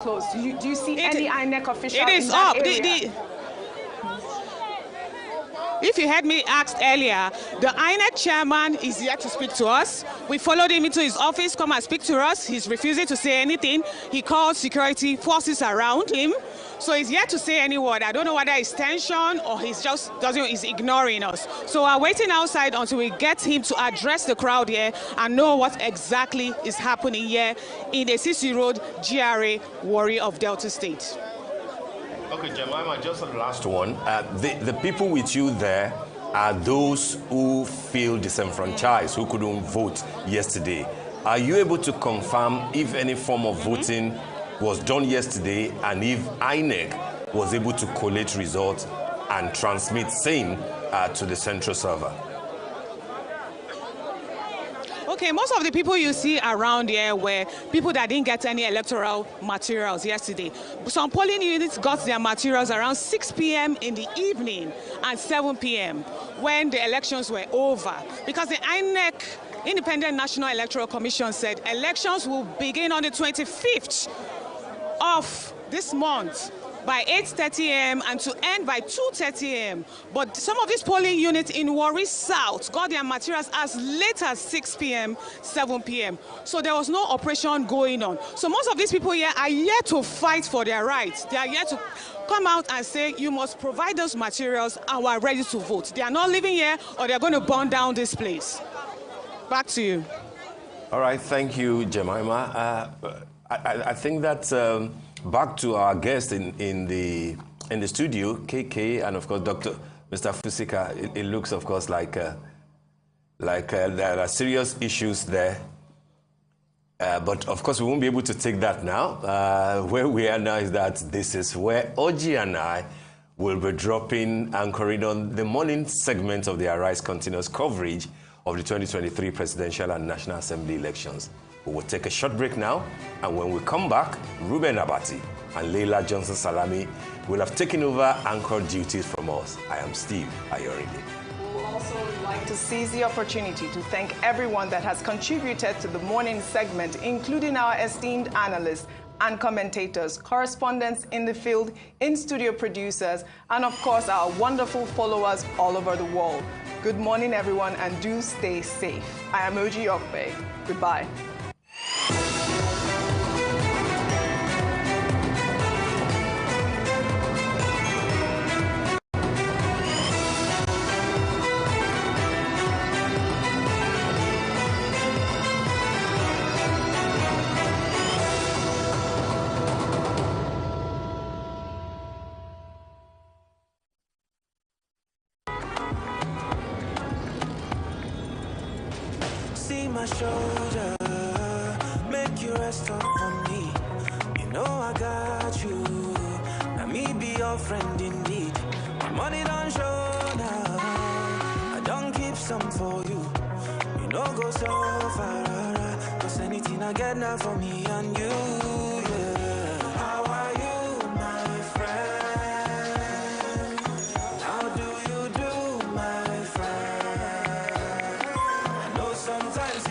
closed. Do you see any INEC official it is in that up. area? If you heard me asked earlier, the INEC chairman is here to speak to us. We followed him into his office, come and speak to us. He's refusing to say anything. He called security forces around him. So he's yet to say any word. I don't know whether it's tension or he's ignoring us. So we're waiting outside until we get him to address the crowd here and know what exactly is happening here in the CC Road GRA, Warri of Delta State. Okay, Jemima, just the last one. The people with you there are those who feel disenfranchised, who couldn't vote yesterday. Are you able to confirm if any form of voting was done yesterday and if INEC was able to collate results and transmit same to the central server? Okay, most of the people you see around here were people that didn't get any electoral materials yesterday. Some polling units got their materials around 6 p.m. in the evening and 7 p.m. when the elections were over. Because the INEC, Independent National Electoral Commission, said elections will begin on the 25th of this month by 8:30 a.m. and to end by 2:30 a.m. But some of these polling units in Warri South got their materials as late as 6 p.m., 7 p.m. So there was no operation going on. So most of these people here are here to fight for their rights. They are here to come out and say, you must provide those materials and we're ready to vote. They are not living here or they're going to burn down this place. Back to you. All right, thank you, Jemima. I think that back to our guest in the studio, KK, and of course, Mr. Fusika. It looks, of course, like there are serious issues there. But of course, we won't be able to take that now. Where we are now is that this is where Oji and I will be anchoring on the morning segment of the Arise Continuous coverage of the 2023 presidential and National Assembly elections. We will take a short break now, and when we come back, Ruben Abati and Leila Johnson Salami will have taken over anchor duties from us. I am Steve Ayoride. We would also like to seize the opportunity to thank everyone that has contributed to the morning segment, including our esteemed analysts and commentators, correspondents in the field, in-studio producers, and of course our wonderful followers all over the world. Good morning, everyone, and do stay safe. I am Oji Okpe. Goodbye. My shoulder, make you rest up on me. You know I got you. Now me be your friend indeed. My money don't show now. I don't keep some for you. You know go so far. Cause anything I get now for me and you. Yeah. How are you, my friend? How do you do, my friend? I know sometimes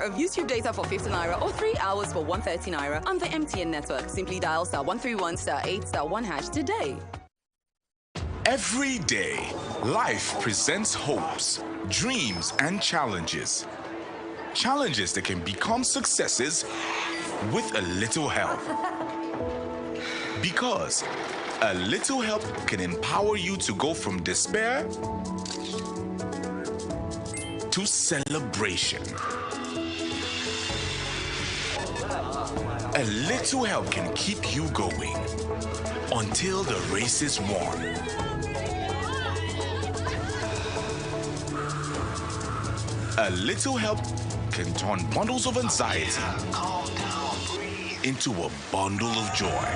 of YouTube data for 50 Naira or 3 hours for 130 Naira on the MTN network. Simply dial *131 *8 *1 hash today. Every day, life presents hopes, dreams, and challenges. Challenges that can become successes with a little help. Because a little help can empower you to go from despair to celebration. A little help can keep you going until the race is won. A little help can turn bundles of anxiety into a bundle of joy.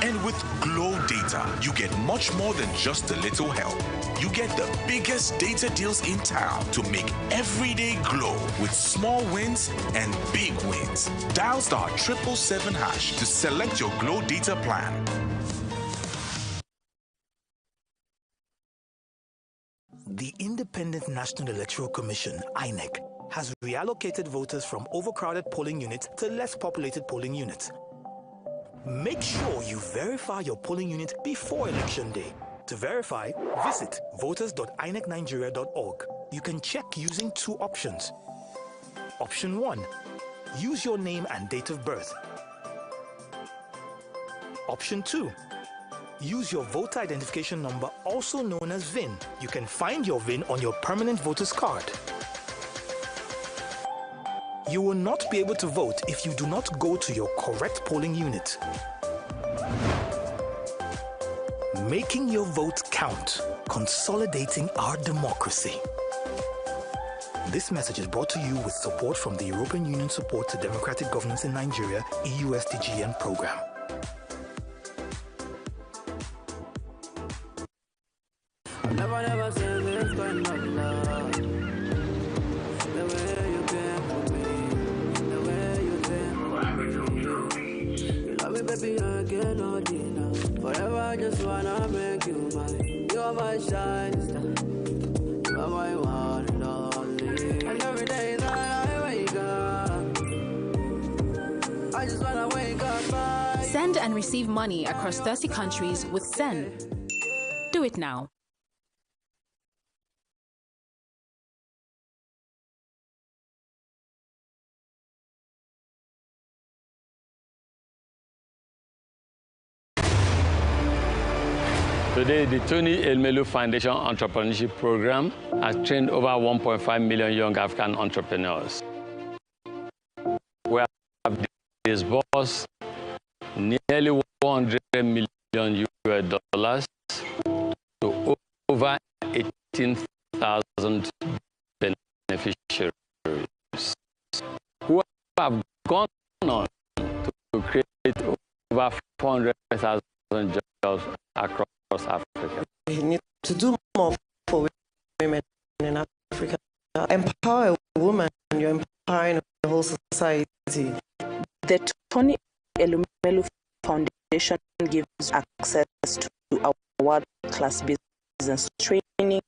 And with Glow Data, you get much more than just a little help. You get the biggest data deals in town to make every day glow with small wins and big wins. Dial *777# to select your Glow Data plan. The Independent National Electoral Commission, INEC, has reallocated voters from overcrowded polling units to less populated polling units. Make sure you verify your polling unit before Election Day. To verify, visit voters.inecnigeria.org. You can check using two options. Option 1, use your name and date of birth. Option 2, use your voter identification number, also known as VIN. You can find your VIN on your permanent voter's card. You will not be able to vote if you do not go to your correct polling unit. Making your vote count, consolidating our democracy. This message is brought to you with support from the European Union Support to Democratic Governance in Nigeria, EUSDGN program. Never said it's going to love. The way you care for me, the way you care for me. You love me, baby, I get no dinner. Forever, I just wanna make you mine. You are my shining star. You are my one and only. And every day that I wake up, I just wanna wake up by. Send and receive money across 30 countries with Send. Do it now. Today, the Tony Elmelu Foundation Entrepreneurship Program has trained over 1.5 million young African entrepreneurs. We have disbursed nearly $100 million to over 18,000 beneficiaries who have gone on to create over 400,000 jobs across Africa. We need to do more for women in Africa. Empower a woman, you're empowering the whole society. The Tony Elumelu Foundation gives access to our world-class business training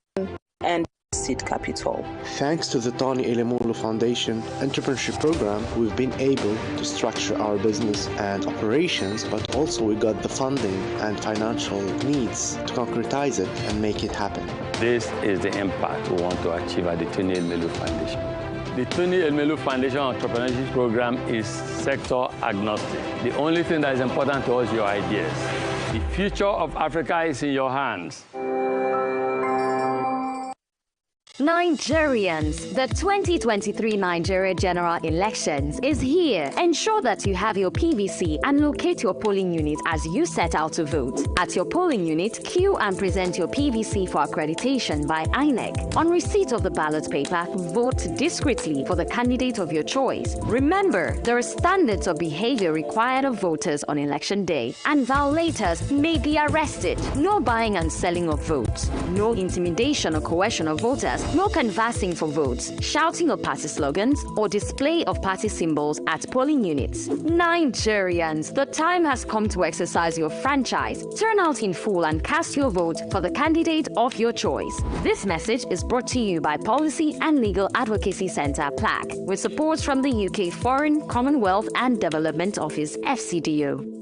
and seed capital. Thanks to the Tony Elumelu Foundation Entrepreneurship Program, we've been able to structure our business and operations, but also we got the funding and financial needs to concretize it and make it happen. This is the impact we want to achieve at the Tony Elumelu Foundation. The Tony Elumelu Foundation Entrepreneurship Program is sector agnostic. The only thing that is important to us is your ideas. The future of Africa is in your hands. Nigerians, the 2023 Nigeria General Elections is here. Ensure that you have your PVC and locate your polling unit as you set out to vote. At your polling unit, queue and present your PVC for accreditation by INEC. On receipt of the ballot paper, vote discreetly for the candidate of your choice. Remember, there are standards of behavior required of voters on election day, and violators may be arrested. No buying and selling of votes. No intimidation or coercion of voters. No canvassing for votes, shouting of party slogans, or display of party symbols at polling units. Nigerians, the time has come to exercise your franchise. Turn out in full and cast your vote for the candidate of your choice. This message is brought to you by Policy and Legal Advocacy Centre, PLAC, with support from the UK Foreign, Commonwealth and Development Office, FCDO.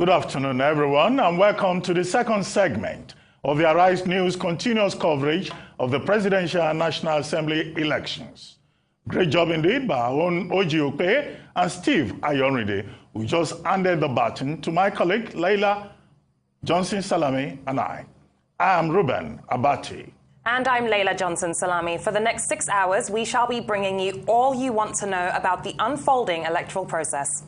Good afternoon, everyone, and welcome to the second segment of the Arise News continuous coverage of the Presidential and National Assembly elections. Great job indeed by our own Oji Okpe and Steve Ayorinde, who just handed the baton to my colleague Leila Johnson Salami and I. I am Ruben Abati. And I'm Leila Johnson Salami. For the next 6 hours, we shall be bringing you all you want to know about the unfolding electoral process.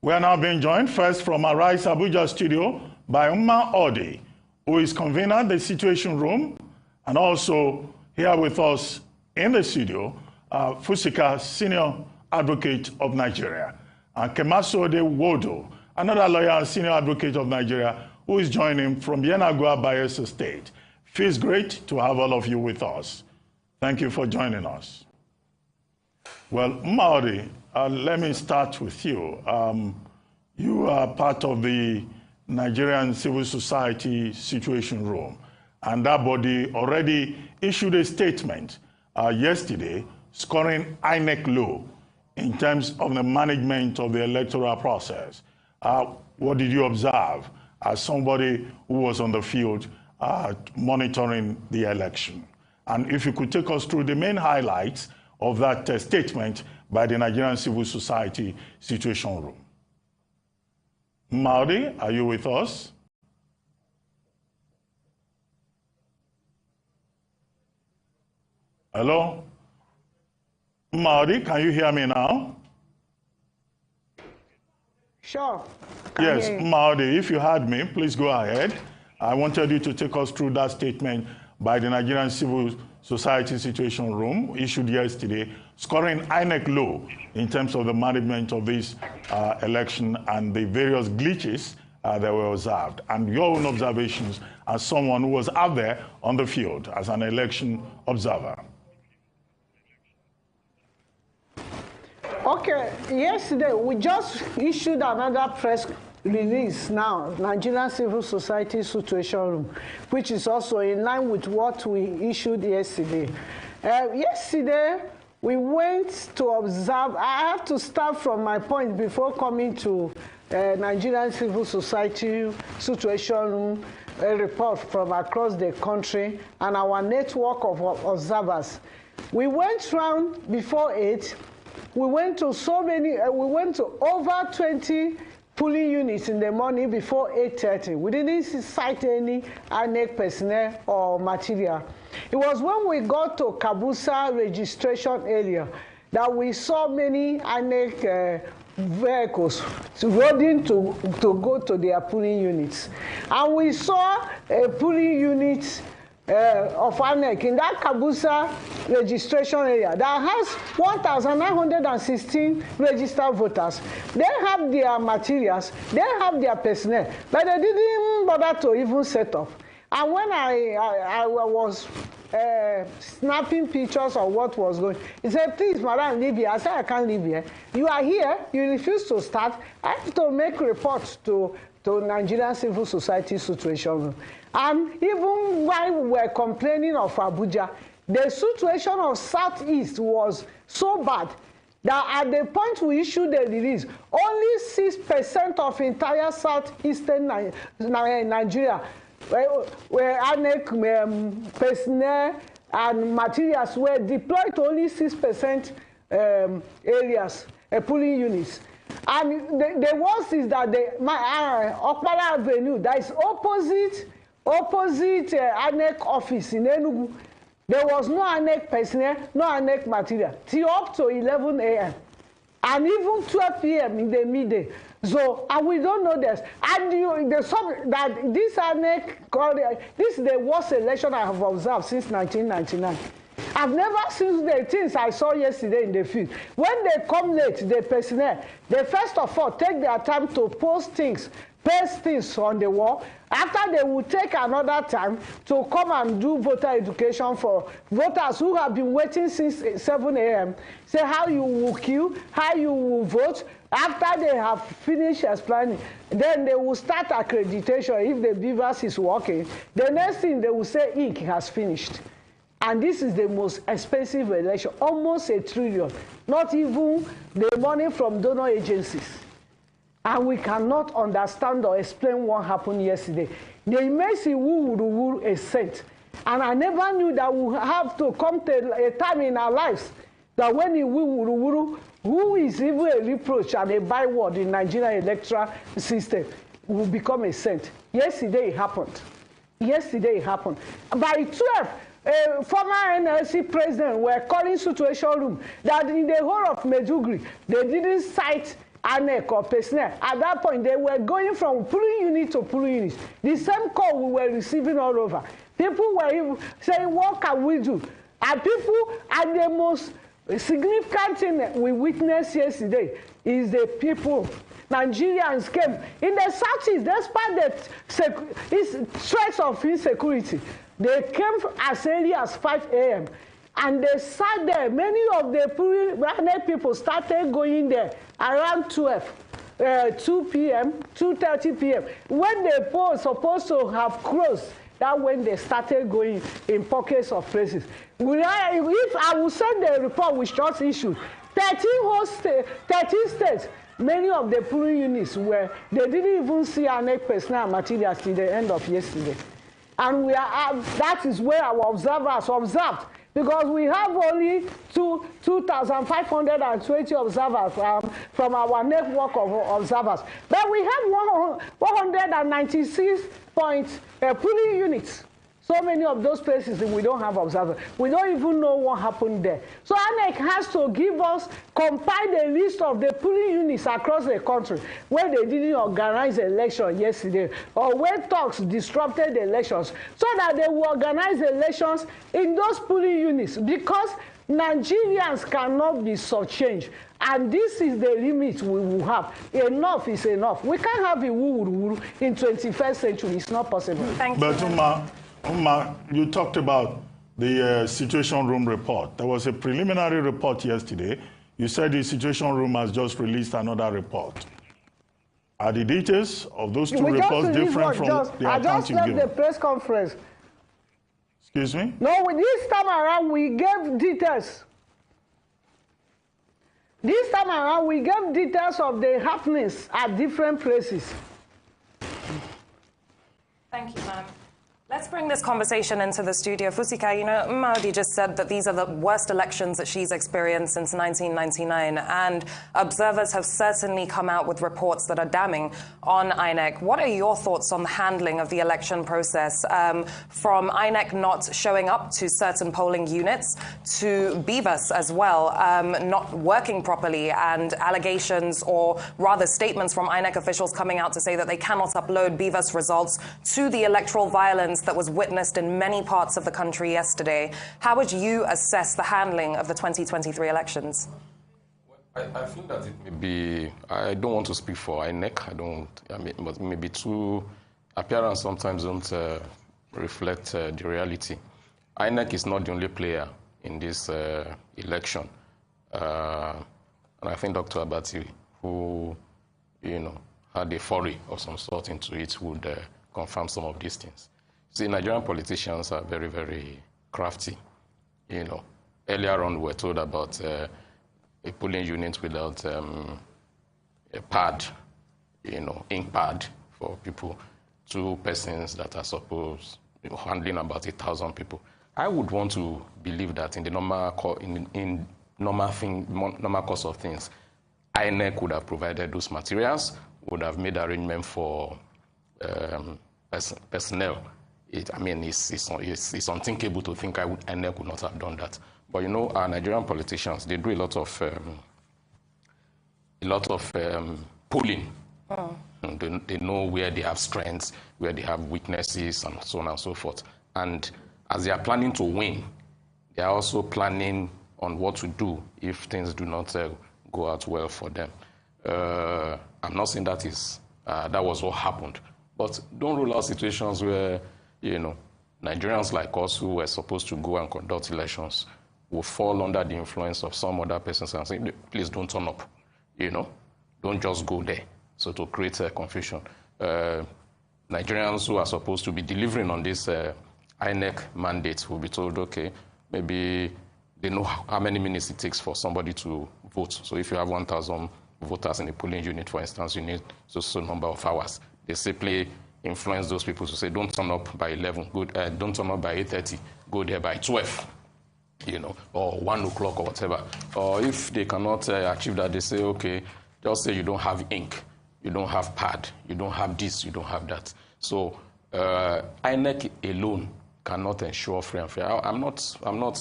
We are now being joined first from Arise Abuja studio by Umma Odi, who is convener at the Situation Room, and also here with us in the studio, Fusika, Senior Advocate of Nigeria, and Kemasode Wodo, another lawyer and Senior Advocate of Nigeria, who is joining from Yenagua, Bayelsa State. Feels great to have all of you with us. Thank you for joining us. Well, Umma Odi, let me start with you. You are part of the Nigerian Civil Society Situation Room, and that body already issued a statement yesterday scoring INEC low in terms of the management of the electoral process. What did you observe as somebody who was on the field monitoring the election? And if you could take us through the main highlights of that statement by the Nigerian Civil Society Situation Room. Maudi, are you with us? Hello? Maudi, can you hear me now? Sure. Yes, Maudi, if you heard me, please go ahead. I wanted you to take us through that statement by the Nigerian Civil Society Situation Room issued yesterday, scoring INEC low in terms of the management of this election and the various glitches that were observed, and your own observations as someone who was out there on the field as an election observer. Okay, yesterday we just issued another press release now, Nigerian Civil Society Situation Room, which is also in line with what we issued yesterday. Yesterday, we went to observe. I have to start from my point before coming to Nigerian Civil Society Situation Room, a report from across the country and our network of observers. We went round before 8. We went to we went to over 20 polling units in the morning before 8:30. We didn't cite any INEC personnel or material. It was when we got to Kabusa registration area that we saw many INEC vehicles loading to go to their polling units. And we saw a polling unit of INEC in that Kabusa registration area that has 1,916 registered voters. They have their materials, they have their personnel, but they didn't bother to even set up. And when I was snapping pictures of what was going, he said, please, madam, leave here. I said, I can't leave here. You are here, you refuse to start. I have to make reports to Nigerian Civil Society Situation Room. And even while we were complaining of Abuja, the situation of Southeast was so bad that at the point we issued the release, only 6% of entire southeastern Nigeria where INEC personnel and materials were deployed to only 6% areas, polling units. And the worst is that Okpala Avenue, that is opposite INEC office in Enugu, there was no INEC personnel, no INEC material, till up to 11 a.m. and even 12 p.m. in the midday. So, and we don't know this. And that this INEC, this is the worst election I have observed since 1999. I've never seen the things I saw yesterday in the field. When they come late, the personnel, they first of all take their time to post things paste things on the wall. After, they will take another time to come and do voter education for voters who have been waiting since 7 a.m. Say how you will queue, how you will vote. After they have finished explaining, then they will start accreditation if the beavers is working. The next thing they will say ink has finished. And this is the most expensive election, almost $1 trillion, not even the money from donor agencies. And we cannot understand or explain what happened yesterday. They may see who would rule a saint. And I never knew that we have to come to a time in our lives that when we will, who is even a reproach and a byword in Nigerian electoral system, will become a saint. Yesterday it happened. Yesterday it happened. By 12, former NLC president were calling situation room that in the whole of Medjugorje, they didn't cite ANEC or personnel. At that point, they were going from polling unit to polling unit. The same call we were receiving all over. People were even saying, what can we do? And people, and the most significant thing we witnessed yesterday is the people. Nigerians came. In the southeast, despite the threats of insecurity, they came as early as 5 a.m. And they sat there. Many of the people started going there around 2 p.m., 2:30 p.m. When the polls supposed to have closed, that's when they started going in pockets of places. If I will send the report which just issued, 13 states, many of the polling units they didn't even see ANEC personnel materials till the end of yesterday. And that is where our observers observed. Because we have only 2,520 observers from our network of observers. But we have 196 polling units. So many of those places we don't have observers. We don't even know what happened there. So ANEC has to compile a list of the polling units across the country where they didn't organize the election yesterday or where talks disrupted the elections so that they will organize the elections in those polling units because Nigerians cannot be shortchanged. And this is the limit we will have. Enough is enough. We can't have a woo-woo in 21st century. It's not possible. Thank you. But Uma, you talked about the Situation Room report. There was a preliminary report yesterday. You said the Situation Room has just released another report. Are the details of those two reports different from the account you gave? I just left the press conference. Excuse me? No, this time around we gave details. This time around we gave details of the happenings at different places. Thank you, ma'am. Let's bring this conversation into the studio. Fusika, you know, Maudi just said that these are the worst elections that she's experienced since 1999, and observers have certainly come out with reports that are damning on INEC. What are your thoughts on the handling of the election process, from INEC not showing up to certain polling units to BVAS as well, not working properly, and allegations or rather statements from INEC officials coming out to say that they cannot upload BVAS results to the electoral violence that was witnessed in many parts of the country yesterday? How would you assess the handling of the 2023 elections? I think that it may be, I don't want to speak for INEC, but maybe two appearance sometimes don't reflect the reality. INEC is not the only player in this election. And I think Dr. Abati, who, had a foray of some sort into it, would confirm some of these things. See, Nigerian politicians are very, very crafty. Earlier on, we were told about a polling unit without a pad, ink pad for people, 2 persons that are supposed handling about 1,000 people. I would want to believe that in the normal course of things, INEC would have provided those materials, would have made arrangement for personnel. It's unthinkable to think INEC would not have done that. But our Nigerian politicians, they do a lot of polling. Oh. They know where they have strengths, where they have weaknesses, and so on and so forth. And as they are planning to win, they are also planning on what to do if things do not go out well for them. I'm not saying that is That was what happened. But don't rule out situations where, Nigerians like us who were supposed to go and conduct elections will fall under the influence of some other persons and say, please don't turn up, don't just go there. So to create a confusion. Nigerians who are supposed to be delivering on this INEC mandate will be told, okay, maybe they know how many minutes it takes for somebody to vote. So if you have 1,000 voters in a polling unit, for instance, you need so number of hours. They simply influence those people to say, don't turn up by 11, don't turn up by 8:30, go there by 12, or 1 o'clock or whatever. Or if they cannot achieve that, they say, okay, just say you don't have ink, you don't have pad, you don't have this, you don't have that. So INEC alone cannot ensure free and fair.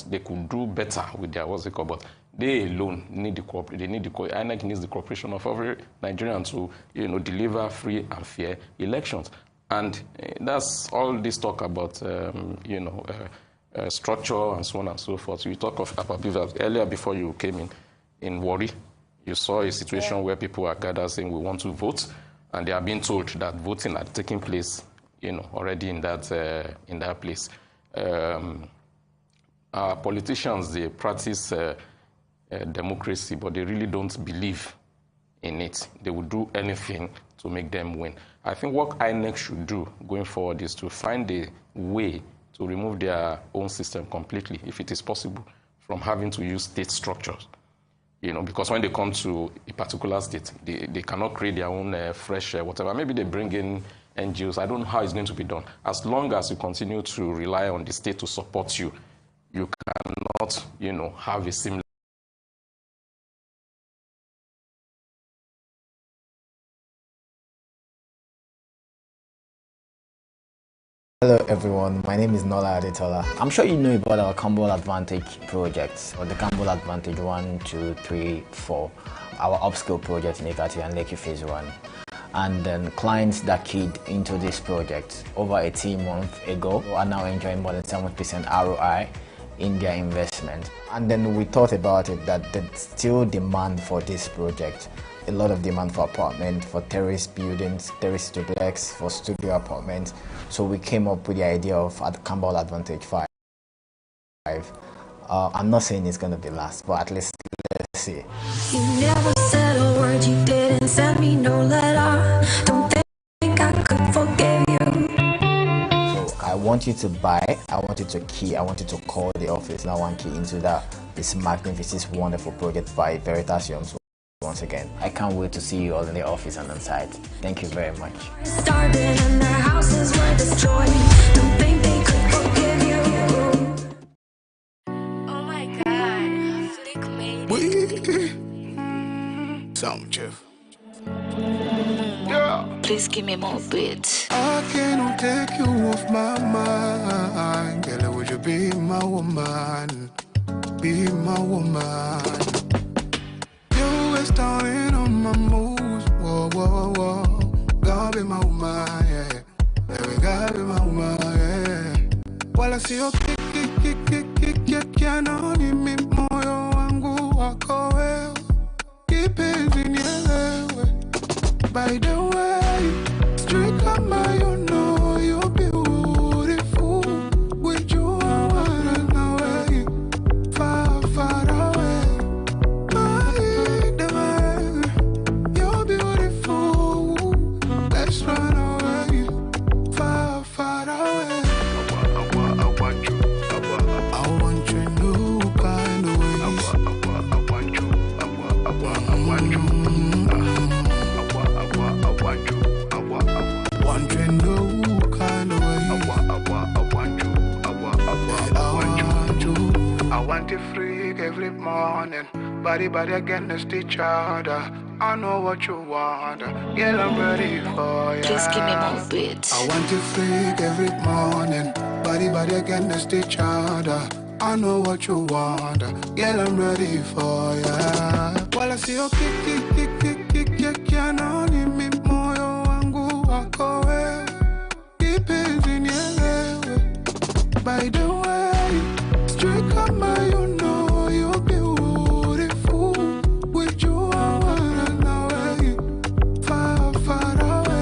They could do better with their, but they alone need INEC needs the cooperation of every Nigerian to, deliver free and fair elections. And that's all this talk about, structure and so on and so forth. You talk about earlier before you came in Warri, you saw a situation where people are gathered saying we want to vote, and they are being told that voting had taken place, already in that place. Our politicians, they practice democracy, but they really don't believe in it. They will do anything to make them win. I think what INEC should do going forward is to find a way to remove their own system completely, if it is possible, from having to use state structures. Because when they come to a particular state, they cannot create their own fresh whatever. Maybe they bring in NGOs. I don't know how it's going to be done. As long as you continue to rely on the state to support you, you cannot, have a similar. Hello everyone, my name is Nola Adetola. I'm sure you know about our Campbell Advantage projects, or the Campbell Advantage 1, 2, 3, 4, our upskill project in Ekati and Lekki Phase 1. And then clients that keyed into this project over 18 months ago are now enjoying more than 7% ROI in their investment. And then we thought about it that there's still demand for this project. A lot of demand for apartment, for terrace buildings, terrace duplex, for studio apartments. So we came up with the idea of Campbell Advantage 5. I'm not saying it's going to be last, but at least let's see. You never said a word, you didn't send me no letter. Don't think I could forgive you. So I want you to buy, I want you to key, I want you to call the office. Now one key into this magnificent, wonderful project by Veritasium. So once again, I can't wait to see you all in the office and on site. Thank you very much. Starving and their houses were destroyed. Don't think they could forgive you. Oh my God, Flick made it. Sound Jeff. Please give me more beats. I cannot take you off my mind. Girl, would you be my woman? Be my woman. Starting on my moves, whoa, whoa, whoa. God be my woman, yeah. Baby, God be my woman, yeah. While I see you kick, canoni mi moyo wangu wako wewe. Kipenzi nielewe. By the way, straight kama you know you're beautiful. With you I wanna know way. Far, far away. Freak every morning, body against each other. I know what you want, girl, I'm ready for ya. Please give me more beats. I want to freak every morning, body against each other. I know what you want, girl, I'm ready for ya. While I see you kick, canoni mi moyo wangu wako wewe. Kipenzi nielewe. By the way, straight kama you know you're beautiful. With you I wanna know way. Far, far away.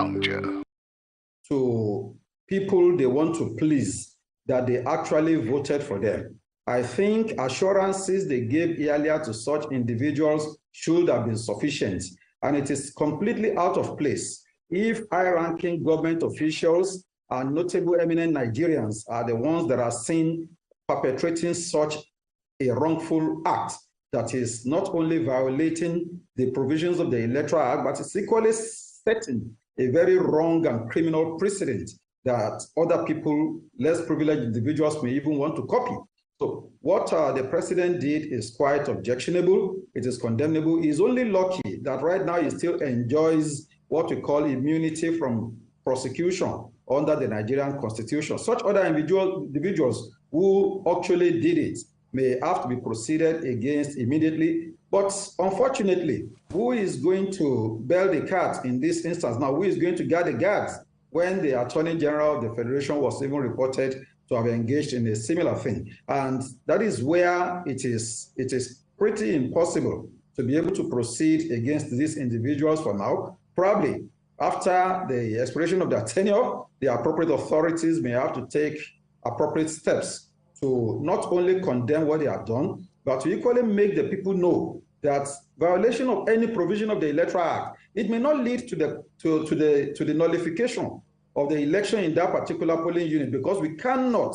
around you. To people they want to please, that they actually voted for them. I think assurances they gave earlier to such individuals should have been sufficient, and it is completely out of place if high-ranking government officials and notable eminent Nigerians are the ones that are seen perpetrating such a wrongful act that is not only violating the provisions of the Electoral Act, but it's equally setting a very wrong and criminal precedent that other people, less privileged individuals, may even want to copy. So what the president did is quite objectionable. It is condemnable. He's only lucky that right now he still enjoys what we call immunity from prosecution under the Nigerian constitution. Such other individuals who actually did it may have to be proceeded against immediately. But unfortunately, who is going to bail the cat in this instance? Now, who is going to guard the guards when the Attorney General of the Federation was even reported to have engaged in a similar thing? And that is where it is pretty impossible to be able to proceed against these individuals for now. Probably after the expiration of their tenure, the appropriate authorities may have to take appropriate steps to not only condemn what they have done, but to equally make the people know that violation of any provision of the Electoral Act, it may not lead to the nullification of the election in that particular polling unit, because we cannot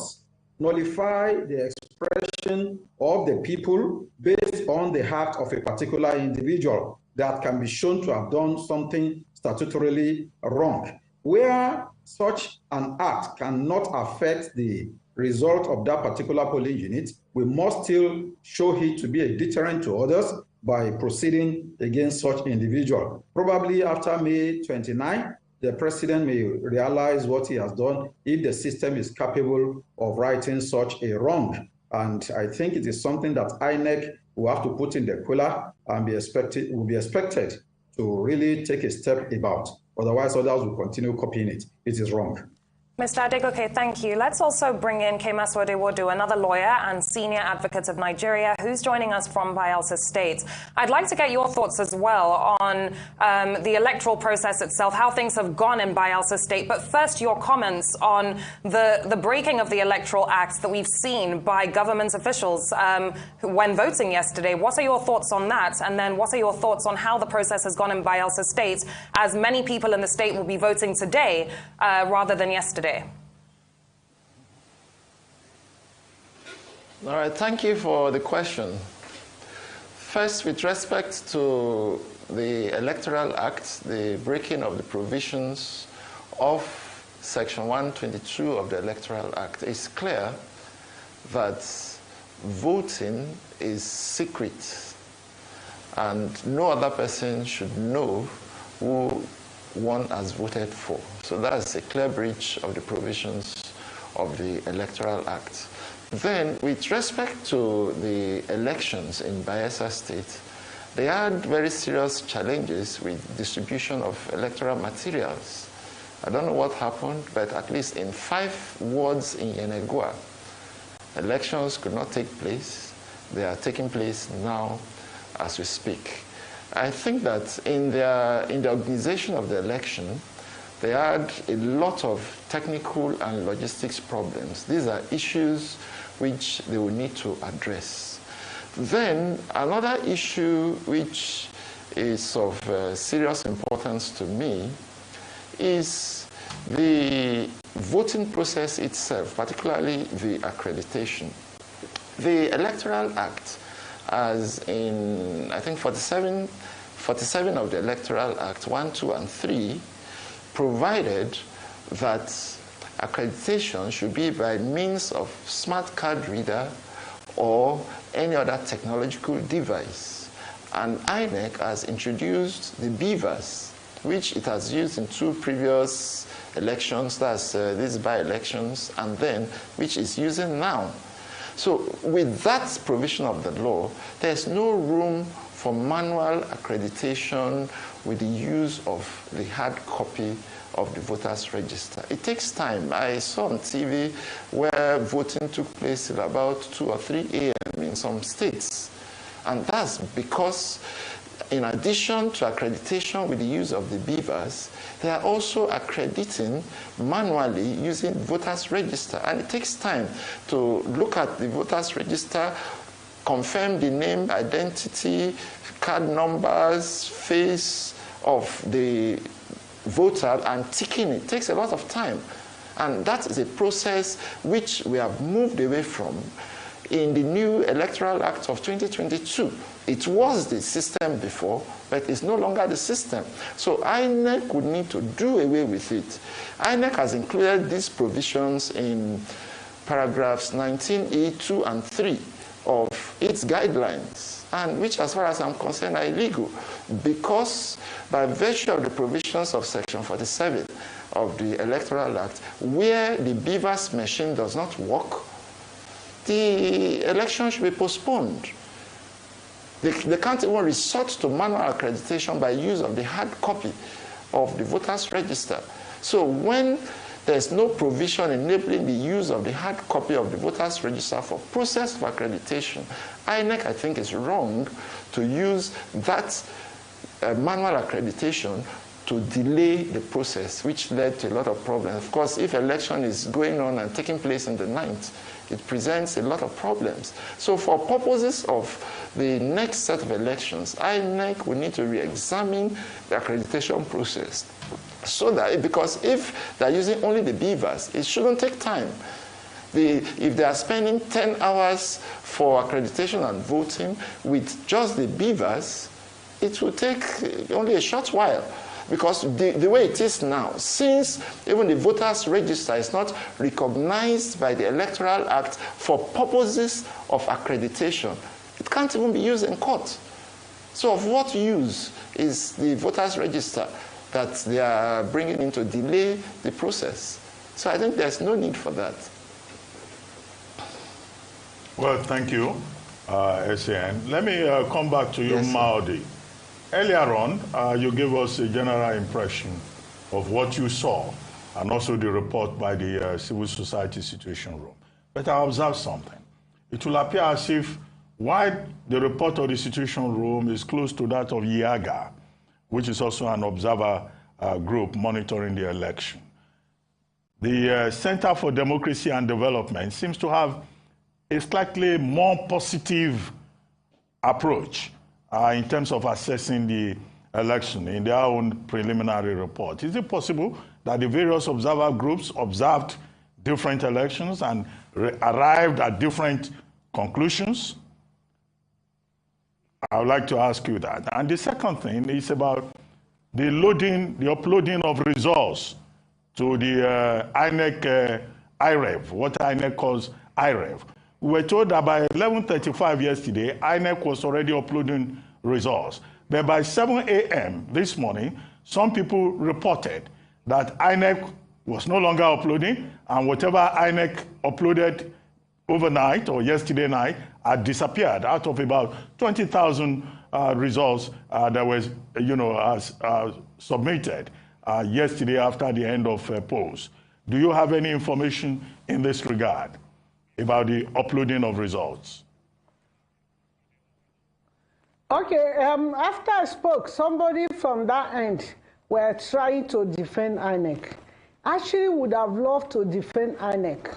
nullify the expression of the people based on the act of a particular individual that can be shown to have done something statutorily wrong. Where such an act cannot affect the result of that particular polling unit, we must still show it to be a deterrent to others by proceeding against such individual. Probably after May 29, the president may realize what he has done if the system is capable of righting such a wrong. And I think it is something that INEC will have to put in the cooler and will be expected to really take a step about. Otherwise, others will continue copying it. It is wrong. Mr. Adegoke, thank you. Let's also bring in Kemaso Adewodu, another lawyer and senior advocate of Nigeria, who's joining us from Bayelsa State. I'd like to get your thoughts as well on the electoral process itself, how things have gone in Bayelsa State. But first, your comments on the breaking of the Electoral Act that we've seen by government officials when voting yesterday. What are your thoughts on that? And then what are your thoughts on how the process has gone in Bayelsa State, as many people in the state will be voting today rather than yesterday? All right, thank you for the question. First, with respect to the Electoral Act, the breaking of the provisions of Section 122 of the Electoral Act, it's clear that voting is secret and no other person should know who one has voted for. So that's a clear breach of the provisions of the Electoral Act. Then, with respect to the elections in Bayelsa State, they had very serious challenges with distribution of electoral materials. I don't know what happened, but at least in 5 wards in Yenegua, elections could not take place. They are taking place now as we speak. I think that in the organization of the election, they had a lot of technical and logistics problems. These are issues which they will need to address. Then another issue which is of serious importance to me is the voting process itself, particularly the accreditation. The Electoral Act, as in, I think, 47 of the Electoral Act, 1, 2, and 3, provided that accreditation should be by means of smart card reader or any other technological device. And INEC has introduced the BVAS, which it has used in 2 previous elections, that's these by-elections, and then which it's using now. So with that provision of the law, there's no room for manual accreditation with the use of the hard copy of the voters' register. It takes time. I saw on TV where voting took place at about 2 or 3 a.m. in some states. And that's because in addition to accreditation with the use of the beavers, they are also accrediting manually using voters register. And it takes time to look at the voters register, confirm the name, identity, card numbers, face of the voter, and ticking it. It takes a lot of time. And that is a process which we have moved away from in the new Electoral Act of 2022. It was the system before, but it's no longer the system. So INEC would need to do away with it. INEC has included these provisions in paragraphs 19E, 2, and 3 of its guidelines, and which, as far as I'm concerned, are illegal, because by virtue of the provisions of Section 47 of the Electoral Act, where the beavers machine does not work, the election should be postponed. They can't even resort to manual accreditation by use of the hard copy of the voters register. So when there's no provision enabling the use of the hard copy of the voters register for process of accreditation, INEC, I think, is wrong to use that manual accreditation to delay the process, which led to a lot of problems. Of course, if election is going on and taking place in the 9th, it presents a lot of problems. So for purposes of the next set of elections, INEC will need to re-examine the accreditation process. So that, because if they're using only the beavers, it shouldn't take time. If they are spending 10 hours for accreditation and voting with just the beavers, it will take only a short while. Because the way it is now, since even the voters register is not recognized by the Electoral Act for purposes of accreditation, it can't even be used in court. So of what use is the voters register that they are bringing in to delay the process? So I think there's no need for that. Well, thank you, SAN. Let me come back to you, yes, Maudi. Earlier on, you gave us a general impression of what you saw and also the report by the Civil Society Situation Room. But I observed something. It will appear as if while the report of the Situation Room is close to that of IAGA, which is also an observer group monitoring the election, the Center for Democracy and Development seems to have a slightly more positive approach in terms of assessing the election in their own preliminary report. Is it possible that the various observer groups observed different elections and arrived at different conclusions? I would like to ask you that. And the second thing is about the uploading of results to the INEC IREV, what INEC calls IREV. We were told that by 11:35 yesterday, INEC was already uploading results. But by 7 a.m. this morning, some people reported that INEC was no longer uploading, and whatever INEC uploaded overnight or yesterday night had disappeared out of about 20,000 results that was, submitted yesterday after the end of polls. Do you have any information in this regard about the uploading of results? Okay, after I spoke, somebody from that end were trying to defend INEC. Actually would have loved to defend INEC,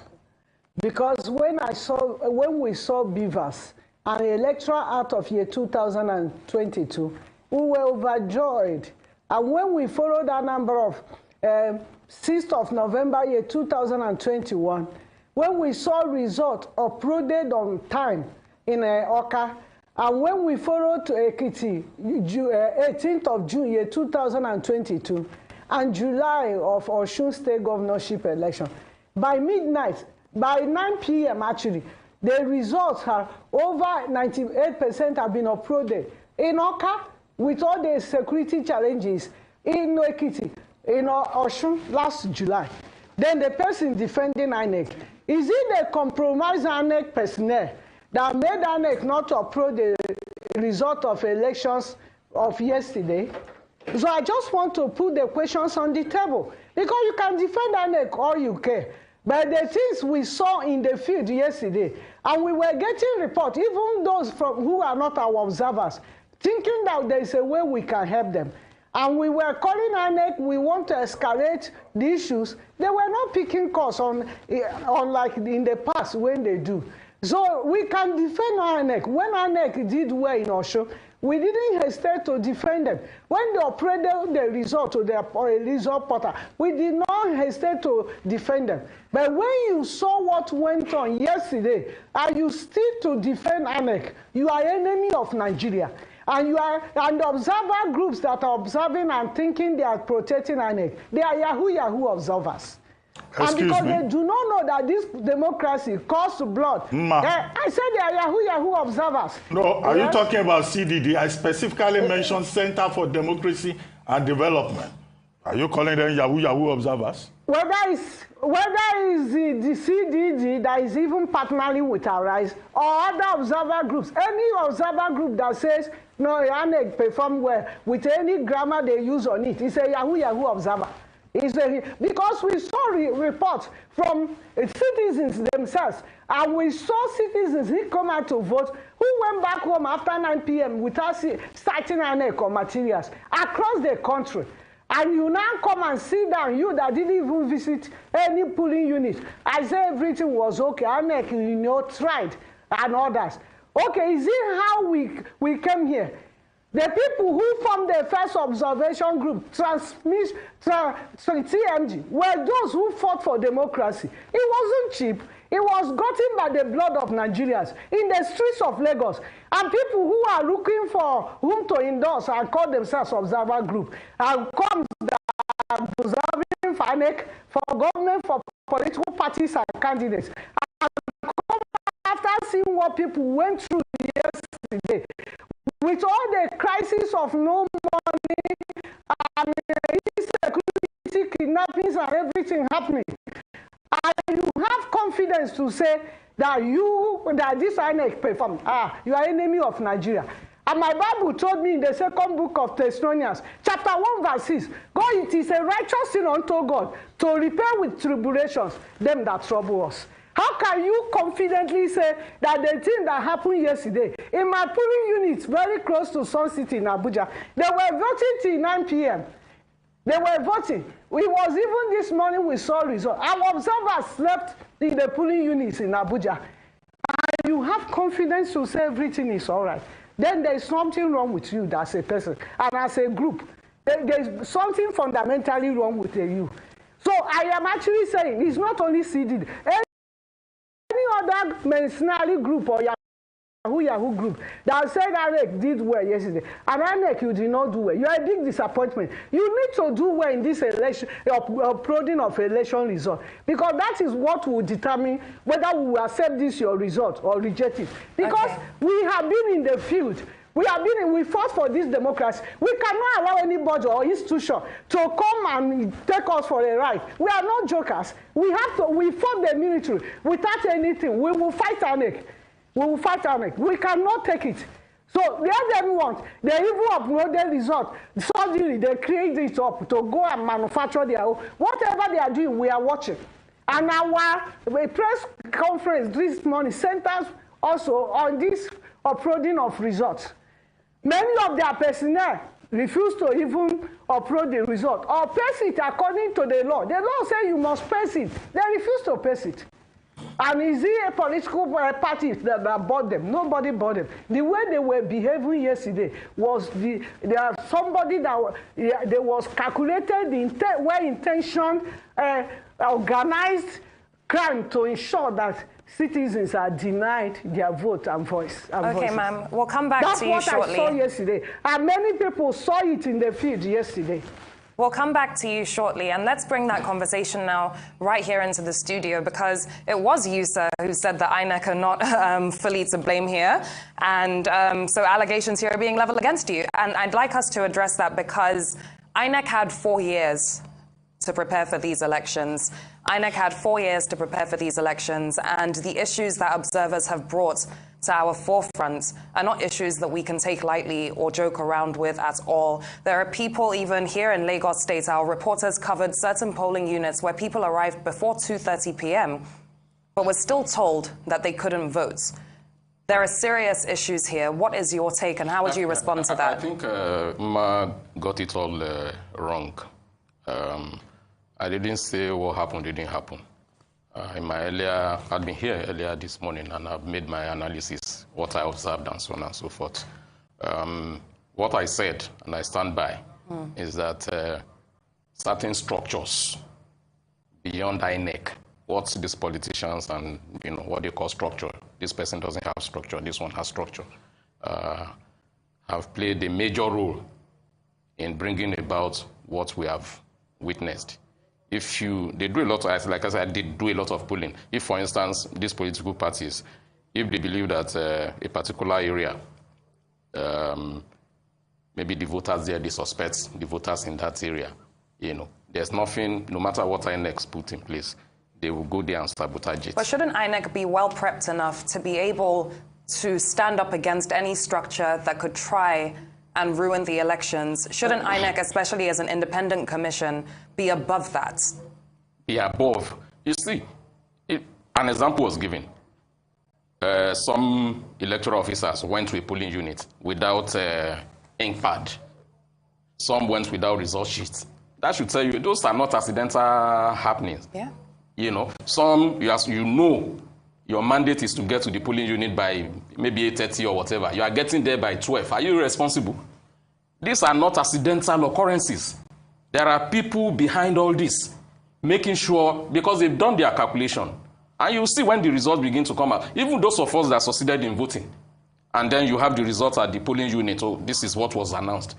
because when we saw beavers and the Electoral Act of year 2022, we were overjoyed. And when we followed that number of 6th of November year 2021, when we saw results uploaded on time in Oka, and when we followed to Ekiti, 18th of June year 2022, and July of Osun State governorship election, by midnight, by 9 p.m. actually, the results are over 98% have been uploaded. In Oka, with all the security challenges, in Ekiti, in Osun last July, then the person defending INEC, is it a compromised INEC personnel that made INEC not to upload the result of elections of yesterday? So I just want to put the questions on the table, because you can defend INEC all you care, but the things we saw in the field yesterday, and we were getting reports, even those who are not our observers, thinking that there is a way we can help them. And we were calling INEC, we want to escalate the issues. They were not picking calls on like in the past when they do. So we can defend INEC. When INEC did well in Osho, we didn't hesitate to defend them. When they uploaded the result to their result portal, we did not hesitate to defend them. But when you saw what went on yesterday, and you still to defend INEC, you are enemy of Nigeria. And you are, and the observer groups that are observing and thinking they are protecting INEC, they are Yahoo observers. And because they do not know that this democracy costs blood. I said they are Yahoo observers. No, are you talking about CDD? I specifically mentioned Center for Democracy and Development. Are you calling them Yahoo observers? Whether it's the CDD that is even partnering with Arise or other observer groups, any observer group that says, no, INEC perform well with any grammar they use on it, it's a Yahoo observer. Because we saw reports from citizens themselves, and we saw citizens who come out to vote who went back home after 9 p.m. without starting INEC or materials across the country. And you now come and sit down, you that didn't even visit any polling unit. I say everything was okay, INEC, tried, and others. Okay, is it how we came here? The people who formed the first observation group, TMG, were those who fought for democracy. It wasn't cheap. It was gotten by the blood of Nigerians in the streets of Lagos. And people who are looking for whom to endorse and call themselves observer group, and comes the observing for INEC, for government, for political parties and candidates. And come after seeing what people went through yesterday, with all the crisis of no money and insecurity, kidnappings and everything happening, and you have confidence to say that this INEC performed, you are enemy of Nigeria. And my Bible told me in the second book of Thessalonians, chapter 1, verse 6, God, it is a righteous sin unto God to repair with tribulations them that trouble us. How can you confidently say that the thing that happened yesterday, in my polling unit very close to Sun City in Abuja, they were voting till 9 p.m. They were voting. It was even this morning we saw results. Our observers slept in the polling units in Abuja. And you have confidence to say everything is all right. Then there is something wrong with you as a person. And as a group, there is something fundamentally wrong with you. So I am actually saying it's not only CDD. Any other mercenary group or Yahoo group that said INEC did well yesterday, and INEC, you did not do well. You are a big disappointment. You need to do well in this election, uploading of election result, because that is what will determine whether we will accept this your result or reject it. Because we have been in the field. We fought for this democracy. We cannot allow anybody or institution to come and take us for a ride. We are not jokers. We fought the military without anything. We will fight INEC. We will fight INEC. We cannot take it. So the other want, they even uploaded result. Suddenly they create it up to go and manufacture their own. Whatever they are doing, we are watching. And our press conference this morning centers also on this uploading of results. Many of their personnel refuse to even upload the result or pass it according to the law. The law says you must pass it. They refuse to pass it. And is it a political party that bought them? Nobody bought them. The way they were behaving yesterday was somebody that there was calculated, well-intentioned, organized crime to ensure that citizens are denied their vote and voice. Okay, ma'am. We'll come back to you shortly. That's what I saw yesterday. And many people saw it in the field yesterday. We'll come back to you shortly, and let's bring that conversation now right here into the studio, because it was you, sir, who said that INEC are not fully to blame here, and so allegations here are being leveled against you. And I'd like us to address that because INEC had 4 years to prepare for these elections. INEC had 4 years to prepare for these elections, and the issues that observers have brought to our forefront are not issues that we can take lightly or joke around with at all. There are people even here in Lagos State, our reporters covered certain polling units where people arrived before 2:30 p.m. but were still told that they couldn't vote. There are serious issues here. What is your take, and how would you respond to that? I think Ma got it all wrong. I didn't say what happened didn't happen. I'd been here earlier this morning, and I've made my analysis, what I observed, and so on and so forth. What I said, and I stand by, is that certain structures beyond INEC, what these politicians and what they call structure, this person doesn't have structure, this one has structure, have played a major role in bringing about what we have witnessed. They do a lot of, like I said, they do a lot of polling. If, for instance, these political parties, if they believe that a particular area, maybe the voters there, they suspect the voters in that area, there's nothing, no matter what INEC put in place, they will go there and sabotage it. But shouldn't INEC be well prepped enough to be able to stand up against any structure that could try and ruin the elections? Shouldn't INEC, especially as an independent commission, be above that? Be above. You see, an example was given. Some electoral officers went to a polling unit without ink pad. Some went without result sheets. That should tell you those are not accidental happenings. Yeah. Some, your mandate is to get to the polling unit by maybe 8:30 or whatever. You are getting there by 12. Are you responsible? These are not accidental occurrences. There are people behind all this, making sure, because they've done their calculation. And you see when the results begin to come out, even those of us that succeeded in voting, and then you have the results at the polling unit, this is what was announced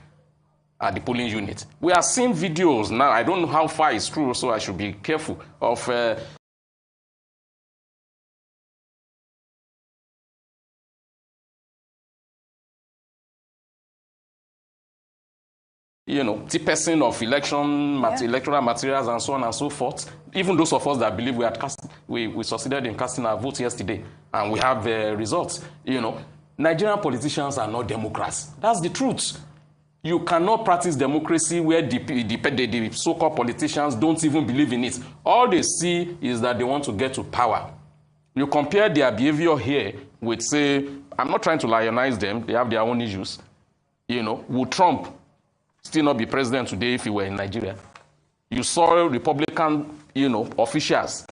at the polling unit. We are seeing videos now, I don't know how far it's true, so I should be careful, of tipping of electoral materials and so on and so forth. Even those of us that believe we succeeded in casting our vote yesterday, and we have results. Nigerian politicians are not Democrats. That's the truth. You cannot practice democracy where the so-called politicians don't even believe in it. All they see is that they want to get to power. You compare their behavior here with, say, I'm not trying to lionize them, they have their own issues. Would Trump still not be president today if he were in Nigeria? You saw Republican, officials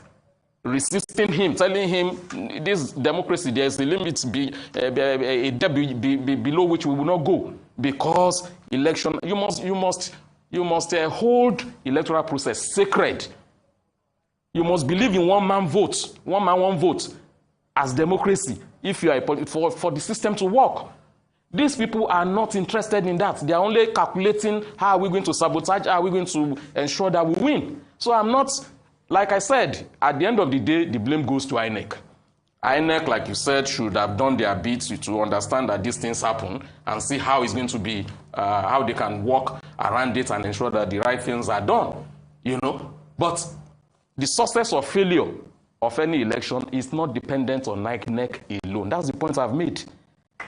resisting him, telling him this democracy, there is a limit below which we will not go, because election, you must hold electoral process sacred. You must believe in one man, one vote as democracy if you are for the system to work. These people are not interested in that. They are only calculating how are we going to sabotage, how are we going to ensure that we win. So I'm not, like I said, at the end of the day, the blame goes to INEC. INEC, like you said, should have done their bit to understand that these things happen and see how it's going to be, how they can work around it and ensure that the right things are done, But the success or failure of any election is not dependent on INEC alone. That's the point I've made.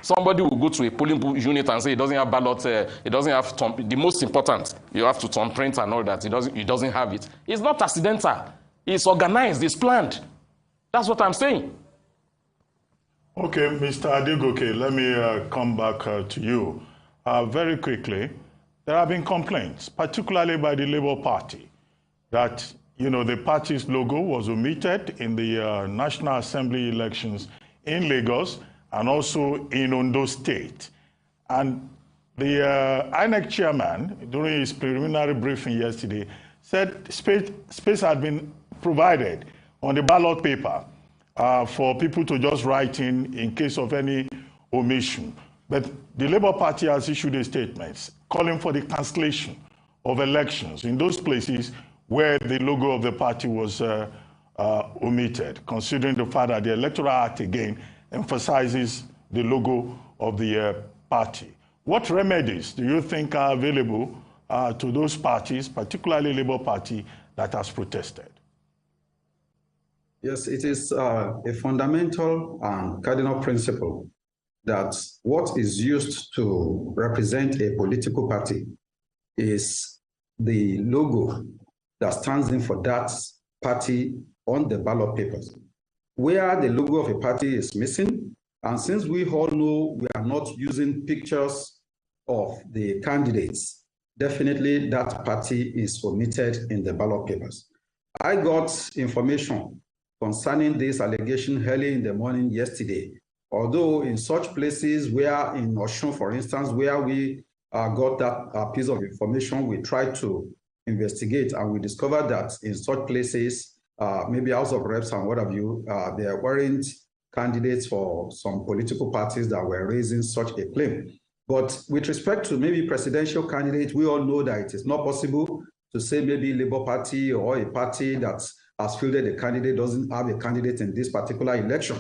Somebody will go to a polling unit and say it doesn't have ballot, it doesn't have the most important, you have to thumbprint and all that, it doesn't have it. It's not accidental. It's organized, it's planned. That's what I'm saying. Okay, Mr. Adegoke, let me come back to you. Very quickly, there have been complaints, particularly by the Labour Party, that the party's logo was omitted in the National Assembly elections in Lagos and also in Ondo State. And the INEC chairman, during his preliminary briefing yesterday, said space had been provided on the ballot paper for people to just write in case of any omission. But the Labour Party has issued a statement calling for the cancellation of elections in those places where the logo of the party was omitted, considering the fact that the Electoral Act again emphasizes the logo of the party. What remedies do you think are available to those parties, particularly Labour Party, that has protested? Yes, it is a fundamental and cardinal principle that what is used to represent a political party is the logo that stands in for that party on the ballot papers. Where the logo of a party is missing, And since we all know we are not using pictures of the candidates, definitely that party is omitted in the ballot papers. I got information concerning this allegation early in the morning yesterday. Although in such places where in Osun, for instance, where we got that piece of information, we tried to investigate and we discovered that in such places, maybe House of Reps and what have you, there weren't candidates for some political parties that were raising such a claim. But with respect to maybe presidential candidates, we all know that it is not possible to say maybe Labour Party or a party that has fielded a candidate doesn't have a candidate in this particular election.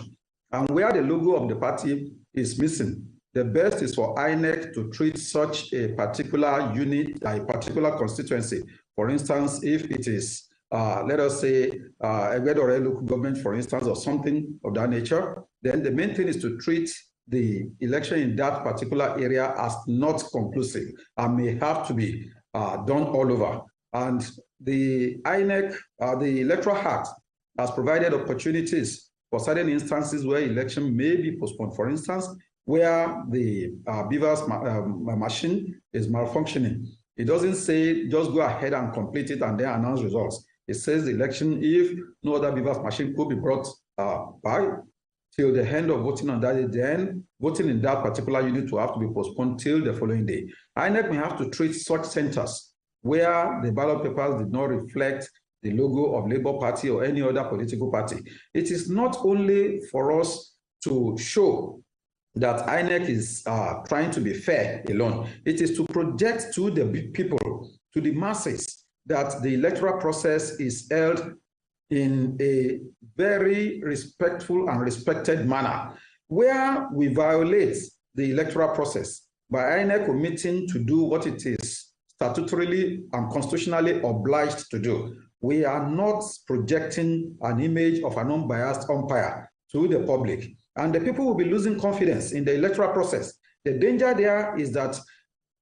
And where the logo of the party is missing, the best is for INEC to treat such a particular unit, a particular constituency. For instance, if it is, let us say, a local government, for instance, or something of that nature, then the main thing is to treat the election in that particular area as not conclusive and may have to be done all over. And the INEC, the Electoral Act, has provided opportunities for certain instances where election may be postponed. For instance, where the beavers machine is malfunctioning. It doesn't say just go ahead and complete it and then announce results. It says the election, if no other beavers machine could be brought by till the end of voting on that day, then voting in that particular unit will have to be postponed till the following day. INEC may have to treat such centers where the ballot papers did not reflect the logo of Labour Party or any other political party. It is not only for us to show that INEC is trying to be fair alone. It is to project to the people, to the masses, that the electoral process is held in a very respectful and respected manner. Where we violate the electoral process by INEC omitting to do what it is statutorily and constitutionally obliged to do, we are not projecting an image of an unbiased umpire to the public. And the people will be losing confidence in the electoral process. The danger there is that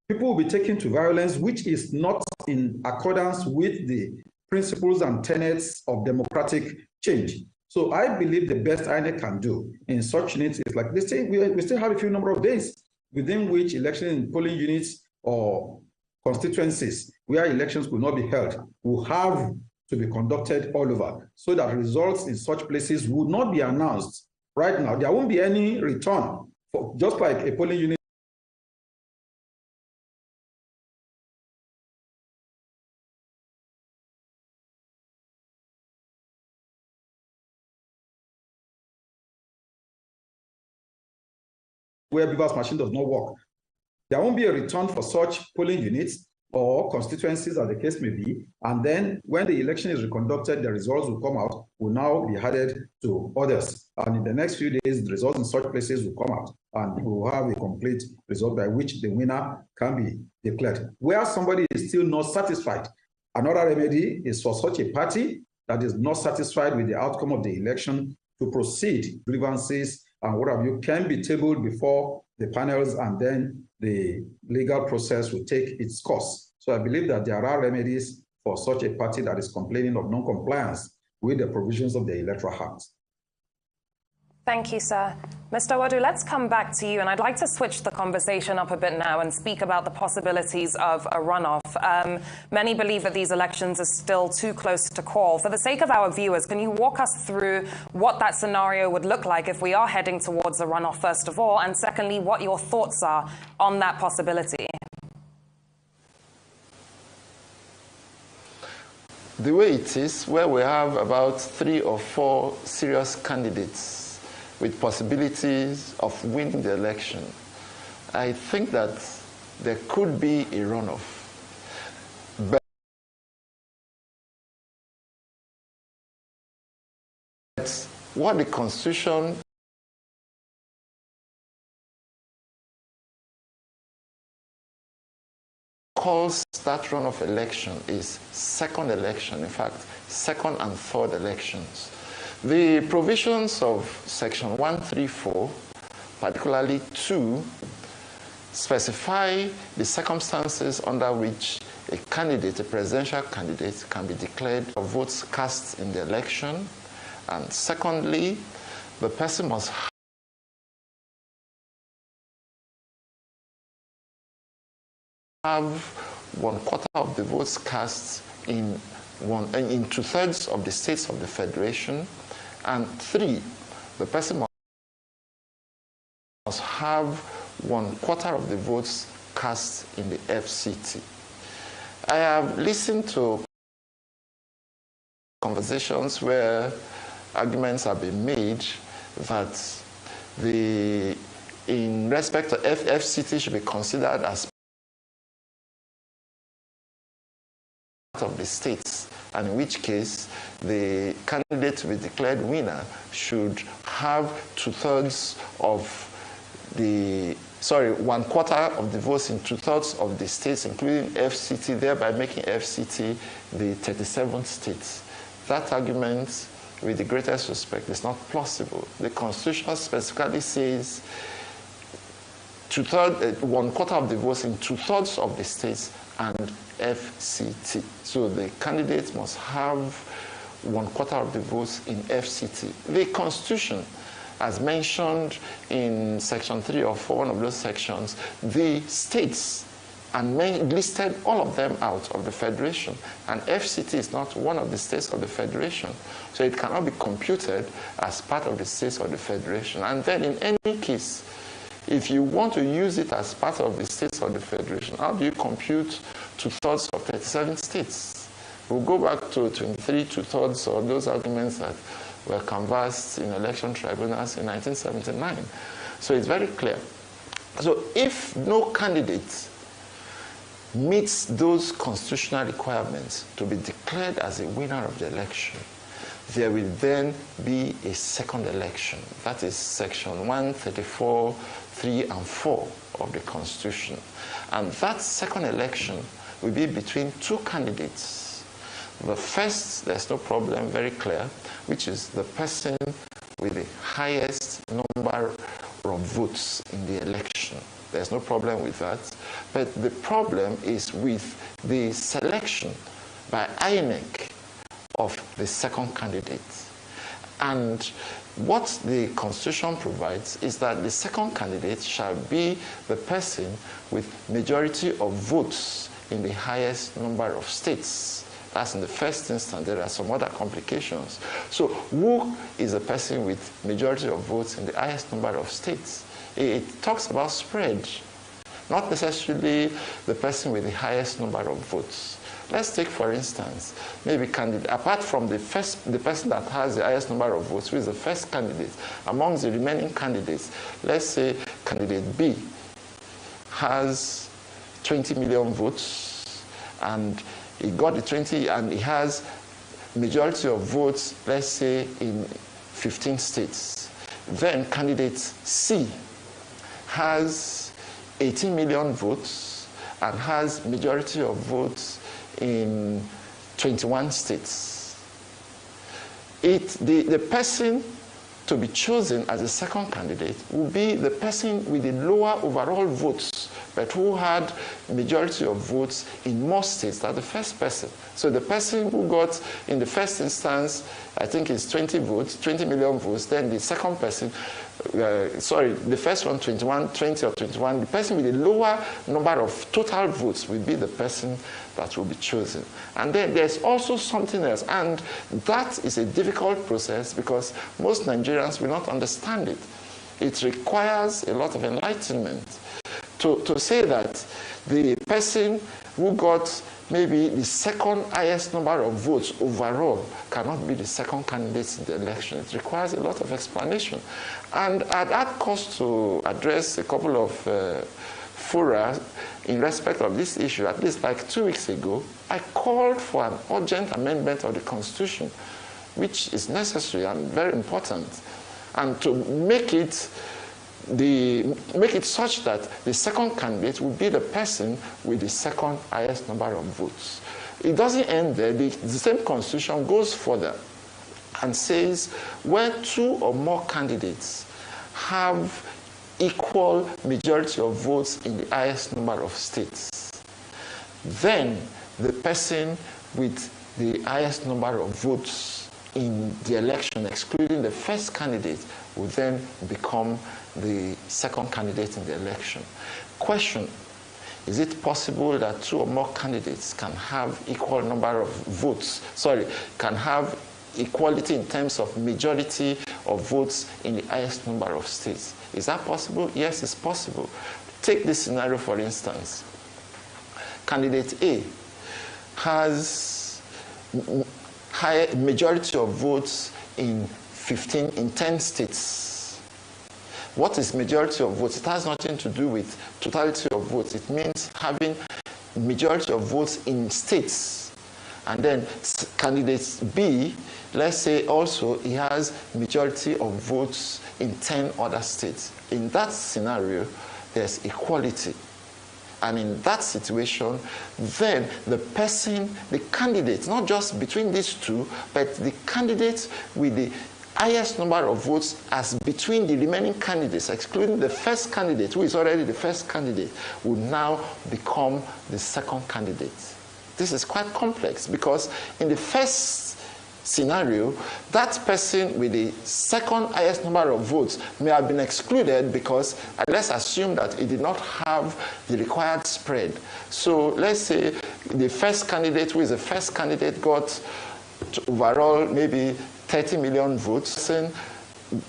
people will be taken to violence, which is not in accordance with the principles and tenets of democratic change. So I believe the best INEC can do in such units is like, they say we still have a few number of days within which election in polling units or constituencies where elections will not be held will have to be conducted all over, so that results in such places will not be announced right now. There won't be any return, for, just like a polling unit. Where beavers machine does not work. There won't be a return for such polling units or constituencies, as the case may be, and then when the election is reconducted, the results will come out, will now be added to others. And in the next few days, the results in such places will come out, and we will have a complete result by which the winner can be declared. Where somebody is still not satisfied, another remedy is for such a party that is not satisfied with the outcome of the election to proceed. Grievances and what have you can be tabled before the panels, and then the legal process will take its course. So I believe that there are remedies for such a party that is complaining of non-compliance with the provisions of the Electoral Act. Thank you, sir. Mr. Wadu, let's come back to you, and I'd like to switch the conversation up a bit now and speak about the possibilities of a runoff. Many believe that these elections are still too close to call. For the sake of our viewers, can you walk us through what that scenario would look like if we are heading towards a runoff, first of all, and secondly, what your thoughts are on that possibility? The way it is, where we have about 3 or 4 serious candidates with possibilities of winning the election, I think that there could be a runoff. But what the Constitution calls that runoff election is second election, in fact, second and third elections. The provisions of Section 134, particularly 2, specify the circumstances under which a candidate, a presidential candidate, can be declared of votes cast in the election. And secondly, the person must have 1/4 of the votes cast in 2/3 of the states of the federation, and 3, the person must have 1/4 of the votes cast in the FCT. I have listened to conversations where arguments have been made that in respect to FCT should be considered as part of the states, and in which case the candidate to be declared winner should have 2/3 of the 1/4 of the votes in 2/3 of the states, including FCT, thereby making FCT the 37th state. That argument, with the greatest respect, is not plausible. The Constitution specifically says 1/4 of the votes in 2/3 of the states and FCT. So the candidate must have 1/4 of the votes in FCT. The Constitution, as mentioned in Section 3 or 4, one of those sections, the states and listed all of them out of the federation. And FCT is not one of the states of the federation. So it cannot be computed as part of the states of the federation. And then in any case, if you want to use it as part of the states of the federation, how do you compute 2/3 of 37 states? We'll go back to 23 2/3 or those arguments that were canvassed in election tribunals in 1979. So it's very clear. So if no candidate meets those constitutional requirements to be declared as a winner of the election, there will then be a second election. That is Section 134, 3 and 4 of the Constitution. And that second election will be between 2 candidates. The first, there's no problem, very clear, which is the person with the highest number of votes in the election. There's no problem with that. But the problem is with the selection by INEC of the second candidate. And what the Constitution provides is that the second candidate shall be the person with majority of votes in the highest number of states. That's in the first instance. There are some other complications. So who is the person with majority of votes in the highest number of states? It talks about spread, not necessarily the person with the highest number of votes. Let's take, for instance, maybe apart from the person that has the highest number of votes, who is the first candidate, amongst the remaining candidates, let's say candidate B has 20 million votes, and he got the 20, and he has majority of votes, let's say, in 15 states. Then candidate C has 18 million votes and has majority of votes in 21 states. The person to be chosen as a second candidate will be the person with the lower overall votes, but who had majority of votes in more states than the first person. So the person who got, in the first instance, I think it's 20 million votes, then the second person, the first one, 20 or 21, the person with the lower number of total votes will be the person that will be chosen. And then there's also something else, and that is a difficult process because most Nigerians will not understand it. It requires a lot of enlightenment to say that the person who got maybe the second highest number of votes overall cannot be the second candidate in the election. It requires a lot of explanation. And I'd had cause to address a couple of fora in respect of this issue. At least like 2 weeks ago, I called for an urgent amendment of the Constitution, which is necessary and very important, and to make it such that the second candidate will be the person with the second highest number of votes. It doesn't end there. The same Constitution goes further and says where 2 or more candidates have equal majority of votes in the highest number of states, then the person with the highest number of votes in the election, excluding the first candidate, will then become the second candidate in the election. Question: Is it possible that 2 or more candidates can have equal number of votes? Sorry, can have equality in terms of majority of votes in the highest number of states? Is that possible? Yes, it's possible. Take this scenario, for instance. Candidate A has high majority of votes in 10 states. What is majority of votes? It has nothing to do with totality of votes. It means having majority of votes in states. And then candidate B, let's say also he has majority of votes in 10 other states. In that scenario, there's equality. And in that situation, then the person, the candidate, not just between these two, but the candidate with the highest number of votes as between the remaining candidates, excluding the first candidate, who is already the first candidate, will now become the second candidate. This is quite complex because in the first scenario, that person with the second highest number of votes may have been excluded because let's assume that it did not have the required spread. So let's say the first candidate, who is the first candidate, got overall maybe 30 million votes, and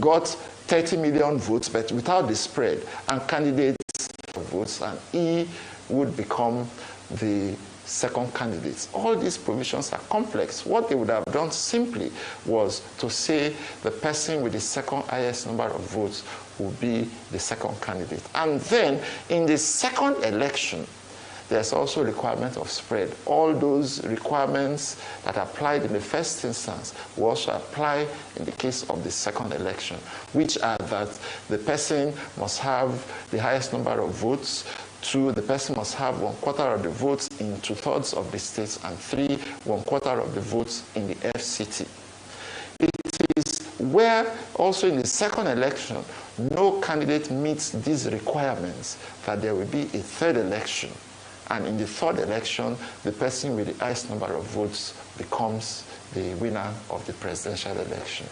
got 30 million votes, but without the spread, and candidates votes, and he would become the second candidates. All these provisions are complex. What they would have done simply was to say the person with the second highest number of votes will be the second candidate. And then in the second election, there's also a requirement of spread. All those requirements that applied in the first instance will also apply in the case of the second election, which are that the person must have the highest number of votes. 2, the person must have 1/4 of the votes in 2/3 of the states, and 3, 1/4 of the votes in the FCT. It is where also in the second election, no candidate meets these requirements, that there will be a third election. And in the third election, the person with the highest number of votes becomes the winner of the presidential election.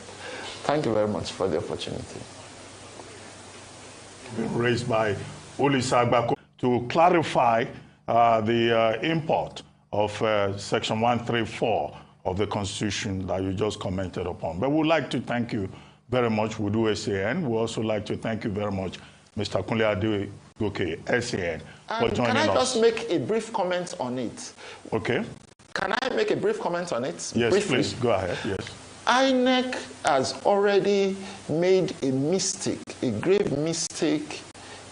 Thank you very much for the opportunity. Raised by Olusegun to clarify the import of Section 134 of the Constitution that you just commented upon. But we'd like to thank you very much, we do SAN. We also like to thank you very much, Mr. Kunle Adegoke, SAN, for joining us. Can I just make a brief comment on it? Okay. Can I make a brief comment on it? Yes, briefly? Please, go ahead, yes. INEC has already made a mistake, a grave mistake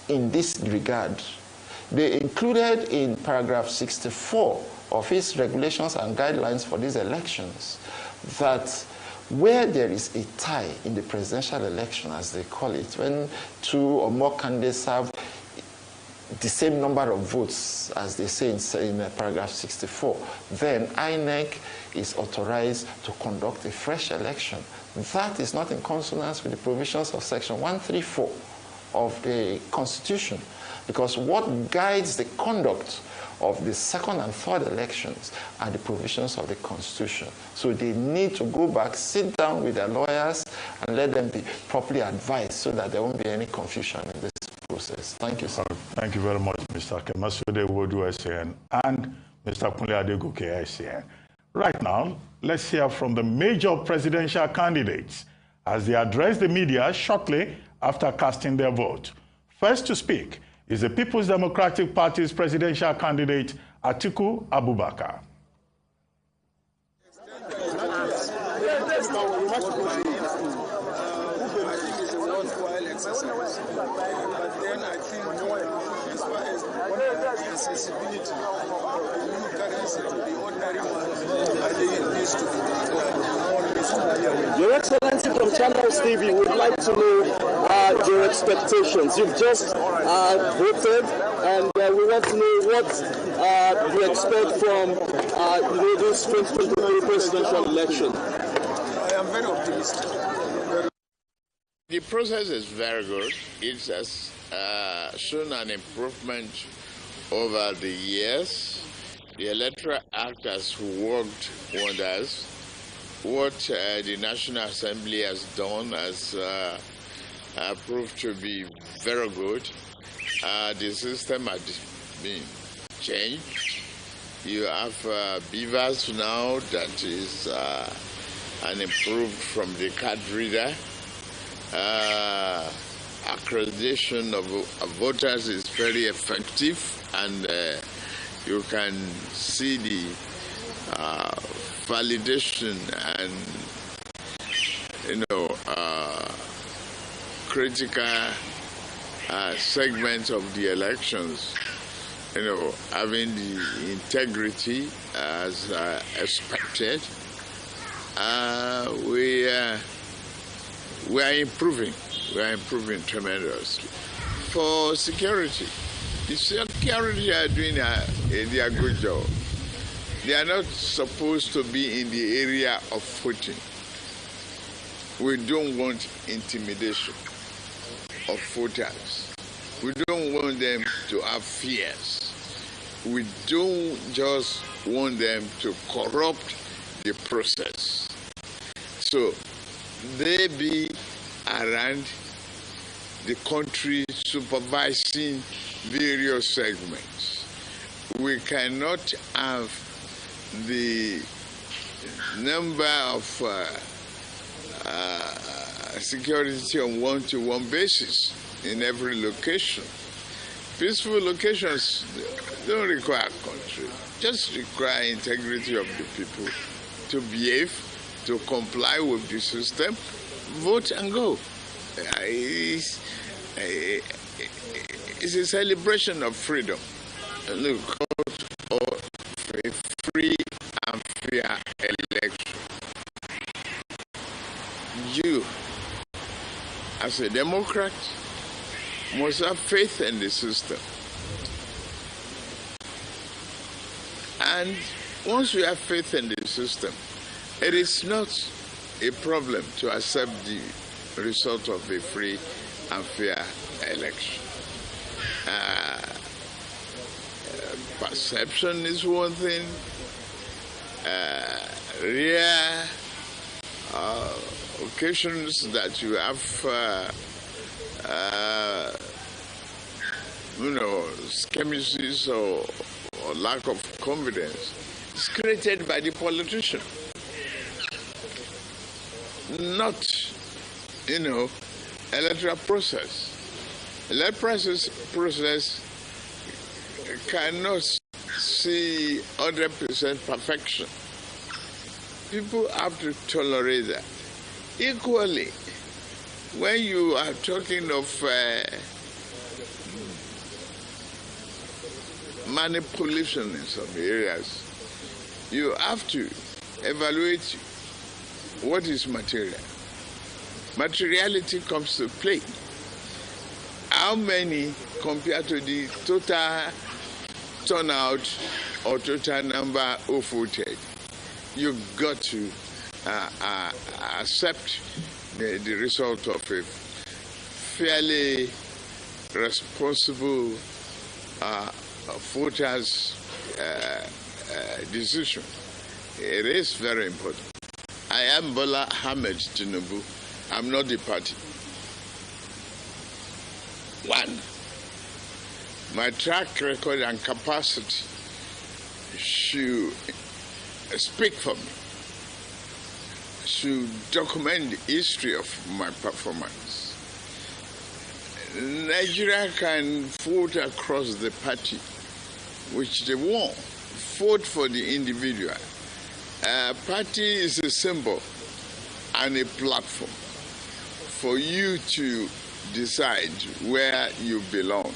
in this regard. They included in paragraph 64 of its regulations and guidelines for these elections that where there is a tie in the presidential election, as they call it, when 2 or more candidates have the same number of votes, as they say in paragraph 64, then INEC is authorized to conduct a fresh election. That is not in consonance with the provisions of Section 134 of the Constitution, because what guides the conduct of the second and third elections are the provisions of the Constitution. So they need to go back, sit down with their lawyers, and let them be properly advised so that there won't be any confusion in this process. Thank you, sir. Thank you very much, Mr. Kemasude Wodu, SAN, and Mr. Kunle Adegoke, SAN. Right now, let's hear from the major presidential candidates as they address the media shortly after casting their vote. First to speak is the People's Democratic Party's presidential candidate, Atiku Abubakar. Your Excellency, from Channels TV, would like to know your expectations. You've just voted, and we want to know what you expect from this 2023 presidential election. I am very optimistic. The process is very good. It has shown an improvement over the years. The Electoral Act has worked wonders. What the National Assembly has done has proved to be very good. The system had been changed. You have beavers now that is an improved from the card reader. Accreditation of voters is very effective, and you can see the validation and critical segments of the elections, having the integrity as expected. We are improving. We are improving tremendously. For security, the security are doing their good job. They are not supposed to be in the area of voting. We don't want intimidation of voters. We don't want them to have fears. We don't just want them to corrupt the process. So they be around the country supervising various segments. We cannot have the number of security on one-to-one basis in every location. Peaceful locations don't require control, just require integrity of the people to behave, to comply with the system, vote and go. It's a celebration of freedom. Look, a free and fair election. You, as a Democrat, must have faith in the system. And once you have faith in the system, it is not a problem to accept the result of a free and fair election. Perception is one thing. Rare occasions that you have, skirmishes or lack of confidence is created by the politician. Not, electoral process. Electoral process cannot see 100% perfection. People have to tolerate that. Equally, when you are talking of manipulation in some areas, you have to evaluate what is material. Materiality comes to play. How many compared to the total turnout or total number of voted? You've got to accept the result of a fairly responsible voters' decision. It is very important. I am Bola Ahmed Tinubu. I'm not the party. One, my track record and capacity should speak for me, should document the history of my performance. Nigeria can vote across the party, which they want. Vote for the individual. Party is a symbol and a platform for you to decide where you belong.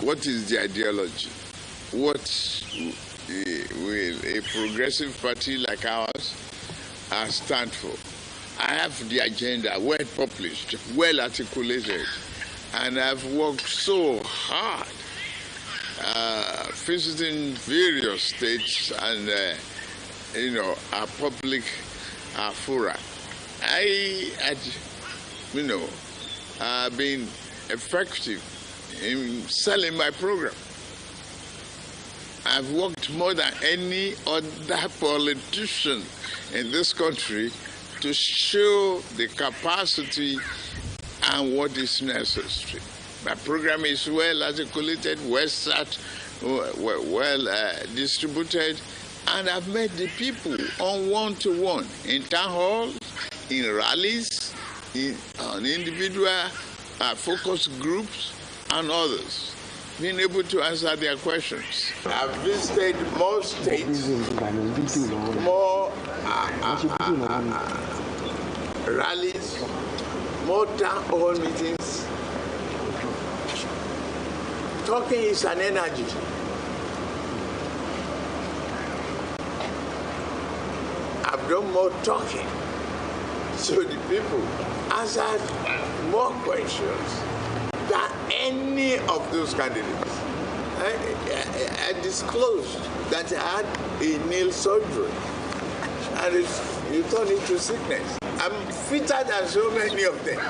What is the ideology? What will a progressive party like ours stand for? I have the agenda well published, well articulated, and I've worked so hard visiting various states and our public fora. I had, been effective in selling my program. I've worked more than any other politician in this country to show the capacity and what is necessary. My program is well articulated, well set, well distributed, and I've met the people on one-to-one, in town halls, in rallies, on individual focus groups, and others, being able to answer their questions. I've visited more states, more rallies, more town hall meetings. Talking is an energy. I've done more talking, so the people answered more questions than any of those candidates. I disclosed that I had a nail surgery, and you turn it to sickness. I'm fitter than so many of them.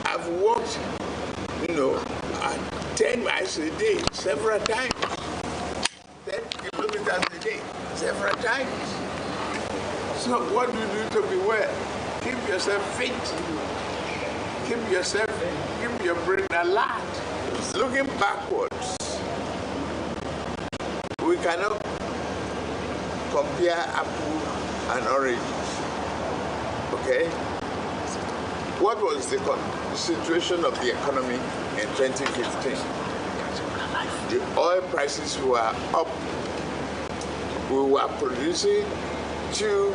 I've walked, 10 miles a day, several times. 10 kilometers a day, several times. So what do you do to be well? Keep yourself fit. Keep your brain alert. Looking backwards, we cannot compare apple and oranges. Okay? What was the situation of the economy in 2015? The oil prices were up. We were producing 2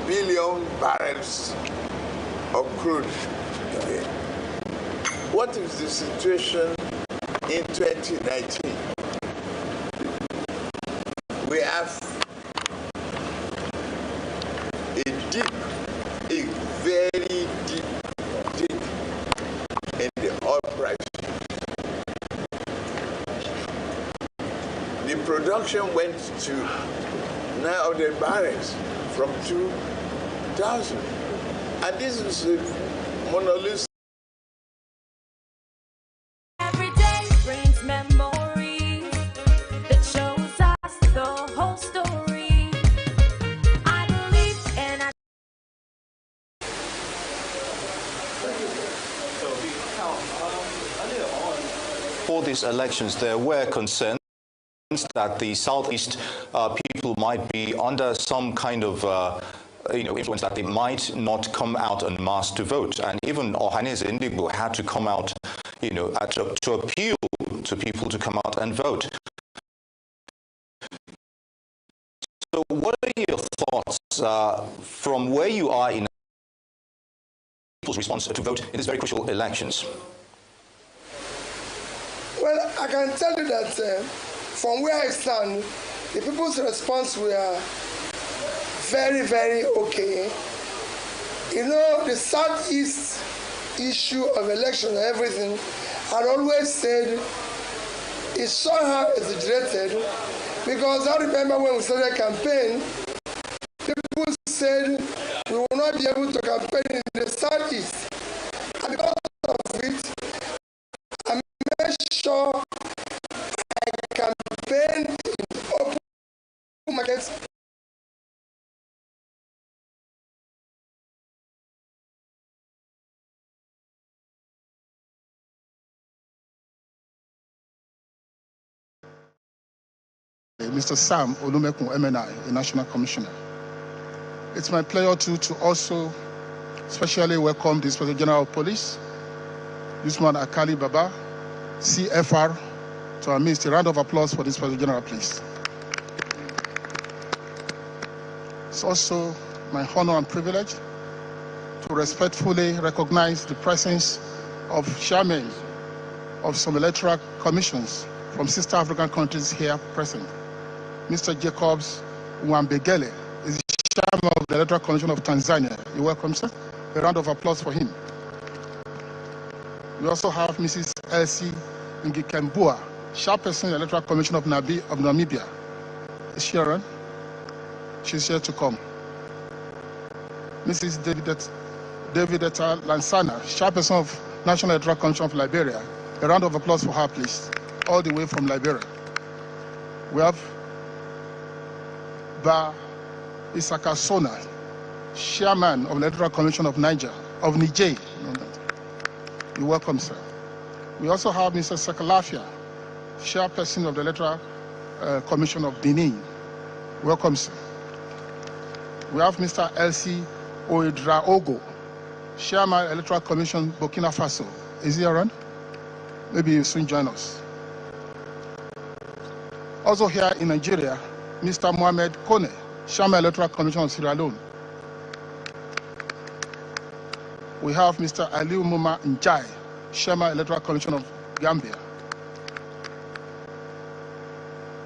billion barrels of crude. Okay. What is the situation in 2019? We have a very deep dip in the oil price. The production went to 900 barrels from 2,000. And this is a monolith. Every day brings memories that shows us the whole story. I believe and I For these elections, there were concerns that the Southeast people might be under some kind of influence, that they might not come out en masse to vote. And even Ohaneze Ndigbo had to come out, to appeal to people to come out and vote. So what are your thoughts from where you are in people's response to vote in these very crucial elections? Well, I can tell you that from where I stand, the people's response were very, very okay. The Southeast issue of election and everything, I'd always said it's somehow exaggerated, because I remember when we started campaign, people said we will not be able to campaign in the Southeast. And because of it, I made sure I campaigned in open markets. Mr. Sam Olumekun MNI, the National Commissioner. It's my pleasure to also specially welcome the Inspector General of Police, Usman Akali Baba, CFR, to our midst. A round of applause for the Inspector General, please. It's also my honor and privilege to respectfully recognize the presence of chairmen of some electoral commissions from sister African countries here present. Mr. Jacobs Mwambegele is the chairman of the Electoral Commission of Tanzania. You're welcome, sir. A round of applause for him. We also have Mrs. Elsie Ngikembua, chairperson of the Electoral Commission of Namibia. Is she around? She's here to come. Mrs. Davidetta Lansana, chairperson of National Electoral Commission of Liberia. A round of applause for her, please. All the way from Liberia. We have Ba Isaka Sona, chairman of the Electoral Commission of Niger. of Niger. You're welcome, sir. We also have Mr. Sekalafia, chairperson of the Electoral Commission of Benin. Welcome, sir. We have Mr. Elsie Oedraogo, chairman Electoral Commission Burkina Faso. Is he around? Maybe he'll soon join us. Also here in Nigeria, Mr. Mohamed Kone, chairman Electoral Commission of Sierra Leone. We have Mr. Aliu Muma Njai, chairman Electoral Commission of Gambia.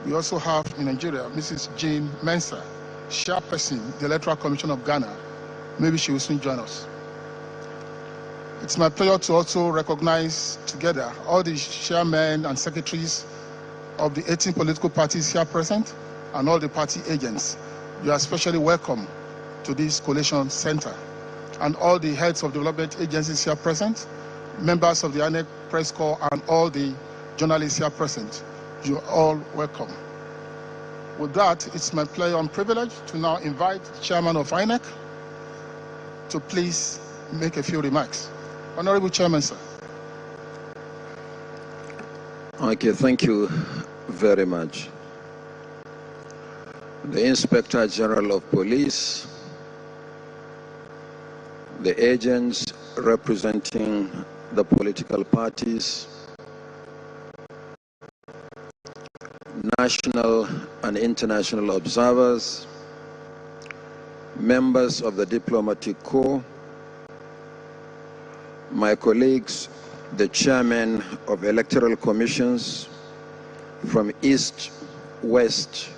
We also have in Nigeria, Mrs. Jane Mensah, chairperson, the Electoral Commission of Ghana. Maybe she will soon join us. It's my pleasure to also recognize together all the chairmen and secretaries of the 18 political parties here present and all the party agents. You are especially welcome to this Collation Center. And all the heads of development agencies here present, members of the INEC Press Corps, and all the journalists here present. You are all welcome. With that, it's my pleasure and privilege to now invite the chairman of INEC to please make a few remarks. Honorable Chairman, sir. Okay, thank you very much. The Inspector General of Police, the agents representing the political parties, national and international observers, members of the diplomatic corps, my colleagues, the chairmen of electoral commissions from East, West,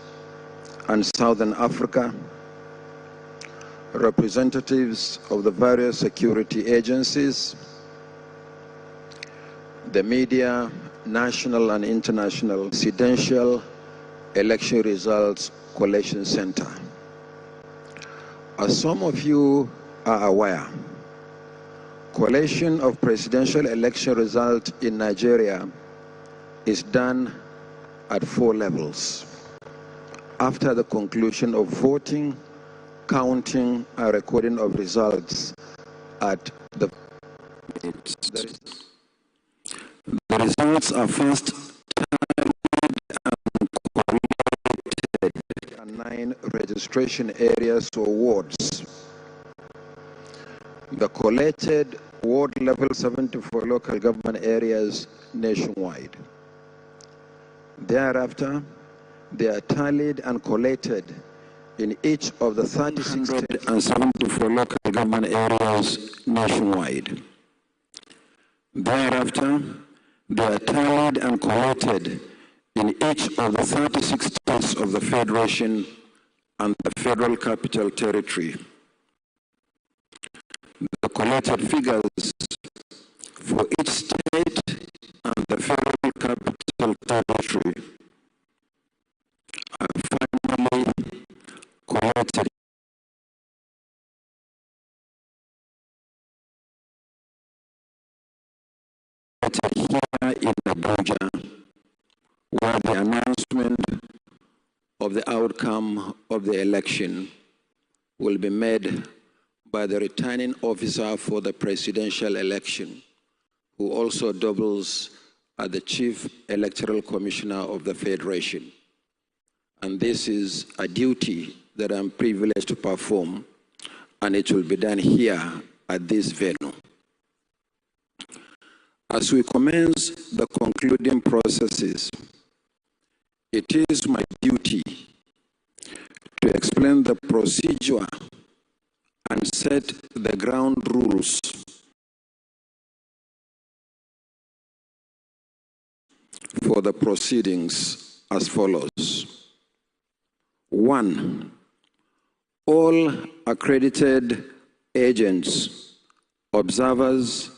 and Southern Africa, representatives of the various security agencies, the media, national and international, Presidential Election Results Collation Center. As some of you are aware, collation of presidential election results in Nigeria is done at 4 levels. After the conclusion of voting, counting, and recording of results at the results are first tallied and collated in 9 registration areas or wards. The collated ward level 74 local government areas nationwide. Thereafter, they are tallied and collated in each of the 374 local government areas nationwide. Thereafter, they are tallied and collated in each of the 36 states of the Federation and the Federal Capital Territory. The collated figures for each state and the Federal Capital Territory are finally collated here in Abuja, where the announcement of the outcome of the election will be made by the returning officer for the presidential election, who also doubles as the Chief Electoral Commissioner of the Federation. And this is a duty that I'm privileged to perform, and it will be done here at this venue. As we commence the concluding processes, it is my duty to explain the procedure and set the ground rules for the proceedings as follows. 1. All accredited agents, observers,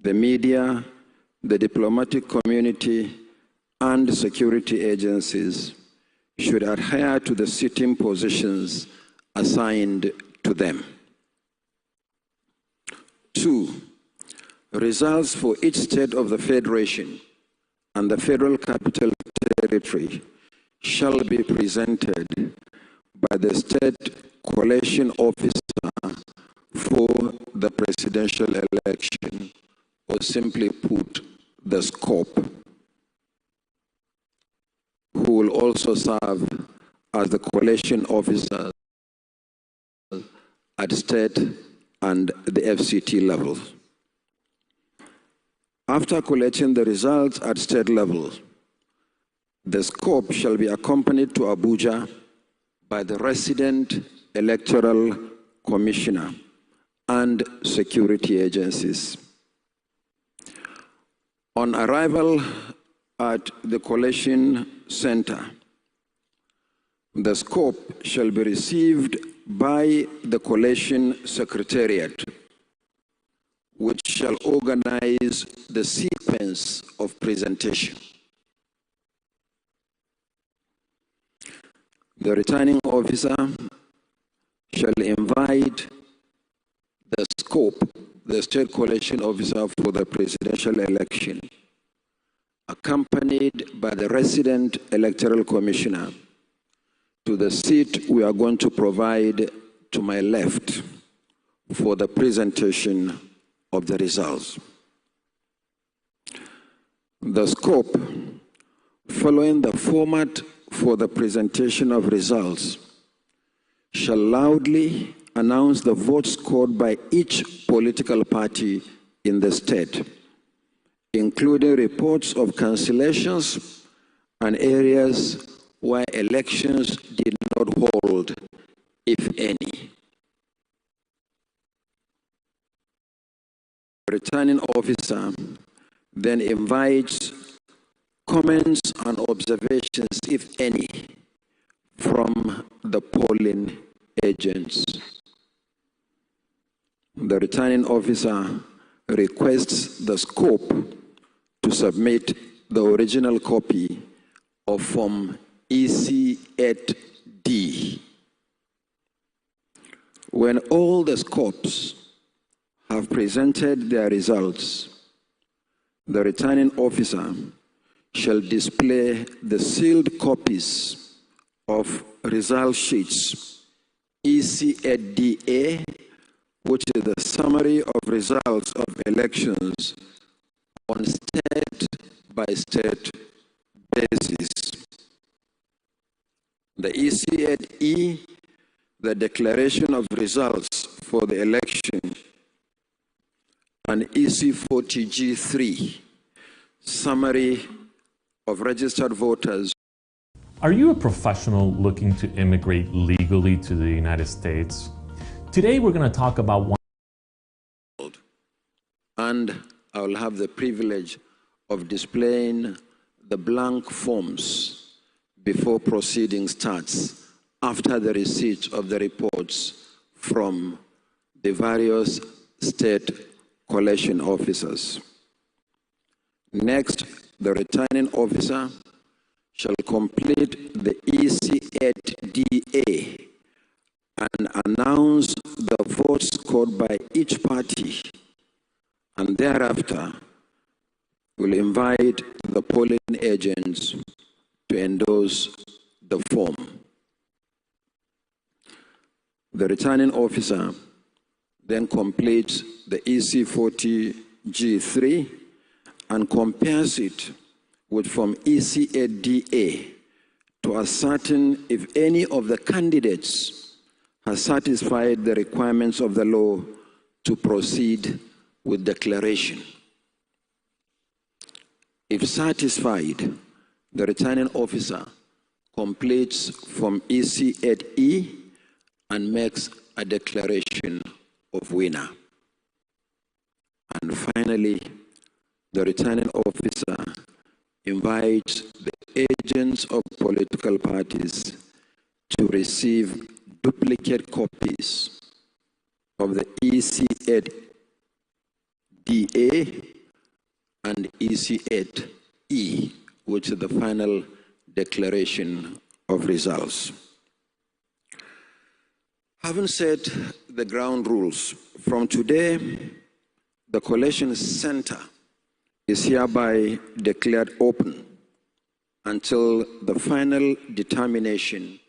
the media, the diplomatic community, and security agencies should adhere to the sitting positions assigned to them. 2. Results for each state of the Federation and the Federal Capital Territory shall be presented by the State Collation Officer for the presidential election, or simply put, the scope, who will also serve as the collation officers at state and the FCT level. After collecting the results at state level, the scope shall be accompanied to Abuja by the resident electoral commissioner and security agencies. On arrival at the collation center, the scope shall be received by the collation secretariat, which shall organize the sequence of presentation. The returning officer shall invite the scope, the state collation officer for the presidential election, accompanied by the resident electoral commissioner, to the seat we are going to provide to my left for the presentation of the results. The scope, following the format for the presentation of results, shall loudly announce the votes scored by each political party in the state, including reports of cancellations and areas where elections did not hold, if any. The returning officer then invites comments and observations, if any, from the polling agents. The returning officer requests the scope to submit the original copy of Form EC8D. When all the scopes have presented their results, the returning officer shall display the sealed copies of result sheets EC8DA, which is the summary of results of elections on state-by-state basis. The EC8E, the declaration of results for the election, and EC40G3, summary of registered voters. Are you a professional looking to immigrate legally to the United States? Today we're going to talk about one. And I will have the privilege of displaying the blank forms before proceeding starts, after the receipt of the reports from the various state collation officers. Next, the returning officer shall complete the EC8DA and announce the votes scored by each party, and thereafter will invite the polling agents to endorse the form. The returning officer then completes the EC40G3 and compares it with Form EC8DA to ascertain if any of the candidates has satisfied the requirements of the law to proceed with declaration. If satisfied, the returning officer completes Form EC8E and makes a declaration of winner. And finally, the returning officer invites the agents of political parties to receive duplicate copies of the EC8DA and EC8E, which is the final declaration of results. Having set the ground rules, from today, the Collation Center is hereby declared open until the final determination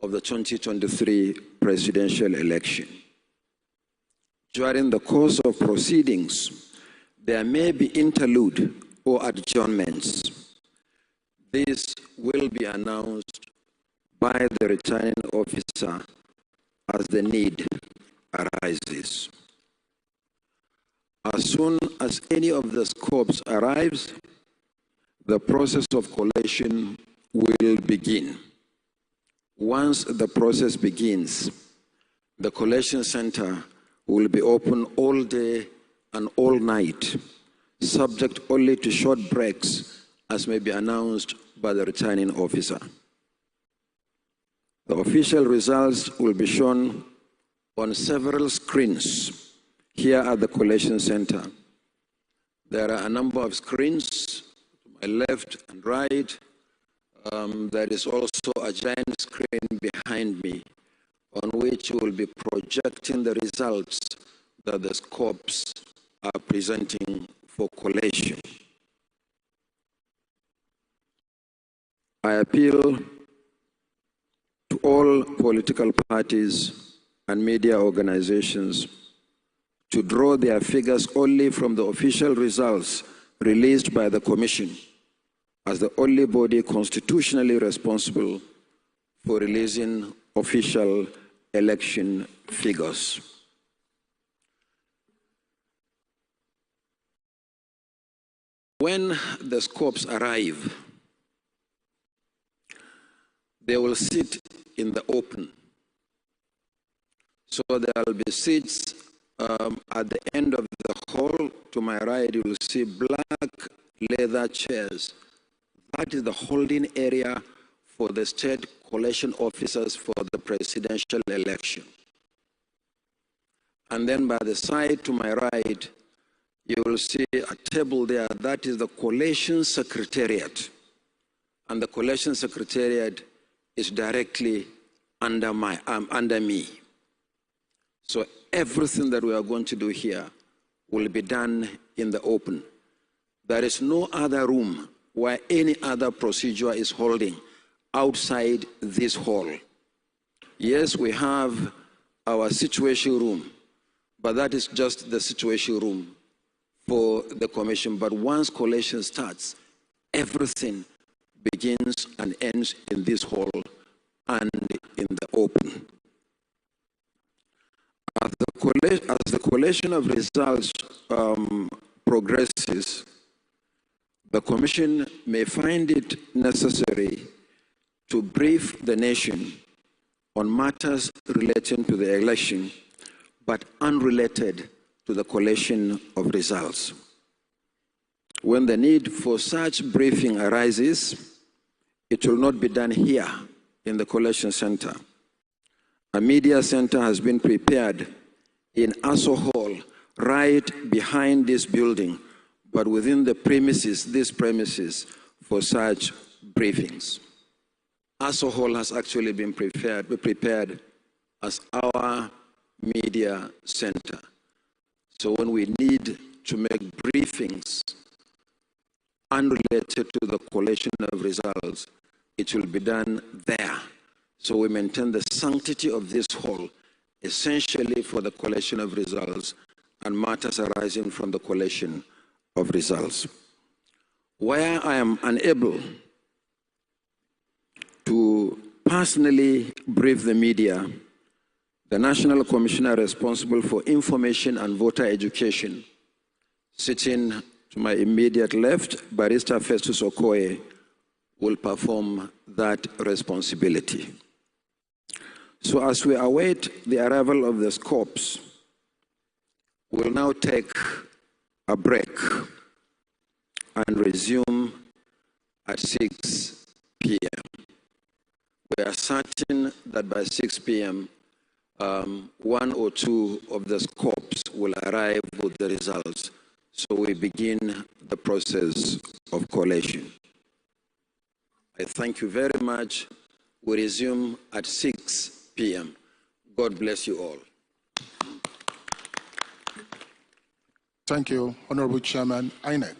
of the 2023 presidential election. During the course of proceedings, there may be interlude or adjournments. This will be announced by the returning officer as the need arises. As soon as any of the scopes arrives, the process of collation will begin. Once the process begins, the collation center will be open all day and all night, subject only to short breaks as may be announced by the returning officer. The official results will be shown on several screens here at the collation center. There are a number of screens to my left and right. There is also a giant screen behind me on which we will be projecting the results that the scopes are presenting for collation. I appeal to all political parties and media organizations to draw their figures only from the official results released by the Commission as the only body constitutionally responsible for releasing official election figures. When the scopes arrive, they will sit in the open. So there will be seats at the end of the hall. To my right, you will see black leather chairs. That is the holding area for the state collation officers for the presidential election. And then by the side to my right, you will see a table there. That is the collation secretariat. And the collation secretariat is directly under me. So everything that we are going to do here will be done in the open. There is no other room where any other procedure is holding outside this hall. Yes, we have our situation room, but that is just the situation room for the commission. But once collation starts, everything begins and ends in this hall and in the open. As the collation of results progresses, the Commission may find it necessary to brief the nation on matters relating to the election, but unrelated to the collation of results. When the need for such briefing arises, it will not be done here in the collation center. A media center has been prepared in Aso Hall, right behind this building, but within the these premises for such briefings. Aso Hall has actually been prepared as our media center. So when we need to make briefings unrelated to the collation of results, it will be done there. So we maintain the sanctity of this hall, essentially for the collation of results and matters arising from the collation of results. Where I am unable to personally brief the media, the National Commissioner responsible for information and voter education, sitting to my immediate left, Barrister Festus Okoye, will perform that responsibility. So as we await the arrival of the scopes, we'll now take a break and resume at 6 p.m. We are certain that by 6 p.m., one or two of the scopes will arrive with the results. So we begin the process of collation. I thank you very much. We resume at 6 p.m. God bless you all. Thank you, Honorable Chairman INEC.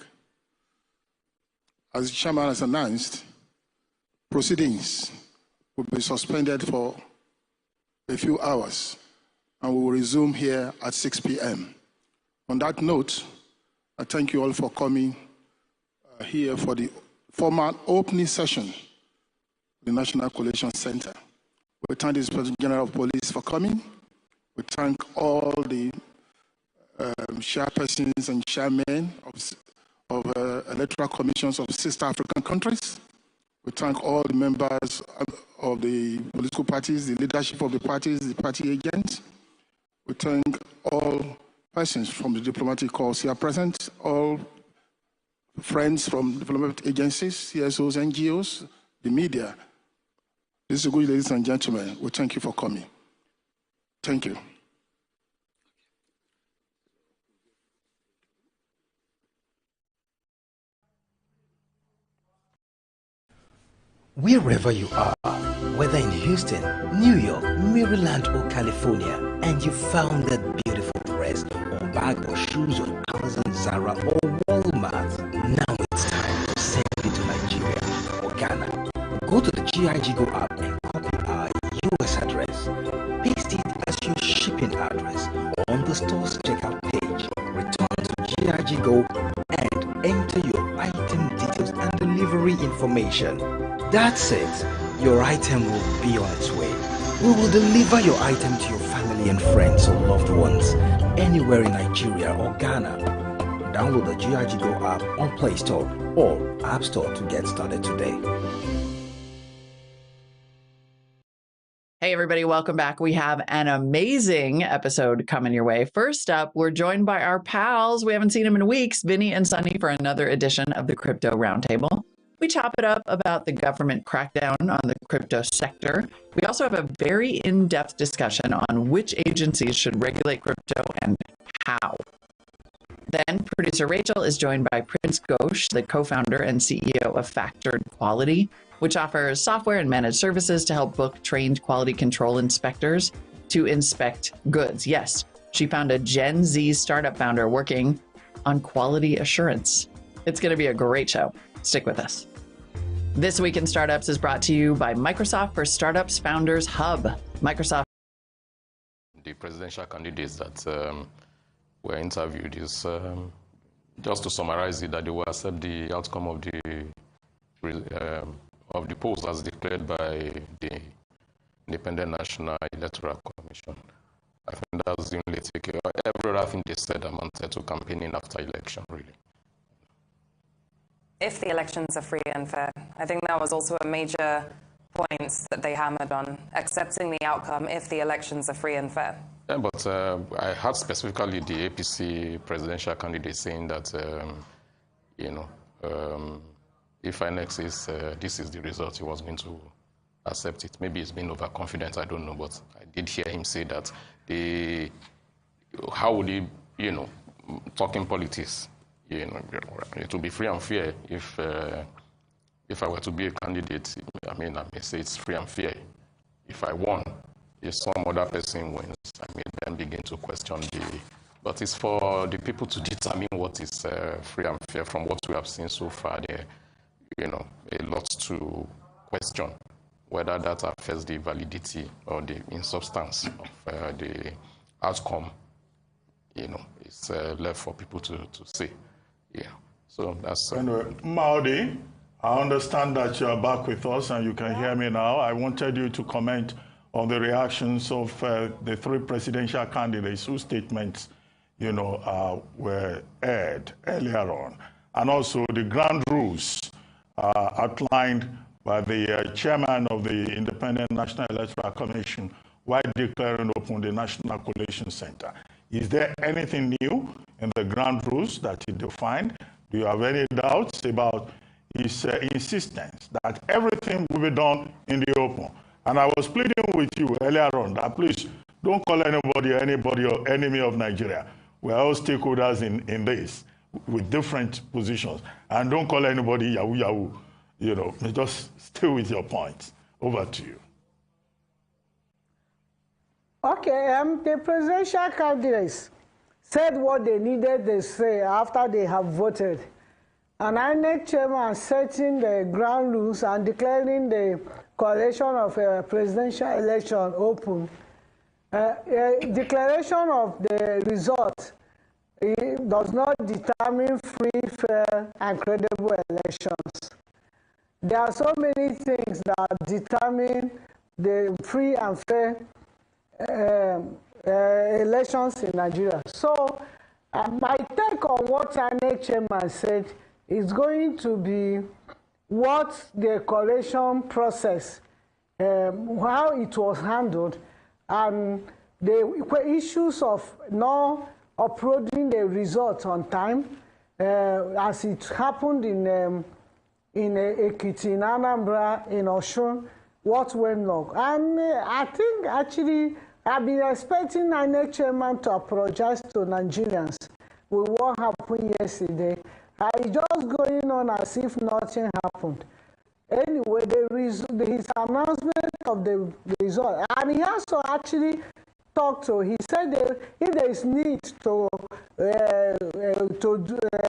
As the Chairman has announced, proceedings will be suspended for a few hours and we will resume here at 6 p.m. On that note, I thank you all for coming here for the formal opening session of the National Collation Center. We thank the Inspector General of Police for coming. We thank all the chairpersons and chairmen of electoral commissions of sister African countries. We thank all the members of the political parties, the leadership of the parties, the party agents. We thank all persons from the diplomatic corps here present, all friends from diplomatic agencies, CSOs, NGOs, the media. This is good, ladies and gentlemen. We thank you for coming. Thank you. Wherever you are, whether in Houston, New York, Maryland, or California, and you found that beautiful dress or bag or shoes on Amazon, Zara, or Walmart, now it's time to send it to Nigeria or Ghana. Go to the GIG Go app and copy our US address. Paste it as your shipping address on the store's checkout page. Return to GIG Go and enter your item details and delivery information. That's it. Your item will be on its way. We will deliver your item to your family and friends or loved ones anywhere in Nigeria or Ghana. Download the GIG Go app on Play Store or App Store to get started today. Hey everybody, welcome back. We have an amazing episode coming your way. First up, we're joined by our pals. We haven't seen them in weeks, Vinny and Sunny, for another edition of the Crypto Roundtable. We chop it up about the government crackdown on the crypto sector. We also have a very in-depth discussion on which agencies should regulate crypto and how. Then producer Rachel is joined by Prince Ghosh, the co-founder and CEO of Factored Quality, which offers software and managed services to help book trained quality control inspectors to inspect goods. Yes, she found a Gen Z startup founder working on quality assurance. It's going to be a great show. Stick with us. This Week in Startups is brought to you by Microsoft for Startups Founders Hub. Microsoft. The presidential candidates that were interviewed is, just to summarize it, that they will accept the outcome of the polls as declared by the Independent National Electoral Commission. I think that's the only take. Every other thing they said amounted to campaigning after election, really. If the elections are free and fair. I think that was also a major point that they hammered on, accepting the outcome if the elections are free and fair. Yeah, but I heard specifically the APC presidential candidate saying that, if INEC says this is the result, he was going to accept it. Maybe he's been overconfident, I don't know, but I did hear him say that how would he, talking politics, it will be free and fair if I were to be a candidate. I may say it's free and fair. If I won, if some other person wins, I may then begin to question but it's for the people to determine what is free and fair. From what we have seen so far, there, a lot to question whether that affects the validity or the substance of the outcome. It's left for people to say. Yeah, so that's... Anyway, Maudi, I understand that you are back with us and you can hear me now. I wanted you to comment on the reactions of the three presidential candidates whose statements, were aired earlier on, and also the ground rules outlined by the chairman of the Independent National Electoral Commission while declaring open the National Collation Center. Is there anything new in the ground rules that he defined? Do you have any doubts about his insistence that everything will be done in the open? And I was pleading with you earlier on that please don't call anybody or enemy of Nigeria. We're all stakeholders in this with different positions. And don't call anybody Yahoo. Just stay with your points. Over to you. Okay, the presidential candidates said what they needed to say after they have voted. And INEC chairman setting the ground rules and declaring the collation of a presidential election open Declaration of the result does not determine free, fair, and credible elections. There are so many things that determine the free and fair elections in Nigeria. So my take on what INEC chairman said is going to be what the collation process, how it was handled, and the issues of not uploading the results on time, as it happened in Ekiti, in Anambra, in Osun, what went wrong. And I think actually I've been expecting INEC chairman to apologize to Nigerians with what happened yesterday. It's just going on as if nothing happened. Anyway, his announcement of the result, and he also actually talked to, he said that if there is need to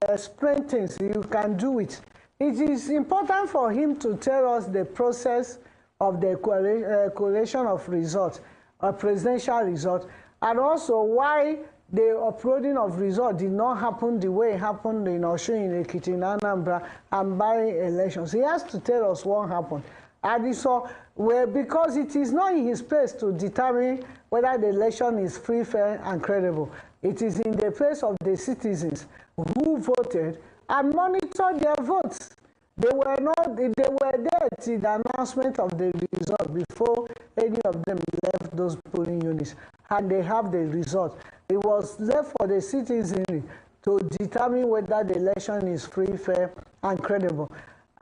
explain things, you can do it. It is important for him to tell us the process of the collation of results, a presidential result, and also why the uploading of results did not happen the way it happened in Osun, in Ekiti, in Anambra, and by elections. He has to tell us what happened. And so, because it is not in his place to determine whether the election is free, fair, and credible. It is in the place of the citizens who voted and monitored their votes. They were there till the announcement of the result before any of them left those polling units, and they have the result. It was left for the citizenry to determine whether the election is free, fair, and credible.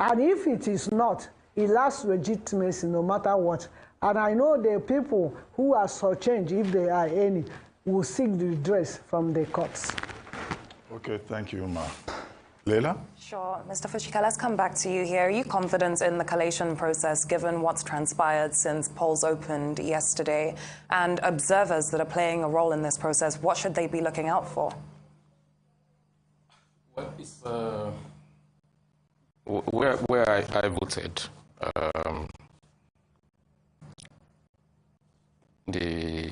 And if it is not, it lacks legitimacy no matter what. And I know the people who are shortchanged, if there are any, will seek redress from the courts. Okay, thank you, Ma. Leila? Sure. Mr. Fuchika, let's come back to you here. Are you confident in the collation process, given what's transpired since polls opened yesterday? And observers that are playing a role in this process, what should they be looking out for? Well, it's, where I voted, the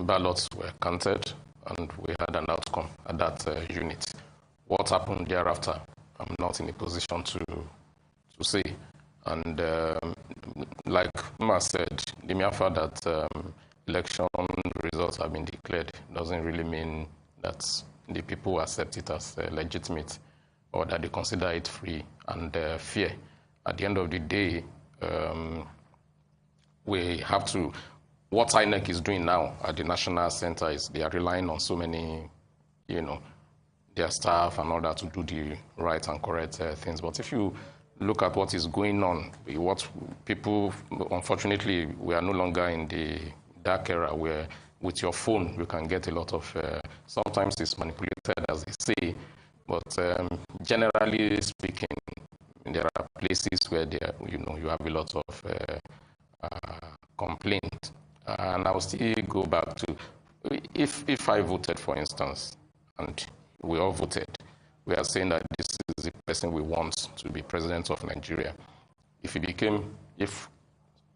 ballots were counted, and we had an outcome at that unit. What happened thereafter, I'm not in a position to say. And like Ma said, the mere fact that election results have been declared doesn't really mean that the people accept it as legitimate or that they consider it free and fair. At the end of the day, we have to, what INEC is doing now at the National Center is they are relying on so many, their staff and all that to do the right and correct things. But if you look at what is going on, what people, unfortunately, we are no longer in the dark era where with your phone you can get a lot of, sometimes it's manipulated as they say, but generally speaking, there are places where there, you have a lot of complaint. And I will still go back to, if I voted, for instance, and we all voted, we are saying that this is the person we want to be president of Nigeria. If he became, if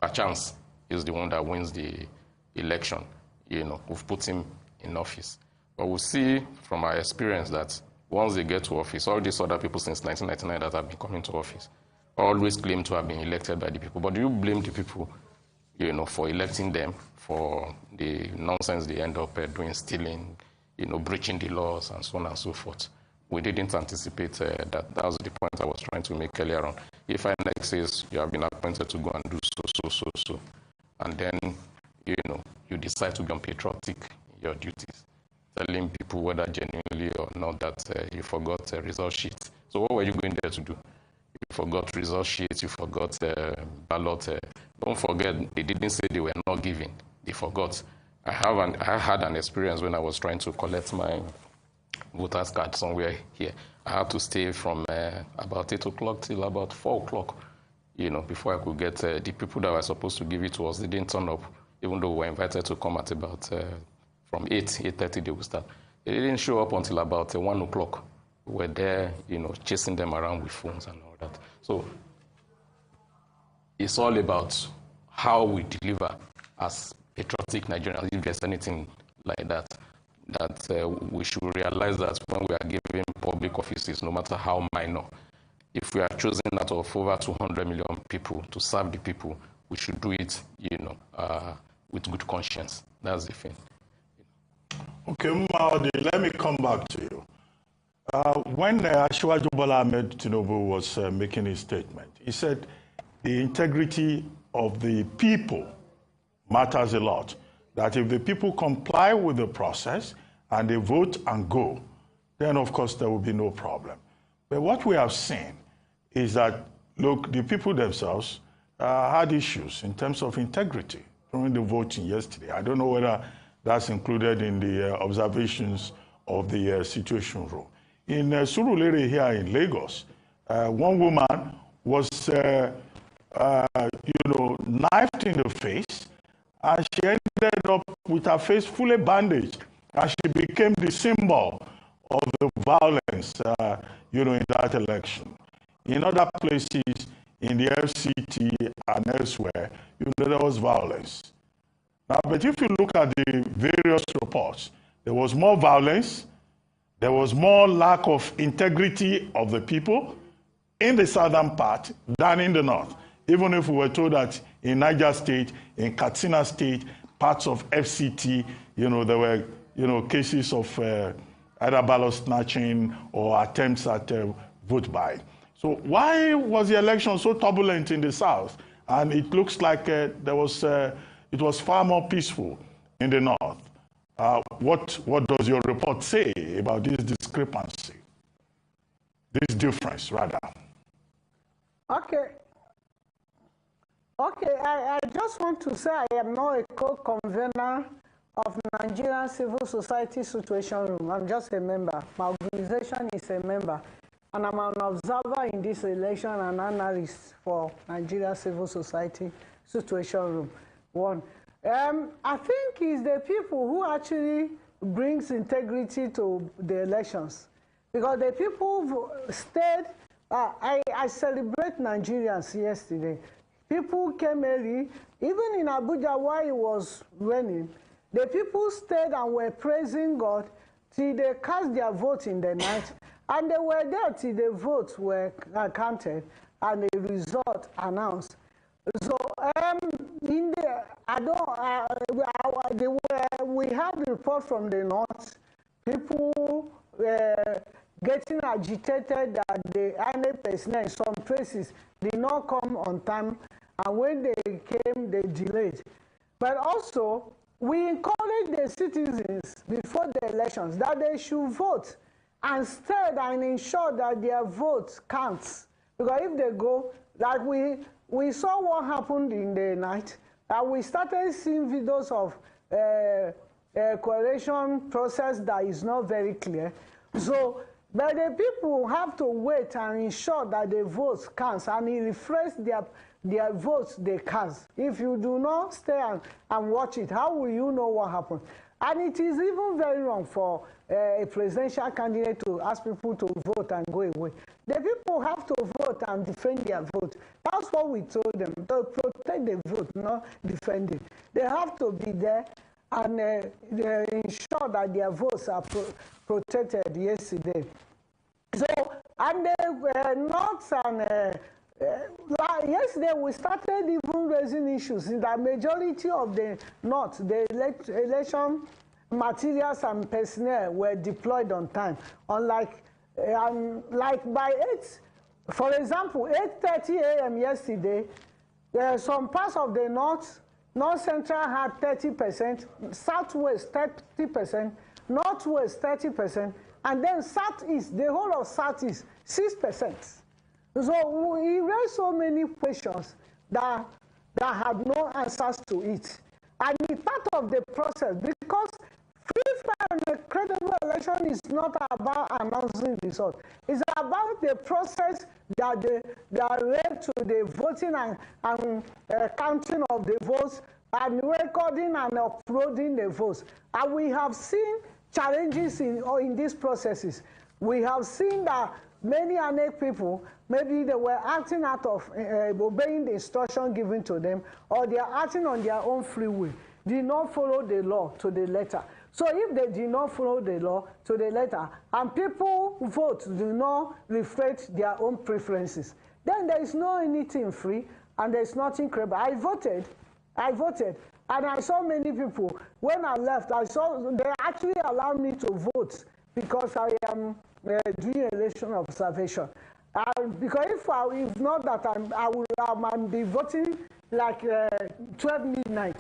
perchance is the one that wins the election, we've put him in office. But we'll see from our experience that once they get to office, all these other people since 1999 that have been coming to office always claim to have been elected by the people. But do you blame the people, for electing them for the nonsense they end up doing, stealing, breaching the laws and so on and so forth? We didn't anticipate that. That was the point I was trying to make earlier on. If INEC says you have been appointed to go and do so, and then, you decide to be unpatriotic in your duties, telling people whether genuinely or not that you forgot a result sheet. So what were you going there to do? You forgot result sheets, you forgot ballot. Don't forget, they didn't say they were not giving. They forgot. I had an experience when I was trying to collect my voter's card somewhere here. I had to stay from about 8 o'clock till about 4 o'clock, before I could get the people that were supposed to give it to us. They didn't turn up, even though we were invited to come at about from 8:30 they would start. They didn't show up until about 1 o'clock. We were there, chasing them around with phones and all that. So it's all about how we deliver as patriotic Nigerians, if there's anything like that, we should realize that when we are giving public offices, no matter how minor, if we are choosing out of over 200 million people to serve the people, we should do it, with good conscience. That's the thing. Okay, Maudi, let me come back to you. When Asiwaju Bola Ahmed Tinubu was making his statement, he said the integrity of the people matters a lot. That if the people comply with the process and they vote and go, then of course there will be no problem. But what we have seen is that, look, the people themselves had issues in terms of integrity during the voting yesterday. I don't know whether that's included in the observations of the Situation Room. In Surulere here in Lagos, one woman was, knifed in the face, and she ended up with her face fully bandaged, and she became the symbol of the violence, in that election. In other places, in the FCT and elsewhere, there was violence. Now, but if you look at the various reports, there was more violence, there was more lack of integrity of the people in the southern part than in the north. Even if we were told that in Niger State, in Katsina State, parts of FCT, there were, cases of either ballot snatching or attempts at vote buying. So why was the election so turbulent in the south? And it looks like it was far more peaceful in the north. What does your report say about this discrepancy, this difference, rather? Okay, I just want to say I am not a co-convener of Nigerian Civil Society Situation Room. I'm just a member. My organization is a member. And I'm an observer in this election and analyst for Nigeria Civil Society Situation Room. One. I think it's the people who actually brings integrity to the elections. Because the people who stayed, I celebrate Nigerians yesterday. People came early, even in Abuja while it was raining, the people stayed and were praising God till they cast their vote in the night. And they were there till the votes were counted and the result announced. So we had a report from the north, people getting agitated that the INEC personnel in some places did not come on time, and when they came, they delayed. But also, we encourage the citizens before the elections that they should vote and stay and ensure that their vote counts. Because if they go, like we saw what happened in the night, and we started seeing videos of collation process that is not very clear. So, but the people have to wait and ensure that the votes counts and refresh their votes they cast. If you do not stay and watch it, how will you know what happened? And it is even very wrong for a presidential candidate to ask people to vote and go away. The people have to vote and defend their vote. That's what we told them, to protect the vote, not defend it. They have to be there and ensure that their votes are protected yesterday. So, and North and yesterday we started even raising issues in the majority of the North, the election materials and personnel were deployed on time. Unlike like by 8, for example, 8:30 a.m. yesterday, some parts of the North Central had 30%, Southwest 30%, Northwest 30%, and then Southeast, the whole of Southeast, 6%. So we raised so many questions that had no answers to it. And it's part of the process, because free, fair, and credible election is not about announcing results. It's about the process that led to the voting and counting of the votes and recording and uploading the votes. And we have seen challenges in these processes. We have seen that many INEC people, maybe they were acting out of obeying the instruction given to them, or they are acting on their own free will. did not follow the law to the letter. So if they did not follow the law to the letter, and people vote do not reflect their own preferences, then there is no anything free and there is nothing credible. I voted, and I saw many people. When I left, I saw they actually allowed me to vote because I am doing election observation. Because if not that, I'm be voting like 12 midnight.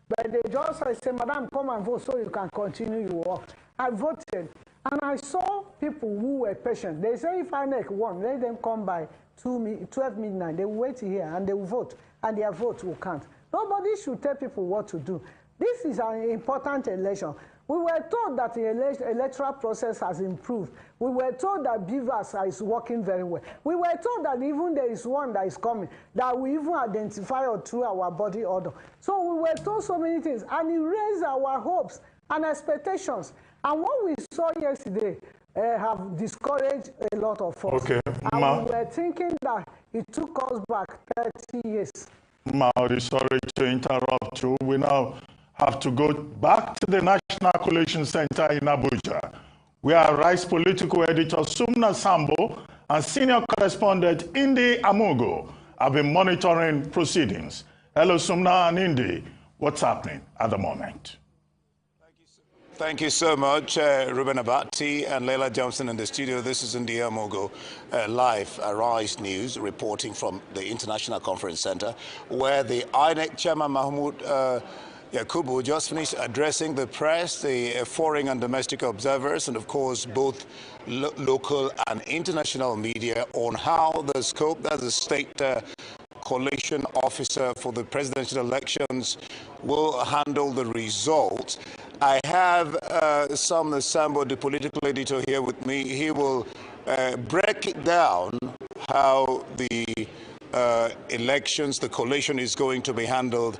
But they just say, Madam, come and vote so you can continue your work. I voted, and I saw people who were patient. They say if INEC won, let them come by 12 midnight. They will wait here and they will vote, and their vote will count. Nobody should tell people what to do. This is an important election. We were told that the electoral process has improved. We were told that Beavers is working very well. We were told that even there is one that is coming, that we even identify or through our body odor. So we were told so many things, and it raised our hopes and expectations. And what we saw yesterday have discouraged a lot of us. Okay, and we were thinking that it took us back 30 years. Maori, sorry to interrupt you. We now have to go back to the National Collation Center in Abuja, where Rice political editor Sumna Sambo and senior correspondent Indi Amugo have been monitoring proceedings. Hello, Sumna and Indi. What's happening at the moment? Thank you so much, Ruben Abati and Leila Johnson in the studio. This is Indi Amugo, live Rise News, reporting from the International Conference Center, where the INEC chairman Mahmoud Yakubu just finished addressing the press, the foreign and domestic observers, and of course both local and international media on how the scope that the state collation officer for the presidential elections will handle the results. I have Sam Sambo, the political editor, here with me. He will break down how the elections, the collation is going to be handled.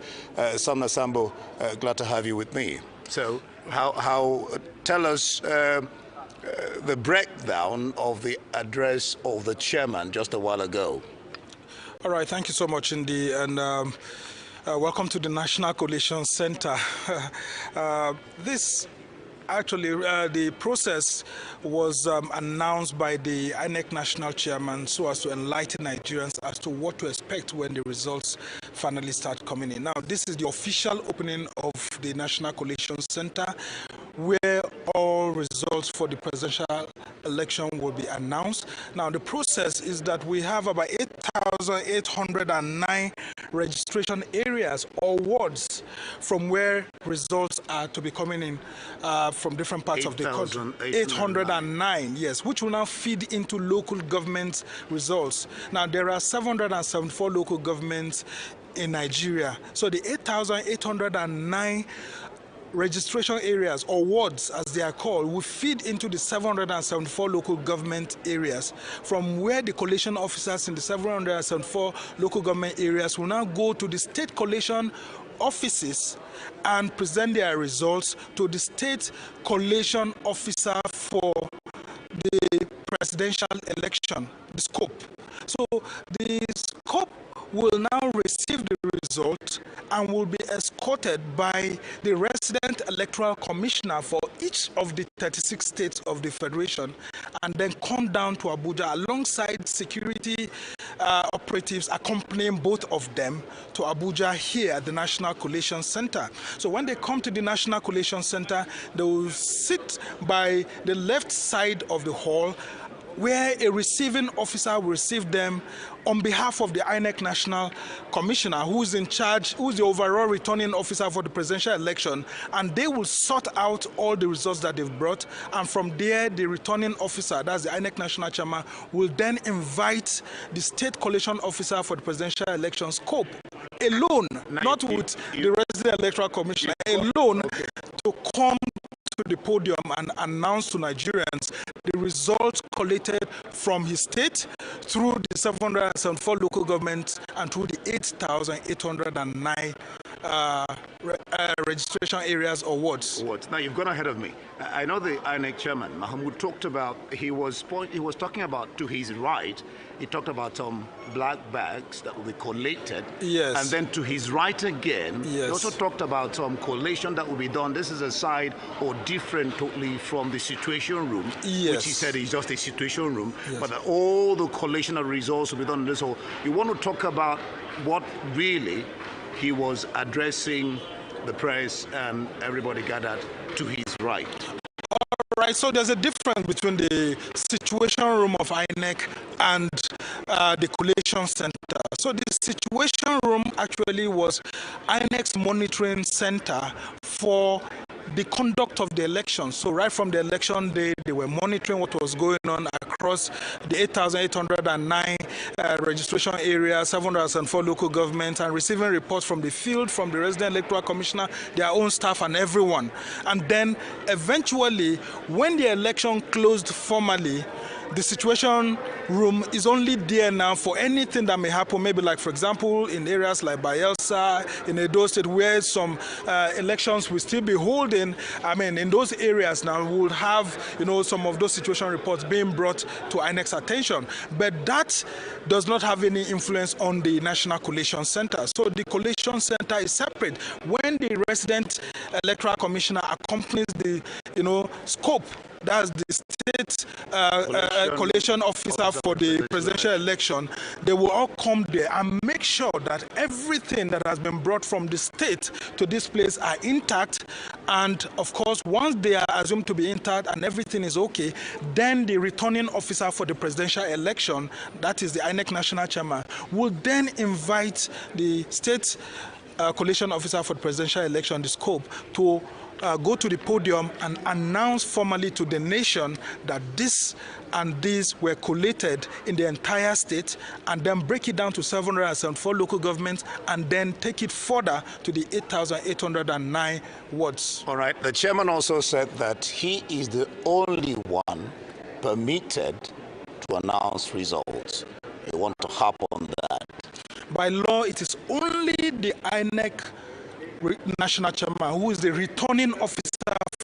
Sam Sambo, glad to have you with me. So, tell us the breakdown of the address of the chairman just a while ago. All right, thank you so much, Indi, and welcome to the National Collation Center. This actually, the process was announced by the INEC National Chairman so as to enlighten Nigerians as to what to expect when the results finally start coming in. Now, this is the official opening of the National Collation Center, where all results for the presidential election will be announced. Now, the process is that we have about 8,809 registration areas or wards from where results are to be coming in from different parts of the country. 809, yes, which will now feed into local government results. Now, there are 774 local governments in Nigeria. So the 8,809 registration areas or wards, as they are called, will feed into the 774 local government areas, from where the collation officers in the 774 local government areas will now go to the state collation offices and present their results to the state collation officer for the presidential election, the scope. So the scope will now receive the result and will be escorted by the resident electoral commissioner for each of the 36 states of the federation, and then come down to Abuja alongside security operatives accompanying both of them to Abuja here at the National Collation Center. So when they come to the National Collation Center, they will sit by the left side of the hall, where a receiving officer will receive them on behalf of the INEC National Commissioner, who is in charge, who is the overall returning officer for the presidential election, and they will sort out all the results that they've brought, and from there the returning officer, that's the INEC National Chairman, will then invite the state collation officer for the presidential election scope alone, not with the resident electoral commissioner, alone, to come to the podium and announce to Nigerians the results collated from his state through the 774 local governments and through the 8,809 registration areas or wards. Now you've gone ahead of me. I know the INEC chairman Mahmoud talked about. He was talking about to his right. He talked about some black bags that will be collated. Yes. And then to his right again, yes. He also talked about some collation that will be done. This is aside or different totally from the situation room, yes. which he said is just a situation room. Yes. But all the collation of results will be done in this hall. You want to talk about what really he was addressing the press and everybody gathered to his right. All right, so there's a difference between the situation room of INEC and the collation center. So the situation room actually was INEC's monitoring center for the conduct of the election. So right from the election day, they were monitoring what was going on across the 8,809 registration areas, 704 local governments, and receiving reports from the field, from the resident electoral commissioner, their own staff, and everyone. And then eventually, when the election closed formally, the situation room is only there now for anything that may happen, maybe like, for example, in areas like Bayelsa, in Edo State, where some elections will still be holding. I mean, in those areas now, we will have, some of those situation reports being brought to INEC's attention. But that does not have any influence on the National Collation Center. So the Collation Center is separate. When the resident electoral commissioner accompanies the, scope, that's the state collation officer for the presidential election, they will all come there and make sure that everything that has been brought from the state to this place are intact. And of course, once they are assumed to be intact and everything is okay, then the returning officer for the presidential election, that is the INEC national chairman, will then invite the state collation officer for the presidential election, the scope, to go to the podium and announce formally to the nation that this and these were collated in the entire state, and then break it down to 704 local governments, and then take it further to the 8,809 wards. All right. The chairman also said that he is the only one permitted to announce results. You want to harp on that? By law, it is only the INEC national chairman, who is the returning officer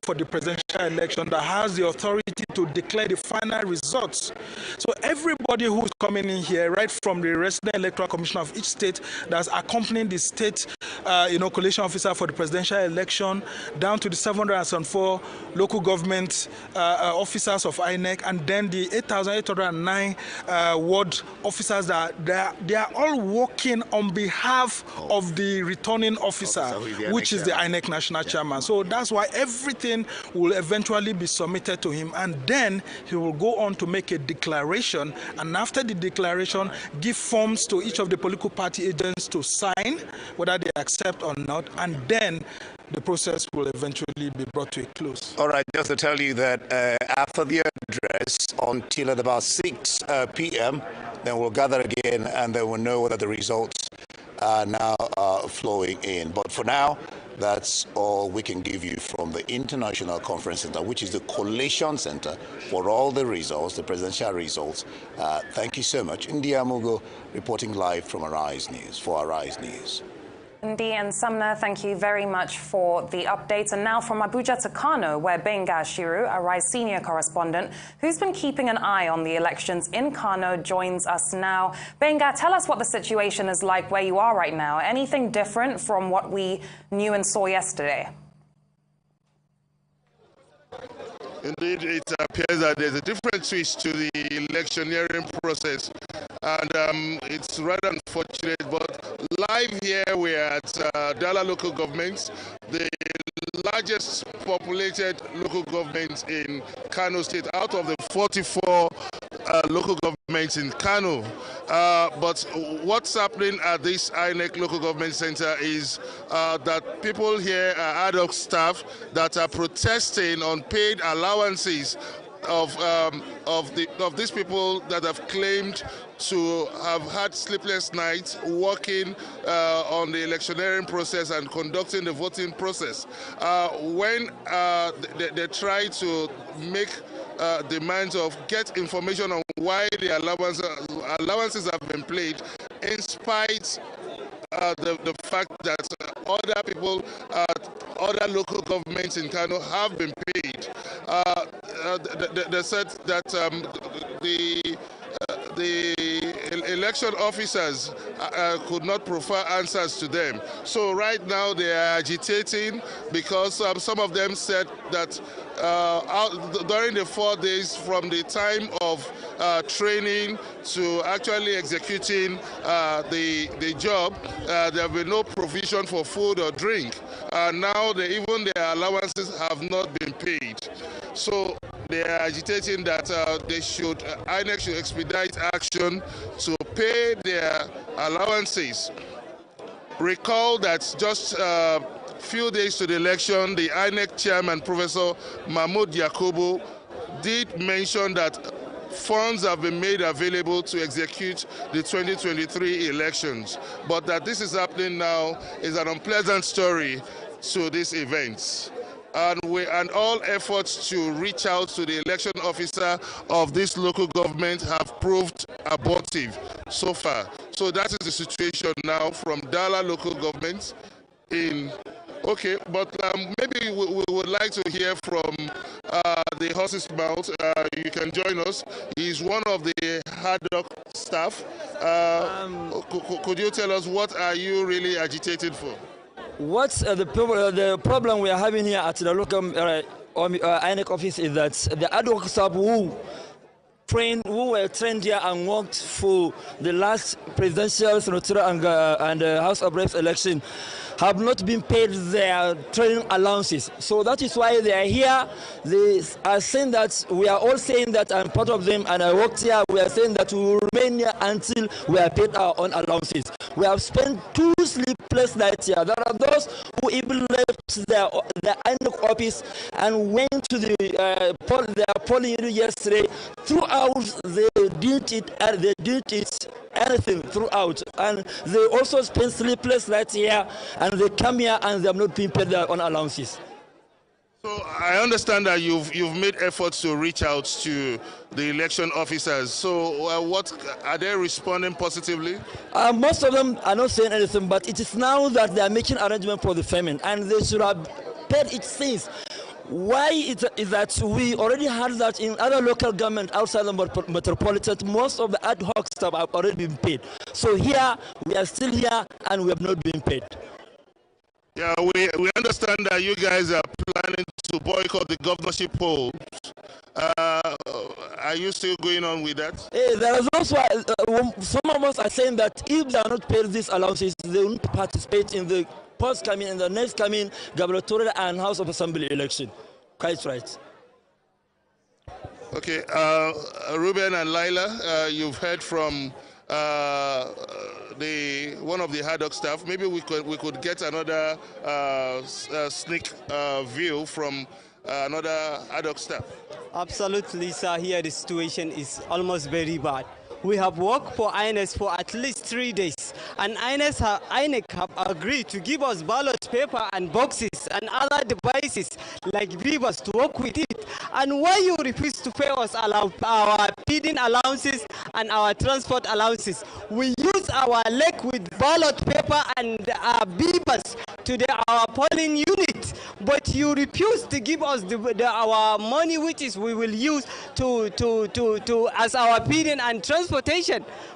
for the presidential election, that has the authority to declare the final results. So everybody who is coming in here, right from the resident electoral commissioner of each state that's accompanying the state collation officer for the presidential election, down to the 704 local government officers of INEC, and then the 8,809 ward officers, that they are all working on behalf of the returning officer, which is the INEC national chairman. So that's why everything will eventually be submitted to him, and then he will go on to make a declaration, and after the declaration, give forms to each of the political party agents to sign, whether they accept or not, and then the process will eventually be brought to a close. All right, just to tell you that after the address, until at about 6 p.m., then we'll gather again, and then we'll know whether the results are now flowing in. But for now, that's all we can give you from the International Conference Center, which is the collation center for all the results, the presidential results. Thank you so much. India Mugo reporting live from Arise News, for Arise News. Ndi and Sumner, thank you very much for the updates. And now from Abuja to Kano, where Benga Shiru, Arise senior correspondent, who's been keeping an eye on the elections in Kano, joins us now. Benga, tell us what the situation is like where you are right now. Anything different from what we knew and saw yesterday? Indeed, it appears that there's a different twist to the electioneering process, and it's rather unfortunate, but live here we're at Dala local government, the largest populated local government in Kano State out of the 44 local governments in Kano. But what's happening at this INEC local government center is that people here are ad hoc staff that are protesting on paid allowances of these people that have claimed to have had sleepless nights working on the electioneering process and conducting the voting process. When they try to make demands of get information on why the allowances have been paid, in spite the fact that other people, other local governments in Kano have been paid. They said that the election officers could not provide answers to them. So right now they are agitating because some of them said that during the 4 days from the time of training to actually executing the job, there have been no provision for food or drink. Now even their allowances have not been paid. So they are agitating that INEC should expedite action to pay their allowances. Recall that just few days to the election, the INEC chairman, Professor Mahmoud Yakubu, did mention that funds have been made available to execute the 2023 elections. But that this is happening now is an unpleasant story to these events. And all efforts to reach out to the election officer of this local government have proved abortive so far. So that is the situation now from Dala local government in. Okay, but maybe we would like to hear from the horse's mouth. You can join us. He's one of the HADOC staff. Could you tell us what are you really agitated for? What's the problem we are having here at the local INEC office is that the ad hoc staff who were trained here and worked for the last presidential, senatorial, and House of Reps election have not been paid their training allowances. So that is why they are here. They are saying that, we are all saying that, I'm part of them and I worked here, we are saying that we will remain here until we are paid our own allowances. We have spent 2 sleepless nights here. There are those who even left their INEC office and went to their polling unit yesterday. Throughout, they didn't eat anything throughout, and they also spend sleepless nights here, and they come here and they have not been paid their own allowances. So I understand that you've made efforts to reach out to the election officers. So what are they responding positively? Most of them are not saying anything, but it is now that they are making arrangements for the payment, and they should have paid it since. Why is that we already had that in other local government outside the metropolitan. Most of the ad hoc stuff have already been paid. So here, we are still here and we have not been paid. Yeah, we understand that you guys are planning to boycott the governorship polls. Are you still going on with that? There is also, some of us are saying that if they are not paid these allowances, they won't participate in the post-coming and the next coming gubernatorial and House of Assembly election. Quite right. Okay, Ruben and Laila, you've heard from one of the HADOC staff. Maybe we could get another sneak view from another HADOC staff. Absolutely, sir. Here the situation is almost very bad. We have worked for INEC for at least 3 days, and INEC have agreed to give us ballot paper and boxes and other devices like beavers to work with it. And why you refuse to pay us our feeding allowances and our transport allowances? We use our leg with ballot paper and beavers to our polling unit, but you refuse to give us our money, which is we will use to as our feeding and transportation.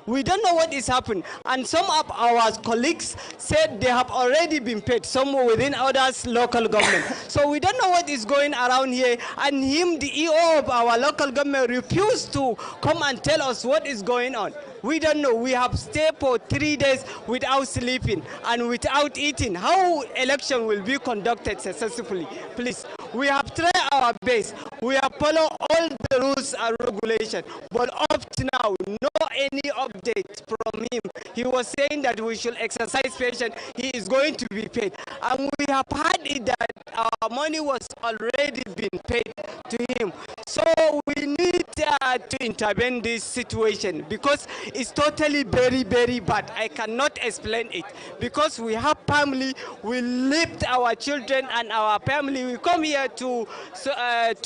We don't know what is happening, and some of our colleagues said they have already been paid, some within others local government. So we don't know what is going around here, and the EO of our local government refused to come and tell us what is going on. We don't know. We have stayed for 3 days without sleeping and without eating. How election will be conducted successfully? Please, we have tried our best. We have followed all the rules and regulations, but up to now, no any update from him. He was saying that we should exercise patience. He is going to be paid, and we have heard it that our money was already been paid to him. So we need to intervene this situation because it's totally very, very bad. I cannot explain it because we have family. We lift our children and our family. We come here to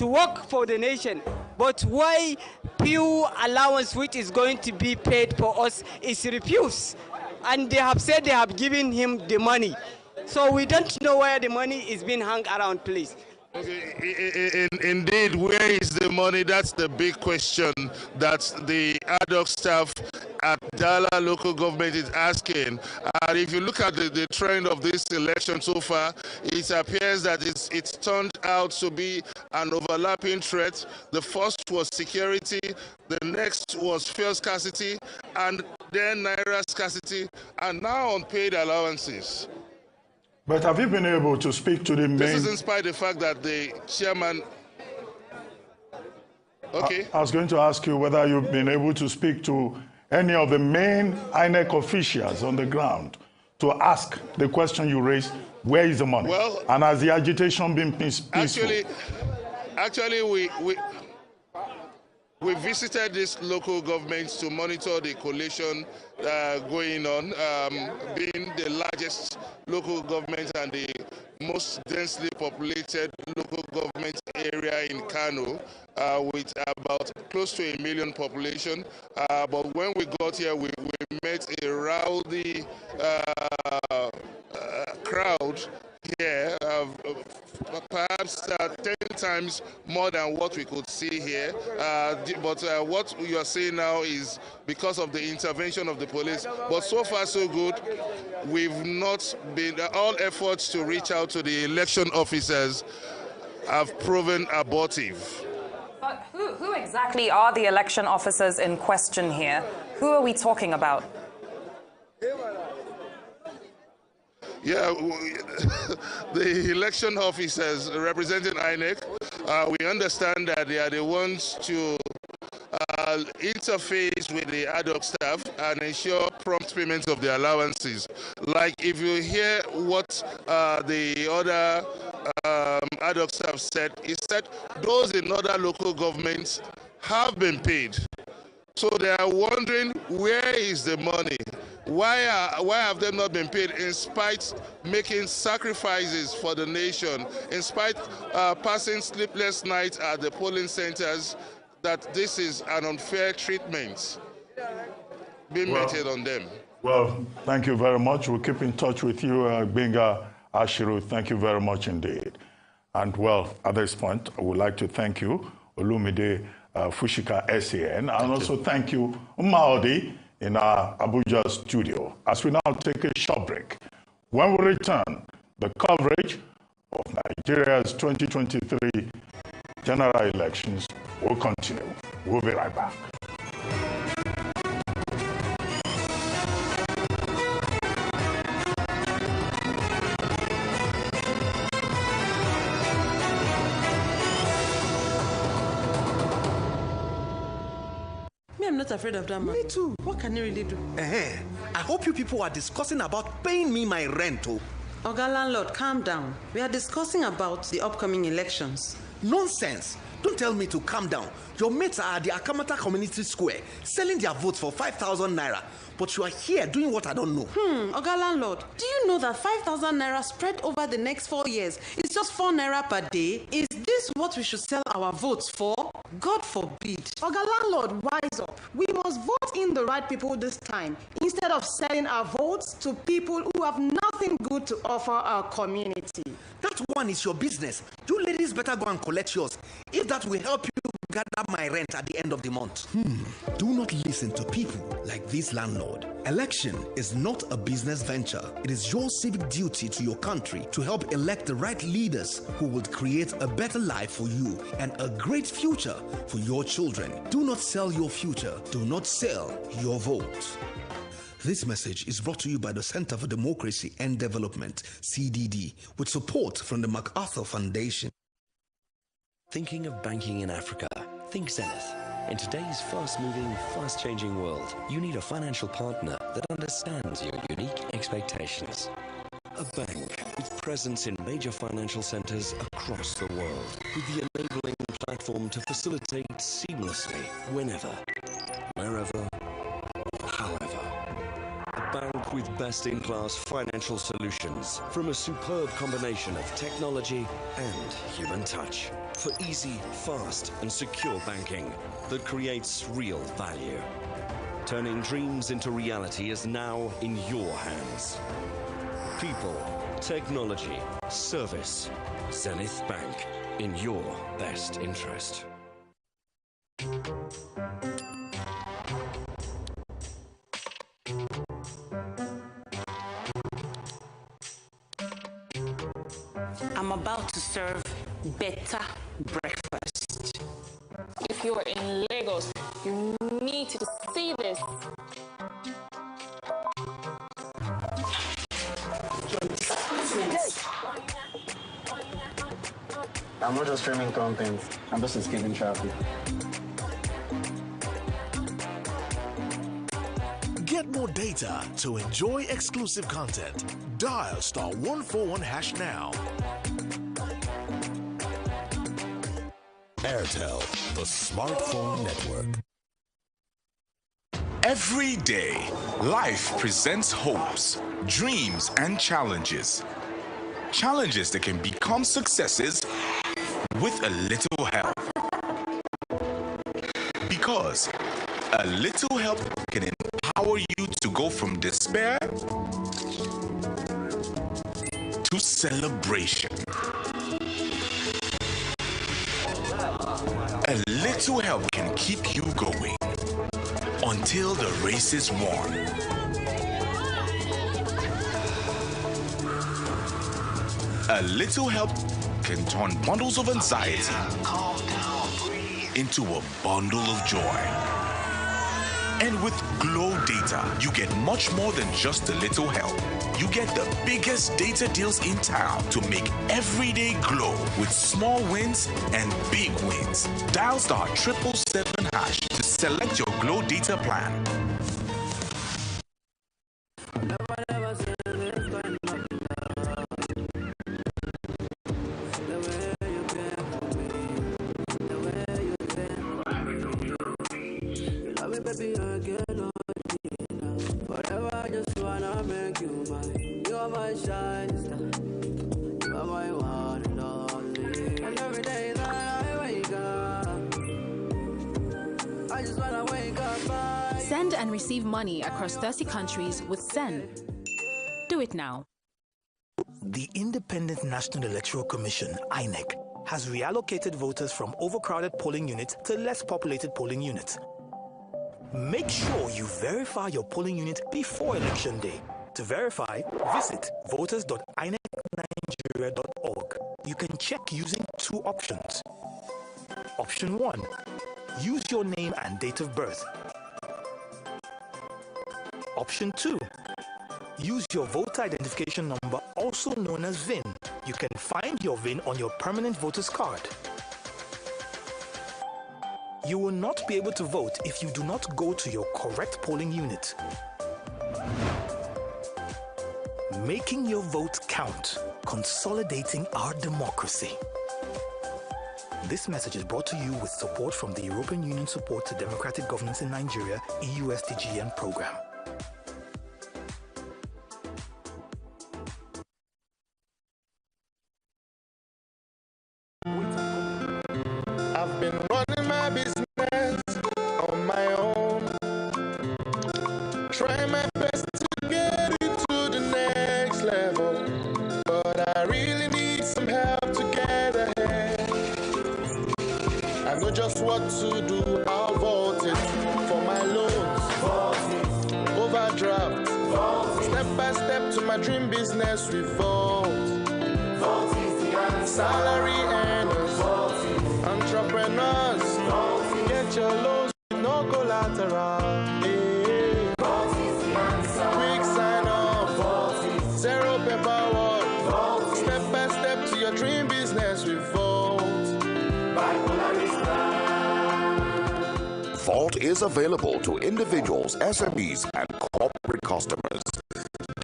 work for the nation. But why few allowance which is going to be paid for us is refused? and they have said they have given him the money. So we don't know where the money is being hung around, please. Okay, indeed, where is the money? That's the big question that the ad hoc staff at Dala local government is asking. And if you look at the trend of this election so far, it appears that it's turned out to be an overlapping threat. The first was security, the next was fuel scarcity, and then naira scarcity, and now unpaid allowances. But have you been able to speak to the main... This is in spite of the fact that the chairman... Okay. I was going to ask you whether you've been able to speak to any of the main INEC officials on the ground to ask the question you raised, where is the money? Well, and has the agitation been peaceful? Actually, we visited these local governments to monitor the collation going on, being the largest local government and the most densely populated local government area in Kano, with about close to 1 million population. But when we got here, we met a rowdy crowd here, perhaps 10 times more than what we could see here. But what you are seeing now is because of the intervention of the police. But so far, so good. We've not been, all efforts to reach out to the election officers have proven abortive. But who exactly are the election officers in question here? Who are we talking about? Yeah, the election officers representing INEC, we understand that they are the ones to interface with the ad hoc staff and ensure prompt payment of the allowances. Like if you hear what the other ad hoc staff said, he said those in other local governments have been paid. So they are wondering, where is the money? Why have they not been paid, in spite making sacrifices for the nation, in spite passing sleepless nights at the polling centers, that this is an unfair treatment being meted on them? Well, thank you very much. We'll keep in touch with you, Benga Ashiru. Thank you very much indeed. And well, at this point, I would like to thank you, Olumide Fushika SAN, and also thank you, Maodi, in our Abuja studio. As we now take a short break, when we return, the coverage of Nigeria's 2023 general elections will continue. We'll be right back. I'm not afraid of that man. Me too. What can you really do? I hope you people are discussing about paying me my rent. Oga landlord, calm down. We are discussing about the upcoming elections. Nonsense. Don't tell me to calm down. Your mates are at the Akamata Community Square selling their votes for 5,000 naira. But you are here doing what I don't know. Oga landlord, do you know that 5,000 naira spread over the next 4 years is just 4 naira per day? Is this what we should sell our votes for? God forbid. Oga landlord, wise up. We must vote in the right people this time, instead of selling our votes to people who have nothing good to offer our community. That one is your business. You ladies better go and collect yours, if that will help you gather my rent at the end of the month. Do not listen to people like this landlord. Election is not a business venture. It is your civic duty to your country to help elect the right leaders who will create a better life for you and a great future for your children. Do not sell your future. Do not sell your vote. This message is brought to you by the Center for Democracy and Development, CDD, with support from the MacArthur Foundation. Thinking of banking in Africa? Think Zenith. In today's fast-moving, fast-changing world, you need a financial partner that understands your unique expectations. A bank with presence in major financial centers across the world, with the enabling platform to facilitate seamlessly whenever, wherever, however. A bank with best-in-class financial solutions from a superb combination of technology and human touch for easy, fast, and secure banking that creates real value. Turning dreams into reality is now in your hands. People, technology, service. Zenith Bank, in your best interest. I'm about to serve better breakfast. If you are in Lagos, you need to see this. I'm not just streaming content, I'm just escaping traffic. Get more data to enjoy exclusive content. Dial *141# now. Airtel, the smartphone network. Every day, life presents hopes, dreams, and challenges. Challenges that can become successes with a little help. Because a little help can empower you to go from despair to celebration. A little help can keep you going until the race is won. A little help can turn bundles of anxiety into a bundle of joy. And with Glow Data, you get much more than just a little help. You get the biggest data deals in town to make every day glow with small wins and big wins. Dial *777# to select your Glow Data plan. Send and receive money across 30 countries with Send. Do it now. The Independent National Electoral Commission, INEC, has reallocated voters from overcrowded polling units to less populated polling units. Make sure you verify your polling unit before Election Day. To verify, visit voters.inecnigeria.org. You can check using two options. Option 1. Use your name and date of birth. Option 2. Use your voter identification number, also known as VIN. You can find your VIN on your permanent voter's card. You will not be able to vote if you do not go to your correct polling unit. Making your vote count, consolidating our democracy. This message is brought to you with support from the European Union Support to Democratic Governance in Nigeria, EUSTGN program. I've been running my business on my own, trying my best to get it to the next level, but I really need some help to get ahead. I know just what to do. I'll vote it for my loans, overdraft, step by step to my dream business. We vote. Salary earners, entrepreneurs, get your loans with no collateral. Quick sign up, zero paperwork, step by step to your dream business. We vote. Vault is available to individuals, SMEs, and corporate customers.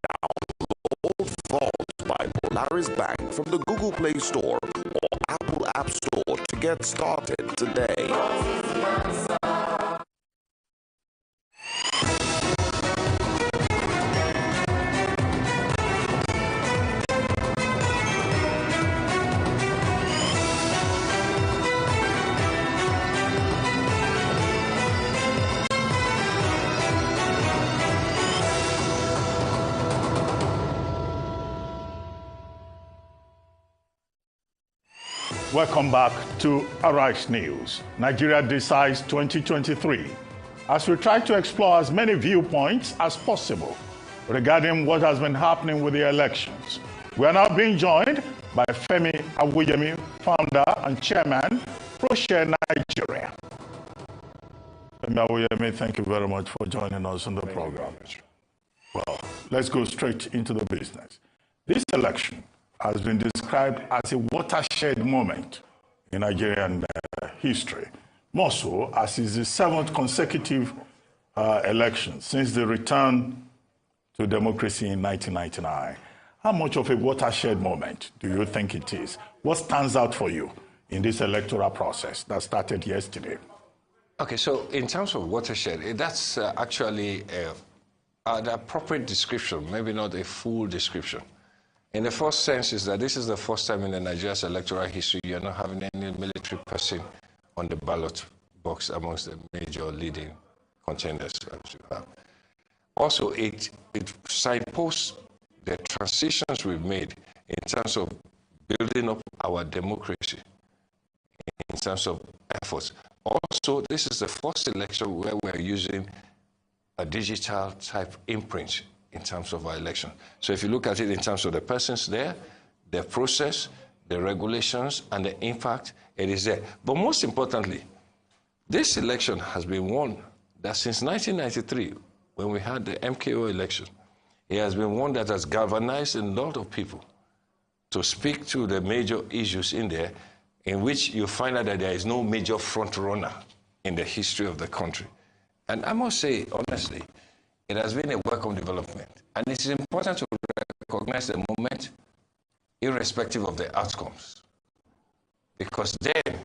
Download Vault by Polaris Bank from the Google Play Store or Apple App Store to get started today. Welcome back to Arise News. Nigeria decides 2023. As we try to explore as many viewpoints as possible regarding what has been happening with the elections. We are now being joined by Femi Awuyemi, founder and chairman, ProShare Nigeria. Femi Awuyemi, thank you very much for joining us on the program. Well, let's go straight into the business. This election has been described as a watershed moment in Nigerian history, more so as it's the 7th consecutive election since the return to democracy in 1999. How much of a watershed moment do you think it is? What stands out for you in this electoral process that started yesterday? Okay, so in terms of watershed, that's actually an appropriate description, maybe not a full description. In the first sense is that this is the first time in the Nigeria's electoral history you're not having any military person on the ballot box amongst the major leading contenders as you have. Also, it signposts the transitions we've made in terms of building up our democracy, in terms of efforts. Also, this is the first election where we're using a digital type imprint in terms of our election. So if you look at it in terms of the persons there, the process, the regulations, and the impact, it is there. But most importantly, this election has been one that since 1993, when we had the MKO election, it has been one that has galvanized a lot of people to speak to the major issues in there, in which you find out that there is no major front runner in the history of the country. And I must say, honestly, it has been a welcome development. And it's important to recognize the moment, irrespective of the outcomes. Because then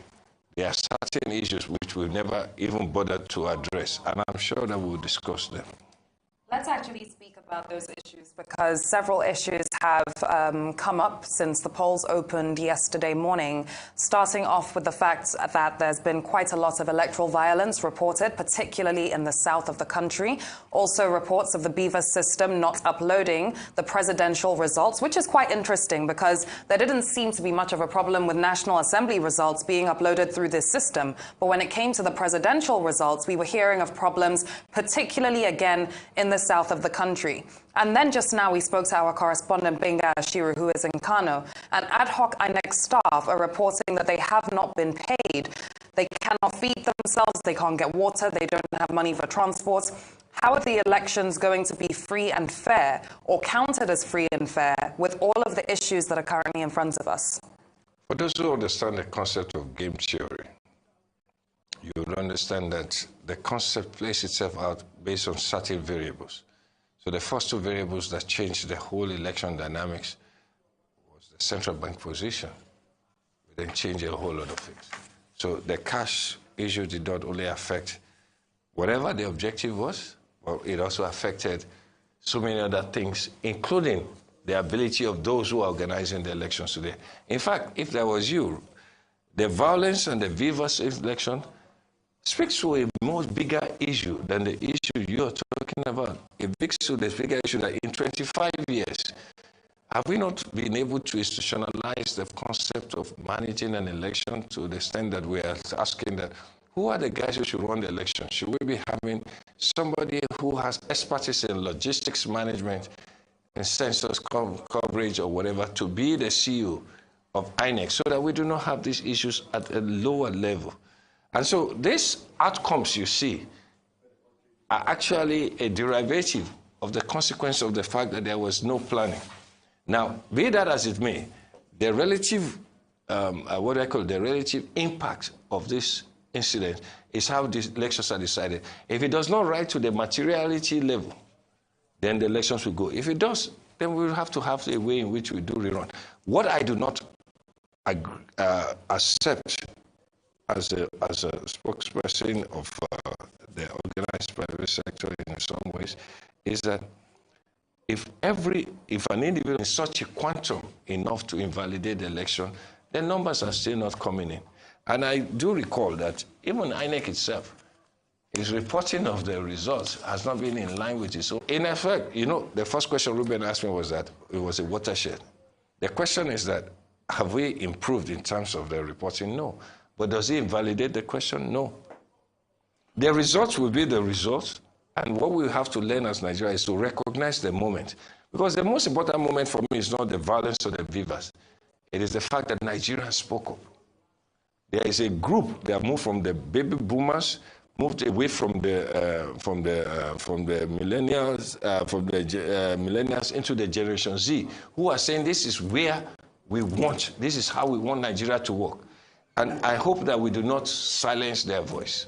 there are certain issues which we've never even bothered to address. And I'm sure that we'll discuss them. Let's actually speak about those issues because several issues have come up since the polls opened yesterday morning, starting off with the fact that there's been quite a lot of electoral violence reported, particularly in the south of the country. Also reports of the Beaver system not uploading the presidential results, which is quite interesting because there didn't seem to be much of a problem with National Assembly results being uploaded through this system. But when it came to the presidential results, we were hearing of problems, particularly again in the south of the country. And then just now we spoke to our correspondent Benga Ashiru, who is in Kano, and ad hoc INEC staff are reporting that they have not been paid. They cannot feed themselves, they can't get water, they don't have money for transport. How are the elections going to be free and fair, or counted as free and fair, with all of the issues that are currently in front of us? For those who understand the concept of game theory, you will understand that the concept plays itself out based on certain variables. So the first two variables that changed the whole election dynamics was the central bank position. We then changed a whole lot of things. So the cash issue did not only affect whatever the objective was, well, it also affected so many other things, including the ability of those who are organizing the elections today. In fact, if there was you, the violence and the Vivas election speaks to a much bigger issue than the issue you're talking about. It speaks to the bigger issue that in 25 years, have we not been able to institutionalize the concept of managing an election to the extent that we are asking that, who are the guys who should run the election? Should we be having somebody who has expertise in logistics management and census coverage or whatever to be the CEO of INEC so that we do not have these issues at a lower level? And so these outcomes you see are actually a derivative of the consequence of the fact that there was no planning. Now, be that as it may, the relative, the relative impact of this incident is how these elections are decided. If it does not rise to the materiality level, then the elections will go. If it does, then we will have to have a way in which we do rerun. What I do not accept as a spokesperson of the organized private sector in some ways is that if an individual is such a quantum enough to invalidate the election, the numbers are still not coming in. And I do recall that even INEC itself, its reporting of the results has not been in line with it. So in effect, you know, the first question Ruben asked me was that it was a watershed. The question is that Have we improved in terms of the reporting? No. But does it invalidate the question? No. The results will be the results, and what we have to learn as Nigeria is to recognize the moment. Because the most important moment for me is not the violence or the vivas. It is the fact that Nigerians spoke up. There is a group that moved from the baby boomers, moved away from the millennials into the Generation Z, who are saying this is where we want, this is how we want Nigeria to work. And I hope that we do not silence their voice.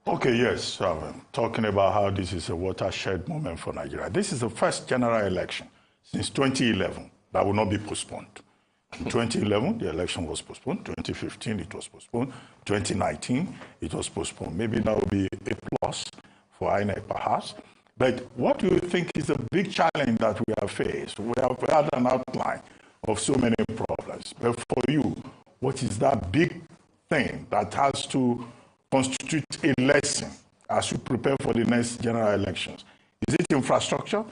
Okay, yes, talking about how this is a watershed moment for Nigeria. This is the first general election since 2011 that will not be postponed. In 2011, the election was postponed. 2015, it was postponed. 2019, it was postponed. Maybe that will be a plus for INEC, perhaps. But what do you think is the big challenge that we have faced? We have had an outline of so many problems. But for you, what is that big thing that has to constitute a lesson as you prepare for the next general elections? Is it infrastructure?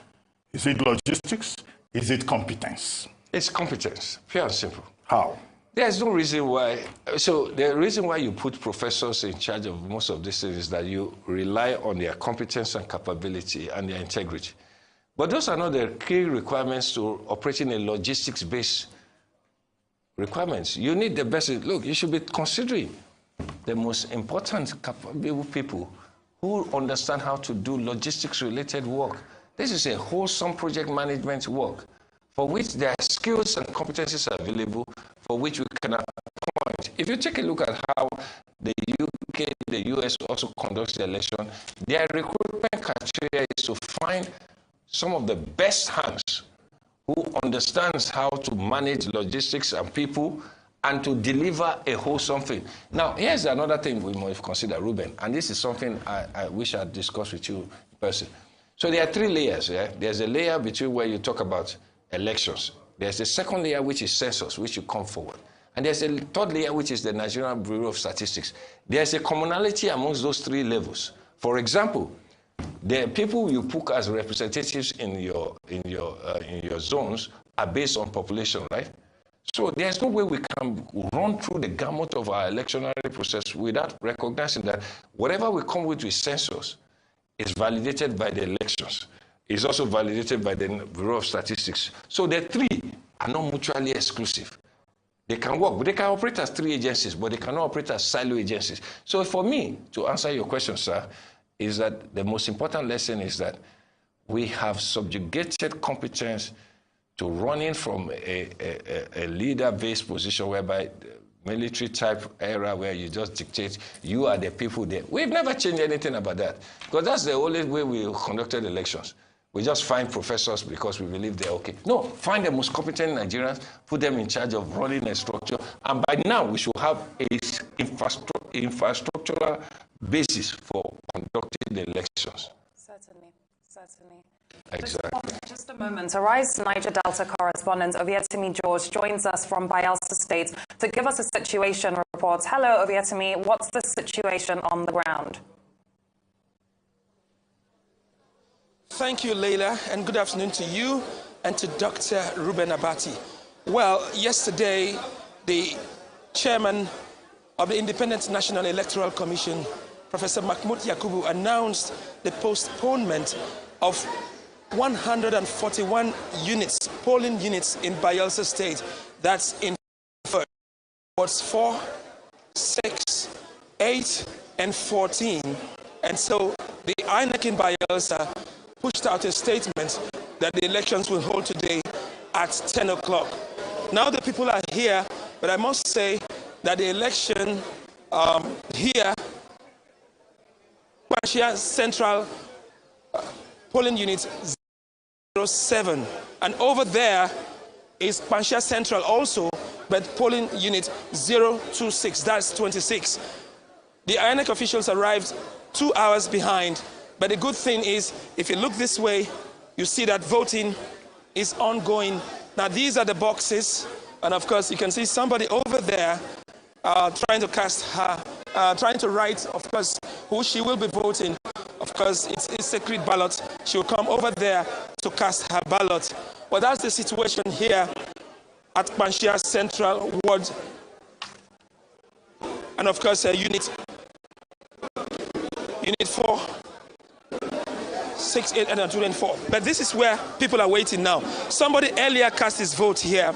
Is it logistics? Is it competence? It's competence, pure and simple. How? There's no reason why. So the reason why you put professors in charge of most of these things is that you rely on their competence and capability and their integrity. But those are not the key requirements to operating a logistics-based requirements. You need the best. Look, you should be considering the most important capable people who understand how to do logistics-related work. This is a wholesome project management work for which there are skills and competencies available for which we can appoint. If you take a look at how the UK, the US also conducts the election, their recruitment criteria is to find some of the best hands who understands how to manage logistics and people and to deliver a wholesome thing. Now, here's another thing we must consider, Ruben, and this is something I wish I'd discussed with you in person. So there are three layers. Yeah? There's a layer between where you talk about elections. There's a second layer, which is census, which you come forward. And there's a third layer, which is the Nigerian Bureau of Statistics. There's a commonality amongst those three levels. For example, the people you put as representatives in your zones are based on population, right? So there's no way we can run through the gamut of our electionary process without recognizing that whatever we come with census is validated by the elections. It's also validated by the Bureau of Statistics. So the three are not mutually exclusive. They can work, but they can operate as three agencies, but they cannot operate as silo agencies. So for me, to answer your question, sir, is that the most important lesson is that we have subjugated competence to running from a leader-based position whereby military-type era where you just dictate, you are the people there. We've never changed anything about that, because that's the only way we conducted elections. We just find professors because we believe they're okay. No, find the most competent Nigerians, put them in charge of running a structure, and by now we should have a infrastructural basis for conducting the elections. Certainly, certainly. Exactly. Just a moment. Arise Niger Delta correspondent Obietimi George joins us from Bayelsa State to give us a situation report. Hello, Obietimi. What's the situation on the ground? Thank you, Leila, and good afternoon to you and to Dr. Ruben Abati. Well, yesterday, the chairman of the Independent National Electoral Commission, Professor Mahmoud Yakubu, announced the postponement of 141 units, polling units in Bayelsa State. That's in wards 4, 6, 8, and 14. And so the INEC in Bayelsa pushed out a statement that the elections will hold today at 10 o'clock. Now the people are here, but I must say that the election here, Panchia Central polling unit 07, and over there is Panchia Central also, but polling unit 026, that's 26. The INEC officials arrived 2 hours behind. But the good thing is, if you look this way, you see that voting is ongoing. Now, these are the boxes. And of course, you can see somebody over there trying to cast her, trying to write, of course, who she will be voting. Of course, it's a secret ballot. She will come over there to cast her ballot. Well, that's the situation here at Panchia Central Ward, and of course Unit 4, 6, 8, and 204. But this is where people are waiting now. Somebody earlier cast his vote here,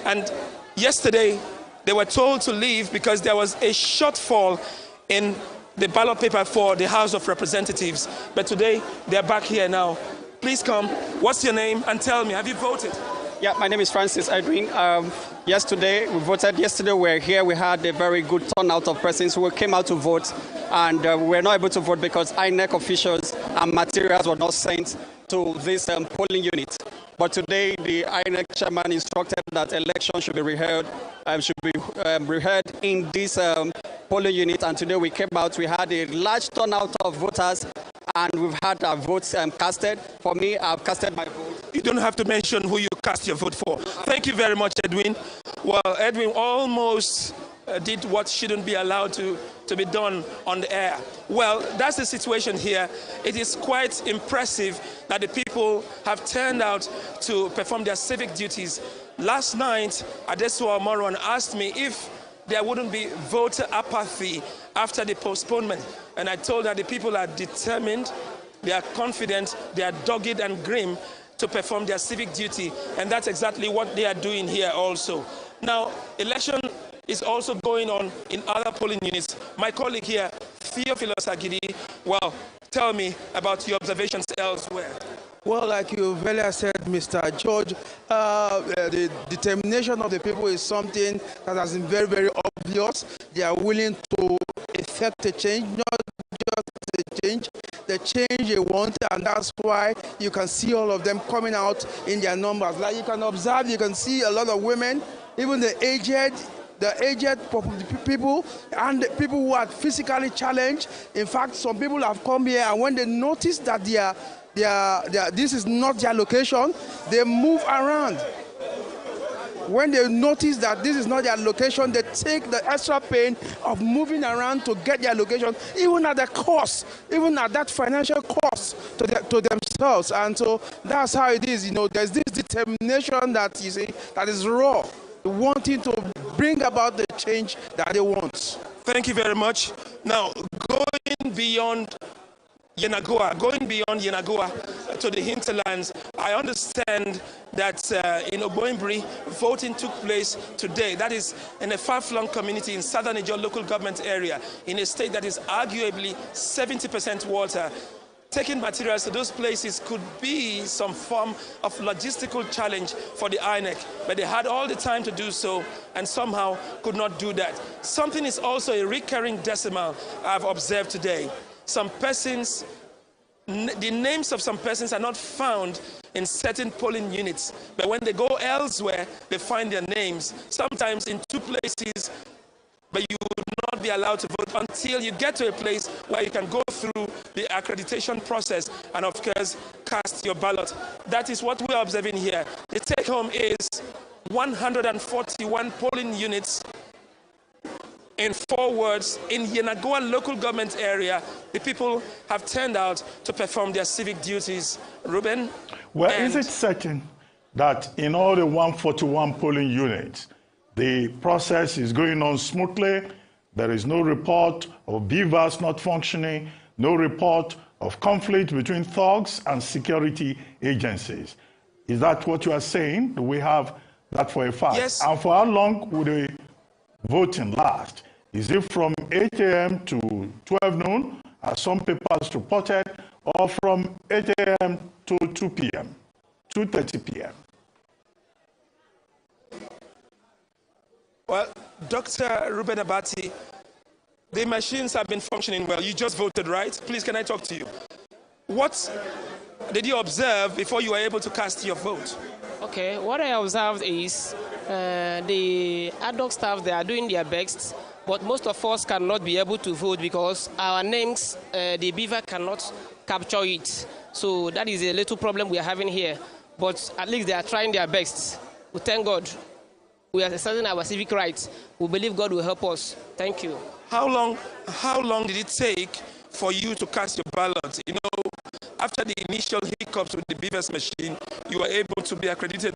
and yesterday they were told to leave because there was a shortfall in the ballot paper for the House of Representatives. But today they're back here now. Please come. What's your name? And tell me, have you voted? Yeah, my name is Francis Edwin. Yesterday we voted. Yesterday we were here. We had a very good turnout of persons who came out to vote, and we were not able to vote because INEC officials and materials were not sent to this polling unit. But today the INEC chairman instructed that elections should be reheard in this polling unit, and today we came out. We had a large turnout of voters, and we've had our votes casted. For me, I've casted my vote. You don't have to mention who you cast your vote for. Thank you very much, Edwin. Well, Edwin almost did what shouldn't be allowed to be done on the air. Well, that's the situation here. It is quite impressive that the people have turned out to perform their civic duties. Last night, Adesuwa Moron asked me if there wouldn't be voter apathy after the postponement. And I told her the people are determined, they are confident, they are dogged and grim to perform their civic duty. And that's exactly what they are doing here also. Now, election is also going on in other polling units. My colleague here, Theophilus Agidi, well, tell me about your observations elsewhere. Well, like you earlier said, Mr. George, the determination of the people is something that has been very, very obvious. They are willing to effect a change, not just the change they want, and that's why you can see all of them coming out in their numbers. Like you can observe, you can see a lot of women, even the aged people and the people who are physically challenged. In fact, some people have come here, and when they notice that this is not their location, they move around. When they notice that this is not their location, they take the extra pain of moving around to get their location, even at the cost, even at that financial cost to themselves. And so that's how it is. You know, there's this determination that you see that is raw, wanting to bring about the change that they want. Thank you very much. Now, going beyond Yenagoa to the hinterlands, I understand that in Oboimbri, voting took place today. That is in a far-flung community in southern Niger local government area, in a state that is arguably 70% water. Taking materials to those places could be some form of logistical challenge for the INEC, but they had all the time to do so and somehow could not do that. Something is also a recurring decimal I've observed today. Some persons, the names of some persons are not found in certain polling units, but when they go elsewhere, they find their names, sometimes in two places, but you would not be allowed to vote until you get to a place where you can go through the accreditation process and, of course, cast your ballot. That is what we're observing here. The take-home is 141 polling units in 4 wards in Yenagoa local government area. The people have turned out to perform their civic duties. Ruben? Well, is it certain that in all the 141 polling units, the process is going on smoothly? There is no report of beavers not functioning, no report of conflict between thugs and security agencies. Is that what you are saying? Do we have that for a fact? Yes. And for how long would the voting last? Is it from 8 a.m. to 12 noon, as some papers reported, or from 8 a.m. to 2 p.m., 2:30 p.m.? Well, Dr. Ruben Abati, the machines have been functioning well. You just voted, right? Please, can I talk to you? What did you observe before you were able to cast your vote? Okay, what I observed is the ad hoc staff, they are doing their best, but most of us cannot be able to vote because our names, the beaver cannot capture it. So that is a little problem we are having here. But at least they are trying their best. We thank God. We are exercising our civic rights. We believe God will help us. Thank you. How long did it take for you to cast your ballot? You know, after the initial hiccups with the beavers machine, you were able to be accredited.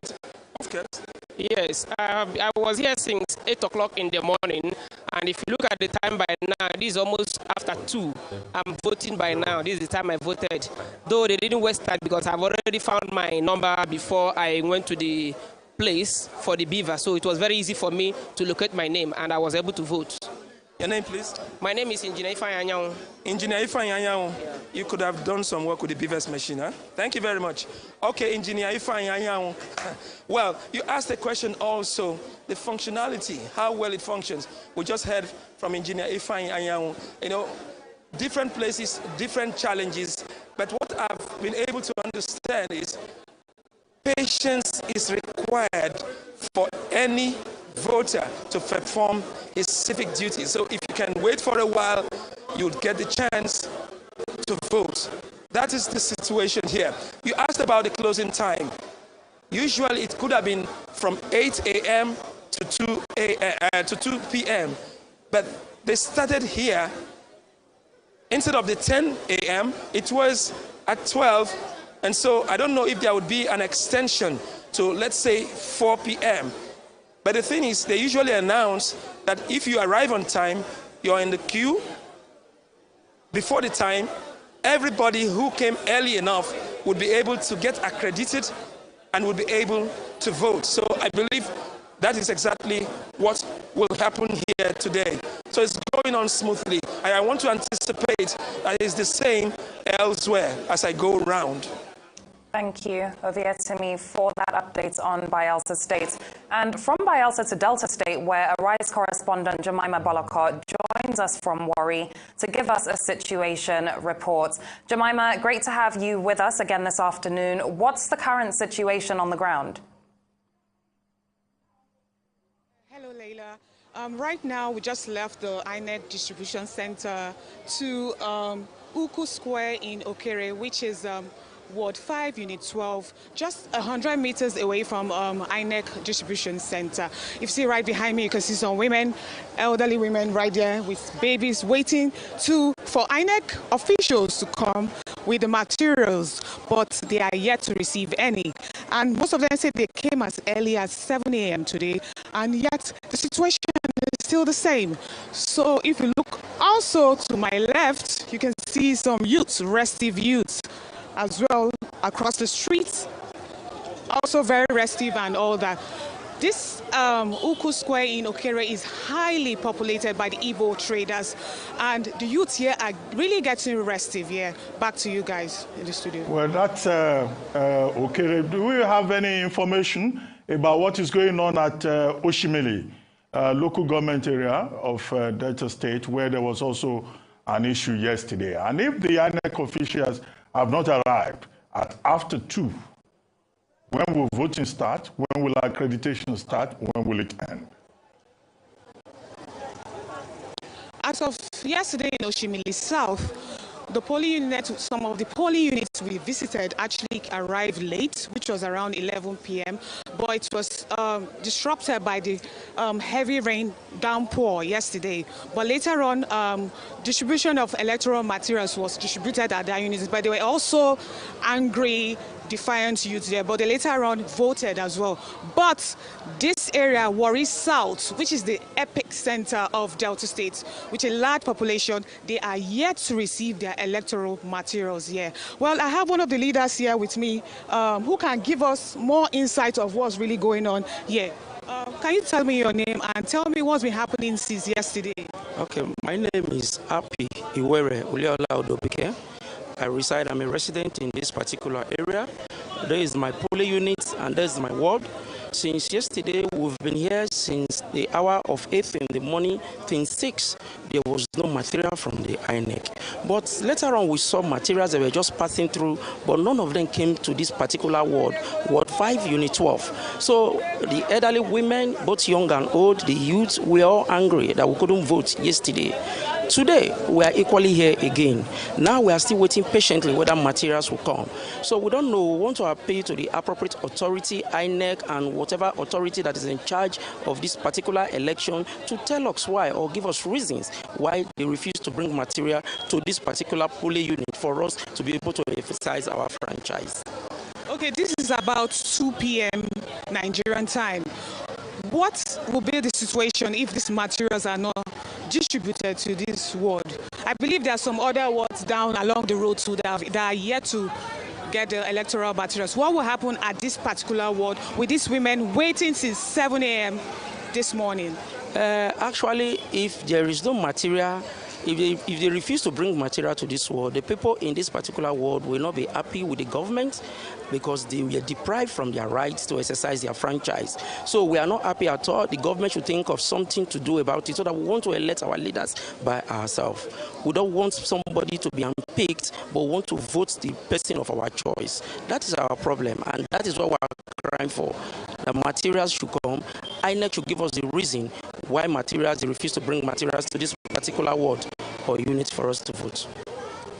Of course. Yes, I was here since 8 o'clock in the morning, and if you look at the time by now, this is almost after 2. I'm voting by now. This is the time I voted. Though they didn't waste time because I've already found my number before I went to the place for the beaver, so it was very easy for me to locate my name, and I was able to vote. Your name, please? My name is Engineer Ifeanyi. Engineer Ifeanyi, you could have done some work with the beavers machine, huh? Thank you very much. Okay, Engineer Ifeanyi. Well, you asked a question also, the functionality, how well it functions. We just heard from Engineer Ifeanyi. You know, different places, different challenges, but what I've been able to understand is patience is required for any voter to perform his civic duty. So if you can wait for a while, you'll get the chance to vote. That is the situation here. You asked about the closing time. Usually it could have been from 8 a.m. to 2 p.m. But they started here. Instead of the 10 a.m., it was at 12. And so I don't know if there would be an extension to, let's say, 4 p.m. But the thing is, they usually announce that if you arrive on time, you're in the queue. Before the time, everybody who came early enough would be able to get accredited and would be able to vote. So I believe that is exactly what will happen here today. So it's going on smoothly. I want to anticipate that it's the same elsewhere as I go around. Thank you, Ovietimi, for that update on Bayelsa State. And from Bayelsa to Delta State, where Arise correspondent Jemima Bolokot joins us from Warri to give us a situation report. Jemima, great to have you with us again this afternoon. What's the current situation on the ground? Hello, Leila. Right now, we just left the INEC distribution center to Uku Square in Okere, which is Ward 5, Unit 12, just 100 meters away from INEC Distribution Center. If you see right behind me, you can see some women, elderly women right there with babies waiting for INEC officials to come with the materials, but they are yet to receive any. And most of them say they came as early as 7 a.m. today, and yet the situation is still the same. So if you look also to my left, you can see some youths, restive youths, as well across the streets, also very restive and all that. This Uku Square in Okere is highly populated by the Igbo traders, and the youth here are really getting restive here. Back to you guys in the studio. Well, that's Okere. Do we have any information about what is going on at Oshimili, local government area of Delta State, where there was also an issue yesterday? And if the INEC officials have not arrived at after 2, when will voting start? When will accreditation start? When will it end? As of yesterday in Oshimili South, the polling unit, some of the polling units we visited actually arrived late, which was around 11 p.m. But it was disrupted by the heavy rain downpour yesterday. But later on, distribution of electoral materials was distributed at their units. But they were also angry, defiant youths there, but they later on voted as well. But this area, Warri South, which is the epic center of Delta State, with a large population, they are yet to receive their electoral materials here. Well, I have one of the leaders here with me who can give us more insight of what's really going on here. Can you tell me your name and tell me what's been happening since yesterday? Okay, my name is Api Iwere Uliola Odobike. I'm a resident in this particular area. There is my polling unit and there's my ward. Since yesterday, we've been here since the hour of 8 in the morning till 6. There was no material from the INEC. But later on, we saw materials that were just passing through, but none of them came to this particular ward, Ward 5, Unit 12. So the elderly women, both young and old, the youth, were all angry that we couldn't vote yesterday. Today, we are equally here again. Now we are still waiting patiently whether materials will come. So we don't know. We want to appeal to the appropriate authority, INEC, and whatever authority that is in charge of this particular election to tell us why or give us reasons why they refuse to bring material to this particular polling unit for us to be able to exercise our franchise. Okay, this is about 2 p.m. Nigerian time. What will be the situation if these materials are not distributed to this ward? I believe there are some other wards down along the road too that are yet to get the electoral materials. What will happen at this particular ward with these women waiting since 7 a.m. this morning? Actually, if there is no material, if they refuse to bring material to this ward, the people in this particular ward will not be happy with the government because they were deprived from their rights to exercise their franchise. So we are not happy at all. The government should think of something to do about it so that we want to elect our leaders by ourselves. We don't want somebody to be unpicked, but want to vote the person of our choice. That is our problem, and that is what we are crying for. The materials should come. INEC should give us the reason why they refuse to bring materials to this particular ward or unit for us to vote.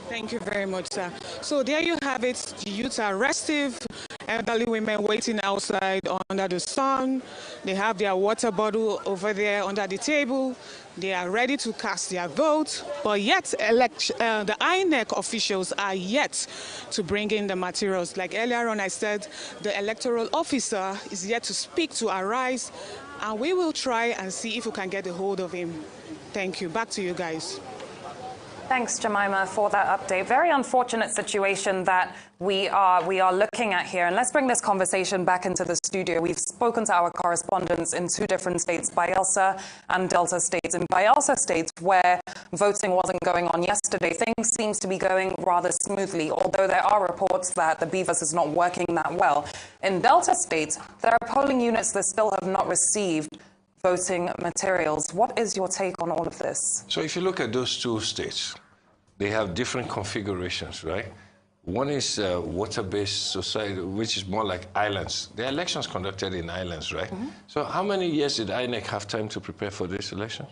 Thank you very much, sir. So there you have it. The youths are restive, elderly women waiting outside under the sun. They have their water bottle over there under the table. They are ready to cast their vote, but yet the INEC officials are yet to bring in the materials. Like earlier on I said, the electoral officer is yet to speak to Arise, and we will try and see if we can get a hold of him. Thank you. Back to you guys. Thanks, Jemima, for that update. Very unfortunate situation that we are looking at here. And let's bring this conversation back into the studio. We've spoken to our correspondents in 2 different states, Bayelsa and Delta states. In Bayelsa states, where voting wasn't going on yesterday, things seem to be going rather smoothly, although there are reports that the BVAS is not working that well. In Delta states, there are polling units that still have not received voting materials. What is your take on all of this? So if you look at those 2 states, they have different configurations, right? One is water-based society, which is more like islands. The elections conducted in islands, right? Mm-hmm. So how many years did INEC have time to prepare for this election?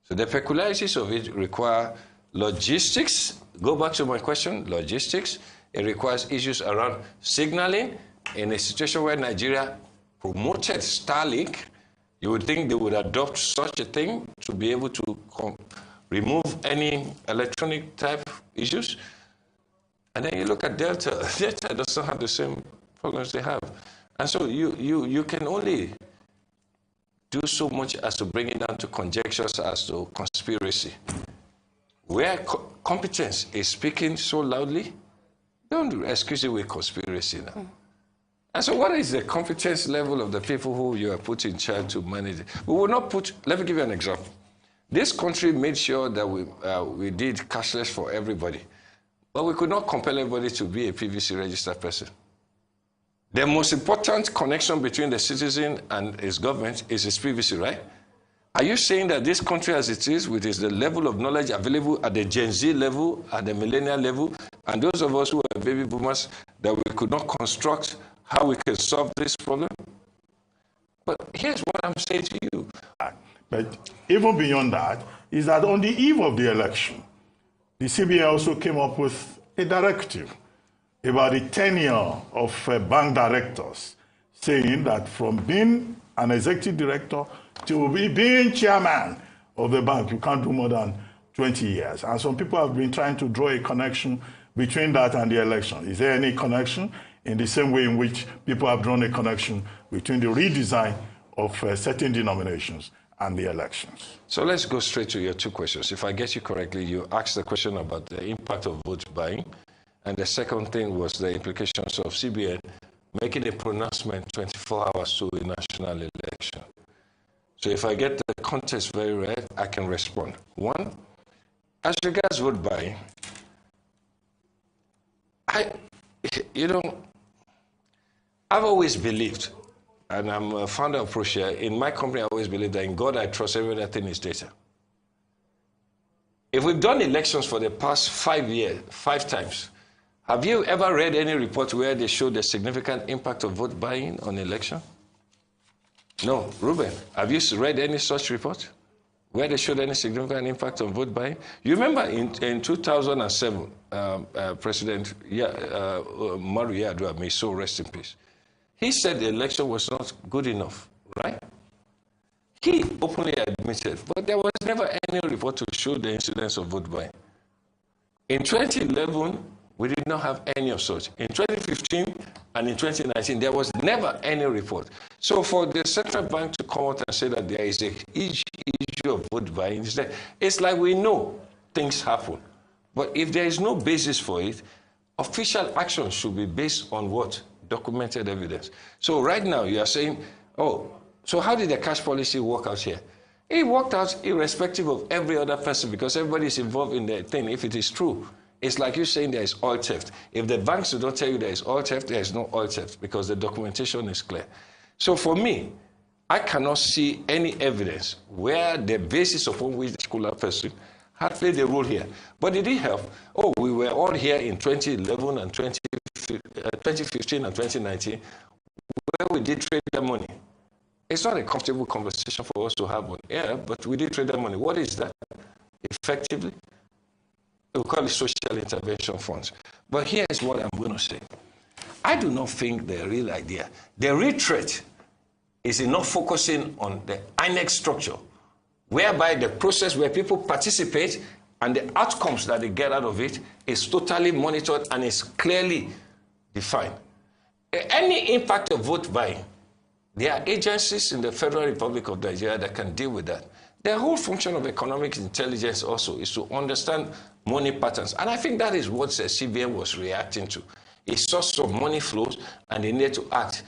So the peculiarities of it require logistics. Go back to my question, logistics. It requires issues around signaling. In a situation where Nigeria promoted Starlink, you would think they would adopt such a thing to be able to remove any electronic type issues. And then you look at Delta. Delta doesn't have the same problems they have. And so you can only do so much as to bring it down to conjectures as to conspiracy. Where competence is speaking so loudly, don't excuse it with conspiracy now. And so what is the competence level of the people who you are put in charge to manage it? We will not put, let me give you an example. This country made sure that we did cashless for everybody, but we could not compel everybody to be a PVC registered person. The most important connection between the citizen and his government is his PVC, right? Are you saying that this country as it is, with the level of knowledge available at the Gen Z level, at the millennial level, and those of us who are baby boomers, that we could not construct how we can solve this problem? But here's what I'm saying to you. But even beyond that, is that on the eve of the election, the CBN also came up with a directive about the tenure of bank directors, saying that from being an executive director to being chairman of the bank, you can't do more than 20 years. And some people have been trying to draw a connection between that and the election. Is there any connection? In the same way in which people have drawn a connection between the redesign of certain denominations and the elections. So let's go straight to your 2 questions. If I get you correctly, you asked the question about the impact of vote buying, and the second thing was the implications of CBN making a pronouncement 24 hours to a national election. So if I get the context very right, I can respond. 1, as regards vote buying, I've always believed, and I'm a founder of ProShare, in my company I always believe that in God I trust, every other thing is data. If we've done elections for the past 5 years, 5 times, have you ever read any report where they show the significant impact of vote buying on election? No. Ruben, have you read any such report where they showed any significant impact on vote buying? You remember in 2007, President Umaru Yar'Adua, may so rest in peace, he said the election was not good enough, right? He openly admitted, but there was never any report to show the incidence of vote buying. In 2011, We did not have any of such. In 2015 and in 2019, there was never any report. So for the central bank to come out and say that there is a issue of vote buying, it's like we know things happen. But if there is no basis for it, official action should be based on what? Documented evidence. So right now you are saying, oh, so how did the cash policy work out here? It worked out irrespective of every other person because everybody is involved in the thing if it is true. It's like you saying there is oil theft. If the banks do not tell you there is oil theft, there is no oil theft because the documentation is clear. So for me, I cannot see any evidence where the basis upon which the particular person had played a role here. But did it help? Oh, we were all here in 2011 and 2015 and 2019 where we did trade the money. It's not a comfortable conversation for us to have on air, but we did trade the money. What is that? Effectively, we call it social intervention funds. But here's what I'm going to say. I do not think the real idea, the real threat is in not focusing on the INEC structure, whereby the process where people participate and the outcomes that they get out of it is totally monitored and is clearly defined. Any impact of vote buying, there are agencies in the Federal Republic of Nigeria that can deal with that. The whole function of economic intelligence also is to understand money patterns. And I think that is what the CBN was reacting to. It saw some money flows and they need to act.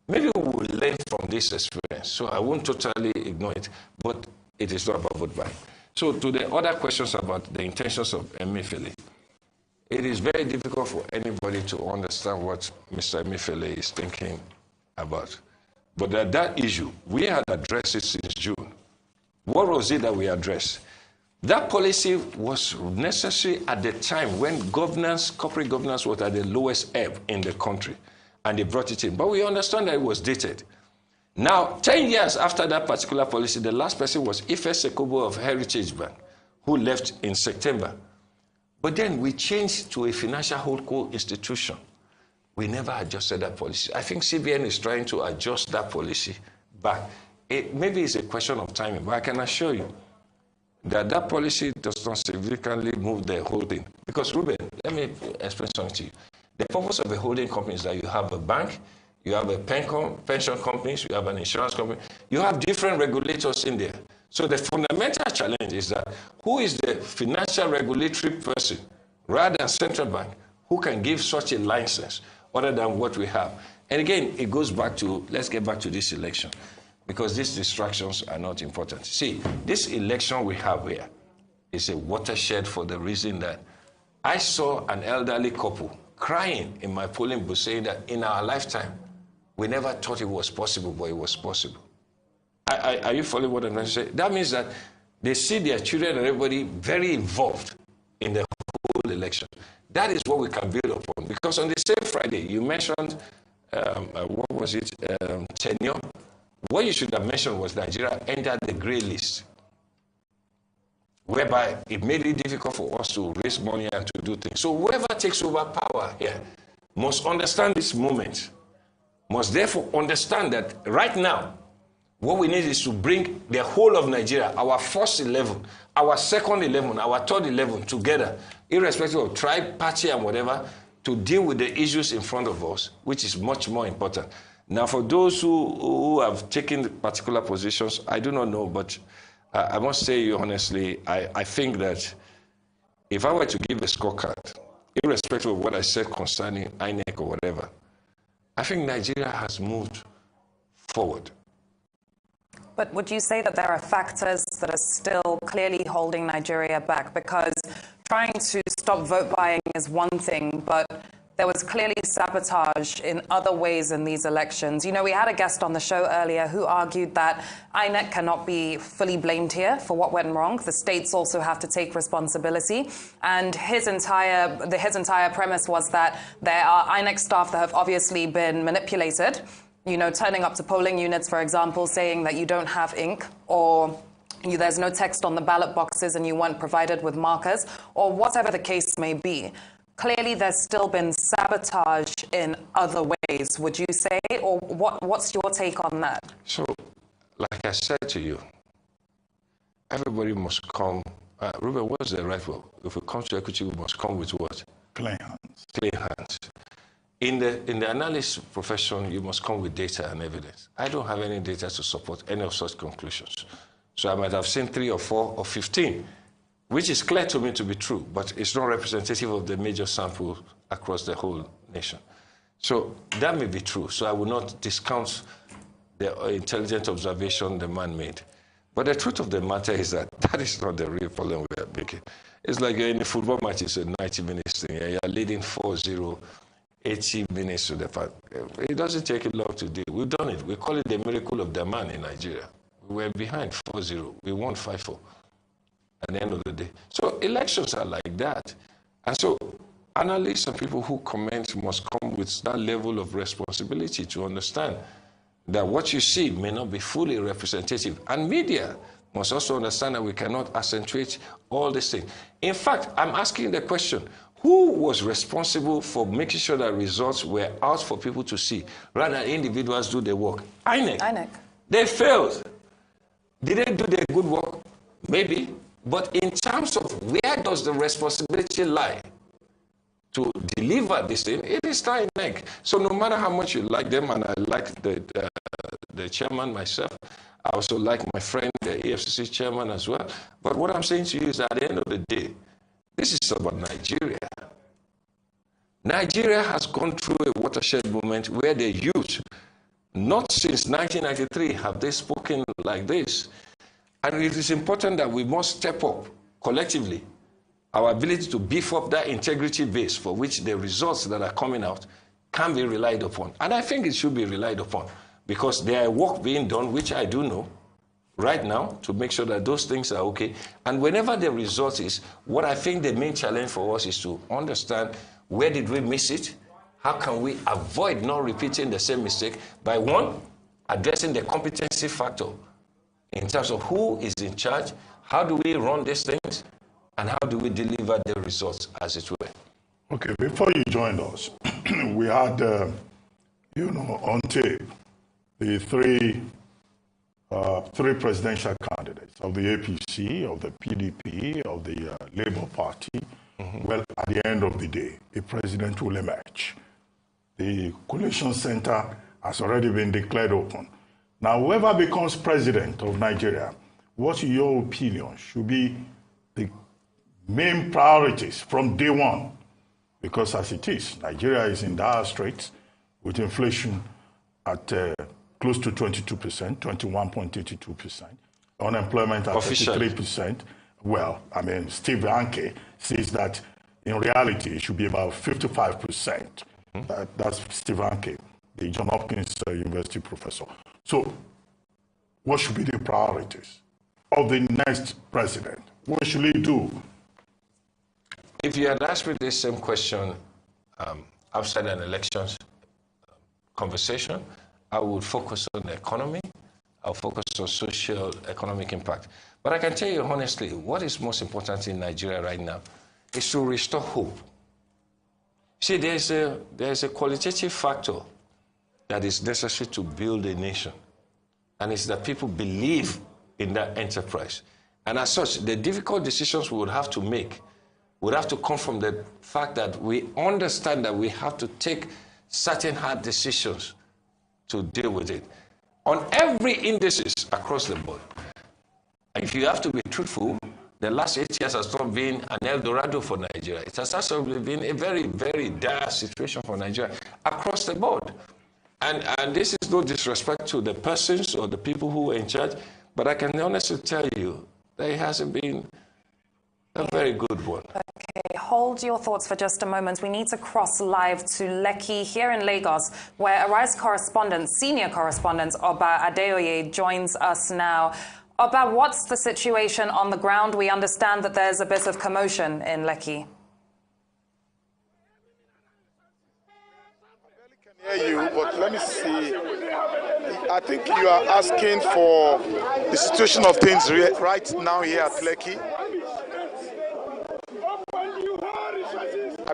Maybe we will learn from this experience. So I won't totally ignore it, but it is not about vote buying. So to the other questions about the intentions of Emefiele, it is very difficult for anybody to understand what Mr. Emefiele is thinking about. But that issue, we had addressed it since June. What was it that we addressed? That policy was necessary at the time when governance, corporate governance was at the lowest ebb in the country, and they brought it in. But we understand that it was dated. Now, 10 years after that particular policy, the last person was Ife Sekobo of Heritage Bank, who left in September. But then we changed to a financial holdco institution. We never adjusted that policy. I think CBN is trying to adjust that policy back. Maybe it's a question of timing, but I can assure you that that policy does not significantly move the holding. Because, Ruben, let me explain something to you. The purpose of a holding company is that you have a bank, you have a pension companies, you have an insurance company, you have different regulators in there. So the fundamental challenge is that who is the financial regulatory person, rather than central bank, who can give such a license other than what we have? And again, it goes back to, let's get back to this election, because these distractions are not important. See, this election we have here is a watershed for the reason that I saw an elderly couple crying in my polling booth saying that in our lifetime, we never thought it was possible, but it was possible. Are you following what I'm trying to say? That means that they see their children and everybody very involved in the whole election. That is what we can build upon. Because on the same Friday, you mentioned, what was it, tenure. What you should have mentioned was Nigeria entered the grey list, whereby it made it difficult for us to raise money and to do things. So whoever takes over power here must understand this moment, must therefore understand that right now, what we need is to bring the whole of Nigeria, our first 11, our second 11, our third 11 together, irrespective of tribe, party, and whatever, to deal with the issues in front of us, which is much more important. Now, for those who have taken particular positions, I do not know, but I must say you honestly, I think that if I were to give a scorecard, irrespective of what I said concerning INEC or whatever, I think Nigeria has moved forward. But would you say that there are factors that are still clearly holding Nigeria back? Because trying to stop vote buying is one thing, but there was clearly sabotage in other ways in these elections. You know, we had a guest on the show earlier who argued that INEC cannot be fully blamed here for what went wrong. The states also have to take responsibility. And his entire premise was that there are INEC staff that have obviously been manipulated. You know, turning up to polling units, for example, saying that you don't have ink, or there's no text on the ballot boxes and you weren't provided with markers, or whatever the case may be. Clearly, there's still been sabotage in other ways, would you say? Or what's your take on that? So, like I said to you, everybody must come. Ruben, what's the right word? If we come to equity, we must come with what? Clean hands. Clean hands. In the analysis profession, you must come with data and evidence. I don't have any data to support any of such conclusions. So I might have seen 3 or 4 or 15, which is clear to me to be true, but it's not representative of the major sample across the whole nation. So that may be true. So I will not discount the intelligent observation the man made. But the truth of the matter is that that is not the real problem we are making. It's like you're in a football match, it's a 90 minutes thing, and you're leading 4-0, 80 minutes to the fact. It doesn't take it long to do. We've done it. We call it the miracle of the man in Nigeria. We were behind 4-0. We won 5-4 at the end of the day. So elections are like that. And so analysts and people who comment must come with that level of responsibility to understand that what you see may not be fully representative. And media must also understand that we cannot accentuate all these things. In fact, I'm asking the question, who was responsible for making sure that results were out for people to see, rather than individuals do the work? INEC. INEC. They failed. Did they do their good work? Maybe. But in terms of where does the responsibility lie to deliver this thing, it is INEC. So no matter how much you like them, and I like the chairman myself, I also like my friend, the EFCC chairman as well. But what I'm saying to you is at the end of the day, this is about Nigeria. Nigeria has gone through a watershed moment where the youth, not since 1993 have they spoken like this. And it is important that we must step up collectively our ability to beef up that integrity base for which the results that are coming out can be relied upon. And I think it should be relied upon because there are work being done, which I do know right now, to make sure that those things are okay. And whenever the result is, what I think the main challenge for us is to understand where did we miss it? How can we avoid not repeating the same mistake by, one, addressing the competency factor in terms of who is in charge, how do we run these things, and how do we deliver the results as it were. Okay, before you joined us, we had, on tape, the three presidential candidates of the APC, of the PDP, of the Labour Party. Well, at the end of the day, a president will emerge. The Collation Center has already been declared open. Now, whoever becomes president of Nigeria, what, in your opinion, should be the main priorities from day one? Because as it is, Nigeria is in dire straits with inflation at close to 22%, 21.82%, unemployment at 33%. Well, I mean, Steve Anke says that in reality it should be about 55%. That's Steve Anke, the John Hopkins University professor. So what should be the priorities of the next president? What should he do? If you had asked me this same question outside an elections conversation, I would focus on the economy. I'll focus on social economic impact. But I can tell you honestly, what is most important in Nigeria right now is to restore hope. See, there's a qualitative factor that is necessary to build a nation. And it's that people believe in that enterprise. And as such, the difficult decisions we would have to make would have to come from the fact that we understand that we have to take certain hard decisions to deal with it. On every indices across the board. If you have to be truthful, the last 8 years has not been an El Dorado for Nigeria. It has actually been a very, very dire situation for Nigeria across the board. And this is no disrespect to the persons or the people who are in charge, but I can honestly tell you that it hasn't been a very good one. Okay, hold your thoughts for just a moment. We need to cross live to Lekki here in Lagos, where Arise correspondent, senior correspondent Oba Adeoye joins us now. Oba, what's the situation on the ground? We understand that there's a bit of commotion in Lekki. I can hear you, but let me see. I think you are asking for the situation of things right now here at Lekki.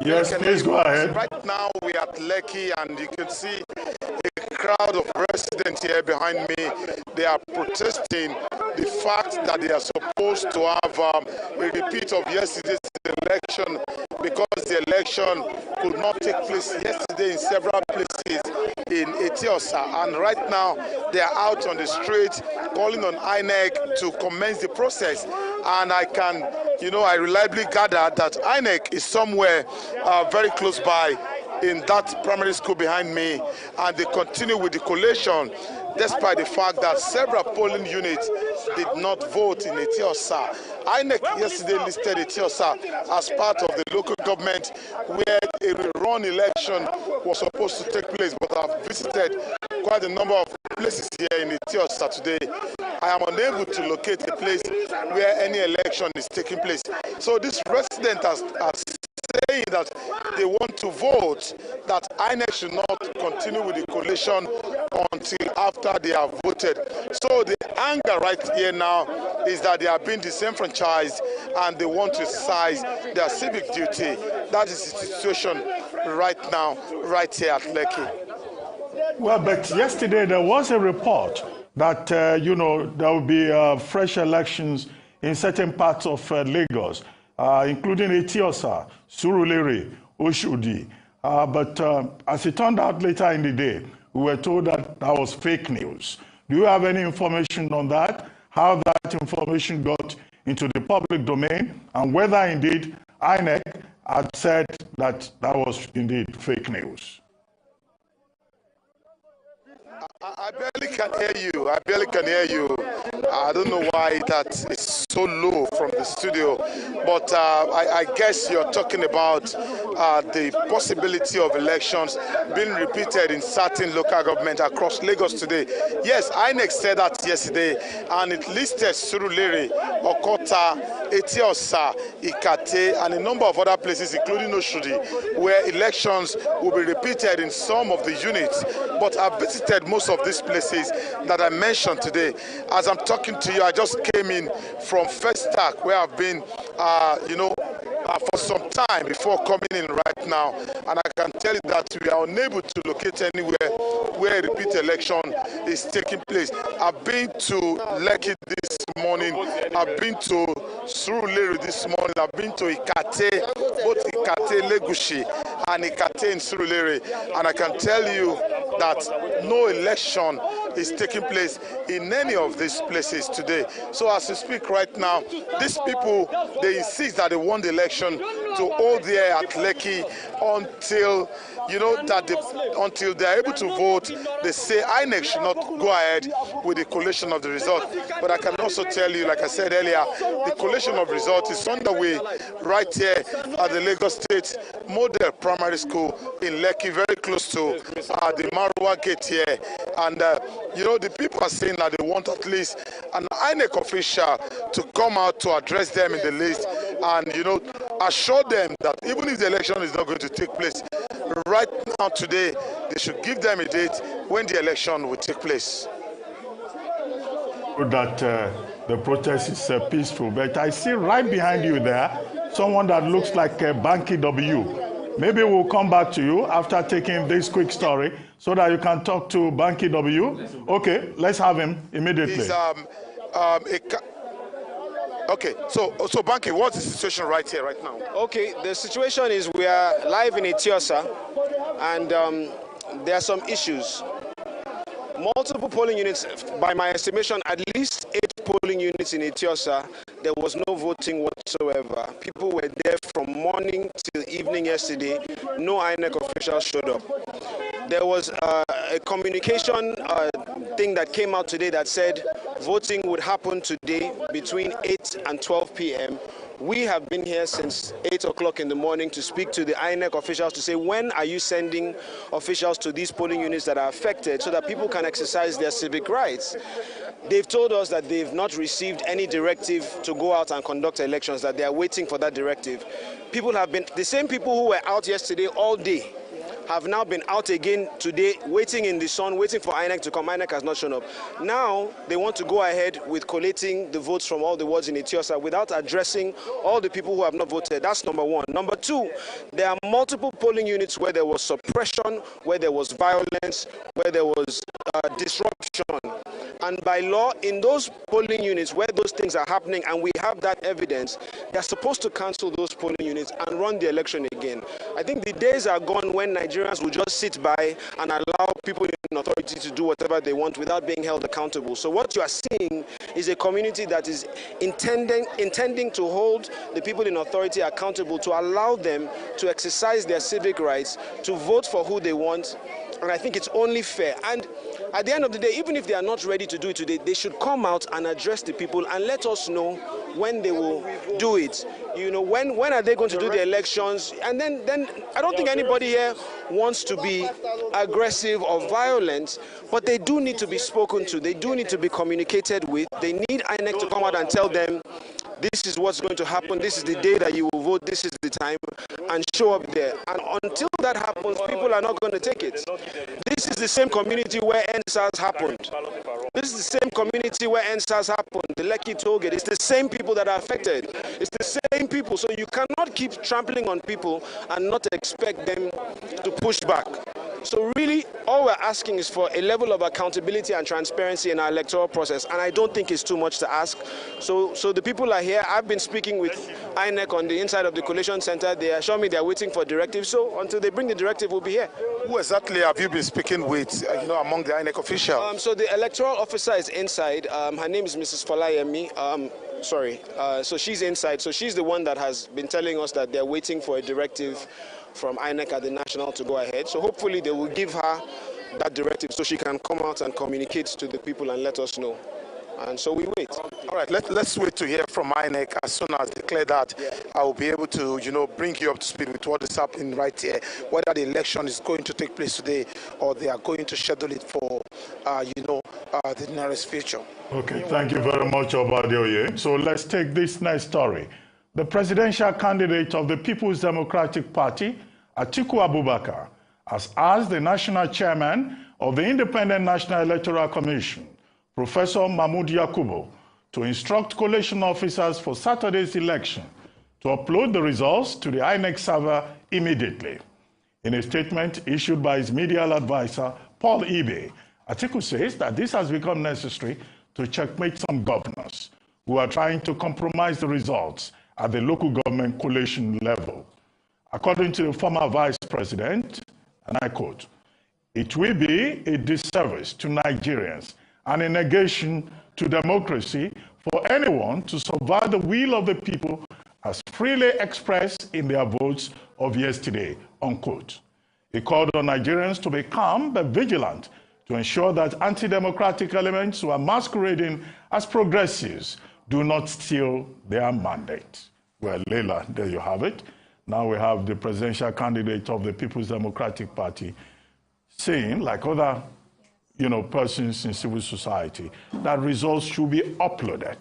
Yes, please go ahead. Right now we are at Lekki and you can see a crowd of residents here behind me. They are protesting the fact that they are supposed to have a repeat of yesterday's election because the election could not take place yesterday in several places in Etiosa. And right now, they are out on the street calling on INEC to commence the process. And I can, I reliably gather that INEC is somewhere very close by in that primary school behind me, and they continue with the collation despite the fact that several polling units did not vote in Etiosa. INEC yesterday listed Etiosa as part of the local government where a rerun election was supposed to take place, but I've visited quite a number of places here in Etiosa today. I am unable to locate a place where any election is taking place. So this resident are saying that they want to vote, that INEC should not continue with the collation until after they have voted. So the anger right here now is that they are being disenfranchised and they want to exercise their civic duty. That is the situation right now, right here at Lekki. Well, but yesterday there was a report that, there will be fresh elections in certain parts of Lagos, including Etiosa, Surulere, Oshodi. But as it turned out later in the day, we were told that that was fake news. Do you have any information on that? How that information got into the public domain, and whether indeed INEC had said that that was indeed fake news? I barely can hear you. I barely can hear you. I don't know why that is so low from the studio, but I guess you're talking about the possibility of elections being repeated in certain local government across Lagos today. Yes, INEC said that yesterday, and it listed Surulere, Okota, Etiosa, Ikate, and a number of other places, including Oshodi, where elections will be repeated in some of the units. But I've visited most of these places that I mentioned today. As I'm talking to you, I just came in from First Stack, where I've been, for some time before coming in right now, and I can tell you that we are unable to locate anywhere where a repeat election is taking place. I've been to Lekki this morning, I've been to Surulere this morning, I've been to Ikate, both Ikate, Legushi, and Ikate in Surulere, and I can tell you that no election is taking place in any of these places today. So as we speak right now, these people, they insist that they want the election to hold there at Lekki until, until they're able to vote. They say INEC should not go ahead with the collation of the result. But I can also tell you, like I said earlier, the collation of results is underway right here at the Lagos State Model Primary School in Lekki, very close to the Marwa Gate here. And, the people are saying that they want at least an INEC official to come out to address them in the list and, assure them that even if the election is not going to take place right now today, they should give them a date when the election will take place. That the protest is peaceful, but I see right behind you there someone that looks like Banky W. Maybe we'll come back to you after taking this quick story so that you can talk to Banky W. Okay, let's have him immediately. He's, okay, so Banky, what's the situation right here, right now? Okay, the situation is we are live in Etiosa, and there are some issues. Multiple polling units, by my estimation, at least 8 polling units in Etiosa, there was no voting whatsoever. People were there from morning till evening yesterday. No INEC officials showed up. There was a communication thing that came out today that said voting would happen today between 8 and 12 p.m. We have been here since 8 o'clock in the morning to speak to the INEC officials to say, when are you sending officials to these polling units that are affected so that people can exercise their civic rights? They've told us that they've not received any directive to go out and conduct elections, that they are waiting for that directive. People have been, the same people who were out yesterday all day have now been out again today, waiting in the sun, waiting for INEC to come. INEC has not shown up. Now they want to go ahead with collating the votes from all the wards in Etiosa without addressing all the people who have not voted. That's number one. Number two, there are multiple polling units where there was suppression, where there was violence, where there was disruption. And by law, in those polling units where those things are happening and we have that evidence, they're supposed to cancel those polling units and run the election again. I think the days are gone when Nigerians will just sit by and allow people in authority to do whatever they want without being held accountable. So what you are seeing is a community that is intending to hold the people in authority accountable, to allow them to exercise their civic rights, to vote for who they want. And I think it's only fair. And at the end of the day, even if they are not ready to do it today, they should come out and address the people and let us know when they will do it. You know, when are they going to do the elections? And then I don't think anybody here wants to be aggressive or violent, but they do need to be spoken to. They do need to be communicated with. They need INEC to come out and tell them, this is what's going to happen, this is the day that you will vote, this is the time, and show up there. And until that happens, people are not going to take it. This is the same community where NSAS happened. This is the same community where NSAS happened, the Lekki Tollgate. It's the same people that are affected. It's the same people. So you cannot keep trampling on people and not expect them to push back. So really, all we're asking is for a level of accountability and transparency in our electoral process, and I don't think it's too much to ask. So the people are here. I've been speaking with INEC on the inside of the Collation Center. They assure me they're waiting for directives, so until they bring the directive, we'll be here. Who exactly have you been speaking with, among the INEC officials? So the electoral officer is inside. Her name is Mrs. Folayemi. So she's inside. So she's the one that has been telling us that they're waiting for a directive from INEC at the national to go ahead. So hopefully they will give her that directive so she can come out and communicate to the people and let us know. And so we wait. All right, let's wait to hear from INEC. As soon as they declare that, I will be able to, bring you up to speed with what is happening right here, whether the election is going to take place today or they are going to schedule it for, the nearest future. Okay, thank you very much, Obadeoye. So let's take this next story. The presidential candidate of the People's Democratic Party, Atiku Abubakar, has asked the national chairman of the Independent National Electoral Commission, Professor Mahmood Yakubu, to instruct collation officers for Saturday's election to upload the results to the INEC server immediately. In a statement issued by his media advisor, Paul Ibe, Atiku says that this has become necessary to checkmate some governors who are trying to compromise the results at the local government collation level. According to the former vice president, and I quote, "It will be a disservice to Nigerians and a negation to democracy for anyone to subvert the will of the people as freely expressed in their votes of yesterday," unquote. He called on Nigerians to be calm but vigilant to ensure that anti-democratic elements who are masquerading as progressives do not steal their mandate. Well, Leila, there you have it. Now we have the presidential candidate of the People's Democratic Party saying, like other persons in civil society, that results should be uploaded.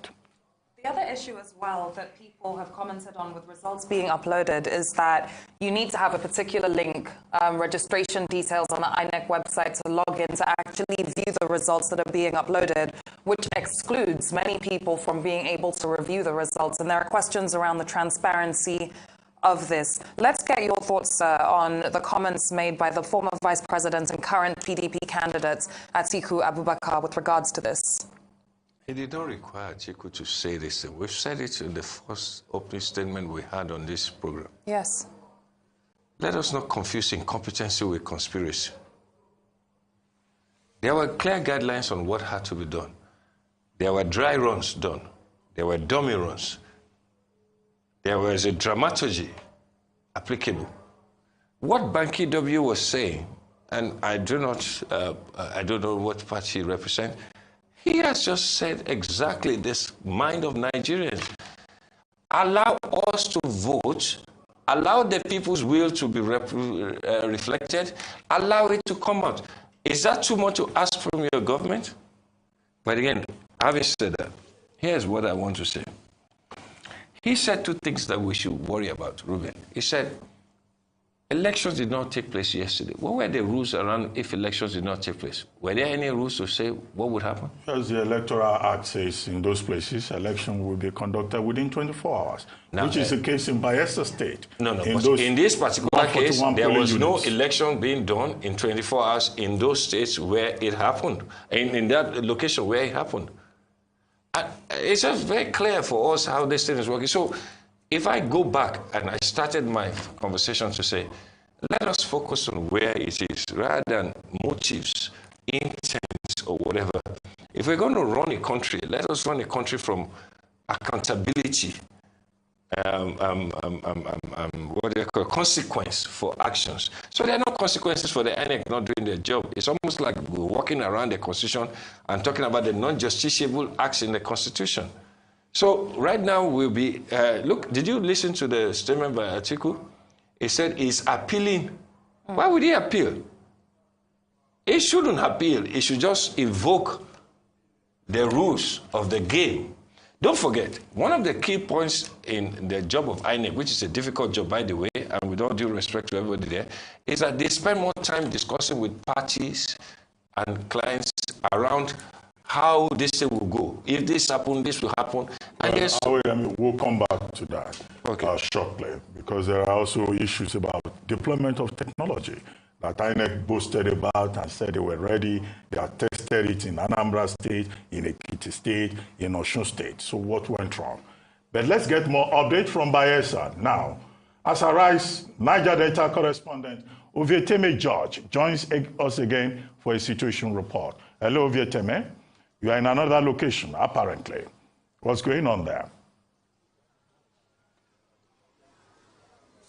The other issue as well that people have commented on with results being uploaded is that you need to have a particular link, registration details on the INEC website to log in to actually view the results that are being uploaded, which excludes many people from being able to review the results. And there are questions around the transparency of this. Let's get your thoughts, sir, on the comments made by the former vice president and current PDP candidate, Atiku Abubakar, with regards to this. It did not require Atiku to say this. We've said it in the first opening statement we had on this program. Yes. Let us not confuse incompetency with conspiracy. There were clear guidelines on what had to be done. There were dry runs done. There were dummy runs. There was a dramaturgy applicable. What Banky W was saying, and I don't know what party he represents, he has just said exactly this mind of Nigerians. Allow us to vote, allow the people's will to be reflected, allow it to come out. Is that too much to ask from your government? But again, having said that, here's what I want to say. He said two things that we should worry about, Ruben. He said, Elections did not take place yesterday. What were the rules around if elections did not take place? Were there any rules to say what would happen? As the Electoral Act says, in those places, election will be conducted within 24 hours, now, which is the case in Bayelsa State. No, in this particular case, there was no election being done in 24 hours in those states where it happened, in that location where it happened. It's just very clear for us how this thing is working. So if I go back and I started my conversation to say, let us focus on where it is rather than motives, intents, or whatever. If we're going to run a country, let us run a country from accountability, what do you call consequence for actions. So there are no consequences for the INEC not doing their job. It's almost like we're walking around the Constitution and talking about the non-justiciable acts in the Constitution. So right now we'll be, look, did you listen to the statement by Atiku? He said he's appealing. Why would he appeal? He shouldn't appeal. He should just invoke the rules of the game. Don't forget, one of the key points in the job of INEC, which is a difficult job, by the way, and with all due respect to everybody there, is that they spend more time discussing with parties and clients around how this thing will go. If this happens, this will happen. And we'll come back to that shortly, because there are also issues about deployment of technology that INEC boasted about and said they were ready. They have tested it in Anambra State, in Ekiti State, in Osun State. So what went wrong? But let's get more update from Bayelsa. Now, as Arise Niger Delta correspondent Ovieteme George joins us again for a situation report. Hello, Ovieteme. You are in another location, apparently. What's going on there?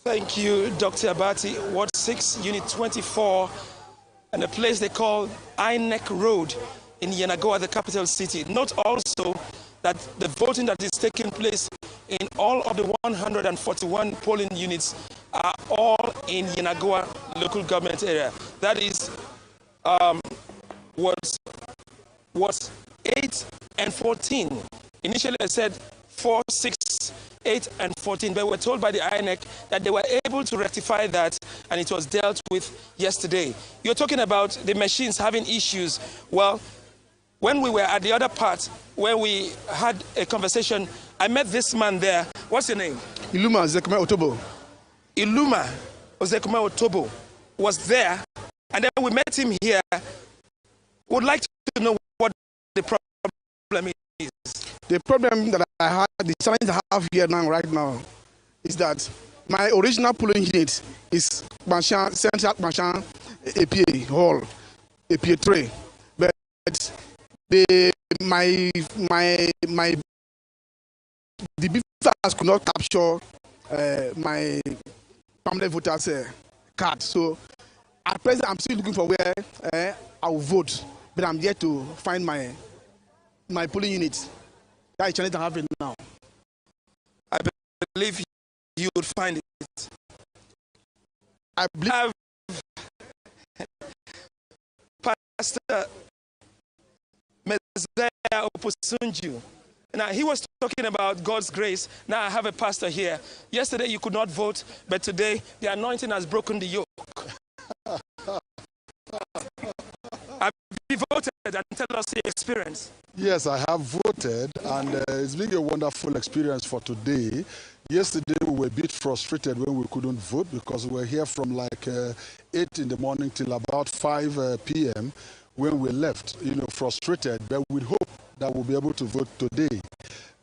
Thank you, Dr. Abati. Ward 6, Unit 24, and a place they call INEC Road in Yenagoa, the capital city. Note also that the voting that is taking place in all of the 141 polling units are all in Yenagoa local government area. That is was 8 and 14. Initially I said 4, 6, 8 and 14, but we're told by the INEC that they were able to rectify that and it was dealt with yesterday. You're talking about the machines having issues. Well, when we were at the other part, where we had a conversation, I met this man there. What's your name? Iluma Zekme Otobo. Iluma Zekme Otobo was there, and then we met him here. Would like to know what the problem is. The problem that I had, the challenge I have here right now, is that my original polling unit is Central Banshan APA Hall, APA 3, but the beavers could not capture my permanent voters card. So at present, I'm still looking for where I will vote, but I'm yet to find my polling unit. That is challenge I have it now. I believe you would find it. I believe Pastor Messiah Oposunju. Now, he was talking about God's grace. Now I have a pastor here. Yesterday you could not vote, but today the anointing has broken the yoke. Have you voted, and tell us the experience? Yes, I have voted, and it's been a wonderful experience for today. Yesterday we were a bit frustrated when we couldn't vote because we were here from like 8 in the morning till about 5 p.m. when we left, frustrated, but we hope that we'll be able to vote today.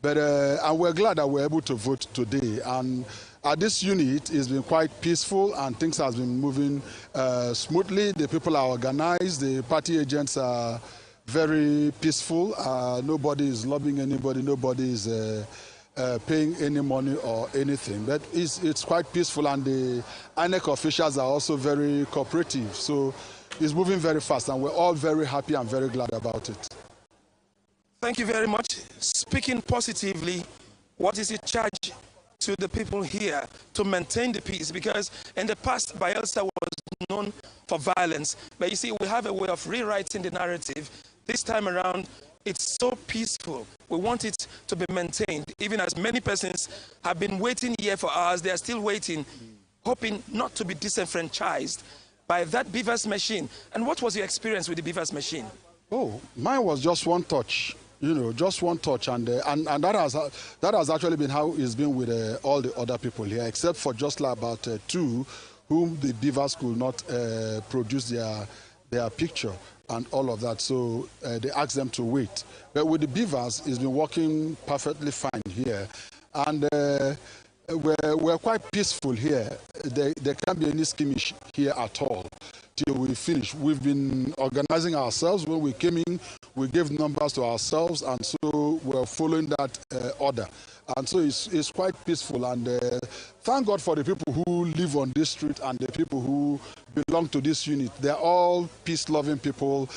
But and we're glad that we're able to vote today. And at this unit, it's been quite peaceful and things have been moving smoothly. The people are organized. The party agents are very peaceful. Nobody is lobbying anybody. Nobody is paying any money or anything. But it's quite peaceful, and the INEC officials are also very cooperative. So it's moving very fast, and we're all very happy and very glad about it. Thank you very much. Speaking positively, what is your charge to the people here to maintain the peace? Because in the past, Bayelsa was known for violence. But you see, we have a way of rewriting the narrative. This time around, it's so peaceful. We want it to be maintained. Even as many persons have been waiting here for hours, they are still waiting. hoping not to be disenfranchised by that beavers machine. And what was your experience with the beavers machine? Oh, mine was just one touch. You know, just one touch, and that has actually been how it's been with all the other people here, except for just like about 2 whom the beavers could not produce their picture and all of that. So they asked them to wait. But with the beavers, it's been working perfectly fine here, and we're quite peaceful here. There can't be any skirmish here at all till we finish. We've been organizing ourselves. When we came in, we gave numbers to ourselves, and so we're following that order. And so it's quite peaceful, and thank God for the people who live on this street and the people who belong to this unit. They're all peace-loving people.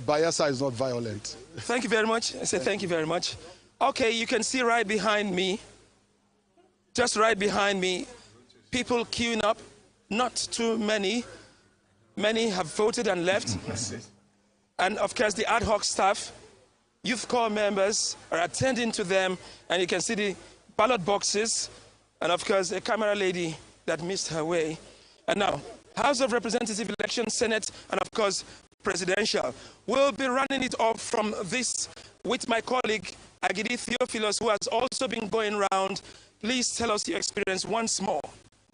Bayelsa is not violent. Thank you very much. I say thank you very much. Okay, you can see right behind me, just right behind me, people queuing up, not too many. Many have voted and left. And of course, the ad hoc staff, youth corps members are attending to them, and you can see the ballot boxes, and of course, a camera lady that missed her way. And now, House of Representatives election, Senate, and of course, presidential. We'll be running it off from this with my colleague, Agidi Theophilus, who has also been going around. Please tell us your experience once more.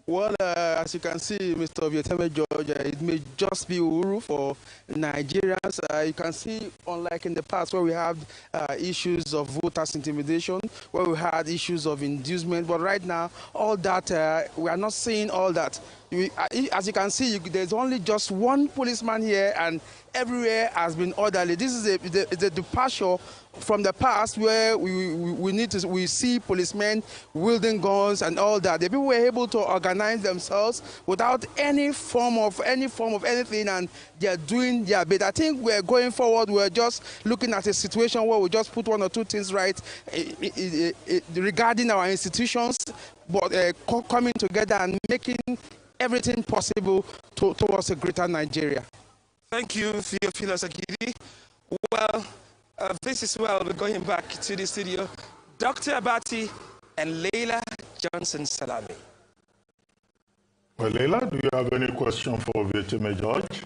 Well, as you can see, Mr. Vieteme George, it may just be Uhuru for Nigerians. You can see, unlike in the past where we had issues of voters' intimidation, where we had issues of inducement, but right now, all that, we are not seeing all that. As you can see, there's only just one policeman here, and everywhere has been orderly. This is a departure from the past where we see policemen wielding guns and all that. The people were able to organize themselves without any form of anything, and they are doing their bit. I think we're going forward. We're just looking at a situation where we just put 1 or 2 things right regarding our institutions, but coming together and making everything possible towards a greater Nigeria. Thank you, Theophilus Akidi. Well, this is where we're going back to the studio. Dr. Abati and Leila Johnson Salami. Well, Leila, do you have any question for Vieteme George?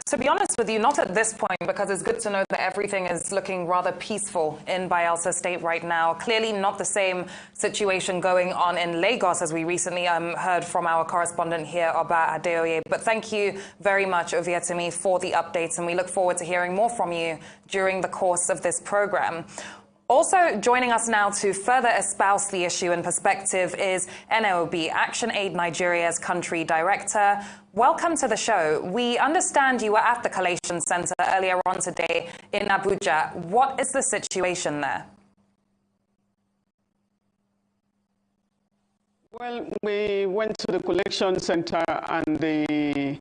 To be honest with you, not at this point, because it's good to know that everything is looking rather peaceful in Bayelsa State right now. Clearly not the same situation going on in Lagos, as we recently heard from our correspondent here, Oba Adeoye. But thank you very much, Vieteme, for the updates, and we look forward to hearing more from you during the course of this program. Also joining us now to further espouse the issue and perspective is NOB, Action Aid Nigeria's country director. Welcome to the show. We understand you were at the Collation Center earlier on today in Abuja. What is the situation there? Well, we went to the Collation Center, and the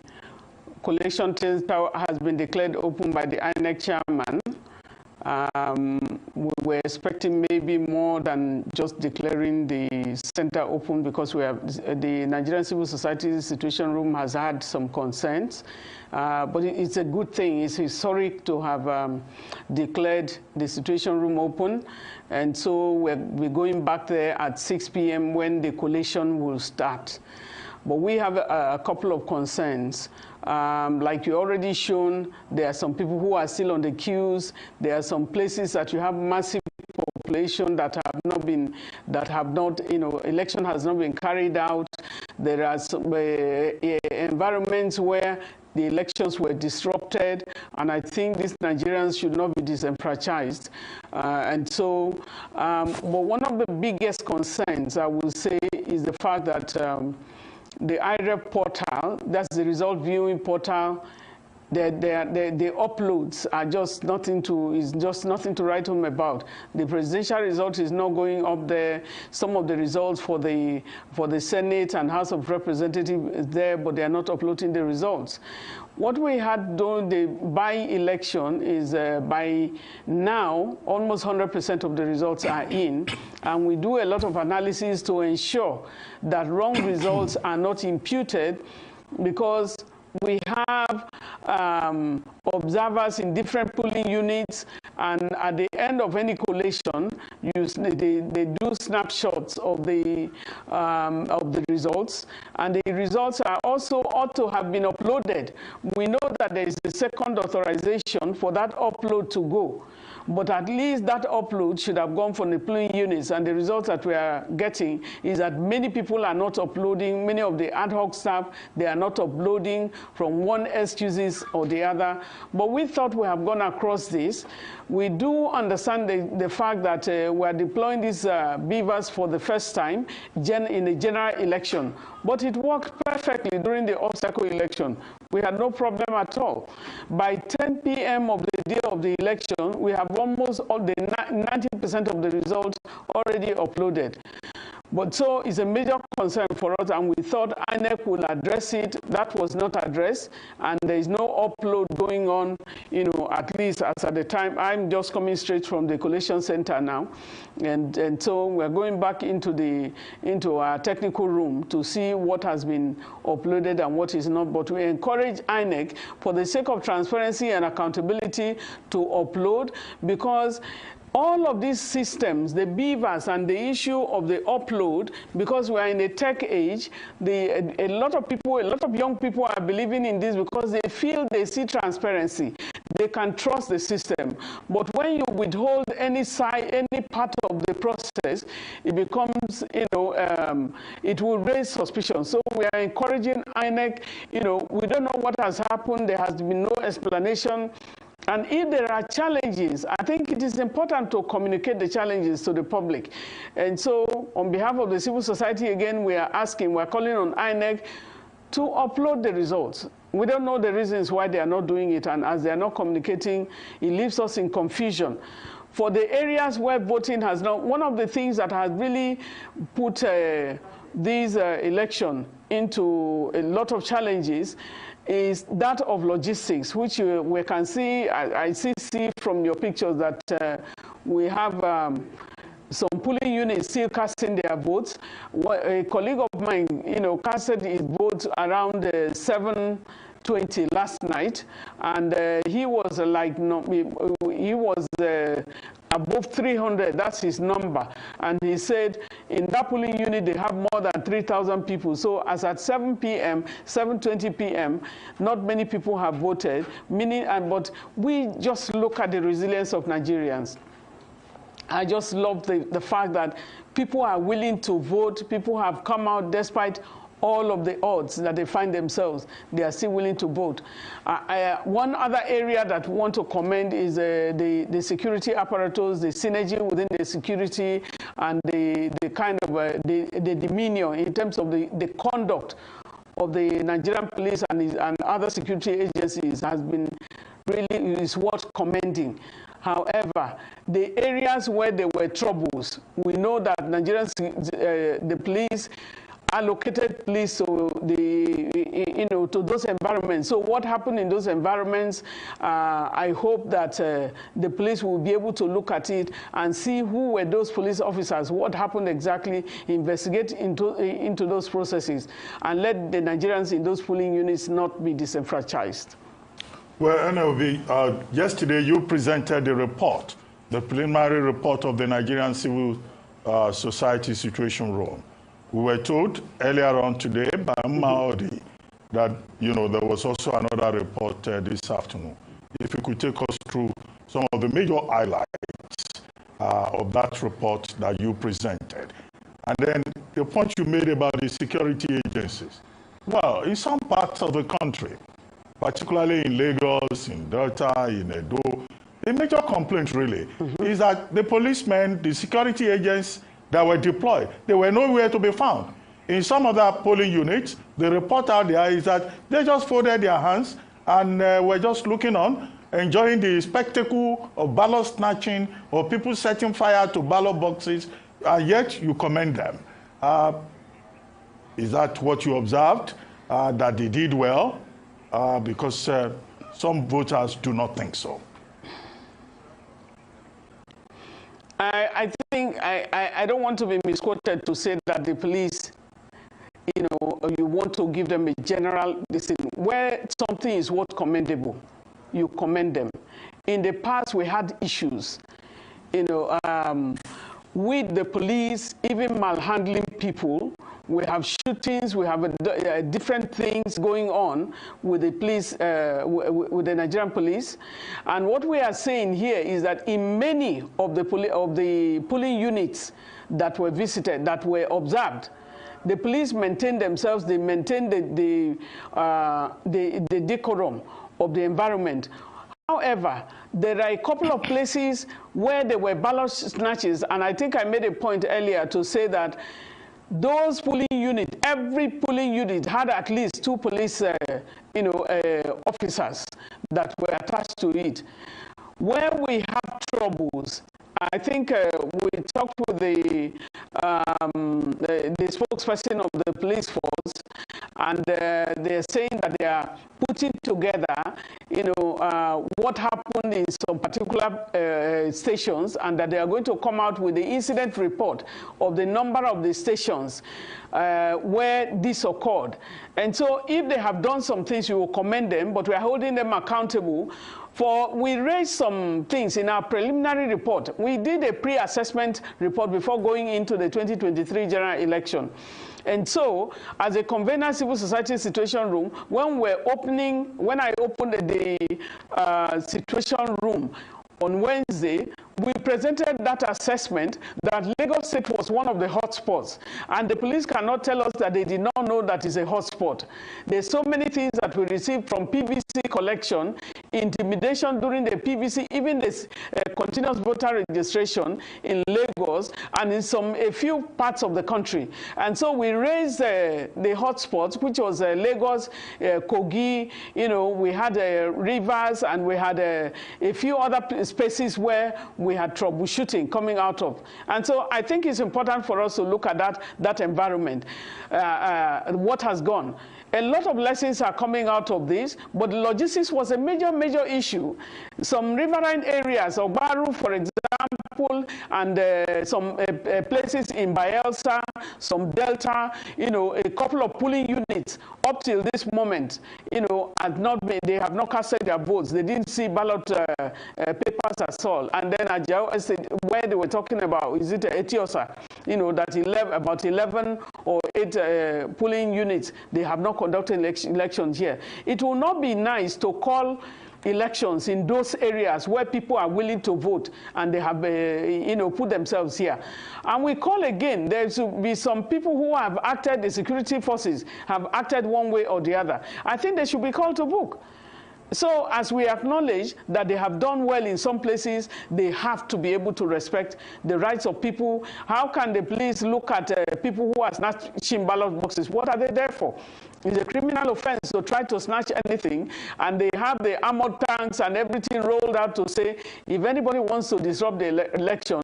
Collation Center has been declared open by the INEC chairman. We were expecting maybe more than just declaring the center open, because we have the Nigerian Civil Society Situation Room has had some concerns, but it's a good thing. It's historic to have declared the Situation Room open, and so we're going back there at 6 p.m. when the collation will start. But we have a couple of concerns. Like you already shown, there are some people who are still on the queues. There are some places that you have massive population that have not, election has not been carried out. There are some environments where the elections were disrupted, and I think these Nigerians should not be disenfranchised. But one of the biggest concerns, I will say, is the fact that the IREP portal, that's the result viewing portal, the uploads are just nothing to write home about. The presidential result is not going up there. Some of the results for the Senate and House of Representatives is there, but they are not uploading the results. What we had done the by-election is by now almost 100% of the results are in, and we do a lot of analysis to ensure that wrong results are not imputed, because we have observers in different polling units, And at the end of any collation, they do snapshots of the results, and the results are also ought to have been uploaded. We know that there is a second authorization for that upload to go. But at least that upload should have gone from the polling units, and the results that we are getting is that many people are not uploading. Many of the ad hoc staff, they are not uploading from one excuses or the other. But we thought we have gone across this. We do understand the fact that we are deploying these beavers for the first time in a general election. But it worked perfectly during the obstacle election. We had no problem at all. By 10 p.m. of the day of the election, we have almost all the 90% of the results already uploaded. But so it's a major concern for us, and we thought INEC will address it. That was not addressed, and there is no upload going on, at least as at the time. I'm just coming straight from the collation center now, and so we're going back into our technical room to see what has been uploaded and what is not. But we encourage INEC, for the sake of transparency and accountability, to upload, because all of these systems, the beavers and the issue of the upload, because we are in a tech age, a lot of young people are believing in this because they feel they see transparency. They can trust the system. But when you withhold any part of the process, it becomes, it will raise suspicion. So we are encouraging INEC, we don't know what has happened. There has been no explanation. And if there are challenges, I think it is important to communicate the challenges to the public. And so on behalf of the civil society, again, we're calling on INEC to upload the results. We don't know the reasons why they are not doing it, and as they are not communicating, it leaves us in confusion. For the areas where voting has not, one of the things that has really put this election into a lot of challenges is that of logistics, which we can see, I see from your pictures that we have some polling units still casting their votes. A colleague of mine, casted his vote around 7:20 last night, and he was he was above 300, that's his number. And he said in that polling unit, they have more than 3,000 people. So as at 7 p.m., 7:20 p.m., not many people have voted, but we just look at the resilience of Nigerians. I just love the fact that people are willing to vote. People have come out despite all of the odds that they find themselves, they are still willing to vote. One other area that we want to commend is the security apparatus, the synergy within the security, and the kind of the demeanor in terms of the conduct of the Nigerian police and other security agencies has been really is worth commending. However, the areas where there were troubles, we know that Nigerians, the police allocated police to to those environments. So what happened in those environments, I hope that the police will be able to look at it and see who were those police officers, what happened exactly, investigate into those processes, and let the Nigerians in those polling units not be disenfranchised. Well, NLV, yesterday you presented the report, the preliminary report of the Nigerian Civil Society Situation Room. We were told earlier on today by Maodi that, there was also another report this afternoon. If you could take us through some of the major highlights of that report that you presented. And then the point you made about the security agencies. Well, in some parts of the country, particularly in Lagos, in Delta, in Edo, the major complaint really is that the policemen, the security agents that were deployed, they were nowhere to be found. In some of the polling units, the report out there is that they just folded their hands and were just looking on, enjoying the spectacle of ballot snatching or people setting fire to ballot boxes, and yet you commend them. Is that what you observed, that they did well? Because some voters do not think so. I think I don't want to be misquoted to say that the police, you want to give them a general listen. Where something is what commendable, you commend them. in the past we had issues, with the police, even malhandling people. We have shootings, we have different things going on with the police, with the Nigerian police. And what we are saying here is that in many of the polling units that were visited, that were observed, the police maintain themselves, they maintain the decorum of the environment. However, there are a couple of places where there were ballot snatches, and I think I made a point earlier to say that those polling units, every polling unit had at least 2 police, officers that were attached to it. Where we have troubles, I think we talked with the spokesperson of the police force, and they're saying that they are putting together, what happened in some particular stations, and that they are going to come out with the incident report of the number of the stations where this occurred. And so if they have done some things, we will commend them, but we are holding them accountable. For we raised some things in our preliminary report. We did a pre-assessment report before going into the 2023 general election. And so, as a convener civil society situation room, when I opened the situation room on Wednesday, we presented that assessment that Lagos State was one of the hotspots, and the police cannot tell us that they did not know that is a hotspot. There's so many things that we received from PVC collection, intimidation during the PVC, even this continuous voter registration in Lagos and in a few parts of the country. And so we raised the hotspots, which was Lagos, Kogi, we had rivers, and we had a few other spaces where we had troubleshooting coming out of. And so I think it's important for us to look at that environment, what has gone. A lot of lessons are coming out of this, but logistics was a major issue. Some riverine areas, Ogbaru, for example, and some places in Bayelsa, some Delta, a couple of polling units up till this moment, they have not casted their votes. They didn't see ballot papers at all. And then Ajao Estate, where they were talking about, is it Etiosa, that about 11 or 8 polling units, they have not conducted elections here. It will not be nice to call elections in those areas where people are willing to vote and they have, put themselves here. And we call again, there should be some people who have acted, the security forces have acted one way or the other. I think they should be called to book. So as we acknowledge that they have done well in some places, they have to be able to respect the rights of people. How can the police look at people who are snatching ballot boxes? What are they there for? It's a criminal offense to try to snatch anything, and they have the armored tanks and everything rolled out to say if anybody wants to disrupt the election,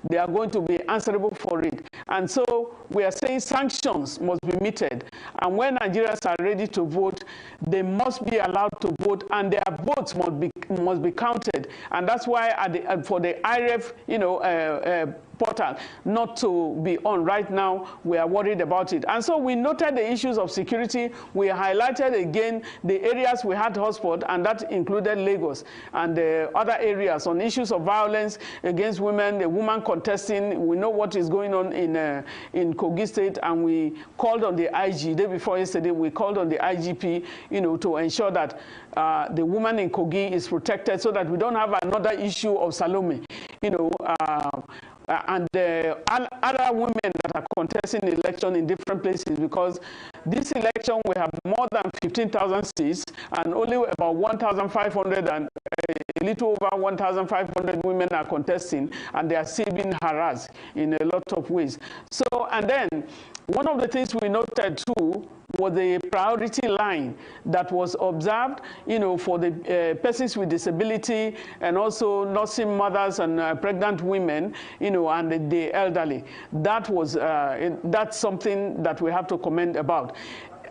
they are going to be answerable for it. And so we are saying sanctions must be meted, and when Nigerians are ready to vote, they must be allowed to vote, and their votes must be counted. And that's why for the IREF, portal not to be on right now, we are worried about it. And so we noted the issues of security. We highlighted again the areas we had hotspot, and that included Lagos and other areas on issues of violence against women, the woman contesting. We know what is going on in Kogi State, and we called on the IG. Day before yesterday, we called on the IGP, to ensure that the woman in Kogi is protected, so that we don't have another issue of Salome, and other women that are contesting the election in different places, because this election we have more than 15,000 seats and only about 1,500 and a little over 1,500 women are contesting, and they are still being harassed in a lot of ways. So, and then one of the things we noted too was the priority line that was observed, for the persons with disability, and also nursing mothers and pregnant women, and the elderly. That was that's something that we have to comment about.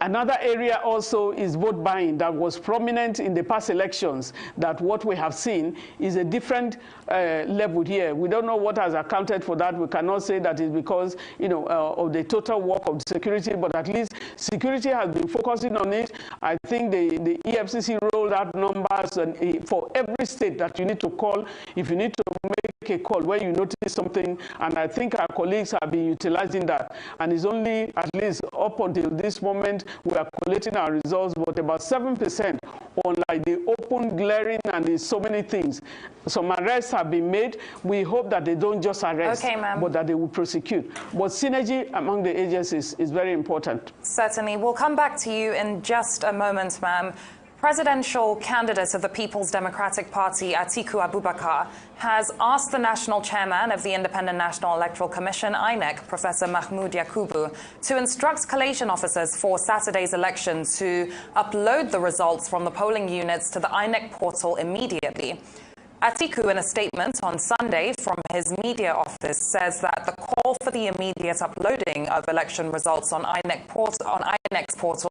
Another area also is vote buying that was prominent in the past elections, that what we have seen is a different level here. We don't know what has accounted for that. We cannot say that it's because, of the total work of security, but at least security has been focusing on it. I think the EFCC rolled out numbers and for every state that you need to call if you need to make a call where you notice something, and I think our colleagues have been utilizing that. And it's only, at least up until this moment, we are collating our results, but about 7% on like the open glaring and there's so many things. Some arrests have been made. We hope that they don't just arrest, but that they will prosecute. But synergy among the agencies is very important. Certainly. We'll come back to you in just a moment, ma'am. Presidential candidate of the People's Democratic Party, Atiku Abubakar, has asked the national chairman of the Independent National Electoral Commission, INEC, Professor Mahmoud Yakubu, to instruct collation officers for Saturday's election to upload the results from the polling units to the INEC portal immediately. Atiku, in a statement on Sunday from his media office, says that the call for the immediate uploading of election results on INEC's portal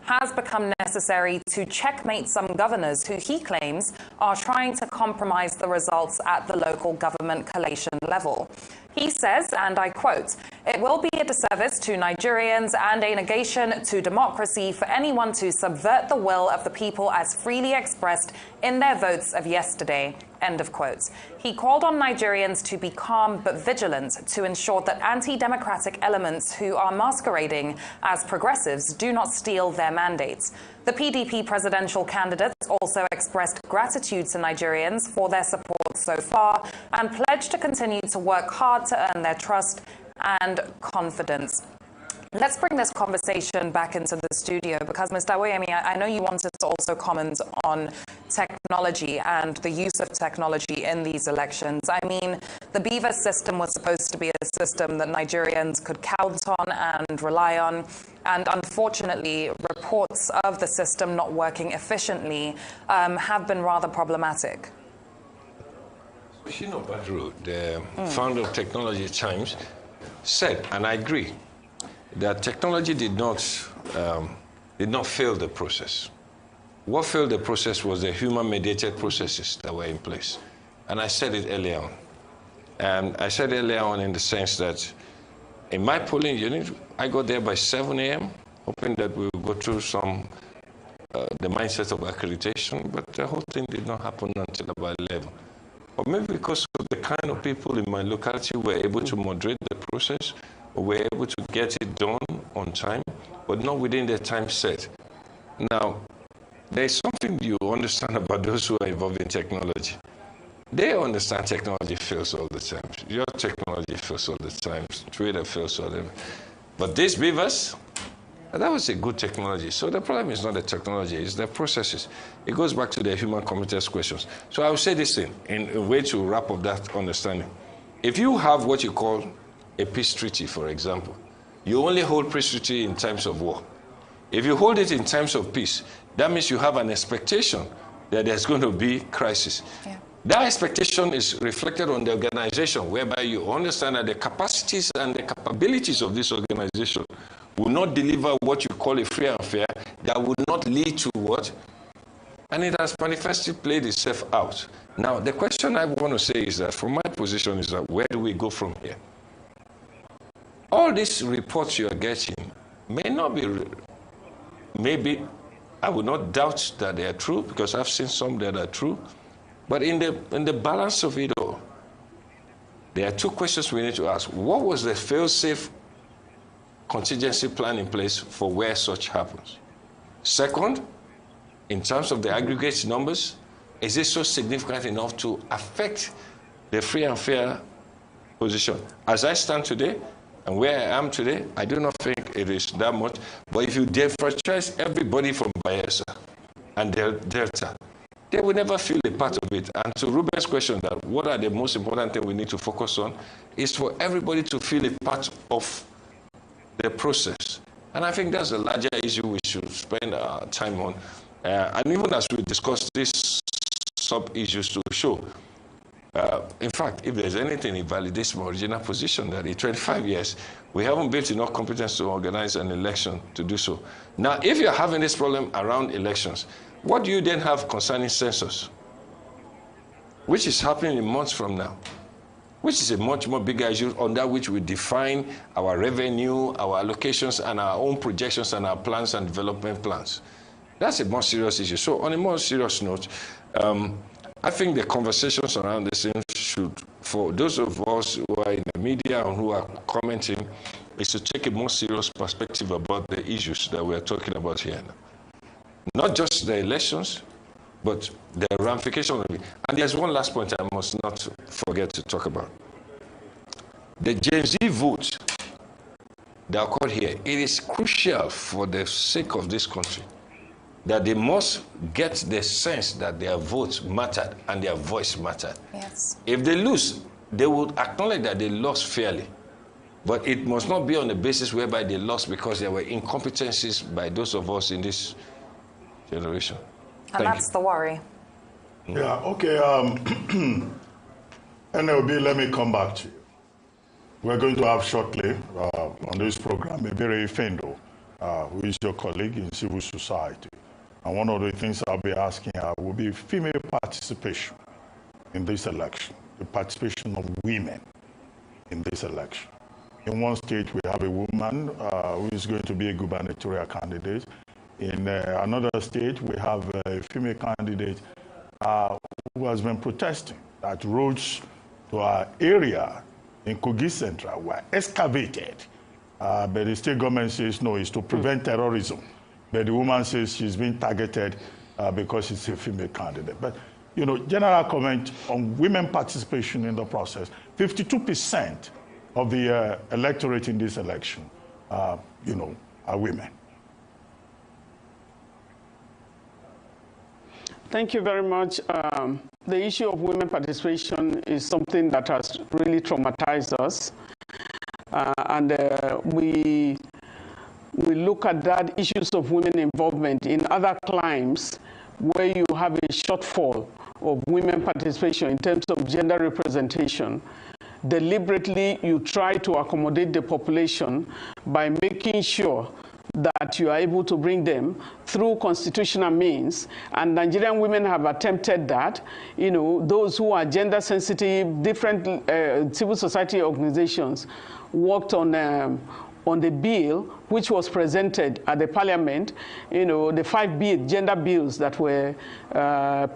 has become necessary to checkmate some governors who he claims are trying to compromise the results at the local government collation level. He says, and I quote, "It will be a disservice to Nigerians and a negation to democracy for anyone to subvert the will of the people as freely expressed in their votes of yesterday." End of quote. He called on Nigerians to be calm but vigilant to ensure that anti-democratic elements who are masquerading as progressives do not steal their mandates. The PDP presidential candidate also expressed gratitude to Nigerians for their support so far and pledged to continue to work hard to earn their trust and confidence. Let's bring this conversation back into the studio because, Mr. Awoyemi, I know you wanted to also comment on technology and the use of technology in these elections. I mean, the BVAS system was supposed to be a system that Nigerians could count on and rely on, and unfortunately, reports of the system not working efficiently have been rather problematic. Shino Badru, the founder of Technology Times, said, and I agree, that technology did not fail the process. What failed the process was the human-mediated processes that were in place. And I said it earlier on. And I said earlier on in the sense that in my polling unit, I got there by 7 a.m., hoping that we would go through the mindset of accreditation, but the whole thing did not happen until about 11. Or maybe because of the kind of people in my locality were able to moderate the process, or were able to get it done on time, but not within the time set. Now, there's something you understand about those who are involved in technology. They understand technology fails all the time. Your technology fails all the time. Twitter fails all the time. But this BVAS, that was a good technology. So the problem is not the technology, it's the processes. It goes back to the human competence questions. So I will say this thing in a way to wrap up that understanding. If you have what you call a peace treaty, for example, you only hold peace treaty in times of war. If you hold it in times of peace, that means you have an expectation that there's going to be crisis. Yeah. That expectation is reflected on the organization, whereby you understand that the capacities and the capabilities of this organization will not deliver what you call a free and fair, that will not lead to what? And it has manifestly played itself out. Now, the question I want to say is that, from my position, is that where do we go from here? All these reports you are getting may not be, maybe, I would not doubt that they are true, because I've seen some that are true. But in the balance of it all, there are two questions we need to ask. What was the fail-safe contingency plan in place for where such happens? Second, in terms of the aggregate numbers, is it so significant enough to affect the free and fair position? As I stand today, and where I am today, I do not think it is that much. But if you differentiate everybody from Bayelsa and Delta, they will never feel a part of it. And to Ruben's question, that what are the most important things we need to focus on, is for everybody to feel a part of the process. And I think that's a larger issue we should spend our time on. And even as we discuss these sub-issues to show, In fact, if there's anything, it validates my original position that in 25 years, we haven't built enough competence to organize an election to do so. Now, if you're having this problem around elections, what do you then have concerning census, which is happening in months from now, which is a much more bigger issue under which we define our revenue, our allocations, and our own projections and our plans and development plans. That's a more serious issue. So on a more serious note, I think the conversations around this should, for those of us who are in the media and who are commenting, is to take a more serious perspective about the issues that we are talking about here. Not just the elections, but the ramification of it. And there's one last point I must not forget to talk about. The Gen Z vote that occurred here, it is crucial for the sake of this country that they must get the sense that their votes mattered and their voice mattered. Yes. If they lose, they will acknowledge that they lost fairly. But it must not be on the basis whereby they lost because there were incompetencies by those of us in this generation. And that's the worry. Yeah, okay. NLB, let me come back to you. We're going to have shortly on this program Ebere Fendo, who is your colleague in civil society. And one of the things I'll be asking her will be female participation in this election, the participation of women in this election. In one state, we have a woman who is going to be a gubernatorial candidate. In another state, we have a female candidate who has been protesting that roads to our area in Kogi Central were excavated. But the state government says, no, it's to prevent terrorism. But the woman says she's being targeted because she's a female candidate. But, you know, general comment on women participation in the process. 52% of the electorate in this election, you know, are women. Thank you very much. The issue of women participation is something that has really traumatized us. We look at that issues of women involvement in other climes where you have a shortfall of women participation in terms of gender representation. Deliberately, you try to accommodate the population by making sure that you are able to bring them through constitutional means, and Nigerian women have attempted that. You know, those who are gender sensitive, different civil society organizations worked on the bill which was presented at the parliament, you know, the 5 gender bills that were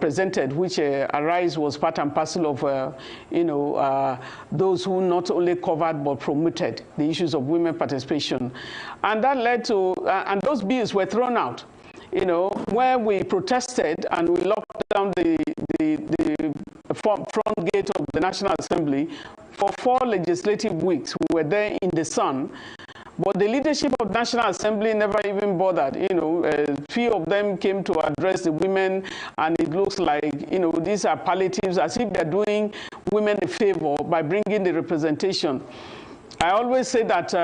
presented, which Arise was part and parcel of, you know, those who not only covered but promoted the issues of women participation. And that led to, and those bills were thrown out, you know, where we protested and we locked down the front gate of the National Assembly for 4 legislative weeks. We were there in the sun. But the leadership of National Assembly never even bothered. You know, few of them came to address the women, and it looks like, you know, these are palliatives, as if they're doing women a favor by bringing the representation. I always say that,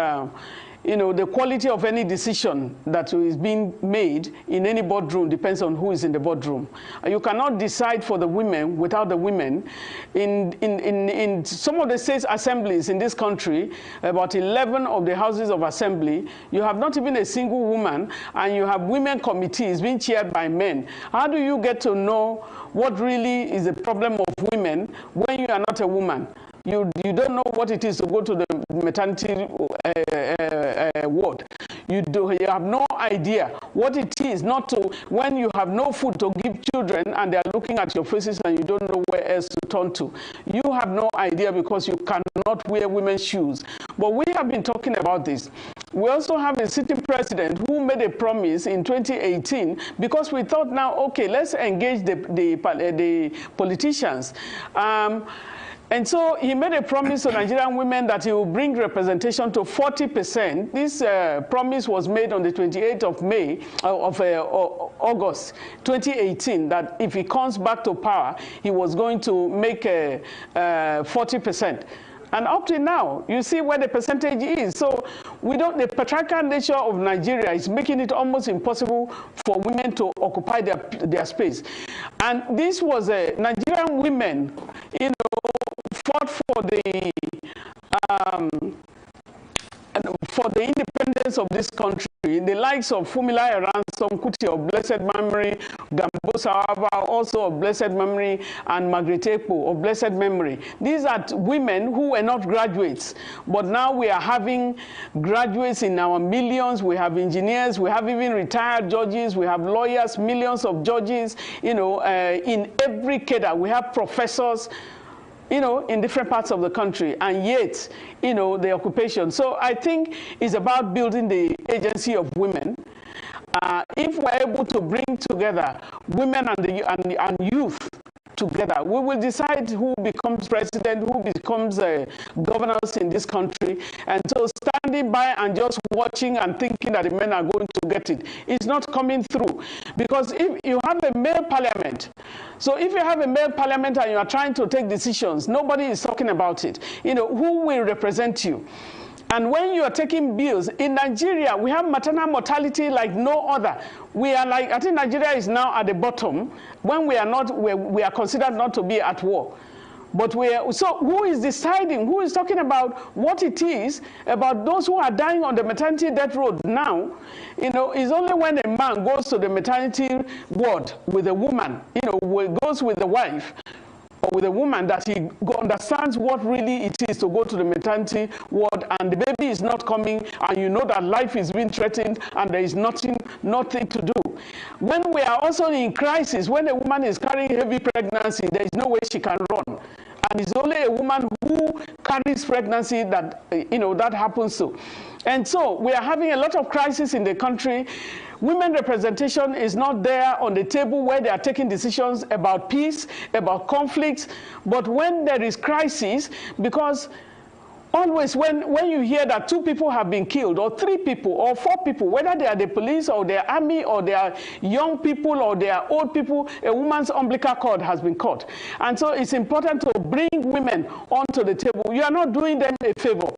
you know, the quality of any decision that is being made in any boardroom depends on who is in the boardroom. You cannot decide for the women without the women. In some of the state assemblies in this country, about 11 of the houses of assembly, you have not even a single woman, and you have women committees being chaired by men. How do you get to know what really is the problem of women when you are not a woman? You don't know what it is to go to the maternity ward. You have no idea what it is not to, when you have no food to give children and they are looking at your faces and you don't know where else to turn to. You have no idea because you cannot wear women's shoes. But we have been talking about this. We also have a sitting president who made a promise in 2018 because we thought now, okay, let's engage the politicians. And so he made a promise to Nigerian women that he will bring representation to 40%. This promise was made on the 28th of May, of August 2018, that if he comes back to power, he was going to make 40%. And up to now, you see where the percentage is. So we don't, the patriarchal nature of Nigeria is making it almost impossible for women to occupy their space. And this was Nigerian women, you know, fought for the independence of this country, the likes of Funmilayo Ransome Kuti of blessed memory, Gambo Sawaba also of blessed memory, and Margaret Ekpo of blessed memory. These are women who were not graduates, but now we are having graduates in our millions. We have engineers, we have even retired judges, we have lawyers, millions of judges, you know, in every cadre. We have professors, you know, in different parts of the country, and yet, you know, the occupation. So I think it's about building the agency of women. If we're able to bring together women and youth together, we will decide who becomes president, who becomes governors in this country. And so standing by and just watching and thinking that the men are going to get it is not coming through. Because if you have a male parliament, so if you have a male parliament and you are trying to take decisions, nobody is talking about it. You know, who will represent you? And when you are taking bills, in Nigeria, we have maternal mortality like no other. We are like, I think Nigeria is now at the bottom when we are not, we are considered not to be at war. But so who is deciding, who is talking about what it is, about those who are dying on the maternity death road now? You know, it's only when a man goes to the maternity ward with a woman, you know, goes with the wife, or with a woman, that he understands what really it is to go to the maternity ward and the baby is not coming, and you know that life is being threatened and there is nothing to do. When we are also in crisis, when a woman is carrying heavy pregnancy, there is no way she can run. And it's only a woman who carries pregnancy that, you know, that happens to. And so we are having a lot of crisis in the country. Women representation is not there on the table where they are taking decisions about peace, about conflicts. But when there is crisis, because always when you hear that 2 people have been killed, or 3 people, or 4 people, whether they are the police or their army or they are young people or they are old people, a woman's umbilical cord has been cut. And so it's important to bring women onto the table. You are not doing them a favor.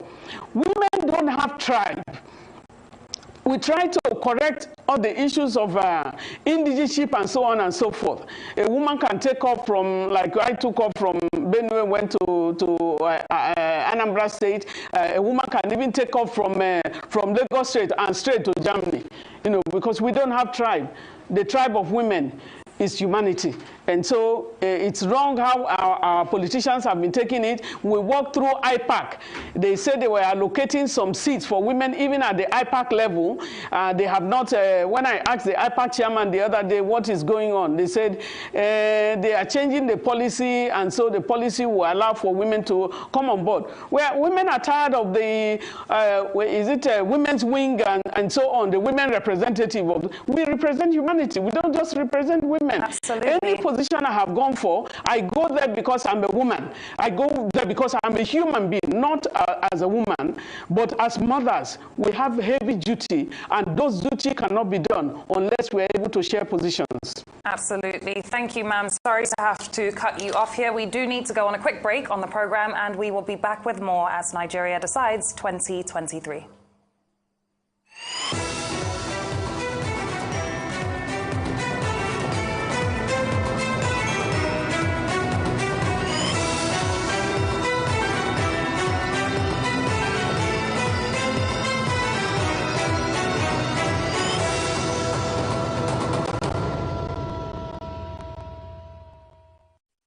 Women don't have tribe. We try to correct all the issues of indigenship and so on and so forth. A woman can take off from, like I took off from Benue, went to Anambra State. A woman can even take off from Lagos State and straight to Germany, you know, because we don't have tribe. The tribe of women is humanity. And so it's wrong how our politicians have been taking it. We walked through IPAC. They said they were allocating some seats for women even at the IPAC level. They have not, when I asked the IPAC chairman the other day what is going on, they said they are changing the policy, and so the policy will allow for women to come on board. Where women are tired of the, women's wing and so on, the women representative of, we represent humanity. We don't just represent women. Absolutely. Any position I have gone for, I go there because I'm a woman. I go there because I'm a human being, not as a woman, but as mothers. We have heavy duty, and those duty cannot be done unless we're able to share positions. Absolutely. Thank you, ma'am. Sorry to have to cut you off here. We do need to go on a quick break on the program, and we will be back with more as Nigeria decides 2023.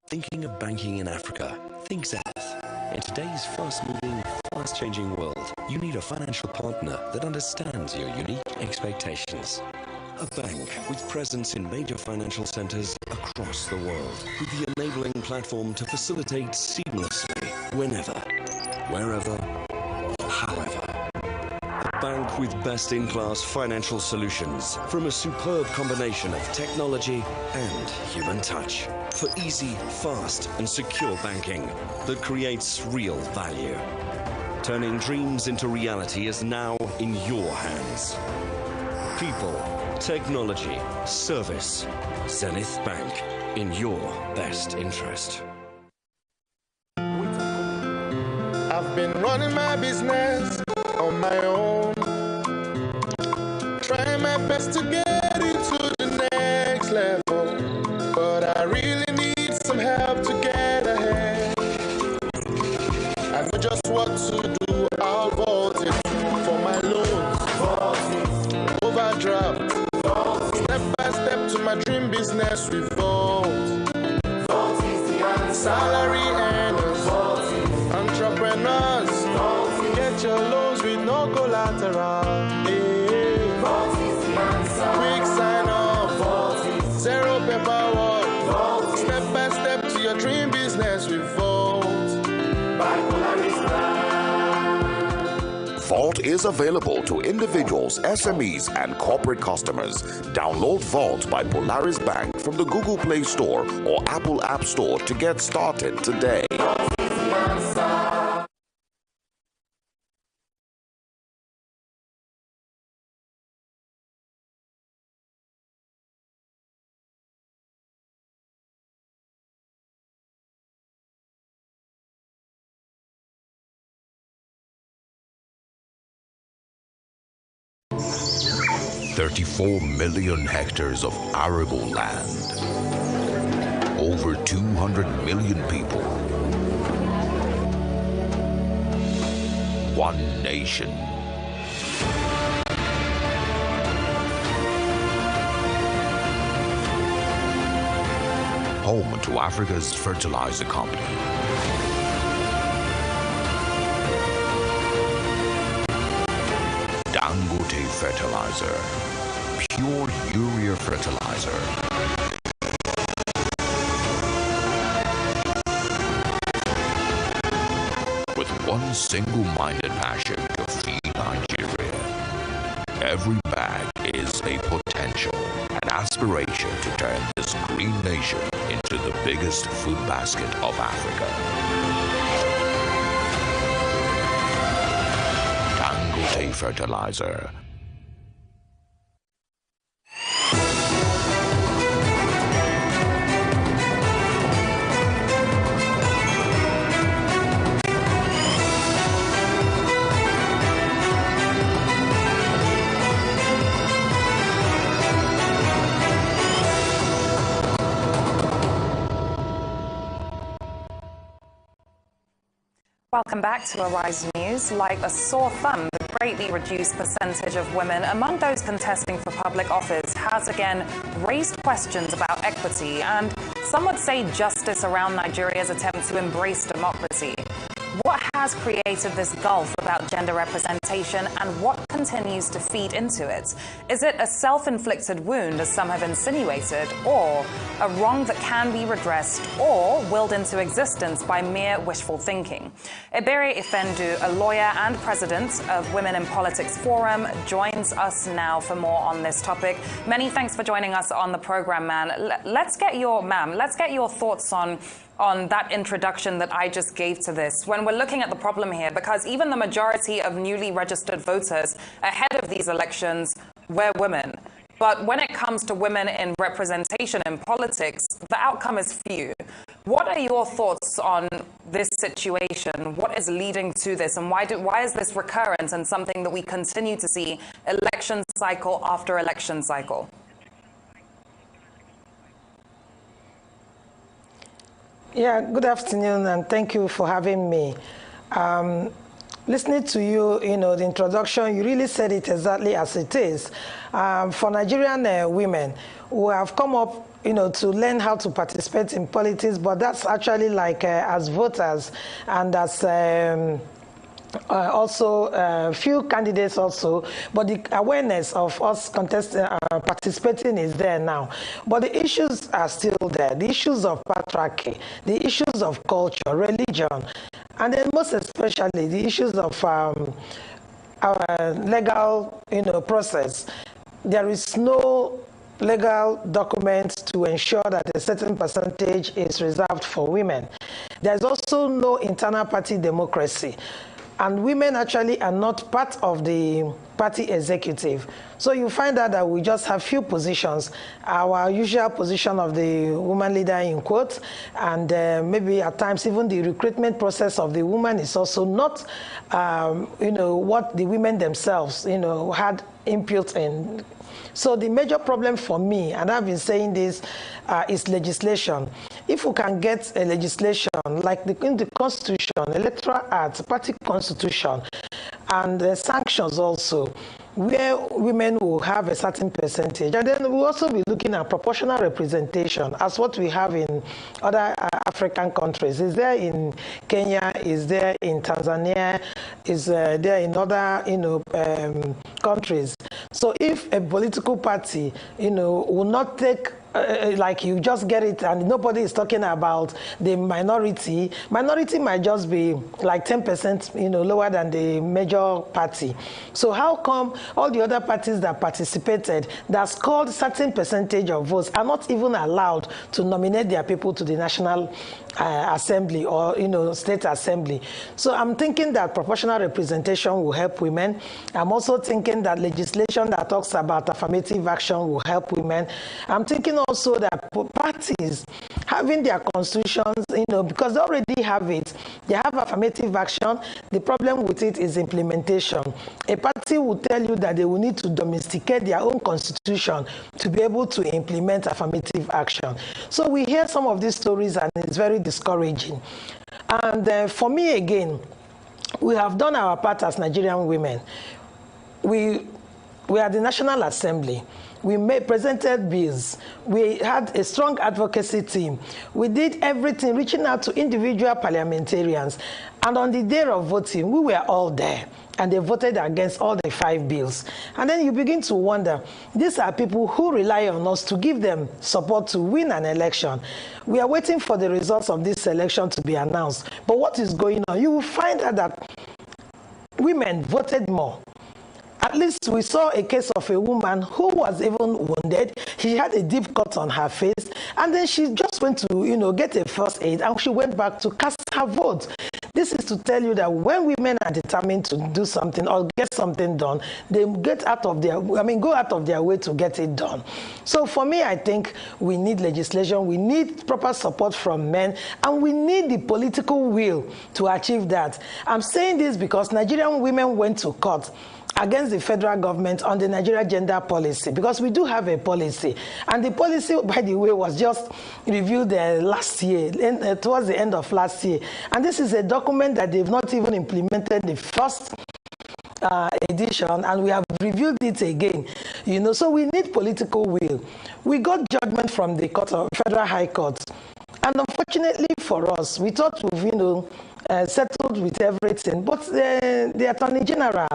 Thinking of banking in Africa, think Zenith. In today's fast-moving, fast-changing world, you need a financial partner that understands your unique expectations. A bank with presence in major financial centers across the world, with the enabling platform to facilitate seamlessly, whenever, wherever, however. A bank with best-in-class financial solutions from a superb combination of technology and human touch. For easy, fast and secure banking that creates real value. Turning dreams into reality is now in your hands. People, technology, service. Zenith Bank, in your best interest. I've been running my business on my own, trying my best to get it to the next level, but I really need some help to get ahead. salary earners, entrepreneurs, get your loans with no collateral. Quick sign up, zero paperwork, step by step to your dream business with Volt. Vault is available to individuals, SMEs, and corporate customers. Download Vault by Polaris Bank from the Google Play Store or Apple App Store to get started today. $34 million hectares of arable land, over 200 million people, one nation. Home to Africa's fertilizer company. Dangote Fertilizer, pure urea fertilizer. With one single-minded passion to feed Nigeria. Every bag is a potential, an aspiration to turn this green nation into the biggest food basket of Africa. Dangote Fertilizer. Welcome back to Arise News. Like a sore thumb, the greatly reduced percentage of women among those contesting for public office has again raised questions about equity and some would say justice around Nigeria's attempt to embrace democracy. What has created this gulf about gender representation and what continues to feed into it? Is it a self-inflicted wound, as some have insinuated, or a wrong that can be redressed or willed into existence by mere wishful thinking? Ebere Ifendu, a lawyer and president of Women in Politics Forum, joins us now for more on this topic. Many thanks for joining us on the program, Let's get your thoughts on that introduction that I just gave to this, when we're looking at the problem here, because even the majority of newly registered voters ahead of these elections were women. But when it comes to women in representation in politics, the outcome is few. What are your thoughts on this situation? What is leading to this, and why is this recurrent and something that we continue to see election cycle after election cycle? Yeah, good afternoon, and thank you for having me. Listening to you, the introduction, you really said it exactly as it is. For Nigerian women who have come up, to learn how to participate in politics, but that's actually like as voters and as also few candidates also, but the awareness of us participating is there now. But the issues are still there. The issues of patriarchy, the issues of culture, religion, and then most especially the issues of our legal process. There is no legal documents to ensure that a certain percentage is reserved for women. There's also no internal party democracy. And women actually are not part of the party executive. So you find out that we just have few positions. Our usual position of the woman leader in quotes, and maybe at times even the recruitment process of the woman is also not, what the women themselves, had input in. So the major problem for me, and I've been saying this, is legislation. If we can get a legislation like in the Constitution, Electoral Act, Party Constitution, and sanctions also, where women will have a certain percentage. And then we'll also be looking at proportional representation as what we have in other African countries. Is there in Kenya, is there in Tanzania, is there in other, countries. So if a political party, will not take like you just get it and nobody is talking about the minority. Minority might just be like 10%, lower than the major party. So how come all the other parties that participated, that scored certain percentage of votes, are not even allowed to nominate their people to the National Assembly or, State Assembly? So I'm thinking that proportional representation will help women. I'm also thinking that legislation that talks about affirmative action will help women. I'm thinking also that parties having their constitutions, because they already have it, they have affirmative action. The problem with it is implementation. A party will tell you that they will need to domesticate their own constitution to be able to implement affirmative action. So we hear some of these stories and it's very discouraging. And for me again, we have done our part as Nigerian women. We are the National Assembly. We presented bills. We had a strong advocacy team. We did everything, reaching out to individual parliamentarians. And on the day of voting, we were all there. And they voted against all the 5 bills. And then you begin to wonder, these are people who rely on us to give them support to win an election. We are waiting for the results of this election to be announced. But what is going on? You will find out that women voted more. At least we saw a case of a woman who was even wounded. She had a deep cut on her face. And then she just went to, get a first aid. And she went back to cast her vote. This is to tell you that when women are determined to do something or get something done, they go out of their way to get it done. So for me, I think we need legislation, we need proper support from men, and we need the political will to achieve that. I'm saying this because Nigerian women went to court against the federal government on the Nigeria gender policy, because we do have a policy. And the policy, by the way, was just reviewed last year, towards the end of last year. And this is a document that they've not even implemented the first edition, and we have reviewed it again. So we need political will. We got judgment from the Federal High Court. And unfortunately for us, we thought we've, settled with everything. But the Attorney General,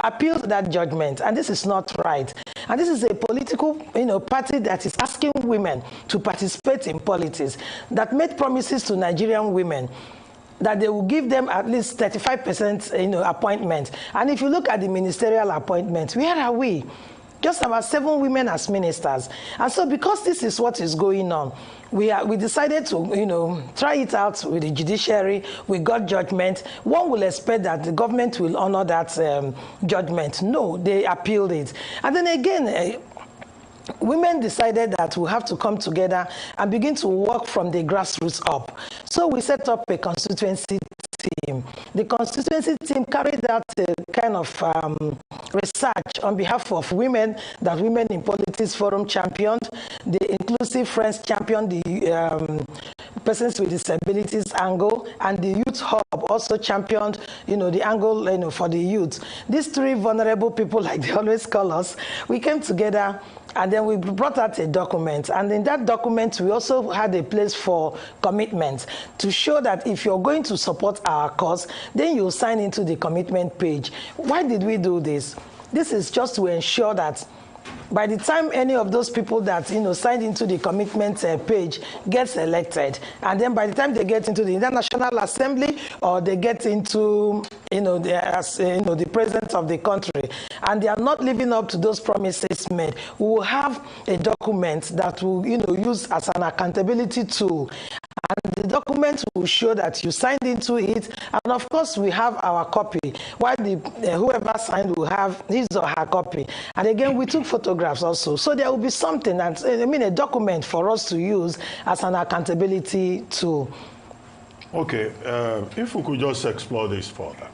appealed that judgment, and this is not right. And this is a political, party that is asking women to participate in politics, that made promises to Nigerian women that they will give them at least 35%, appointment. And if you look at the ministerial appointments, where are we? Just about 7 women as ministers. And so because this is what is going on, we decided to, try it out with the judiciary. We got judgment. One will expect that the government will honor that judgment. No, they appealed it. And then again, women decided that we have to come together and begin to work from the grassroots up. So we set up a constituency team. The constituency team carried out a kind of research on behalf of women that Women in Politics Forum championed, the Inclusive Friends championed the Persons with Disabilities angle, and the Youth Hub also championed, the angle, for the youth. These 3 vulnerable people, like they always call us, we came together. And then we brought out a document. And in that document, we also had a place for commitment to show that if you're going to support our cause, then you'll sign into the commitment page. Why did we do this? This is just to ensure that by the time any of those people that signed into the commitment page gets elected, and then by the time they get into the International Assembly or they get into the president of the country, and they are not living up to those promises made, we will have a document that will use as an accountability tool. And the document will show that you signed into it, and of course we have our copy, while whoever signed will have his or her copy. And again, we took photographs also, so there will be something, a document for us to use as an accountability tool. Okay, if we could just explore this further.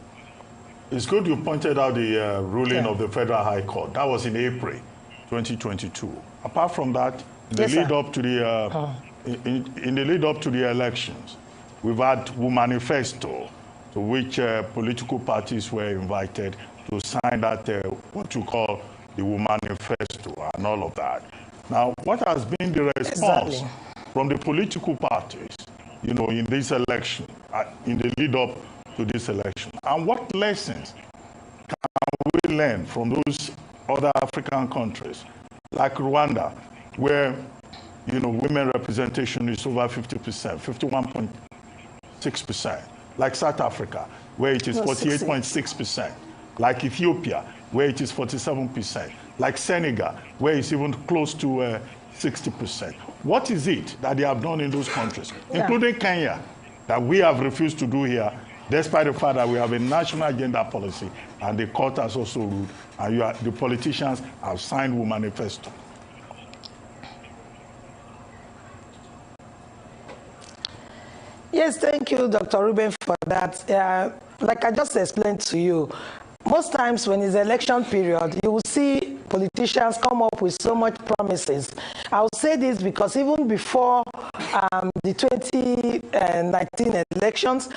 It's good you pointed out the ruling of the Federal High Court. That was in April 2022. Apart from that, in the lead up to the in the lead up to the elections, we've had Womanifesto, to which political parties were invited to sign that, what you call the Woman Manifesto and all of that. Now, what has been the response from the political parties, you know, in this election, in the lead up to this election? And what lessons can we learn from those other African countries, like Rwanda, where, you know, women representation is over 50%, 51.6%, like South Africa, where it is 48.6%, like Ethiopia, where it is 47%, like Senegal, where it's even close to 60%. What is it that they have done in those countries, including Kenya, that we have refused to do here, despite the fact that we have a national gender policy and the court has also ruled, and the politicians have signed the manifesto? Yes, thank you, Dr. Ruben, for that. Like I just explained to you, most times when it's election period, you will see politicians come up with so much promises. I will say this because even before the 2019 elections,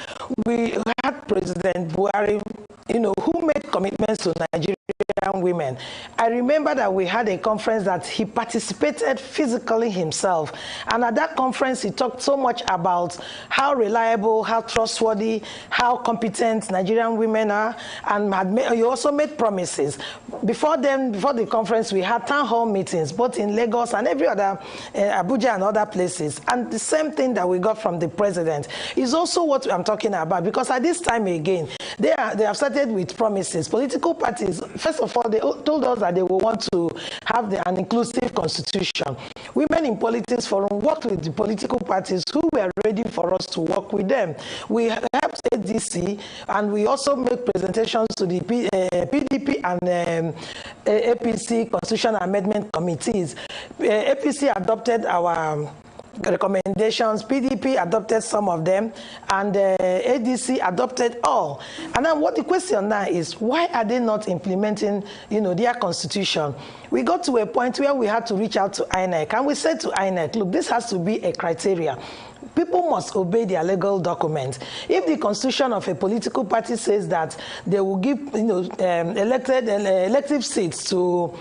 we had President Buhari, you know, who made commitments to Nigerian women. I remember that we had a conference that he participated physically himself. And at that conference, he talked so much about how reliable, how trustworthy, how competent Nigerian women are, and he also made promises. Before the conference, we had town hall meetings, both in Lagos and every other, Abuja and other places. And the same thing that we got from the president is also what I'm talking about, because at this time again, they have started with promises. Political parties, first of all, they told us that they will want to have an inclusive constitution. Women in Politics Forum worked with the political parties who were ready for us to work with them. We helped ADC, and we also make presentations to the PDP and APC Constitution Amendment Committees. APC adopted our recommendations, PDP adopted some of them, and ADC adopted all. And then what the question now is, why are they not implementing, you know, their constitution? We got to a point where we had to reach out to INEC, and we said to INEC, look, this has to be a criteria. People must obey their legal documents. If the constitution of a political party says that they will give, you know, elective seats to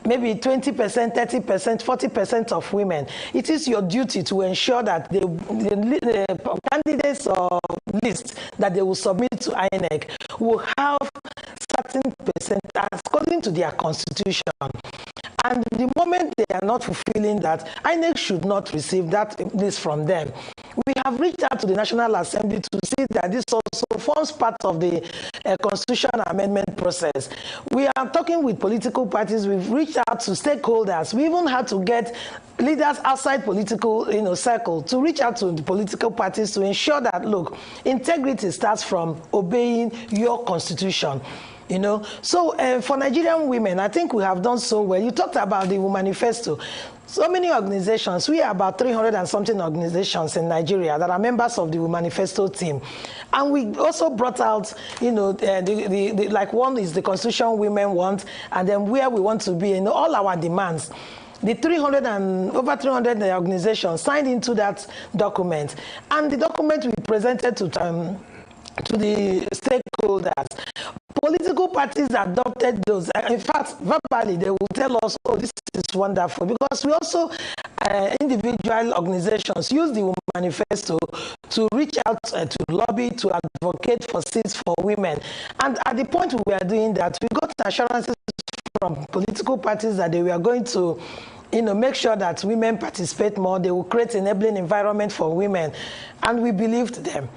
maybe 20%, 30%, 40% of women, it is your duty to ensure that the candidates or list that they will submit to INEC will have certain percent according to their constitution. And the moment they are not fulfilling that, INEC should not receive that list from them. We have reached out to the National Assembly to see that this also forms part of the constitutional amendment process. We are talking with political parties. We've reached out to stakeholders. We even had to get leaders outside political, you know, circle to reach out to the political parties to ensure that, look, integrity starts from obeying your constitution. You know, so for Nigerian women, I think we have done so well. You talked about the Woman Manifesto. So many organizations, we are about 300 and something organizations in Nigeria that are members of the Woman Manifesto team. And we also brought out, you know, like one is the constitution women want, and then where we want to be in all our demands. The over 300 organizations signed into that document. And the document we presented to the stakeholders. Political parties adopted those. In fact, verbally, they will tell us, oh, this is wonderful. Because we also, individual organizations, use the manifesto to reach out to lobby, to advocate for seats for women. And at the point we were doing that, we got assurances from political parties that they were going to, you know, make sure that women participate more. They will create an enabling environment for women. And we believed them.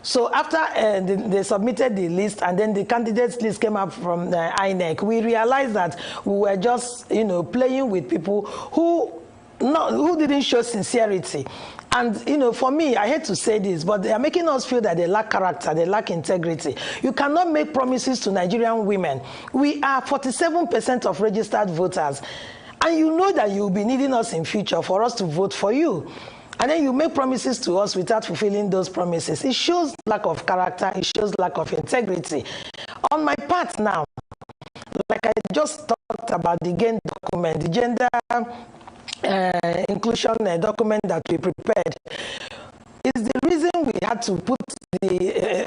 So after they submitted the list and then the candidates list came up from INEC, we realized that we were just, you know, playing with people who didn't show sincerity. And, you know, for me, I hate to say this, but they are making us feel that they lack character, they lack integrity. You cannot make promises to Nigerian women. We are 47% of registered voters. And you know that you'll be needing us in future for us to vote for you. And then you make promises to us without fulfilling those promises. It shows lack of character. It shows lack of integrity. On my part now, like I just talked about the GAIN document, the gender inclusion document that we prepared, is the reason we had to put the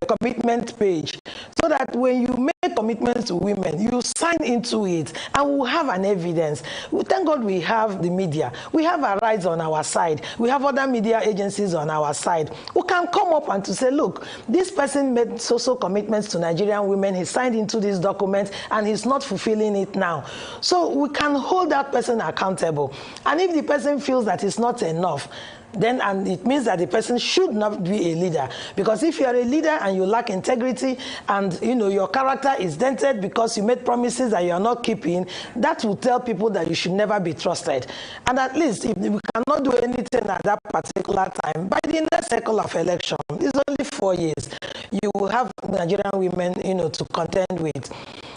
commitment page, so that when you make commitments to women, you sign into it, and we'll have an evidence. Thank God we have the media. We have our rights on our side. We have other media agencies on our side who can come up and to say, look, this person made social commitments to Nigerian women. He signed into this document, and he's not fulfilling it now. So we can hold that person accountable. And if the person feels that it's not enough, then and it means that the person should not be a leader. Because if you're a leader and you lack integrity and your character is dented because you made promises that you're not keeping, that will tell people that you should never be trusted. And at least if we cannot do anything at that particular time, by the next cycle of election, it's only 4 years, you will have Nigerian women to contend with.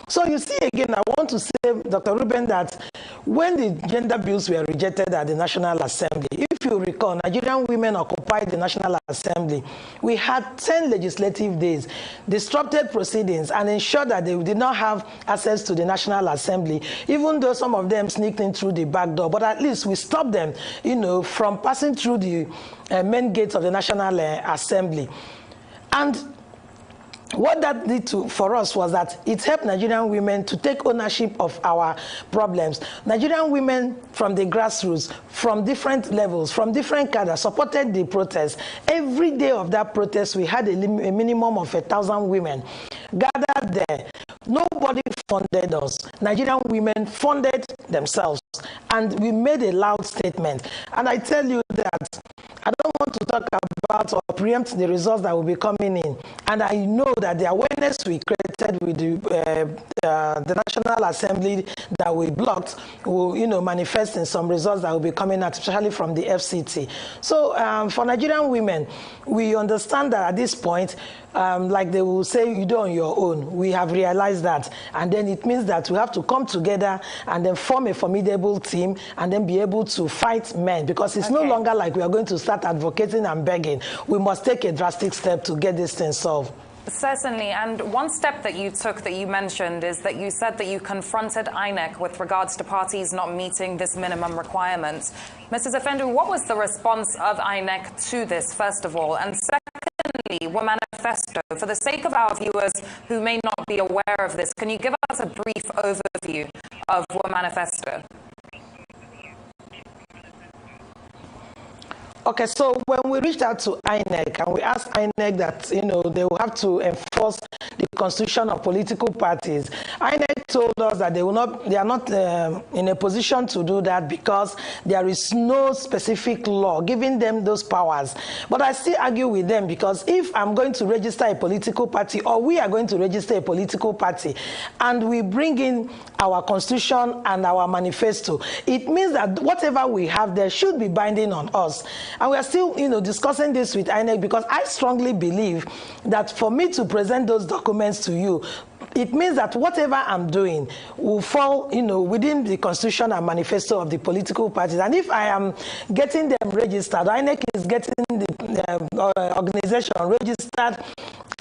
So you see, again, I want to say, Dr. Ruben, that when the gender bills were rejected at the National Assembly, if you recall, Nigerian women occupied the National Assembly. We had 10 legislative days, disrupted proceedings, and ensured that they did not have access to the National Assembly, even though some of them sneaked in through the back door. But at least we stopped them, from passing through the main gates of the National Assembly. And what that did for us was that it helped Nigerian women to take ownership of our problems. Nigerian women from the grassroots, from different levels, from different cadres, supported the protest. Every day of that protest, we had a minimum of 1,000 women gathered there. Nobody funded us. Nigerian women funded themselves, and we made a loud statement. And I tell you that I don't want to talk about or preempt the results that will be coming in. And I know that the awareness we created with the National Assembly that we blocked will, manifest in some results that will be coming out, especially from the FCT. So for Nigerian women, we understand that at this point, like they will say, you do on your own. We have realized that. And then it means that we have to come together and then form a formidable team and then be able to fight men. Because it's no longer like we are going to start advocating and begging. We must take a drastic step to get this thing solved. Certainly, and one step that you took that you mentioned is that you said that you confronted INEC with regards to parties not meeting this minimum requirement. Mrs. Efendu, what was the response of INEC to this, first of all? And secondly, what manifesto? For the sake of our viewers who may not be aware of this, can you give us a brief overview of what manifesto? Okay, so when we reached out to INEC and we asked INEC that, they will have to enforce the constitution of political parties, INEC told us that they are not in a position to do that because there is no specific law giving them those powers. But I still argue with them because if I'm going to register a political party or we are going to register a political party and we bring in our constitution and our manifesto, it means that whatever we have there should be binding on us. And we are still, discussing this with INEC because I strongly believe that for me to present those documents to you, it means that whatever I'm doing will fall, within the constitution and manifesto of the political parties. And if I am getting them registered, INEC is getting the organization registered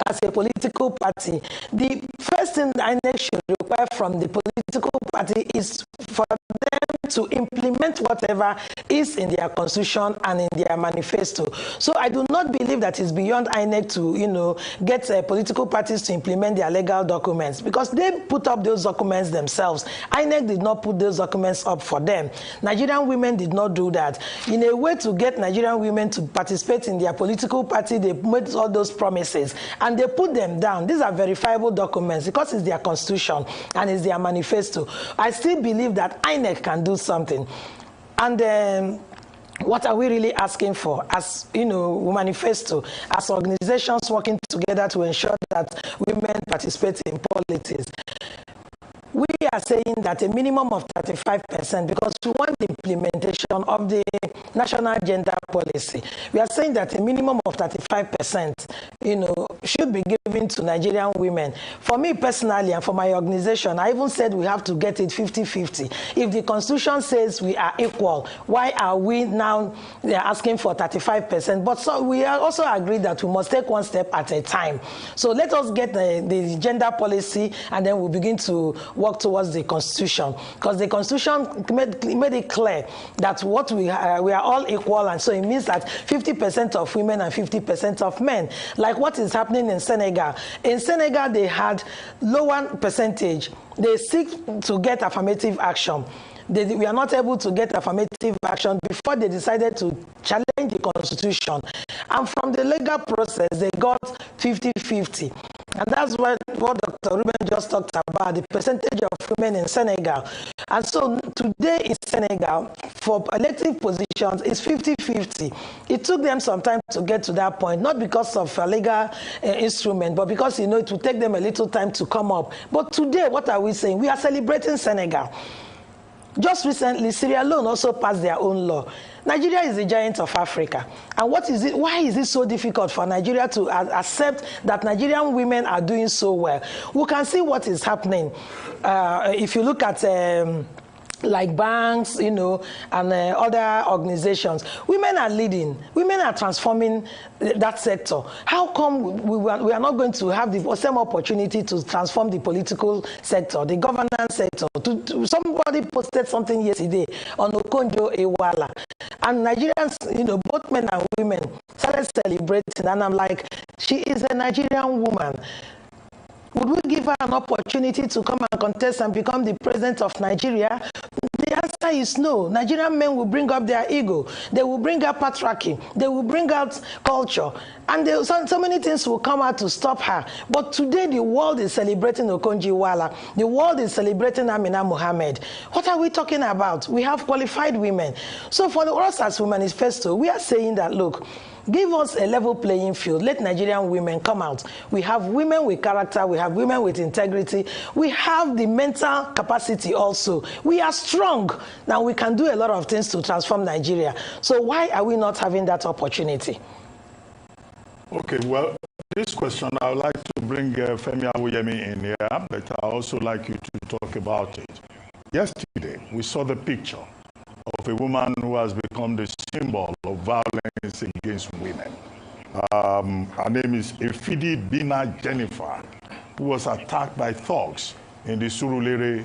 as a political party, the first thing INEC should require from the political party is for them to implement whatever is in their constitution and in their manifesto. So I do not believe that it's beyond INEC to, get political parties to implement their legal documents because they put up those documents themselves. INEC did not put those documents up for them. Nigerian women did not do that. In a way to get Nigerian women to participate in their political party, they made all those promises and they put them down. These are verifiable documents because it's their constitution and it's their manifesto. I still believe that INEC can do something. And what are we really asking for as, manifesto, as organizations working together to ensure that women participate in politics? We are saying that a minimum of 35% because we want the implementation of the national gender policy. We are saying that a minimum of 35%, should be given to Nigerian women. For me personally and for my organization, I even said we have to get it 50-50. If the constitution says we are equal, why are we now asking for 35%? But so we are also agreed that we must take one step at a time. So let us get the gender policy and then we'll begin to work towards the constitution, because the constitution made it clear that what we are all equal, and so it means that 50% of women and 50% of men. Like like what is happening in Senegal. In Senegal, they had lower percentage. They seek to get affirmative action. We are not able to get affirmative action before they decided to challenge the constitution. And from the legal process, they got 50-50. And that's what Dr. Ruben just talked about, the percentage of women in Senegal. And so today in Senegal, for elective positions, it's 50-50. It took them some time to get to that point, not because of a legal instrument, but because, it will take them a little time to come up. But today, what are we saying? We are celebrating Senegal. Just recently, Sierra Leone also passed their own law. Nigeria is the giant of Africa. And what is it? Why is it so difficult for Nigeria to accept that Nigerian women are doing so well? We can see what is happening. If you look at like banks, and other organizations, women are leading. Women are transforming that sector. How come we are not going to have the same opportunity to transform the political sector, the governance sector? Somebody posted something yesterday on Okonjo Iweala, and Nigerians, both men and women started celebrating, and I'm like, she is a Nigerian woman. Would we give her an opportunity to come and contest and become the president of Nigeria? The answer is no. Nigerian men will bring up their ego. They will bring up patriarchy. They will bring out culture. And so many things will come out to stop her. But today the world is celebrating Okonjo Iweala. The world is celebrating Amina Mohammed. What are we talking about? We have qualified women. So for us as Womanifesto, we are saying that, look, give us a level playing field. Let Nigerian women come out. We have women with character. We have women with integrity. We have the mental capacity also. We are strong. Now we can do a lot of things to transform Nigeria. So why are we not having that opportunity? Okay, well, this question, I would like to bring Femi Awuyemi in here, but I also like you to talk about it. Yesterday, we saw the picture of a woman who has become the symbol of violence against women. Her name is Efidi Bina Jennifer, who was attacked by thugs in the Surulere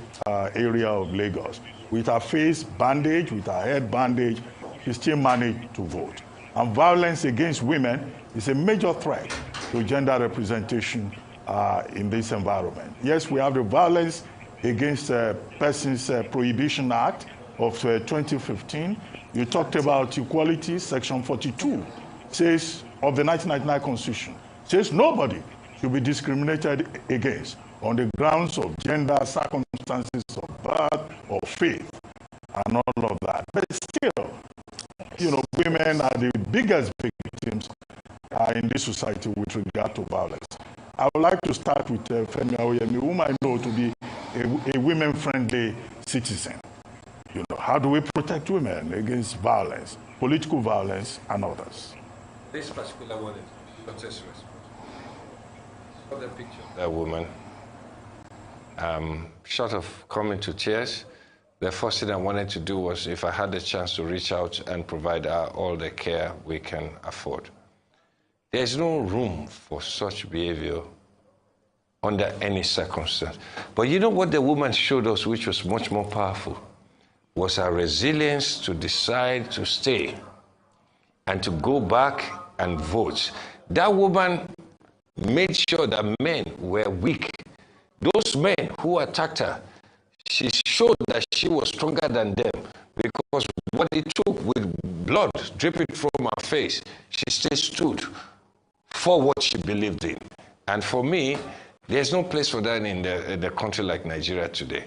area of Lagos. With her face bandaged, with her head bandaged, she still managed to vote. And violence against women is a major threat to gender representation in this environment. Yes, we have the Violence Against Persons Prohibition Act of 2015. You talked about equality. Section 42 says, of the 1999 Constitution, says nobody should be discriminated against on the grounds of gender, circumstances of birth, or faith, and all of that. But still, women are the biggest victims in this society with regard to violence. I would like to start with Femi Awuyemi, whom I know to be a women-friendly citizen. How do we protect women against violence, political violence, and others? This particular one is shortest response. For the picture of that woman, short of coming to tears, the first thing I wanted to do was, if I had the chance, to reach out and provide her all the care we can afford. There's no room for such behavior under any circumstance. But you know what the woman showed us, which was much more powerful, was her resilience to decide to stay and to go back and vote. That woman made sure that men were weak. Those men who attacked her, she showed that she was stronger than them, because what it took, with blood dripping from her face, she still stood for what she believed in. And for me, there's no place for that in the country like Nigeria today.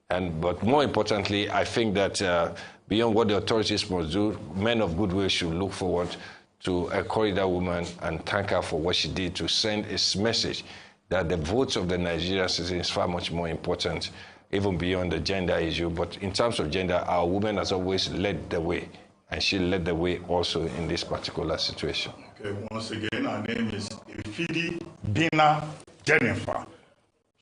But more importantly, I think that beyond what the authorities must do, men of goodwill should look forward to encourage that woman and thank her for what she did, to send a message that the votes of the Nigerian citizens is far much more important, even beyond the gender issue. But in terms of gender, our woman has always led the way, and she led the way also in this particular situation. Okay, once again, her name is Efidi Bina Jennifer.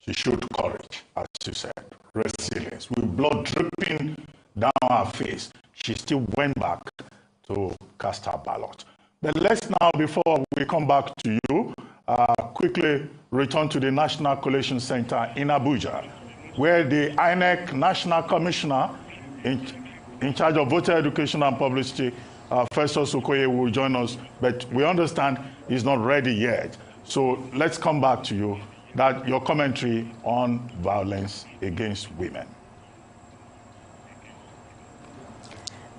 She showed courage, as you said, resilience. With blood dripping down her face, she still went back to cast her ballot. But let's now, before we come back to you, quickly return to the National Collation Center in Abuja, where the INEC National Commissioner in charge of voter education and publicity, Festus Okoye, will join us. But we understand is not ready yet. So let's come back to you, that your commentary on violence against women.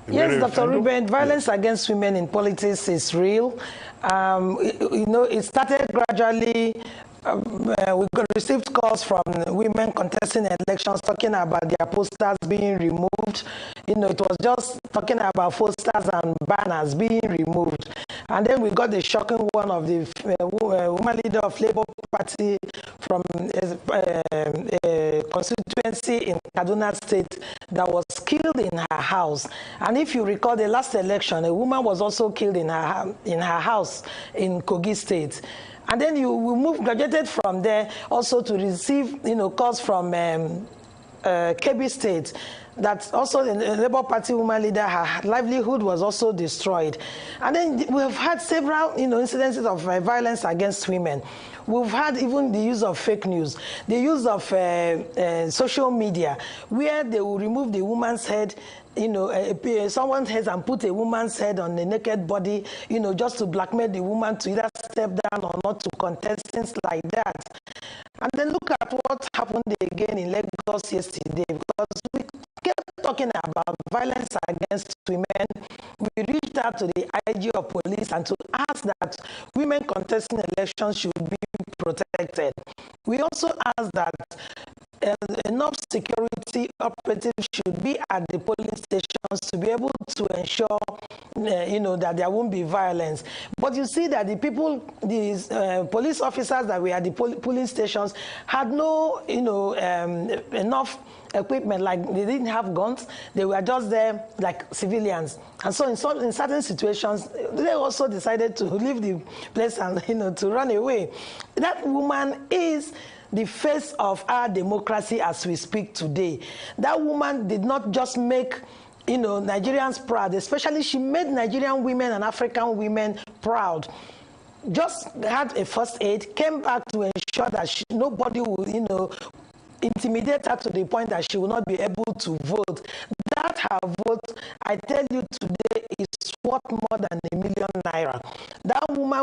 Yes, Dr. Ruben, violence against women in politics is real. It started gradually. We received calls from women contesting elections talking about their posters being removed. It was just talking about posters and banners being removed. And then we got the shocking one of the woman leader of Labour Party from a constituency in Kaduna State that was killed in her house. And if you recall the last election, a woman was also killed in her house in Kogi State. And then we graduated from there also to receive, calls from Kebbi State, that also the Labour Party woman leader, her livelihood was also destroyed. And then we have had several, incidences of violence against women. We've had even the use of fake news, the use of social media, where they will remove the woman's head, someone's head, and put a woman's head on the naked body, just to blackmail the woman to either step down or not to contest, things like that. And then look at what happened again in Lagos yesterday, because we kept talking about violence against women. We reached out to the IG of police and to ask that women contesting elections should be protected. We also asked that enough security operatives should be at the polling stations to be able to ensure, that there won't be violence. But you see that the people, these police officers that were at the polling stations had no, enough equipment. Like, they didn't have guns. They were just there like civilians. And so in certain situations, they also decided to leave the place and, to run away. That woman is the face of our democracy as we speak today. That woman did not just make, Nigerians proud, especially she made Nigerian women and African women proud. Just had a first aid, came back to ensure that nobody will, intimidate her to the point that she will not be able to vote. That her vote, I tell you today, is worth more than ₦1 million. That woman,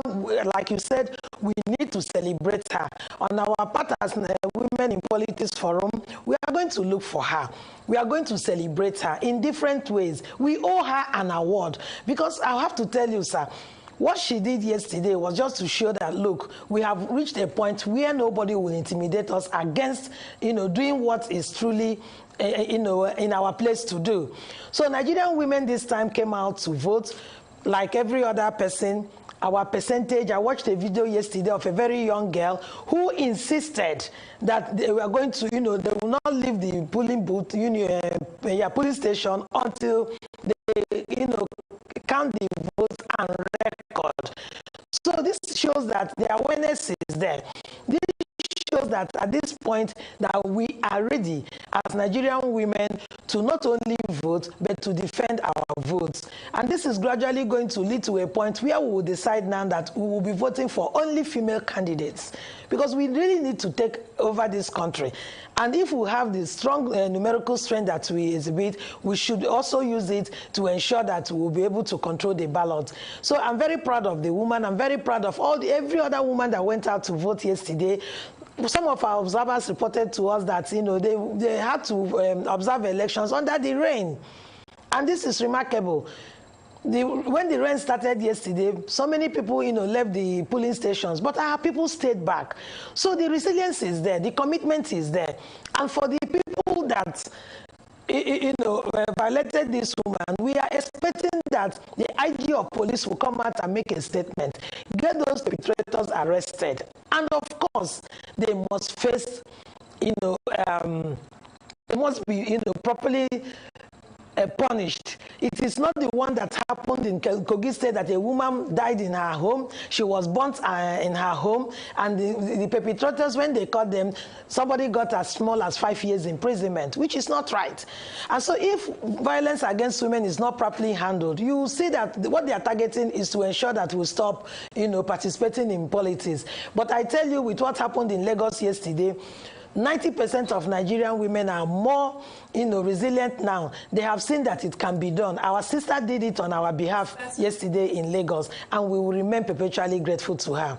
like you said, we need to celebrate her. On our part as Women in Politics Forum, we are going to look for her. We are going to celebrate her in different ways. We owe her an award, because I have to tell you, sir, what she did yesterday was just to show that, look, we have reached a point where nobody will intimidate us against, doing what is truly, in our place to do. So Nigerian women this time came out to vote like every other person. Our percentage, I watched a video yesterday of a very young girl who insisted that they were going to, they will not leave the polling booth, police station until they, count the votes and record. So this shows that the awareness is there. This shows that at this point that we are ready as Nigerian women to not only vote but to defend our votes. And this is gradually going to lead to a point where we will decide now that we will be voting for only female candidates, because we really need to take over this country. And if we have the strong numerical strength that we exhibit, we should also use it to ensure that we will be able to control the ballot. So I'm very proud of the woman. I'm very proud of every other woman that went out to vote yesterday. Some of our observers reported to us that they had to observe elections under the rain, and this is remarkable. When the rain started yesterday, so many people left the polling stations, but our people stayed back. So the resilience is there, the commitment is there, and for the people that violated this woman, we are expecting that the IG of police will come out and make a statement, get those perpetrators arrested, and of course they must face, they must be properly punished. It is not the one that happened in Kogi State, that a woman died in her home. She was burnt in her home, and the perpetrators, when they caught them, somebody got as small as 5 years imprisonment, which is not right. And so if violence against women is not properly handled, you will see that what they are targeting is to ensure that we stop participating in politics. But I tell you, with what happened in Lagos yesterday, 90% of Nigerian women are more, resilient now. They have seen that it can be done. Our sister did it on our behalf yesterday in Lagos, and we will remain perpetually grateful to her.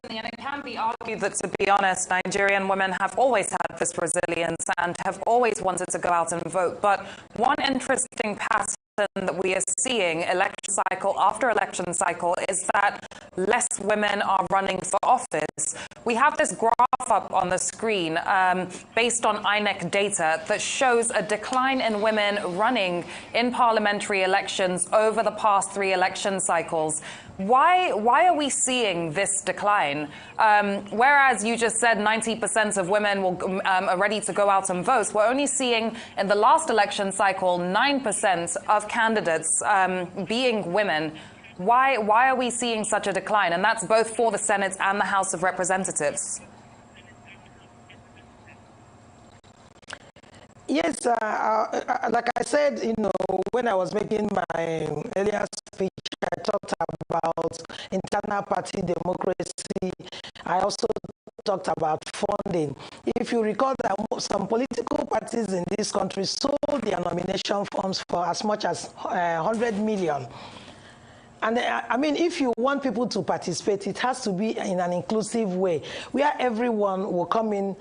Certainly, and it can be argued that, to be honest, Nigerian women have always had this resilience and have always wanted to go out and vote. But one interesting pattern that we are seeing election cycle after election cycle is that less women are running for office. We have this graph up on the screen based on INEC data that shows a decline in women running in parliamentary elections over the past 3 election cycles. Why are we seeing this decline? Whereas you just said 90% of women are ready to go out and vote, we're only seeing in the last election cycle 9% of candidates being women. Why are we seeing such a decline? And that's both for the Senate and the House of Representatives. Yes, like I said, when I was making my earlier speech, I talked about internal party democracy. I also talked about funding. If you recall that some political parties in this country sold their nomination forms for as much as 100 million. And I mean, if you want people to participate, it has to be in an inclusive way, where everyone will come in,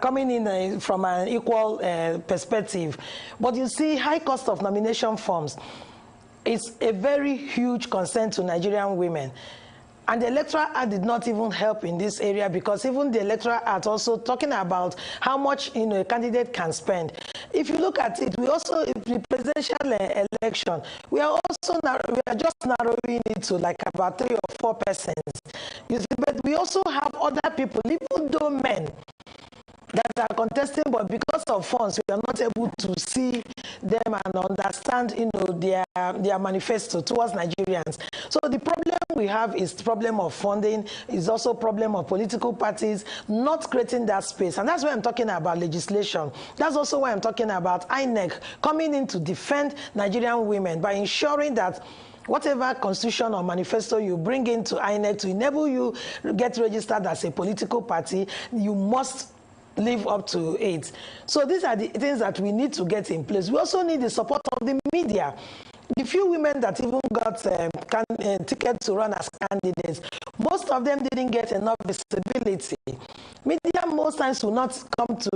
coming in from an equal perspective. But you see, high cost of nomination forms is a very huge concern to Nigerian women. And the Electoral Act did not even help in this area, because even the Electoral Act also talking about how much a candidate can spend. If you look at it, we also, the presidential election, we are just narrowing it to like about 3 or 4 persons. You see, but we also have other people, even though men, that are contesting, but because of funds, we are not able to see them and understand, their manifesto towards Nigerians. So the problem we have is the problem of funding, is also problem of political parties not creating that space. And that's why I'm talking about legislation. That's also why I'm talking about INEC coming in to defend Nigerian women by ensuring that whatever constitution or manifesto you bring into INEC to enable you get registered as a political party, you must live up to it. So these are the things that we need to get in place. We also need the support of the media. The few women that even got tickets to run as candidates, most of them didn't get enough visibility. Media most times will not come to,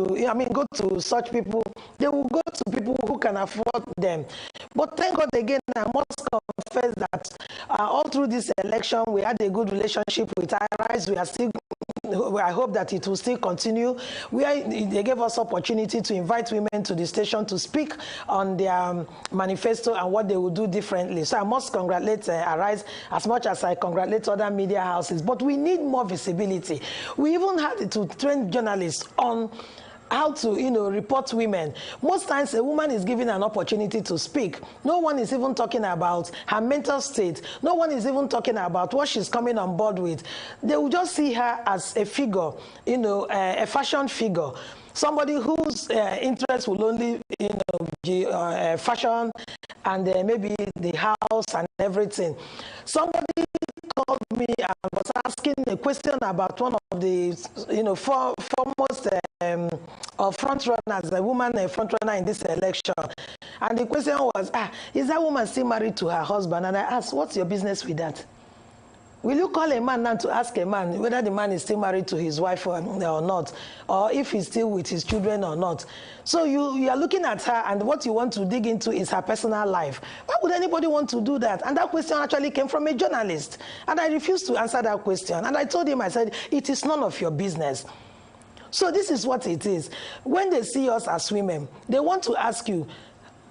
go to such people. They will go to people who can afford them. But thank God again, I must confess that all through this election, we had a good relationship with IRIS. We are still, I hope that it will still continue. They gave us opportunity to invite women to the station to speak on their manifesto and what they will do differently. So I must congratulate IRIS as much as I congratulate other media houses. But we need more visibility. We even had to train journalists on how to, report women. Most times a woman is given an opportunity to speak. No one is even talking about her mental state. No one is even talking about what she's coming on board with. They will just see her as a figure, a fashion figure. Somebody whose interest will only, be fashion and maybe the house and everything. Somebody called me and was asking a question about one of the, foremost front runners, a woman front runner in this election. And the question was, is that woman still married to her husband? And I asked, what's your business with that? Will you call a man now to ask a man whether the man is still married to his wife or not, or if he's still with his children or not? So you are looking at her, and what you want to dig into is her personal life. Why would anybody want to do that? And that question actually came from a journalist. And I refused to answer that question. And I told him, I said, it is none of your business. So this is what it is. When they see us as women, they want to ask you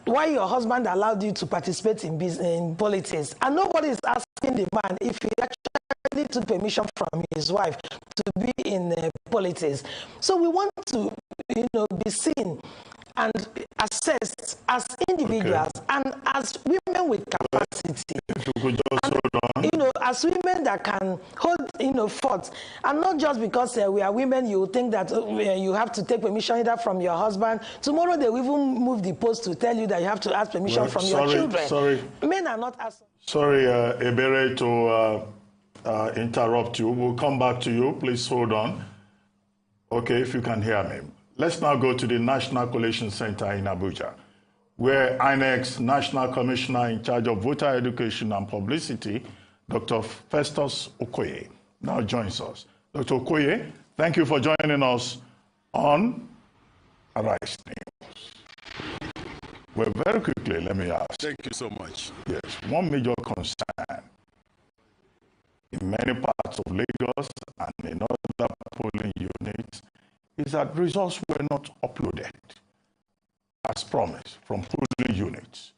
why your husband allowed you to participate in politics. And nobody is asking the man if he actually took permission from his wife to be in politics. So we want to, be seen and assessed as individuals and as women with capacity. And, as women that can hold, forth. And not just because we are women, you think that you have to take permission either from your husband. Tomorrow they will even move the post to tell you that you have to ask permission from your children. Sorry. Men are not asked. Sorry, Ebere, to interrupt you. We'll come back to you. Please hold on. Okay, if you can hear me. Let's now go to the National Collation Center in Abuja, where INEC's National Commissioner in charge of voter education and publicity, Dr. Festus Okoye, now joins us. Dr. Okoye, thank you for joining us on Arise News. Well, very quickly, let me ask. Thank you so much. Yes, one major concern in many parts of Lagos and in other polling units is that results were not uploaded as promised from polling units.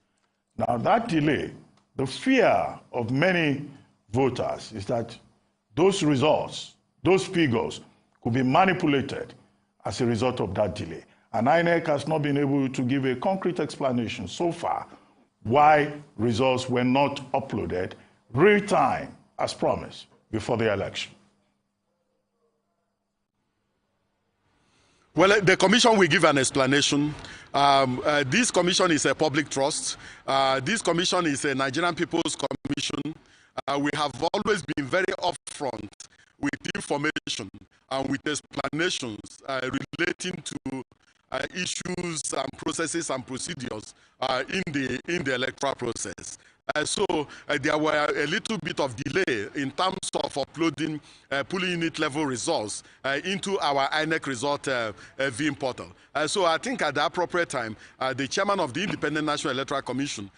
Now that delay, the fear of many voters is that those results, those figures could be manipulated as a result of that delay. And INEC has not been able to give a concrete explanation so far why results were not uploaded real time as promised before the election. Well, the commission will give an explanation. This commission is a public trust. This commission is a Nigerian People's Commission. We have always been very upfront with information and with explanations relating to issues and processes and procedures in the electoral process. So there were a little bit of delay in terms of uploading polling unit level results into our INEC result viewing portal. So I think at the appropriate time, the chairman of the Independent National Electoral Commission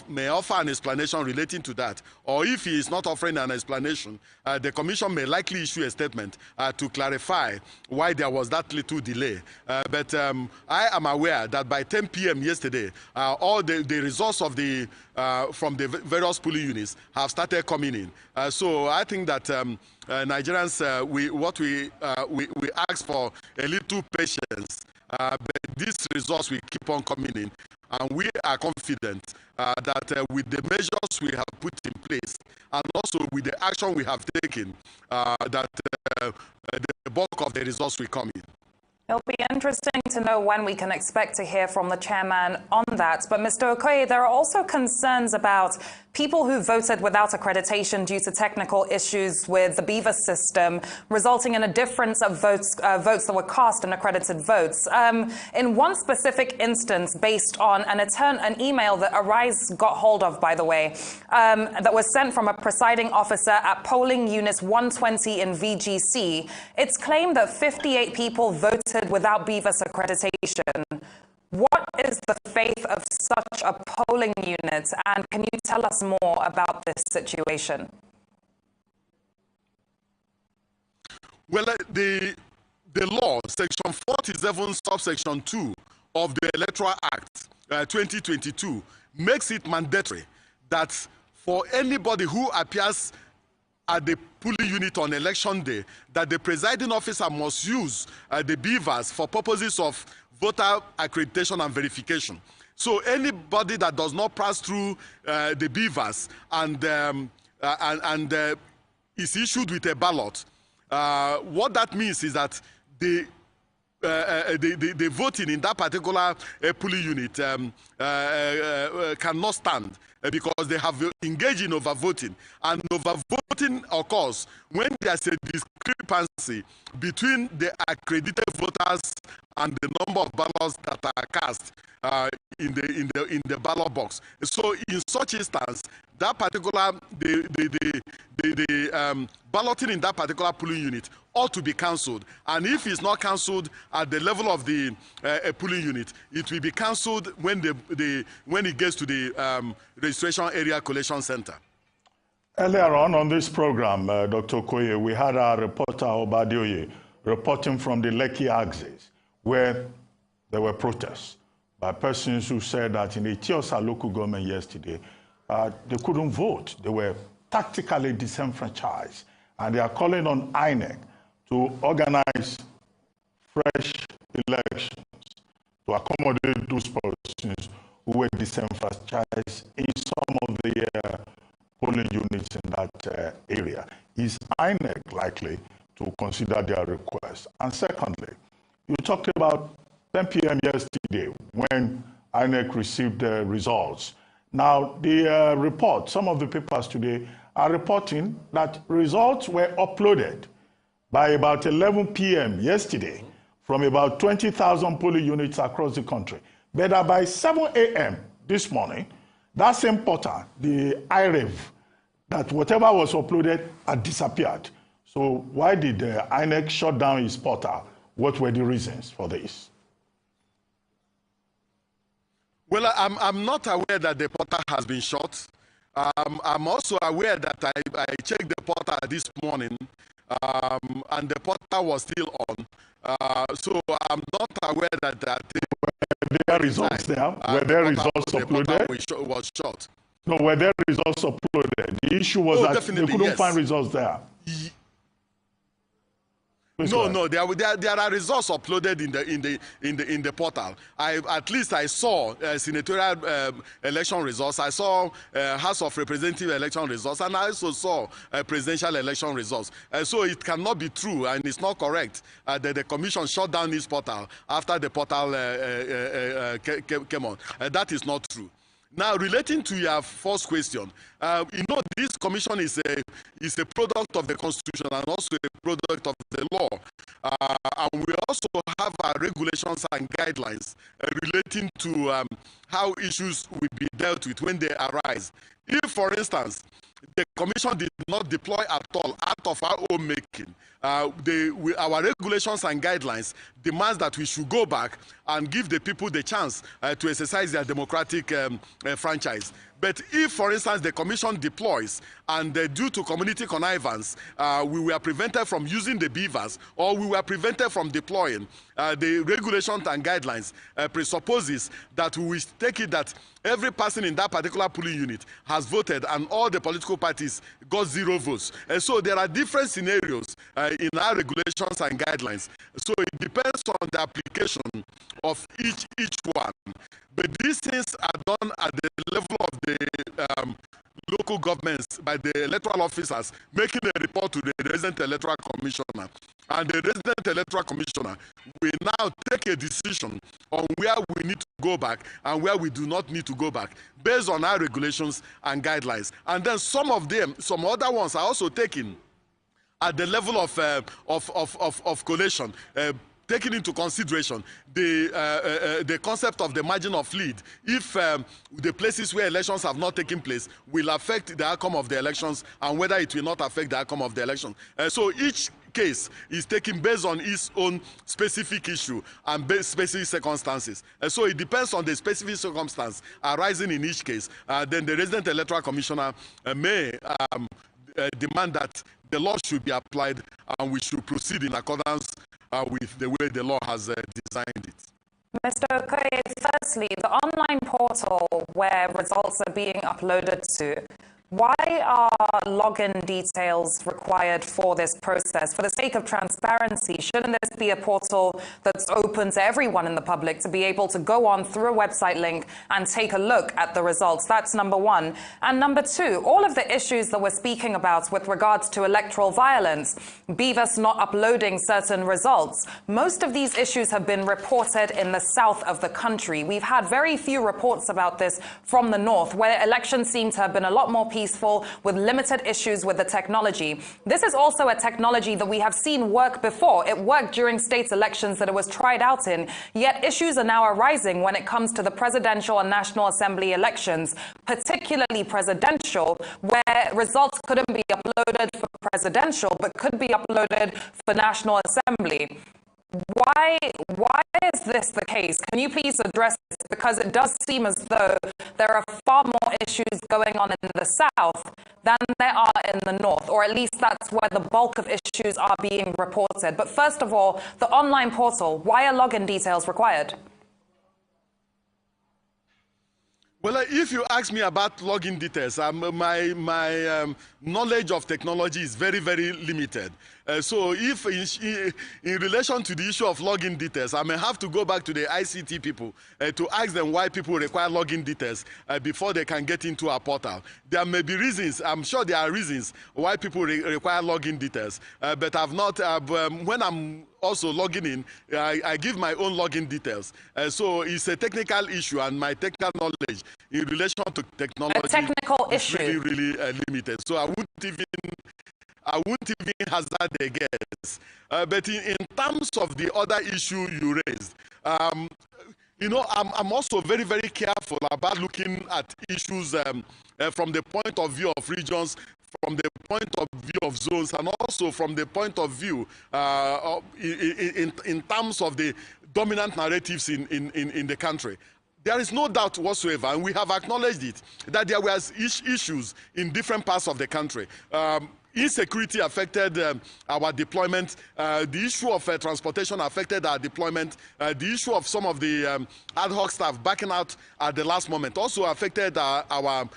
may offer an explanation relating to that. Or if he is not offering an explanation, the commission may likely issue a statement to clarify why there was that little delay. But I am aware that by 10 p.m. yesterday, all the results of the from the various polling units have started coming in. So I think that Nigerians, we ask for a little patience, but these results will keep on coming in. And we are confident that with the measures we have put in place and also with the action we have taken, that the bulk of the results will come in. It'll be interesting to know when we can expect to hear from the chairman on that. But Mr. Okoye, there are also concerns about people who voted without accreditation due to technical issues with the BEVA system, resulting in a difference of votes that were cast and accredited votes. In one specific instance, based on an email that Arise got hold of, by the way, that was sent from a presiding officer at polling unit 120 in VGC, it's claimed that 58 people voted without BEVA's accreditation. What is the fate of such a polling unit, and can you tell us more about this situation? Well, the law, section 47, subsection 2 of the Electoral Act 2022, makes it mandatory that for anybody who appears at the polling unit on election day, that the presiding officer must use the BEVAs for purposes of voter accreditation and verification. So anybody that does not pass through the BEVAs and is issued with a ballot, what that means is that the voting in that particular polling unit cannot stand because they have engaged in overvoting. And overvoting occurs when there's a discrepancy between the accredited voters and the number of ballots that are cast in the ballot box. So in such instance, that particular balloting in that particular polling unit ought to be cancelled. And if it's not cancelled at the level of the polling unit, it will be cancelled when it gets to the registration area collation center. Earlier on this program, Dr. Okoye, we had our reporter Obadioye reporting from the Lekki axis, where there were protests by persons who said that in the Tiosa local government yesterday, they couldn't vote. They were tactically disenfranchised, and they are calling on INEC to organize fresh elections to accommodate those persons who were disenfranchised in some of the polling units in that area. Is INEC likely to consider their request? And secondly, you talked about 10 p.m. yesterday when INEC received the results. Now, the report, some of the papers today are reporting that results were uploaded by about 11 p.m. yesterday from about 20,000 polling units across the country. But by 7 a.m. this morning, that same portal, the IREV, that whatever was uploaded had disappeared. So why did INEC shut down his portal? What were the reasons for this? Well, I'm not aware that the portal has been shut. I'm also aware that I checked the portal this morning and the portal was still on. So I'm not aware that were there results there? Were there results uploaded? The was shut. No, were there results uploaded? The issue was that they couldn't find results there. No, there are results uploaded in the portal. At least I saw senatorial election results. I saw House of Representative election results, and I also saw presidential election results. So it cannot be true, and it's not correct that the commission shut down this portal after the portal came on. That is not true. Now, relating to your first question, this commission is a product of the Constitution and also a product of the law. And we also have our regulations and guidelines relating to how issues will be dealt with when they arise. If, for instance, the commission did not deploy at all out of our own making, our regulations and guidelines demands that we should go back and give the people the chance to exercise their democratic franchise. But if, for instance, the commission deploys and due to community connivance, we were prevented from using the beavers or we were prevented from deploying, the regulations and guidelines presupposes that we will take it that every person in that particular polling unit has voted and all the political parties got 0 votes. And so there are different scenarios in our regulations and guidelines. So it depends on the application of each one. But these things are done at the level of the local governments by the electoral officers making a report to the resident electoral commissioner. And the resident electoral commissioner will now take a decision on where we need to go back and where we do not need to go back based on our regulations and guidelines. And then some other ones are also taken at the level of collation. Taking into consideration the concept of the margin of lead, if the places where elections have not taken place will affect the outcome of the elections and whether it will not affect the outcome of the election. So each case is taken based on its own specific issue and specific circumstances. So it depends on the specific circumstance arising in each case. Then the resident electoral commissioner may demand that the law should be applied and we should proceed in accordance with the way the law has designed it. Mr. Okoye, firstly, the online portal where results are being uploaded to, why are login details required for this process? For the sake of transparency, shouldn't this be a portal that's open to everyone in the public to be able to go on through a website link and take a look at the results? That's number one. And number two, all of the issues that we're speaking about with regards to electoral violence, Beavers not uploading certain results, most of these issues have been reported in the south of the country. We've had very few reports about this from the north, where elections seem to have been a lot more peaceful with limited issues with the technology. This is also a technology that we have seen work before. It worked during state elections that it was tried out in, yet issues are now arising when it comes to the presidential and National Assembly elections, particularly presidential, where results couldn't be uploaded for presidential but could be uploaded for National Assembly. Why is this the case? Can you please address this? Because it does seem as though there are far more issues going on in the south than there are in the north, or at least that's where the bulk of issues are being reported. But first of all, the online portal, why are login details required? Well, if you ask me about login details, my knowledge of technology is very, very limited. So if in relation to the issue of login details, I may have to go back to the ICT people to ask them why people require login details before they can get into our portal. There may be reasons, I'm sure there are reasons why people require login details, but I've not, when I'm also logging in, I give my own login details. So it's a technical issue, and my technical knowledge in relation to technology is really, really limited. So I wouldn't even I wouldn't even hazard a guess. But in terms of the other issue you raised, you know, I'm also very, very careful about looking at issues from the point of view of regions, from the point of view of zones, and also from the point of view in terms of the dominant narratives in the country. There is no doubt whatsoever, and we have acknowledged it, that there were issues in different parts of the country. Insecurity affected our deployment. The issue of transportation affected our deployment. The issue of some of the ad hoc staff backing out at the last moment also affected our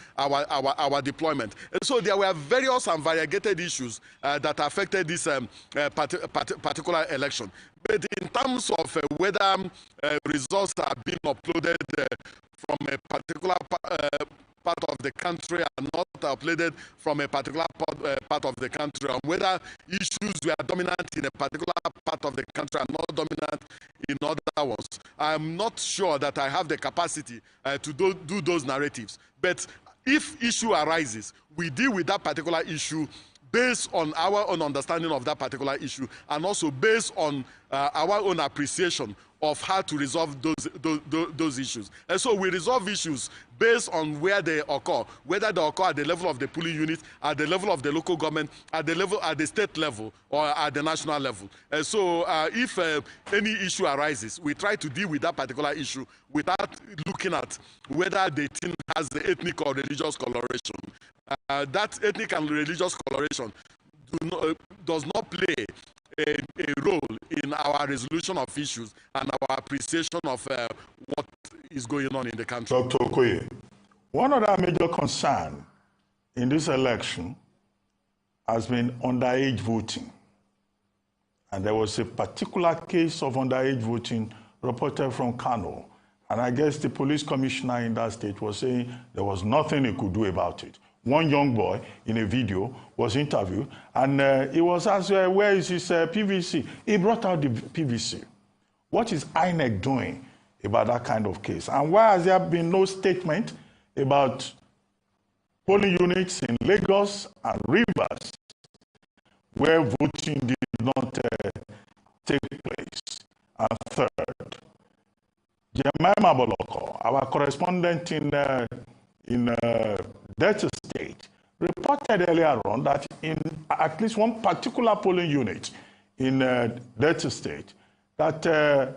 deployment. And so there were various and variegated issues that affected this particular election. But in terms of whether results are being uploaded from a particular part of the country and not uploaded from a particular part of the country, and whether issues were dominant in a particular part of the country and not dominant in other ones, I'm not sure that I have the capacity to do those narratives. But if issue arises, we deal with that particular issue based on our own understanding of that particular issue, and also based on our own appreciation of how to resolve those issues. And so we resolve issues based on where they occur, whether they occur at the level of the polling unit, at the level of the local government, at the state level, or at the national level. And so if any issue arises, we try to deal with that particular issue without looking at whether the thing has the ethnic or religious coloration. That ethnic and religious coloration does not play a role in our resolution of issues and our appreciation of what is going on in the country. Dr. Okoye, one other major concern in this election has been underage voting. And there was a particular case of underage voting reported from Kano. And I guess the police commissioner in that state was saying there was nothing he could do about it. One young boy in a video was interviewed, and he was asked, where is his PVC? He brought out the PVC. What is INEC doing about that kind of case? And why has there been no statement about polling units in Lagos and Rivers where voting did not take place? And third, Jemima Boloko, our correspondent in Delta State, reported earlier on that in at least one particular polling unit in Delta State, that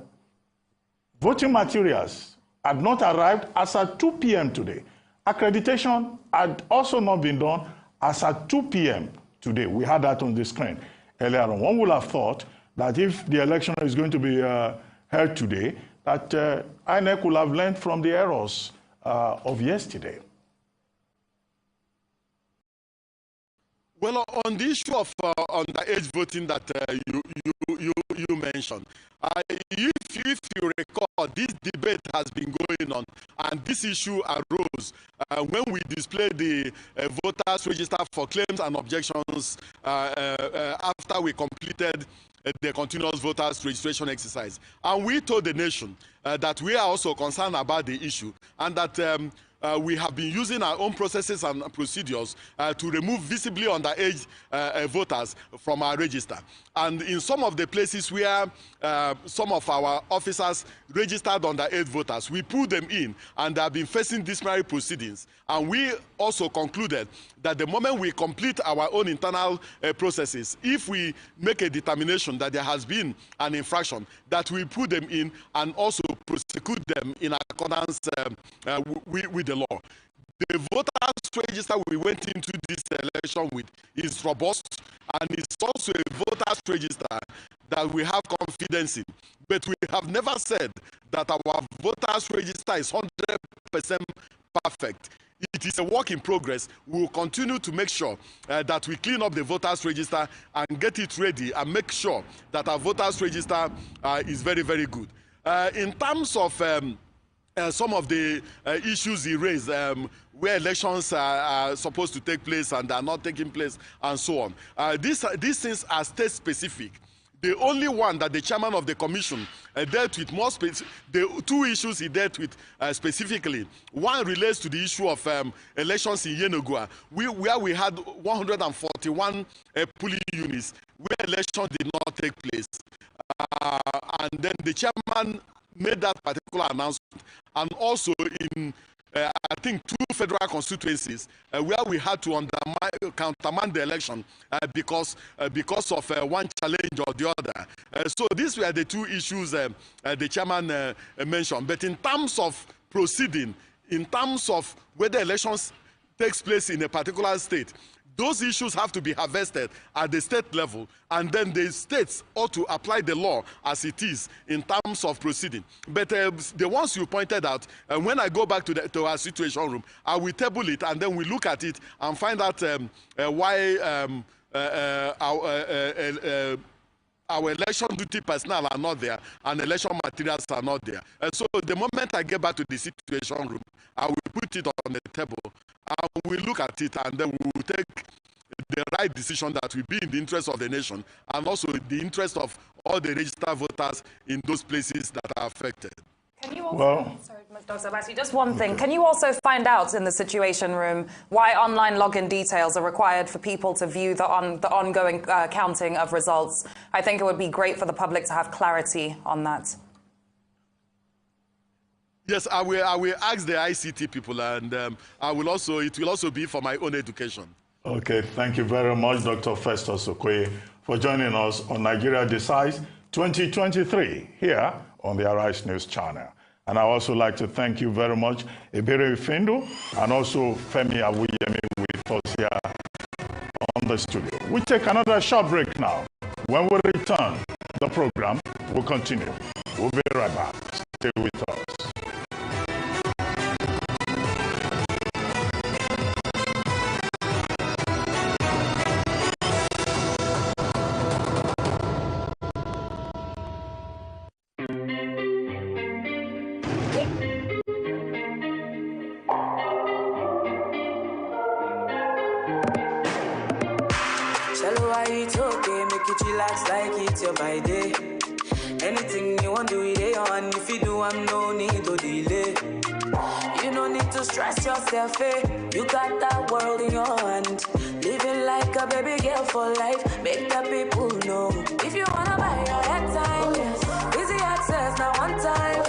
voting materials had not arrived as at 2 p.m. today. Accreditation had also not been done as at 2 p.m. today. We had that on the screen earlier on. One would have thought that if the election is going to be held today, that INEC will have learned from the errors of yesterday. Well, on the issue of underage voting that you mentioned, if you recall, this debate has been going on, and this issue arose when we displayed the voters register for claims and objections after we completed the continuous voters registration exercise. And we told the nation that we are also concerned about the issue, and that we have been using our own processes and procedures to remove visibly underage voters from our register. And in some of the places where some of our officers registered underage voters, we pulled them in, and they have been facing disciplinary proceedings. And we also concluded that the moment we complete our own internal processes, if we make a determination that there has been an infraction, that we put them in and also prosecute them in accordance with the law. The voters register we went into this election with is robust, and it's also a voters register that we have confidence in. But we have never said that our voters register is 100% perfect. It is a work in progress. We will continue to make sure that we clean up the voters register and get it ready and make sure that our voters register is very, very good. In terms of some of the issues he raised, where elections are supposed to take place and are not taking place, and so on. These things are state-specific. The only one that the chairman of the commission dealt with the two issues he dealt with specifically. One relates to the issue of elections in Yenogua, where we had 141 polling units where elections did not take place. And then the chairman made that particular announcement. And also in I think 2 federal constituencies where we had to countermand the election because of one challenge or the other. So these were the 2 issues the chairman mentioned. But in terms of proceeding, in terms of whether elections takes place in a particular state, those issues have to be harvested at the state level, and then the states ought to apply the law as it is in terms of proceeding. But the ones you pointed out, when I go back to our situation room, I will table it, and then we look at it and find out why our election duty personnel are not there and election materials are not there. So the moment I get back to the situation room, I will put it on the table and we look at it, and then we will take the right decision that will be in the interest of the nation and also the interest of all the registered voters in those places that are affected. Can you also, sorry, Dr. Abasi, just one thing. Can you also find out in the Situation Room why online login details are required for people to view the ongoing counting of results? I think it would be great for the public to have clarity on that. Yes, I will ask the ICT people, and it will also be for my own education. Okay, thank you very much, Dr. Festus Okoye, for joining us on Nigeria Decides 2023 here on the Arise News channel. And I also like to thank you very much, Ebere Ifendu, and also Femi Awuyemi with us here on the studio. We take another short break now. When we return, the program will continue. We'll be right back. Stay with us. Like it's your by day. Anything you want to do it on. If you do, I'm no need to delay. You no need to stress yourself, eh? You got that world in your hand. Living like a baby girl for life. Make the people know. If you wanna buy your headtime, easy access now one time.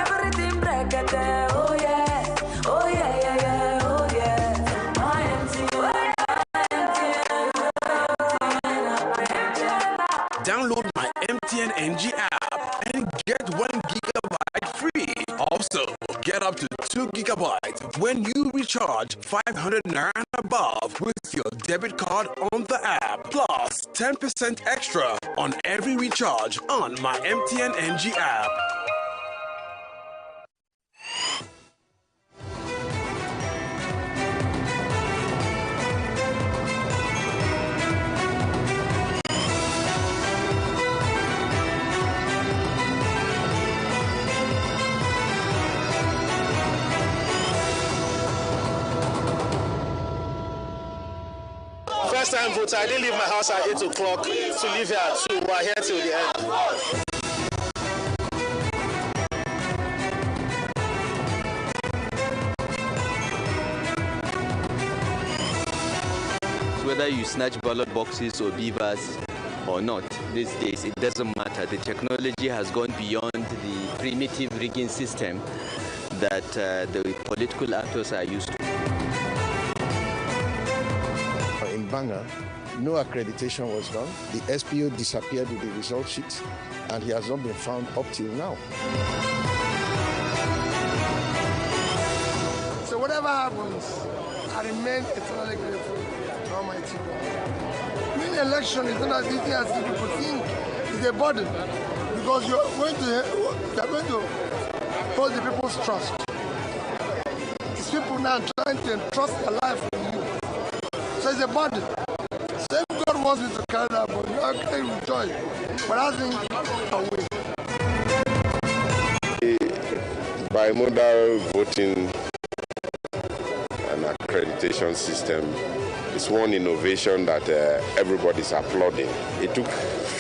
Everything break it there. Oh yeah, oh yeah, yeah, yeah, oh yeah. My MTN. Download my MTN NG app and get 1 gigabyte free. Also, get up to 2 gigabytes when you recharge 500 Naira and above with your debit card on the app. Plus 10% extra on every recharge on my MTN NG app. First-time voter, I didn't leave my house at 8 o'clock to leave here at 2. We're here till the end. Whether you snatch ballot boxes or beavers or not, these days it doesn't matter. The technology has gone beyond the primitive rigging system that the political actors are used to. In Banga, no accreditation was done. The SPO disappeared with the result sheet, and he has not been found up till now. So whatever happens, I remain eternally grateful to Almighty God. Winning election is not as easy as people think. It's a burden, because you're going to hold the people's trust. It's people now trying to entrust their life with you. So it's a burden. So if God wants me to carry that burden, I carry it with joy. But I think away. Bimodal voting and accreditation system is one innovation that everybody's applauding. It took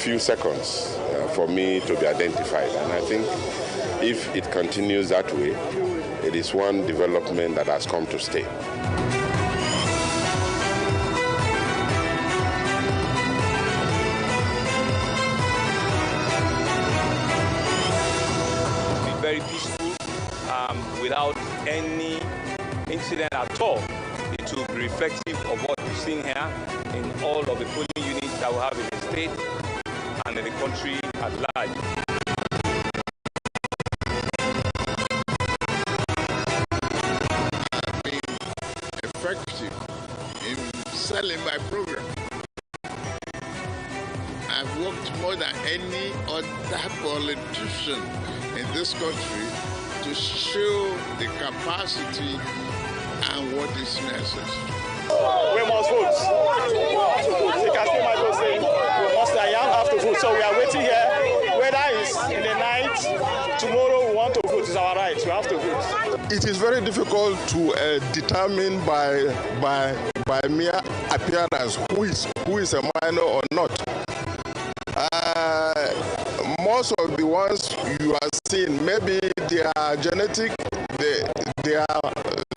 few seconds for me to be identified. And I think if it continues that way, it is one development that has come to stay. Very peaceful, without any incident at all. It will be reflective of what we've seen here in all of the polling units that we have in the state and in the country at large. Being effective in selling my program. I've worked more than any other politician in this country to show the capacity and what is necessary. We must vote. You can see my vote saying we must have to vote. So we are waiting here. Whether it's in the night, tomorrow we want to vote. It's our right. We have to vote. It is very difficult to determine by mere appearance who is a minor or not. Most of the ones you are seeing, maybe they are genetic,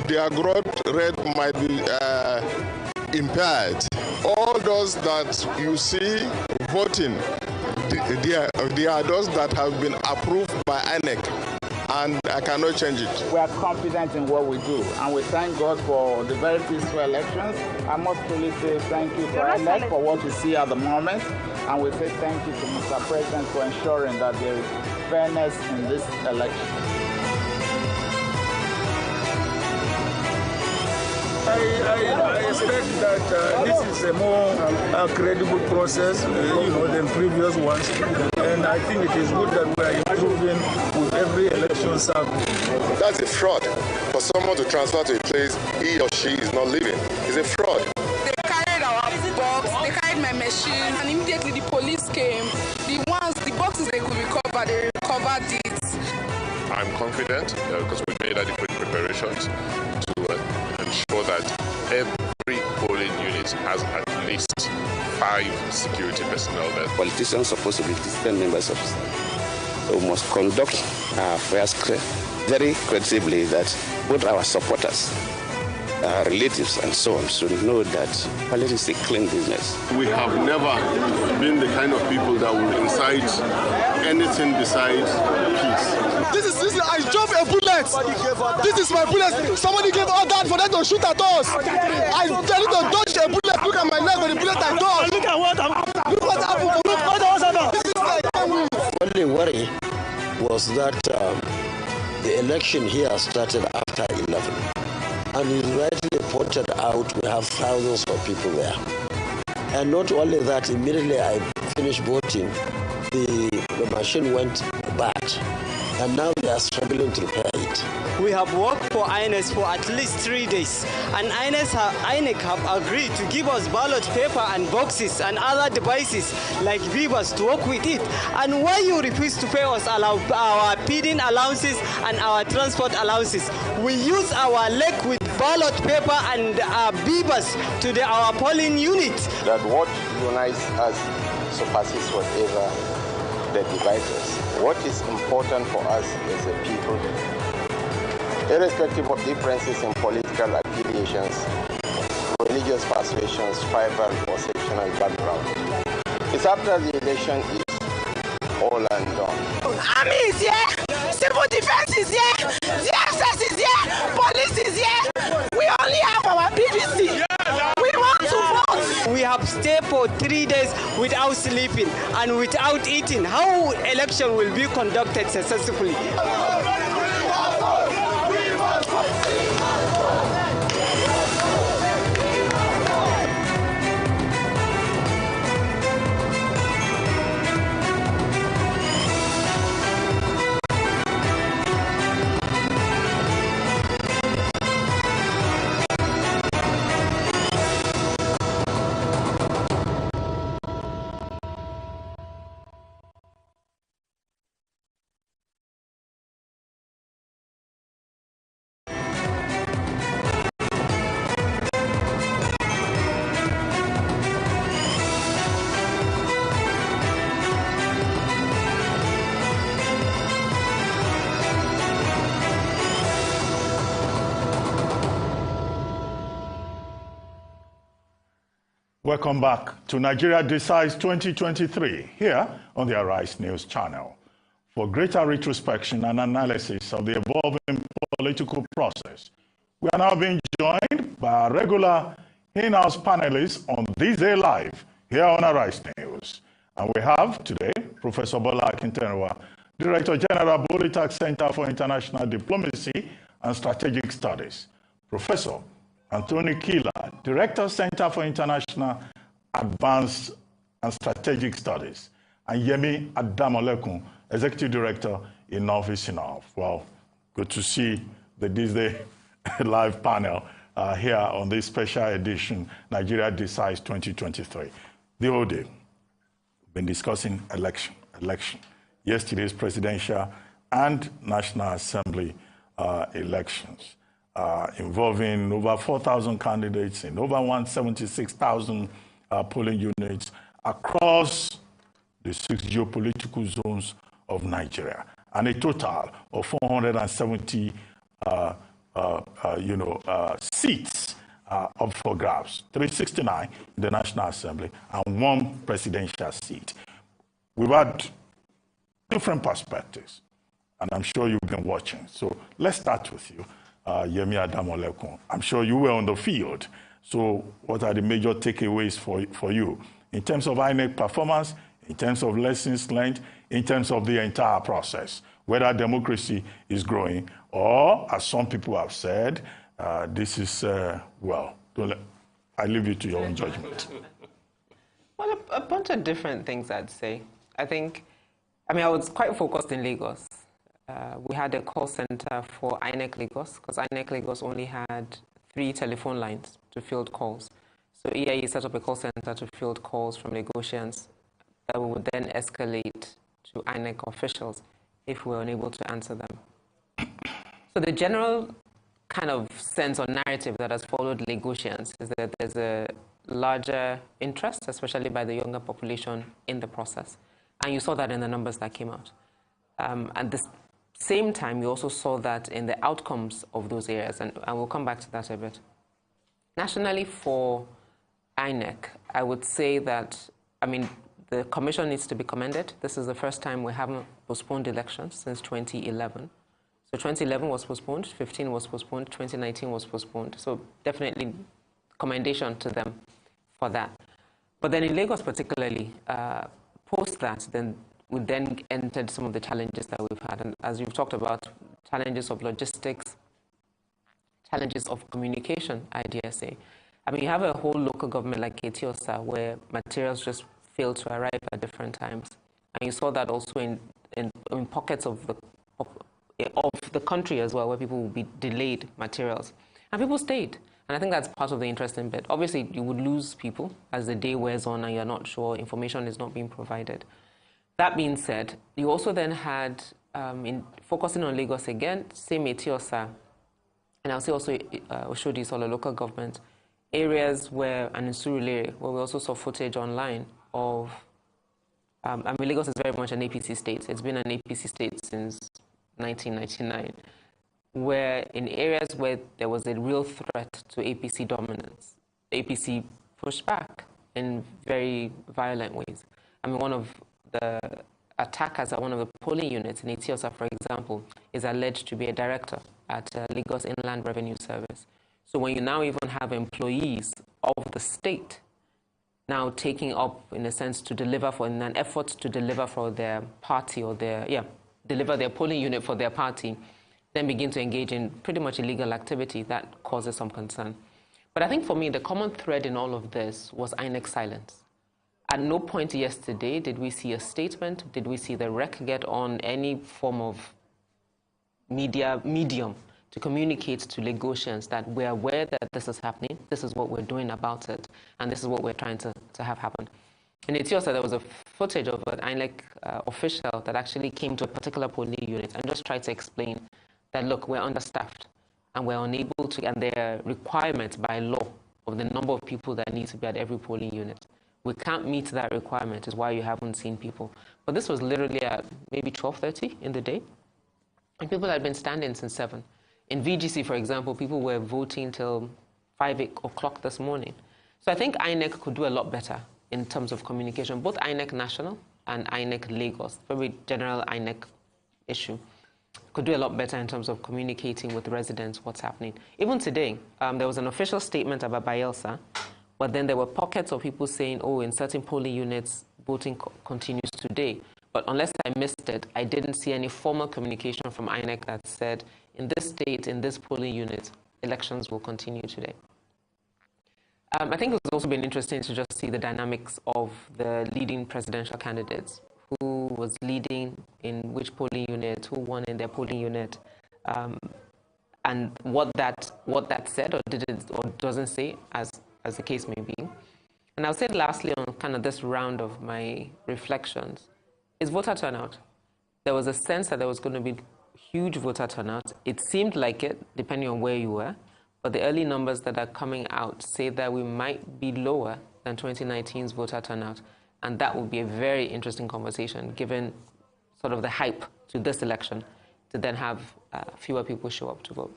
their growth rate might be impaired. All those that you see voting, they are those that have been approved by INEC, and I cannot change it. We are confident in what we do, and we thank God for the very peaceful elections. I must truly say thank you to INEC for what we see at the moment, and we say thank you to Mr. President for ensuring that there is fairness in this election. I expect that this is a more credible process, than previous ones, and I think it is good that we are improving with every election cycle. That's a fraud. For someone to transfer to a place he or she is not living, it's a fraud. They carried our box, they carried my machine, and immediately the police came. The boxes they could recover, they recovered it. I'm confident because we made adequate preparations to ensure that every polling unit has at least 5 security personnel there. Politicians are supposed to be disciplined members of society. So we must conduct our affairs very credibly, that both our supporters, our relatives and so on should know that politics is a clean business. We have never been the kind of people that will incite anything besides peace. This is I drove a bullet. This is my bullet. Somebody gave order for them to shoot at us. I tell you to dodge a bullet. Look at my leg with the bullet I dodged. Look at what happened. Look what happened. Look what happened. Only worry was that the election here started after 11. And you rightly pointed out we have thousands of people there. And not only that, immediately I finished voting, the machine went bad. And now they are struggling to repair it. We have worked for INEC for at least 3 days, and INEC have agreed to give us ballot paper and boxes and other devices like beavers to work with it. And why you refuse to pay us our feeding allowances and our transport allowances? We use our leg with ballot paper and beavers to our polling unit. That what unites us surpasses whatever that divides us. What is important for us as a people, irrespective of differences in political affiliations, religious persuasions, tribal or sectional background, it's after the election is all and done. Army is here, civil defense is here, DSS is here, police is here. We only have our BBC. We want to vote. We have stayed for 3 days without sleeping and without eating. How election will be conducted successfully? Welcome back to Nigeria Decides 2023 here on the Arise News channel. For greater retrospection and analysis of the evolving political process, we are now being joined by our regular in-house panelists on This Day Live here on Arise News. And we have today Professor Bola Akintenwa, Director General, Bolitac Center for International Diplomacy and Strategic Studies, Professor Anthony Kila, Director, Center for International Advanced and Strategic Studies, and Yemi Adamolekun, Executive Director in Office Enough. Well, good to see the This Day Live panel here on this special edition, Nigeria Decides 2023. The whole day, we've been discussing election. Yesterday's presidential and National Assembly elections. Involving over 4,000 candidates in over 176,000 polling units across the 6 geopolitical zones of Nigeria, and a total of 470 seats up for grabs, 369 in the National Assembly and 1 presidential seat. We've had different perspectives, and I'm sure you've been watching. So let's start with you. Yemi Adamolekun, I'm sure you were on the field. So what are the major takeaways for you in terms of INEC performance, in terms of lessons learned, in terms of the entire process, whether democracy is growing or, as some people have said, this is, well, I leave you to your own judgment. Well, a bunch of different things, I'd say. I was quite focused in Lagos. We had a call center for INEC Lagos, because INEC Lagos only had 3 telephone lines to field calls. So EIE set up a call center to field calls from Lagosians that we would then escalate to INEC officials if we were unable to answer them. So the general kind of sense or narrative that has followed Lagosians is that there's a larger interest, especially by the younger population, in the process. And you saw that in the numbers that came out. At the same time, you also saw that in the outcomes of those areas, and we'll come back to that a bit. Nationally, for INEC, I would say that, the commission needs to be commended. This is the first time we haven't postponed elections since 2011. So 2011 was postponed, 2015 was postponed, 2019 was postponed. So definitely commendation to them for that. But then in Lagos particularly, post that, then we then entered some of the challenges that we've had. And as you've talked about, challenges of logistics, challenges of communication, I dare say. You have a whole local government like Etiosa where materials just fail to arrive at different times. And you saw that also in pockets of the country as well, where people will be delayed materials. And people stayed. And I think that's part of the interesting bit. Obviously, you would lose people as the day wears on and you're not sure, information is not being provided. That being said, you also then had, in focusing on Lagos again, same Etiosa, and I'll say also Oshodi, Solo local government, areas where, and in Surulere, where we also saw footage online of, Lagos is very much an APC state. It's been an APC state since 1999, where in areas where there was a real threat to APC dominance, APC pushed back in very violent ways. One of the attackers at one of the polling units in Etiosa, for example, is alleged to be a director at Lagos Inland Revenue Service. So when you now even have employees of the state now taking up, in a sense, to deliver in an effort to deliver for their party or deliver their polling unit for their party, then begin to engage in pretty much illegal activity, that causes some concern. But I think for me, the common thread in all of this was INEC silence. At no point yesterday did we see a statement, did we see the REC get on any form of medium to communicate to Lagosians that we're aware that this is happening, this is what we're doing about it, and this is what we're trying to have happen. In Etiosa, there was a footage of an INEC official that actually came to a particular polling unit and just tried to explain that, look, we're understaffed and we're unable to, and there are requirements by law of the number of people that need to be at every polling unit. We can't meet that requirement, is why you haven't seen people. But this was literally at maybe 12:30 in the day, and people had been standing since 7. In VGC, for example, people were voting till 5 o'clock this morning. So I think INEC could do a lot better in terms of communication, both INEC National and INEC Lagos, very general INEC issue. Could do a lot better in terms of communicating with residents what's happening. Even today, there was an official statement about Bayelsa, but then there were pockets of people saying, oh, in certain polling units, voting continues today. But unless I missed it, I didn't see any formal communication from INEC that said, in this state, in this polling unit, elections will continue today. I think it's also been interesting to just see the dynamics of the leading presidential candidates, who was leading in which polling unit, who won in their polling unit, and what that said or didn't or doesn't say, as the case may be. And I'll say lastly on kind of this round of my reflections is voter turnout. There was a sense that there was going to be huge voter turnout. It seemed like it, depending on where you were, but the early numbers that are coming out say that we might be lower than 2019's voter turnout. And that would be a very interesting conversation, given sort of the hype to this election, to then have fewer people show up to vote.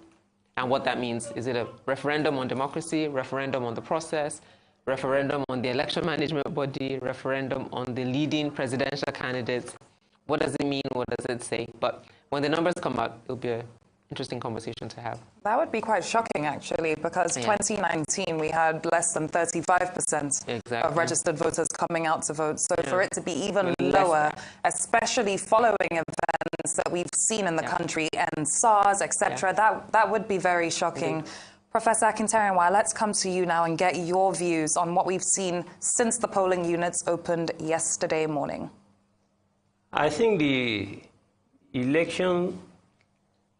And what that means, is it a referendum on democracy, referendum on the process, referendum on the election management body, referendum on the leading presidential candidates? What does it mean? What does it say? But when the numbers come out, it'll be an interesting conversation to have. That would be quite shocking, actually, because 2019 we had less than 35% of registered voters coming out to vote. So for it to be even lower, especially following events that we've seen in the country and SARS, etc., that would be very shocking. Indeed. Professor Akintarenwa, let's come to you now and get your views on what we've seen since the polling units opened yesterday morning. I think the election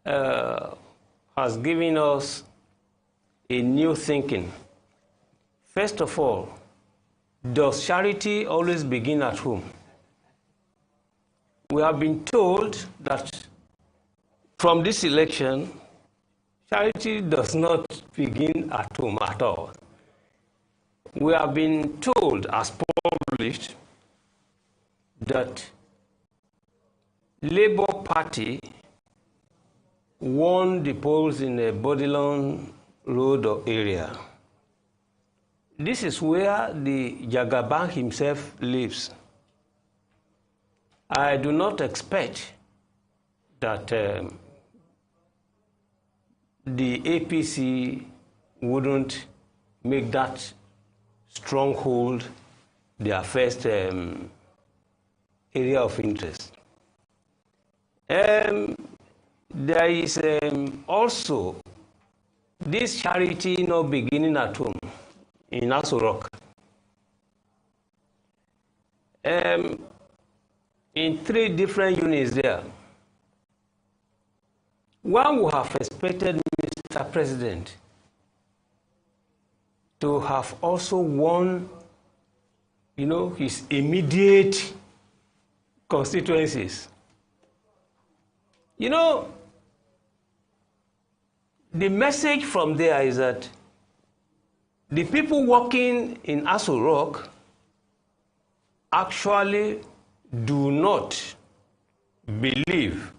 has given us a new thinking. First of all, does charity always begin at home? We have been told that from this election, charity does not begin at home at all. We have been told, as published, that Labour Party won the polls in a Bodilon Road area. This is where the Jagaban himself lives. I do not expect that the APC wouldn't make that stronghold their first area of interest. There is also this charity not beginning at home in Aso Rock. In 3 different units there. One would have expected Mr. President to have also won, his immediate constituencies. The message from there is that the people working in Aso Rock actually do not believe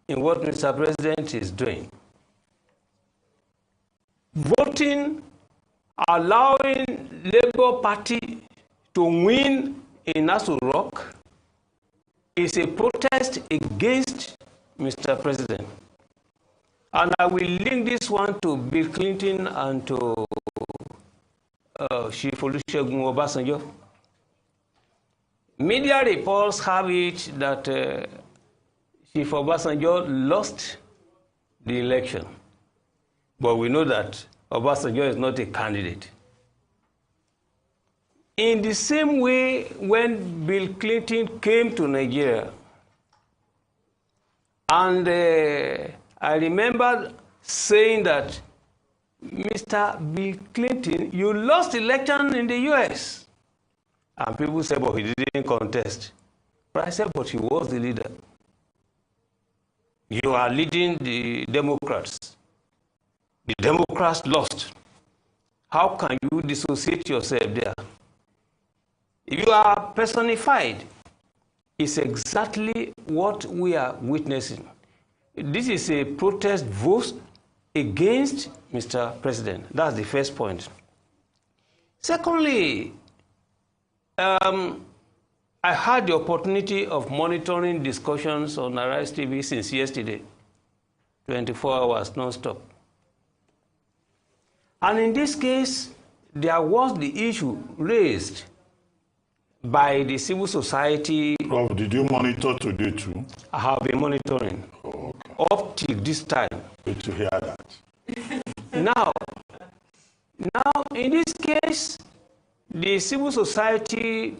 in what Mr. President is doing. Voting, allowing Labour Party to win in Aso Rock is a protest against Mr. President. And I will link this one to Bill Clinton and to Chief Olusegun Obasanjo. Media reports have it that Chief Obasanjo lost the election. But we know that Obasanjo is not a candidate. In the same way, when Bill Clinton came to Nigeria, and I remember saying that, Mr. Bill Clinton, you lost the election in the US. And people said, but he didn't contest. But I said, but he was the leader. You are leading the Democrats. The Democrats lost. How can you dissociate yourself there? If you are personified, it's exactly what we are witnessing. This is a protest vote against Mr. President. That's the first point. Secondly, I had the opportunity of monitoring discussions on Arise TV since yesterday, 24 hours non-stop. And in this case, there was the issue raised by the civil society. Prof, did you monitor today too? I have been monitoring up till this time. Good to hear that. Now, in this case, the civil society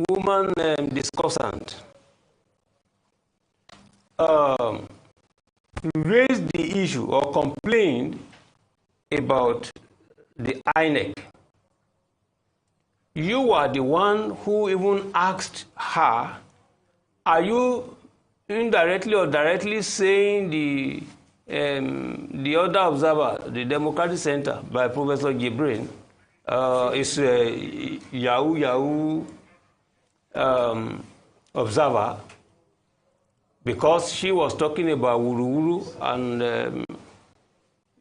woman discussant raised the issue or complained about the INEC. You are the one who even asked her, are you indirectly or directly saying the other observer, the Democratic Center by Professor Gibran, is a Yahoo observer, because she was talking about wuru and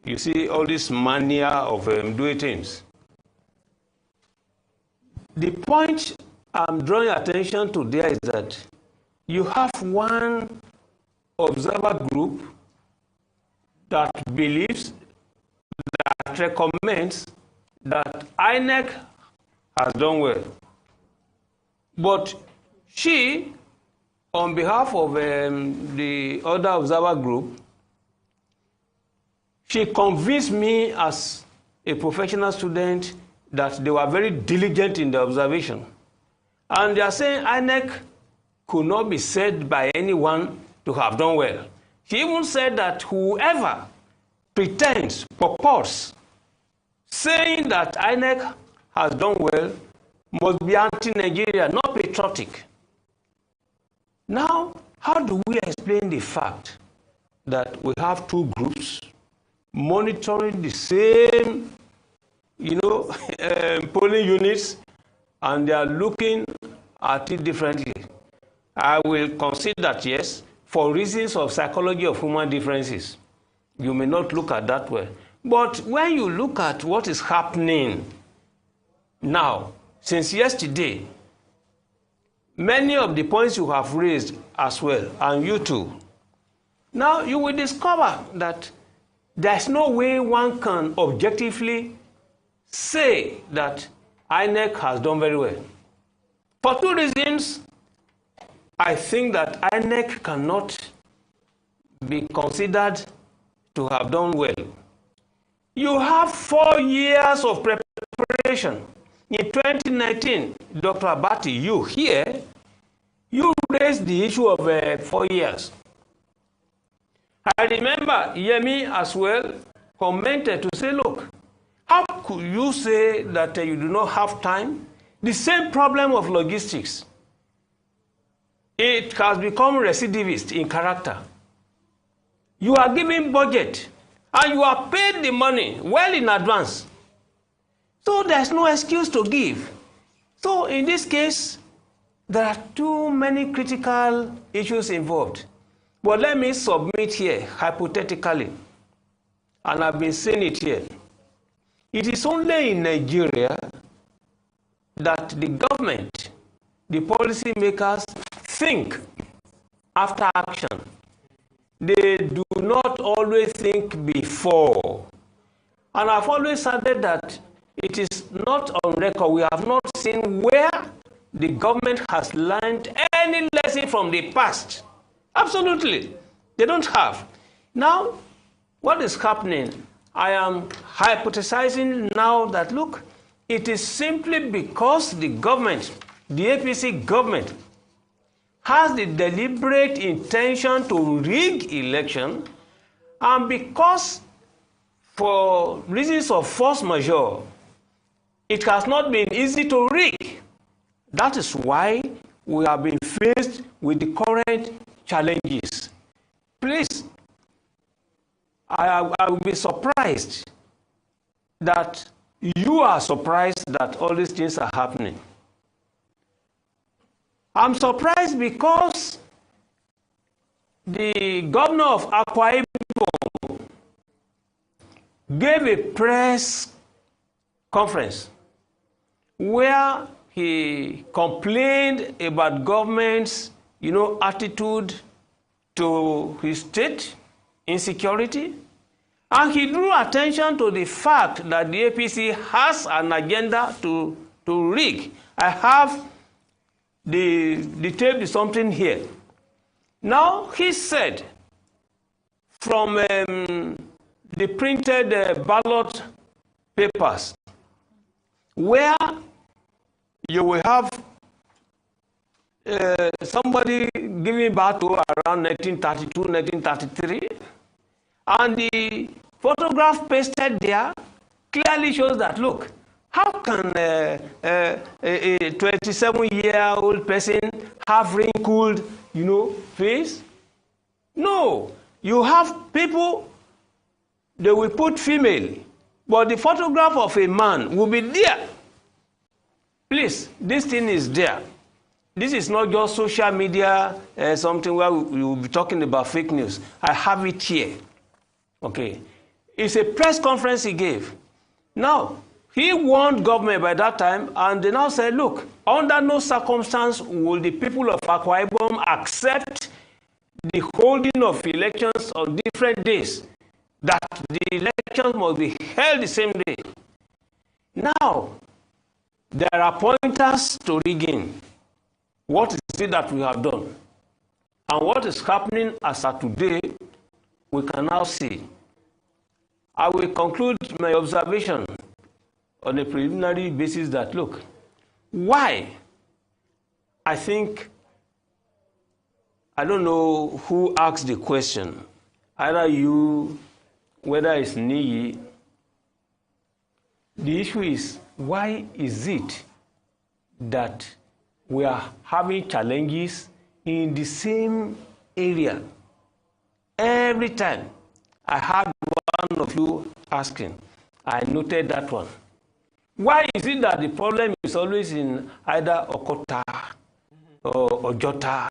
you see all this mania of doing things. The point I'm drawing attention to there is that you have one observer group that believes, that recommends that INEC has done well. But she, on behalf of the other observer group, she convinced me as a professional student that they were very diligent in the observation. And they are saying INEC could not be said by anyone to have done well. She even said that whoever pretends, purports, saying that INEC has done well must be anti-Nigeria, not patriotic. Now, how do we explain the fact that we have two groups monitoring the same, polling units, and they are looking at it differently? I will concede that, yes, for reasons of psychology of human differences, you may not look at that way. But when you look at what is happening now, since yesterday, many of the points you have raised as well, and you too, now you will discover that there's no way one can objectively say that INEC has done very well. For two reasons, I think that INEC cannot be considered to have done well. You have 4 years of preparation. In 2019, Dr. Abati, you raised the issue of 4 years. I remember Yemi as well commented to say, look, how could you say that you do not have time? The same problem of logistics. It has become recidivist in character. You are giving budget and you are paid the money well in advance. So there's no excuse to give. So in this case, there are too many critical issues involved. But let me submit here, hypothetically, and I've been saying it here. It is only in Nigeria that the government, the policymakers, think after action. They do not always think before. And I've always said that it is not on record. We have not seen where the government has learned any lesson from the past. Absolutely. They don't have. Now, what is happening? I am hypothesizing now that, look, it is simply because the government, the APC government, has the deliberate intention to rig election, and because for reasons of force majeure, it has not been easy to rig. That is why we have been faced with the current challenges. Please, I will be surprised that you are surprised that all these things are happening. I'm surprised because the governor of Akwa Ibom gave a press conference where he complained about government's, attitude to his state insecurity, and he drew attention to the fact that the APC has an agenda to rig. I have the tape, something here. Now he said, from the printed ballot papers, where you will have somebody giving birth to around 1932, 1933, and the photograph pasted there clearly shows that, look, how can a 27-year-old person have wrinkled, face? No, you have people, they will put female, but the photograph of a man will be there. Please, this thing is there. This is not just social media, something where we will be talking about fake news. I have it here. Okay. It's a press conference he gave. Now, he warned government by that time, and they now said, look, under no circumstance will the people of Akwa Ibom accept the holding of elections on different days, that the elections must be held the same day. Now, there are pointers to rigging. What is it that we have done? And what is happening as of today, we can now see. I will conclude my observation on a preliminary basis that, look, why? I think, I don't know who asked the question, either you, whether it's Niyi. The issue is, why is it that we are having challenges in the same area every time? I had one of you asking. I noted that one. Why is it that the problem is always in either Okota or Ojota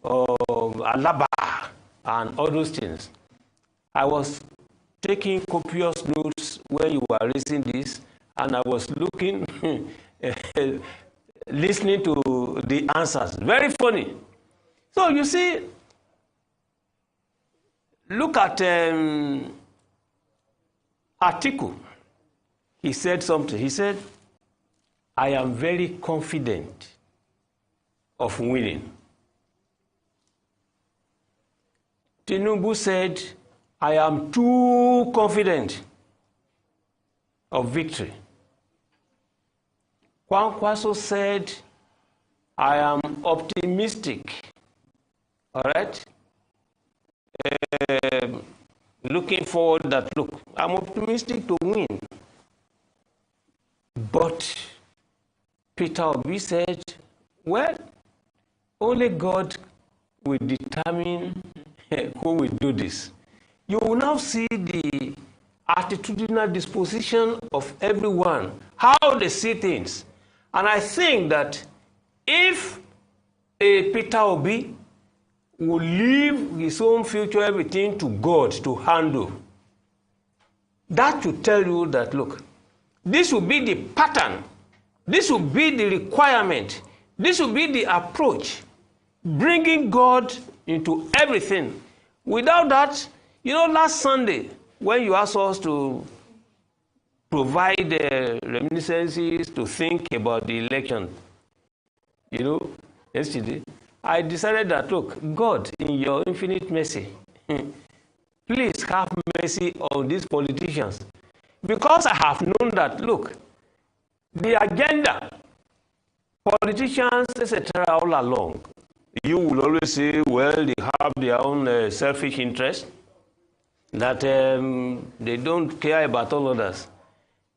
or Alaba and all those things? I was taking copious notes when you were raising this, and I was looking, listening to the answers. Very funny. So you see, look at Atiku. He said something. He said, I am very confident of winning. Tinubu said, I am too confident of victory. Kwankwaso said, I am optimistic. All right? Looking forward that, look, I'm optimistic to win. But Peter Obi said, well, only God will determine who will do this. You will now see the attitudinal disposition of everyone, how they see things. And I think that if a Peter Obi will leave his own future, everything to God to handle, that should tell you that, look, this will be the pattern, this will be the requirement, this will be the approach, bringing God into everything. Without that, last Sunday, when you asked us to provide reminiscences to think about the election, yesterday, I decided that, look, God, in your infinite mercy, please have mercy on these politicians. Because I have known that, look, the agenda, politicians, etc., all along, you will always say, well, they have their own selfish interest, that they don't care about all others.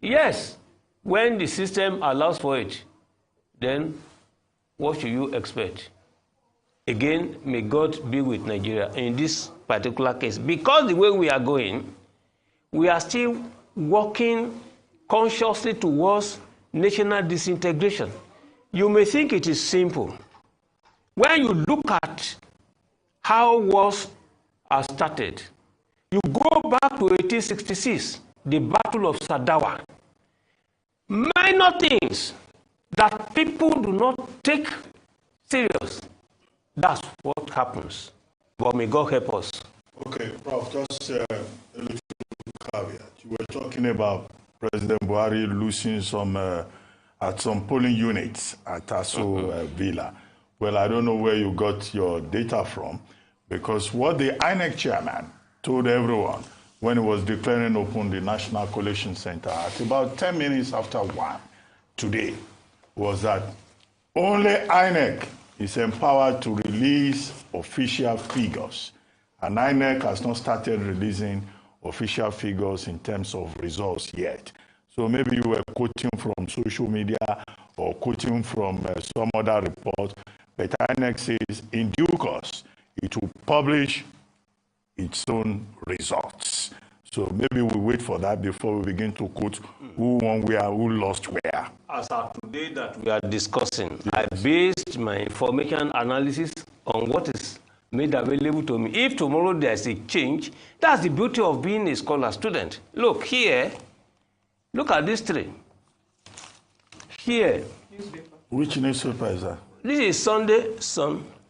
Yes, when the system allows for it, then what should you expect? Again, may God be with Nigeria in this particular case. Because the way we are going, we are still working consciously towards national disintegration. You may think it is simple. When you look at how wars are started, you go back to 1866, the Battle of Sadawa. Minor things that people do not take serious. That's what happens. But may God help us. Okay, Prof, just a little caveat. You were talking about President Buhari losing some at some polling units at Aso Villa. Well, I don't know where you got your data from, because what the INEC chairman told everyone when he was declaring open the National Collation Center at about 10 minutes after 1 today was that only INEC is empowered to release official figures. And INEC has not started releasing official figures in terms of results yet. So maybe you were quoting from social media or quoting from some other report, but INEC says in due course it will publish its own results. So maybe we wait for that before we begin to quote who won where, who lost where. As of today that we are discussing, I based my information analysis on what is made available to me. If tomorrow there's a change, that's the beauty of being a scholar student. Look here, look at this tree. Here. Which newspaper is that? This is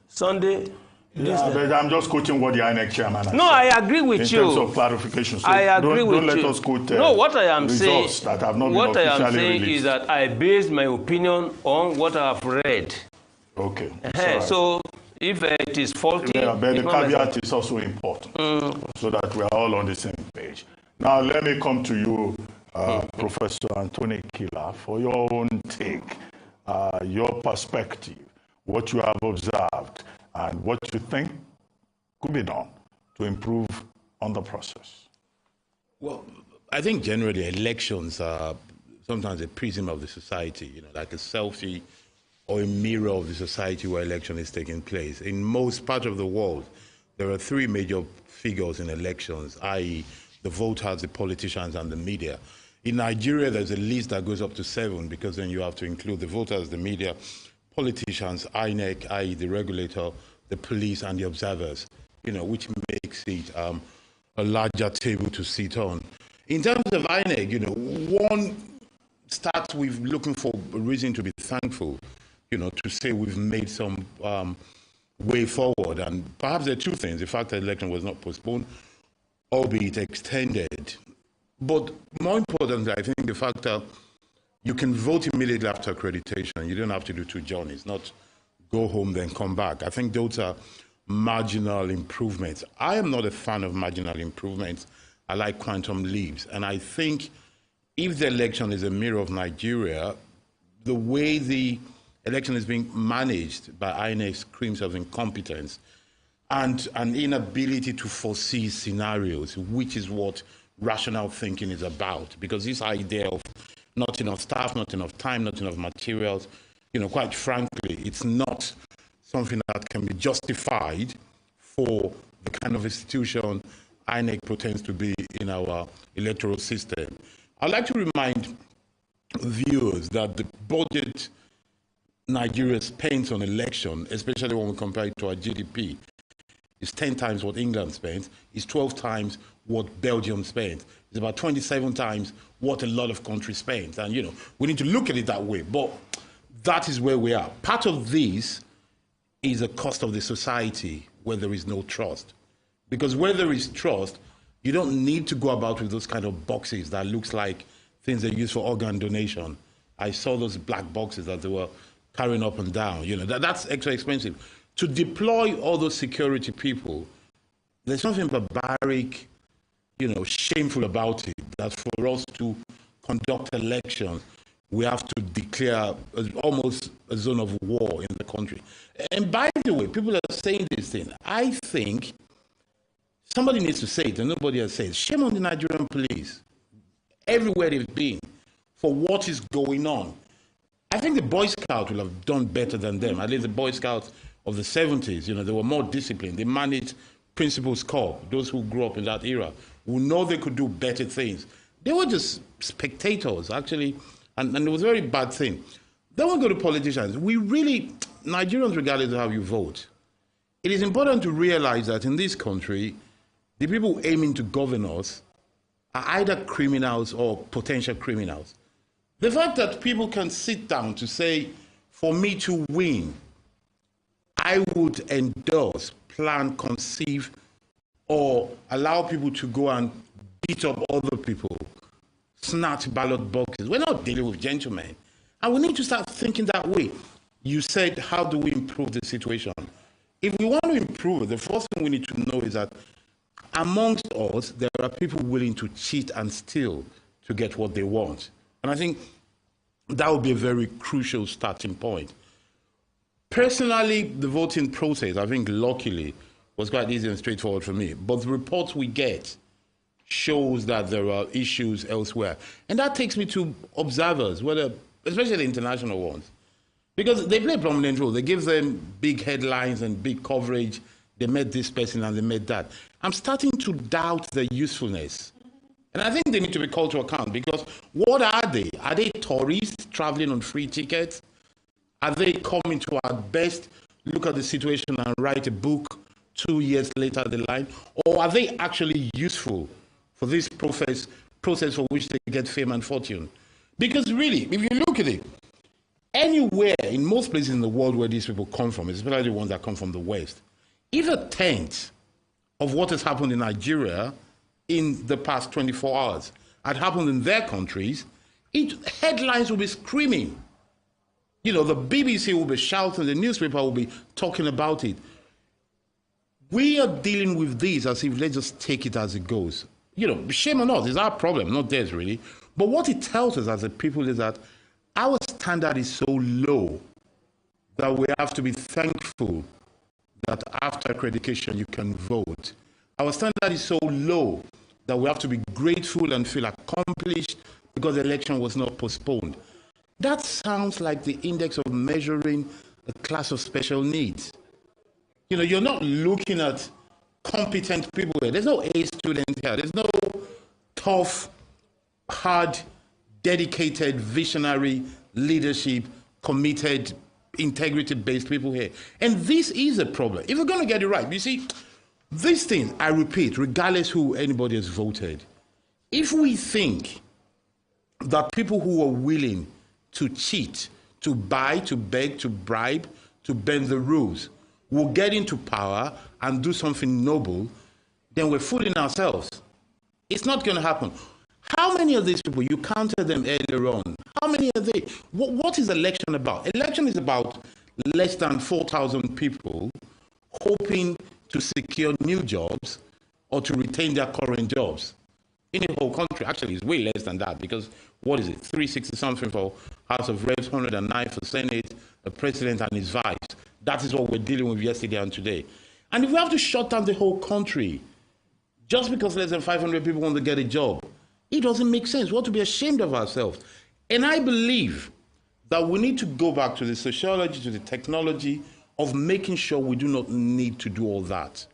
Sunday. Yeah, but I'm just quoting what the INEC chairman has No, said I agree with you. in terms of clarification. So I agree with you. Don't let us quote no, what I am saying, results that have not what been I am officially saying released. is that I based my opinion on what I have read. Okay. So if it is faulty, yeah, but the caveat is also important, so that we are all on the same page. Now, let me come to you, Professor Anthony Kila, for your own take, your perspective, what you have observed, and what you think could be done to improve on the process. Well, I think generally elections are sometimes a prism of the society, like a selfie or a mirror of the society where election is taking place. In most parts of the world, there are three major figures in elections, i.e. the voters, the politicians, and the media. In Nigeria, there's a list that goes up to 7, because then you have to include the voters, the media, politicians, INEC, i.e. the regulator, the police, and the observers, which makes it a larger table to sit on. In terms of INEC, one starts with looking for a reason to be thankful, to say we've made some way forward. And perhaps there are two things: the fact that the election was not postponed, albeit extended. But more importantly, I think the fact that you can vote immediately after accreditation. You don't have to do 2 journeys, not go home, then come back. I think those are marginal improvements. I am not a fan of marginal improvements. I like quantum leaps. And I think if the election is a mirror of Nigeria, the way the election is being managed by INEC screams of incompetence and an inability to foresee scenarios, which is what rational thinking is about. Because this idea of not enough staff, not enough time, not enough materials, quite frankly, it's not something that can be justified for the kind of institution INEC pretends to be in our electoral system. I'd like to remind viewers that the budget Nigeria spends on election, especially when we compare it to our GDP, is 10 times what England spends, is 12 times what Belgium spends. It's about 27 times what a lot of countries spend. And, we need to look at it that way. But that is where we are. Part of this is a cost of the society where there is no trust. Because where there is trust, you don't need to go about with those kind of boxes that looks like things they use for organ donation. I saw those black boxes that they were carrying up and down. That's extra expensive. To deploy all those security people, there's something barbaric, shameful about it. That for us to conduct elections, we have to declare almost a zone of war in the country. And by the way, people are saying this thing. I think somebody needs to say it, and nobody has said it. Shame on the Nigerian police, everywhere they've been, for what is going on. I think the Boy Scouts will have done better than them. At least the Boy Scouts of the 70s, they were more disciplined. They managed Principal's Corps, those who grew up in that era, who know they could do better things. They were just spectators, actually, and it was a very bad thing. Then we go to politicians. Nigerians, regardless of how you vote, it is important to realize that in this country, the people aiming to govern us are either criminals or potential criminals. The fact that people can sit down to say, for me to win, I would endorse, plan, conceive, or allow people to go and beat up other people, snatch ballot boxes. We're not dealing with gentlemen. And we need to start thinking that way. You said, how do we improve the situation? If we want to improve it, the first thing we need to know is that amongst us, there are people willing to cheat and steal to get what they want. And I think that would be a very crucial starting point. Personally, the voting process, I think luckily, was quite easy and straightforward for me. But the reports we get shows that there are issues elsewhere. And that takes me to observers, whether, especially the international ones. Because they play a prominent role. They give them big headlines and big coverage. They met this person and they met that. I'm starting to doubt their usefulness. And I think they need to be called to account, because what are they? Are they tourists traveling on free tickets? Are they coming to our best, look at the situation and write a book 2 years later the line? Or are they actually useful for this process for which they get fame and fortune? Because really, if you look at it, anywhere, in most places in the world where these people come from, especially the ones that come from the West, if a tenth of what has happened in Nigeria in the past 24 hours had happened in their countries, headlines will be screaming. You know, the BBC will be shouting, the newspaper will be talking about it. We are dealing with this as if let's just take it as it goes. You know, shame on us, it's our problem, not theirs really. But what it tells us as a people is that our standard is so low that we have to be thankful that after accreditation you can vote. Our standard is so low that we have to be grateful and feel accomplished because the election was not postponed. That sounds like the index of measuring a class of special needs. You know, you're not looking at competent people here. There's no A student here. There's no tough, hard, dedicated, visionary, leadership, committed, integrity-based people here. And this is a problem. If we're going to get it right, you see, this thing, I repeat, regardless who anybody has voted, if we think that people who are willing to cheat, to buy, to beg, to bribe, to bend the rules, will get into power and do something noble, then we're fooling ourselves. It's not going to happen. How many of these people, you counted them earlier on, how many are they? What is election about? Election is about less than 4,000 people hoping to secure new jobs or to retain their current jobs in the whole country. Actually, it's way less than that, because what is it, 360 something for House of Reps, 109 for Senate, the president and his vice. That is what we're dealing with yesterday and today. And if we have to shut down the whole country just because less than 500 people want to get a job, it doesn't make sense. We ought to be ashamed of ourselves. And I believe that we need to go back to the sociology, to the technology of making sure we do not need to do all that,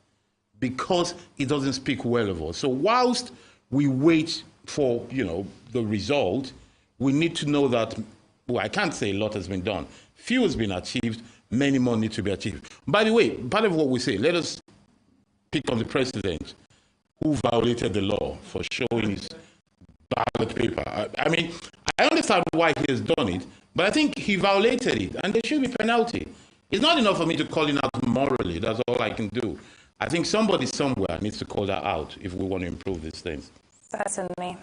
because it doesn't speak well of us. So whilst we wait for, the result, we need to know that, well, I can't say a lot has been done. Few has been achieved, many more need to be achieved. By the way, part of what we say, let us pick on the president who violated the law for showing his ballot paper. I mean, I understand why he has done it, but I think he violated it, and there should be penalty. It's not enough for me to call him out morally. That's all I can do. I think somebody somewhere needs to call that out if we want to improve these things. Certainly.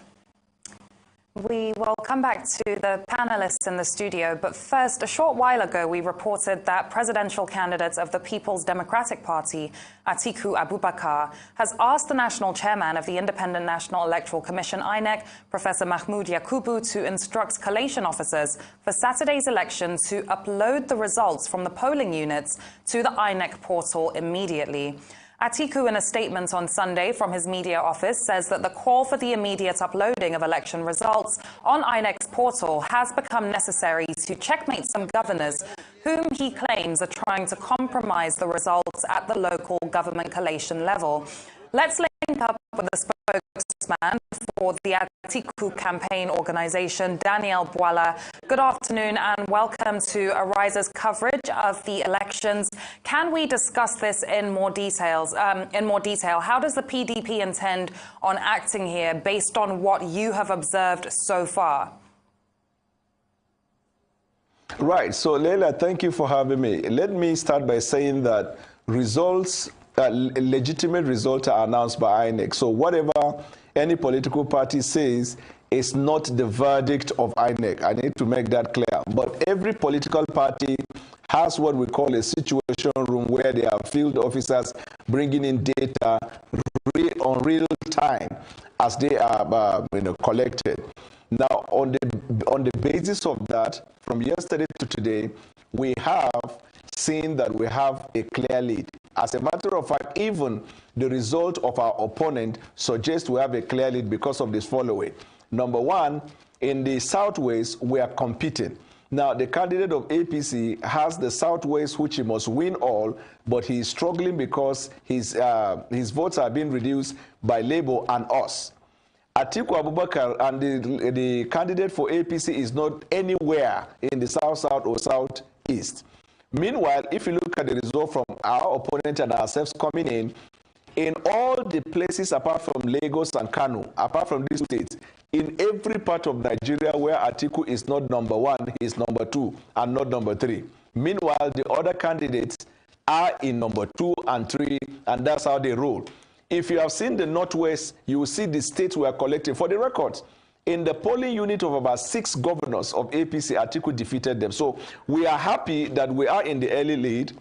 We will come back to the panelists in the studio, but first, a short while ago, we reported that presidential candidate of the People's Democratic Party, Atiku Abubakar, has asked the national chairman of the Independent National Electoral Commission, INEC, Professor Mahmoud Yakubu, to instruct collation officers for Saturday's election to upload the results from the polling units to the INEC portal immediately. Atiku, in a statement on Sunday from his media office, says that the call for the immediate uploading of election results on INEC's portal has become necessary to checkmate some governors whom he claims are trying to compromise the results at the local government collation level. Let's link up with the spokesman for the Atiku campaign organization, Daniel Bwala. Good afternoon and welcome to Arise's coverage of the elections. Can we discuss this in more detail? How does the PDP intend on acting here based on what you have observed so far? Right. So, Leila, thank you for having me. Let me start by saying that results, legitimate results are announced by INEC. So whatever any political party says is not the verdict of INEC. I need to make that clear. But every political party has what we call a situation room where there are field officers bringing in data on real time as they are collected. Now, on the basis of that, from yesterday to today, we have seen that we have a clear lead. As a matter of fact, even the result of our opponent suggests we have a clear lead because of this following. Number one, in the Southwest, we are competing. Now, the candidate of APC has the Southwest, which he must win all, but he is struggling because his votes are being reduced by Labour and us. Atiku Abubakar and the candidate for APC is not anywhere in the South-South or South-East. Meanwhile, if you look at the result from our opponent and ourselves coming in all the places apart from Lagos and Kano, apart from these states, in every part of Nigeria where Atiku is not number one, he is number two and not number three. Meanwhile, the other candidates are in number 2 and 3, and that's how they roll. If you have seen the Northwest, you will see the states we are collecting. For the records, in the polling unit of about 6 governors of APC, Atiku defeated them. So we are happy that we are in the early lead.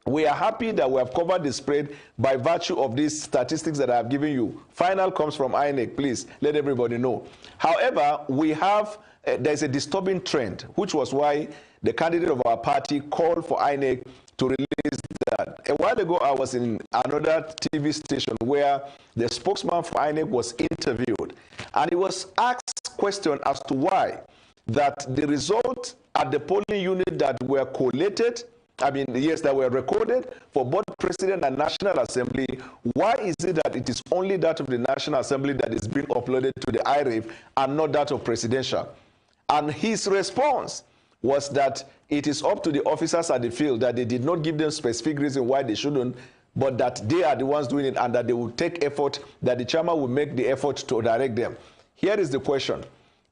We are happy that we have covered the spread by virtue of these statistics that I have given you. Final comes from INEC, please let everybody know. However, we have, there's a disturbing trend, which was why the candidate of our party called for INEC to release that. A while ago, I was in another TV station where the spokesman for INEC was interviewed, and he was asked a question as to why that the result at the polling unit that were collated, that were recorded for both President and National Assembly, why is it that it is only that of the National Assembly that is being uploaded to the IREF and not that of Presidential? And his response was that it is up to the officers at the field, that they did not give them specific reason why they shouldn't, but that they are the ones doing it and that they will take effort, that the chairman will make the effort to direct them. Here is the question.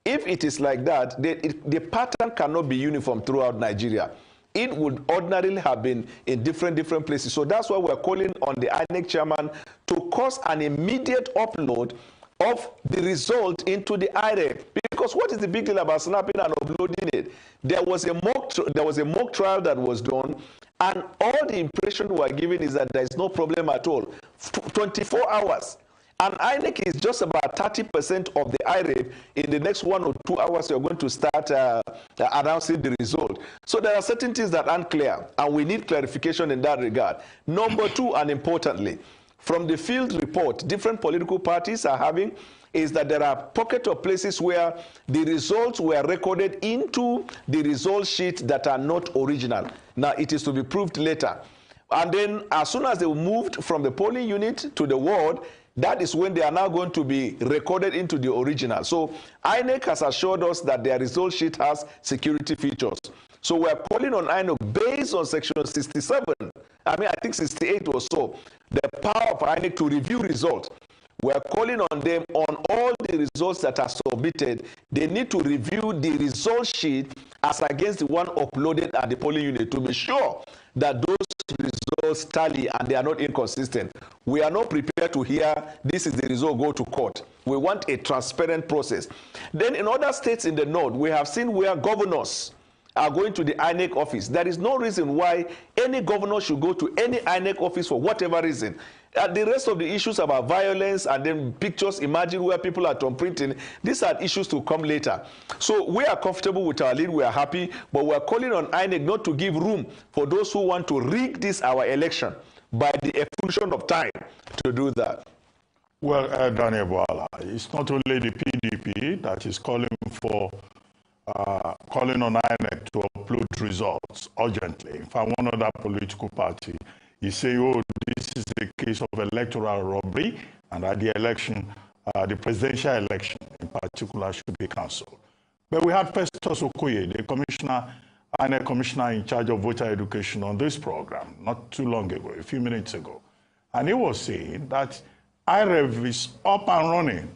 If it is like that, the pattern cannot be uniform throughout Nigeria. It would ordinarily have been in different places. So that's why we're calling on the INEC chairman to cause an immediate upload of the result into the IREF. Because what is the big deal about snapping and uploading it? There was a mock trial that was done, and all the impression we are given is that there is no problem at all. 24 hours. And INEC is just about 30% of the IREF. In the next 1 or 2 hours, you're going to start announcing the result. So there are certain things that aren't clear, and we need clarification in that regard. Number 2, and importantly, from the field report, different political parties are having is that there are pockets of places where the results were recorded into the result sheet that are not original. Now, it is to be proved later. And then as soon as they moved from the polling unit to the ward, that is when they are now going to be recorded into the original. So INEC has assured us that their result sheet has security features. So we are calling on INEC based on section 67, I think 68 or so, the power of INEC to review results. We are calling on them on all the results that are submitted. They need to review the result sheet as against the one uploaded at the polling unit to be sure that those results tally and they are not inconsistent. We are not prepared to hear this is the result, go to court. We want a transparent process. Then in other states in the north, we have seen where governors are going to the INEC office. There is no reason why any governor should go to any INEC office for whatever reason. The rest of the issues about violence and then pictures emerging where people are printing, these are issues to come later. So we are comfortable with our lead, we are happy, but we are calling on INEC not to give room for those who want to rig this our election by the effusion of time to do that. Well, Daniel Bwala, it's not only the PDP that is calling on INEC to upload results urgently. In fact, one other political party is saying, oh, this is a case of electoral robbery, and that the election, the presidential election in particular, should be cancelled. But we had Festus Okoye, the commissioner, INEC commissioner in charge of voter education, on this program not too long ago, a few minutes ago. And he was saying that IREF is up and running,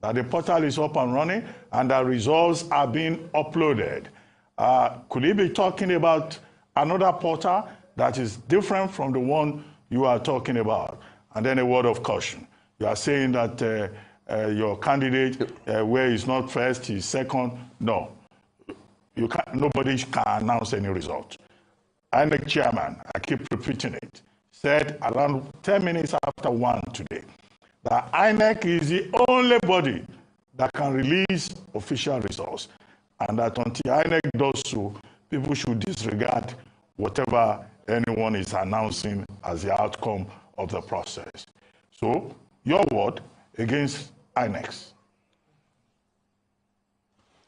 that the portal is up and running, and that results are being uploaded. Could he be talking about another portal that is different from the one you are talking about? And then a word of caution. You are saying that your candidate, where he's not first, he's second. No, nobody can announce any result. INEC chairman, I keep repeating it, said around 10 minutes after 1 today that INEC is the only body that can release official results, and that until INEC does so, people should disregard whatever anyone is announcing as the outcome of the process. So, your word against INEC.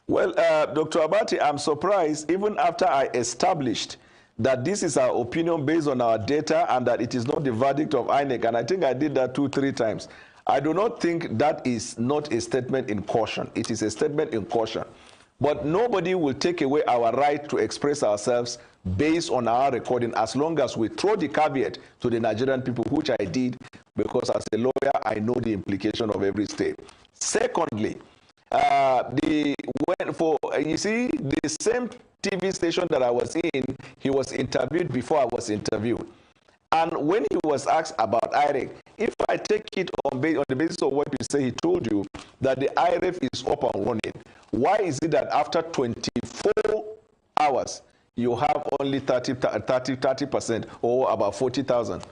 Well, Dr. Abati, I'm surprised, even after I established that this is our opinion based on our data and that it is not the verdict of INEC, and I think I did that 2-3 times. I do not think that is not a statement in caution. It is a statement in caution. But nobody will take away our right to express ourselves based on our recording as long as we throw the caveat to the Nigerian people, which I did, because as a lawyer, I know the implication of every state. Secondly, you see, the same TV station that I was in, he was interviewed before I was interviewed. And when he was asked about IREF, if I take it on the basis of what you say, he told you that the IREF is up and running. Why is it that after 24 hours, you have only 30% or about 40,000?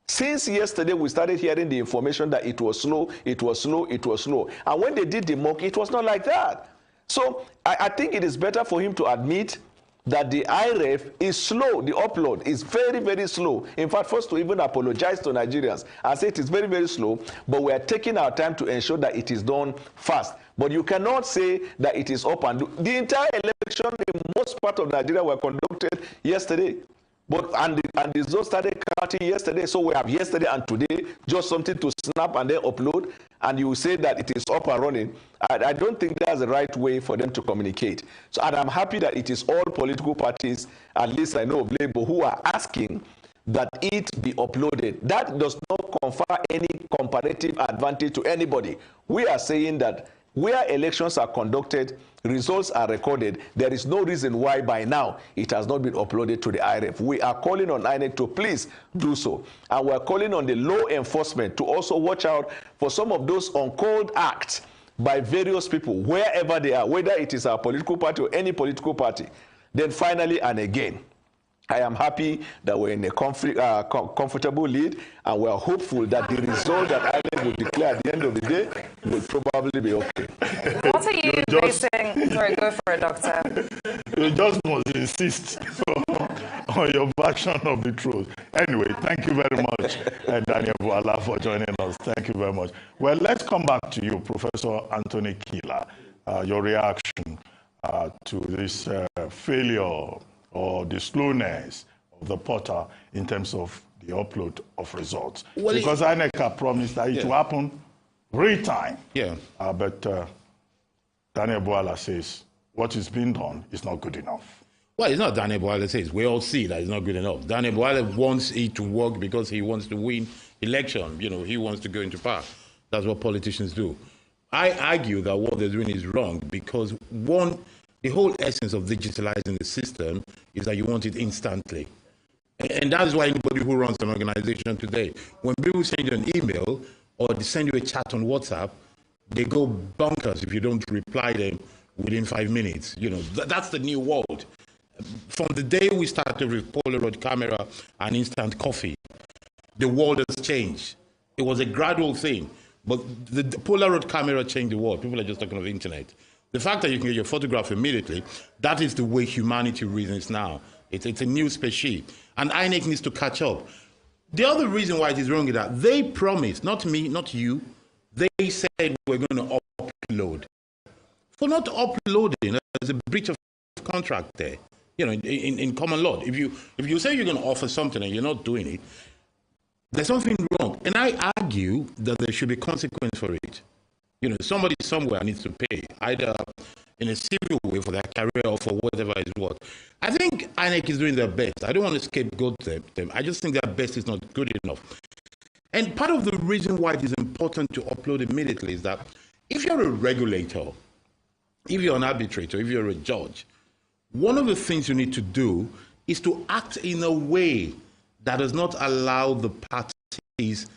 Since yesterday, we started hearing the information that it was slow, it was slow, it was slow. And when they did the mock, it was not like that. So I think it is better for him to admit that the IREF is slow, the upload is very, very slow. In fact, first to even apologize to Nigerians and say it is very, very slow, but we are taking our time to ensure that it is done fast. But you cannot say that it is up and do. The entire election in most part of Nigeria were conducted yesterday. And the results started counting yesterday, so we have yesterday and today, just something to snap and then upload, and you say that it is up and running. I don't think that's the right way for them to communicate. So, and I'm happy that it is all political parties, at least I know of Labour, who are asking that it be uploaded. That does not confer any comparative advantage to anybody. We are saying that where elections are conducted, results are recorded, there is no reason why by now it has not been uploaded to the IREF. We are calling on INEC to please do so. And we are calling on the law enforcement to also watch out for some of those uncalled acts by various people, wherever they are, whether it is our political party or any political party. Then finally and again, I am happy that we're in a comfortable lead, and we're hopeful that the result that INEC will declare at the end of the day will probably be okay. What are you basing? Sorry, go for it, Doctor. You just must insist on your version of the truth. Anyway, thank you very much, Daniel Buala, for joining us. Thank you very much. Well, let's come back to you, Professor Anthony Kila, your reaction to this failure or the slowness of the portal in terms of the upload of results. Well, because INEC have promised that it will happen real time. Yeah. But Daniel Buala says what is being done is not good enough. Well, it's not Daniel Buala says. We all see that it's not good enough. Daniel Buala wants it to work because he wants to win election. You know, he wants to go into power. That's what politicians do. I argue that what they're doing is wrong because, one, the whole essence of digitalizing the system is that you want it instantly. And that is why anybody who runs an organization today, when people send you an email or they send you a chat on WhatsApp, they go bonkers if you don't reply them within 5 minutes. You know, that's the new world. From the day we started with Polaroid camera and instant coffee, the world has changed. It was a gradual thing, but the Polaroid camera changed the world. People are just talking of the internet. The fact that you can get your photograph immediately, that is the way humanity reasons now. It's a new species. And INEC needs to catch up. The other reason why it is wrong is that they promised, not me, not you, they said we're going to upload. For not uploading, there's a breach of contract there. You know, in common law. If you say you're going to offer something and you're not doing it, there's something wrong. And I argue that there should be consequence for it. You know, somebody somewhere needs to pay, either in a civil way for their career or for whatever is what. I think INEC is doing their best. I don't want to scapegoat them. I just think their best is not good enough. And part of the reason why it is important to upload immediately is that if you're a regulator, if you're an arbitrator, if you're a judge, one of the things you need to do is to act in a way that does not allow the parties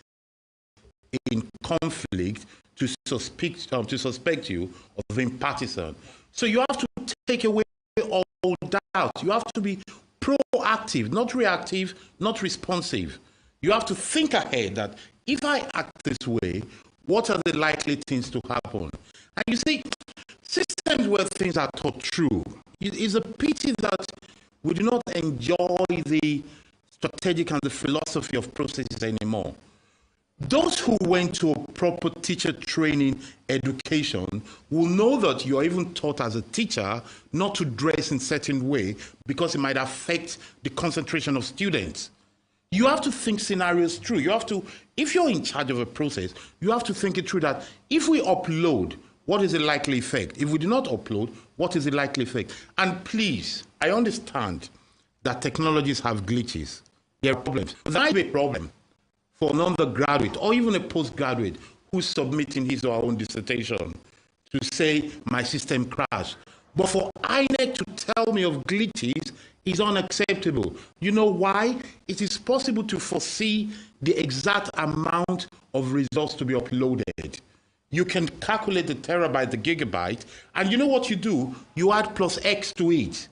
in conflict to suspect you of being partisan. So you have to take away all doubt. You have to be proactive, not reactive, not responsive. You have to think ahead that if I act this way, what are the likely things to happen? And you see, systems where things are taught true, it is a pity that we do not enjoy the strategic and the philosophy of processes anymore. Those who went to a proper teacher training education will know that you are even taught as a teacher not to dress in a certain way because it might affect the concentration of students. You have to think scenarios through. You have to, if you're in charge of a process, you have to think it through that if we upload, what is the likely effect? If we do not upload, what is the likely effect? And please, I understand that technologies have glitches. There are problems. There might be a problem for an undergraduate or even a postgraduate who's submitting his or her own dissertation to say, my system crashed. But for INEC to tell me of glitches is unacceptable. You know why? It is possible to foresee the exact amount of results to be uploaded. You can calculate the terabyte, the gigabyte, and you know what you do? You add plus X to it.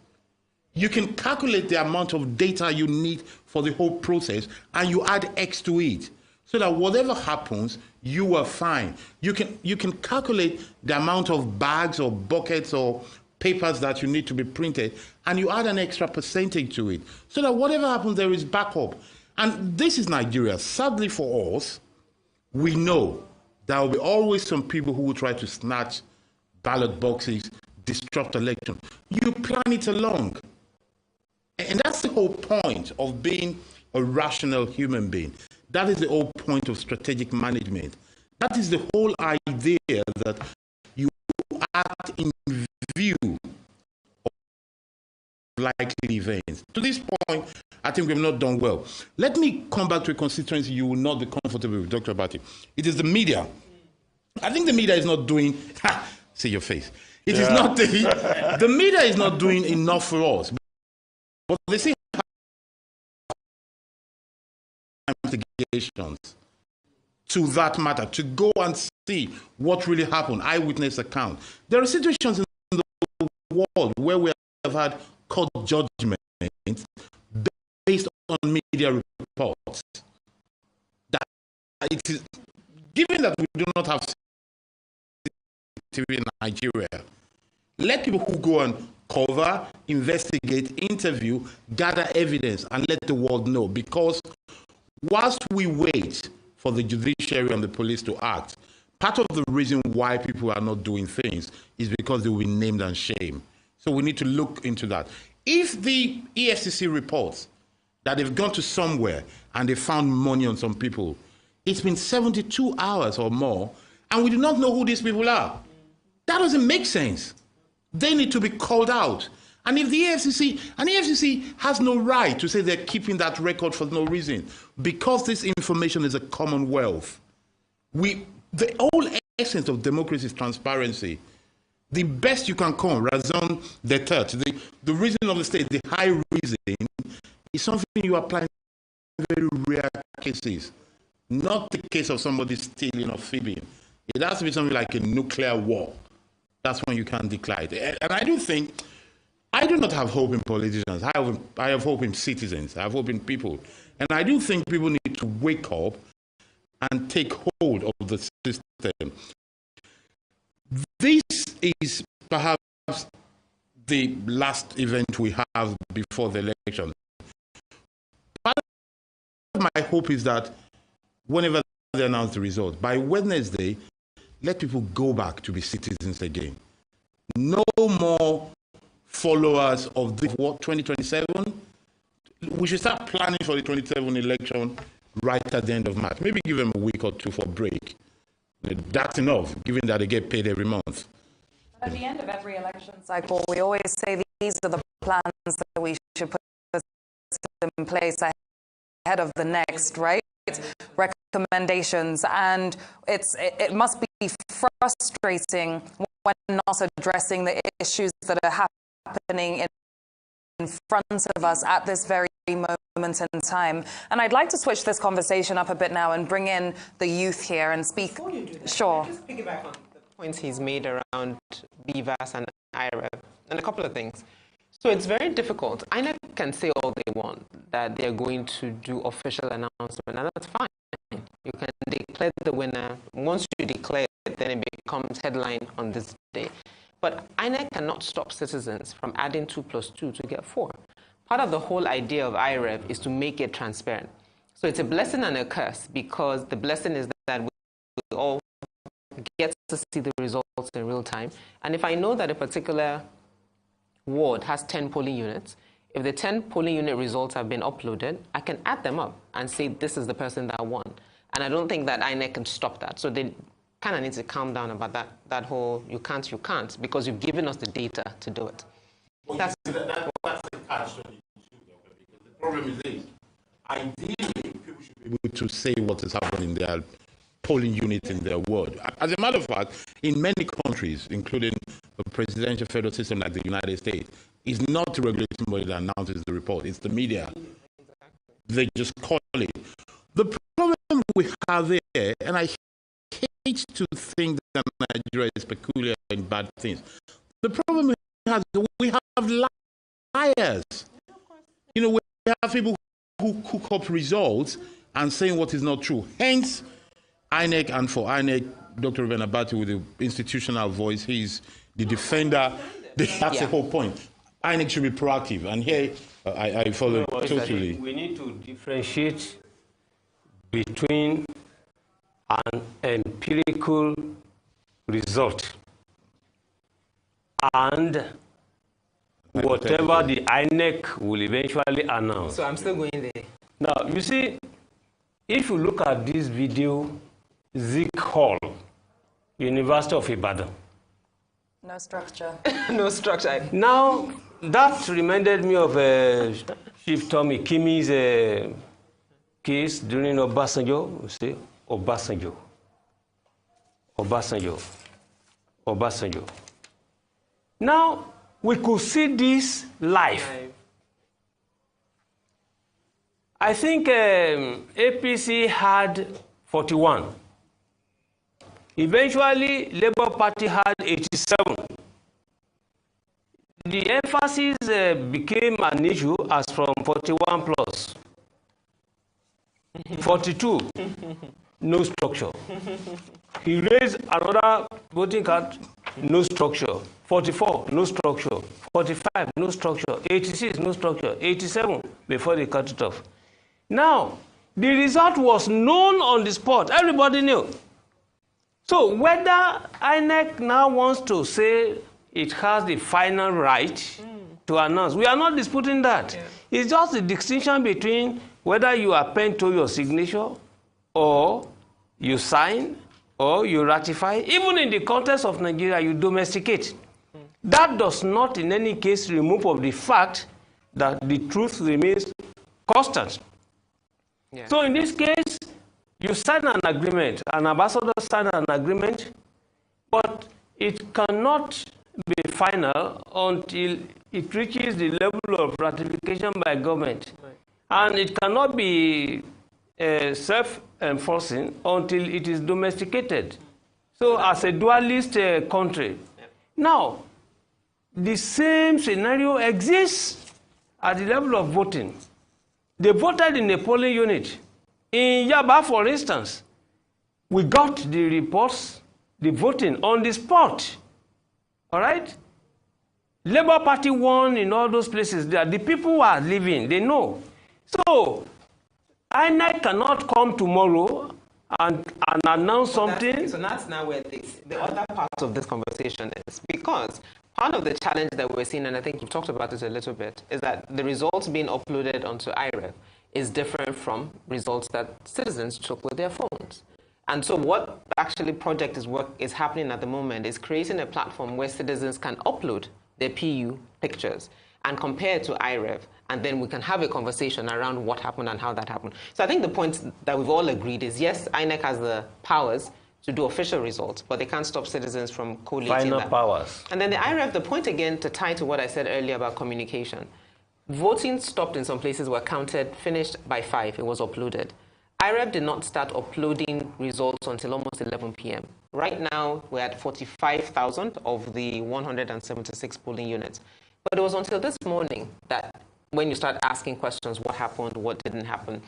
You can calculate the amount of data you need for the whole process, and you add X to it, so that whatever happens, you are fine. You can calculate the amount of bags or buckets or papers that you need to be printed, and you add an extra percentage to it, so that whatever happens, there is backup. And this is Nigeria. Sadly for us, we know there will be always some people who will try to snatch ballot boxes, disrupt election. You plan it along. And that's the whole point of being a rational human being. That is the whole point of strategic management. That is the whole idea that you act in view of likely events. To this point, I think we've not done well. Let me come back to a constituency you will not be comfortable with, Dr. Abati. It is the media. I think the media is not doing, see your face. It is not, the media is not doing enough for us. But they still have investigations to that matter, to go and see what really happened, eyewitness account. There are situations in the world where we have had court judgments based on media reports. That it is, given that we do not have TV in Nigeria, let people who go and cover, investigate, interview, gather evidence, and let the world know. Because whilst we wait for the judiciary and the police to act, part of the reason why people are not doing things is because they will be named and shamed. So we need to look into that. If the EFCC reports that they've gone to somewhere and they found money on some people, it's been 72 hours or more, and we do not know who these people are. That doesn't make sense. They need to be called out. And if the EFCC has no right to say they're keeping that record for no reason, because this information is a commonwealth. The whole essence of democracy is transparency. The best you can come, raison d'etre, the reason of the state, the high reason, is something you apply in very rare cases. Not the case of somebody stealing or fibbing. It has to be something like a nuclear war. That's when you can declare it. And I do not have hope in politicians. I have hope in citizens. I have hope in people. And I do think people need to wake up and take hold of the system. This is perhaps the last event we have before the election. Part of my hope is that whenever they announce the result, by Wednesday, let people go back to be citizens again. No more followers of the 2027. We should start planning for the 2027 election right at the end of March. Maybe give them a week or two for break. That's enough, given that they get paid every month. At the end of every election cycle, we always say these are the plans that we should put in place ahead of the next, right? Recommendations, and it must be frustrating when not addressing the issues that are happening in front of us at this very moment in time. And I'd like to switch this conversation up a bit now and bring in the youth here and speak. Before you do that, sure. Just piggyback on the points he's made around BVAS and IREV and a couple of things. So it's very difficult. INEC can say all they want, that they're going to do official announcement, and that's fine. You can declare the winner. Once you declare it, then it becomes headline on this day. But INEC cannot stop citizens from adding 2 + 2 to get 4. Part of the whole idea of IREV is to make it transparent. So it's a blessing and a curse, because the blessing is that we all get to see the results in real time. And if I know that a particular ward has 10 polling units, if the 10 polling unit results have been uploaded, I can add them up and say this is the person that won. And I don't think that INEC can stop that. So they kind of need to calm down about that whole you can't, because you've given us the data to do it. Well, that's the catch-22. The problem is this. Ideally, people should be able to say what is happening in their polling unit in their ward. As a matter of fact, in many countries, including a presidential federal system like the United States, it's not the regulatory body that announces the report, it's the media. They just call it. The problem we have there, and I hate to think that Nigeria is peculiar in bad things, the problem we have liars. You know, we have people who cook up results and saying what is not true. Hence, INEC, and for INEC, Dr. Ruben Abati with the institutional voice, he's the defender. That's the whole point. INEC should be proactive, and here I follow totally. We need to differentiate between an empirical result and whatever the INEC will eventually announce. So I'm still going there. Now, you see, if you look at this video, Zik Hall, University of Ibadan. No structure. No structure. Now, that reminded me of Chief Tommy Kimi's case during Obasanjo. You see, Obasanjo. Now, we could see this live. I think APC had 41. Eventually, Labour Party had 87. The emphasis became an issue as from 41 plus. 42, no structure. He raised another voting card, no structure. 44, no structure. 45, no structure. 86, no structure. 87, before they cut it off. Now, the result was known on the spot. Everybody knew. So whether INEC now wants to say it has the final right to announce, we are not disputing that. Yeah. It's just the distinction between whether you append to your signature or you sign or you ratify. Even in the context of Nigeria, you domesticate. That does not in any case remove of the fact that the truth remains constant. Yeah. So in this case, you sign an agreement, an ambassador signs an agreement, but it cannot be final until it reaches the level of ratification by government. Right. And it cannot be self-enforcing until it is domesticated. So as a dualist country. Now, the same scenario exists at the level of voting. They voted in a polling unit. In Yaba, for instance, we got the reports, the voting on the spot. All right? Labour Party won in all those places. The people who are living, they know. So, INEC cannot come tomorrow and announce something. So that's now where the other part of this conversation is. Because part of the challenge that we're seeing, and I think you've talked about it a little bit, is that the results being uploaded onto IREV is different from results that citizens took with their phones. And so what actually project is happening at the moment is creating a platform where citizens can upload their PU pictures and compare it to IREV, and then we can have a conversation around what happened and how that happened. So I think the point that we've all agreed is, yes, INEC has the powers to do official results, but they can't stop citizens from collating Final powers. And then the IREV, the point again, to tie to what I said earlier about communication, Voting stopped in some places, were counted, finished by 5. It was uploaded. IREB did not start uploading results until almost 11 p.m. Right now, we're at 45,000 of the 176 polling units. But it was until this morning that when you start asking questions, what happened, what didn't happen,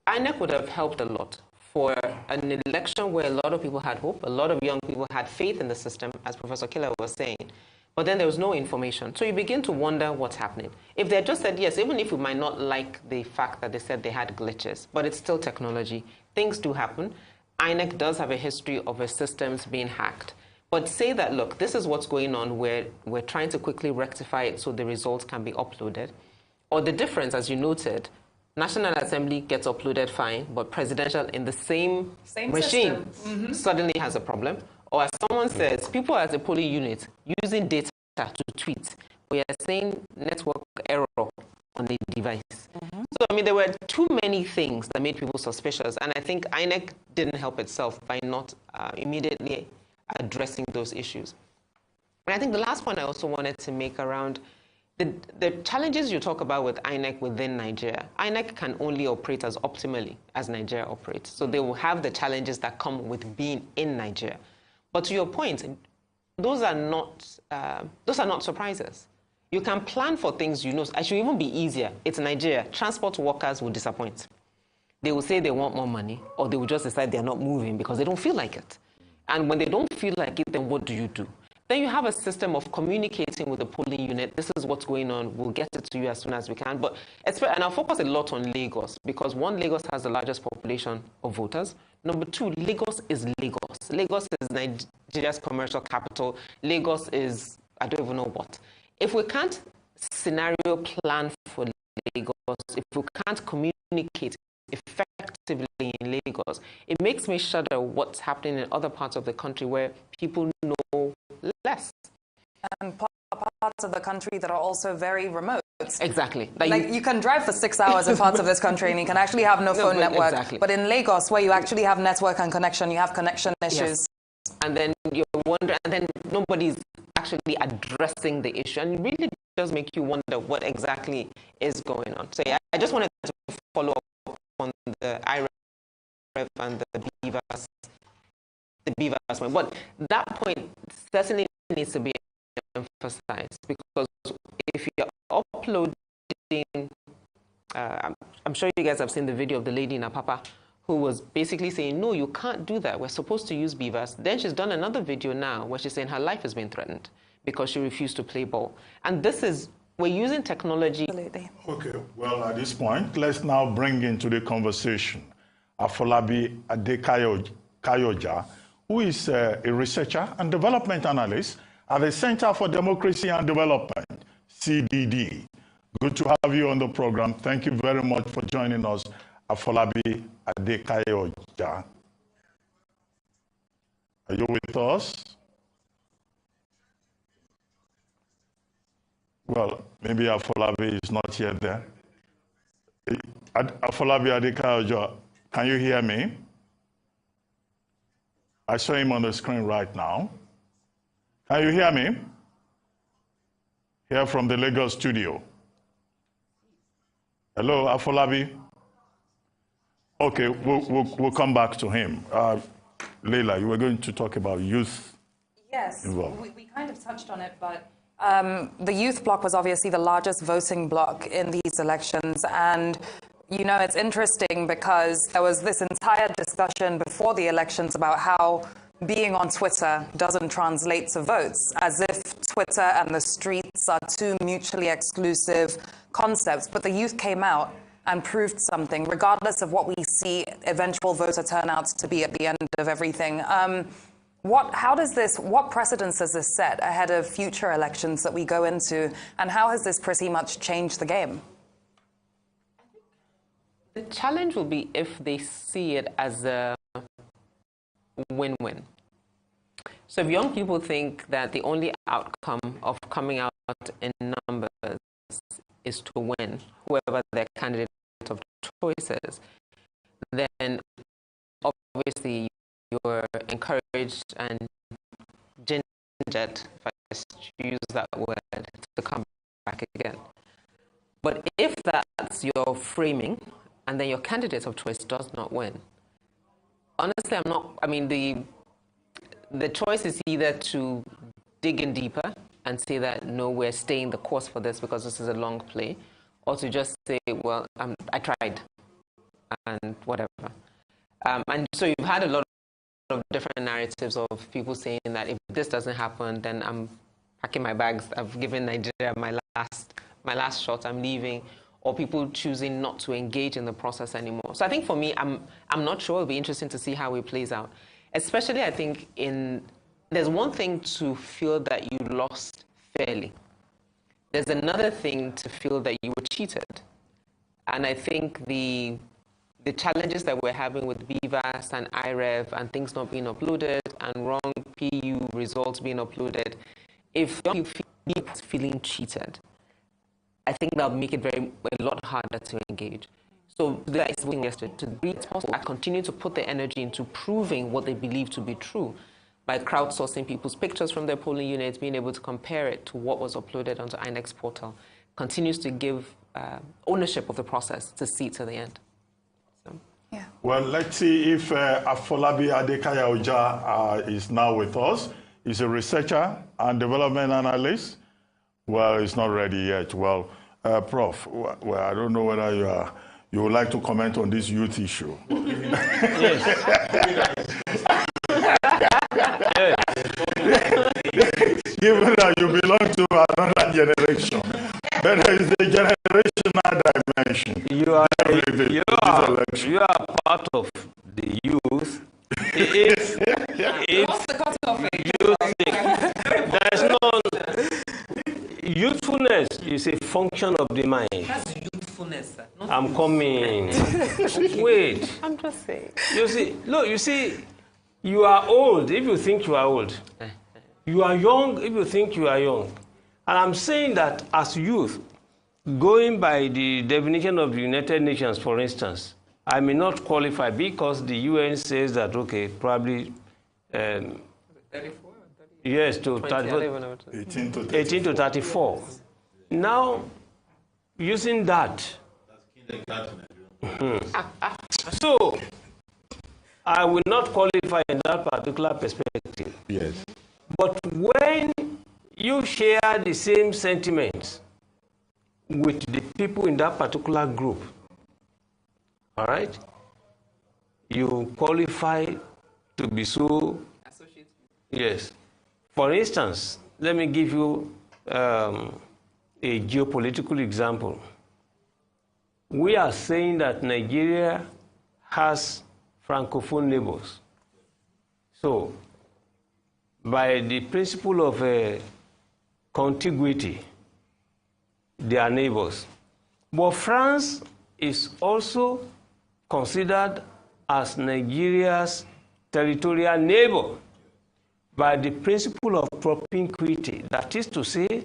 INEC would have helped a lot for an election where a lot of people had hope, a lot of young people had faith in the system, as Professor Killer was saying. But then there was no information. So you begin to wonder what's happening. If they had just said yes, even if we might not like the fact that they said they had glitches, but it's still technology, things do happen. INEC does have a history of its systems being hacked. But say that, look, this is what's going on, we're trying to quickly rectify it so the results can be uploaded. Or the difference, as you noted, National Assembly gets uploaded fine, but presidential in the same machine suddenly has a problem. Or as someone says, people as a polling unit using data to tweet, we are saying network error on the device. So, I mean, there were too many things that made people suspicious, and I think INEC didn't help itself by not immediately addressing those issues. And I think the last point I also wanted to make around the challenges you talk about with INEC within Nigeria. INEC can only operate as optimally as Nigeria operates. So they will have the challenges that come with being in Nigeria. But to your point, those are not surprises. You can plan for things you know. It should even be easier. It's Nigeria. Transport workers will disappoint. They will say they want more money, or they will just decide they're not moving because they don't feel like it. And when they don't feel like it, then what do? Then you have a system of communicating with the polling unit. This is what's going on. We'll get it to you as soon as we can. But and I'll focus a lot on Lagos because one, Lagos has the largest population of voters. Number two, Lagos is Lagos. Lagos is Nigeria's commercial capital. Lagos is, I don't even know what. If we can't scenario plan for Lagos, if we can't communicate effectively in Lagos, it makes me shudder what's happening in other parts of the country where people know less. And parts of the country that are also very remote. Exactly. Like you can drive for 6 hours in parts of this country and you can actually have no phone network. Exactly. But in Lagos, where you actually have network and connection, you have connection issues. Yes. And then you wonder, and then nobody's actually addressing the issue. And it really does make you wonder what exactly is going on. So yeah, I just wanted to follow up on the IREF and the BVAS point. But that point certainly needs to be emphasized because if you're uploading, I'm sure you guys have seen the video of the lady in Apapa who was basically saying, no, you can't do that. We're supposed to use BVAS. Then she's done another video now where she's saying her life has been threatened because she refused to play ball. And this is, we're using technology. Absolutely. Okay, well, at this point, let's now bring into the conversation Afolabi Adekayoja, who is a researcher and development analyst at the Center for Democracy and Development, CDD. Good to have you on the program. Thank you very much for joining us, Afolabi Adekayoja. Are you with us? Well, maybe Afolabi is not yet there. Afolabi Adekayoja, can you hear me? I saw him on the screen right now. Can you hear me? Here from the Lagos studio. Hello, Afolabi. Okay, we'll come back to him. Leila, you were going to talk about youth. Yes, involved. We kind of touched on it, but the youth bloc was obviously the largest voting bloc in these elections. And, you know, it's interesting because there was this entire discussion before the elections about how being on Twitter doesn't translate to votes, as if Twitter and the streets are two mutually exclusive concepts. But the youth came out and proved something, regardless of what we see eventual voter turnouts to be at the end of everything. What precedence does this set ahead of future elections that we go into, and how has this pretty much changed the game? The challenge will be if they see it as a win-win. So if young people think that the only outcome of coming out in numbers is to win, whoever their candidate of choice is, then obviously you're encouraged and gingered, if I use that word, to come back again. But if that's your framing, and then your candidate of choice does not win, honestly, the choice is either to dig in deeper and say that, no, we're staying the course for this because this is a long play, or to just say, well, I tried, and whatever. And so you've had a lot of different narratives of people saying that if this doesn't happen, then I'm packing my bags, I've given Nigeria my last shot, I'm leaving, or people choosing not to engage in the process anymore. So I think for me, I'm not sure. It'll be interesting to see how it plays out. Especially, I think, there's one thing to feel that you lost fairly. There's another thing to feel that you were cheated. And I think the challenges that we're having with BVAS and IREV and things not being uploaded and wrong PU results being uploaded, if you feel feeling cheated, I think that'll make it a lot harder to engage. So that is what yesterday, to be possible, continue to put the energy into proving what they believe to be true by crowdsourcing people's pictures from their polling units, being able to compare it to what was uploaded onto INEC's portal, continues to give ownership of the process to see to the end. So. Yeah. Well, let's see if Afolabi Adekaya Oja is now with us. He's a researcher and development analyst. Well, it's not ready yet. Well, Prof, well, I don't know whether you would like to comment on this youth issue. Yes. Given that you belong to another generation, but there is a generational dimension. You are part of the youth. What's the cutoff age? There's no... Youthfulness is a function of the mind. That's youthfulness, sir. I'm coming. Wait. I'm just saying. You see, look, you are old if you think you are old. You are young if you think you are young. And I'm saying that as youth, going by the definition of the United Nations, for instance, I may not qualify because the UN says that, okay, probably... 34? Yes, to 18 to 34. Now, using that, so I will not qualify in that particular perspective. Yes. But when you share the same sentiments with the people in that particular group, all right, you qualify to be so. Yes. For instance, let me give you a geopolitical example. We are saying that Nigeria has francophone neighbors. So, by the principle of contiguity, they are neighbors. But France is also considered as Nigeria's territorial neighbor by the principle of propinquity. That is to say,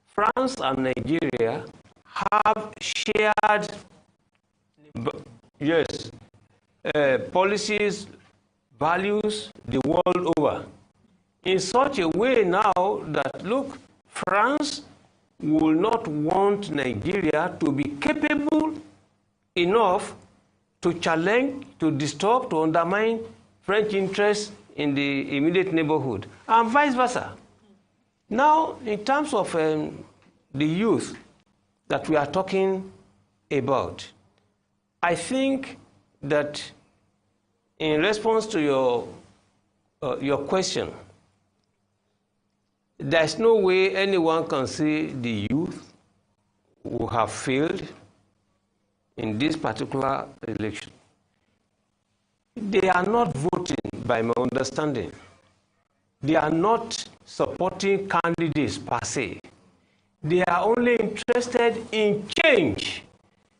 France and Nigeria have shared policies, values the world over, in such a way now that, look, France will not want Nigeria to be capable enough to challenge, to disturb, to undermine French interests in the immediate neighborhood, and vice versa. Now, in terms of the youth that we are talking about, I think that in response to your question, there's no way anyone can say the youth who have failed in this particular election. They are not voting, by my understanding. They are not supporting candidates per se. They are only interested in change.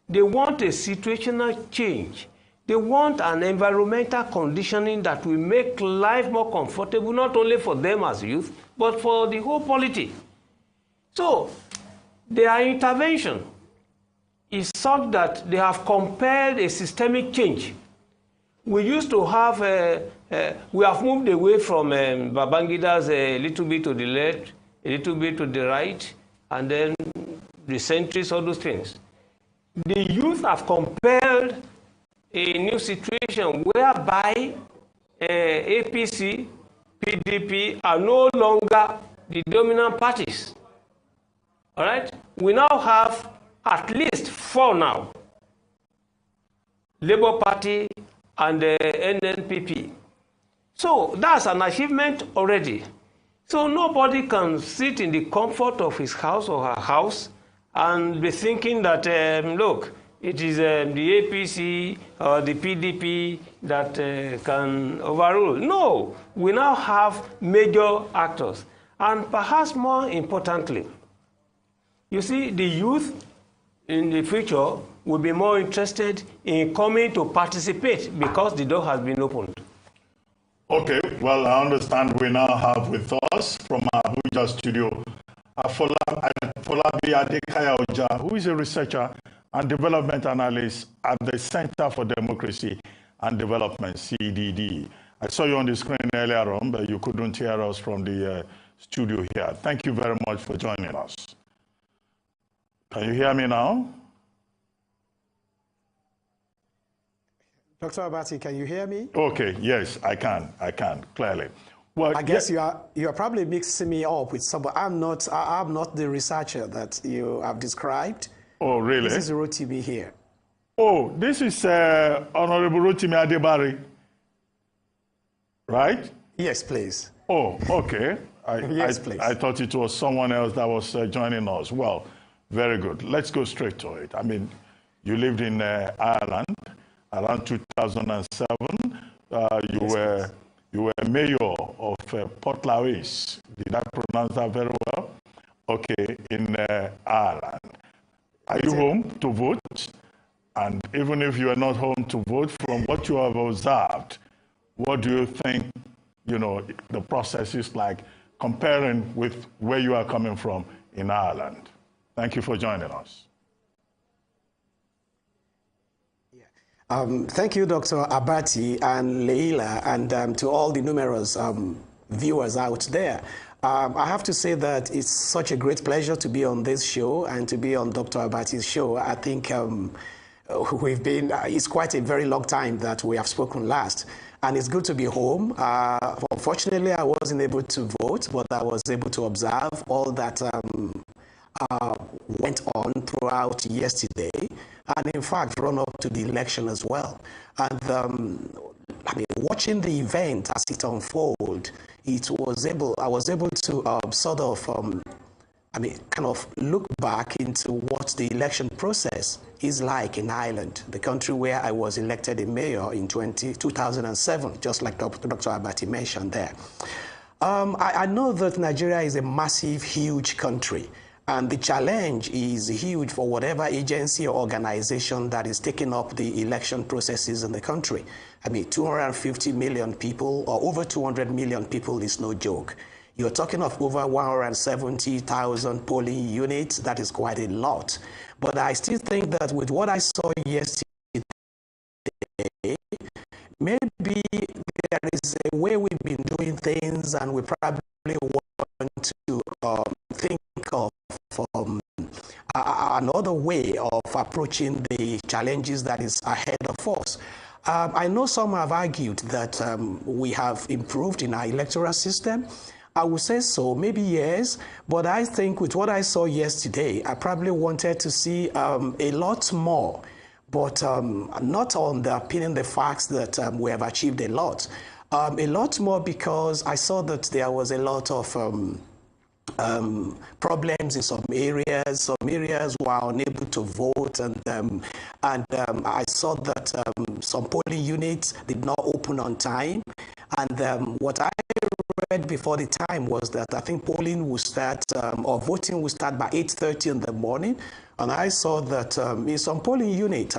They want a situational change. They want an environmental conditioning that will make life more comfortable, not only for them as youth, but for the whole polity. So, their intervention is such that they have compelled a systemic change. We used to have, we have moved away from Babangida's a little bit to the left, a little bit to the right, and then the centuries, all those things. The youth have compelled a new situation whereby APC, PDP are no longer the dominant parties. All right? We now have at least 4 now. Labour Party and the NNPP. So that's an achievement already. So nobody can sit in the comfort of his house or her house and be thinking that, look, it is the APC or the PDP that can overrule. No, we now have major actors. And perhaps more importantly, you see, the youth in the future will be more interested in coming to participate because the door has been opened. Okay, well, I understand we now have with us from our Abuja studio, Afolabi Adekaya-Oja, who is a researcher and development analyst at the Center for Democracy and Development, CDD. I saw you on the screen earlier on, but you couldn't hear us from the studio here. Thank you very much for joining us. Can you hear me now? Dr. Abati, can you hear me? Okay, yes, I can, clearly. Well, I guess you are probably mixing me up with somebody. I'm not the researcher that you have described. Oh, really? This is Rotimi here. Oh, this is Honorable Rotimi Adebari, right? Yes, please. Oh, okay. Yes, please. I thought it was someone else that was joining us. Well, very good. Let's go straight to it. I mean, you lived in Ireland around 2007. You were mayor of Port Louis. Did I pronounce that very well? Okay, in Ireland. Are you home to vote? And even if you are not home to vote, from what you have observed, what do you think, the process is like comparing with where you are coming from in Ireland? Thank you for joining us. Thank you, Dr. Abati and Leila, and to all the numerous viewers out there. I have to say that it's such a great pleasure to be on this show and to be on Dr. Abati's show. I think it's quite a very long time that we have spoken last. And it's good to be home. Unfortunately, I wasn't able to vote, but I was able to observe all that went on throughout yesterday, and in fact, run up to the election as well. And watching the event as it unfolded, I was able to sort of, kind of look back into what the election process is like in Ireland, the country where I was elected a mayor in 2007, just like Dr. Abati mentioned there. I know that Nigeria is a massive, huge country, and the challenge is huge for whatever agency or organization that is taking up the election processes in the country. 250 million people, or over 200 million people, is no joke. You're talking of over 170,000 polling units. That is quite a lot. But I still think that with what I saw yesterday, maybe there is a way we've been doing things, and we probably want to think of another way of approaching the challenges that is ahead of us. I know some have argued that we have improved in our electoral system. I would say so, maybe yes, but I think with what I saw yesterday, I probably wanted to see a lot more, but not underpinning the facts that we have achieved a lot. A lot more because I saw that there was a lot of problems in some areas. Some areas were unable to vote, and I saw that some polling units did not open on time. And what I read before the time was that I think polling will start, or voting will start by 8:30 in the morning. And I saw that in some polling units,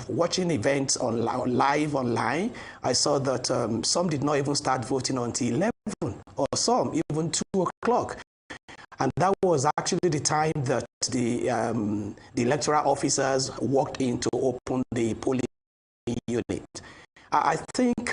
watching events live online, I saw that some did not even start voting until 11, or some even 2 o'clock. And that was actually the time that the electoral officers walked in to open the polling unit. I think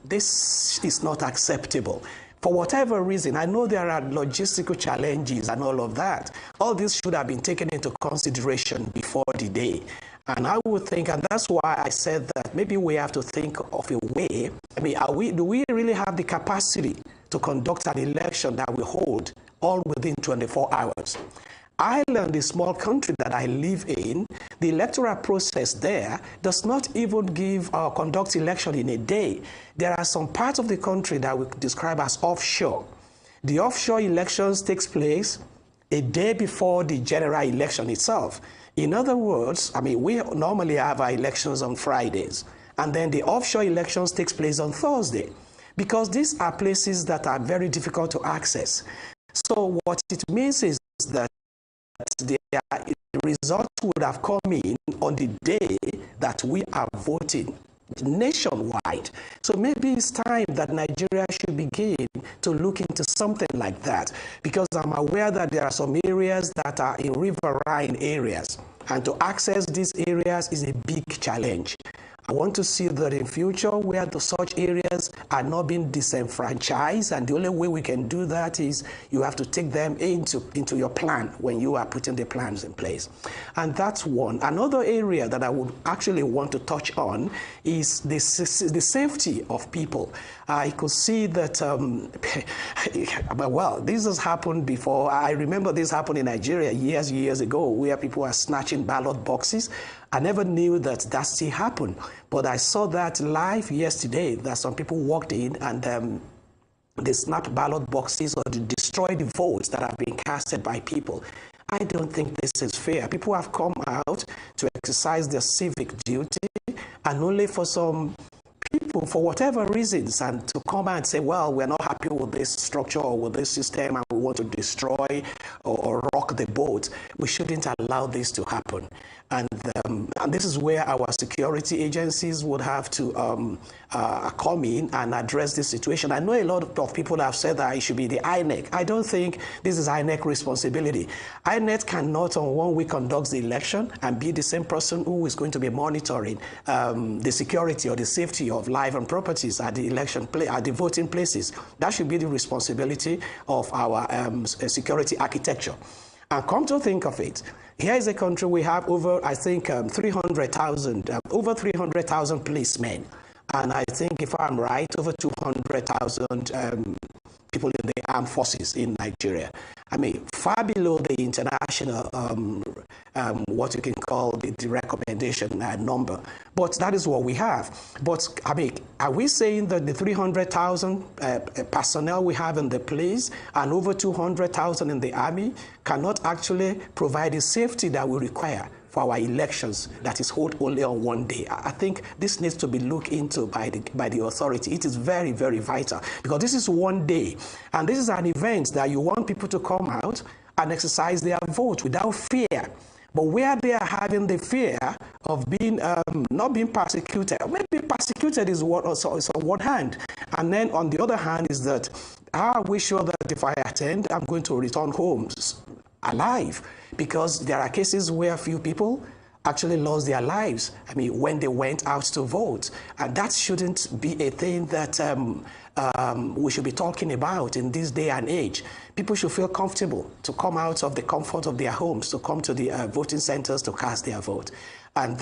this is not acceptable. For whatever reason, I know there are logistical challenges and all of that. All this should have been taken into consideration before the day. And I would think, and that's why I said that maybe we have to think of a way. I mean, do we really have the capacity to conduct an election that we hold all within 24 hours? Ireland, the small country that I live in, the electoral process there does not even give or conduct election in a day. There are some parts of the country that we describe as offshore. The offshore elections takes place a day before the general election itself. In other words, I mean, we normally have our elections on Fridays, and then the offshore elections takes place on Thursday, because these are places that are very difficult to access. So what it means is that the results would have come in on the day that we are voting nationwide. So maybe it's time that Nigeria should begin to look into something like that, because I'm aware that there are some areas that are in riverine areas, and to access these areas is a big challenge. I want to see that in future where such areas are not being disenfranchised, and the only way we can do that is you have to take them into your plan when you are putting the plans in place. And that's one. Another area that I would actually want to touch on is the safety of people. I could see that, well, this has happened before. I remember this happened in Nigeria years ago, where people are snatching ballot boxes. I never knew that still happened, but I saw that live yesterday, that some people walked in and they snapped ballot boxes or destroyed the votes that have been casted by people. I don't think this is fair. People have come out to exercise their civic duty, and only for some people, for whatever reasons, and to come out and say, well, we're not happy with this structure or with this system and we want to destroy or rock the boat. We shouldn't allow this to happen. And this is where our security agencies would have to come in and address this situation. I know a lot of people have said that it should be the INEC. I don't think this is INEC responsibility. INEC cannot on one week conduct the election and be the same person who is going to be monitoring the security or the safety of life and properties at the at the voting places. That should be the responsibility of our security architecture. And come to think of it, here is a country we have over, I think, 300,000, over 300,000 policemen. And I think, if I'm right, over 200,000 people in the armed forces in Nigeria. I mean, far below the international, what you can call the recommendation number. But that is what we have. But, I mean, are we saying that the 300,000 personnel we have in the police and over 200,000 in the army cannot actually provide the safety that we require for our elections that is held only on one day? I think this needs to be looked into by the authority. It is very, very vital, because this is one day, and this is an event that you want people to come out and exercise their vote without fear. But where they are having the fear of being not being persecuted, maybe persecuted is on one hand, and then on the other hand is that, are we sure that if I attend, I'm going to return home alive? Because there are cases where few people actually lost their lives, I mean, when they went out to vote. And that shouldn't be a thing that we should be talking about in this day and age. People should feel comfortable to come out of the comfort of their homes, to come to the voting centers to cast their vote. And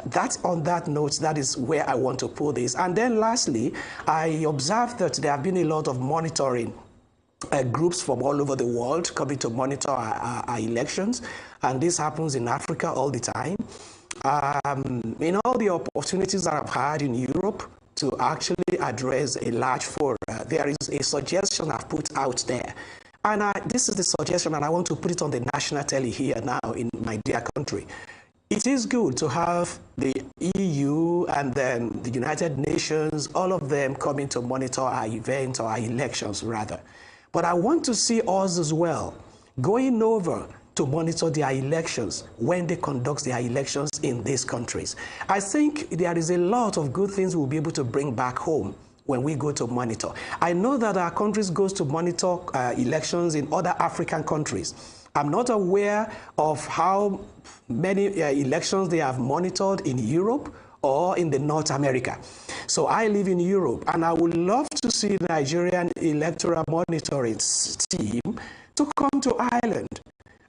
that's on that note, that is where I want to put this. And then lastly, I observed that there have been a lot of monitoring groups from all over the world coming to monitor our elections, and this happens in Africa all the time. In all the opportunities that I've had in Europe to actually address a large forum, there is a suggestion I've put out there. And this is the suggestion, and I want to put it on the national telly here now in my dear country. It is good to have the EU and then the United Nations, all of them coming to monitor our events or our elections rather. But I want to see us as well going over to monitor their elections when they conduct their elections in these countries. I think there is a lot of good things we'll be able to bring back home when we go to monitor. I know that our countries goes to monitor elections in other African countries. I'm not aware of how many elections they have monitored in Europe or in the North America. So I live in Europe, and I would love to see the Nigerian electoral monitoring team to come to Ireland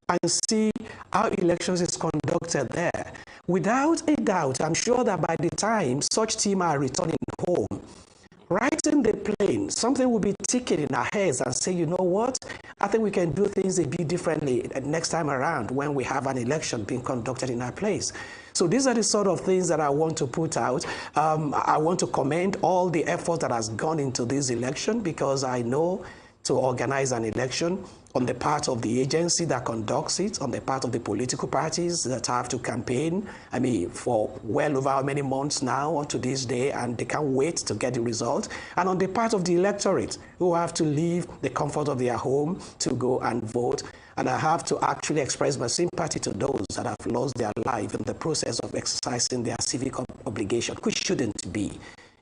and see how elections is conducted there. Without a doubt, I'm sure that by the time such team are returning home, right in the plane, something will be ticking in our heads and say, you know what, I think we can do things a bit differently next time around when we have an election being conducted in our place. So these are the sort of things that I want to put out. I want to commend all the effort that has gone into this election, because I know to organize an election on the part of the agency that conducts it, on the part of the political parties that have to campaign, I mean, for well over how many months now to this day, and they can't wait to get the result, and on the part of the electorate who have to leave the comfort of their home to go and vote. And I have to actually express my sympathy to those that have lost their life in the process of exercising their civic obligation, which shouldn't be.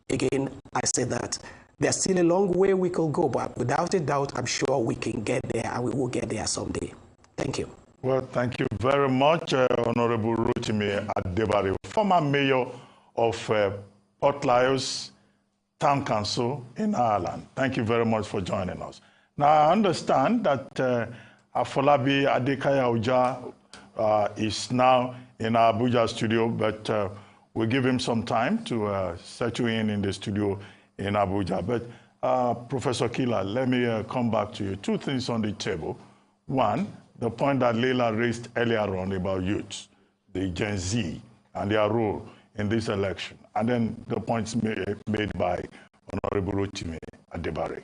Again, I say that there's still a long way we could go, but without a doubt, I'm sure we can get there, and we will get there someday. Thank you. Well, thank you very much, Honorable Rotimi Adebare, former mayor of Port Lyons Town Council in Ireland. Thank you very much for joining us. Now, I understand that Afolabi Adekaya Oja is now in our Abuja studio, but we'll give him some time to settle in the studio in Abuja. But Professor Kila, let me come back to you. Two things on the table. One, the point that Leila raised earlier on about youth, the Gen Z, and their role in this election. And then the points made by Honorable Rotimi Adebare.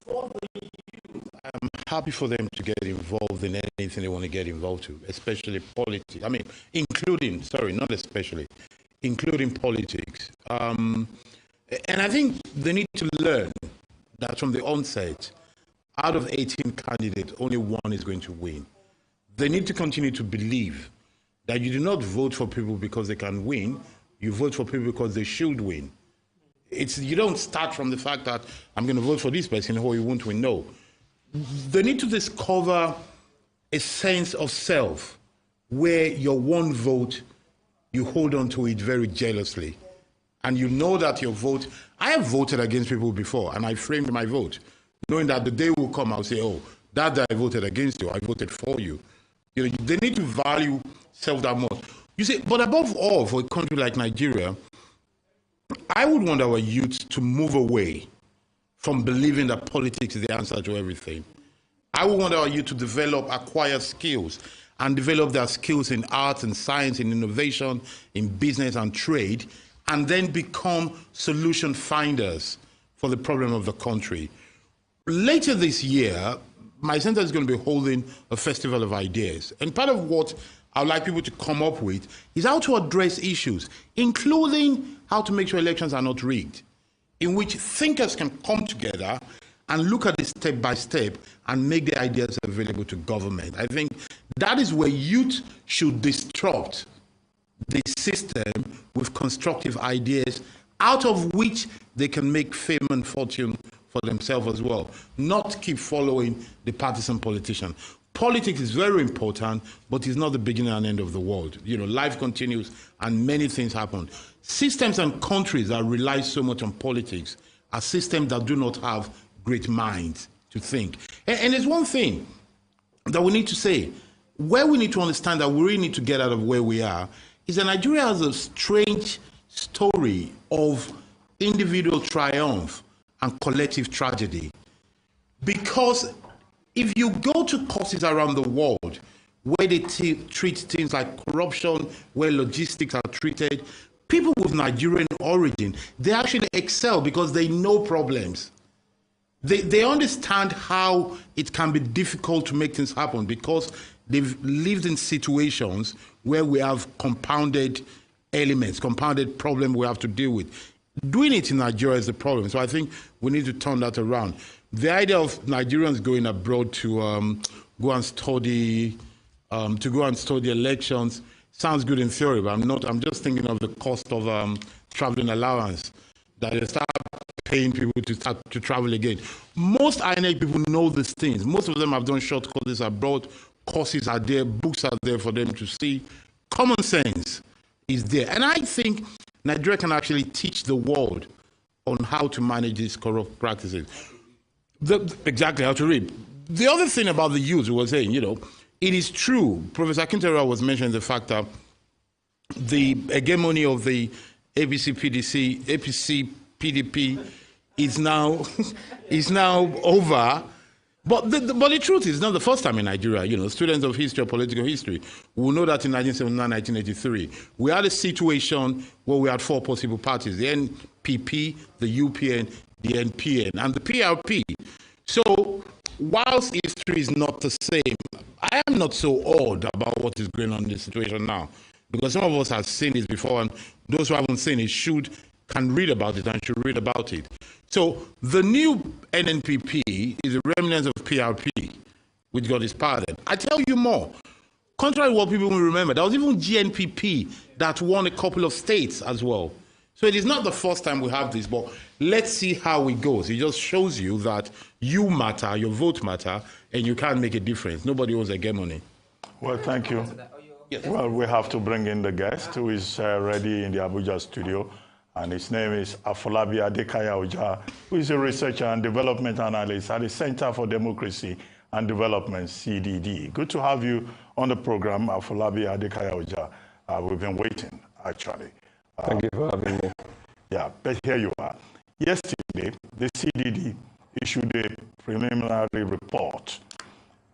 For the youth, I'm happy for them to get involved in anything they want to get involved to, especially politics. I mean, including politics. And I think they need to learn that from the onset, out of 18 candidates, only one is going to win. They need to continue to believe that you do not vote for people because they can win, you vote for people because they should win. You don't start from the fact that I'm going to vote for this person or he won't win. No. They need to discover a sense of self where your one vote, you hold on to it very jealously. And you know that your vote, I have voted against people before, and I framed my vote, knowing that the day will come, I'll say, oh, that day I voted against you, I voted for you. You know, they need to value self that much. You see, but above all, for a country like Nigeria, I would want our youth to move away from believing that politics is the answer to everything. I would want our youth to acquire skills, and develop their skills in arts and science, in innovation, in business and trade, and then become solution finders for the problem of the country. Later this year, my center is going to be holding a festival of ideas. And part of what I'd like people to come up with is how to address issues, including how to make sure elections are not rigged, in which thinkers can come together and look at it step by step and make the ideas available to government. I think that is where youth should disrupt the system with constructive ideas, out of which they can make fame and fortune for themselves as well, not keep following the partisan politician. Politics is very important, but it's not the beginning and end of the world. You know, life continues and many things happen. Systems and countries that rely so much on politics are systems that do not have great minds to think. And there's one thing that we need to say, where we need to understand that we really need to get out of where we are, is that Nigeria has a strange story of individual triumph and collective tragedy. Because if you go to courses around the world where they treat things like corruption, where logistics are treated, people with Nigerian origin, they actually excel because they know problems. They understand how it can be difficult to make things happen because they've lived in situations where we have compounded elements, compounded problem we have to deal with. Doing it in Nigeria is the problem. So I think we need to turn that around. The idea of Nigerians going abroad to go and study elections sounds good in theory, but I'm just thinking of the cost of traveling allowance that they start paying people to travel again. Most INEC people know these things. Most of them have done short courses abroad. Courses are there, books are there for them to see. Common sense is there. And I think Nigeria can actually teach the world on how to manage these corrupt practices. Exactly how to read. The other thing about the youth, we were saying, you know, it is true. Professor Akintola was mentioning the fact that the hegemony of the APC PDP is now over. But the truth is, not the first time in Nigeria. You know, students of history or political history will know that in 1979, 1983, we had a situation where we had four possible parties: the NPP, the UPN, the NPN, and the PRP. So, whilst history is not the same, I am not so awed about what is going on in this situation now, because some of us have seen this before, and those who haven't seen it can read about it and should read about it. So the new NNPP is a remnant of PRP, which got disbanded. I tell you more. Contrary to what people will remember, there was even GNPP that won a couple of states as well. So it is not the first time we have this, but let's see how it goes. It just shows you that you matter, your vote matter, and you can't make a difference. Nobody owns hegemony. Well, thank you. Well, we have to bring in the guest who is ready in the Abuja studio. And his name is Afolabi Adekaya-Oja, who is a researcher and development analyst at the Center for Democracy and Development, CDD. Good to have you on the program, Afolabi Adekaya-Oja. We've been waiting, actually. Thank you for having me. Yeah, but here you are. Yesterday, the CDD issued a preliminary report.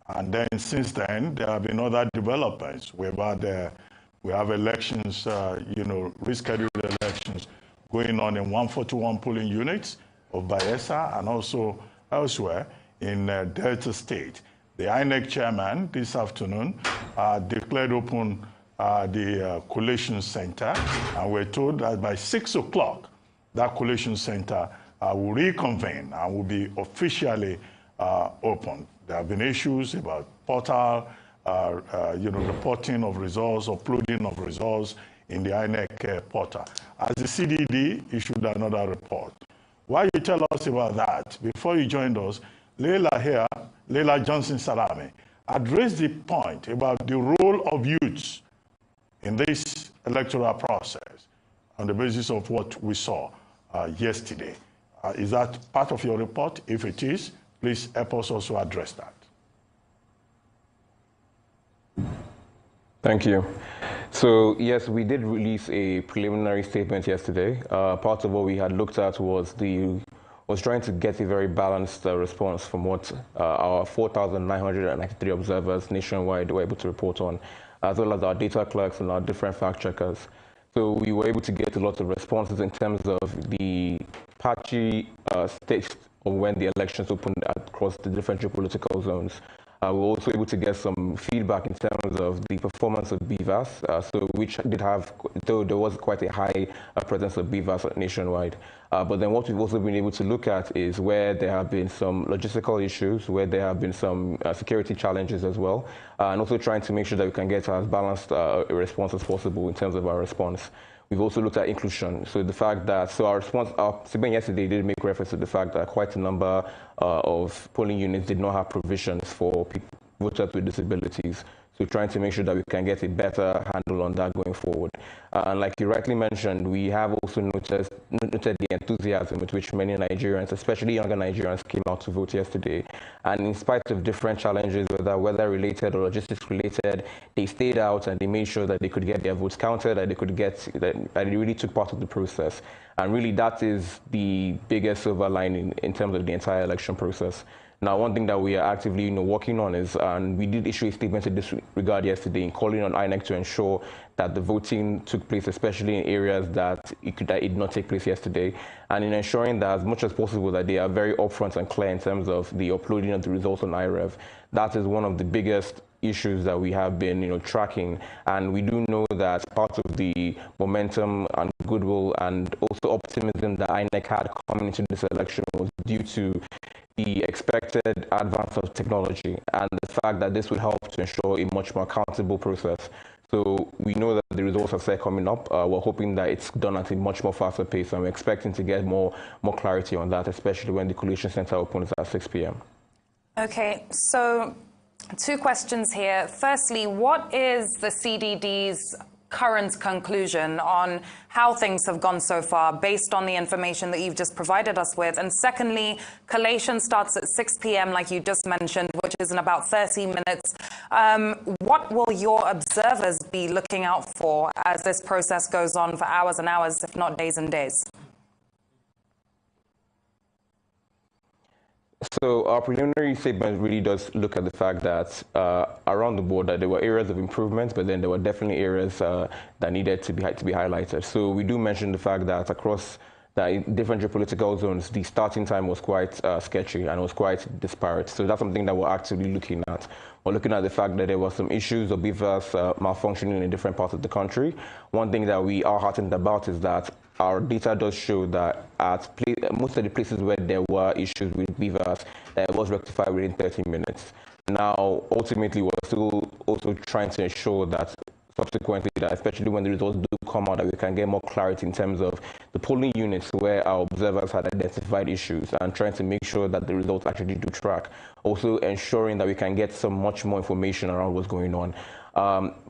And then since then, there have been other developments. We have elections, rescheduled elections going on in 141 polling units of Bayelsa and also elsewhere in Delta State. The INEC chairman this afternoon declared open the Collation Center, and we're told that by 6 o'clock, that Collation Center will reconvene and will be officially open. There have been issues about portal, reporting of results, uploading of results in the INEC portal. As the CDD issued another report. While you tell us about that, before you joined us, Leila Johnson-Salame addressed the point about the role of youths in this electoral process on the basis of what we saw yesterday. Is that part of your report? If it is, please help us also address that. Thank you. So, yes, we did release a preliminary statement yesterday. Part of what we had looked at was trying to get a very balanced response from what our 4,993 observers nationwide were able to report on, as well as our data clerks and our different fact checkers. So we were able to get a lot of responses in terms of the patchy states of when the elections opened across the different geopolitical zones. We were also able to get some feedback in terms of the performance of BVAS, which did have, though there was quite a high presence of BVAS nationwide. But then what we've also been able to look at is where there have been some logistical issues, where there have been some security challenges as well, and also trying to make sure that we can get as balanced a response as possible in terms of our response. We've also looked at inclusion. So the fact that, our segment yesterday did make reference to the fact that quite a number of polling units did not have provisions for voters with disabilities. So trying to make sure that we can get a better handle on that going forward. And like you rightly mentioned, we have also noted the enthusiasm with which many Nigerians, especially younger Nigerians, came out to vote yesterday. And in spite of different challenges, whether weather-related or logistics-related, they stayed out and they made sure that they could get their votes counted, that they really took part of the process. And really, that is the biggest silver lining in terms of the entire election process. Now, one thing that we are actively working on is, and we did issue a statement in this regard yesterday, in calling on INEC to ensure that the voting took place, especially in areas that it did not take place yesterday, and in ensuring that as much as possible that they are very upfront and clear in terms of the uploading of the results on IREV. That is one of the biggest issues that we have been tracking, and we do know that part of the momentum and goodwill and also optimism that INEC had coming into this election was due to the expected advance of technology and the fact that this would help to ensure a much more accountable process. So we know that the results are set coming up. We're hoping that it's done at a much more faster pace, and we're expecting to get more clarity on that, especially when the Collation Center opens at 6 p.m. Okay, so two questions here. Firstly, what is the CDD's current conclusion on how things have gone so far based on the information that you've just provided us with? And secondly, collation starts at 6 p.m. like you just mentioned, which is in about 30 minutes. What will your observers be looking out for as this process goes on for hours and hours, if not days and days? So our preliminary statement really does look at the fact that around the board that there were areas of improvement, but then there were definitely areas that needed to be highlighted. So we do mention the fact that across the different geopolitical zones, the starting time was quite sketchy and was quite disparate. So that's something that we're actively looking at. We're looking at the fact that there were some issues of beavers malfunctioning in different parts of the country. One thing that we are heartened about is that our data does show that at most of the places where there were issues with beavers, that it was rectified within 30 minutes. Now, ultimately, we're still also trying to ensure that subsequently, that especially when the results do come out, that we can get more clarity in terms of the polling units where our observers had identified issues and trying to make sure that the results actually do track. Also ensuring that we can get much more information around what's going on.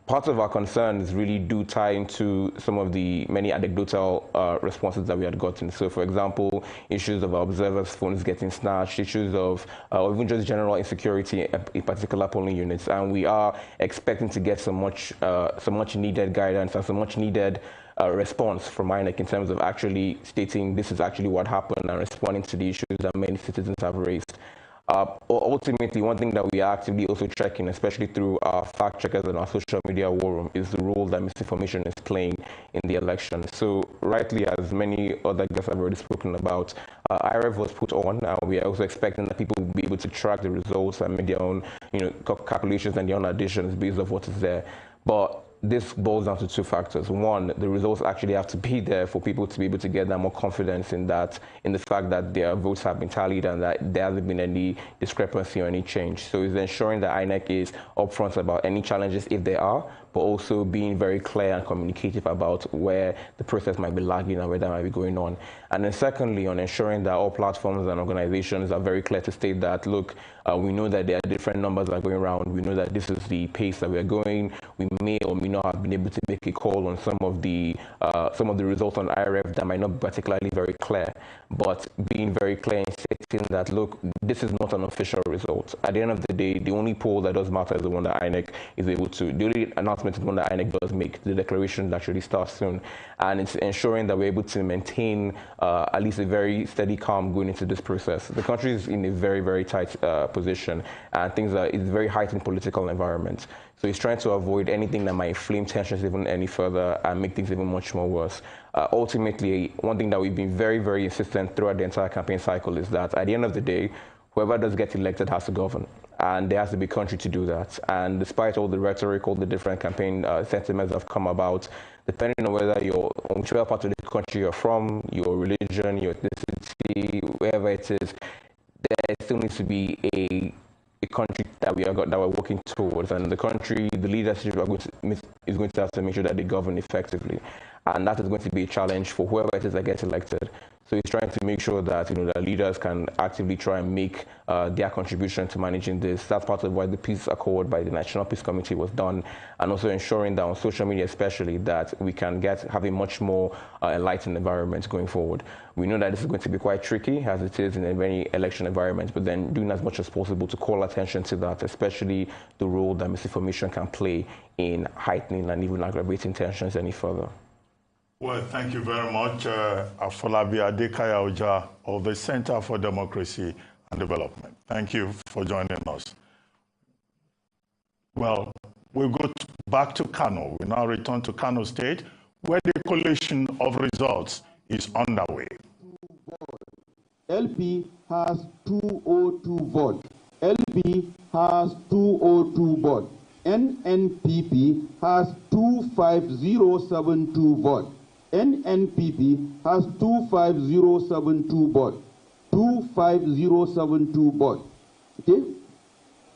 Part of our concerns really do tie into some of the many anecdotal responses that we had gotten. So, for example, issues of our observers' phones getting snatched, issues of or even just general insecurity in particular polling units. And we are expecting to get some much needed guidance and some much needed response from INEC in terms of actually stating this is actually what happened and responding to the issues that many citizens have raised. Ultimately, one thing that we are actively also checking, especially through our fact checkers and our social media war room, is the role that misinformation is playing in the election. So rightly, as many other guests have already spoken about, IRF was put on. We are also expecting that people will be able to track the results and make their own calculations and their own additions based on what is there. But this boils down to two factors. One, the results actually have to be there for people to be able to get that more confidence in the fact that their votes have been tallied and that there hasn't been any discrepancy or any change. So it's ensuring that INEC is upfront about any challenges if there are, but also being very clear and communicative about where the process might be lagging and where that might be going on. And then secondly, on ensuring that all platforms and organizations are very clear to state that, look, we know that there are different numbers that are going around. We know that this is the pace that we are going. We may or may not have been able to make a call on some of the results on IRF that might not be particularly very clear, but being very clear and stating that, look, this is not an official result. At the end of the day, the only poll that does matter is the one that INEC is able to. The only announcement is the one that INEC does make. The declaration actually starts soon. And it's ensuring that we're able to maintain at least a very steady calm going into this process. The country is in a very, very tight position, and it's a very heightened political environment. So he's trying to avoid anything that might inflame tensions even any further and make things even much more worse. Ultimately, one thing that we've been very, very insistent throughout the entire campaign cycle is that at the end of the day, whoever does get elected has to govern. And there has to be country to do that. And despite all the rhetoric, all the different campaign sentiments that have come about, depending on whether you're on whichever part of the country you're from, your religion, your ethnicity, wherever it is, there still needs to be a country that we're working towards, and the leadership is going to have to make sure that they govern effectively, and that is going to be a challenge for whoever it is that gets elected. So he's trying to make sure that that leaders can actively try and make their contribution to managing this. That's part of why the Peace Accord by the National Peace Committee was done, and also ensuring that on social media especially that we can have a much more enlightened environment going forward. We know that this is going to be quite tricky, as it is in any election environment, but then doing as much as possible to call attention to that, especially the role that misinformation can play in heightening and even aggravating tensions any further. Well, thank you very much, Afolabi Adekaya Oja of the Center for Democracy and Development. Thank you for joining us. Well, we'll go back to Kano. We now return to Kano State, where the collation of results is underway. LP has 202 votes. LP has 202 votes. NNPP has 25072 votes. NNPP has 25072 votes. 25072 votes. Okay?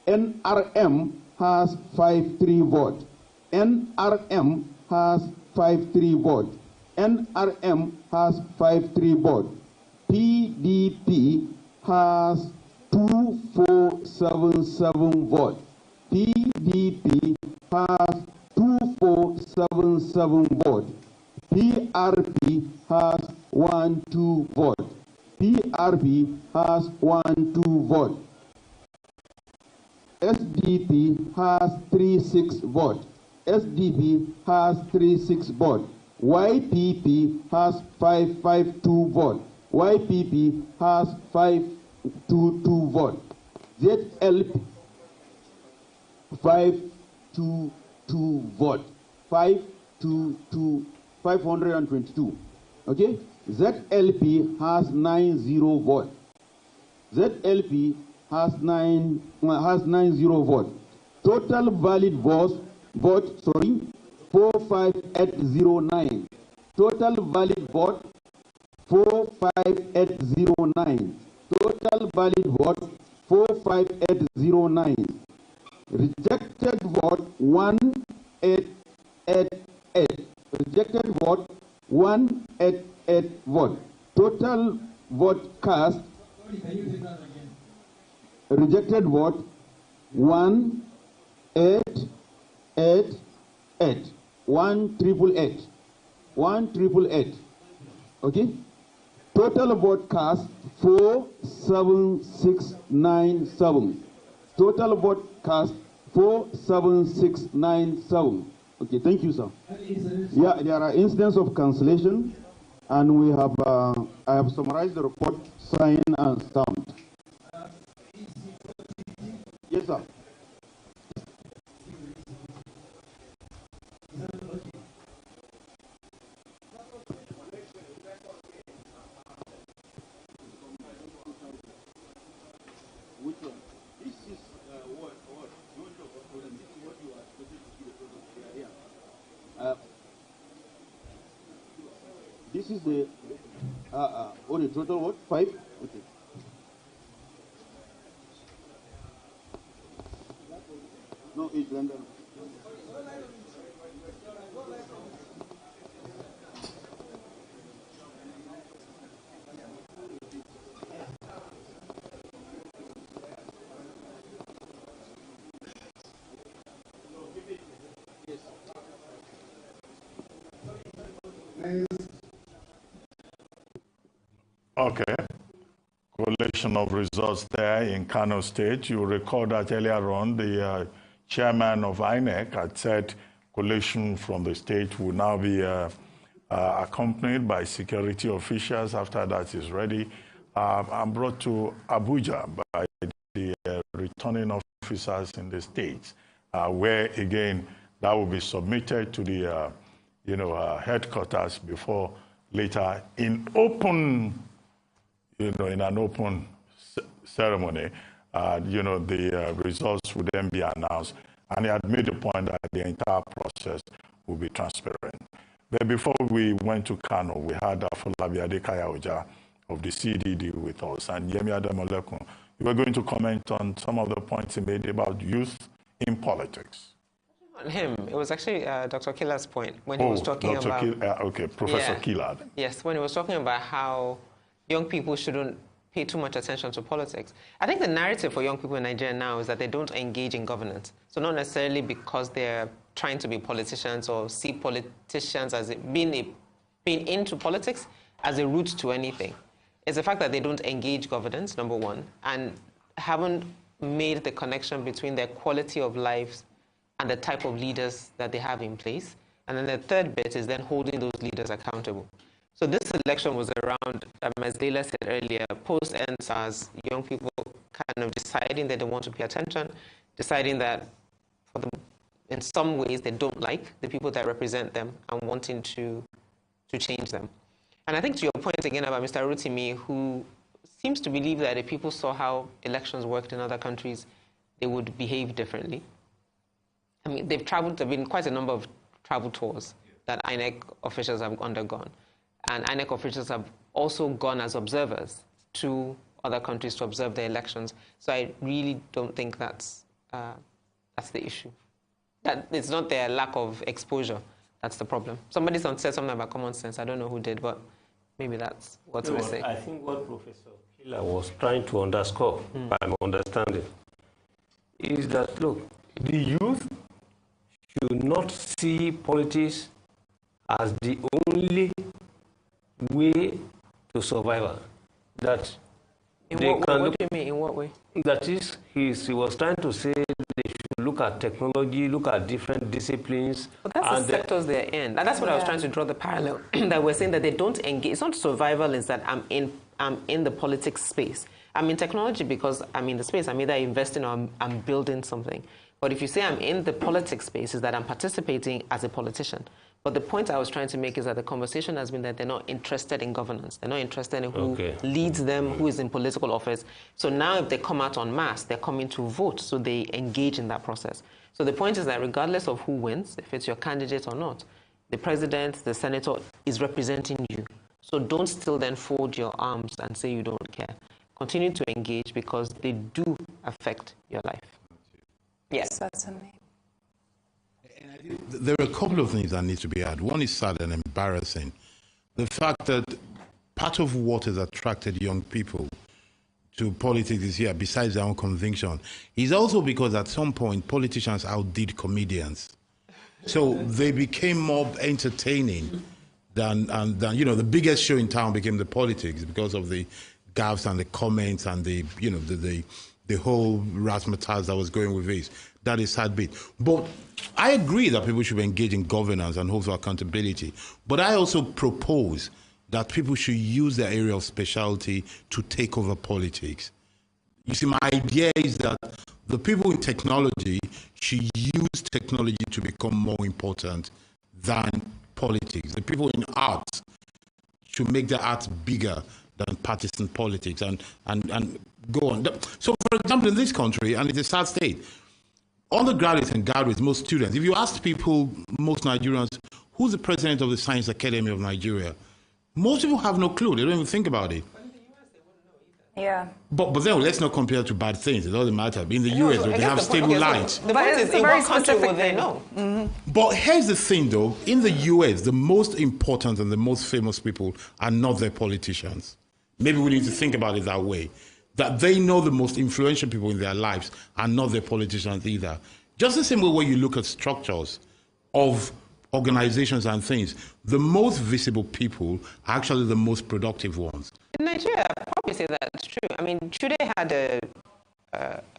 NRM has 53 votes. NRM has 53 votes. NRM has 53 votes. PDP has 2477 votes. PDP has 2477 477 votes. PRP has 12 votes. PRP has 12 votes. SDP has 36 votes. SDP has 36 votes. YPP has 552 votes. YPP has 522 votes. ZLP 522 votes. 522. Okay? ZLP has 90 votes. ZLP has 90 votes. Total valid vote 45809. Total valid vote 45809. Total valid vote 45809. Rejected vote 1888. Rejected vote 188 vote. Total vote cast. Rejected vote 1888. 1888. 1888. Okay? Total vote cast 47697. Total vote cast 47697. Okay, thank you, sir. Yeah, there are instances of cancellation, and we have I have summarized the report, signed and stamped. Yes, sir. Which one? This is what? This is what you are supposed to see the product here. This is the the total what? 5? Okay. No, it's London. Okay. Collation of results there in Kano State. You recall that earlier on, the chairman of INEC had said collation from the state will now be accompanied by security officials. After that is ready, and brought to Abuja by the returning officers in the states, where again that will be submitted to the headquarters before later in open. In an open ceremony, the results would then be announced. And he had made the point that the entire process will be transparent. But before we went to Kano, we had Afolabi Adekaya Oja of the CDD with us, and Yemi Adamolekun. You were going to comment on some of the points he made about youth in politics. On him, it was actually Dr. Killard's point when he was talking about... Professor Killard. Yes, when he was talking about how young people shouldn't pay too much attention to politics. I think the narrative for young people in Nigeria now is that they don't engage in governance. So not necessarily because they're trying to be politicians or see politicians as being into politics as a route to anything. It's the fact that they don't engage governance, number one, and haven't made the connection between their quality of lives and the type of leaders that they have in place. And then the third bit is then holding those leaders accountable. So this election was around, as Leila said earlier, post-EndSARS, young people kind of deciding that they want to pay attention, deciding that in some ways they don't like the people that represent them and wanting to change them. And I think to your point again about Mr. Rotimi, who seems to believe that if people saw how elections worked in other countries, they would behave differently. I mean, there have been quite a number of travel tours that INEC officials have undergone. And INEC officials have also gone as observers to other countries to observe the elections. So I really don't think that's the issue. That it's not their lack of exposure that's the problem. Somebody said something about common sense. I don't know who did, but maybe that's what we're saying. I think what Professor Killer was trying to underscore, by my understanding, is that, look, the youth should not see politics as the only way to survival. That in they what, can what look, do you mean? In what way? that is, he was trying to say they should look at technology, look at different disciplines. But that's the sectors they're in. And that's what I was trying to draw the parallel. That we're saying that they don't engage. It's not survival, it's that I'm in the politics space. I'm in technology because I'm in the space. I'm either investing or I'm building something. But if you say I'm in the politics space, is that I'm participating as a politician. But the point I was trying to make is that the conversation has been that they're not interested in governance. They're not interested in who leads them, who is in political office. So now if they come out en masse, they're coming to vote. So they engage in that process. So the point is that regardless of who wins, if it's your candidate or not, the president, the senator is representing you. So don't still then fold your arms and say you don't care. Continue to engage because they do affect your life. Yes, certainly. There are a couple of things that need to be added. One is sad and embarrassing. The fact that part of what has attracted young people to politics this year, besides their own conviction, is also because at some point politicians outdid comedians. So they became more entertaining than you know, the biggest show in town became the politics because of the gaffes and the comments and the, you know, the whole razzmatazz that was going with this. That is sad bit. But I agree that people should engage in governance and hold for accountability. But I also propose that people should use their area of specialty to take over politics. You see, my idea is that the people in technology should use technology to become more important than politics. The people in arts should make their arts bigger than partisan politics and go on. So, for example, in this country, and it's a sad state, undergraduates and graduates, most students, if you ask people, most Nigerians, who's the president of the Science Academy of Nigeria? Most people have no clue. They don't even think about it. Yeah. But then let's not compare to bad things. It doesn't matter. In the US, they have stable lines. The point is, in what country will they know? Mm-hmm. But here's the thing, though. In the US, the most important and the most famous people are not their politicians. Maybe we need to think about it that way. That they know the most influential people in their lives are not their politicians either. Just the same way when you look at structures of organizations and things, the most visible people are actually the most productive ones. In Nigeria, I'd probably say that's true. I mean, Chude had a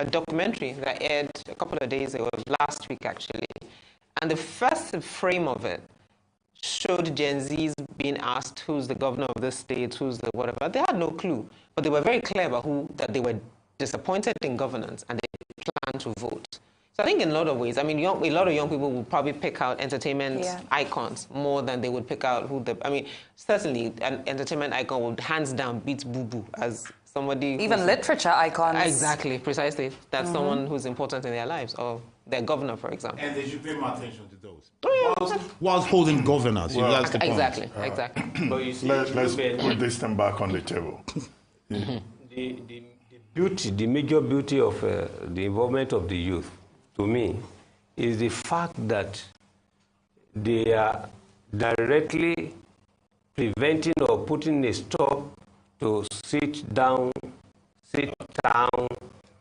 documentary that aired a couple of days ago, last week actually, and the first frame of it showed Gen Zs being asked who's the governor of this state, who's the whatever. They had no clue, but they were very clear about that they were disappointed in governance and they planned to vote. So I think in a lot of ways, I mean, a lot of young people will probably pick out entertainment icons more than they would pick out I mean, certainly an entertainment icon would hands down beat Boo Boo as somebody... Even literature icons. Exactly, precisely. That's someone who's important in their lives, or their governor, for example. And they should pay more attention to those. Whilst holding governance, well, that's the point. Exactly, exactly. But you see, let's put this thing back on the table. The major beauty of the involvement of the youth, to me, is the fact that they are directly preventing or putting a stop to sit down,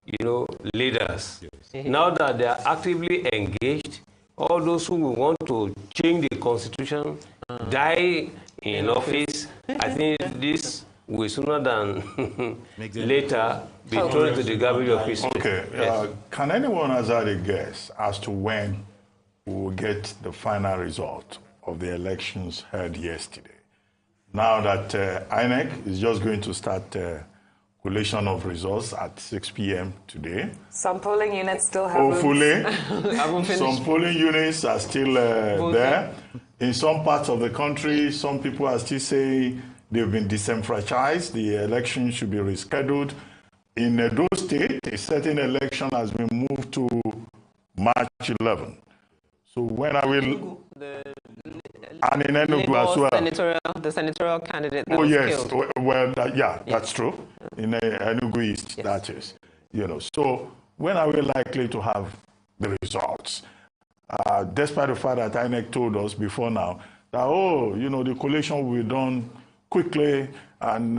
you know, leaders. Yes. Now that they are actively engaged, all those who want to change the constitution, die in office, I think this will sooner than later be thrown into the garbage of history. Okay, Yes. Can anyone hazard a guess as to when we will get the final result of the elections held yesterday? Now that INEC is just going to start collation of results at 6 p.m. today. Some polling units still haven't. Hopefully, some polling units are still there. In some parts of the country, some people are still saying they've been disenfranchised. The election should be rescheduled. In Edo State, a certain election has been moved to March 11. So when I will... And in Enugu as well. The senatorial candidate that was killed. Well, that's true. In Enugu East, that is. You know, so when are we likely to have the results? Despite the fact that INEC told us before now that, the collation will be done quickly and,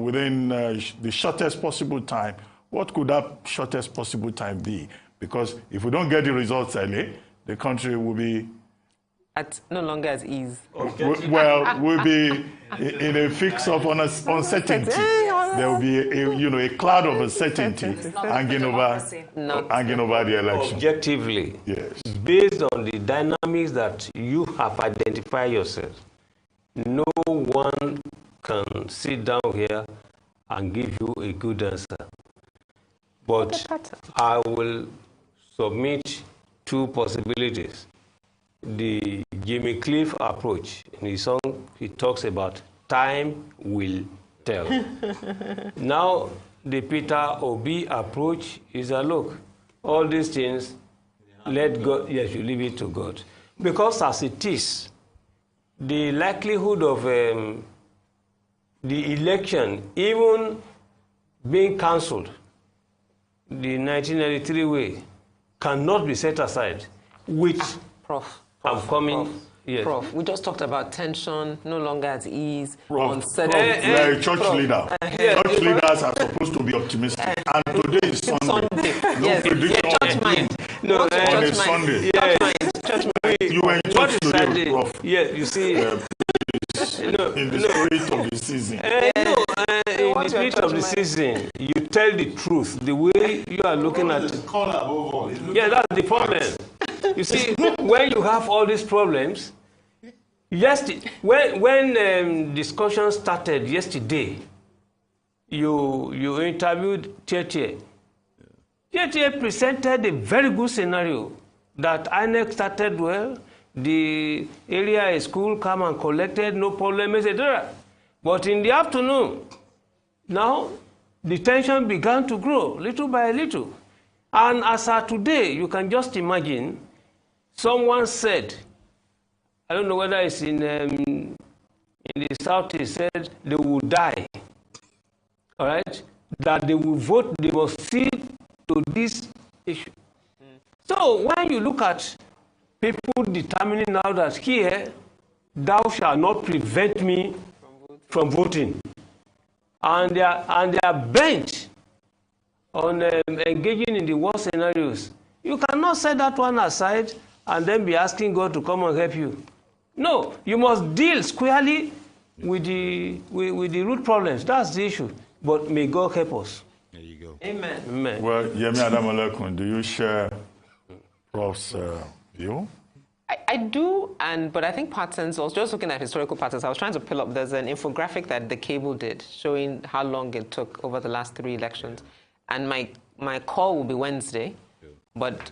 within the shortest possible time. What could that shortest possible time be? Because if we don't get the results early, the country will be no longer at ease. Well, we'll be in a fix of uncertainty. There will be a cloud of uncertainty hanging over the election. Objectively, yes, based on the dynamics that you have identified yourself, no one can sit down here and give you a good answer. But I will submit two possibilities. The Jimmy Cliff approach. In his song, he talks about time will tell. Now, the Peter Obi approach is a look. All these things, let God, yes, you leave it to God. Because as it is, the likelihood of the election even being cancelled, the 1993 way, cannot be set aside, which Prof. I'm coming. Yes. Prof, we just talked about tension, no longer at ease, Prof, uncertainty. you are a church leader. Church leaders are supposed to be optimistic. And today is Sunday. No prediction church mind. No, on a Sunday. Church mind. You were in church today, Sunday? Prof. Yes, you see. In the spirit of the season. In the spirit of the season, you tell the truth. The way you are looking at it. Yeah, that's the problem. You see, when you have all these problems, when discussion started yesterday, you interviewed Tietie. Tietie presented a very good scenario that INEC started well, the area is school, come and collected, no problem, etc. But in the afternoon, now the tension began to grow little by little. And as of today, you can just imagine, someone said, I don't know whether it's in the South, he said they will die. All right? That they will vote, they must see to this issue. So when you look at people determining now that here, thou shalt not prevent me from voting, and they are bent on engaging in the worst scenarios, you cannot set that one aside and then be asking God to come and help you. No, you must deal squarely with the root problems. That's the issue. But may God help us. There you go. Amen. Amen. Well, Yemi Adamalekun, do you share Prof's view? I do, but I think patterns, I was just looking at historical patterns. I was trying to pull up, there's an infographic that the cable did showing how long it took over the last 3 elections. And my call will be Wednesday. But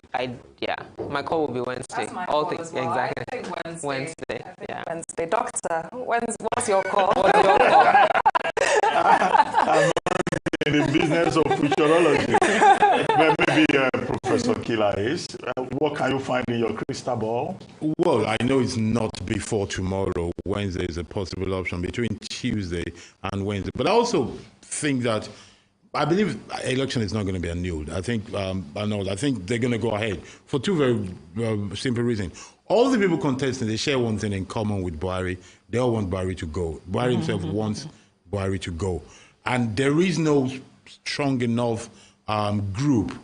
my call will be Wednesday. That's my call as well. Exactly. I think Wednesday. Wednesday. I think Wednesday. Doctor, what's your call? What's your call? I'm not in the business of futurology. But maybe Professor Kila is. What can you find in your crystal ball? Well, I know it's not before tomorrow. Wednesday is a possible option between Tuesday and Wednesday. But I also think that I believe election is not going to be annulled. I think they're going to go ahead for 2 very simple reasons. All the people contesting, they share one thing in common with Buhari. They all want Buhari to go. Buhari himself wants Buhari to go. And there is no strong enough group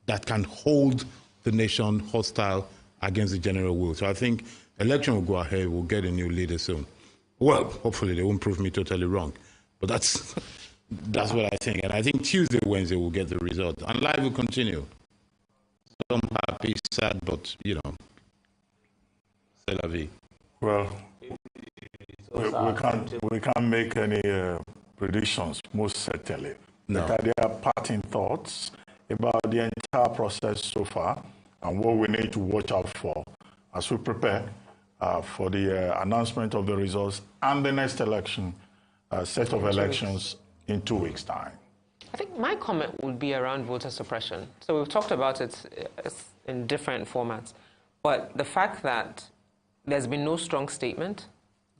that can hold the nation hostile against the general will. So I think election will go ahead. We'll get a new leader soon. Well, hopefully they won't prove me totally wrong. But that's what I think. And I think Tuesday, Wednesday, we'll get the result. And life will continue. Some happy, sad, but, c'est la vie. Well, we can't make any predictions, most certainly. No. But there are parting thoughts about the entire process so far and what we need to watch out for as we prepare for the announcement of the results and the next election, set of elections in 2 weeks' time. I think my comment would be around voter suppression. So we've talked about it in different formats. But the fact that there's been no strong statement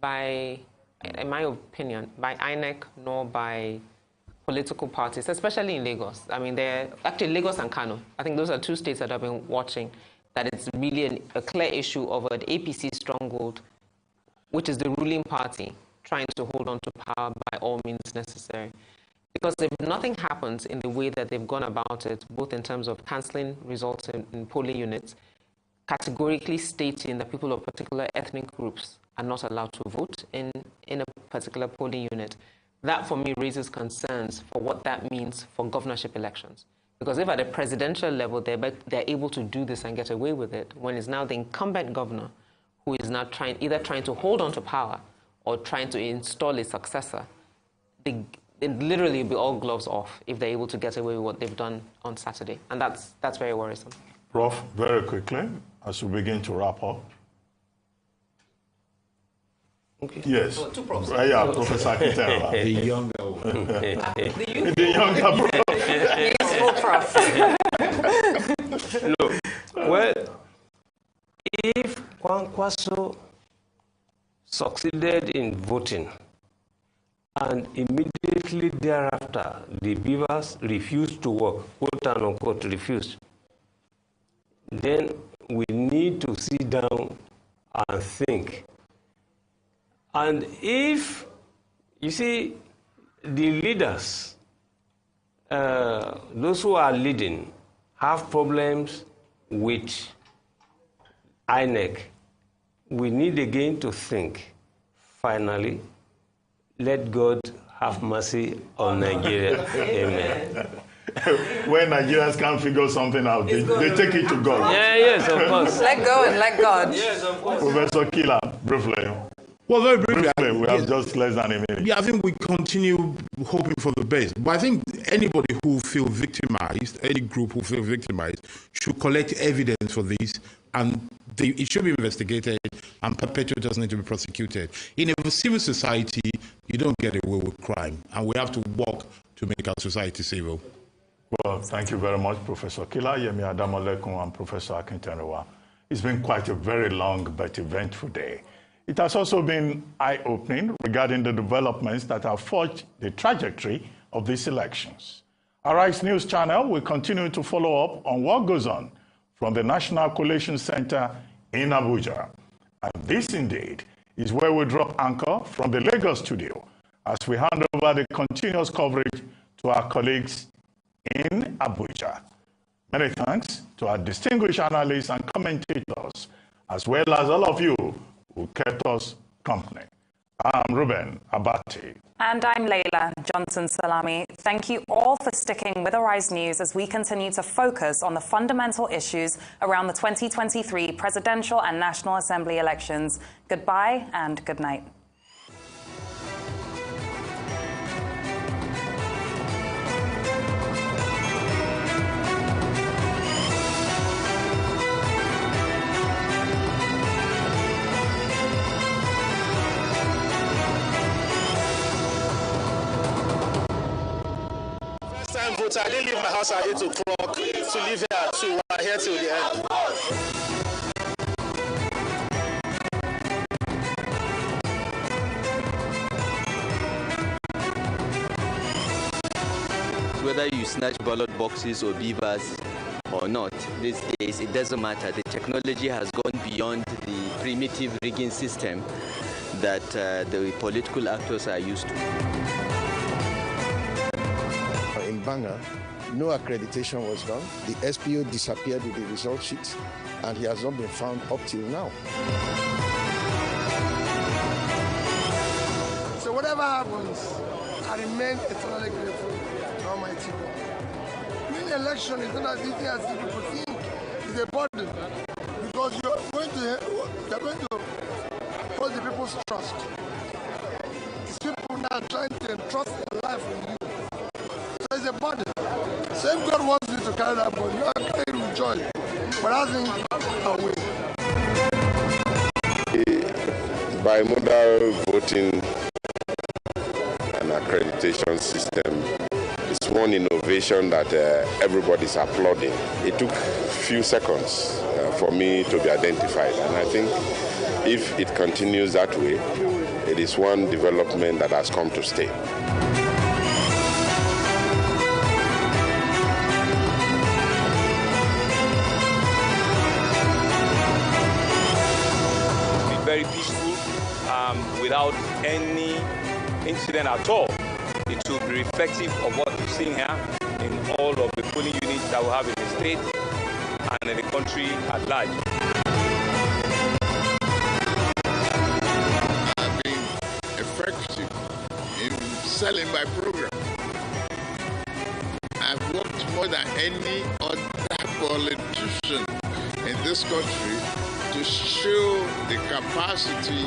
by, in my opinion, by INEC nor by political parties, especially in Lagos. I mean, actually Lagos and Kano. I think those are 2 states that I've been watching, that it's really a clear issue of an APC stronghold, which is the ruling party, trying to hold on to power by all means necessary. Because if nothing happens in the way that they've gone about it, both in terms of cancelling results in polling units categorically stating that people of particular ethnic groups are not allowed to vote in a particular polling unit, that for me raises concerns for what that means for governorship elections. Because if at a presidential level they're able to do this and get away with it, when it's now the incumbent governor who is now either trying to hold on to power or trying to install a successor, it literally will be all gloves off if they're able to get away with what they've done on Saturday. And that's very worrisome. Prof, very quickly, as we begin to wrap up. Okay. Yes. Oh, two profs. Yeah, Professor Akintera. The younger one. The younger prof. No. Well, if Kwankwaso succeeded in voting and immediately thereafter the beavers refused to work, quote and unquote refused, then we need to sit down and think. And if, you see, the leaders, those who are leading, have problems with INEC, we need again to think, finally, let God have mercy on Nigeria. Amen. When Nigerians can't figure something out, they take it to God. Yeah, yes, of course. Let go and let God. Yes, of course. Professor Killer, briefly. Well, very briefly. We have just less than a minute. Yeah, I think we continue hoping for the best. But I think anybody who feels victimized, any group who feels victimized, should collect evidence for this, and it should be investigated, and perpetrators need to be prosecuted. In a civil society, you don't get away with crime, and we have to work to make our society civil. Well, thank you very much, Professor Killer, Yemi Adamolekun, and Professor Akinterewa. It's been quite a very long but eventful day. It has also been eye-opening regarding the developments that have forged the trajectory of these elections. Our Rice News channel will continue to follow up on what goes on from the National Collation Center in Abuja. And this indeed is where we drop anchor from the Lagos studio as we hand over the continuous coverage to our colleagues in Abuja. Many thanks to our distinguished analysts and commentators, as well as all of you who kept us company. I'm Ruben Abati. And I'm Leila Johnson-Salami. Thank you all for sticking with Arise News as we continue to focus on the fundamental issues around the 2023 presidential and National Assembly elections. Goodbye and good night. I didn't leave my house at 8 o'clock to leave here at 2. We're here till the end. Whether you snatch ballot boxes or beavers or not, these days it doesn't matter. The technology has gone beyond the primitive rigging system that the political actors are used to. In Banga, no accreditation was done. The SPO disappeared with the result sheet, and he has not been found up till now. So whatever happens, I remain eternally grateful to Almighty God. Winning election is not as easy as people think. It's a burden because you're going to hold the people's trust. It's people now trying to entrust their life in you. So it's a burden. So if God wants you to carry that burden, you are carrying with joy. But I think I'll win. Bimodal voting and accreditation system is one innovation that everybody's applauding. It took a few seconds for me to be identified, and I think if it continues that way, it is one development that has come to stay. Very peaceful, without any incident at all. It will be reflective of what we've seen here in all of the polling units that we have in the state and in the country at large. well in my program. I've worked more than any other politician in this country to show the capacity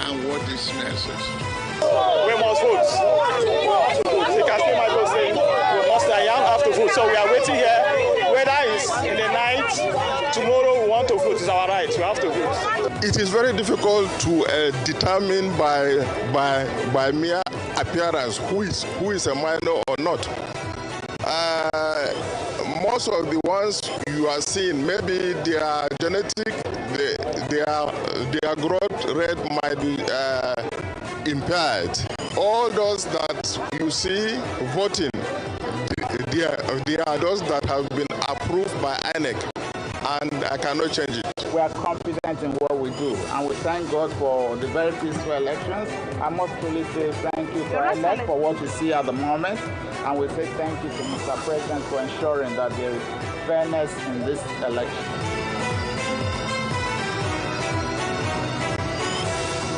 and what is necessary. We must vote. The casting might go saying we must have to vote. So we are waiting here. Whether it's in the night, tomorrow we want to vote. It's our right. We have to vote. It is very difficult to determine by mere appearance who is a minor or not. Most of the ones you are seeing, maybe their genetic, their growth rate might be impaired. All those that you see voting, they are those that have been approved by INEC, and I cannot change it. We are confident in what we do, and we thank God for the very peaceful elections. I must truly say thank you to INEC for what we see at the moment, and we say thank you to Mr. President for ensuring that there is fairness in this election.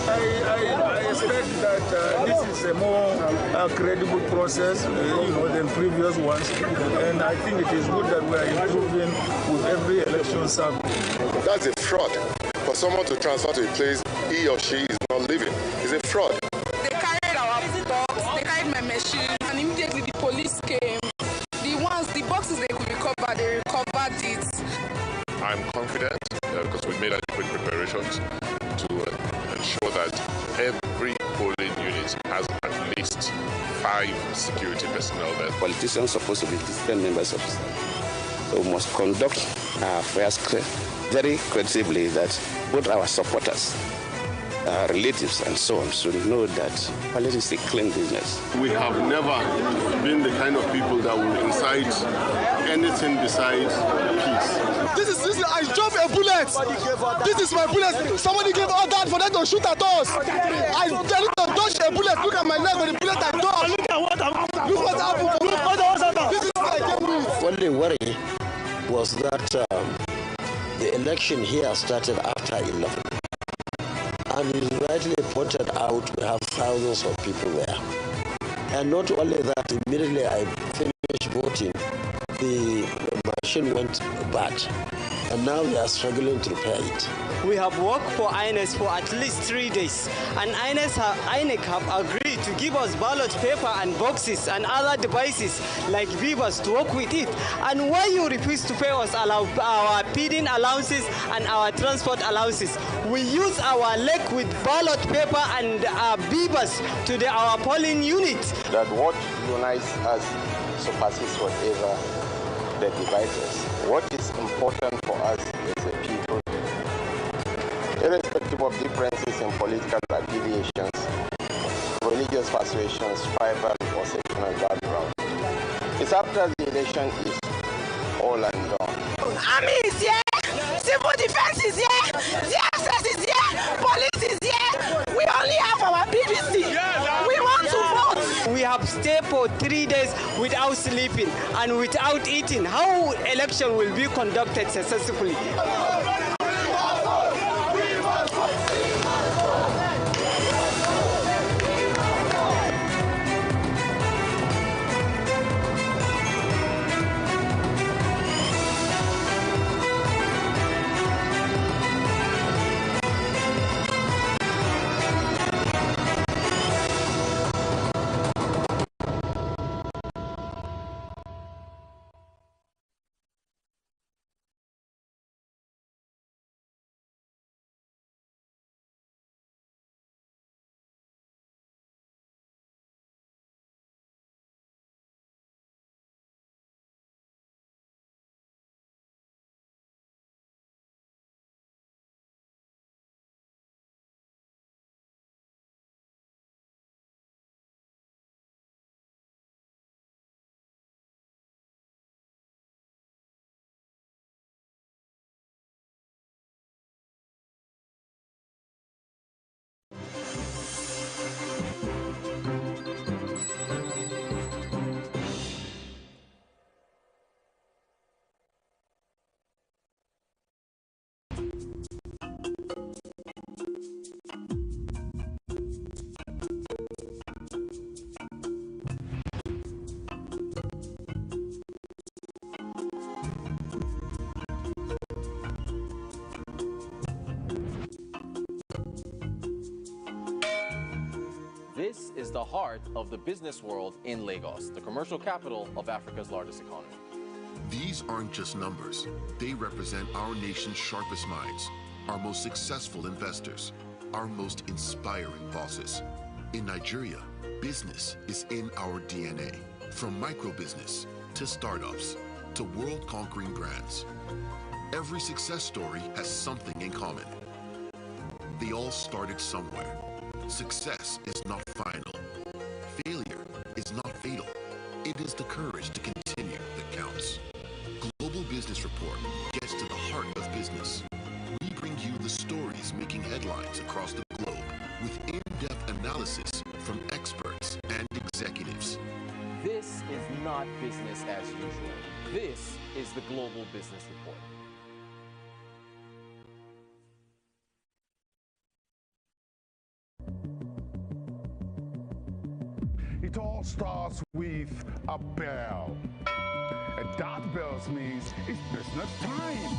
I expect that this is a more credible process, than previous ones, and I think it is good that we are improving with every election cycle. That's a fraud. For someone to transfer to a place he or she is not living is a fraud. They carried our box, they carried my machine, and immediately the police came. The boxes they could recover, they recovered it. I'm confident because we made adequate preparations to ensure that every polling unit has at least 5 security personnel there. Politicians are supposed to be disciplined members of society. So we must conduct our affairs very credibly, that both our supporters, our relatives and so on should know that politics is a clean business. We have never been the kind of people that will incite anything besides peace. This is I dropped a bullet. This is my bullet. Somebody gave order for them to shoot at us. I tell them to dodge a bullet. Look at my leg with the bullet I dodged. Look at what happened. Look what happened. Look what happened. This is what I came with. Only worry was that the election here started after 11. And it is rightly pointed out we have thousands of people there. And not only that, immediately I finished voting, the machine went bad. And now we are struggling to repair it. We have worked for INEC for at least 3 days, and INEC have agreed to give us ballot paper and boxes and other devices like beavers to work with it. And why you refuse to pay us our feeding allowances and our transport allowances? We use our leg with ballot paper and beavers to our polling unit. That what unites us surpasses whatever that divides us. What is important for us as a people, irrespective of differences in political affiliations, religious persuasions, tribal or sectional background, it's after the election is all undone. Army is here, civil defense is here, DSS is here, police is here. We only have our BBC. We want to vote. We have stayed for 3 days without sleeping and without eating. How election will be conducted successfully? the heart of the business world in Lagos, the commercial capital of Africa's largest economy. These aren't just numbers. They represent our nation's sharpest minds, our most successful investors, our most inspiring bosses. In Nigeria, business is in our DNA. From micro-business to startups to world-conquering brands. Every success story has something in common. They all started somewhere. Success is not final. Failure is not fatal. It is the courage to continue that counts. Global Business Report gets to the heart of business. We bring you the stories making headlines across the globe with in-depth analysis from experts and executives. This is not business as usual. This is the Global Business Report. It all starts with a bell. And that bell means it's business time.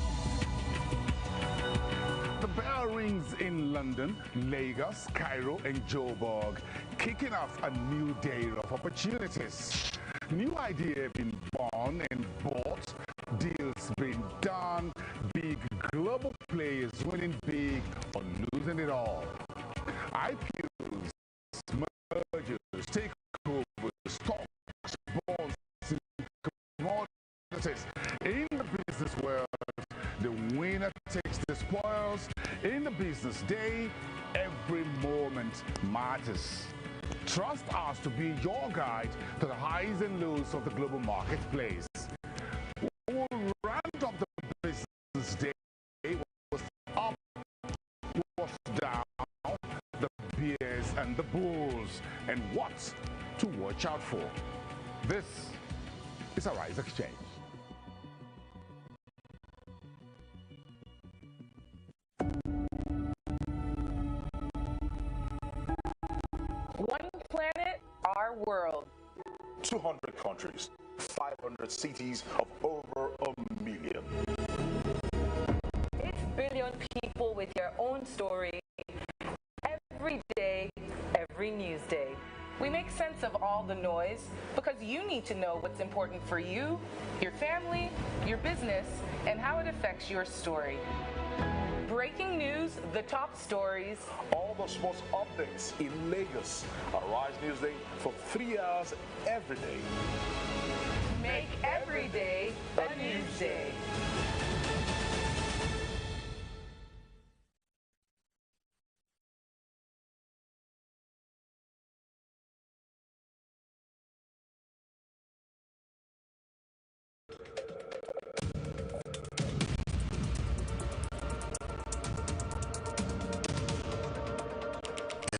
The bell rings in London, Lagos, Cairo, and Joburg, kicking off a new day of opportunities. New ideas being born and bought, deals being done, big global players winning big or losing it all. IPOs, mergers, takeovers, stocks, bonds, commodities. In the business world, the winner takes the spoils. In the business day, every moment matters. Trust us to be your guide to the highs and lows of the global marketplace. We'll round up the business day, what's up, what's down, the bears and the bulls, and what to watch out for. This is Arise Exchange. One planet, our world. 200 countries, 500 cities of over 1 million. It's billion people with your own story. Every day, every news day. We make sense of all the noise because you need to know what's important for you, your family, your business, and how it affects your story. Breaking news, the top stories. All the sports updates in Lagos. Arise Newsday for 3 hours every day. Make every day a news day.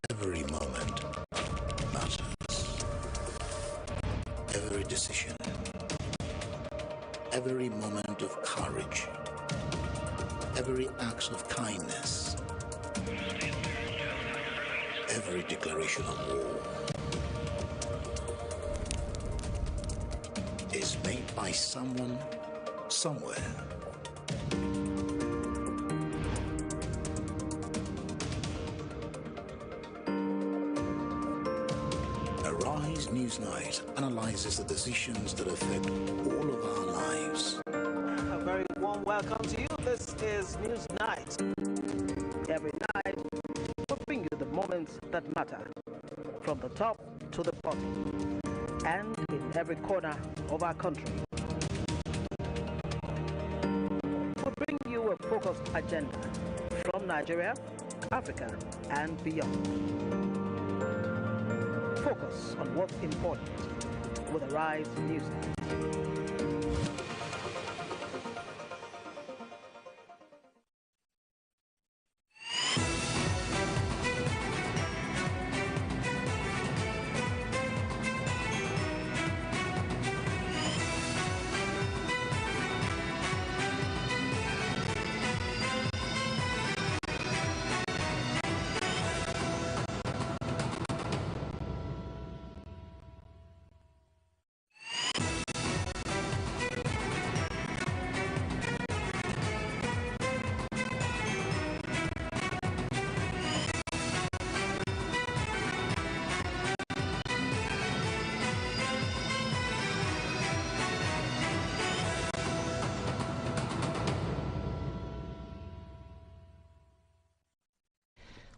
Every moment matters. Every decision, every moment of courage, every act of kindness, every declaration of war is made by someone, somewhere. Arise Newsnight analyzes the decisions that affect all of our lives. A very warm welcome to you. This is News Night. Every night, we bring you the moments that matter, from the top to the bottom, and in every corner of our country. We bring you a focused agenda from Nigeria, Africa, and beyond. Focus on what's important with Arise News.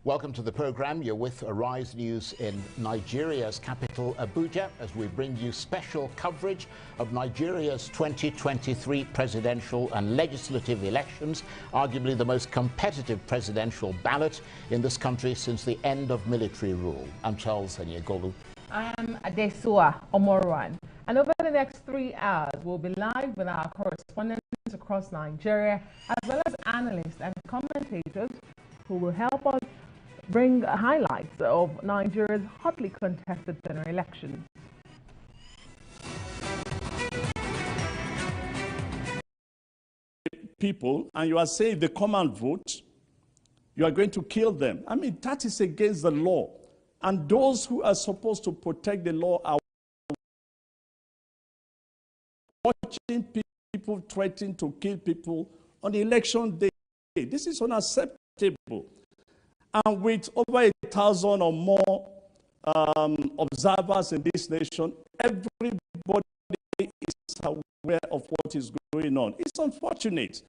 Welcome to the program. You're with Arise News in Nigeria's capital, Abuja, as we bring you special coverage of Nigeria's 2023 presidential and legislative elections, arguably the most competitive presidential ballot in this country since the end of military rule. I'm Charles Enyegolu. I am Adesua Omorwan. And over the next 3 hours, we'll be live with our correspondents across Nigeria, as well as analysts and commentators who will help us bring highlights of Nigeria's hotly contested general elections. People, and you are saying if they come and vote, you are going to kill them. I mean, that is against the law. And those who are supposed to protect the law are watching people threatening to kill people on election day. This is unacceptable. And with over 1,000 or more observers in this nation, everybody is aware of what is going on. It's unfortunate,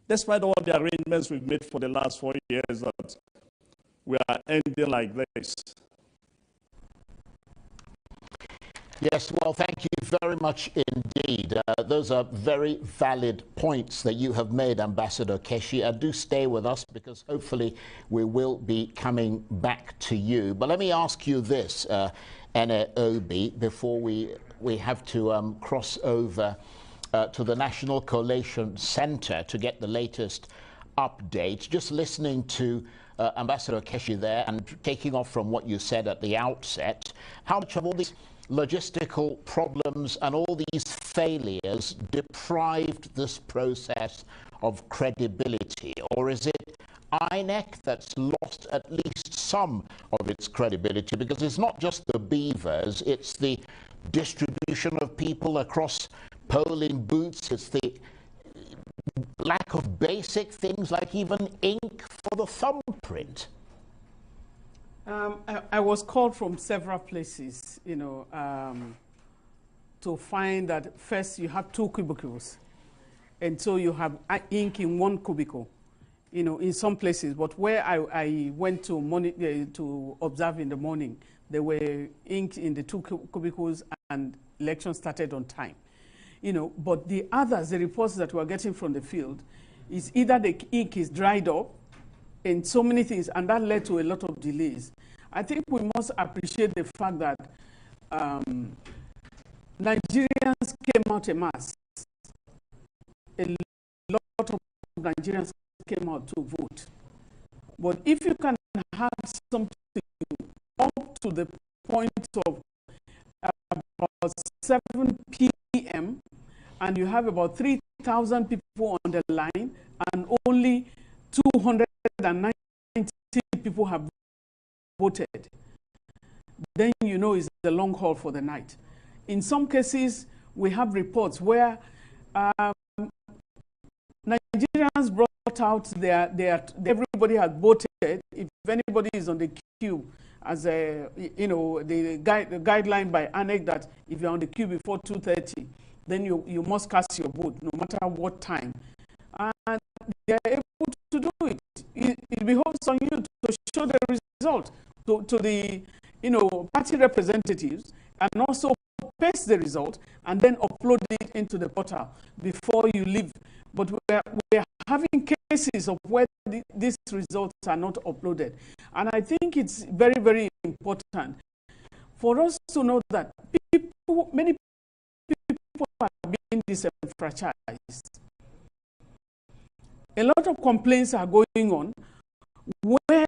despite all the arrangements we've made for the last 4 years, that we are ending like this. Yes, well, thank you very much indeed. Those are very valid points that you have made, Ambassador Keshi. Do stay with us because hopefully we will be coming back to you. But let me ask you this, Ene Obi, before we have to cross over to the National Collation Center to get the latest update. Just listening to Ambassador Keshi there and taking off from what you said at the outset, how much of all these logistical problems and all these failures deprived this process of credibility? Or is it INEC that's lost at least some of its credibility? Because it's not just the beavers, it's the distribution of people across polling booths, it's the lack of basic things like even ink for the thumbprint. I was called from several places, you know, to find that first you have 2 cubicles. And so you have ink in 1 cubicle, you know, in some places. But where I went to observe in the morning, there were ink in the 2 cubicles and election started on time. You know, but the others, the reports that we're getting from the field, is either the ink is dried up and so many things, and that led to a lot of delays. I think we must appreciate the fact that Nigerians came out en masse. A lot of Nigerians came out to vote. But if you can have something up to the point of about 7 p.m. and you have about 3,000 people on the line and only 290 people have voted, then you know it's the long haul for the night. In some cases, we have reports where Nigerians brought out everybody had voted. If anybody is on the queue, as a, you know, the guideline by ANEC that if you're on the queue before 2:30, then you must cast your vote, no matter what time. And they're able to do it. It behoves on you to show the result to the, you know, party representatives, and also paste the result and then upload it into the portal before you leave. But we're having cases of where these results are not uploaded. And I think it's very, very important for us to know that many people are being disenfranchised. A lot of complaints are going on where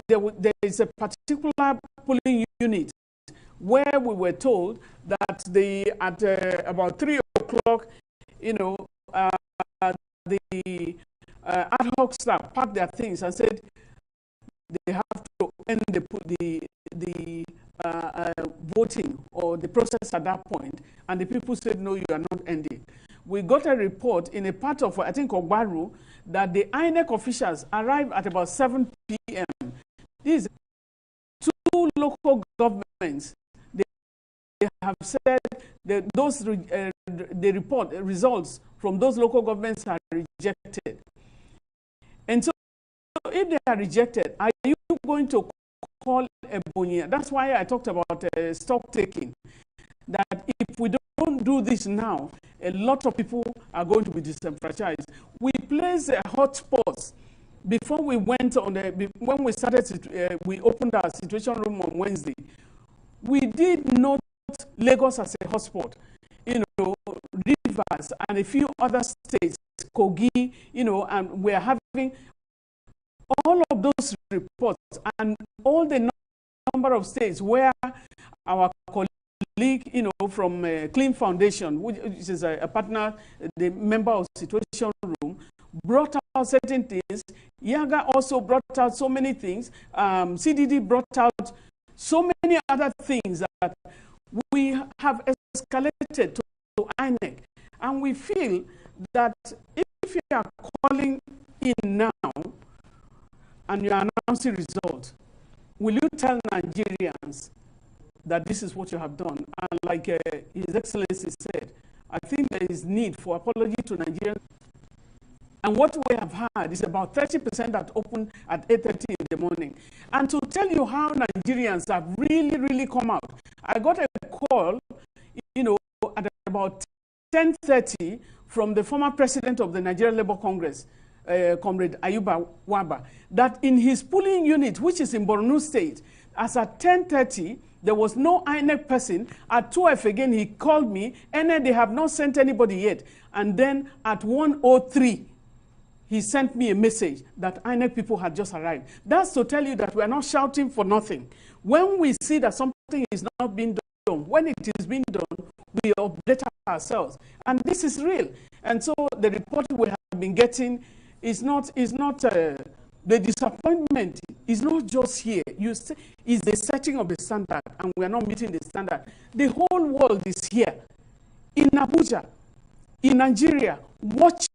there is a particular polling unit where we were told that at about 3 o'clock, you know, the ad hoc staff packed their things and said they have to end the voting or the process at that point. And the people said, no, you are not ending. We got a report in a part of, I think, Ogbaru, that the INEC officials arrived at about 7 p.m. These 2 local governments, they have said that the report results from those local governments are rejected. And so if they are rejected, are you going to call a Bonya? That's why I talked about stock taking. That if we don't do this now, a lot of people are going to be disenfranchised. We placed hotspots before we went on when we started, we opened our situation room on Wednesday. We did not Lagos as a hotspot, you know, Rivers and a few other states, Kogi, you know, and we're having all of those reports and all the number of states where our colleague, you know, from Clean Foundation, which is a partner, the member of Situation Room, brought out certain things. Yaga also brought out so many things. CDD brought out so many other things that we have escalated to INEC. And we feel that if you are calling in now and you are announcing results, will you tell Nigerians that this is what you have done? And like His Excellency said, I think there is need for apology to Nigerians. And what we have had is about 30% that opened at 8:30 in the morning. And to tell you how Nigerians have really, really come out, I got a call, you know, at about 10:30 from the former president of the Nigerian Labour Congress, Comrade Ayuba Waba, that in his polling unit, which is in Borno State, as at 10:30, there was no INEC person. At 12 again, he called me, and they have not sent anybody yet. And then at 1:03, he sent me a message that INEC people had just arrived. That's to tell you that we are not shouting for nothing. When we see that something is not being done, when it is being done, we update ourselves. And this is real. And so the report we have been getting is not the disappointment is not just here. You say it's the setting of the standard, and we are not meeting the standard. The whole world is here, in Abuja, in Nigeria, watching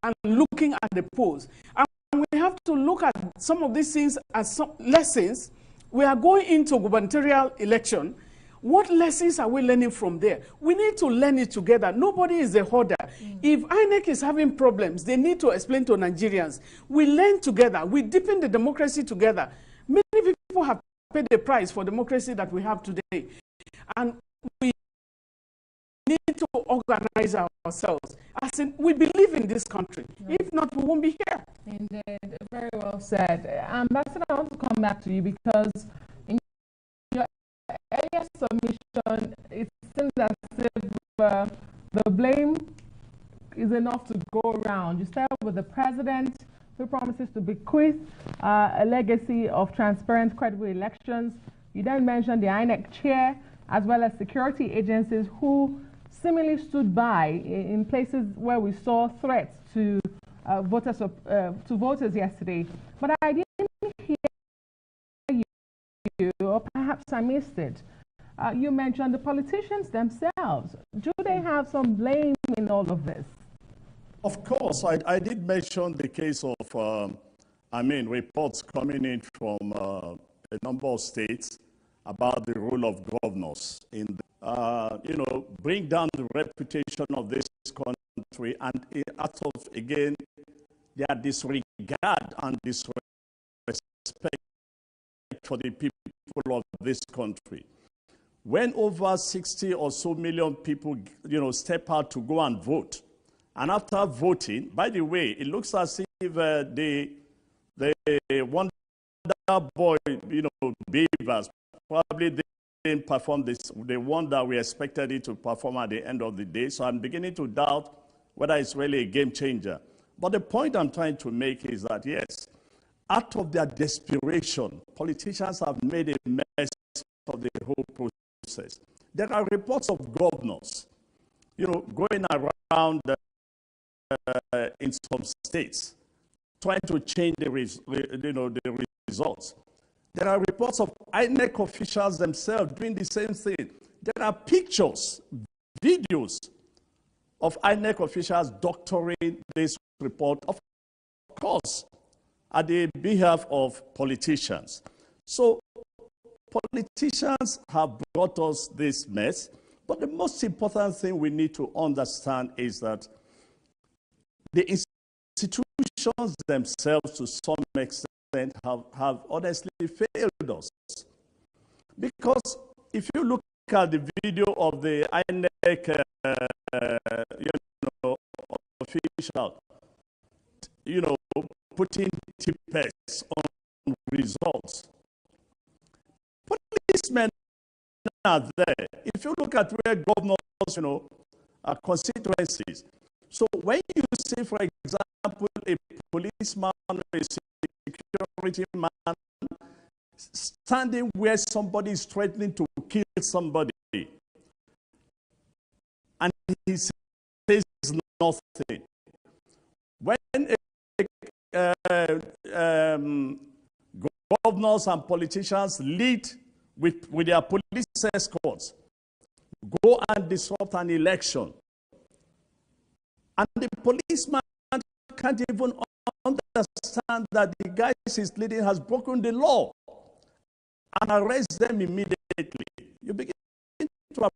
and looking at the polls. And we have to look at some of these things as some lessons. We are going into gubernatorial election. What lessons are we learning from there? We need to learn it together. Nobody is a hoarder. If INEC is having problems, they need to explain to Nigerians. We learn together. We deepen the democracy together. Many people have paid the price for democracy that we have today. And we need to organize ourselves. As in, we believe in this country. Right. If not, we won't be here. Indeed, very well said. Ambassador, I want to come back to you because in your earlier submission, it seems as if the blame is enough to go around. You start with the president, who promises to bequeath a legacy of transparent, credible elections. You then mentioned the INEC chair, as well as security agencies who similarly stood by in places where we saw threats to voters yesterday. But I didn't hear you, or perhaps I missed it. You mentioned the politicians themselves. Do they have some blame in all of this? Of course, I did mention the case of, reports coming in from a number of states about the role of governors in bring down the reputation of this country, and out of, again, their disregard and disrespect for the people of this country. When over 60 or so million people, step out to go and vote, and after voting, by the way, it looks as if the Wonder Boy, Beavers, probably they didn't perform the one that we expected it to perform at the end of the day. So I'm beginning to doubt whether it's really a game changer. But the point I'm trying to make is that, yes, out of their desperation, politicians have made a mess of the whole process. There are reports of governors, going around in some states, trying to change the results. There are reports of INEC officials themselves doing the same thing. There are pictures, videos of INEC officials doctoring this report, of course, at the behalf of politicians. So politicians have brought us this mess, but the most important thing we need to understand is that the institutions politicians themselves, to some extent, have honestly failed us. Because if you look at the video of the INEC official, putting tippets on results, policemen are there. If you look at where governors, constituencies. So when you say, for example, a policeman or a security man standing where somebody is threatening to kill somebody, and he says nothing. When governors and politicians lead with their police escorts, go and disrupt an election, and the policeman can't even understand that the guy he's leading has broken the law, and arrest them immediately, you begin to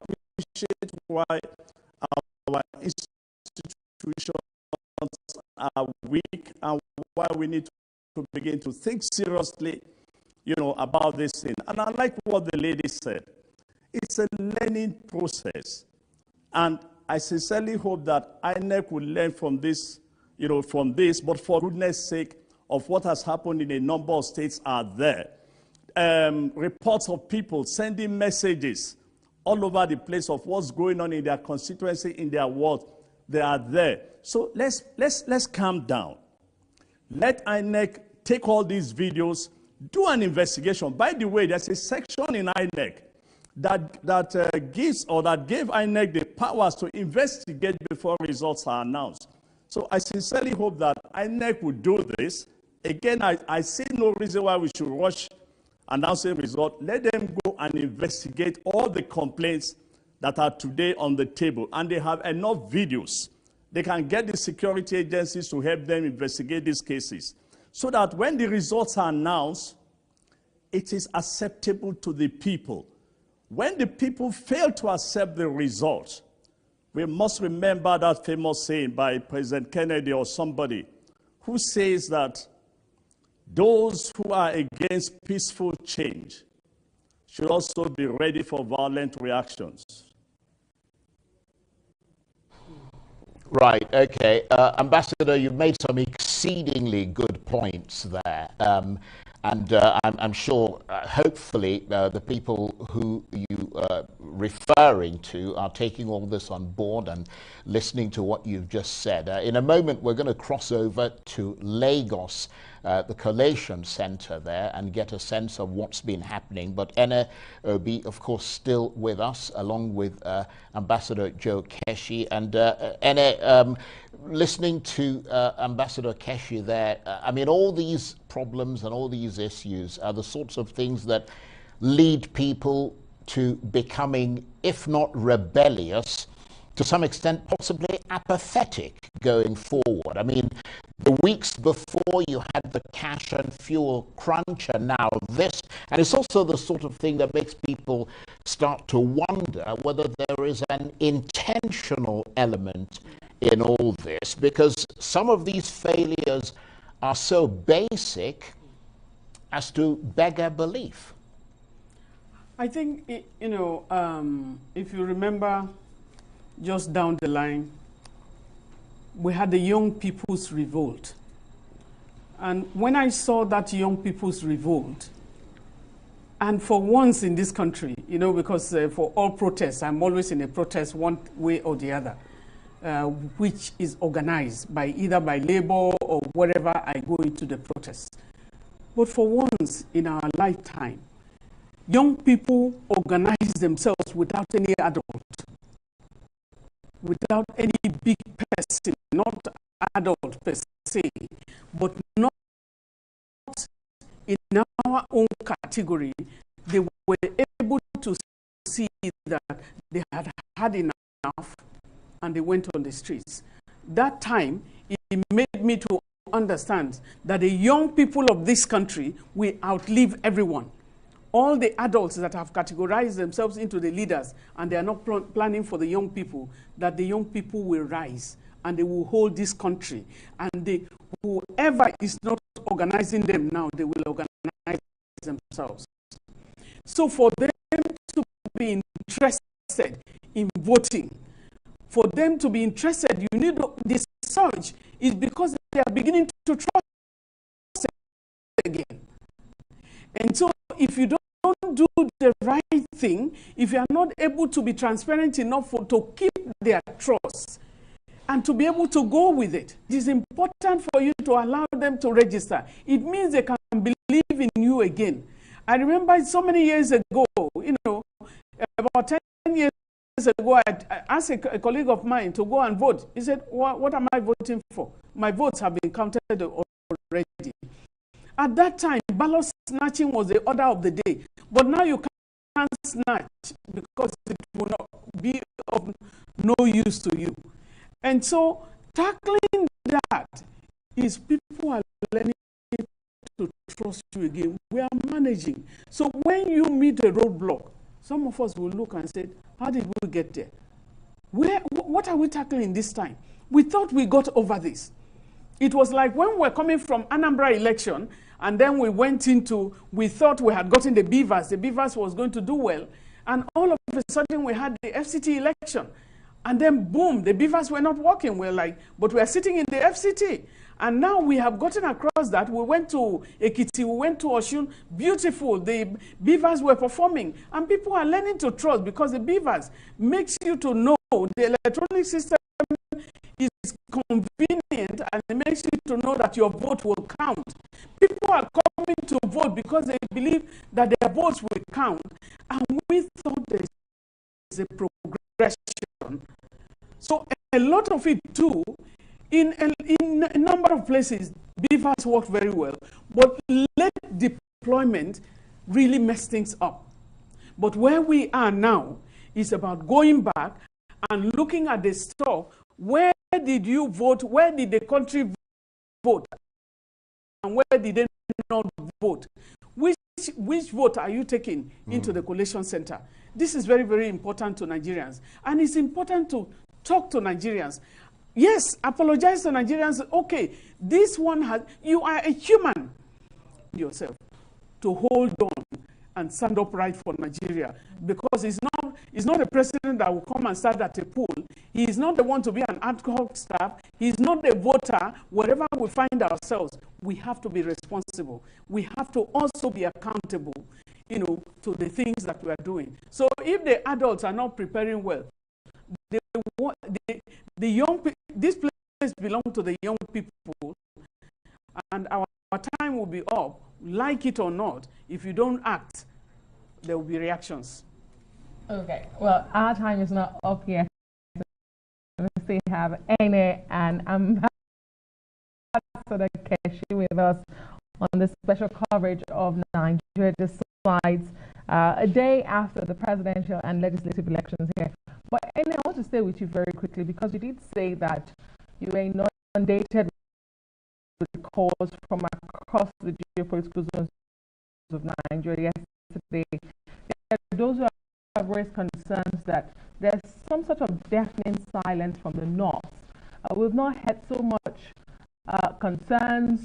appreciate why our institutions are weak and why we need to begin to think seriously, about this thing. And I like what the lady said. It's a learning process. And I sincerely hope that INEC will learn from this, but for goodness sake, of what has happened in a number of states are there. Reports of people sending messages all over the place of what's going on in their constituency, in their ward. They are there. So let's calm down. Let INEC take all these videos, do an investigation. By the way, there's a section in INEC that gave INEC the powers to investigate before results are announced. So I sincerely hope that INEC will do this. Again, I see no reason why we should rush announcing result. Let them go and investigate all the complaints that are today on the table. And they have enough videos. They can get the security agencies to help them investigate these cases, so that when the results are announced, it is acceptable to the people. When the people fail to accept the results, we must remember that famous saying by President Kennedy or somebody who says that those who are against peaceful change should also be ready for violent reactions. Right, okay. Ambassador, you've made some exceedingly good points there. I'm sure, hopefully, the people who you are referring to are taking all this on board and listening to what you've just said. In a moment, we're going to cross over to Lagos, the Collation Center there, and get a sense of what's been happening. But Ene Obi, of course, still with us, along with Ambassador Joe Keshi. And Ene, listening to Ambassador Keshi there, I mean, all these problems and all these issues are the sorts of things that lead people to becoming, if not rebellious, to some extent possibly apathetic going forward. I mean, the weeks before you had the cash and fuel crunch, and now this, and it's also the sort of thing that makes people start to wonder whether there is an intentional element in all this, because some of these failures are so basic as to beggar belief. I think, if you remember, just down the line, we had the Young People's Revolt. And when I saw that Young People's Revolt, and for once in this country, because for all protests, I'm always in a protest one way or the other, which is organized by either by labor or wherever I go into the protest. But for once in our lifetime, young people organize themselves without any adult, without any big person, not adult per se, but not in our own category. They were able to see that they had had enough, and they went on the streets. That time, it made me to understand that the young people of this country will outlive everyone. All the adults that have categorized themselves into the leaders, and they are not planning for the young people, that the young people will rise and they will hold this country. And whoever is not organizing them now, they will organize themselves. So for them to be interested in voting, for them to be interested, you need this surge is because they are beginning to trust again. And so if you don't do the right thing, if you are not able to be transparent enough to keep their trust and to be able to go with it, it is important for you to allow them to register. It means they can believe in you again. I remember so many years ago, about 10 years ago, I asked a colleague of mine to go and vote. He said, what am I voting for? My votes have been counted already. At that time, ballot snatching was the order of the day. But now you can't snatch because it will not be of no use to you. And so tackling that is people are learning to trust you again. We are managing. So when you meet a roadblock, some of us will look and say, how did we get there? What are we tackling this time? We thought we got over this. It was like when we were coming from Anambra election, and then we went into, we thought we had gotten the beavers was going to do well, and all of a sudden we had the FCT election. And then boom, the beavers were not working. We're like, but we're sitting in the FCT. And now we have gotten across that. We went to Ekiti, we went to Oshun, beautiful. The beavers were performing. And people are learning to trust because the beavers makes you to know the electronic system is convenient and it makes you to know that your vote will count. People are coming to vote because they believe that their votes will count. And we thought there is a progression. So a lot of it too, in a number of places, beavers worked very well. But late deployment really messed things up. But where we are now is about going back and looking at the stock. Where did you vote? Where did the country vote? And where did they not vote? Which vote are you taking into the collation center? This is very, very important to Nigerians. And it's important to talk to Nigerians. Yes, apologize to Nigerians. Okay, this one has, you are a human yourself to hold on and stand upright for Nigeria, because it's not a president that will come and start at a poll. He is not the one to be an ad hoc staff. He's not the voter. Wherever we find ourselves, we have to be responsible. We have to also be accountable, to the things that we are doing. So if the adults are not preparing well, the young people, this place belongs to the young people, and our time will be up. Like it or not, if you don't act, there will be reactions. Okay, well, our time is not up yet. We still have Ene and Ambassador Keshi with us on this special coverage of Nigeria Decides, a day after the presidential and legislative elections here. But Ene, I want to stay with you very quickly, because you did say that you were inundated with calls from across the geopolitical zones of Nigeria yesterday. There are those who have raised concerns that there's some sort of deafening silence from the north. We've not had so much concerns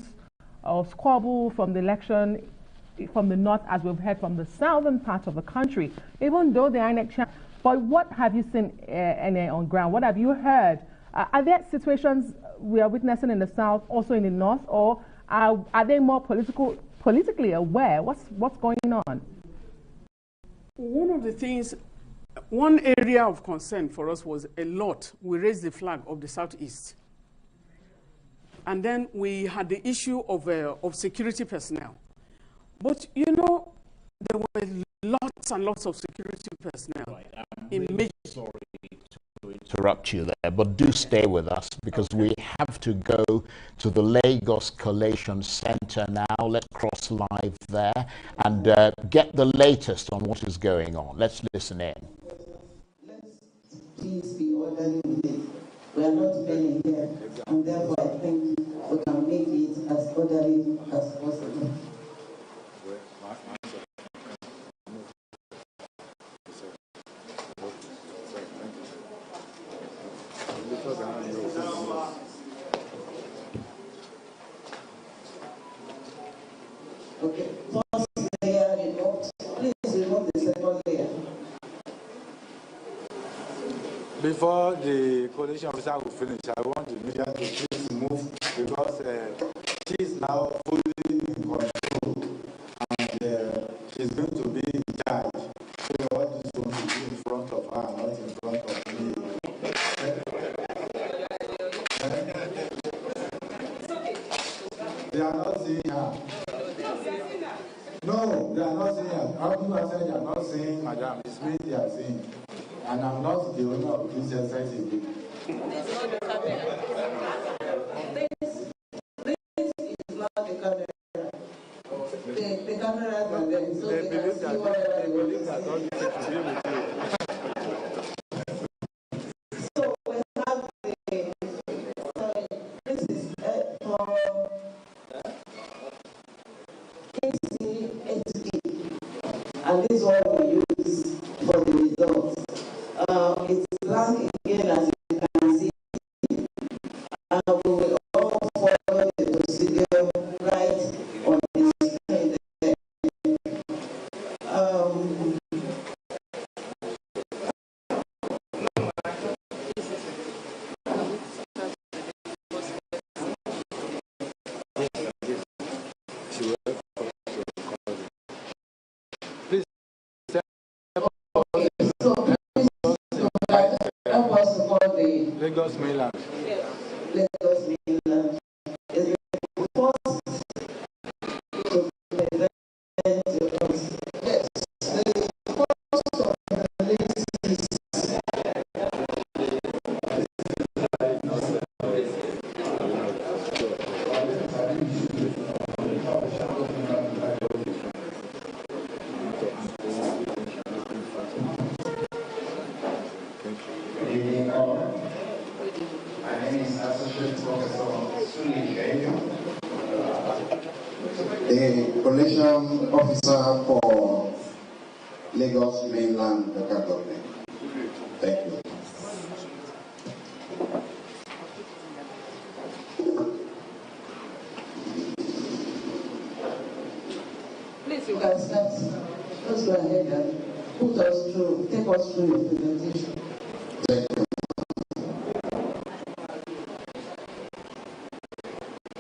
or squabble from the election from the north as we've heard from the southern part of the country, even though the INEC. But what have you seen on ground? What have you heard? Are there situations we are witnessing in the south, also in the north, or are they more politically aware? What's going on? One of the things, one area of concern for us was a lot. We raised the flag of the southeast, and then we had the issue of security personnel. But there were lots and lots of security personnel. Right. I'm really sorry to interrupt you there, but do stay with us, because we have to go to the Lagos Collation Center now. Let's cross live there and get the latest on what is going on. Let's listen in. Please be orderly with it. We are not many here, and therefore I think we can make it as orderly as possible. Before the coalition officer will finish, I want the media to please move because she is now fully in control and she's going to be in charge. So all this will be in front of her, not in front of me. They are not seeing her. No, they are not seeing her. How people are saying they are not seeing Madam? It's me they are seeing. And I'm not the owner of this exercise again. This is not the camera. The cameras are there, so they believe that all this is to be with you. So we have this is for KCHD, and this is what we use for the results. It's blank again, as you can see, and we will all follow the procedure right on the screen there. Help us to call the Lagos mainland. Lagos mainland is the first to present to us. Yes, the first of the list is My name is Associate Professor Sulike, the Collation Officer for Lagos Mainland Local Government. Thank you. Please, you can start. Let's go ahead and put us through, take us through your presentation. Thank you.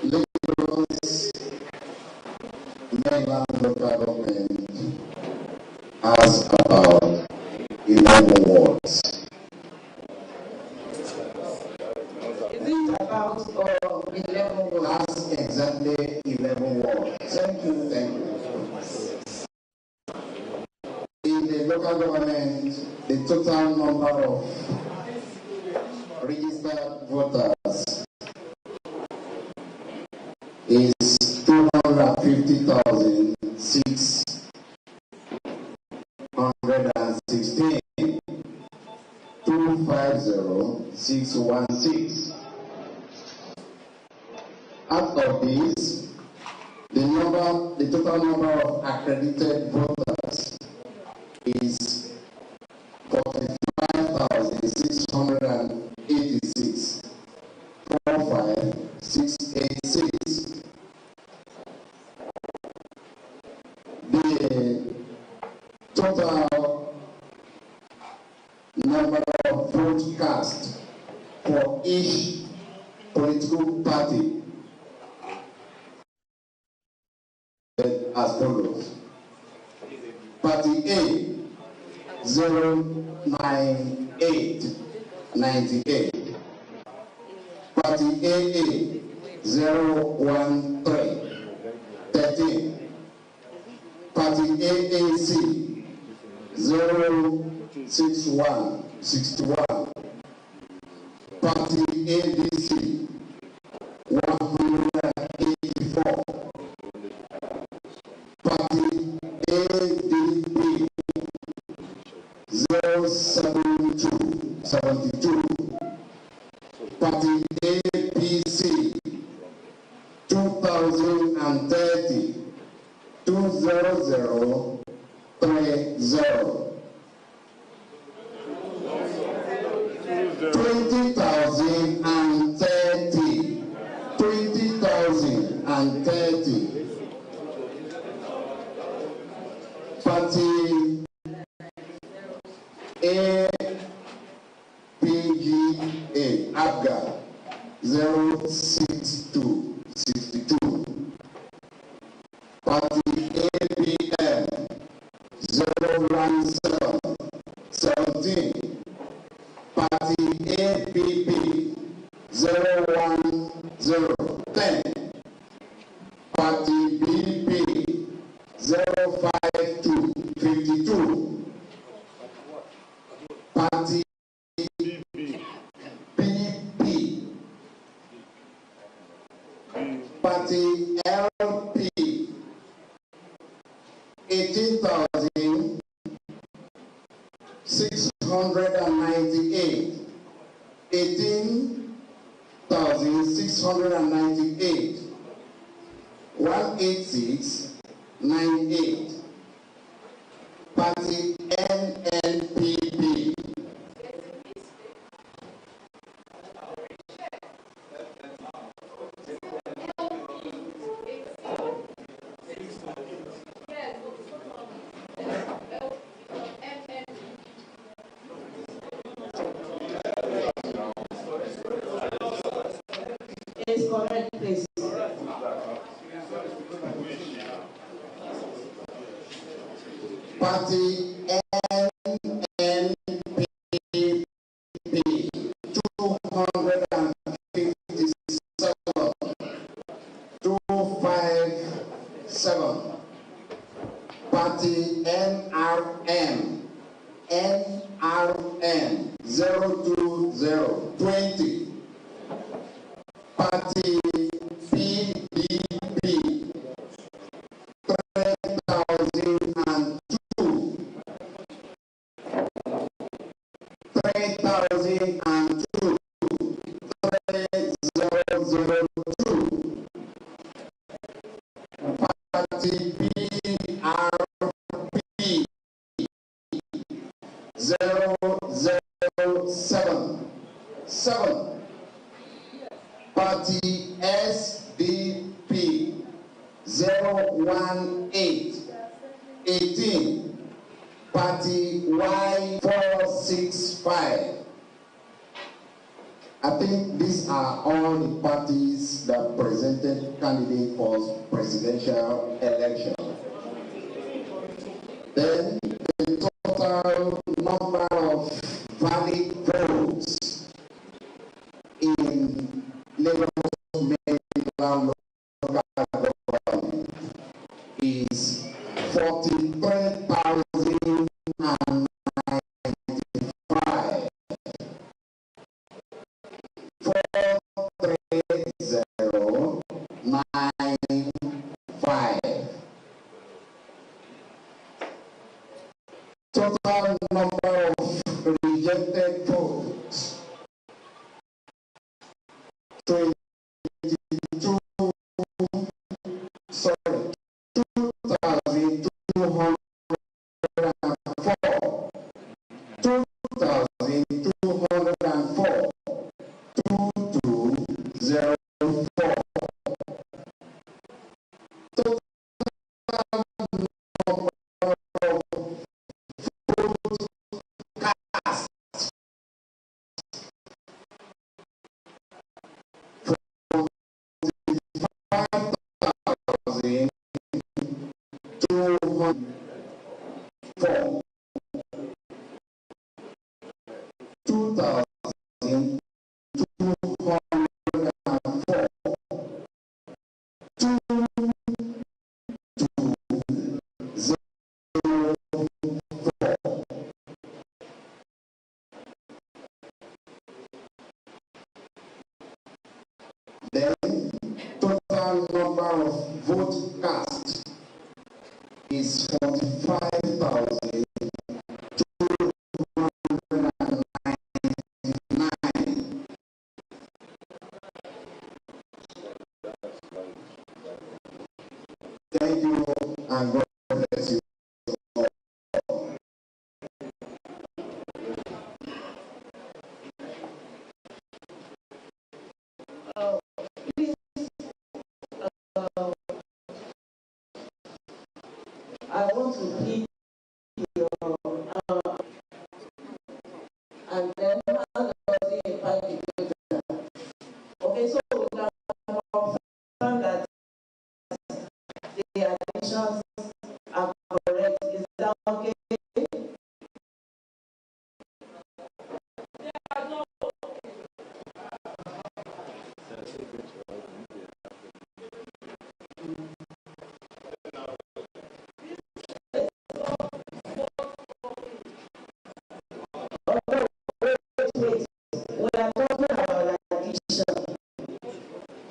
Lagos Mainland Local Government has about 11 wards. Is it about 11 wards? That's exactly 11 wards. Thank you. Thank you. In the local government, the total number of registered voters is 250,616. 250,616. Out of this, the total number of accredited voters is 45,686. 45686. The total number of votes cast for each political party as follows. Party A 09898. Party AA 01313. Party AAC 06161. Party ADC 184. Party ADP 07272. Party APC 2030 20030. 20,030. 20,030. Party APC vote 6 to 62. Party APM 017 17. Party APP 010 10. Party BP 052 52. Party PP. Party LP 18,698. 18,698. 18698. Party NNPP. Is correct, please. Party NNPP 257 257. Party NRM 020 Party PDP 3002. 3002. 3002. Party PRP 007 7. Party SDP 018 18. Party Y465. I think these are all the parties that presented candidates for presidential election. Then the total number of valid votes in Lagos Maryland local government is 43,095. 43095. Total number of rejected votes 2,204. 2,204. 2204. Total number of votes cast 45,204. 2,204. 2204. Then total number of votes cast is 45,299. Thank you and God bless you. I want to plead your and then hand over the party. Okay, so we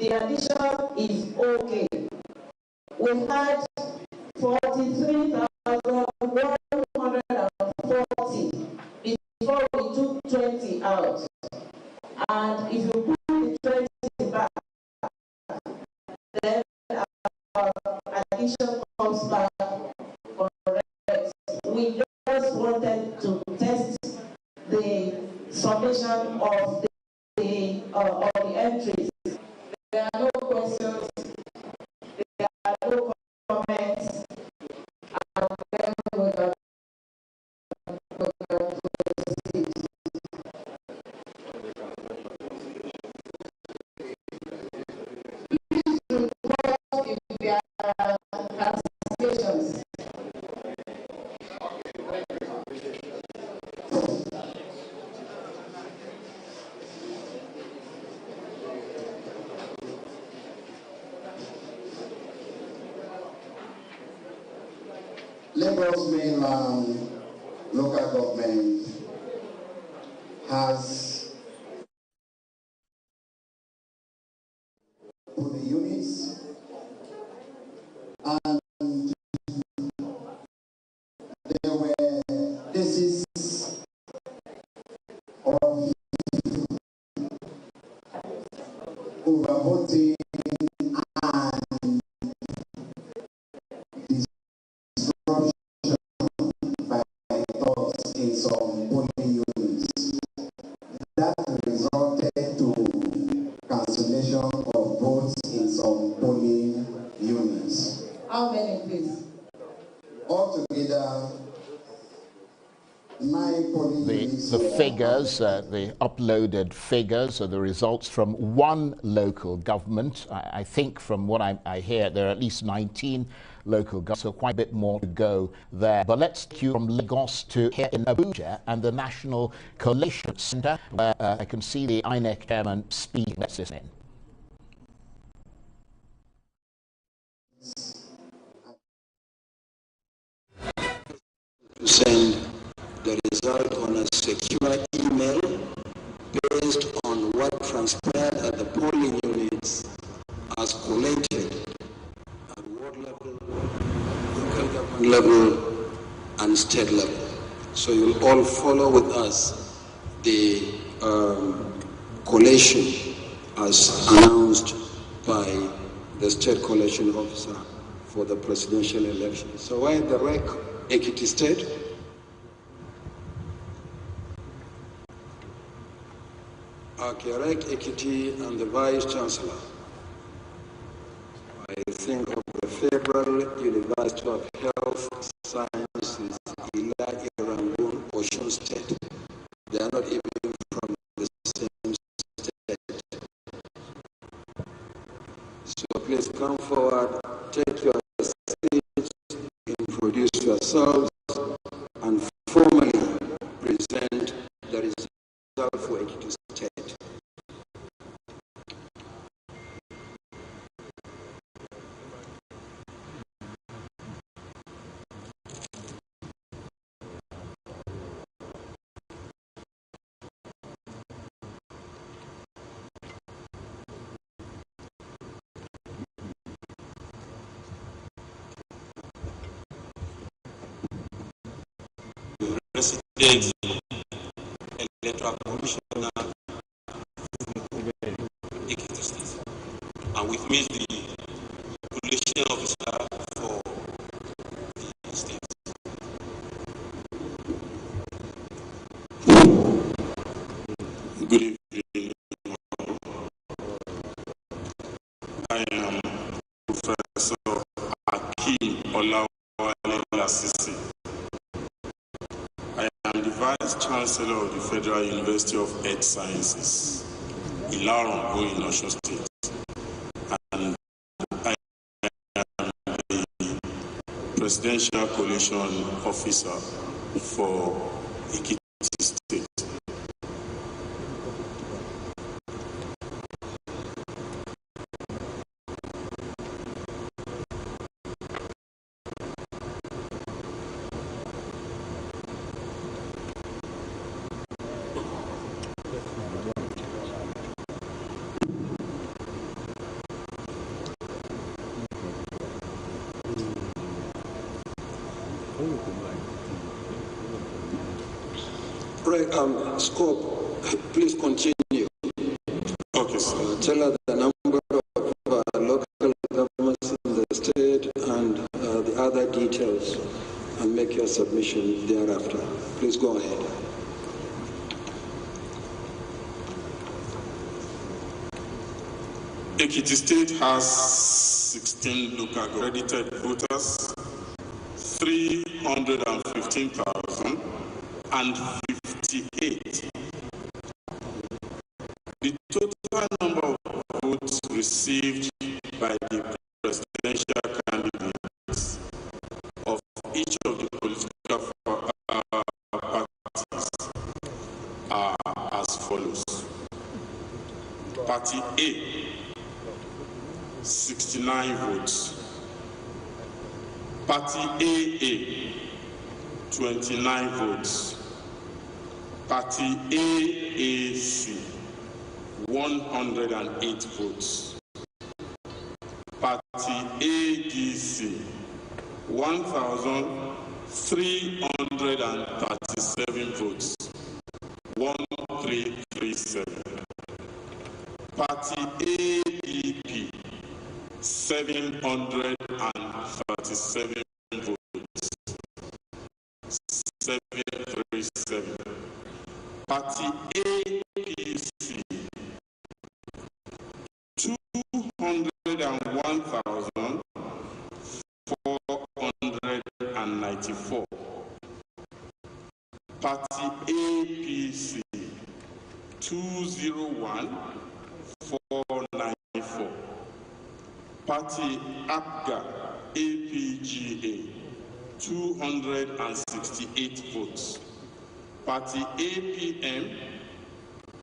the addition is okay. We had 43,140 before we took 20 out. And if you put the 20 back, then our addition comes back correct. We just wanted to test the summation of the entries. There are no questions, there are no comments, and then we can proceed. Please report if there are classifications. Lagos mainland local government has polling units, and there were cases of overvoting and disruption by thugs in some polling units. That resulted to cancellation of votes in some polling units. How many, please? Altogether, 9 polling units. The figures, the uploaded figures are the results from one local government. I think from what I hear, there are at least 19 local governments, so quite a bit more to go there. But let's take you from Lagos to here in Abuja and the National Collation Center, where I can see the INEC chairman speaking. Let's listen in. To send the result on a secure email based on what transpired at the polling units as collated at ward level, local government level, and state level. So you'll all follow with us the collation as announced by the state collation officer for the presidential election. So why the REC Ekiti State? REC Ekiti and the Vice Chancellor, I think of the Federal University of Health Sciences, Ila Irangun, Ocean State. They are not even from the same state. So please come forward, take your seats, introduce yourselves, and formally present the result for Ekiti State. President, Electoral Commissioner, Ekiti State, and with me the collation officer for the state. Good evening. I am Professor Akeem Olawale Lasisi. I am the Vice Chancellor of the Federal University of Earth Sciences, Ilorin, in Osun State, and I am the Presidential Collation Officer for Ekiti State. Right, Scope, please continue. Okay, sir. Tell her the number of local governments in the state and the other details, and make your submission thereafter. Please go ahead. Ekiti State has 16 local accredited voters, 315,058. The total number of votes received by the presidential candidates of each of the political parties are as follows. Party A, 69 votes. Party AA, 29 votes. Party AAC, 108 votes. Party ADC, 1,337 votes. 1337. Party ADP, 737 votes. 737. Party APC, 201,494. Party APC, 201,494. Party APGA, APGA, 268 votes. Party APM,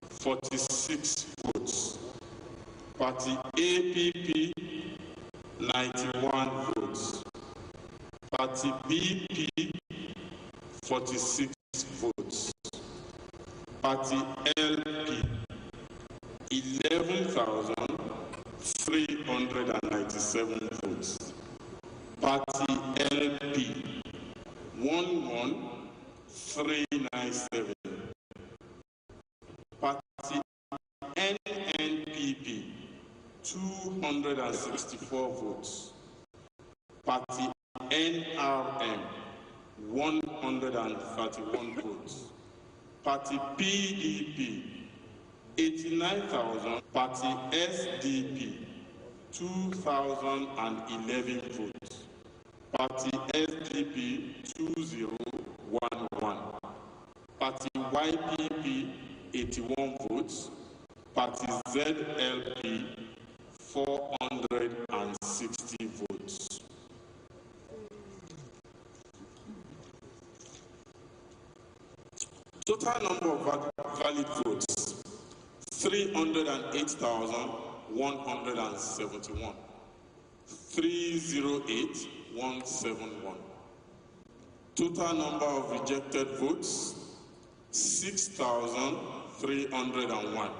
46 votes. Party APP, 91 votes. Party BP, 46 votes. Party LP, 11,397 votes. Party LP, 11,397. Party NNPP, 264 votes. Party NRM, 131 votes. Party PDP, 89,000. Party SDP, 2,011 votes. Party SDP, 2011. Party YPP, 81 votes. Party ZLP, 460 votes. Total number of valid votes, 308,171. 308,171. Total number of rejected votes, 6,301.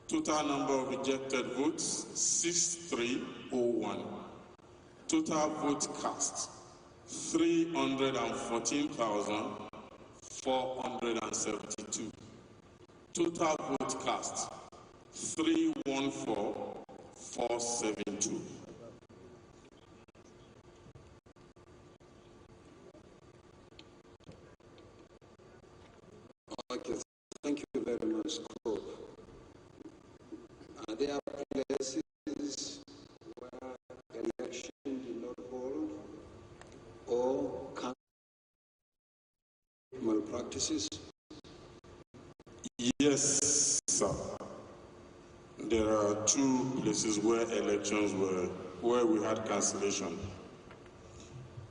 Total number of rejected votes, 6,301. Total votes cast, 314,472. Total votes cast, 314,472. Okay, thank you very much, Scope. Are there places where election did not hold or malpractices? Yes, sir. There are two places where elections where we had cancellation.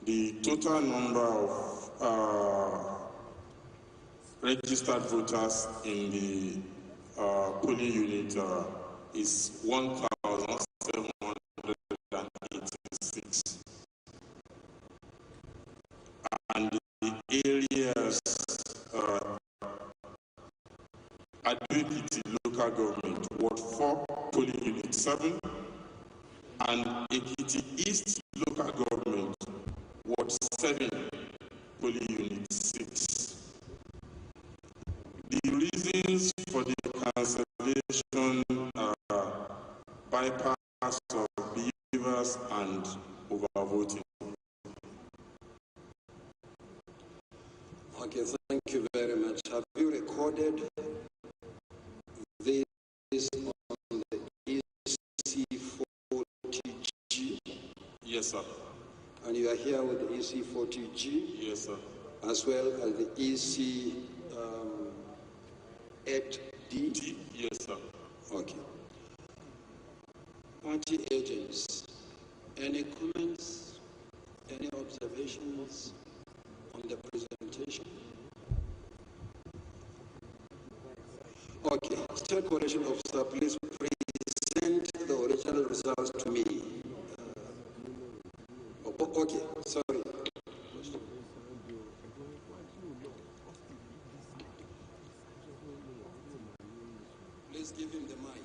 The total number of registered voters in the polling unit is 1,786. And the areas Ekiti local government, Ward 4, polling unit 7, and Ekiti East local government, Ward 7, bypass of beavers and overvoting. Okay, thank you very much. Have you recorded this on the EC40G? Yes, sir. And you are here with the EC40G? Yes, sir. As well as the EC8D? Yes, sir. Okay. Party agents, any comments, any observations on the presentation? Okay, State Collation Officer, please present the original results to me. Okay, sorry. Please give him the mic.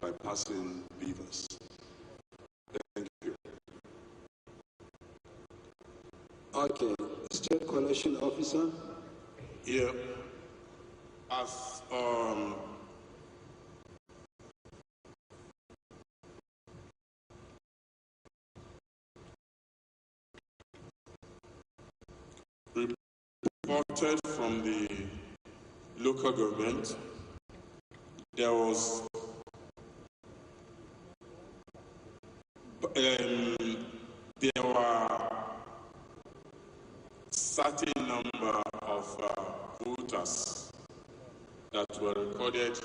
Bypassing beavers. Thank you. Okay, State Collation Officer. Yeah. As reported from the local government, there was there were certain number of voters that were recorded,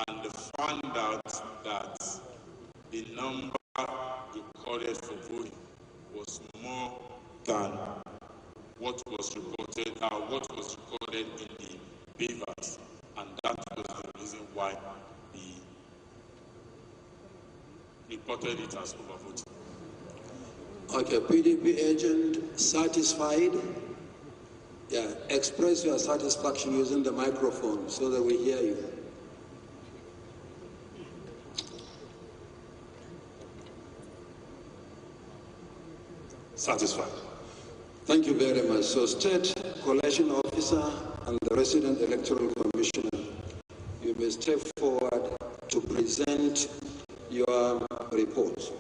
and they found out that the number recorded for voting was more than what was recorded in the papers, and that was the reason why they reported it as overvoting. Okay, PDP agent, satisfied? Yeah, express your satisfaction using the microphone so that we hear you. Satisfied. Thank you very much. So, State Collation Officer and the Resident Electoral Commissioner, you may step forward to present your report.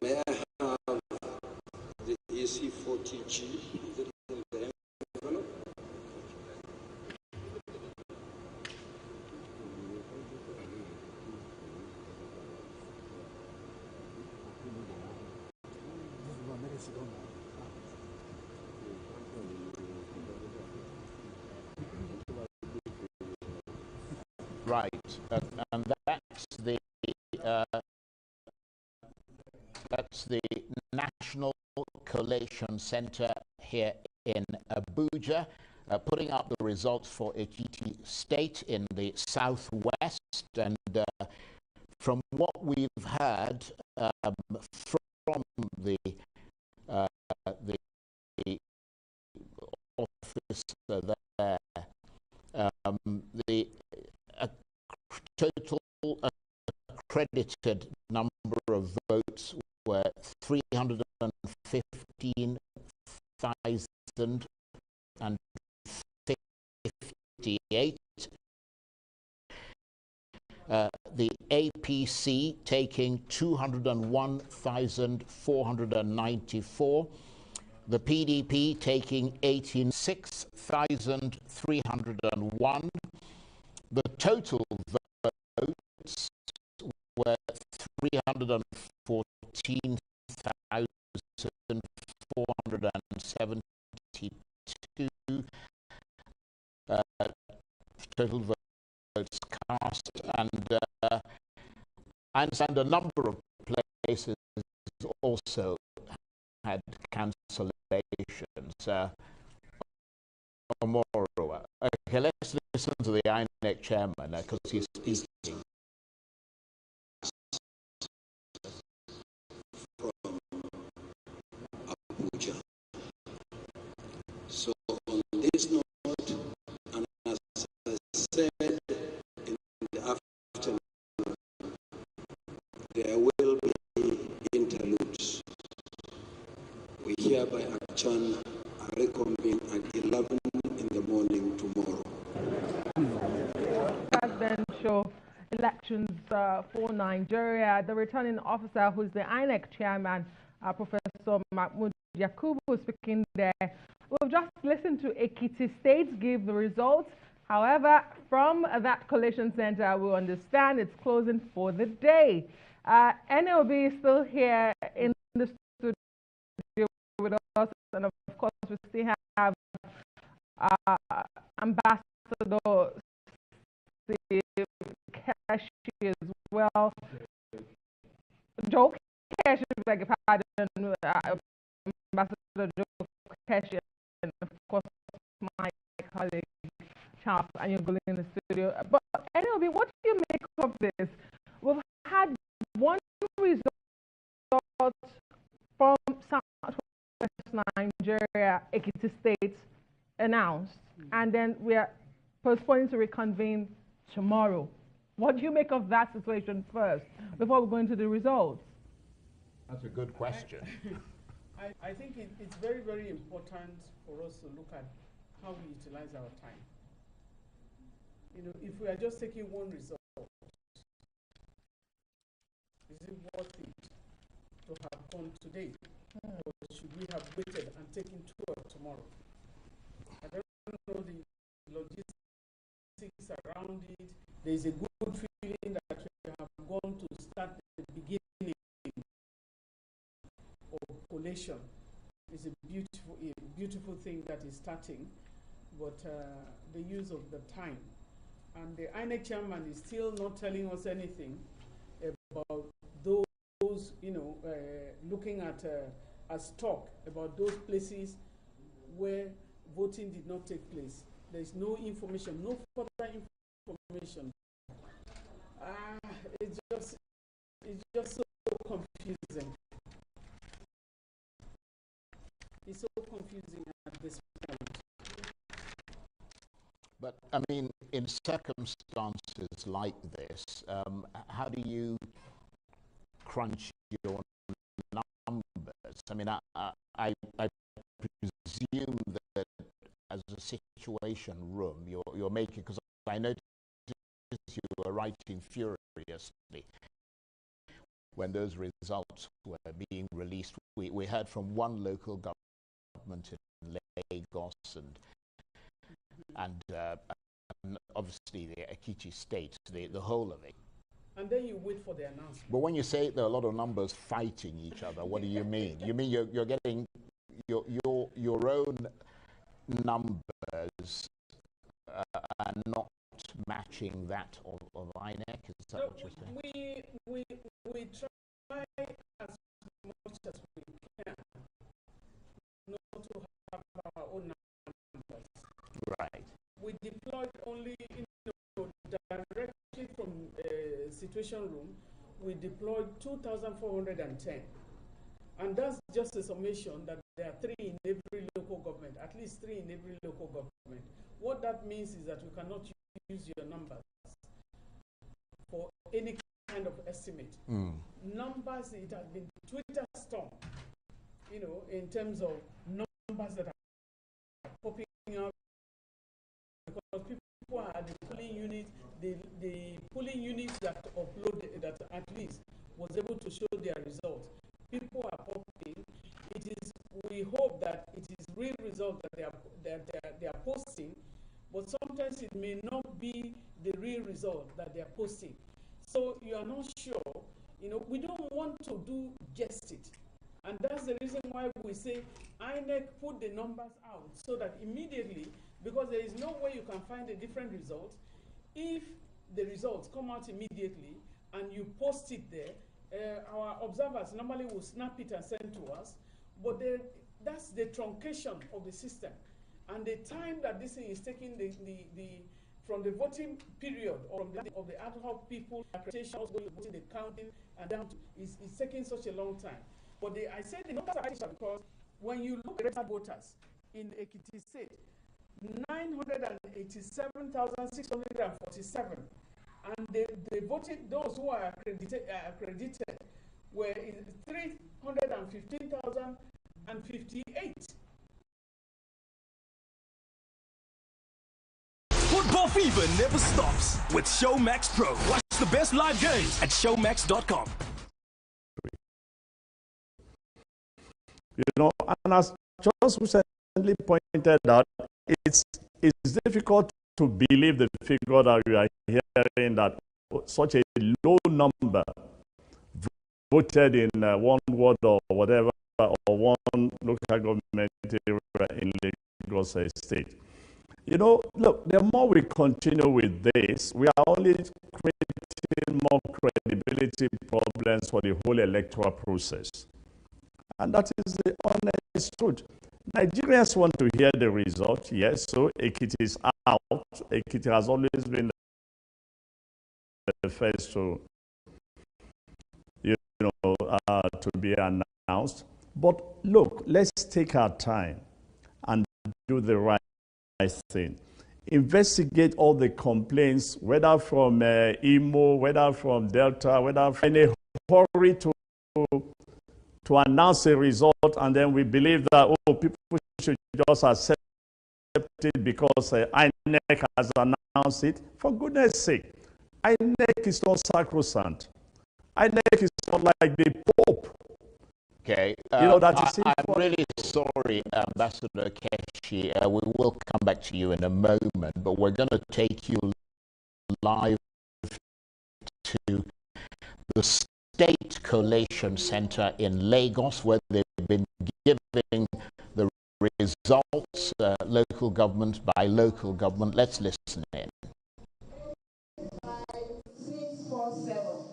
May I have the EC40G? Is it in the envelope? Right, and that's the National Collation Center here in Abuja, putting out the results for Ekiti State in the southwest. And from what we've heard from the officer there, the total estimated number of votes were 315,058. The APC taking 201,494. The PDP taking 86,301. The total votes were 314,472 total votes cast, and I understand a number of places also had cancellations. Okay, let's listen to the INEC chairman because he's speaking. From Abuja. So on this note, and as I said in the afternoon, there will be interludes. We hereby adjourn and reconvene at 11 in the morning tomorrow. Presidential elections for Nigeria. The returning officer, who's the INEC chairman, Professor Mahmoud Yakubu, speaking there. We've just listened to Ekiti State give the results. However, from that collation center, we understand it's closing for the day. NLB is still here in the studio with us, and of course, we still have Ambassador Keshi as well. Joe Keshi, beg your pardon, Ambassador Joe Keshi, and of course my colleague Charles Anyogoli in the studio. But anyway, what do you make of this? We've had one result from Southwest Nigeria, Ekiti State, announced, and then we are postponing to reconvene tomorrow. What do you make of that situation first, before we go into the results? That's a good question. I think it's very, very important for us to look at how we utilize our time. You know, if we are just taking one result, is it worth it to have gone today? Or should we have waited and taken two tomorrow? I don't know the logistics around it. There is a good feeling that we have gone to start the beginning of collation. It's a beautiful thing that is starting, but the use of the time. And the INEC chairman is still not telling us anything about those, you know, looking at as talk about those places where voting did not take place. There is no information, no further information. It's just so confusing. It's so confusing at this point. But I mean, in circumstances like this, how do you crunch your numbers? I mean, I presume that as a situation room, you're making, because I noticed you were writing furiously when those results were being released. We heard from one local government in Lagos and obviously the Ekiti State, the whole of it. And then you wait for the announcement. But when you say there are a lot of numbers fighting each other, what do you mean? You mean you're getting your own numbers are not matching that of INEC? Is that what you're saying? We try as much as we can not to have our own numbers. Right. We deployed only, directly from Situation Room, we deployed 2,410. And that's just a summation that there are 3 in every local government, at least 3 in every local government. What that means is that we cannot use your numbers for any kind of estimate. numbers, it has been Twitter storm, you know, in terms of numbers that are popping up, because people are at the polling unit, the polling units that uploaded, that at least was able to show their results. People are popping. It is, we hope that it is real result that they are posting, but sometimes it may not be the real result that they are posting. So you are not sure. You know, we don't want to do just it. And that's the reason why we say INEC put the numbers out so that immediately, because there is no way you can find a different result, if the results come out immediately and you post it there, our observers normally will snap it and send to us, but that's the truncation of the system. And the time that this thing is taking from the voting period or of the ad hoc people, accreditations, voting, the counting, and down to, is taking such a long time. But I said the numbers are because when you look at registered voters in Ekiti State, 987,647, and they voted, those who are accredited were 315,058. Football fever never stops with Showmax Pro. Watch the best live games at showmax.com. You know, and as just recently pointed out, it's difficult to believe the figure that we are hearing, that such a low number voted in one ward or whatever, or one local government area in Lagos State. You know, look, the more we continue with this, we are only creating more credibility problems for the whole electoral process. And that is the honest truth. Nigerians want to hear the result, yes, so Ekiti is out. Ekiti has always been the first to, to be announced. But look, let's take our time and do the right thing. Investigate all the complaints, whether from Imo, whether from Delta, whether from any hurry to announce a result, and then we believe that, people should just accept it because INEC has announced it. For goodness sake, INEC is not sacrosanct. INEC is not like the Pope. Okay, I'm really sorry, Ambassador Keshi. We will come back to you in a moment, but we're going to take you live to the State Collation Center in Lagos, where they've been giving the results, local government by local government. Let's listen in. 647,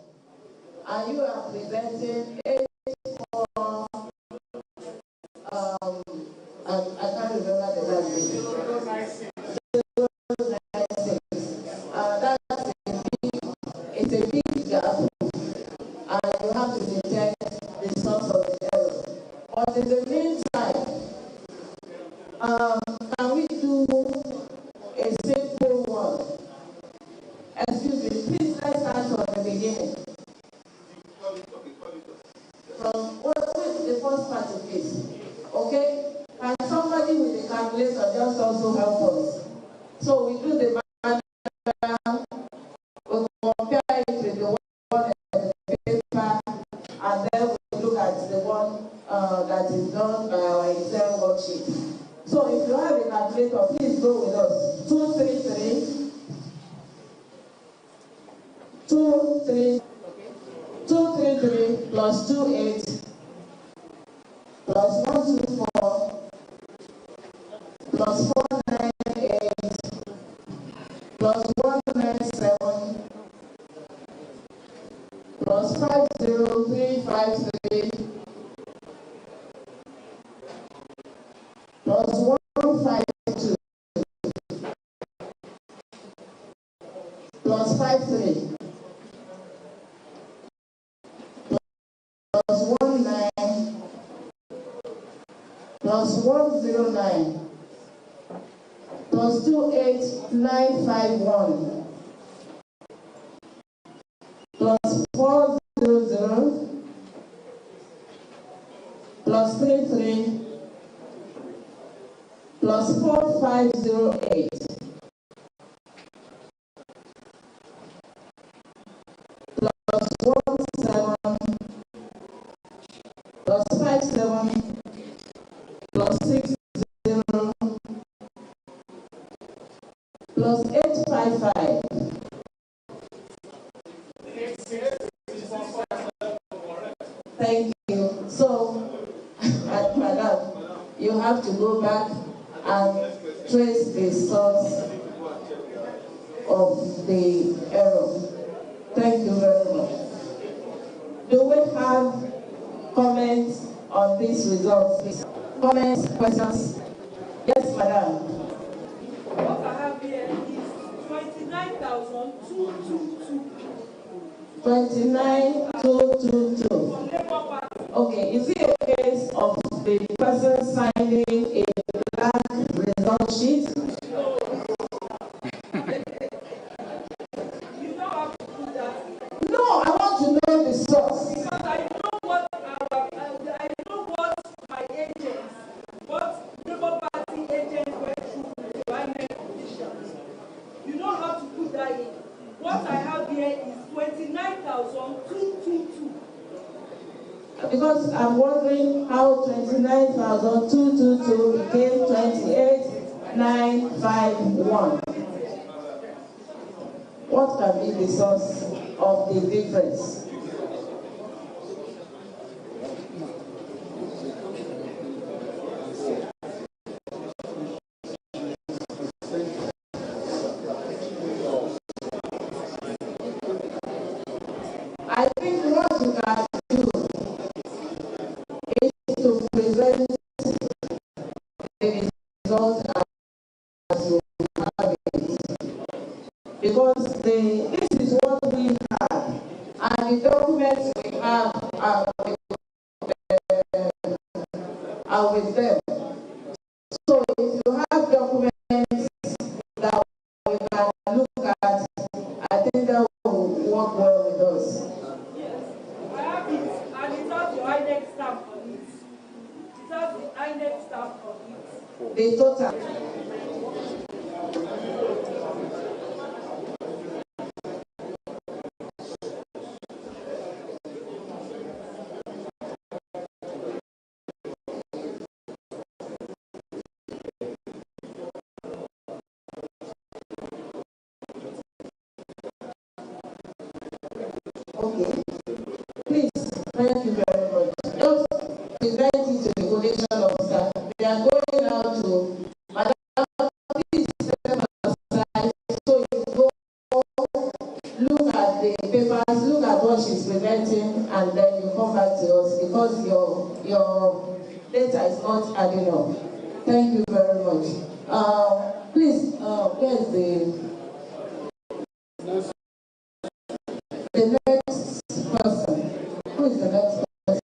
and you are presenting 84. I can't remember the last name. 096. It's a big gap, and you have to detect the source of the error. But in the meantime, can we do a simple one? Excuse me, please let's start from the beginning. From the first part of this, okay? Can somebody with the calculator just also help us? So we do the math, we compare it with the one on the paper, and then we look at the one that is done by our Excel worksheet. So if you have a calculator, please go with us. 233 plus 28 plus 124 plus 498 plus 197 plus 50353 plus 152 plus 53 plus 19 plus 109 plus 28951 plus 4 plus 33 plus 4508 plus 17 plus 57 plus 60 plus 855. Thank you. So, Madam, you have to go back and trace the source of the error. Thank you very much. Do we have comments on these results? Comments, questions? Yes, Madam. What I have here is 29,222. 29,222. Okay, is it a case of the person signing a blank result sheet? No, I want to know the source. Because I know what my agents, what Labour Party agents went through to INEC officials. You don't have to put that in. What I have here is 29,222. Because I'm wondering how 29,222 became 28,951. What can be the source of the difference? I think what you can do is to present the result as you have it. Because this is what we have, and the documents we have are with them. So if you have documents that we can look at, I think that will work well with us. Yes, I have it, and it has the INEC stamp on it. It has the INEC stamp on it. The total. Okay. Please, thank you very much. Just present it to the collation officer. They are going out to Madam, please step aside so you go look at the papers, look at what she's presenting, and then you come back to us because your data is not adding up. Thank you very much. Please, where's the next person? Who is the next person?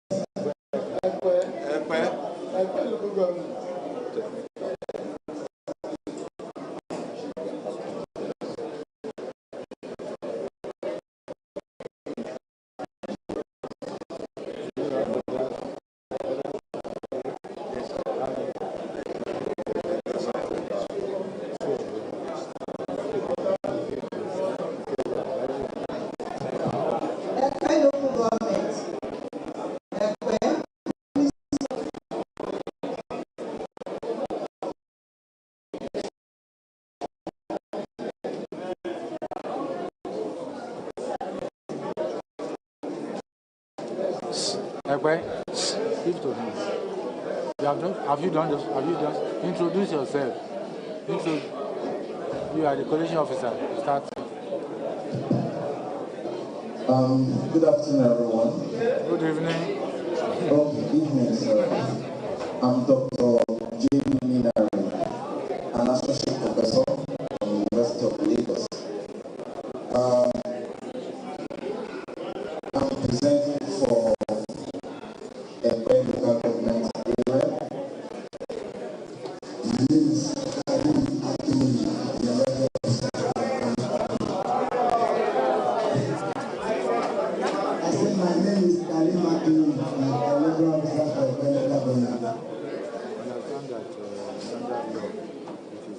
Speak to him. Have you done this? Have you done? Introduce yourself. You are the collation officer. Start. Good afternoon, everyone. Good evening. Good evening, sir. I'm Dr. J. Minari, an associate professor from the University of Lagos. I'm presenting for a local government area. I said my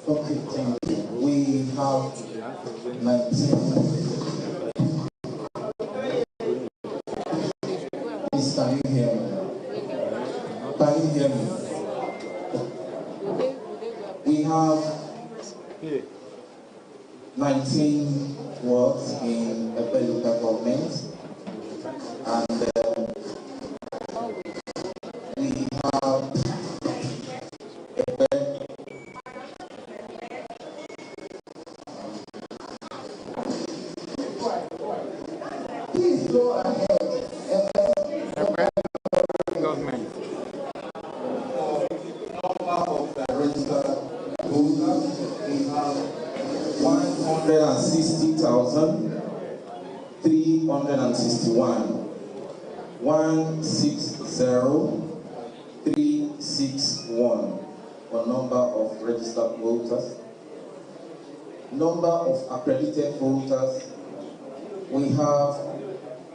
Okay, thank you. We have 19. Please, can you hear me? Can you hear me? We have 19 wards in Epe local government, and we have Epe. Please go ahead. Epe government. Number of registered voters, we have 160,361. 160,361 for number of registered voters. Number of accredited voters, we have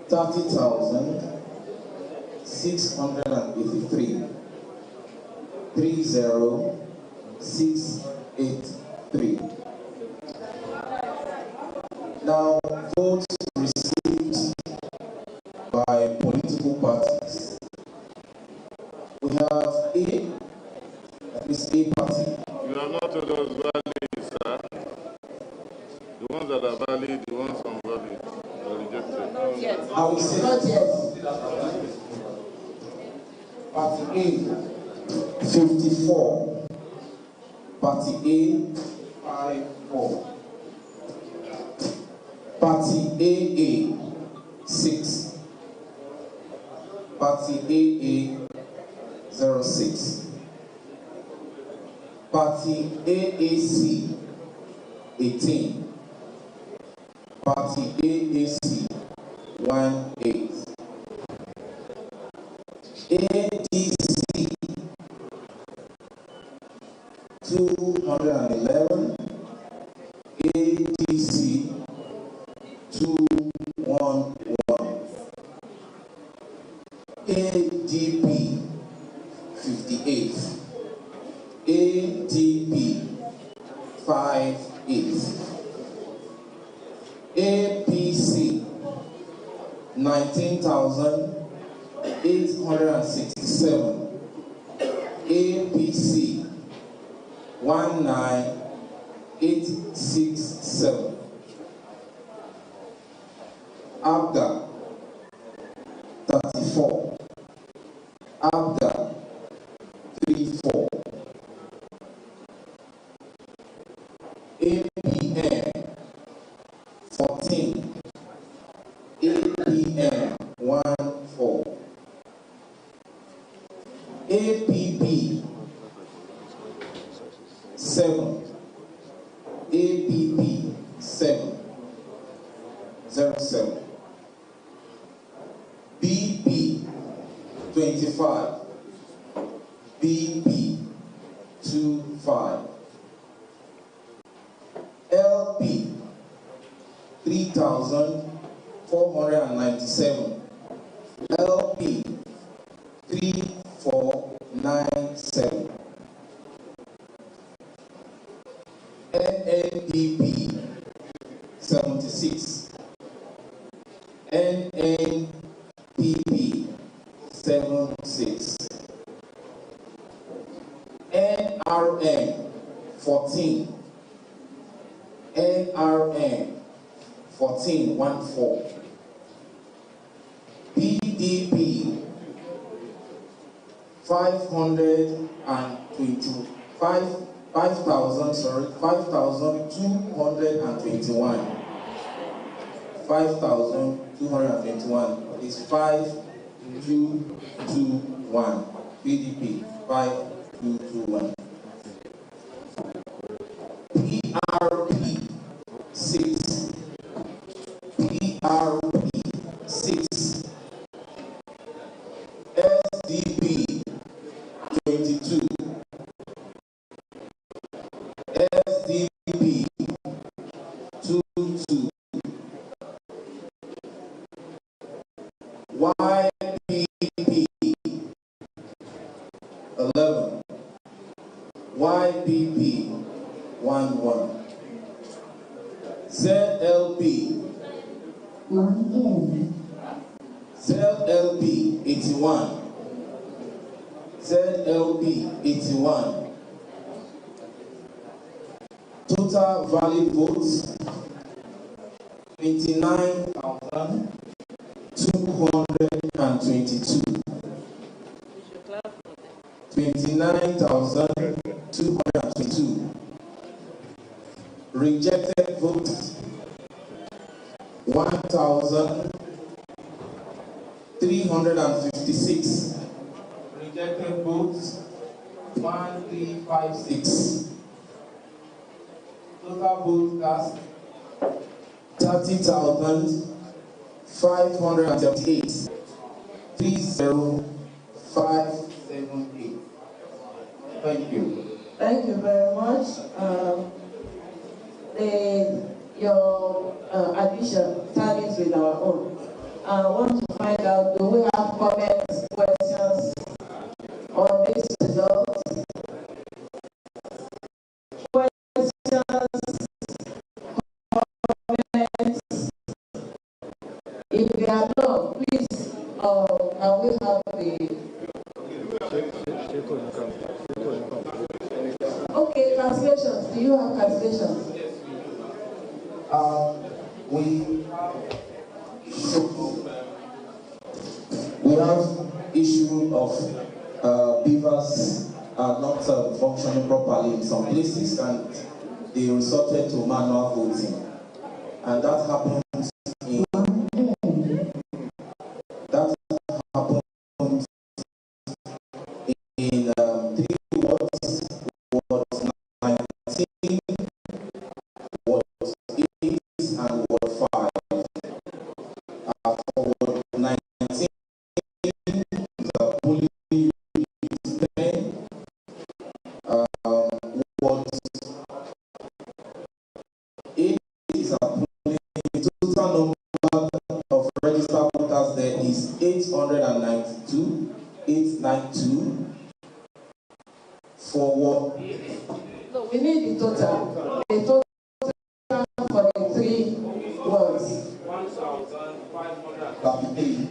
30,683. 30683. Now, votes received by political parties. We have that is A party. You are not told us valid, sir. The ones that are valid, the ones unvalid are rejected. Yes. I will say not yes. Party A, 54. Party A, 54. Party AA, 6. Party AA, 06. Party AAC, 18. Party AAC, 18. ADC, 211. ADC, 211. ADP, 58. ADP, 58. APC, 19,867. APC, 19867. ABGA, 34. ABGA, 34. APM, 14. APM, 14. APP, 7. APP, 7. 07. BP, 25. BP, 25. LP, 3,497. LP, 3497. NNPP, 76. NNPP, 76. NRM, 14. NRM, 1414. PDP, 5,221. 5,221 is 5221. PDP, 5221. PRP, 6. PRP, 6. SDP, 22. SDP, 22. YPP, 11. YPP, 11. ZLP. ZLP 81. ZLP 81. Total valid votes 29,222. 29,222. Rejected votes 1,356. Rejected votes 1,356. Total votes cast 30,578. 30578. Thank you. Thank you very much. Your addition tallies with our own. I want to find out, do we have comments, questions on this result? Questions, comments? If there are none, please, can we have the... Okay, translations. Do you have translations? We have issue of beavers are not functioning properly in some places, and they resorted to manual voting, and that happens in in 3 wards, Ward 19, Ward 8, and Ward 5. For Ward 19, the polling unit 10, Ward 8 is a polling. The total number of registered voters there is 892. For what? No, we need the total. The total for the 3 wards. 1,533.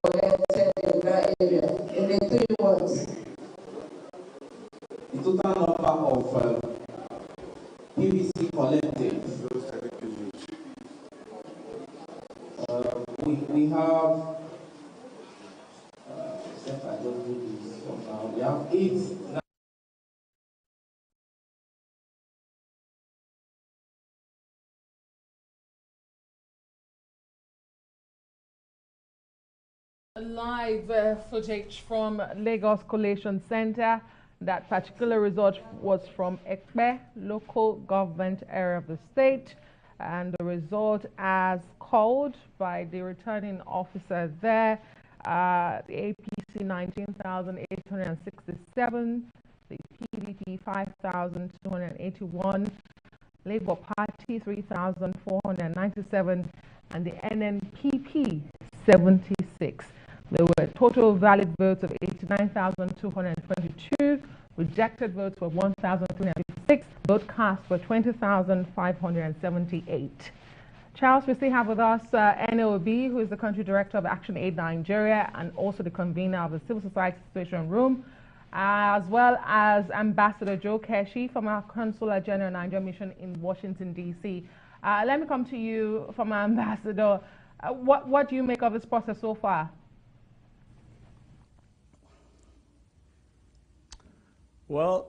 Collected in that area, in the 3 wards. The total number of PVC collected. We have. We have 8. Live footage from Lagos Collation Center. That particular result was from Ekpe, local government area of the state, and the result as called by the returning officer there, the APC 19,867, the PDP 5,281, Labour Party 3,497, and the NNPP 76. There were total valid votes of 89,222, rejected votes were 1,356, vote cast were 20,578. Charles, we still have with us NOB, who is the country director of Action Aid Nigeria and also the convener of the Civil Society Situation Room, as well as Ambassador Joe Keshi from our Consular General Nigerian Mission in Washington, D.C. Let me come to you from our Ambassador. What do you make of this process so far? Well,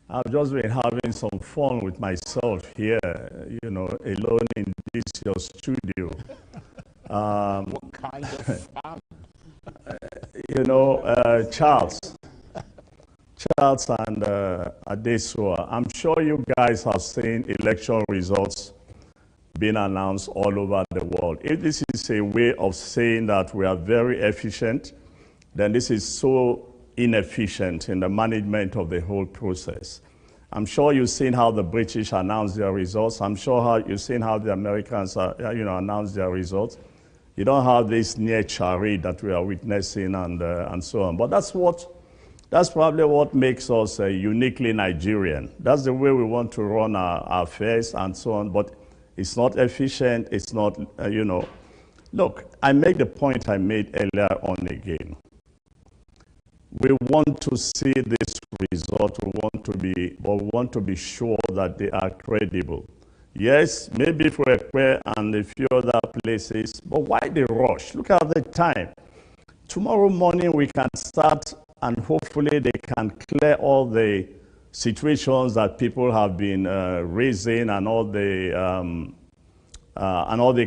I've just been having some fun with myself here, you know, alone in this your studio. What kind of fun? You know, Charles and Adesua, I'm sure you guys have seen election results being announced all over the world. If this is a way of saying that we are very efficient, then this is so inefficient in the management of the whole process. I'm sure you've seen how the British announced their results. I'm sure you've seen how the Americans announced their results. You don't have this near charade that we are witnessing and so on. But that's probably what makes us uniquely Nigerian. That's the way we want to run our affairs and so on. But it's not efficient. It's not, Look, I make the point I made earlier on again. We want to see this result. We want to be sure that they are credible. Yes, maybe for Ekpe and a few other places, but why the rush? Look at the time. Tomorrow morning we can start, and hopefully they can clear all the situations that people have been raising and all the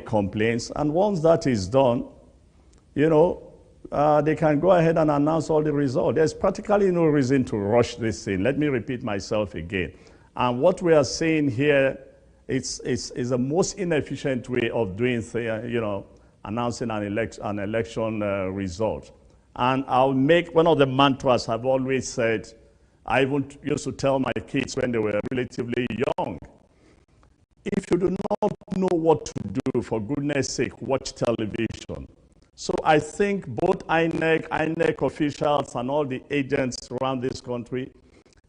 complaints. And once that is done, they can go ahead and announce all the results. There's practically no reason to rush this thing. Let me repeat myself again. And what we are saying here is the most inefficient way of doing things, announcing an election result. And I'll make one of the mantras I've always said. I even used to tell my kids when they were relatively young, if you do not know what to do, for goodness sake, watch television. So I think both INEC officials and all the agents around this country,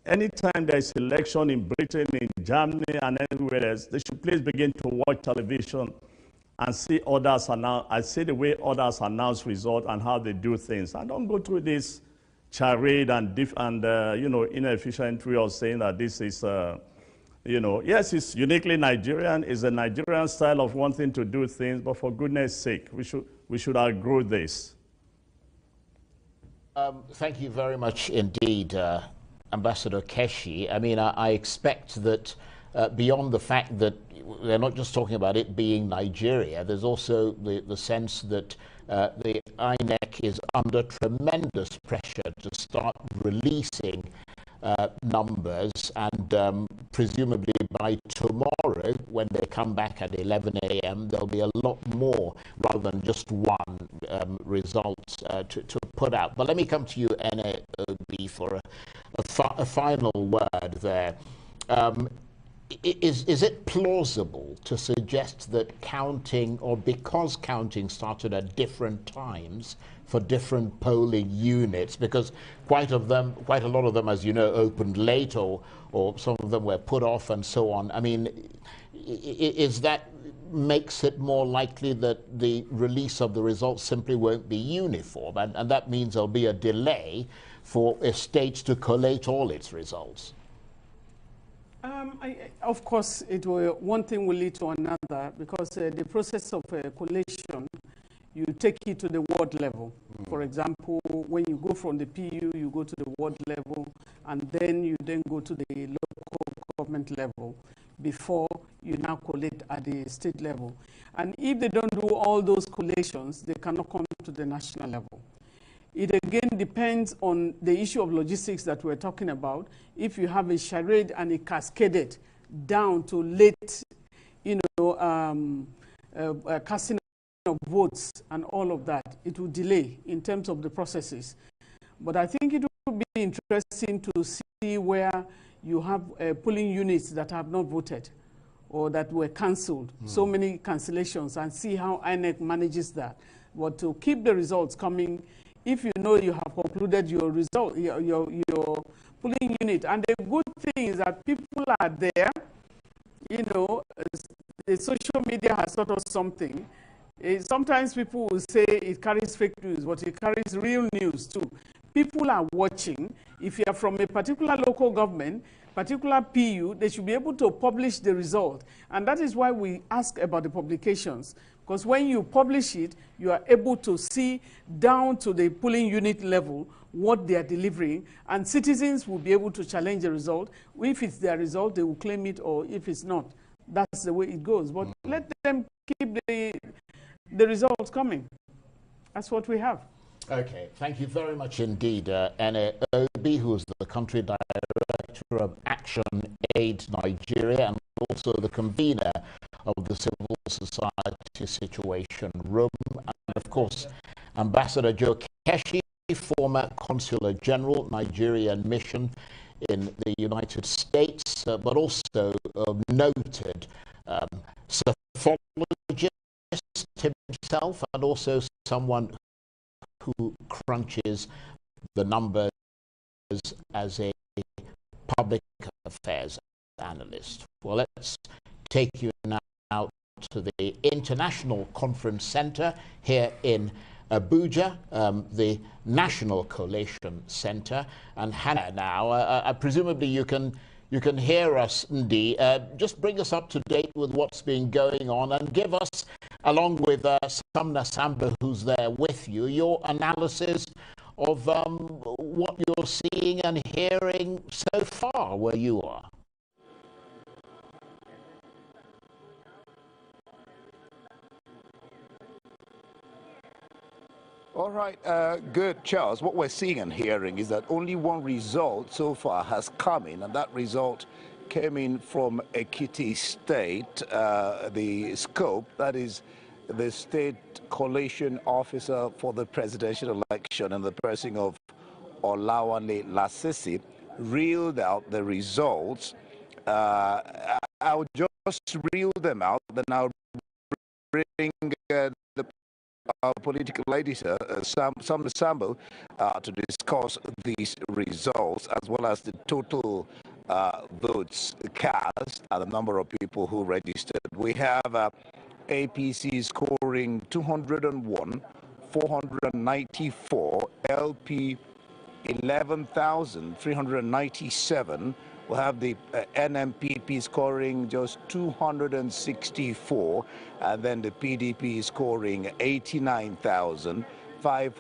anytime there's election in Britain, in Germany, and anywhere else, they should please begin to watch television and see others announce. I see the way others announce results and how they do things. And don't go through this charade and inefficient way of saying that this is, yes, it's uniquely Nigerian. It's a Nigerian style of wanting to do things, but for goodness sake, we should outgrow this. Thank you very much indeed, Ambassador Keshi. I mean, I expect that beyond the fact that they're not just talking about it being Nigeria, there's also the sense that the INEC is under tremendous pressure to start releasing numbers, and presumably by tomorrow, when they come back at 11 a.m., there'll be a lot more rather than just one result to put out. But let me come to you, NAOB, for a final word there. Is it plausible to suggest that counting, or because counting started at different times for different polling units, because quite a lot of them, as you know, opened late, or some of them were put off and so on. I mean, is that makes it more likely that the release of the results simply won't be uniform, and that means there'll be a delay for a state to collate all its results? Of course, one thing will lead to another, because the process of collation, you take it to the ward level. For example, when you go from the PU, you go to the ward level, and then you go to the local government level before you now collate at the state level. And if they don't do all those collations, they cannot come to the national level. It again depends on the issue of logistics that we're talking about. If you have a charade and a cascaded down to late, casting of votes and all of that, it will delay in terms of the processes. But I think it will be interesting to see where you have polling units that have not voted or that were cancelled, so many cancellations, and see how INEC manages that. But to keep the results coming, if you know you have concluded your result, your polling unit, and the good thing is that people are there, the social media has taught us something. Sometimes people will say it carries fake news, but it carries real news too. People are watching. If you are from a particular local government, particular PU, they should be able to publish the result. And that is why we ask about the publications. Because when you publish it, you are able to see down to the polling unit level what they are delivering, and citizens will be able to challenge the result. If it's their result, they will claim it, or if it's not, that's the way it goes. But let them keep the results coming. That's what we have. Okay, thank you very much indeed, NAOB, who's the country director of Action Aid Nigeria and also the convener of the Civil Society Situation Room, and of course, Ambassador Joe Keshi, former Consular General, Nigerian mission in the United States, but also noted psephologist himself, and also someone who crunches the numbers as a public affairs analyst. Well, let's take you now to the International Conference Center here in Abuja, the National Collation Center. And Hannah, now, presumably you can hear us, Ndi. Just bring us up to date with what's been going on, and give us, along with Sumna Samba, who's there with you, your analysis of what you're seeing and hearing so far where you are. All right, good, Charles. What we're seeing and hearing is that only one result so far has come in, and that result came in from Ekiti State, the scope, that is the state collation officer for the presidential election, and the person of Olawale Lasisi reeled out the results. I'll just reel them out, then I'll bring the political editor, Sumna Samba, to discuss these results, as well as the total votes cast and the number of people who registered. We have APC scoring 201, 494, LP 11,397. We'll have the NMPP scoring just 264, and then the PDP scoring 89,500.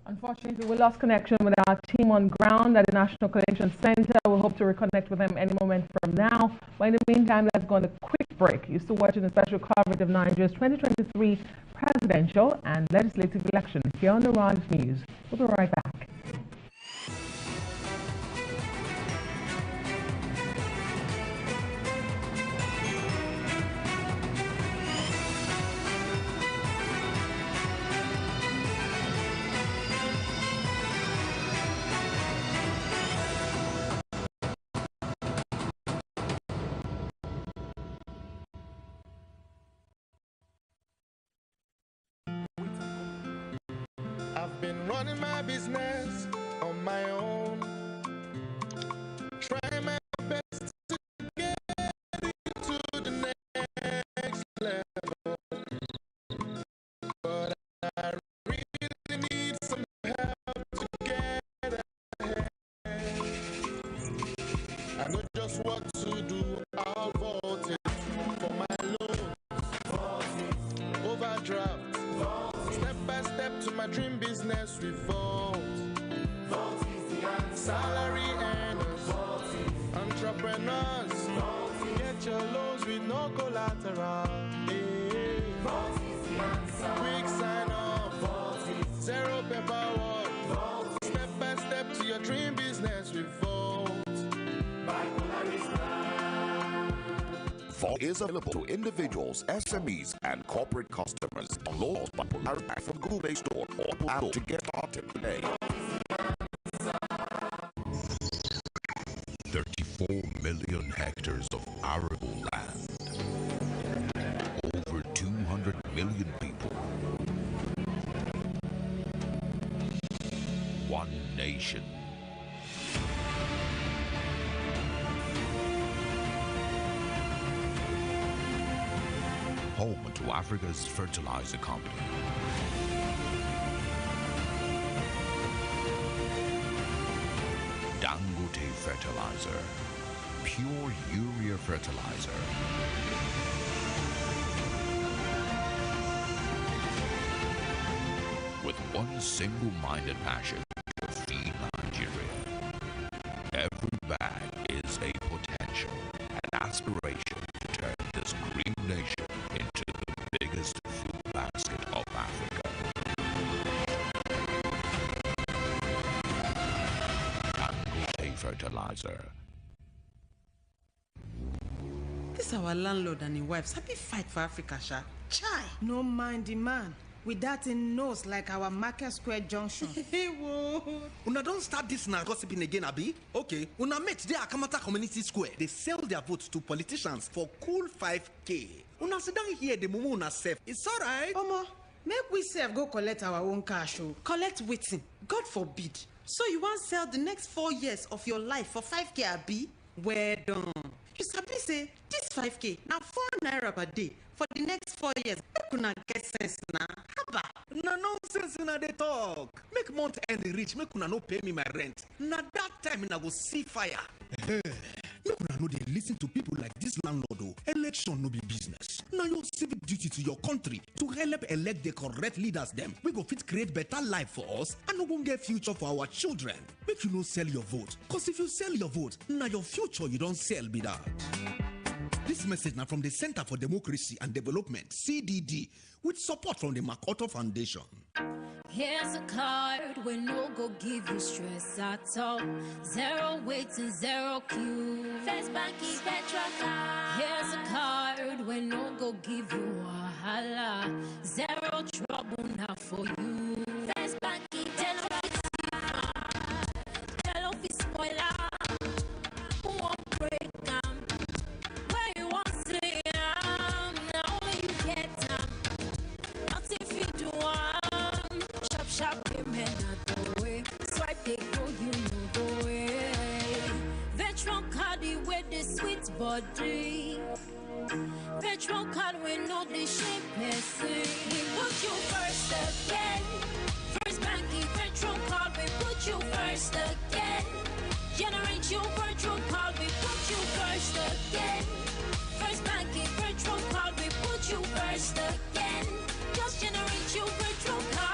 Unfortunately, we lost connection with our team on ground at the National Collation Center. We'll hope to reconnect with them any moment from now. But in the meantime, let's go on a quick break. You're still watching the special coverage of Nigeria's 2023 presidential and legislative election here on the Rise News. We'll be right back. I've been running my business on my own, trying my best to get to the next level, but I really need some help to get ahead. I know just what to do. I'll vote it for my loan, overdraft, step by step to my dream business with Vote. Vote is the answer. Salary earners, entrepreneurs, get your loans with no collateral. Hey. Vote is the answer. Quick sign up, zero paperwork. Step by step to your dream business with Vote. Vote is available to individuals, SMEs, and corporate customers. Download by Polaris app from Google Play Store or Apple to get started today. 34 million hectares of arable land. Over 200 million people. One nation. Home to Africa's fertilizer company. Dangote Fertilizer. Pure urea fertilizer. With one single-minded passion to feed Nigeria. Every bag is a potential, an aspiration to turn this green nation into the biggest food basket of Africa. fertilizer. This our landlord and his wife happy fight for Africa, sha. Chai. No mind the man. With that in nose like our Market Square Junction. Una don't start this now gossiping again, Abi. Okay. Una met the Akamata Community Square. They sell their votes to politicians for cool 5K. Una sit down here, the mumu una safe. It's alright. Omo, make we sef go collect our own cash. Collect waiting. God forbid. So you want to sell the next 4 years of your life for 5K, Abi? Well done. You sabi say this 5K now 4 naira per day for the next 4 years. Make una get sense na. Haba. No nonsense una dey talk. Make month end reach, make una no pay me my rent. Na that time I go see fire. Make una no dey listen to people like this landlord. Election no be business. Na your civic duty to your country to help elect the correct leaders them. We go fit create better life for us and no go get future for our children. Make you no sell your vote. Cause if you sell your vote, na your future you don't sell be that. This message now from the Center for Democracy and Development, CDD, with support from the MacArthur Foundation. Here's a card we no go give you stress at all. 0 waiting, 0 queue. First Bank is Petra card. Here's a card we no go give you wahala. 0 trouble now for you. First Bank is tell office spoiler. Who won't break where you want to say now you get nothing fit to sharp payment not the way. Swipe they go, you know the way. Veteran card with the sweet body. Veteran card with no the shape messy. Put you first again. First banking veteran card we put you first again. Generate your virtual card we put you first again. First banking virtual card we put you first again. Just generate your virtual card.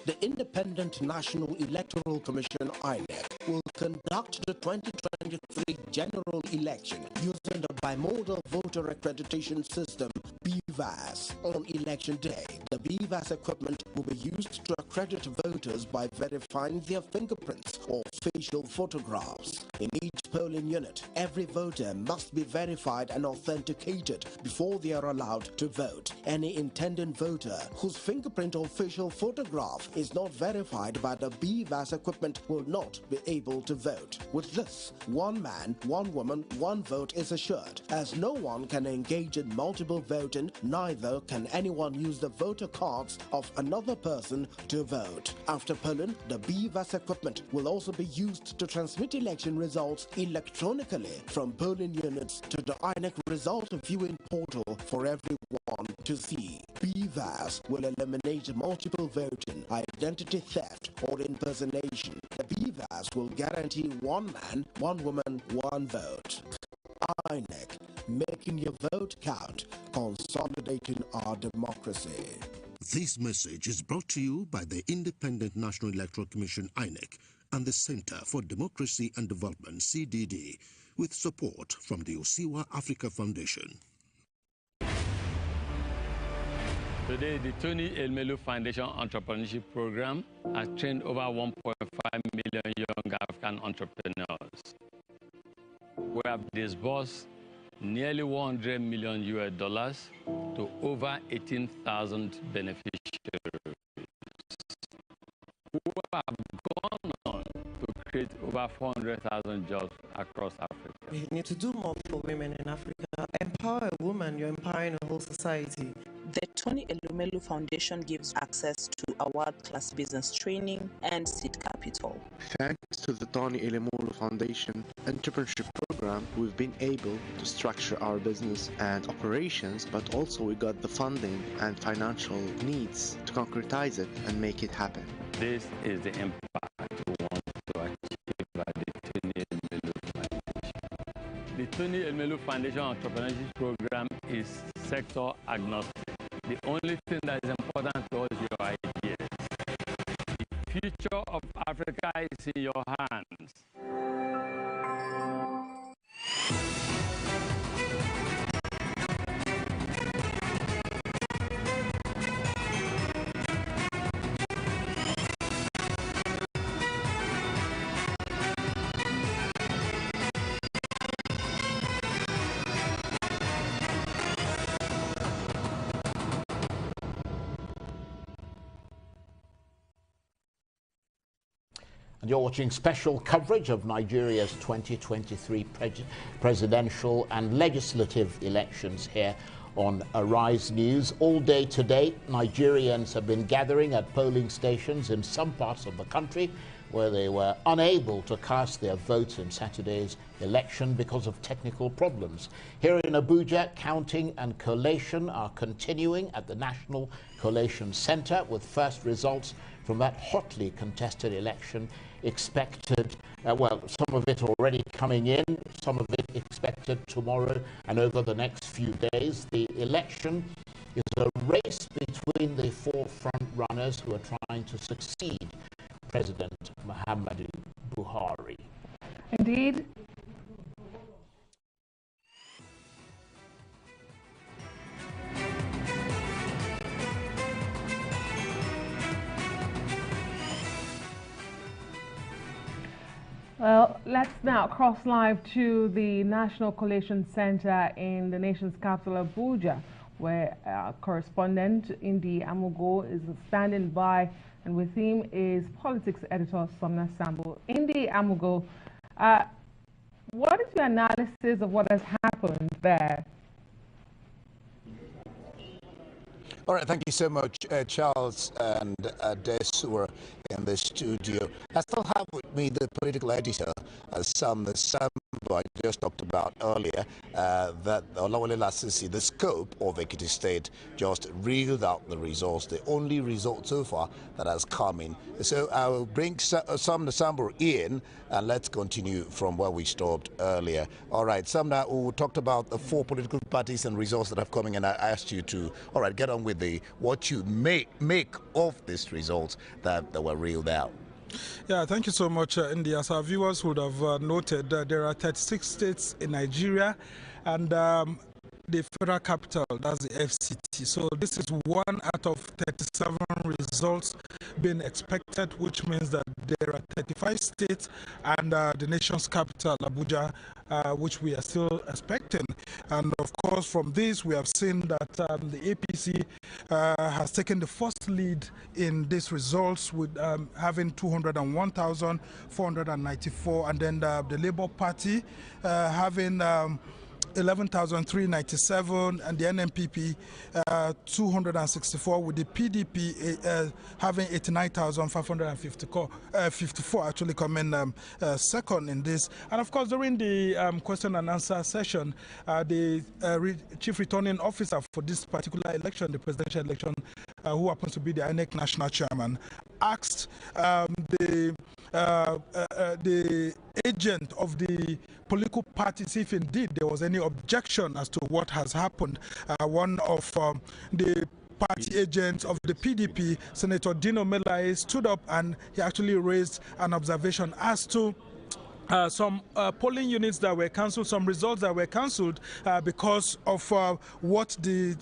The Independent National Electoral Commission, INEC, will conduct the 2023 general election using the bimodal voter accreditation system, BVAS. On election day, the BVAS equipment will be used to accredit voters by verifying their fingerprints or facial photographs. In each polling unit, every voter must be verified and authenticated before they are allowed to vote. Any intending voter whose fingerprint or facial photograph is not verified by the BVAS equipment will not be able to vote. With this, one man, one woman, one vote is assured. As no one can engage in multiple voting, neither can anyone use the voter cards of another person to vote. After polling, the BVAS equipment will also be used to transmit election results electronically from polling units to the INEC result viewing portal for everyone to see. BVAS will eliminate multiple voting, identity theft, or impersonation. The BVAS will guarantee one man, one woman, one vote. INEC, making your vote count, consolidating our democracy. This message is brought to you by the Independent National Electoral Commission, INEC, and the Center for Democracy and Development, CDD, with support from the Osiwa Africa Foundation. Today, the Tony Elmelu Foundation Entrepreneurship Program has trained over 1.5 million young African entrepreneurs. We have disbursed nearly $100 million to over 18,000 beneficiaries who have gone on to create over 400,000 jobs across Africa. We need to do more for women in Africa. Empower a woman, you're empowering a whole society. The Tony Elumelu Foundation gives access to a world-class business training and seed capital. Thanks to the Tony Elumelu Foundation Entrepreneurship Program, we've been able to structure our business and operations, but also we got the funding and financial needs to concretize it and make it happen. This is the impact we want to achieve by the Tony Elumelu Foundation. The Tony Elumelu Foundation Entrepreneurship Program is sector agnostic. The only thing that is important to us is your ideas. The future of Africa is in your hands. And you're watching special coverage of Nigeria's 2023 presidential and legislative elections here on Arise News. All day today, Nigerians have been gathering at polling stations in some parts of the country where they were unable to cast their votes in Saturday's election because of technical problems. Here in Abuja, counting and collation are continuing at the National Collation Center, with first results from that hotly contested election expected, well, some of it already coming in, some of it expected tomorrow and over the next few days. The election is a race between the four front runners who are trying to succeed President Muhammadu Buhari. Indeed. Well, let's now cross live to the National Collation Center in the nation's capital, Abuja, where our correspondent Indi Amugo is standing by, and with him is politics editor Somna Sambo. Indi Amugo, what is your analysis of what has happened there? All right, thank you so much, Charles and Des, who are in the studio. I still have with me the political editor, Sam Sambo. I just talked about earlier that Olawale Lasisi, the scope of Ekiti State, just reeled out the results, the only result so far that has come in. So I will bring Sam Sambo in, and let's continue from where we stopped earlier. All right, Samna, who talked about the four political parties and results that have come in, and I asked you to, all right, get on with what you make of these results that were reeled out. Yeah, thank you so much, India. As our viewers would have noted, there are 36 states in Nigeria, and the federal capital, that's the FCT. So this is 1 out of 37 results being expected, which means that there are 35 states and the nation's capital, Abuja, which we are still expecting. And of course, from this, we have seen that the APC has taken the first lead in these results, with having 201,494, and then the Labour Party having 11,397, and the NNPP 264, with the PDP having 89,554 actually coming second in this. And of course, during the question and answer session, the chief returning officer for this particular election, the presidential election, who happens to be the INEC national chairman, asked the agent of the political parties if indeed there was any objection as to what has happened. One of the party agents of the PDP, Senator Dino Melaye, stood up and he actually raised an observation as to some polling units that were cancelled, some results that were cancelled because of what the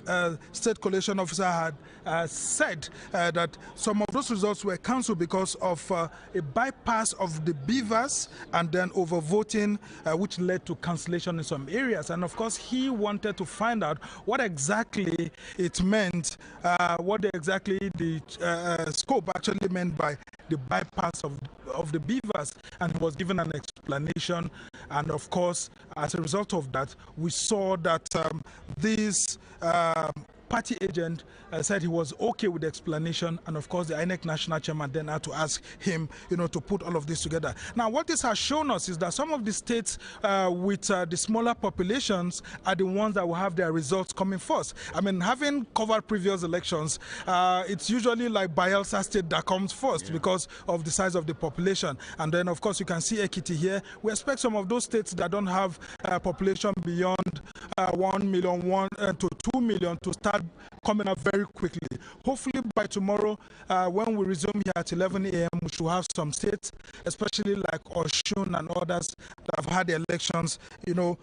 state collation officer had said, that some of those results were cancelled because of a bypass of the beavers and then overvoting, which led to cancellation in some areas. And of course, he wanted to find out what exactly it meant, what exactly the scope actually meant by the bypass of the beavers, and he was given an explanation. And of course, as a result of that, we saw that this party agent said he was okay with the explanation, and of course the INEC national chairman then had to ask him, to put all of this together. Now, what this has shown us is that some of the states with the smaller populations are the ones that will have their results coming first. I mean, having covered previous elections, it's usually like Bayelsa State that comes first because of the size of the population. And then, of course, you can see Ekiti here. We expect some of those states that don't have a population beyond 1 million to 2 million to start coming up very quickly. Hopefully by tomorrow, when we resume here at 11 a.m., we should have some states, especially like Osun and others that have had the elections, a little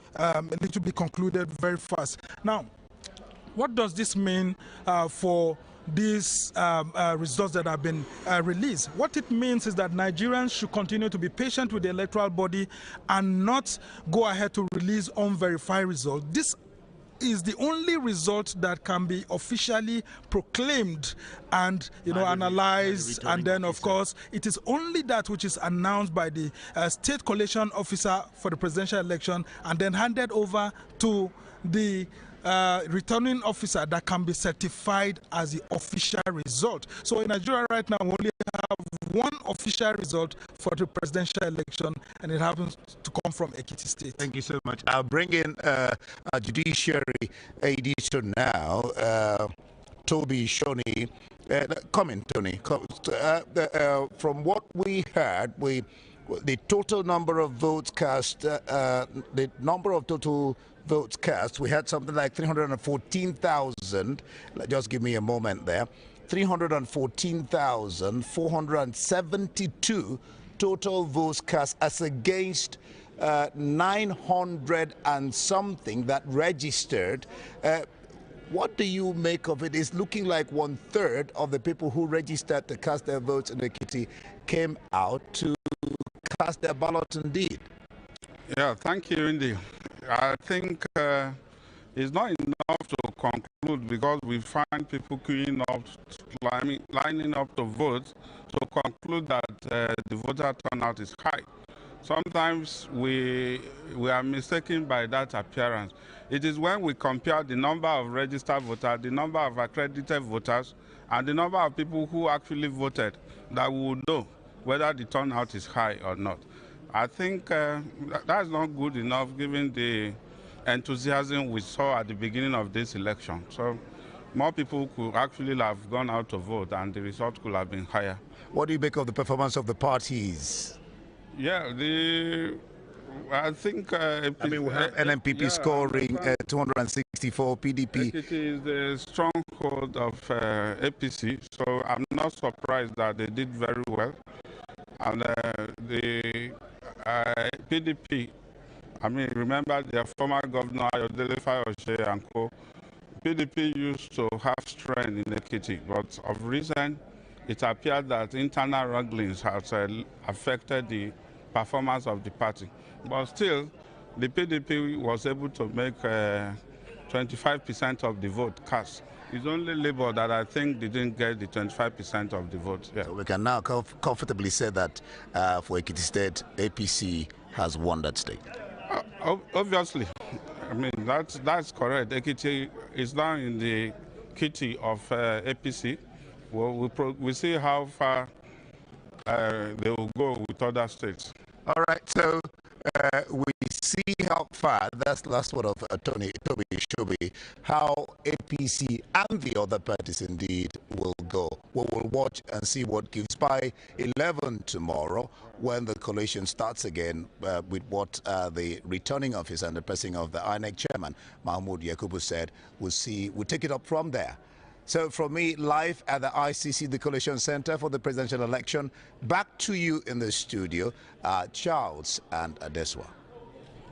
bit concluded very fast. Now, what does this mean for these results that have been released? What it means is that Nigerians should continue to be patient with the electoral body and not go ahead to release unverified results. This is the only result that can be officially proclaimed and analyzed, and then of course it is only that which is announced by the state collation officer for the presidential election and then handed over to the returning officer that can be certified as the official result. So in Nigeria right now, we only have one official result for the presidential election, and it happens to come from Ekiti State. Thank you so much. I'll bring in a judiciary editor now, Toby Shoni. Come in, Tony. From what we heard, the total number of votes cast, the number of total votes cast, we had something like 314,000. Just give me a moment there. 314,472 total votes cast as against 900 and something that registered. What do you make of it? It's looking like 1/3 of the people who registered to cast their votes in Ekiti came out to cast their ballot indeed. Yeah, thank you, Indy. I think it's not enough to conclude, because we find people queuing up, lining up to vote, to conclude that the voter turnout is high. Sometimes we are mistaken by that appearance. It is when we compare the number of registered voters, the number of accredited voters, and the number of people who actually voted that we will know whether the turnout is high or not. I think that's not good enough given the enthusiasm we saw at the beginning of this election. So more people could actually have gone out to vote and the result could have been higher. What do you make of the performance of the parties? Yeah, I think... I mean, we have NMPP scoring 264, PDP. It is the stronghold of APC, so I'm not surprised that they did very well. And the PDP, I mean, remember their former governor, Ayodele Fayose and co. PDP used to have strength in Ekiti, but of recent, it appeared that internal wranglings has affected the performance of the party. But still, the PDP was able to make 25% of the vote cast. It's only Labour that I think didn't get the 25% of the vote. Yeah. So we can now comfortably say that for Ekiti State, APC has won that state. Obviously, I mean that's correct. Ekiti is now in the kitty of APC. Well, we see how far they will go with other states. All right, so we see how far, that's the last word of Toby Shobi, how APC and the other parties indeed will go. We will watch and see what gives by 11 tomorrow when the collation starts again with what the returning officer and the person of the INEC chairman, Mahmoud Yakubu, said. We'll take it up from there. So from me, live at the ICC, the Collation Center for the presidential election, back to you in the studio, Charles and Adeswa.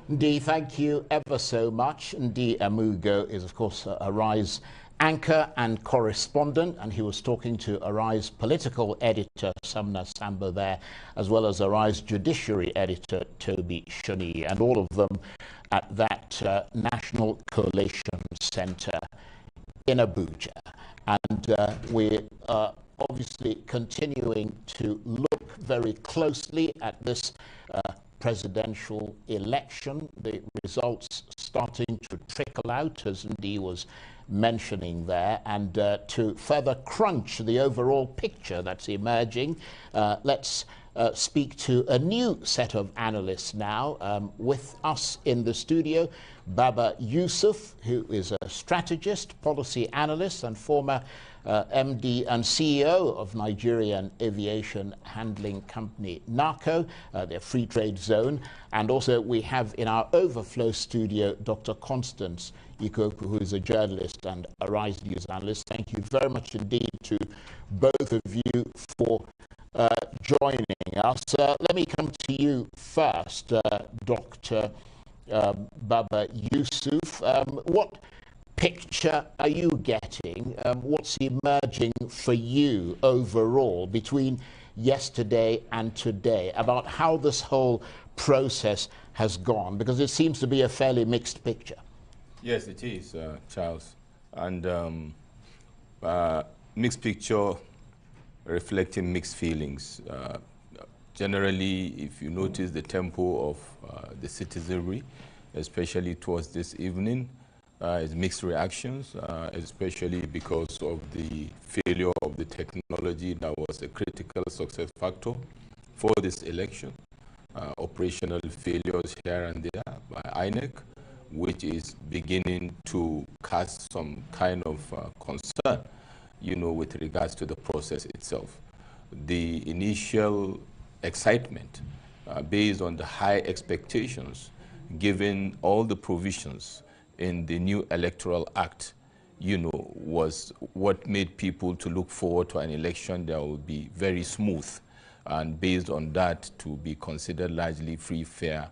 Ndi, thank you ever so much. Ndi Amugo is, of course, Arise anchor and correspondent, and he was talking to Arise political editor Samna Sambo there, as well as Arise judiciary editor Toby Shoni, and all of them at that National Collation Center in Abuja. And we are obviously continuing to look very closely at this presidential election, the results starting to trickle out, as Ndi was mentioning there, and to further crunch the overall picture that's emerging, let's speak to a new set of analysts now. With us in the studio, Baba Yusuf, who is a strategist, policy analyst, and former MD and CEO of Nigerian aviation handling company NACO, their free trade zone. And also we have in our overflow studio Dr. Constance Ikoku, who is a journalist and Arise News analyst. Thank you very much indeed to both of you for joining us. Let me come to you first, Dr. Baba Yusuf. What picture are you getting? What's emerging for you overall between yesterday and today about how this whole process has gone? Because it seems to be a fairly mixed picture. Yes, it is, Charles. And mixed picture reflecting mixed feelings. Generally, if you notice the tempo of the citizenry, especially towards this evening, is mixed reactions, especially because of the failure of the technology that was a critical success factor for this election. Operational failures here and there by INEC, which is beginning to cast some kind of concern, with regards to the process itself. The initial excitement based on the high expectations, given all the provisions in the new Electoral Act, was what made people to look forward to an election that would be very smooth, and based on that to be considered largely free, fair,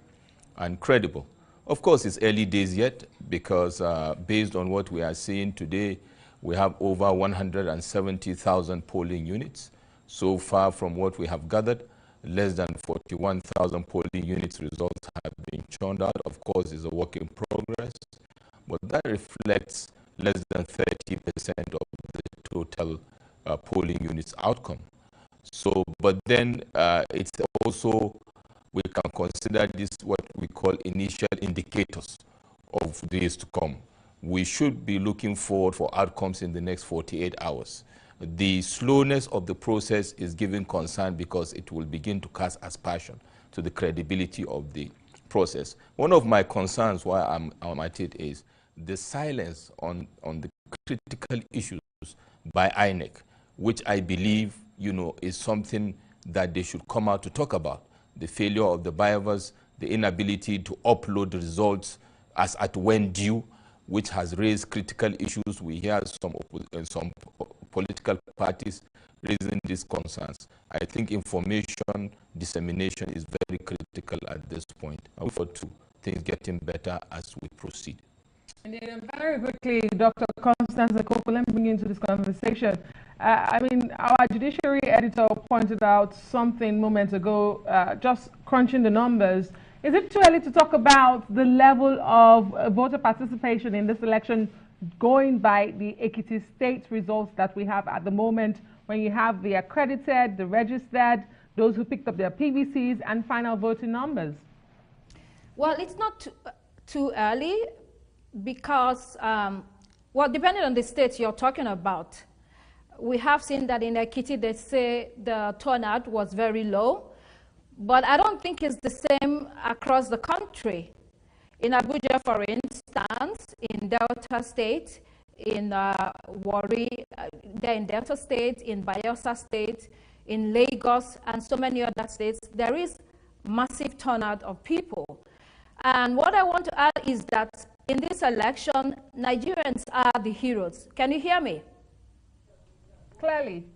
and credible. Of course, it's early days yet, because based on what we are seeing today, we have over 170,000 polling units. So far from what we have gathered, less than 41,000 polling units results have been churned out. Of course, it's a work in progress, but that reflects less than 30% of the total polling units outcome. So, but then it's also, we can consider this what we call initial indicators of days to come. We should be looking forward for outcomes in the next 48 hours. The slowness of the process is giving concern because it will begin to cast aspersion to the credibility of the process. One of my concerns why I'm at it is the silence on the critical issues by INEC, which I believe, is something that they should come out to talk about. The failure of the BIOVAS, the inability to upload the results as at when due, which has raised critical issues. We hear some political parties raising these concerns. I think information dissemination is very critical at this point. I look forward to things getting better as we proceed. And then very quickly, Dr. Constance Akopo, let me bring you into this conversation. Our judiciary editor pointed out something moments ago, just crunching the numbers. Is it too early to talk about the level of voter participation in this election going by the Ekiti state results that we have at the moment, when you have the accredited, the registered, those who picked up their PVCs, and final voting numbers? Well, it's not too early because, depending on the state you're talking about, we have seen that in Ekiti, they say the turnout was very low. But I don't think it's the same across the country. In Abuja, for instance, in Delta State, in Warri, there in Delta State, in Bayelsa State, in Lagos, and so many other states, there is massive turnout of people. And what I want to add is that in this election, Nigerians are the heroes. Can you hear me? Clearly.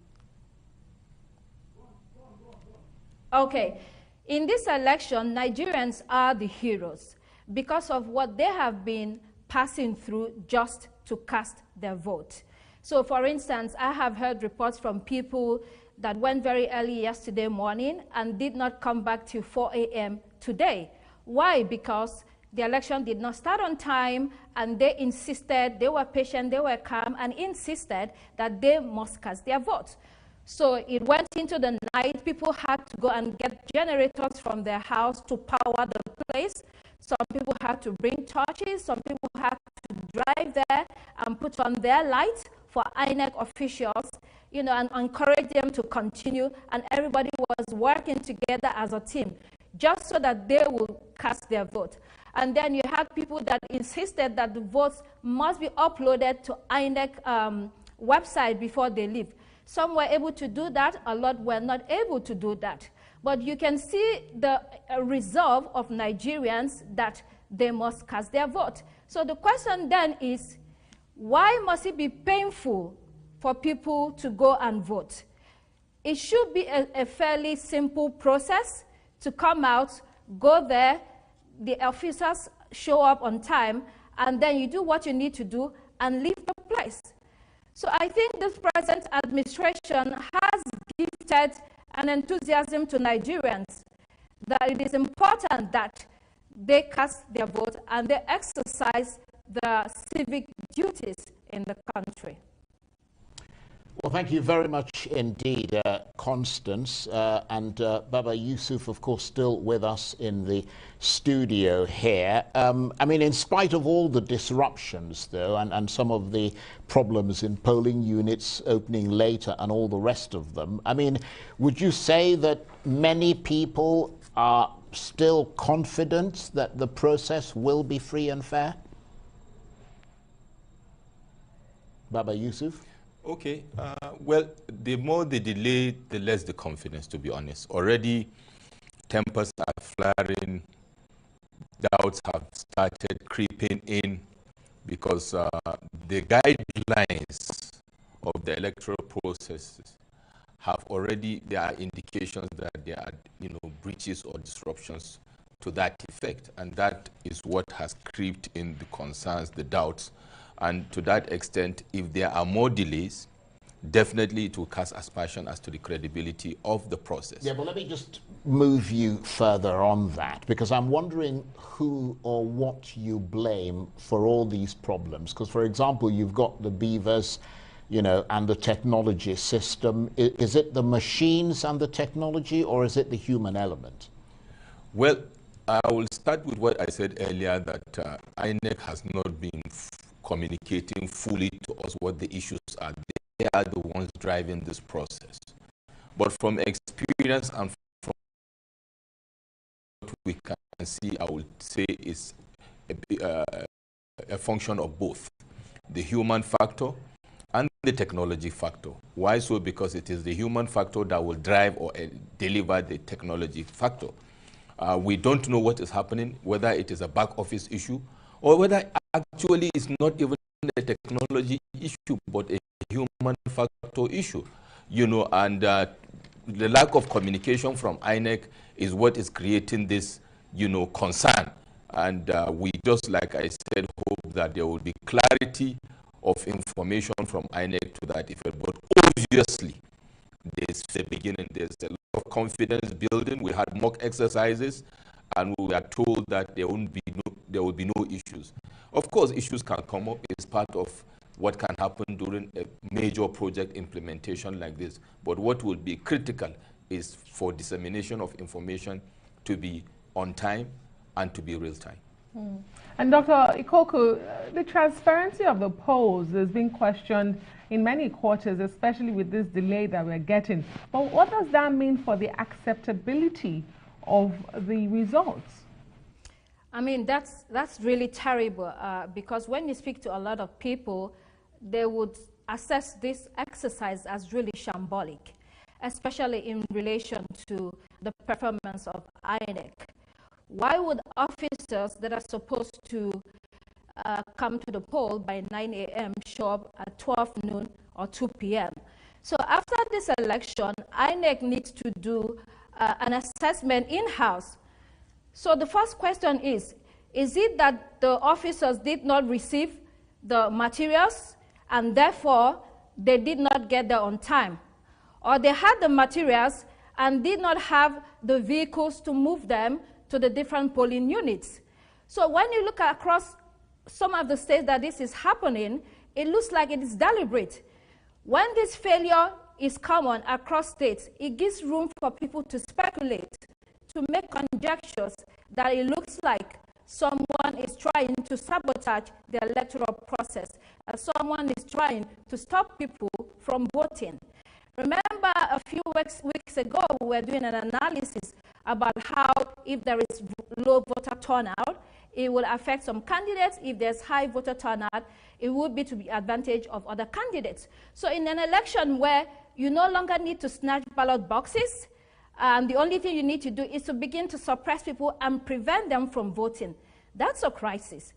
Okay. In this election, Nigerians are the heroes because of what they have been passing through just to cast their vote. So, for instance, I have heard reports from people that went very early yesterday morning and did not come back till 4 a.m. today. Why? Because the election did not start on time, and they insisted, they were patient, they were calm, and insisted that they must cast their vote. So it went into the night. People had to go and get generators from their house to power the place. Some people had to bring torches. Some people had to drive there and put on their lights for INEC officials, and encourage them to continue. And everybody was working together as a team just so that they would cast their vote. And then you had people that insisted that the votes must be uploaded to INEC website before they leave. Some were able to do that, a lot were not able to do that. But you can see the resolve of Nigerians that they must cast their vote. So the question then is, why must it be painful for people to go and vote? It should be a fairly simple process to come out, go there, the officers show up on time, and then you do what you need to do and leave the place. So I think this present administration has gifted an enthusiasm to Nigerians that it is important that they cast their vote and they exercise the civic duties in the country. Well, thank you very much indeed, Constance. And Baba Yusuf, of course, still with us in the studio here. I mean, in spite of all the disruptions, though, and some of the problems in polling units opening later and all the rest of them, I mean, would you say that many people are still confident that the process will be free and fair? Baba Yusuf? Okay, well, the more they delay, the less the confidence, to be honest. Already, tempers are flaring, doubts have started creeping in because the guidelines of the electoral processes have already, there are indications that there are, breaches or disruptions to that effect. And that is what has creeped in the concerns, the doubts. And to that extent, if there are more delays, definitely it will cast aspersion as to the credibility of the process. Yeah, but let me just move you further on that, because I'm wondering who or what you blame for all these problems. Because, for example, you've got the beavers, and the technology system. Is it the machines and the technology, or is it the human element? Well, I will start with what I said earlier, that INEC has not been communicating fully to us what the issues are. They are the ones driving this process. But from experience and from what we can see, I would say is a function of both the human factor and the technology factor. Why so? Because it is the human factor that will drive or deliver the technology factor. We don't know what is happening, whether it is a back office issue or whether actually it's not even a technology issue, but a human factor issue, and the lack of communication from INEC is what is creating this, concern. And we just, like I said, hope that there will be clarity of information from INEC to that effect. But obviously, there's the beginning. There's a lot of confidence building. We had mock exercises, and we were told that there will be no issues. Of course, issues can come up. It's part of what can happen during a major project implementation like this. But what will be critical is for dissemination of information to be on time and to be real time. And Dr. Ikoku, the transparency of the polls is being questioned in many quarters, especially with this delay that we're getting. But what does that mean for the acceptability of the results? I mean, that's really terrible because when you speak to a lot of people, they would assess this exercise as really shambolic, especially in relation to the performance of INEC. Why would officers that are supposed to come to the poll by 9 a.m. show up at 12 noon or 2 p.m.? So after this election, INEC needs to do an assessment in-house. So the first question is it that the officers did not receive the materials and therefore they did not get there on time? Or they had the materials and did not have the vehicles to move them to the different polling units? So when you look across some of the states that this is happening, it looks like it is deliberate. When this failure is common across states, it gives room for people to speculate, to make conjectures that it looks like someone is trying to sabotage the electoral process, someone is trying to stop people from voting. Remember a few weeks ago, we were doing an analysis about how if there is low voter turnout, it will affect some candidates. If there's high voter turnout, it would be to the advantage of other candidates. So in an election where you no longer need to snatch ballot boxes, the only thing you need to do is to begin to suppress people and prevent them from voting. That's a crisis.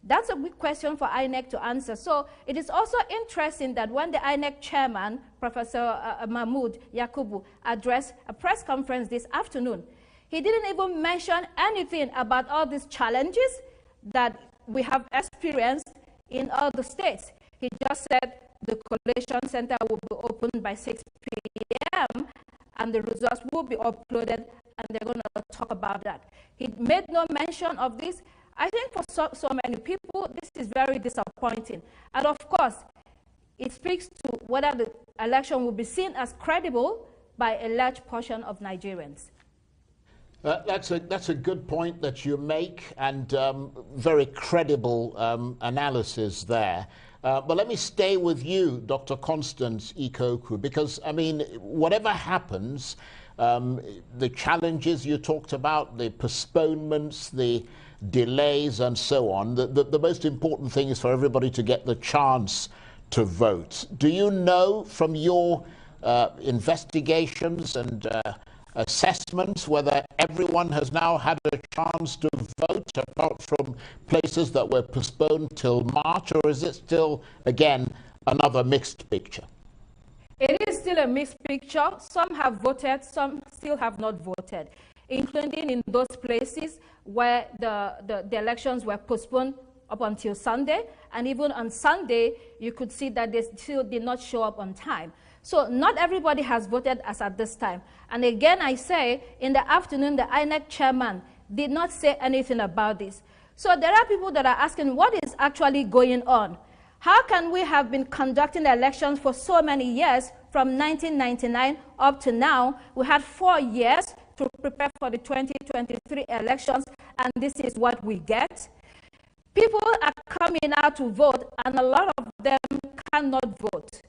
That's a big question for INEC to answer. So it is also interesting that when the INEC chairman, Professor Mahmoud Yakubu, addressed a press conference this afternoon, he didn't even mention anything about all these challenges that we have experienced in all the states. He just said the Collation Center will be opened by 6 p.m. and the results will be uploaded, and they're going to talk about that. He made no mention of this, I think for so many people, this is very disappointing. And of course, it speaks to whether the election will be seen as credible by a large portion of Nigerians. That's a good point that you make, and very credible analysis there. But let me stay with you, Dr. Constance Ikoku, because, I mean, whatever happens, the challenges you talked about, the postponements, the delays and so on, the most important thing is for everybody to get the chance to vote. Do you know from your investigations and assessments whether everyone has now had a chance to vote, apart from places that were postponed till March, or is it still, again, another mixed picture? It is still a mixed picture. Some have voted, some still have not voted, including in those places where the elections were postponed up until Sunday. And even on Sunday, you could see that they still did not show up on time. So not everybody has voted as at this time. And again, I say, in the afternoon, the INEC chairman did not say anything about this. So there are people that are asking, what is actually going on? How can we have been conducting elections for so many years, from 1999 up to now? We had 4 years to prepare for the 2023 elections, and this is what we get. People are coming out to vote, and a lot of them cannot vote.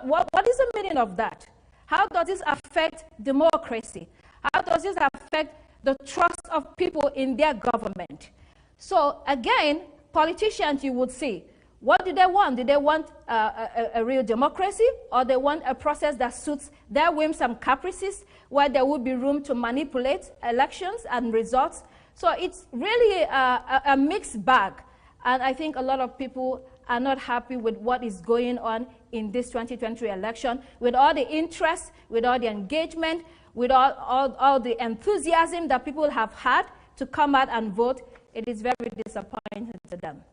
What is the meaning of that? How does this affect democracy? How does this affect the trust of people in their government? So again, politicians, you would see, what do they want? Do they want a real democracy, or they want a process that suits their whims and caprices, where there would be room to manipulate elections and results? So it's really a mixed bag. And I think a lot of people are not happy with what is going on in this 2023 election, with all the interest, with all the engagement, with all the enthusiasm that people have had to come out and vote. It is very disappointing to them.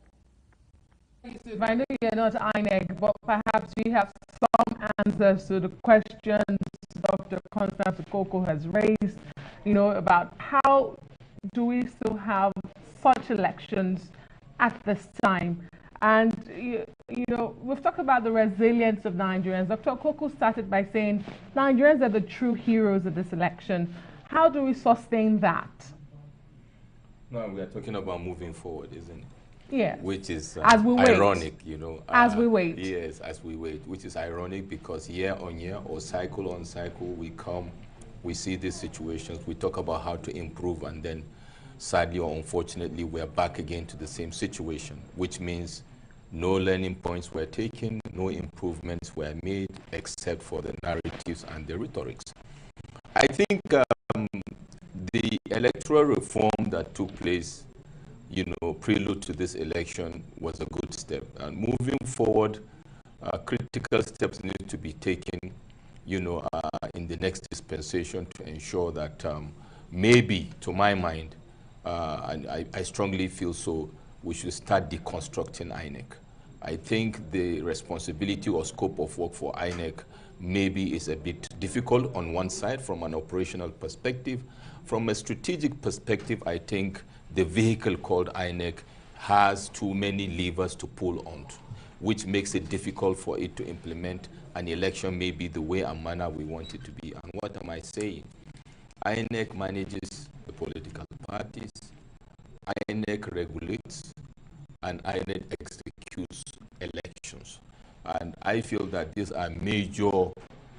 Yusuf, I know you're not INEC, but perhaps we have some answers to the questions Dr. Constance Ikoku has raised, you know, about how do we still have such elections at this time. And, you know, we've talked about the resilience of Nigerians. Dr. Ikoku started by saying Nigerians are the true heroes of this election. How do we sustain that? No, we are talking about moving forward, isn't it? Yeah. Which is ironic, you know. As we wait. Yes, as we wait, which is ironic because year on year or cycle on cycle, we see these situations, we talk about how to improve, and then sadly or unfortunately, we are back again to the same situation, which means no learning points were taken, no improvements were made, except for the narratives and the rhetorics. I think the electoral reform that took place, you know, prelude to this election was a good step. And moving forward, critical steps need to be taken, you know, in the next dispensation to ensure that maybe, to my mind, and I strongly feel so, we should start deconstructing INEC. I think the responsibility or scope of work for INEC maybe is a bit difficult on one side from an operational perspective. From a strategic perspective, I think the vehicle called INEC has too many levers to pull on, which makes it difficult for it to implement an election maybe the way and manner we want it to be. And what am I saying? INEC manages the political parties, INEC regulates, and INEC executes elections. And I feel that these are major,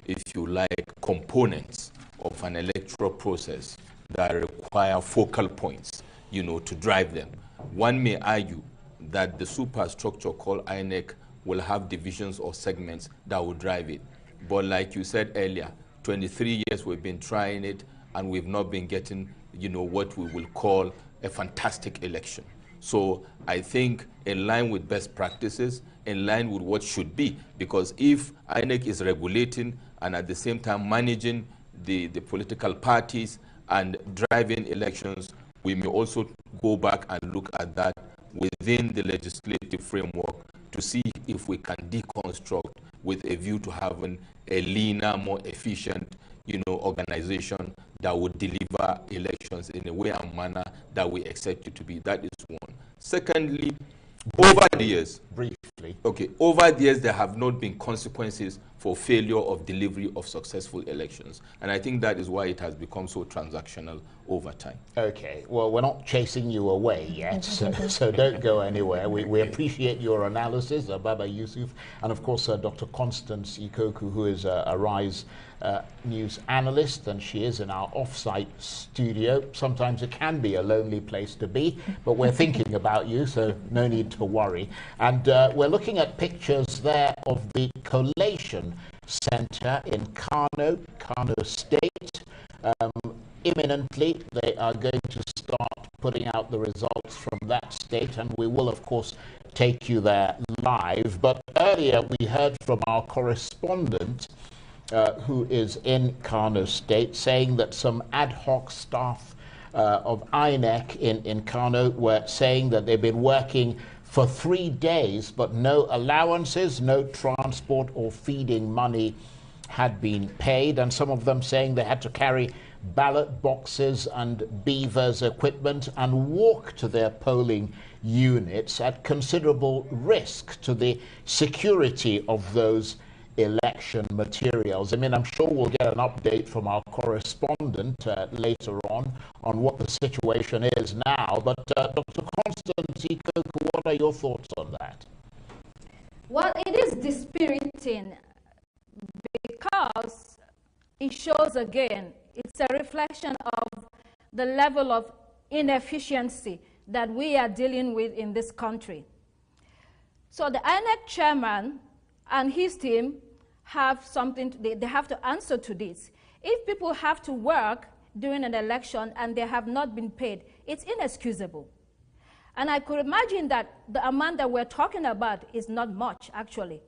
if you like, components of an electoral process that require focal points, you know, to drive them. One may argue that the superstructure called INEC will have divisions or segments that will drive it. But like you said earlier, 23 years we've been trying it, and we've not been getting, you know, what we will call a fantastic election. So I think in line with best practices, in line with what should be, because if INEC is regulating and at the same time managing the political parties and driving elections, we may also go back and look at that within the legislative framework to see if we can deconstruct with a view to having a leaner, more efficient, you know, organization that would deliver elections in a way and manner that we expect it to be. That is one. Secondly, over the years, briefly, over the years there have not been consequences for failure of delivery of successful elections, and I think that is why it has become so transactional over time. Okay, well, we're not chasing you away yet, so don't go anywhere. We appreciate your analysis, Baba Yusuf, and of course Dr. Constance Ikoku, who is a RISE news analyst, and she is in our off-site studio. Sometimes it can be a lonely place to be, but we're thinking about you, so no need to worry. And we're looking at pictures there of the Collation Center in Kano State. Imminently, they are going to start putting out the results from that state, and we will, of course, take you there live. But earlier, we heard from our correspondent who is in Kano State, saying that some ad hoc staff of INEC in Kano were saying that they've been working for 3 days, but no allowances, no transport or feeding money had been paid, and some of them saying they had to carry ballot boxes and beavers equipment and walk to their polling units at considerable risk to the security of those election materials. I mean, I'm sure we'll get an update from our correspondent later on what the situation is now. But Dr. Constance Ikoku, what are your thoughts on that? Well, it is dispiriting because it shows again, it's a reflection of the level of inefficiency that we are dealing with in this country. So the INEC chairman and his team have something, they have to answer to this. If people have to work during an election and they have not been paid, it's inexcusable. And I could imagine that the amount that we're talking about is not much, actually.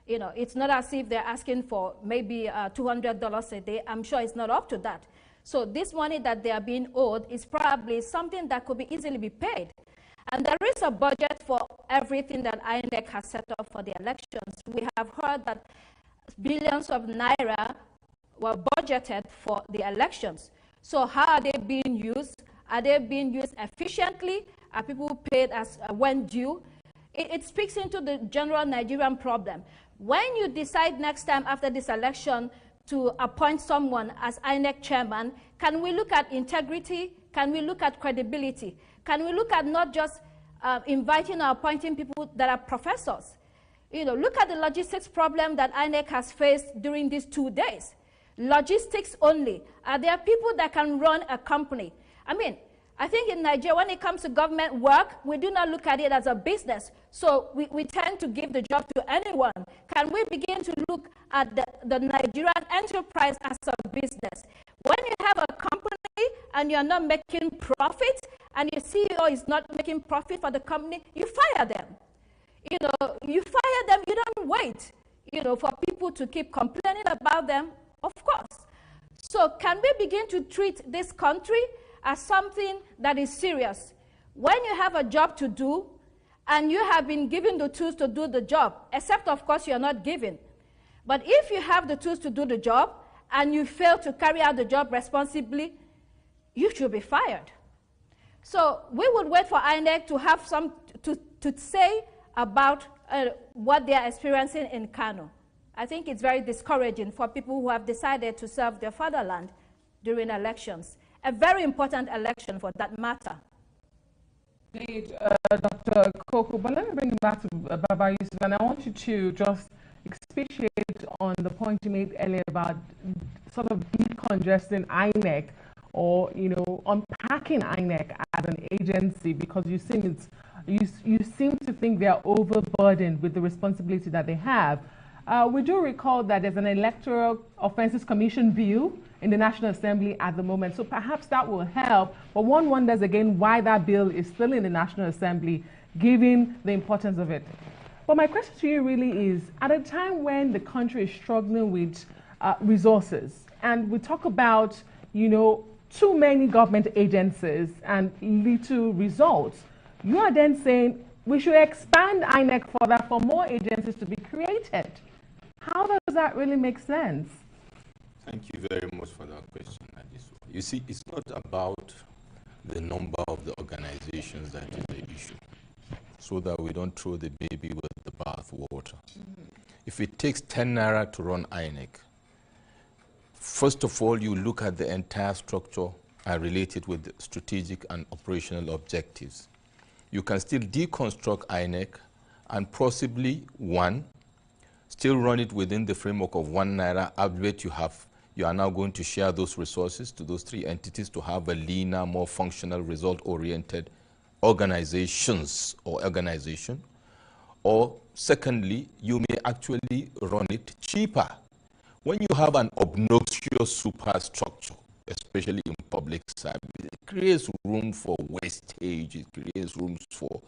You know, it's not as if they're asking for maybe $200 a day. I'm sure it's not up to that. So this money that they are being owed is probably something that could be easily be paid. And there is a budget for everything that INEC has set up for the elections. We have heard that billions of naira were budgeted for the elections. So how are they being used? Are they being used efficiently? Are people paid as when due? It speaks into the general Nigerian problem. When you decide next time after this election to appoint someone as INEC chairman, can we look at integrity? Can we look at credibility? Can we look at not just inviting or appointing people that are professors? You know, look at the logistics problem that INEC has faced during these 2 days. Logistics only. Are there people that can run a company? I mean, I think in Nigeria, when it comes to government work, we do not look at it as a business. So we tend to give the job to anyone. Can we begin to look at the Nigerian enterprise as a business? When you have a company and you're not making profit, and your CEO is not making profit for the company, you fire them. You know, you fire them, you don't wait, you know, for people to keep complaining about them, of course. So can we begin to treat this country as something that is serious? When you have a job to do, and you have been given the tools to do the job, except of course you're not given. But if you have the tools to do the job, and you fail to carry out the job responsibly, you should be fired. So we would wait for INEC to have some to say about what they are experiencing in Kano. I think it's very discouraging for people who have decided to serve their fatherland during elections. A very important election for that matter. Indeed, Dr. Koko, but let me bring you back to Baba Yusuf, and I want you to just expatiate on the point you made earlier about sort of decongesting INEC, or, you know, unpacking INEC as an agency, because you seem to think they are overburdened with the responsibility that they have. We do recall that there's an Electoral Offences Commission bill in the National Assembly at the moment, so perhaps that will help. But one wonders again why that bill is still in the National Assembly, given the importance of it. But my question to you really is, at a time when the country is struggling with resources, and we talk about, you know, too many government agencies and little results, you are then saying we should expand INEC further for more agencies to be created. How does that really make sense? Thank you very much for that question, Nadia. You see, it's not about the number of the organizations that is the issue, so that we don't throw the baby with the bath water. If it takes 10 naira to run INEC, first of all, you look at the entire structure and relate it with the strategic and operational objectives. You can still deconstruct INEC and possibly, one, still run it within the framework of 1 naira, albeit you are now going to share those resources to those 3 entities to have a leaner, more functional, result-oriented organizations or organization. Or secondly, you may actually run it cheaper. When you have an obnoxious superstructure, especially in public service, it creates room for wastage, it creates rooms for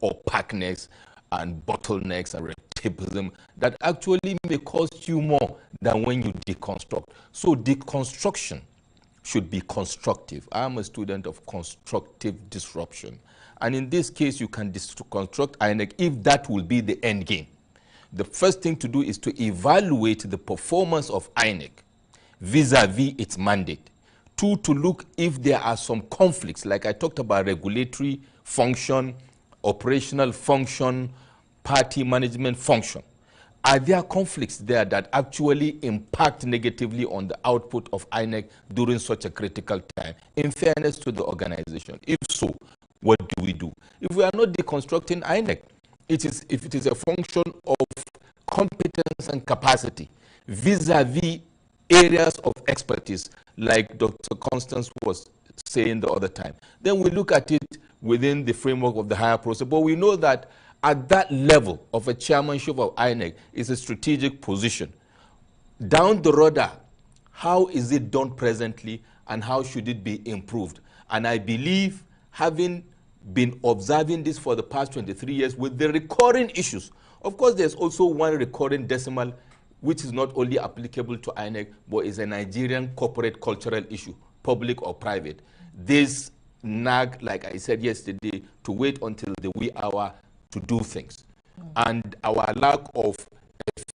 opaqueness and bottlenecks and repetitism that actually may cost you more than when you deconstruct. So deconstruction should be constructive. I'm a student of constructive disruption. And in this case, you can deconstruct INEC if that will be the end game. The first thing to do is to evaluate the performance of INEC vis-a-vis its mandate. 2, to look if there are some conflicts, like I talked about regulatory function, operational function, party management function. Are there conflicts there that actually impact negatively on the output of INEC during such a critical time, in fairness to the organization? If so, what do we do? If we are not deconstructing INEC, if it is a function of competence and capacity vis-a-vis areas of expertise, like Dr. Constance was saying the other time, then we look at it within the framework of the higher process. But we know that at that level of a chairmanship of INEC is a strategic position. Down the road, how is it done presently and how should it be improved? And I believe, having been observing this for the past 23 years with the recurring issues, of course there's also one recurring decimal which is not only applicable to INEC, but is a Nigerian corporate cultural issue, public or private. This nag, like I said yesterday, to wait until the wee hour to do things. And our lack of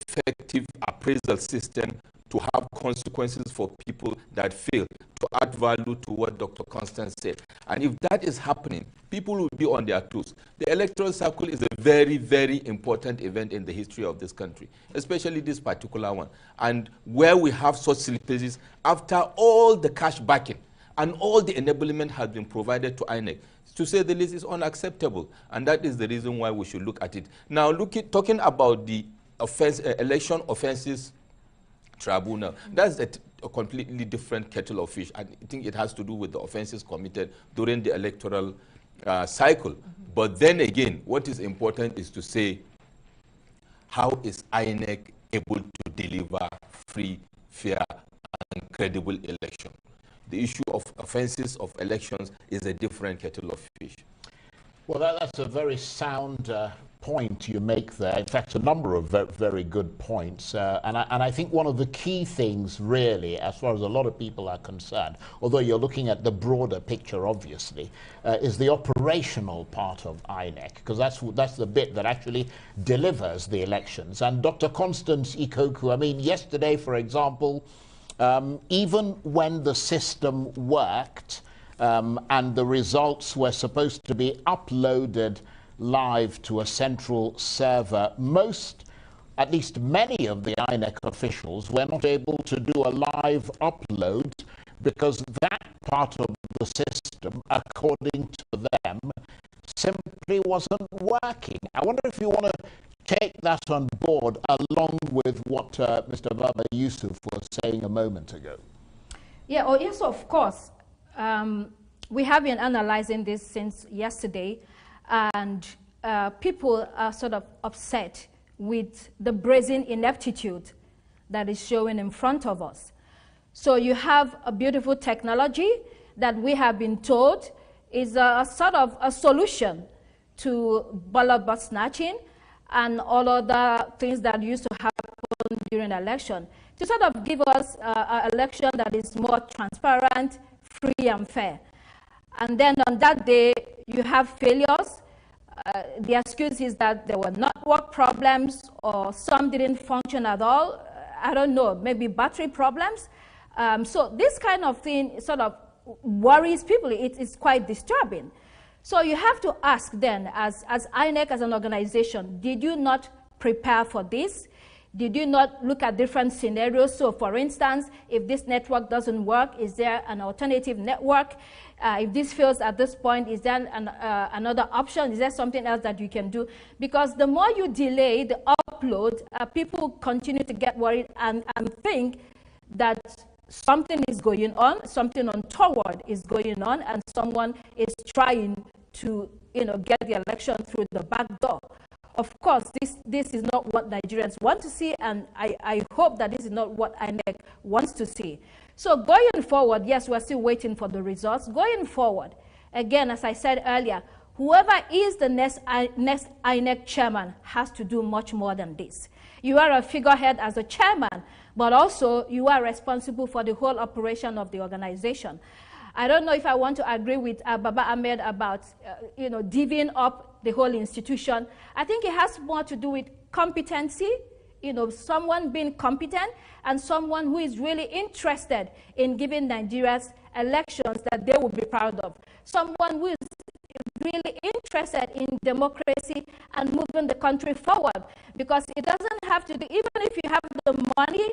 effective appraisal system to have consequences for people that fail to add value to what Dr. Constance said. And if that is happening, people will be on their toes. The electoral cycle is a very, very important event in the history of this country, especially this particular one. And where we have such slippages, after all the cash backing and all the enablement has been provided to INEC, to say the least, is unacceptable. And that is the reason why we should look at it. Now, talking about the election offenses tribunal, that's a completely different kettle of fish. I think it has to do with the offenses committed during the electoral cycle. But then again, what is important is to say, how is INEC able to deliver free, fair, and credible election? The issue of offenses of elections is a different kettle of fish. Well, that's a very sound point you make there. In fact, a number of very good points. And I think one of the key things, really, as far as a lot of people are concerned, although you're looking at the broader picture, obviously, is the operational part of INEC, because that's the bit that actually delivers the elections. And Dr. Constance Ikoku, I mean, yesterday, for example, even when the system worked and the results were supposed to be uploaded live to a central server, at least many of the INEC officials were not able to do a live upload because that part of the system, according to them, simply wasn't working. I wonder if you want to take that on board along with what Mr. Baba Yusuf was saying a moment ago. Yeah, oh yes, of course. We have been analyzing this since yesterday, and people are sort of upset with the brazen ineptitude that is showing in front of us. So you have a beautiful technology that we have been told is a sort of a solution to ballot box snatching and all other things that used to happen during election, to sort of give us an election that is more transparent, free and fair. And then on that day, you have failures. The excuse is that there were network problems or some didn't function at all. I don't know, maybe battery problems. So this kind of thing sort of worries people. It's quite disturbing. So you have to ask then, as INEC as an organization, did you not prepare for this? Did you not look at different scenarios? So for instance, if this network doesn't work, is there an alternative network? If this fails at this point, is there another option? Is there something else that you can do? Because the more you delay the upload, people continue to get worried and think that something is going on, something untoward is going on, and someone is trying to, get the election through the back door. Of course, this is not what Nigerians want to see, and I hope that this is not what INEC wants to see. So going forward, yes, we're still waiting for the results. Going forward, again, as I said earlier, whoever is the next INEC chairman has to do much more than this. You are a figurehead as a chairman, but also you are responsible for the whole operation of the organization. I don't know if I want to agree with Baba Ahmed about, divvying up the whole institution. I think it has more to do with competency, someone being competent and someone who is really interested in giving Nigerians elections that they will be proud of. Someone who is really interested in democracy and moving the country forward, because it doesn't have to do, even if you have the money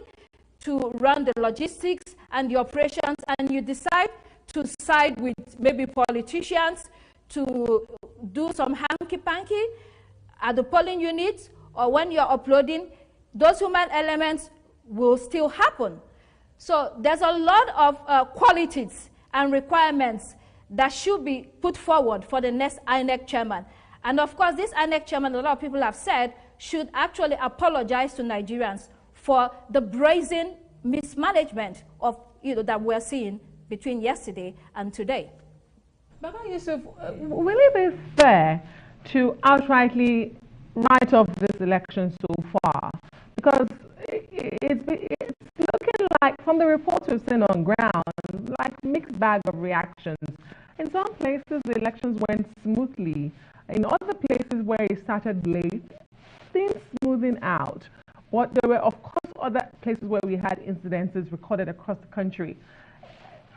to run the logistics and the operations and you decide to side with maybe politicians to do some hanky-panky at the polling units or when you're uploading, those human elements will still happen. So there's a lot of qualities and requirements that should be put forward for the next INEC chairman. And of course, this INEC chairman, a lot of people have said, should actually apologize to Nigerians for the brazen mismanagement of, that we're seeing between yesterday and today. Baba Yusuf, will it be fair to outrightly write off this election so far? Because it's looking like, from the reports we've seen on ground, like mixed bag of reactions. In some places, the elections went smoothly. In other places where it started late, things smoothing out. But there were, of course, other places where we had incidences recorded across the country.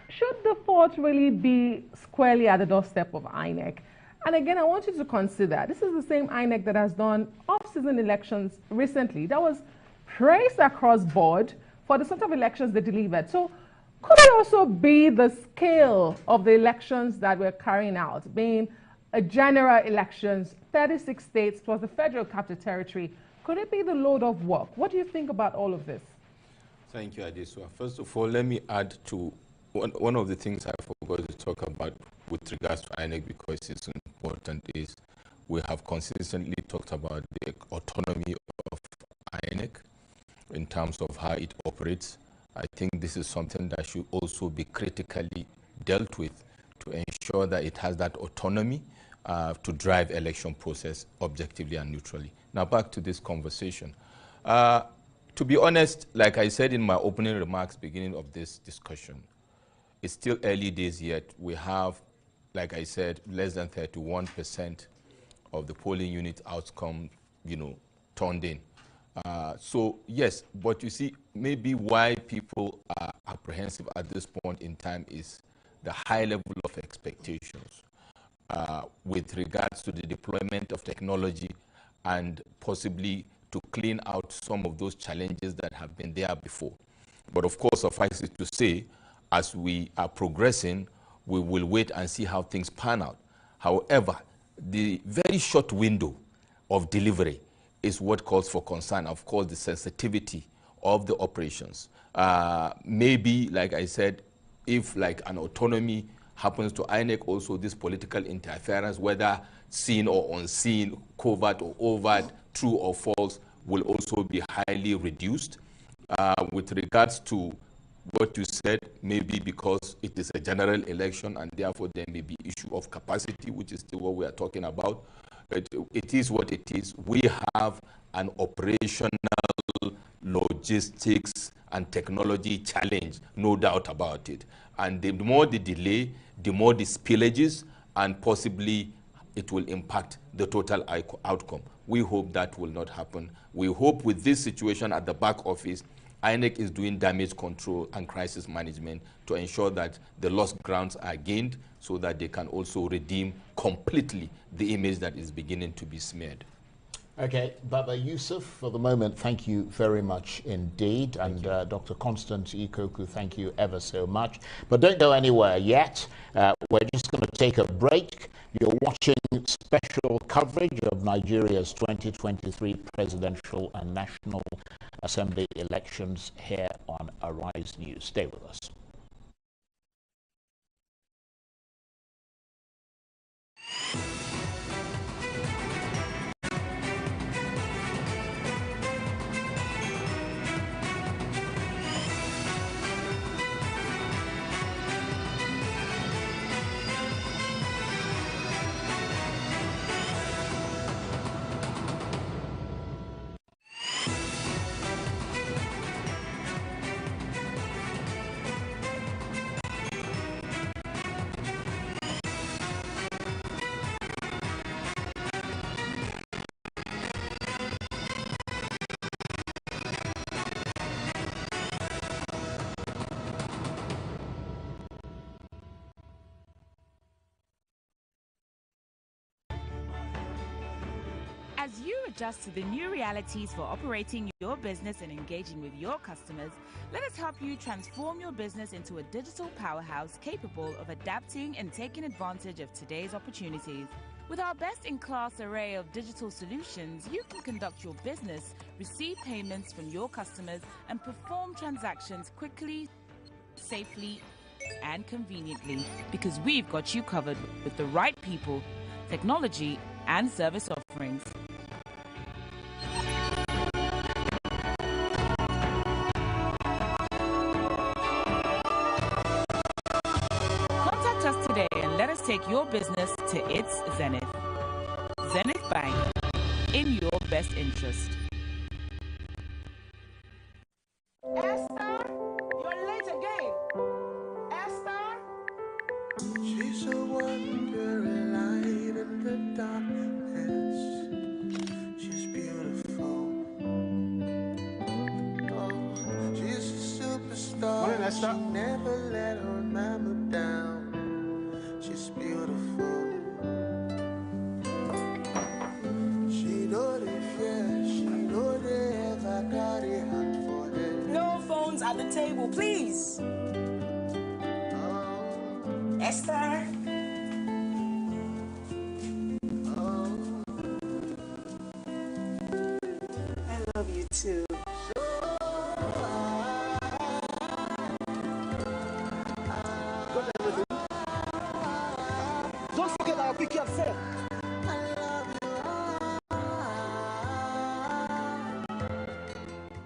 Should the fault really be squarely at the doorstep of INEC? And again, I want you to consider, this is the same INEC that has done off-season elections recently. That was praised across board for the sort of elections they delivered. So could it also be the scale of the elections that we're carrying out, being a general elections, 36 states plus the federal capital territory? Could it be the load of work? What do you think about all of this? Thank you, Adesua. First of all, let me add to one of the things I forgot to talk about with regards to INEC, because it's important, is we have consistently talked about the autonomy of INEC in terms of how it operates. I think this is something that should also be critically dealt with to ensure that it has that autonomy to drive election process objectively and neutrally. Now back to this conversation. To be honest, like I said in my opening remarks beginning of this discussion, it's still early days yet. We have, like I said, less than 31% of the polling unit outcome, turned in. So yes, but you see, maybe why people are apprehensive at this point in time is the high level of expectations with regards to the deployment of technology and possibly to clean out some of those challenges that have been there before. But of course, suffice it to say, as we are progressing, we will wait and see how things pan out. However, the very short window of delivery is what calls for concern. Of course, the sensitivity of the operations. Maybe, like I said, if like an autonomy happens to INEC, also this political interference, whether seen or unseen, covert or overt, true or false, will also be highly reduced. With regards to what you said, maybe because it is a general election and therefore there may be issue of capacity, which is still what we are talking about. It is what it is. We have an operational logistics and technology challenge, no doubt about it. And the more the delay, the more the spillages, and possibly it will impact the total outcome. We hope that will not happen. We hope with this situation at the back office, INEC is doing damage control and crisis management to ensure that the lost grounds are gained so that they can also redeem completely the image that is beginning to be smeared. Okay, Baba Yusuf, for the moment, thank you very much indeed. And Dr. Constance Ikoku, thank you ever so much. But don't go anywhere yet. We're just going to take a break. You're watching special coverage of Nigeria's 2023 presidential and National Assembly elections here on Arise News. Stay with us. As you adjust to the new realities for operating your business and engaging with your customers, let us help you transform your business into a digital powerhouse capable of adapting and taking advantage of today's opportunities. With our best-in-class array of digital solutions, you can conduct your business, receive payments from your customers, and perform transactions quickly, safely, and conveniently, because we've got you covered with the right people, technology, and service offerings. Contact us today and let us take your business to its zenith. Zenith Bank, in your best interest. Esther, you're late again. Esther? She's a wandering light in the darkness. She's beautiful. Oh, she's a superstar. Morning, Esther. She never let her mama down. She's beautiful. She know the fear. She know they ever carry hand for them. No phones at the table, please. Esther? I love you too. Don't forget I'll pick you up phone.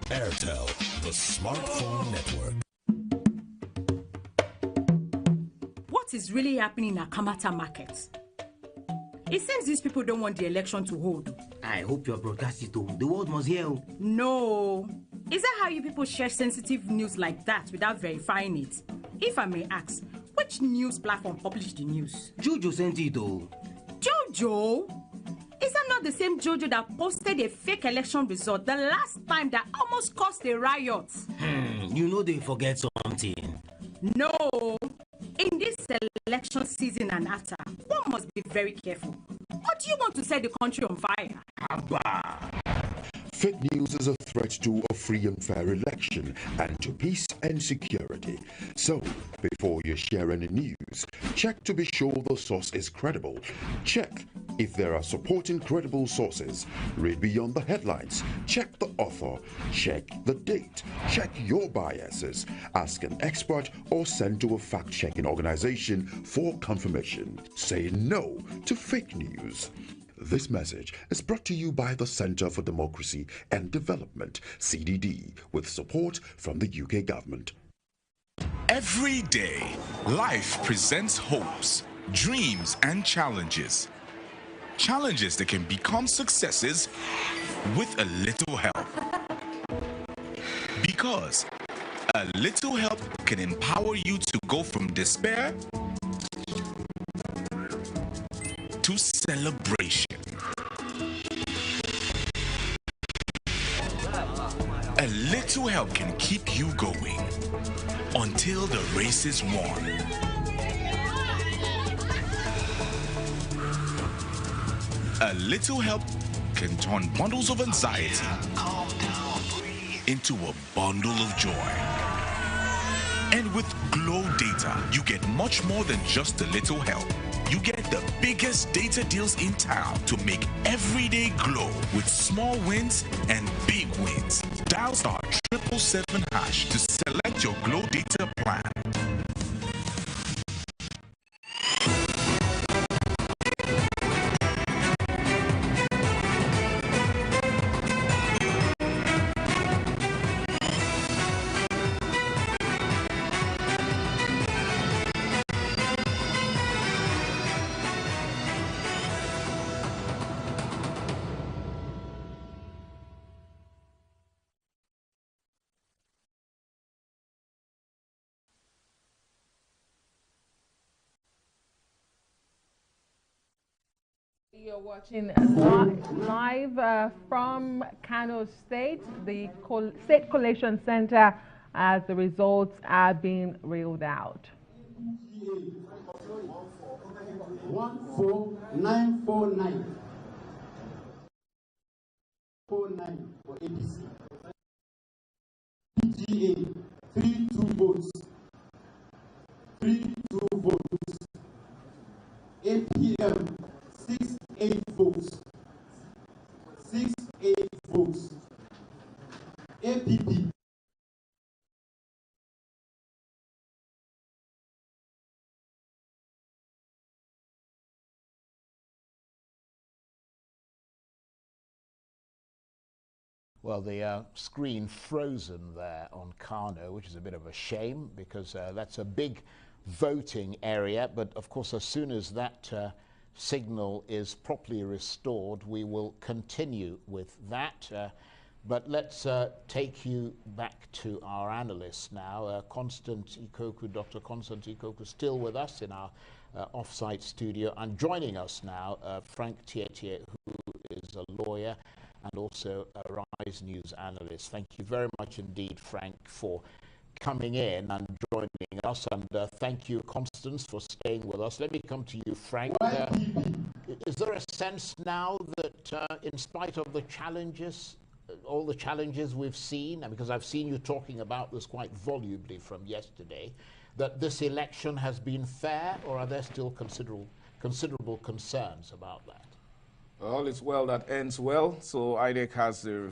Airtel, the smartphone network. What is really happening in Akamata market? It seems these people don't want the election to hold. I hope you broadcast it to the world must hear. No. Is that how you people share sensitive news like that without verifying it? If I may ask, which news platform published the news? Jojo sent it though. Jojo? Is that not the same Jojo that posted a fake election result the last time that almost caused a riot? You know they forget something. No. In this election season and after, one must be very careful. Or do you want to set the country on fire? Fake news is a threat to a free and fair election and to peace and security. So, before you share any news, check to be sure the source is credible. Check if there are supporting credible sources. Read beyond the headlines. Check the author. Check the date. Check your biases. Ask an expert or send to a fact-checking organization for confirmation. Say no to fake news. This message is brought to you by the Center for Democracy and Development, CDD, with support from the UK government. Every day, life presents hopes, dreams, and challenges. Challenges that can become successes with a little help. Because a little help can empower you to go from despair to celebration. A little little help can keep you going until the race is won. A little help can turn bundles of anxiety into a bundle of joy. And with Glow Data, you get much more than just a little help. You get the biggest data deals in town to make every day glow with small wins and big wins. Dial *777# to select your Glow Data plan. You're watching live from Kano State, the State Collation Center, as the results are being reeled out. 14949. 49 for APC. PGA 32 votes. 32 votes. APM 68 votes. 68 votes. APP. Well, the screen frozen there on Kano, which is a bit of a shame because that's a big voting area. But of course, as soon as that signal is properly restored, we will continue with that. But let's take you back to our analysts now. Constant Ikoku, Dr. Constant Ikoku, still with us in our off-site studio. And joining us now, Frank Tietie, who is a lawyer and also a Rise News analyst. Thank you very much indeed, Frank, for coming in and joining us. And thank you, Constance, for staying with us. Let me come to you, Frank. Is there a sense now that in spite of the challenges, all the challenges we've seen, and because I've seen you talking about this quite volubly from yesterday, that this election has been fair, or are there still considerable concerns about that? All is well that ends well, so INEC has a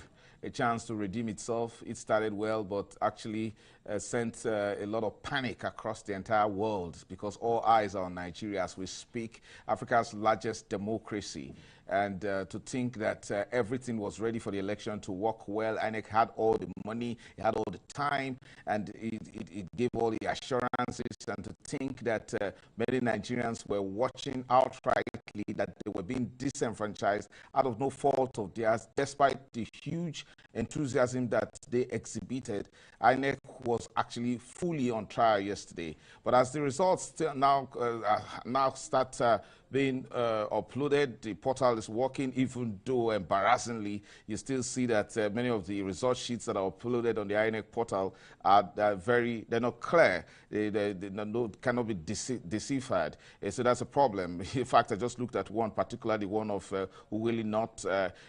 chance to redeem itself. It started well, but actually sent a lot of panic across the entire world because all eyes are on Nigeria as we speak, Africa's largest democracy. And to think that everything was ready for the election to work well, INEC had all the money, it had all the time, and it gave all the assurances, and to think that many Nigerians were watching outrightly that they were being disenfranchised out of no fault of theirs, despite the huge enthusiasm that they exhibited. INEC was actually fully on trial yesterday. But as the results now start being uploaded, the portal is working, even though embarrassingly, you still see that many of the result sheets that are uploaded on the INEC portal are they're not clear. They cannot be deciphered. So that's a problem. In fact, I just looked at one, particularly one of Uweli Not,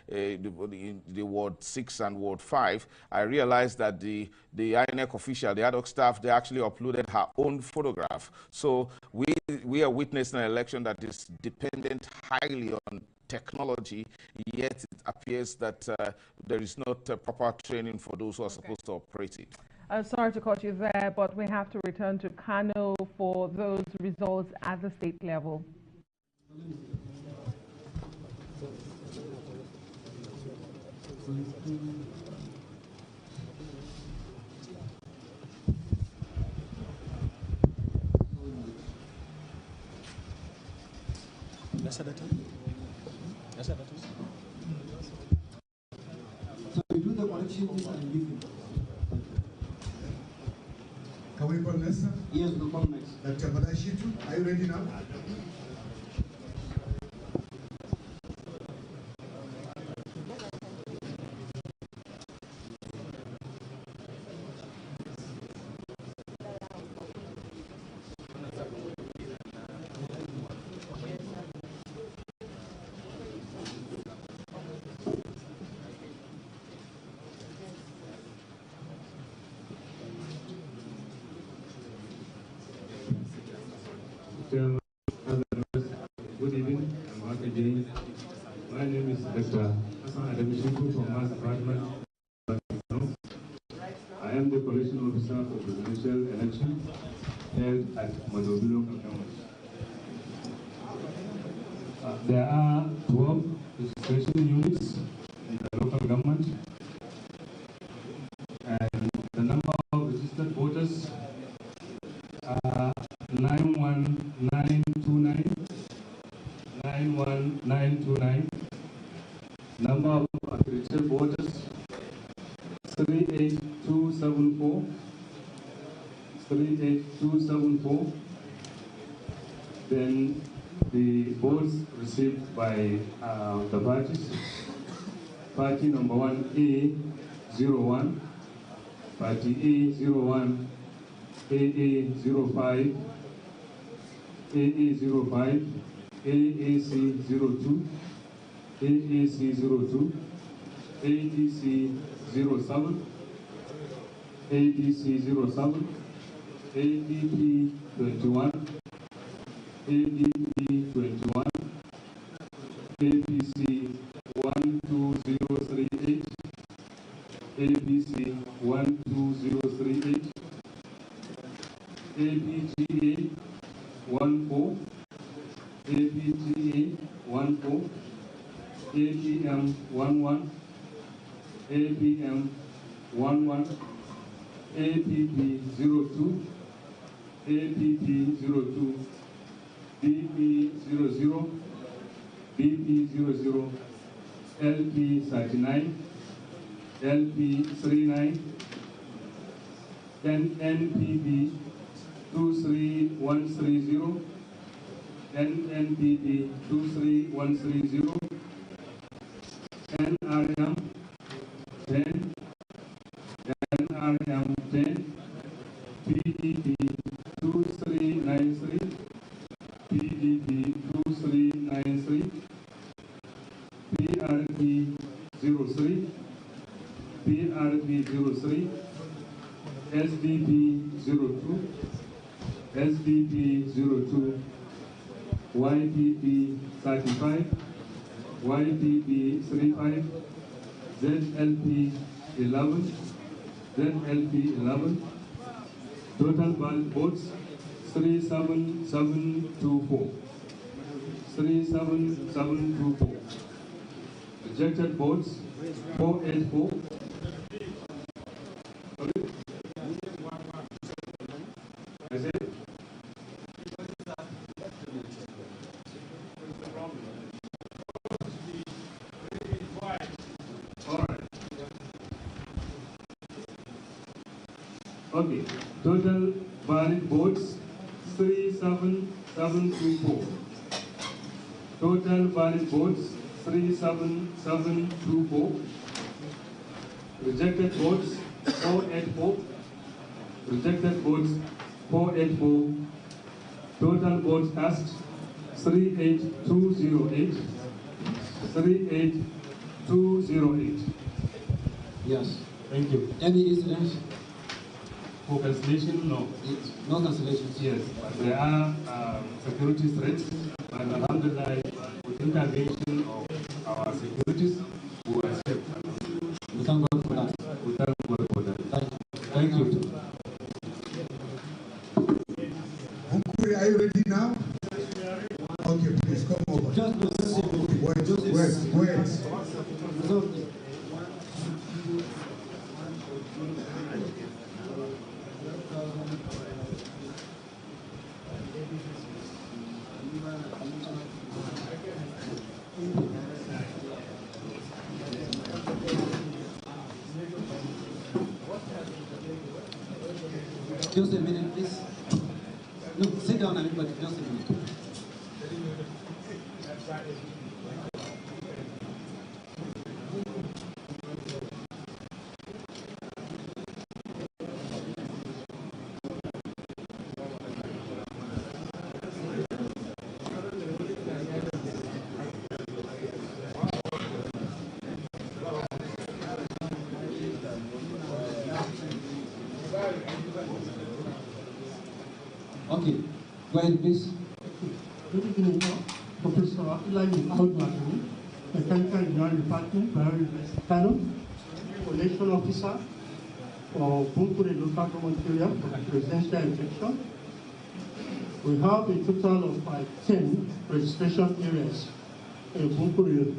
the Ward 6 and Ward 5. I realized that the INEC official, the ad hoc staff, they actually uploaded her own photograph. So we are witnessing an election that is dependent highly on technology, yet it appears that there is not proper training for those who are supposed to operate it. Sorry to cut you there, but we have to return to Kano for those results at the state level. So we do the collection and leave it. Can we call next? Yes, we'll call next. Dr. Badashitu, are you ready now? Good evening. I'm back again. My name is Dr. Hassan Adamishiku from Mass Department. I am the Collation Officer for Presidential Election held at Madobi Local Government. There are 12 registration units in the local government, and the number of registered voters are 91929. 91929. Number of accredited voters 38274. 38274. Then the votes received by the parties. Party number 1A 01. Party A 01. AA 05. AA 05. AAC 02, AAC 02, ADC 07, ADC 07, ADP 21, ADP 21, APC 12038, APC 12038, APGA 14, APGA 14, APM 11, APM 11, APP 02, APP 02, BP 00, BP 00, LP 39, LP 39, NNPP 23130, NNPP 23130, NRM 10, NRM 10, PDP 2393, PDP 2393, PRP 03, PRP 03, SDP 02, SDP 02, YPP 35, YPP 35, ZLP 11, ZLP 11, total ballot votes 37724, 37724, rejected votes 484. I said okay, total valid votes 37724. Total valid votes 37724. Rejected votes 484. Rejected votes 484. Total votes cast 38208. 38208. Yes. Thank you. Any incidents? For cancellation, no. No cancellations? Yes, but there are security threats, but alhamdulillah, with intervention of our securities, we are safe. We thank God for that. We thank God for that. Thank you. Uncle, are you ready now? Okay, please come over. Just wait. Just a minute, please. No, sit down, everybody. Just a minute. Okay, go ahead, please. Good evening. Professor Elaine Audwatani, Mechanical Engineering Department, Kano, Collation Officer for Bunkure local government area for the presidential election. We have a total of 10 registration areas in Bunkure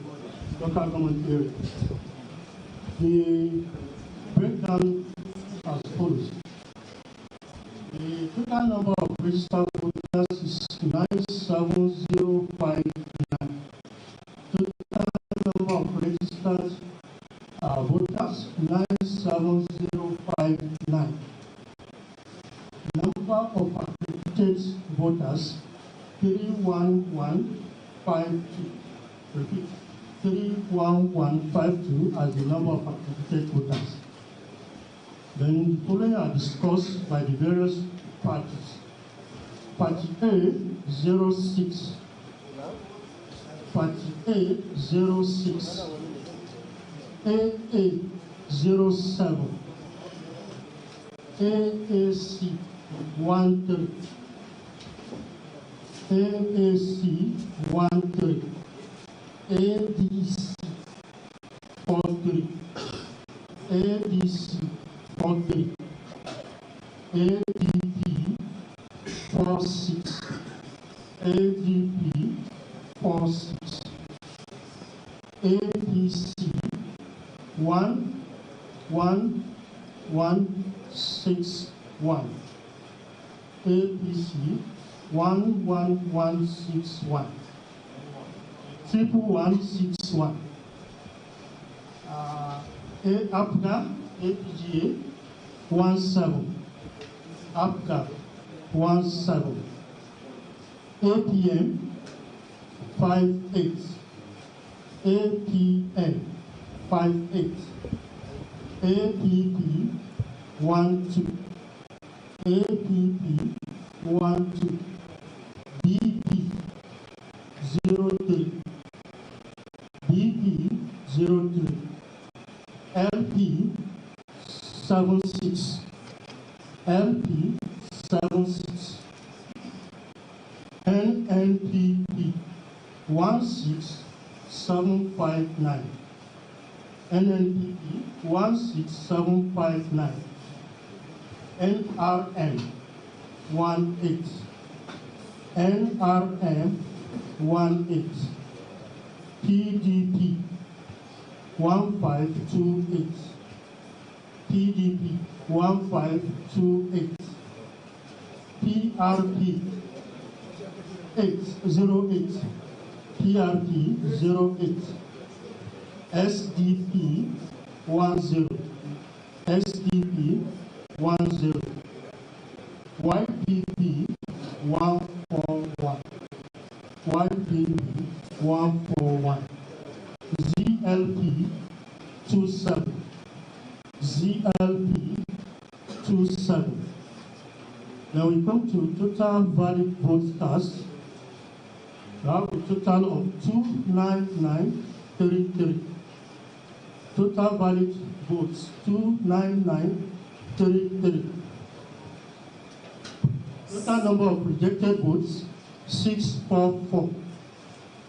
local government area. The breakdown as follows. The total number of registered voters is 97059. Total number of registered voters 97059. Number of accredited voters 31152. Repeat, 31152 as the number of accredited voters. Then the following are discussed by the various parties. Party A 06. Party A 06. AA 07. AAC 13. AAC 13. ADC 43. ADC 43. ADP 46. ADP 46. ADC 11161. APC 11161. 11161. APGA 17. APGA 17. APM 58. APM 58. APP 12. APP 12. BP 03. BP 03. LP 76. LP 76. NNPP 16759. NNPP 16759. NRM 18. NRM 18. PDP 1528. PDP 1528. PRP 808. PRP 08. SDP 10. SDP 10. YPP 141. YPP 141. ZLP 27. ZLP 27. Now we come to total valid vote cast. We have a total of 29933. Total valid votes 29933. Total number of rejected votes 644.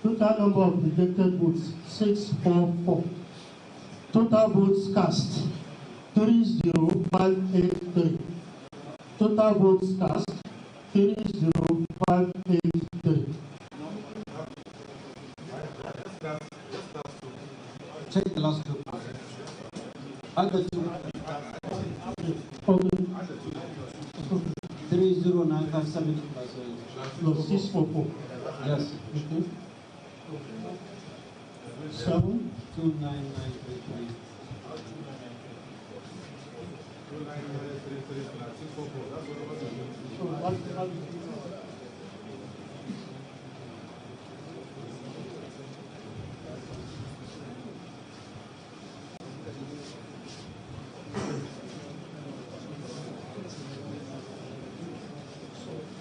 Total number of rejected votes 644. Total votes cast 30583. Total votes cast 30583. Check the last two. Add the two. Okay. 30957 plus 644. Yes. Okay. 7 29933.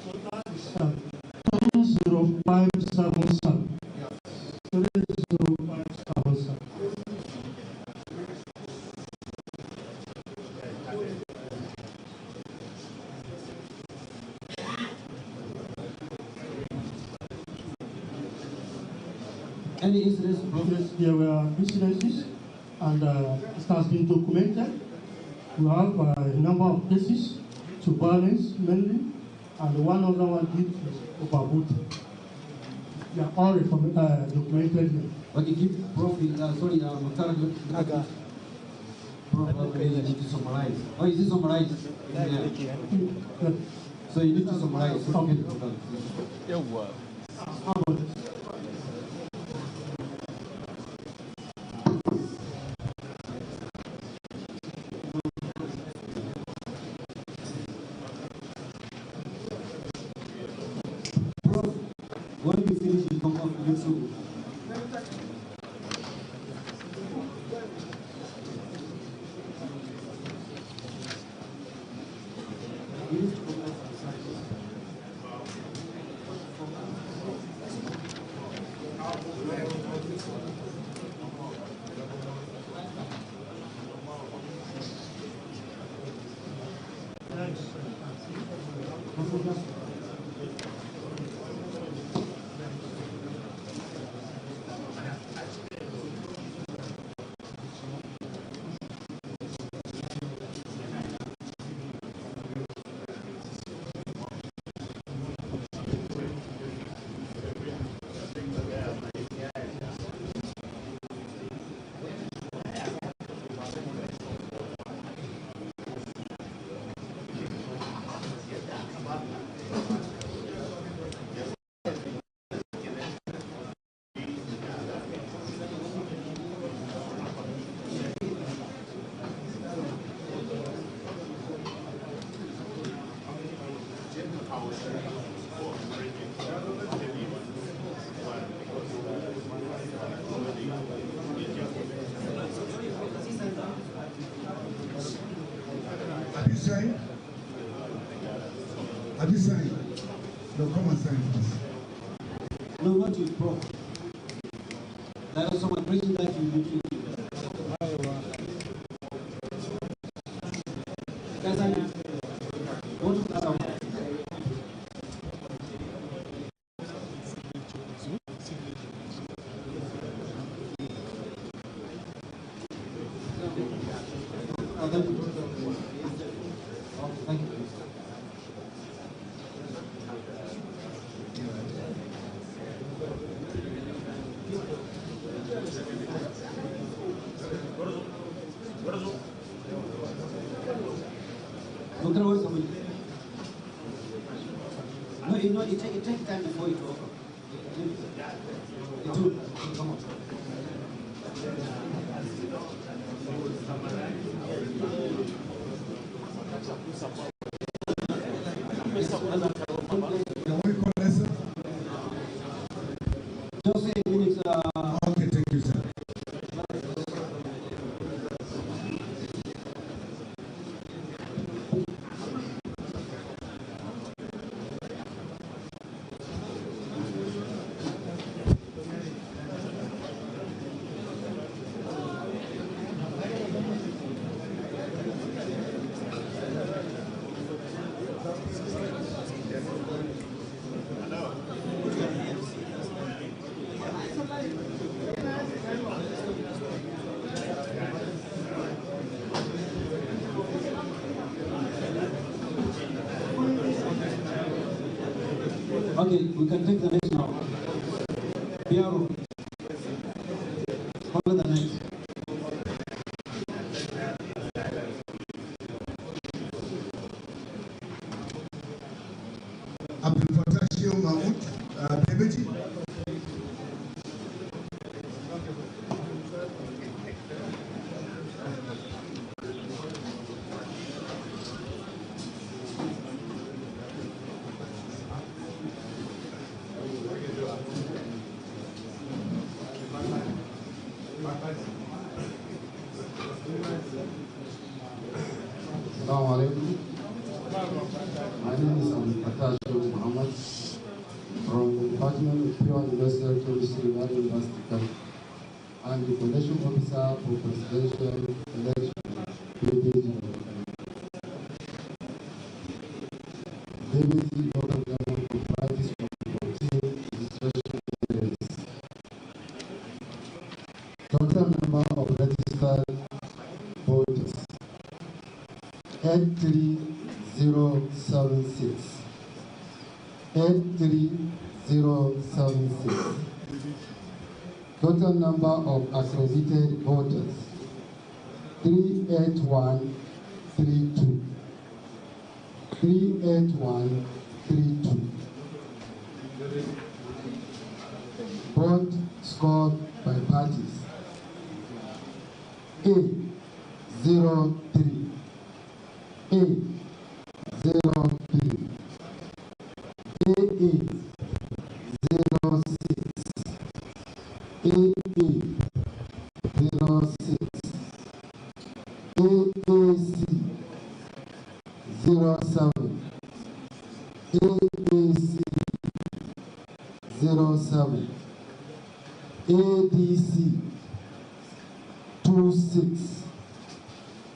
Total is 30577. 30577. Any incidents? Yes, there were incidences, and it has been documented. We have a number of cases to violence mainly, and one other one did overbooting. They are all documented here. Okay, give Prof. Sorry, Mukhtar, probably you need to summarize. Oh, is it summarized? Yeah. So you need to summarize. Okay. Your work. When you finish, you come off YouTube. Have you signed? Have you signed? No, come and sign first. No, not you, Prof. There are some aggression that you need to do. No, you know, it takes time before it opens. It will. Come on. Just 8 minutes. Okay, thank you, sir. Okay, we can take the next now. Piero. Follow the next. Abdul Fatah Mahmoud, Bebeji. Assalamu alaikum. My name is Abdul Fatah Muhammad from the Department of Pure Industrial Chemistry, Valley University. I'm the Collation Officer for Presidential Election, PDG. DBC local government comprises of 14 registration areas. 83076. 83076. Total number of accredited voters 38132. 38132. Vote scored by parties. A03. A03. AA06. AA06. AAC 07. AAC 07. ADC 26.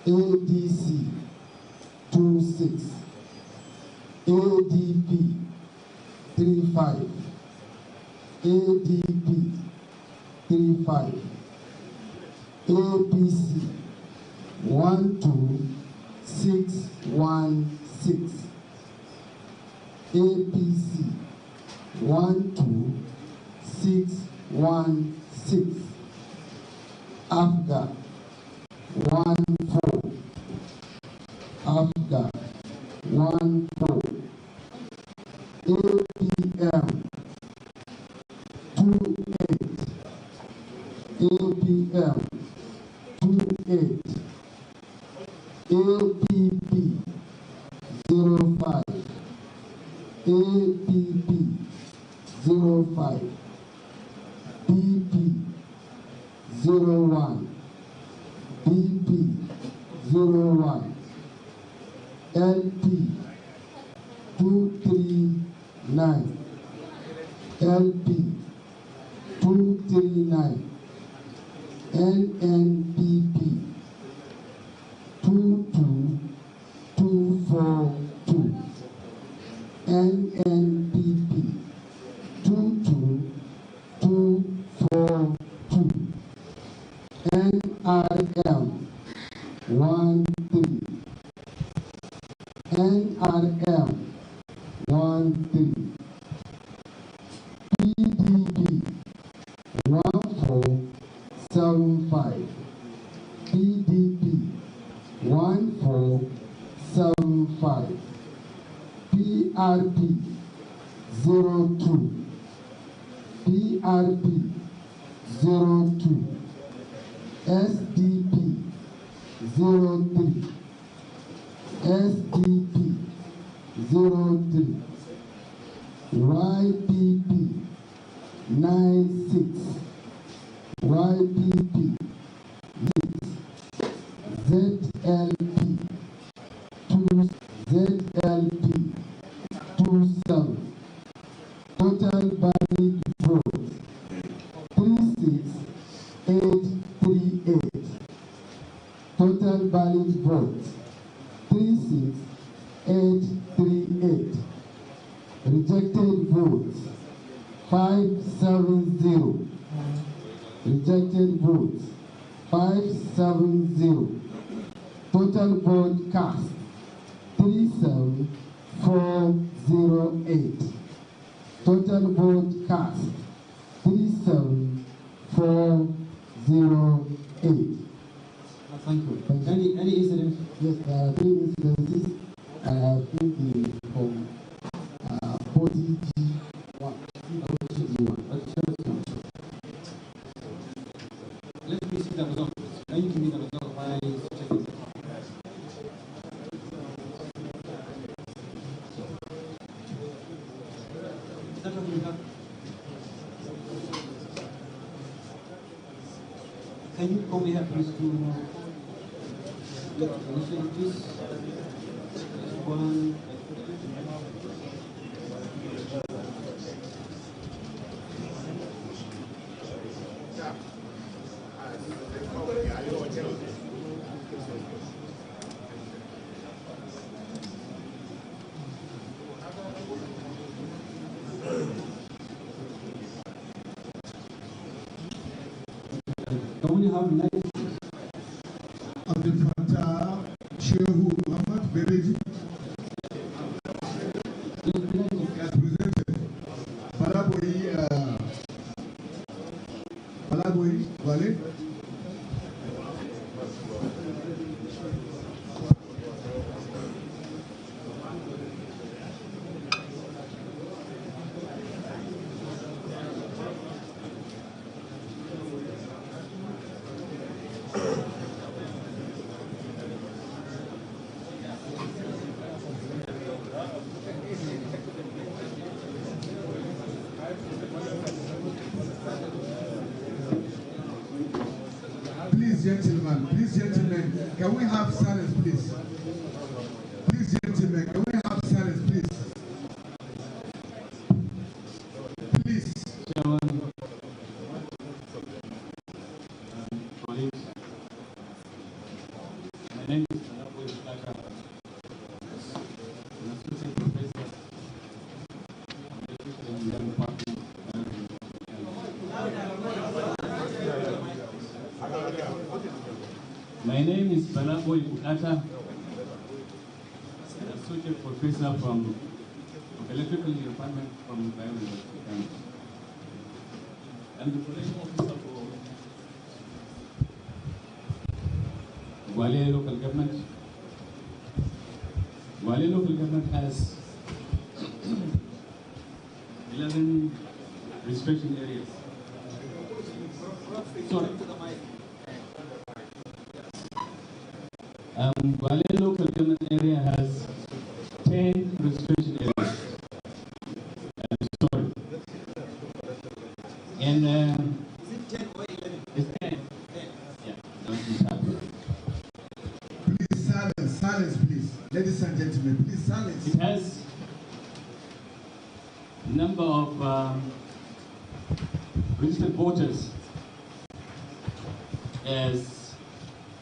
ADC 26. ADP 35. ADP 35. APC 12616. APC 12616. AFGA 14. AFGA 14. APM 28. APM 28. APP 05. APP 05. BP 01. BP 01. LP 239. LP 239. NNPP 22242. NNPP 22242. NRM 13. NRM 13. PDB 1475. PDB 1475. PRP 02. PRP 02. SDP 03. SDP 03. YPP 96. YPP 6. ZLP 2. ZLP 27. Total valid votes 36838. Total valid votes 36838. Rejected votes 570. Rejected votes 570. Total vote cast 37408. Total vote cast 37408. Thank you. Any incidents? Yes, there are 3 incidences. I have been from 40G1. Let me see the result. Can you give me the result by checking? Is that what you have? Can you come here please to let the initial please? One. Don't we have Abdul Fattah Shehu Muhammad? Please, gentlemen, can we have silence, please? Please, gentlemen, can we have silence, please? Please. Chairman, colleagues, my name is tinubu, an associate professor in the labourparty. My name is Banaboy Bukata, an associate professor from electrical department from Biouniversity campus. I'm the collation officer for Gwalior local government. Gwalior local government has 11 restriction areas. Sorry. Gwalior local government area has 10 restriction areas. Sorry. And it's 10. Yeah, please, silence, please. Ladies and gentlemen, please, silence. It has a number of registered voters as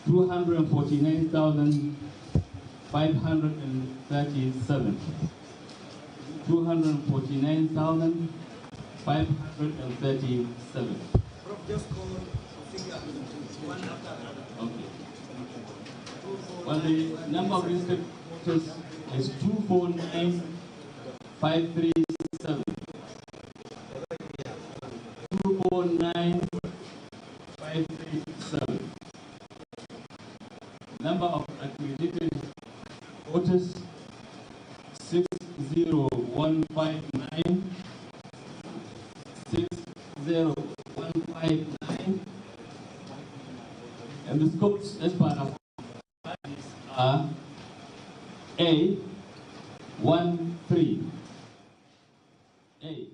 249,537. 249,537. Just call figure one after another. Okay. Well, the number of registered voters is 249,537. 249,537. Number of accredited voters 60159. 60159. And the scopes as part of are A13. A13.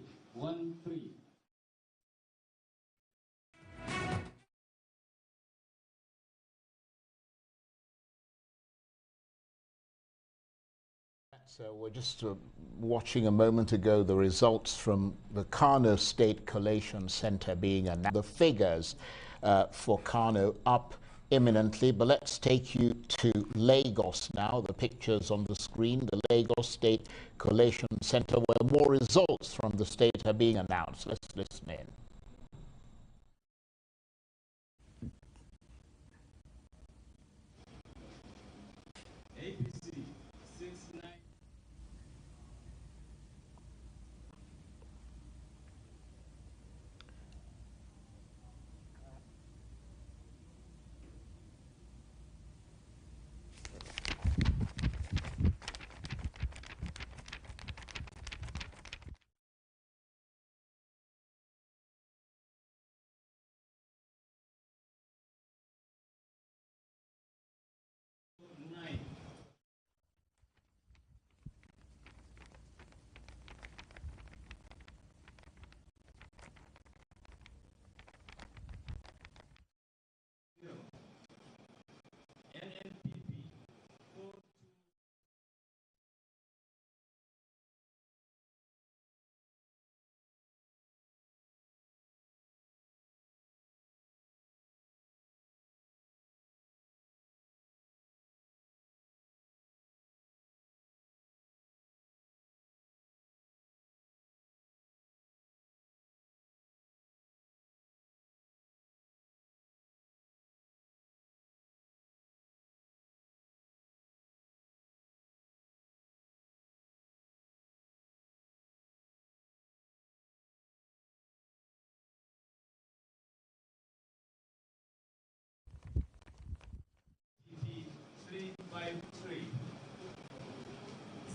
So we're just watching a moment ago the results from the Kano State Collation Center being announced. The figures for Kano up imminently, but let's take you to Lagos now. The pictures on the screen, the Lagos State Collation Center, where more results from the state are being announced. Let's listen in.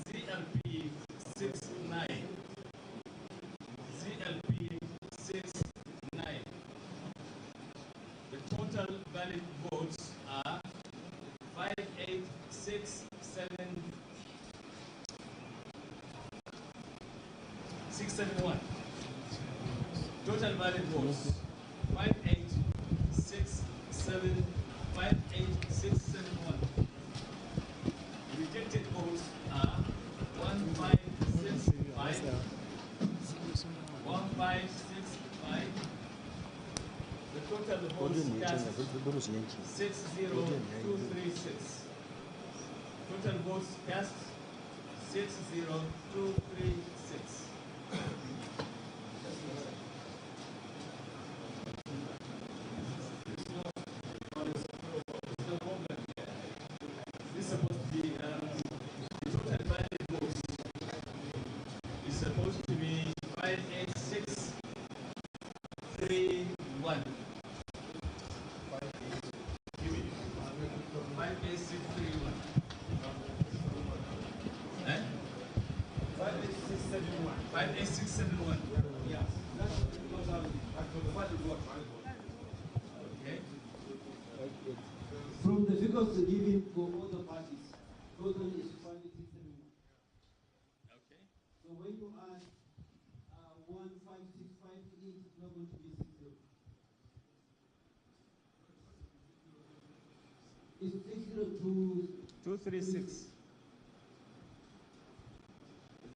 ZLP 69. ZLP 69. The total valid votes are 5867671. Total valid votes 5867671. 58671. Rejected votes are 1565. 1565. The total votes cast 60236. Total votes cast 60236. This is supposed to be the total valid votes is supposed to be 58631. 58631. Eh? 58671. 58671. Yeah. That's the valid vote. Okay. From the figures given for all the parties, total is 58671. Okay. So when you add 15658, it's not going to be 60. It's 60236. Is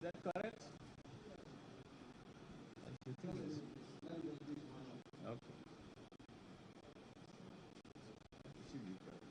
that correct? Okay. It should be correct.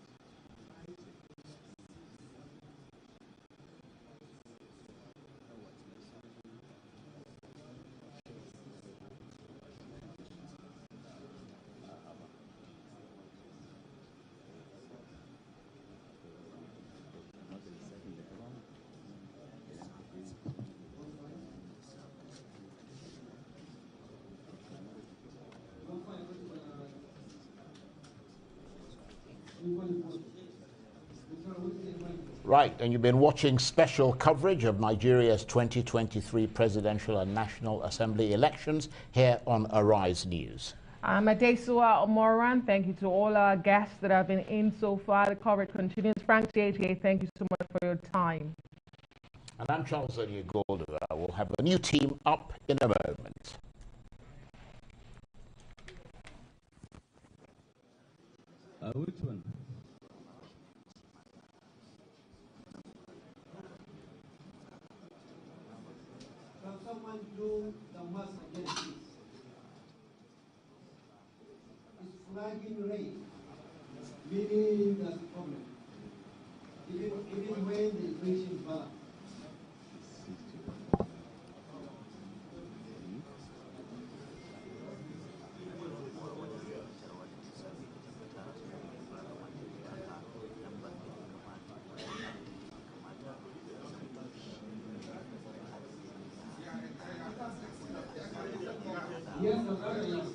Right, and you've been watching special coverage of Nigeria's 2023 presidential and National Assembly elections here on Arise News. I'm Adesua Omoran. Thank you to all our guests that have been in so far. The coverage continues. Frank JJ, thank you so much for your time. And I'm Charles Odiegolda. We'll have a new team up in a moment. Which one? Can someone do the math against this? It's flagging red, meaning there's a problem. Even when the equation is balanced. Yes, the brother is.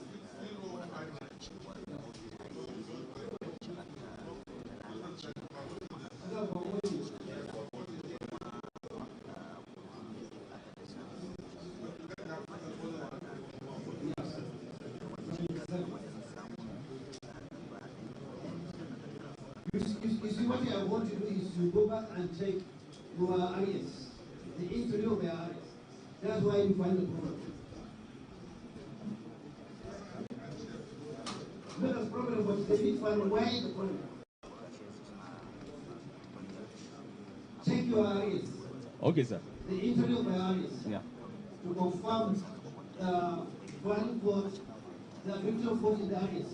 You see what I want to do is to go back and check your areas, the interior of your areas. That's why you find the problem. Not a problem, but they need to find why the problem. Check your areas. Okay, sir. The interior of your areas. Yeah. To confirm the valid vote, the victor vote in the areas.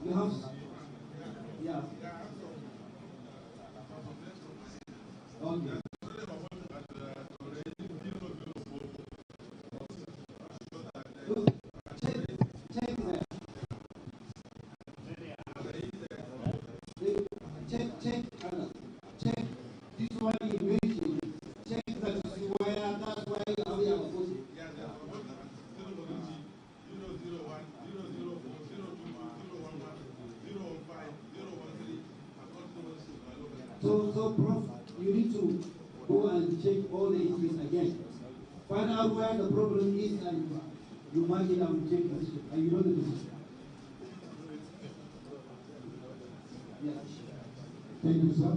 You have, yeah. Okay. Check, this one you mentioned. Check that is where, that's why we have a voting. So, Prof, you need to go and check all the entries again. Find out where the problem is and you mark it and check it. And you know the decision. Yes. Thank you, sir.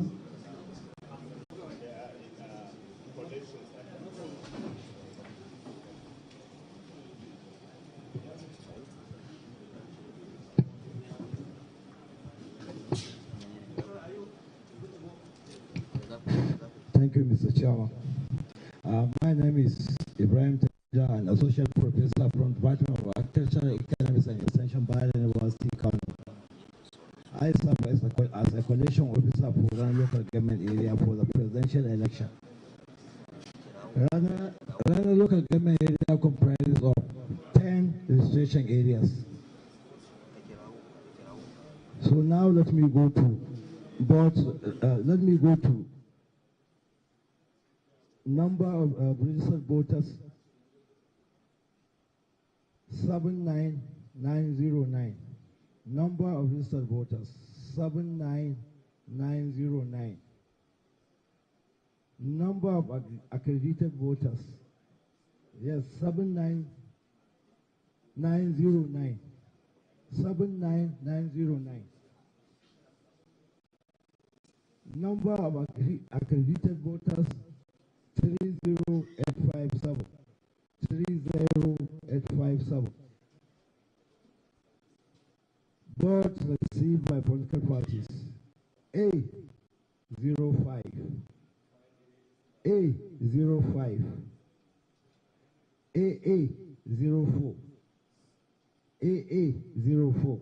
Thank you, Mr. Chairman. My name is Ibrahim Taja, an associate professor from Department of Architecture, Economics and Extension, Bayer University, Kano. I serve as a collation officer for Rana local government area for the presidential election. Rana local government area comprises of 10 registration areas. So now let me go to number of registered voters 79909. Number of registered voters 79909. Number of accredited voters, yes, 79909. 79909. Number of accredited voters 30857. 30857. Votes received by political parties A05. A05. AA04. AA04.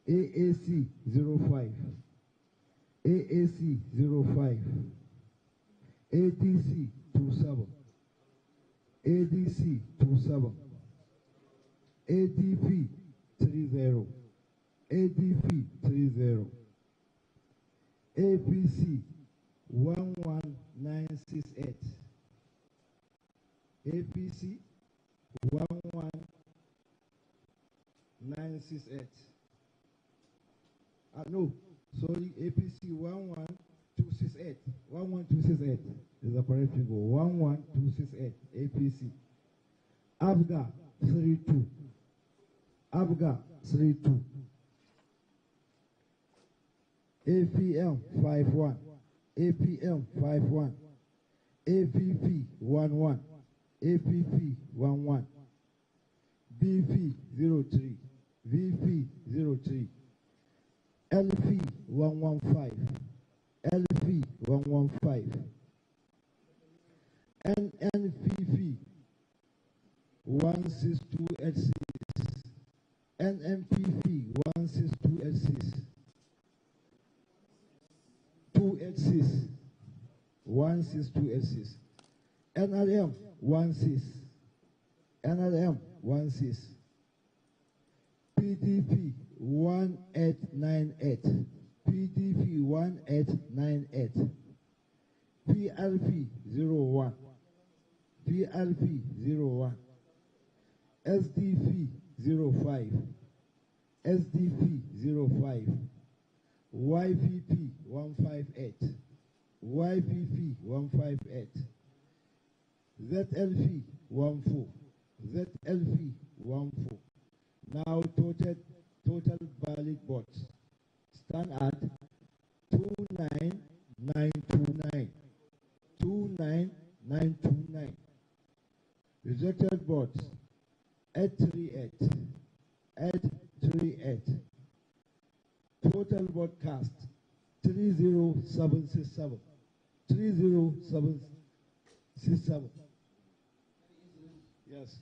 AAC05. AAC05. ADC27. ADC27. ADP30. ADP30. APC 11968. APC 11968. No, sorry, APC 11268. 11268 is the correct figure. 11268 APC. ABGA 32. ABGA 32. APM 51. APM 51. APP 11. APP 11. BP 03. VP 03. LP 115. LP 115. NNPP 16286. NNPP 16286. 286. 16286. NRM 16. NRM 16. PDP 1898. PDP 1898. PLP 01. PLP 01. SDP 05. SDP 05. YPP 158. YPP 158. ZLP 14. ZLP 14. Now total valid votes stand at 29929. 29929. Rejected votes 838. 838. Total vote cast 30767. 30767. Yes.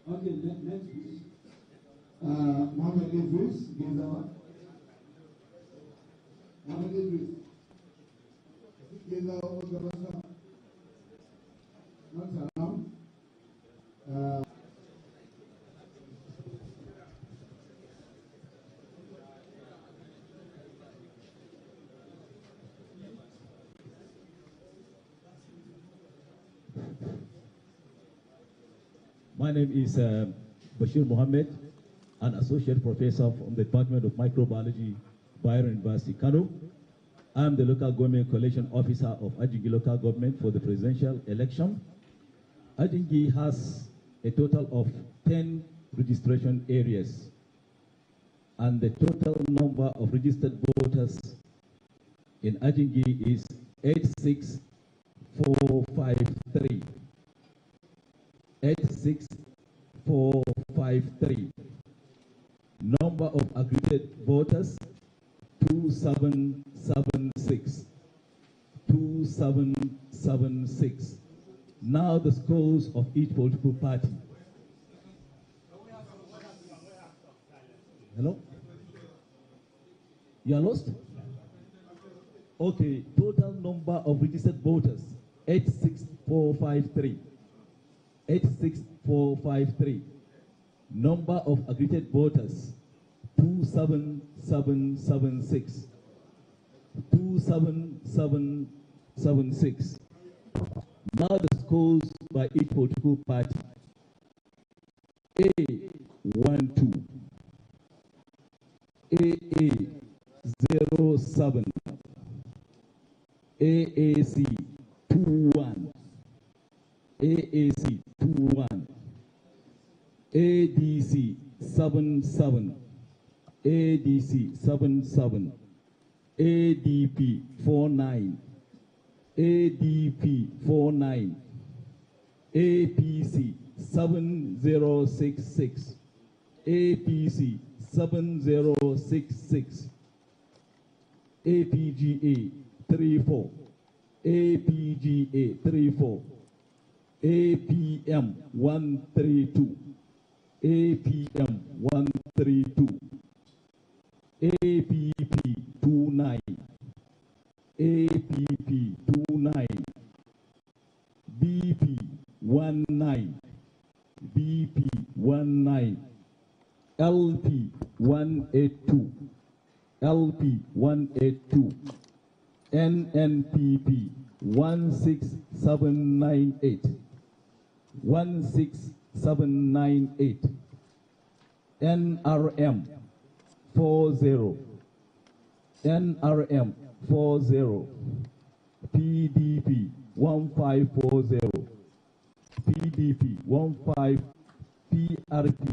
Okay, next please. Mohammed Idris, Gizawa. Mohammed Idris. Gizawa, Ogabasa. Not around. My name is Bashir Mohammed, an associate professor from the Department of Microbiology, Bayero University, Kano. I'm the local government collation officer of Ajingi local government for the presidential election. Ajingi has a total of 10 registration areas, and the total number of registered voters in Ajingi is 86453. 86453. Number of aggregated voters 2776. 2776. Now the scores of each political party. Hello? You are lost? Okay, total number of registered voters 86453. 86453. Number of aggregated voters 27776. 27776. Now the scores by each political party. A12. AA 07. AAC 21. AAC 21. ADC 77. ADC 77. ADP 49. ADP 49. APC 7066. APC 7066. APGA 34. APGA 34. APM 132. APM 132. APP 29. APP 29. BP 19. BP 19. LP 182. LP 182. NNPP 16798. 16798. NRM 40. NRM 40. PDP 1540. PDP 15. PRP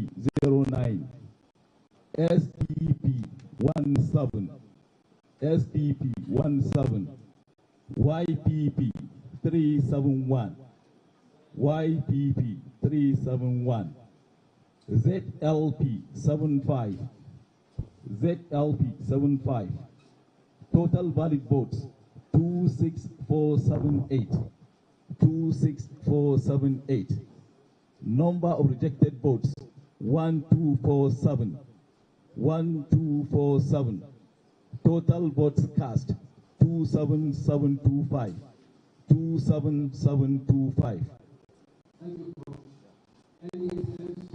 09. SDP 17. SDP 17. YPP 371. YPP 371. ZLP 75. ZLP 75. Total valid votes 26478. 26478. Number of rejected votes 1247. 1247. Total votes cast 27725. 27725. Thank you, bro. Any incidents?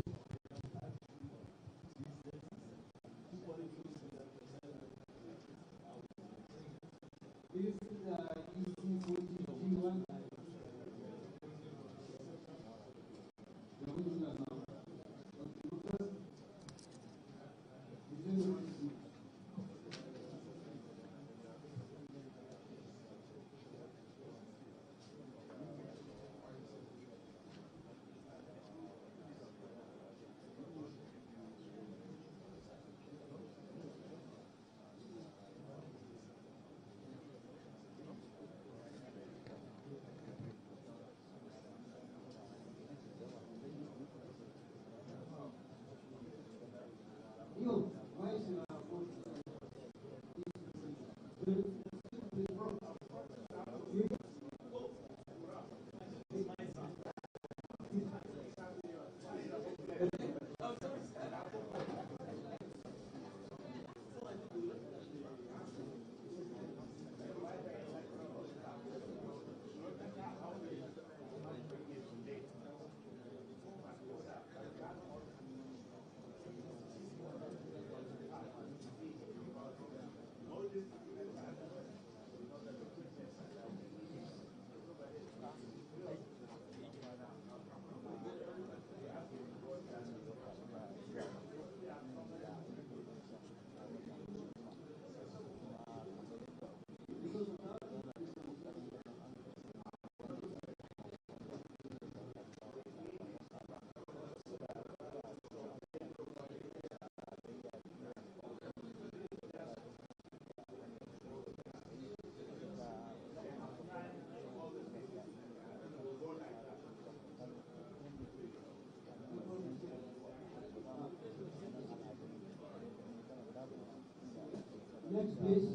please.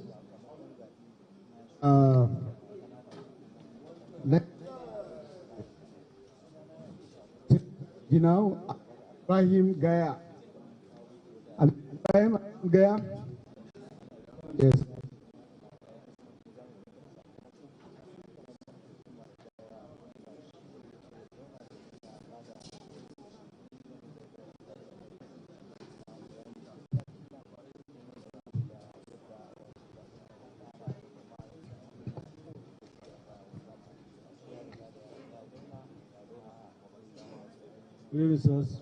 Now, Ibrahim Gaya. Ibrahim Gaya. Yes. Resource.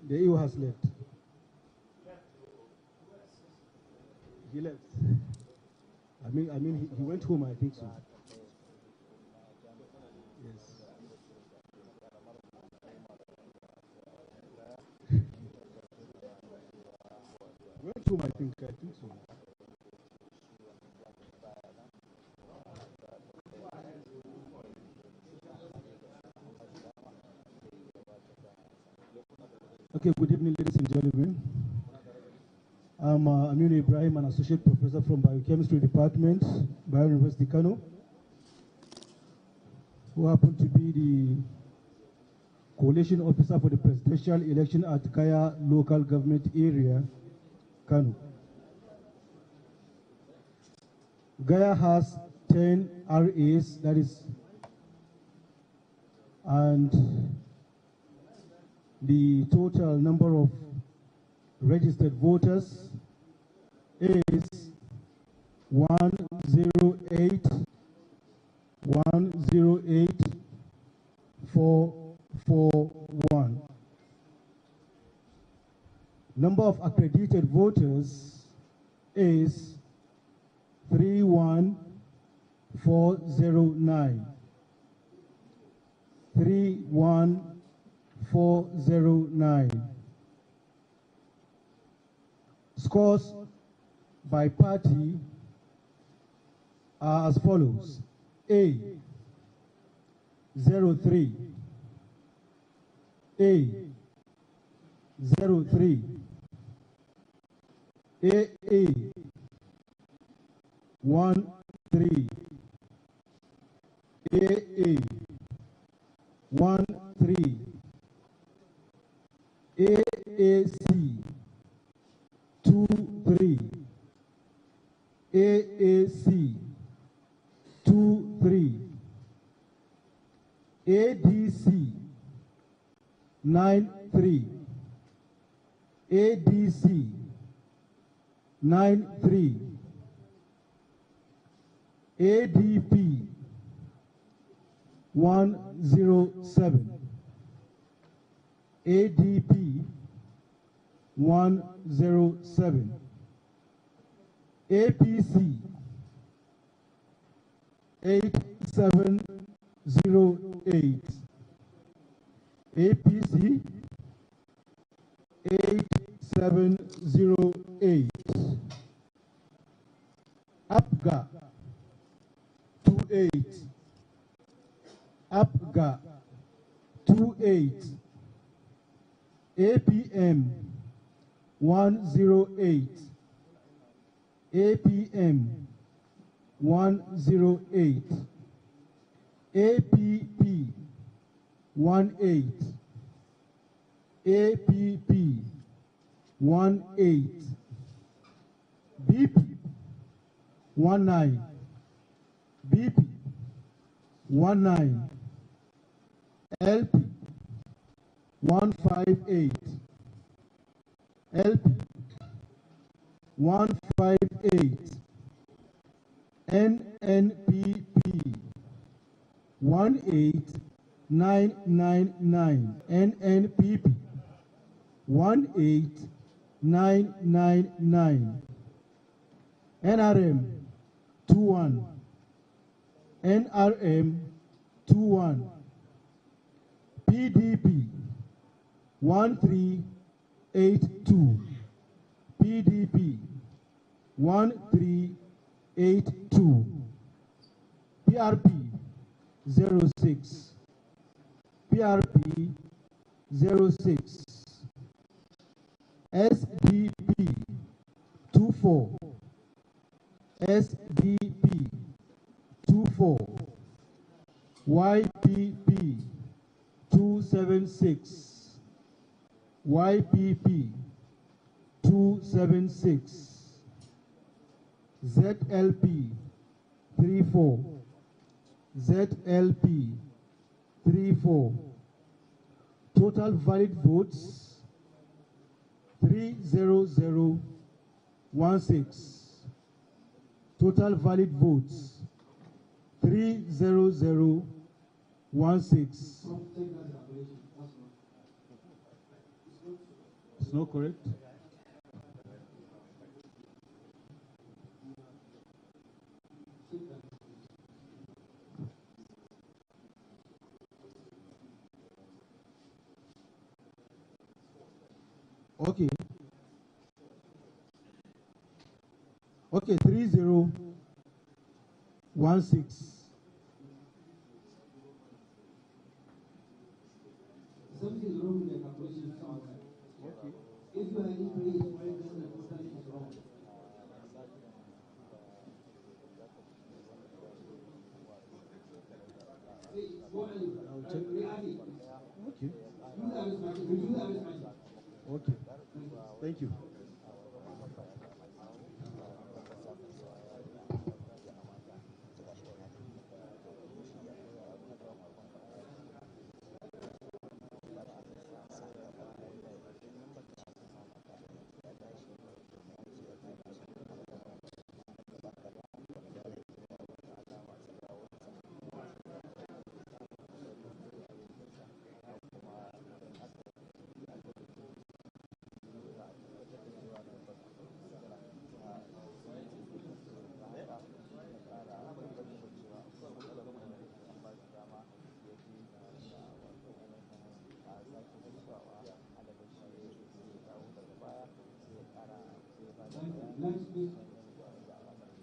The EU has left. He left. I mean, he went home. I think so. Yes. Went home. I think so. Okay, good evening, ladies and gentlemen. I'm Aminu Ibrahim, an associate professor from Biochemistry Department, Bayero University, Kano, who happen to be the coalition officer for the presidential election at Kaya local government area, Kano. Gaya has 10 RAs, that is, and the total number of registered voters is 108,441. Number of accredited voters is 31409. 31409. Scores by party are as follows: A 03, A 03, AA 13, AA 13, AAC 23, AAC 23, ADC 93, ADC 93, ADP 107, ADP 107, APC 8708, APC 8708, APGA 28, APGA 28, APM 108, APM 108, APP 18, APP 18, BP 19, BP 19, LP 158, LP 158, NNPP 18999, NNPP 18999, NRM 21, NRM 21, PDP 1382, PDP 1382. PRP 06. PRP 06. SDP 24. SDP 24. YPP 276. YPP 276. ZLP 34. ZLP 34. Total valid votes 30016. Total valid votes 30016. It's not correct. Okay. Okay, 3016. Something is wrong with the calculation somewhere. Okay. If you are in place where the total is wrong. Hey, go ahead. Re-add it. Okay. Use the average margin. Use the average margin. Okay. Thank you.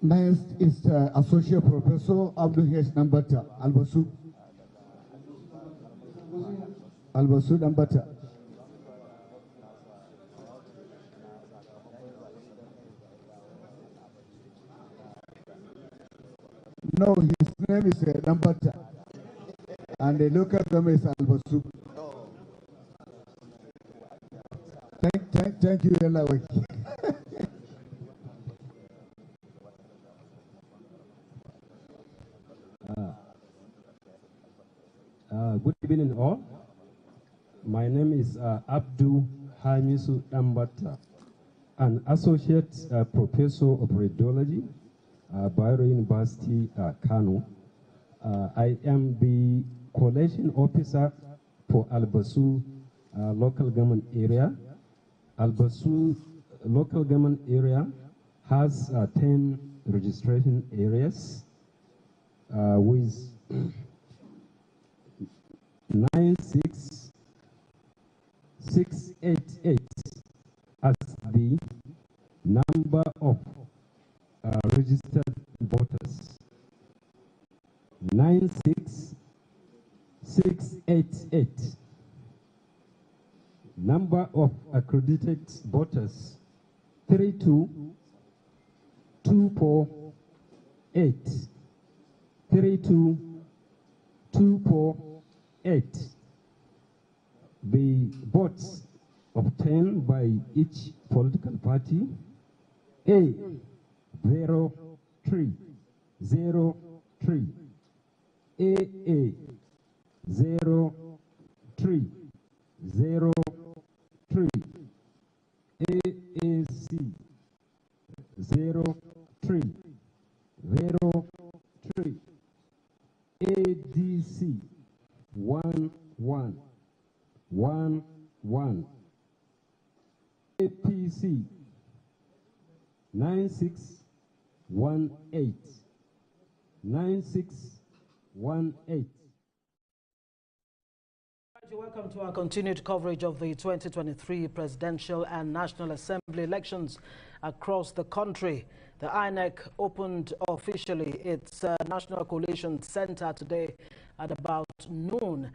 Next is Associate Professor Abdul H. Nambata, Albasu. Albasu Nambata. No, his name is Nambata. And the local government is Albasu. Thank you, Elaweki. Good evening, all. My name is Abdul Hamisu Ambata, an associate professor of radiology, Bayero University, Kano. I am the collation officer for Albasu local government area. Albasu local government area has 10 registration areas with 96688 as the number of registered voters. 96688. Number of accredited voters 32248. 32248. The votes obtained by each political party: A 0303, AA 0303, AAC 0303, ADC 1111, APC 9618, 9618. Welcome to our continued coverage of the 2023 presidential and National Assembly elections across the country. The INEC opened officially its National Collation Center today at about noon.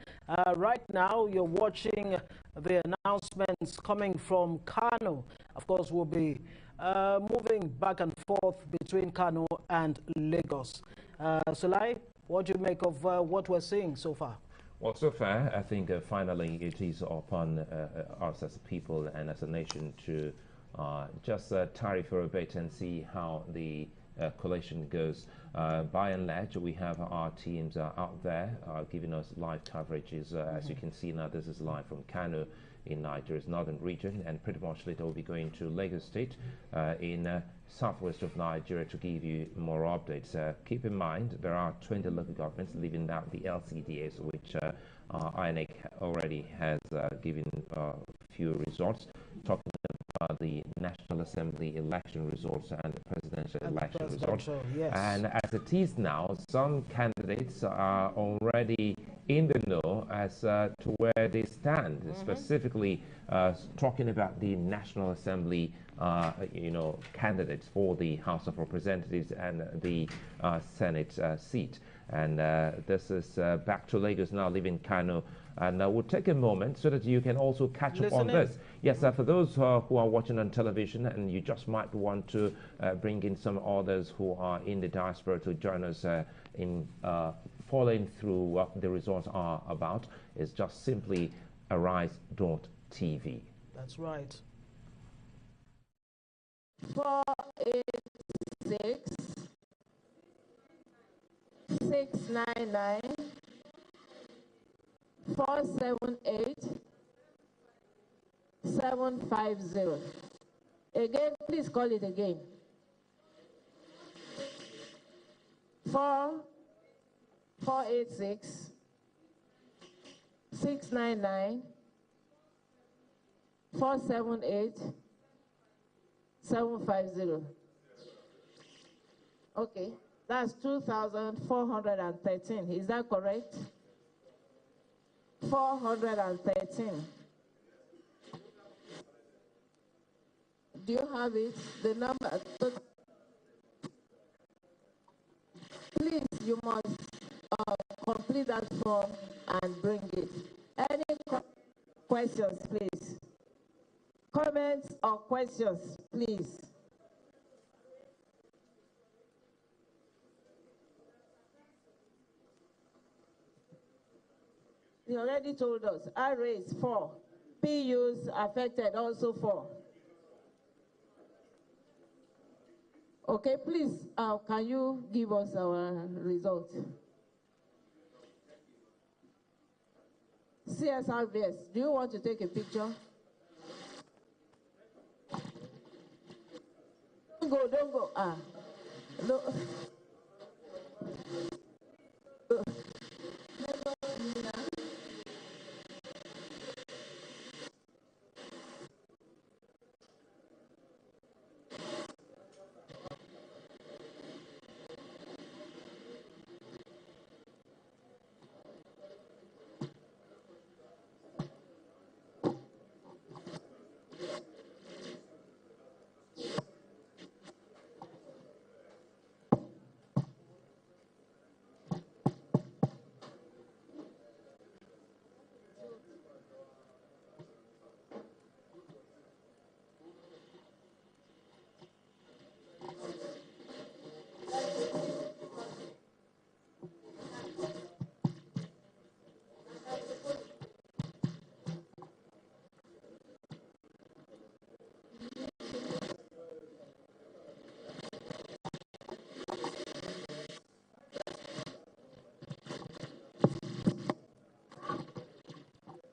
Right now, you're watching the announcements coming from Kano. Of course, we'll be moving back and forth between Kano and Lagos. Sulai, what do you make of what we're seeing so far? Well, so far, I think finally it is upon us as a people and as a nation to just tarry for a bit and see how the collation goes. By and large, we have our teams out there giving us live coverages. As you can see now, this is live from Kano in Nigeria's northern region, and pretty much later we'll be going to Lagos State in southwest of Nigeria to give you more updates. Keep in mind there are 20 local governments leaving out the LCDAs, which INEC already has given a few results, talking about the National Assembly election results and the presidential election results. Yes. And as it is now, some candidates are already in the know as to where they stand, specifically talking about the National Assembly candidates for the House of Representatives and the Senate seat. And this is back to Lagos now, leaving Kano. And we'll take a moment so that you can also catch up on this. Yes, for those who are watching on television and you just might want to bring in some others who are in the diaspora to join us in following through what the results are about, is just simply arise.tv. That's right. 486 699 478 750. Again, please call it again. 486 699 478 750. Okay, that's 2,413. Is that correct? 413. Do you have it? The number. Please, you must complete that form and bring it. Any questions, please? Comments or questions, please? You already told us. RA is 4. PUs affected also 4. Okay, please, can you give us our result? CSRVS, do you want to take a picture? Don't go. No.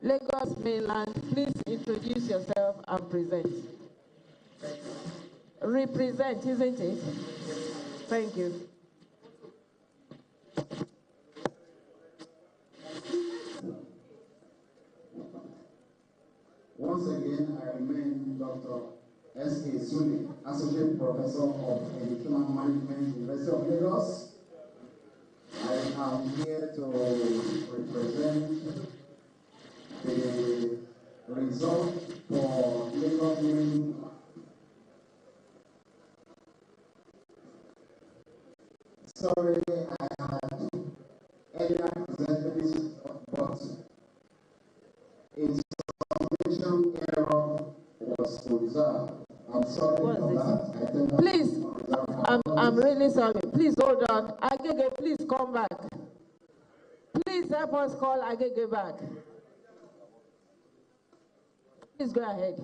Lagos Mainland, please introduce yourself and present. Represent, isn't it? Thank you. Once again, I remain Dr. S.K. Suni, Associate Professor of Educational Management, University of Lagos. I am here to represent the result for Lagos Women. Sorry, I had earlier presented this, but in submission error was observed. I'm sorry for that. Please, I'm really sorry. Please hold on. Agege, please come back. Please help us call Agege back. Please go ahead.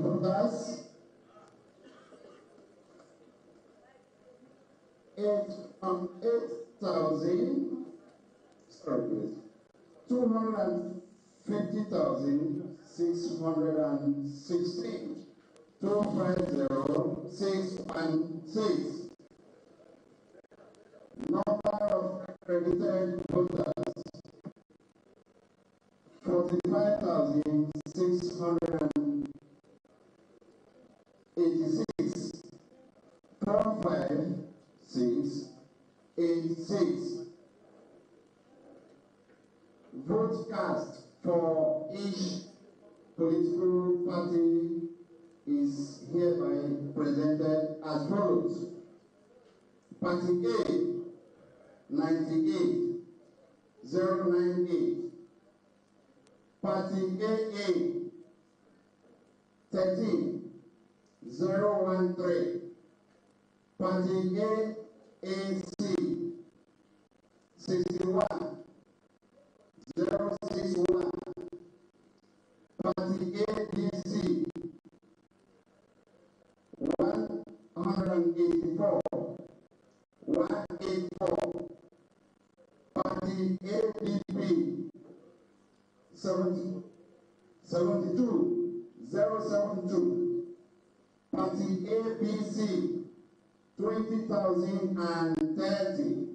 Voters, 250,616. 250,616. Number of accredited voters, 45,686. 45686. Vote cast for each political party is hereby presented as follows. Party A, 98,098. Party AA, 13,013. Party AAC, 61,061. Party ABC, 184, 184. Party ABP, 72,072. Party ABC, 20,030.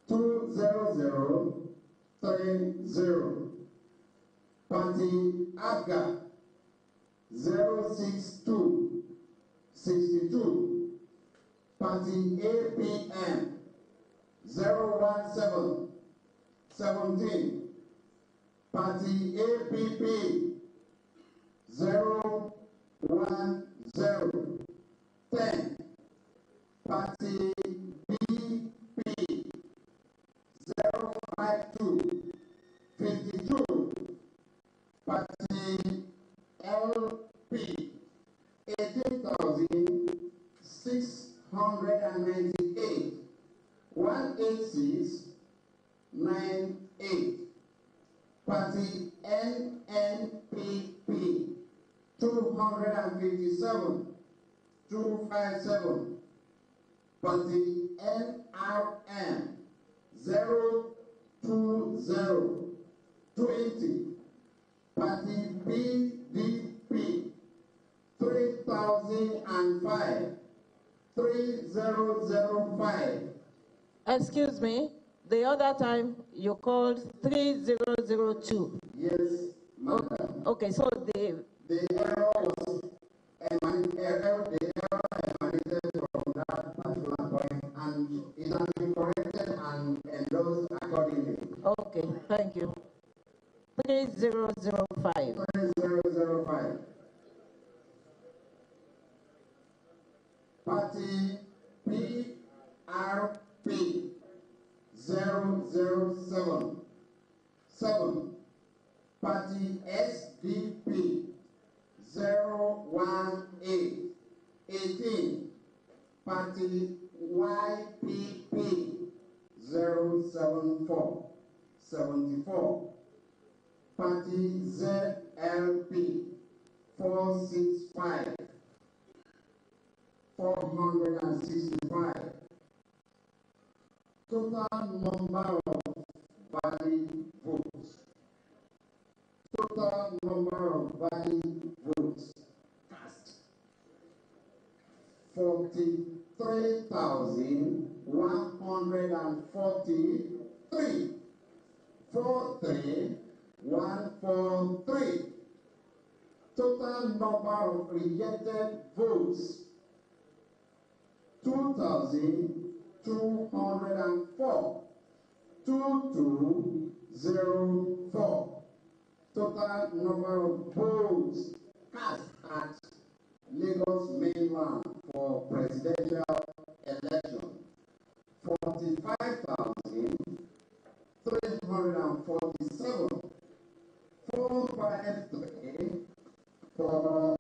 20030. Party ABGA, 06262. Party APM, 01717. Party APP, 01010. Party BP, 05252. Party LP, 18,698. 18698. Party NNPP, 257 257. Party NRM, 02020. Party BDP, 3005 3005. Excuse me, the other time you called 3002. Yes, madam. Okay, so the error was emanated from that particular point, and it has been corrected and endorsed accordingly. Okay, thank you. 3005. 3005. Party PRP, 007. 7. Party SDP, 018. 18. Party YPP, 074. 74. Party ZLP, 465. 465. Total number of valid votes. Total number of valid votes cast. 43,143. 43,143. 143. Total number of rejected votes, 2,204. 2204. Total number of votes cast at Lagos mainland for presidential election, 45,347. 453 for.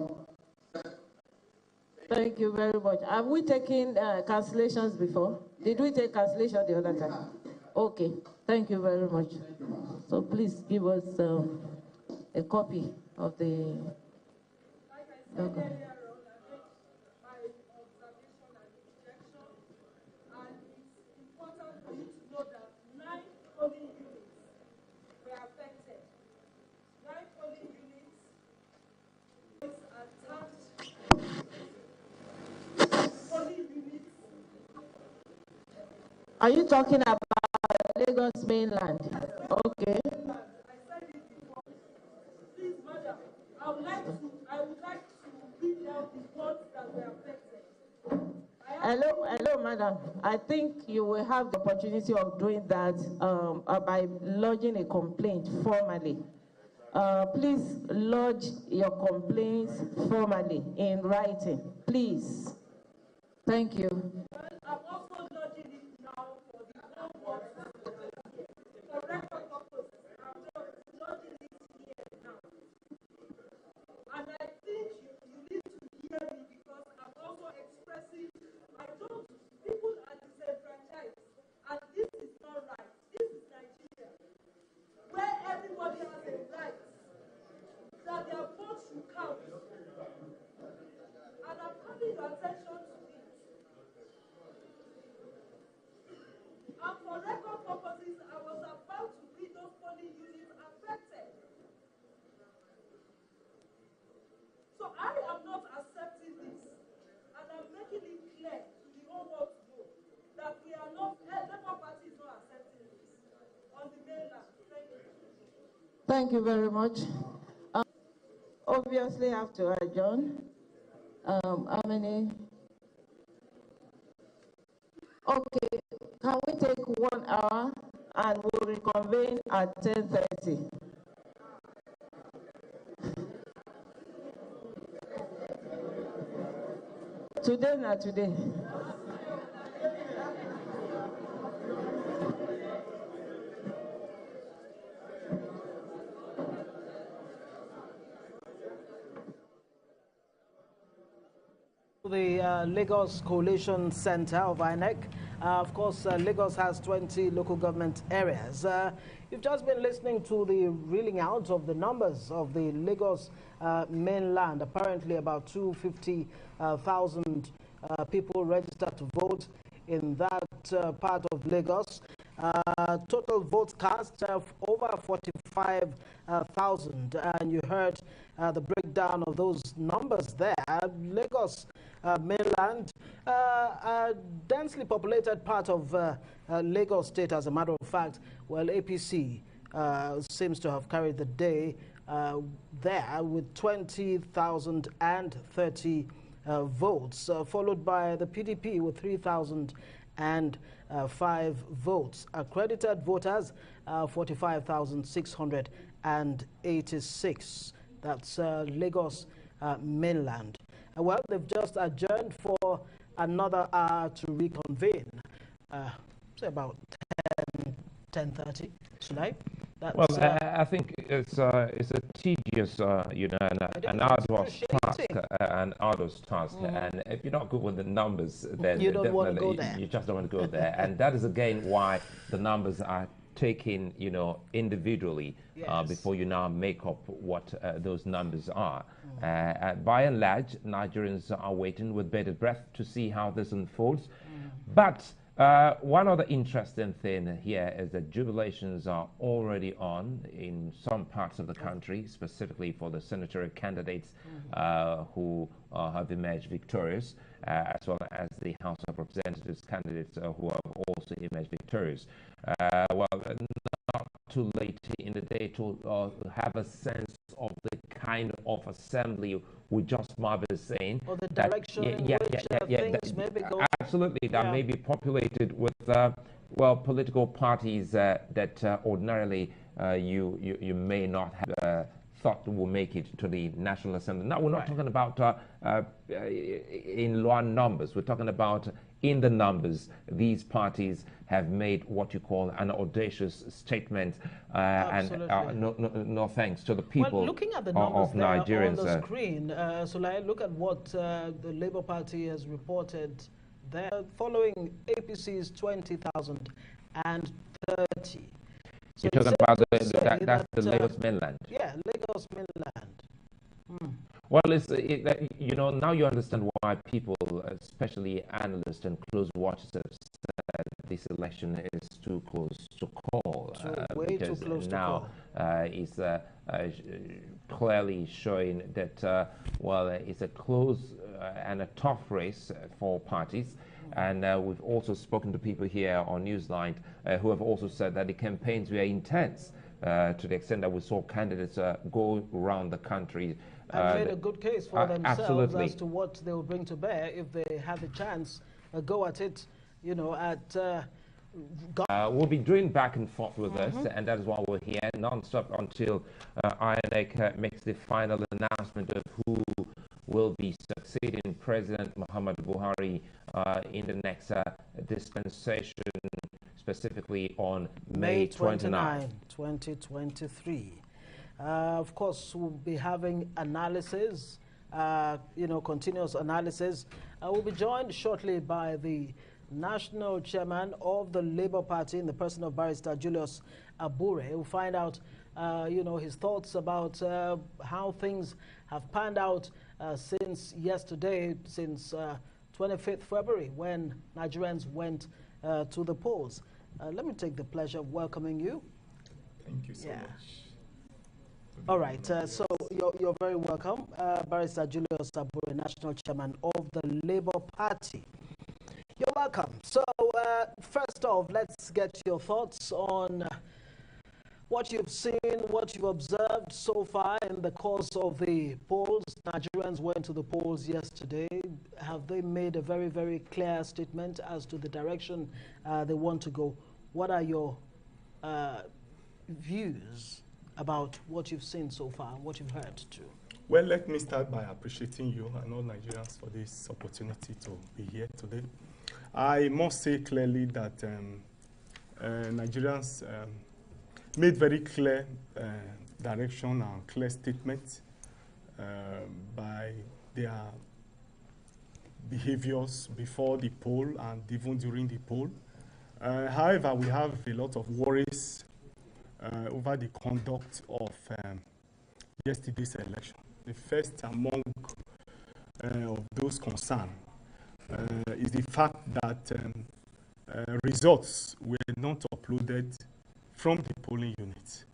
Thank you very much. Have we taken cancellations before? Did we take cancellation the other time? Okay. Thank you very much. So please give us a copy of the logo. Are you talking about Lagos mainland? Okay. Please, madam, I would like to read out the words that were affected. Hello, madam. I think you will have the opportunity of doing that by lodging a complaint formally. Please lodge your complaints formally in writing, please. Thank you. I'm also lodging it now for the whole world. For record purposes, I'm lodging it here now. And I think you need to hear me because I'm also expressing, people are disenfranchised. And this is not right. This is Nigeria, where everybody has a right that their votes should count. And I'm calling your attention to it. And for record purposes, I was about to read those polling units affected. So I am not accepting this. And I'm making it clear to the whole world to know that we are not, Labour Party is not accepting this on the mainland. Thank you. Thank you very much. Obviously, have to adjourn. How many? Okay, can we take 1 hour and we'll reconvene at 10:30? Today, not today. The Lagos Collation Center of INEC. Of course, Lagos has 20 local government areas. You've just been listening to the reeling out of the numbers of the Lagos mainland. Apparently, about 250,000 people registered to vote in that part of Lagos. Total votes cast of over 45,000, and you heard the breakdown of those numbers there. Lagos mainland, a densely populated part of Lagos state, as a matter of fact. Well, APC seems to have carried the day there with 20,030 votes, followed by the PDP with 3,005 votes. Accredited voters, 45,686. That's Lagos mainland. Well, they've just adjourned for another hour to reconvene. Say about 10:30, should I? Well, I think it's a tedious, an arduous task, and if you're not good with the numbers, then you don't want to go there. You just don't want to go there, and that is again why the numbers are taken, individually, yes, before you now make up what those numbers are. By and large, Nigerians are waiting with bated breath to see how this unfolds, but. One other interesting thing here is that jubilations are already on in some parts of the country, specifically for the senatorial candidates who have emerged victorious, as well as the House of Representatives candidates who have also emerged victorious. Well, not too late in the day to have a sense of the kind of assembly we just might be saying. Or the direction in which things may be going. Absolutely, that may be populated with, well, political parties that ordinarily you may not have thought will make it to the National Assembly. Now, we're not talking about in low numbers. We're talking about in the numbers. These parties have made what you call an audacious statement, and no thanks to the people. Well, looking at the numbers of Nigerians on the screen, so look at what the Labour Party has reported there, following APC's 20,030. So you're talking about that's the Lagos mainland. Yeah, Lagos mainland. Well, you know, now you understand why people, especially analysts and close watchers, have said this election is too close to call. Way too close now it's clearly showing that, well, it's a close and a tough race for parties. And we've also spoken to people here on Newsline who have also said that the campaigns were intense to the extent that we saw candidates go around the country. And made a good case for themselves absolutely. as to what they will bring to bear if they had the chance, go at it, you know, at... we'll be doing back and forth with us, and that is why we're here non-stop until INEC makes the final announcement of who will be succeeding President Muhammad Buhari in the next dispensation, specifically on May 29, 2023. Of course, we'll be having analysis, you know, continuous analysis. We'll be joined shortly by the national chairman of the Labour Party in the person of Barrister Julius Abure. We'll find out, you know, his thoughts about how things have panned out since yesterday, since 25th February, when Nigerians went to the polls. Let me take the pleasure of welcoming you. Thank you so much. All right, so you're very welcome, Barrister Julius Abure, national chairman of the Labour Party. You're welcome. So first off, let's get your thoughts on what you've seen, what you've observed so far in the course of the polls. Nigerians went to the polls yesterday. Have they made a very, very clear statement as to the direction they want to go? What are your views about what you've seen so far, what you've heard too? Well, let me start by appreciating you and all Nigerians for this opportunity to be here today. I must say clearly that Nigerians made very clear direction and clear statements by their behaviors before the poll and even during the poll. However, we have a lot of worries over the conduct of yesterday's election. The first among of those concerned is the fact that results were not uploaded from the polling unit.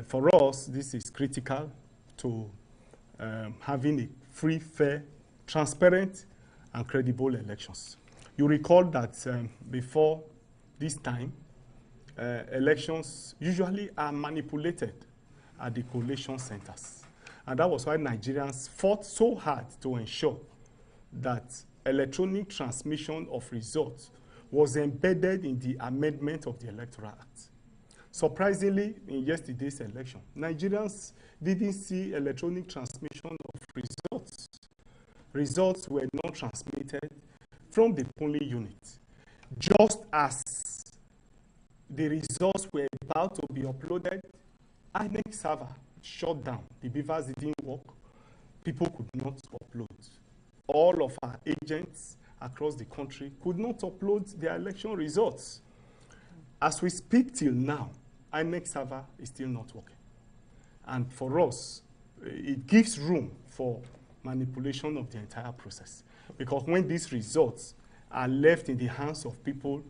For us, this is critical to having a free, fair, transparent, and credible elections. You recall that before this time, elections usually are manipulated at the collation centers. And that was why Nigerians fought so hard to ensure that electronic transmission of results was embedded in the amendment of the Electoral Act. Surprisingly, in yesterday's election, Nigerians didn't see electronic transmission of results. Results were not transmitted from the polling unit, just as the results were about to be uploaded. INEC server shut down. The beavers didn't work. People could not upload. All of our agents across the country could not upload their election results. As we speak till now, INEC server is still not working. And for us, it gives room for manipulation of the entire process. Because when these results are left in the hands of people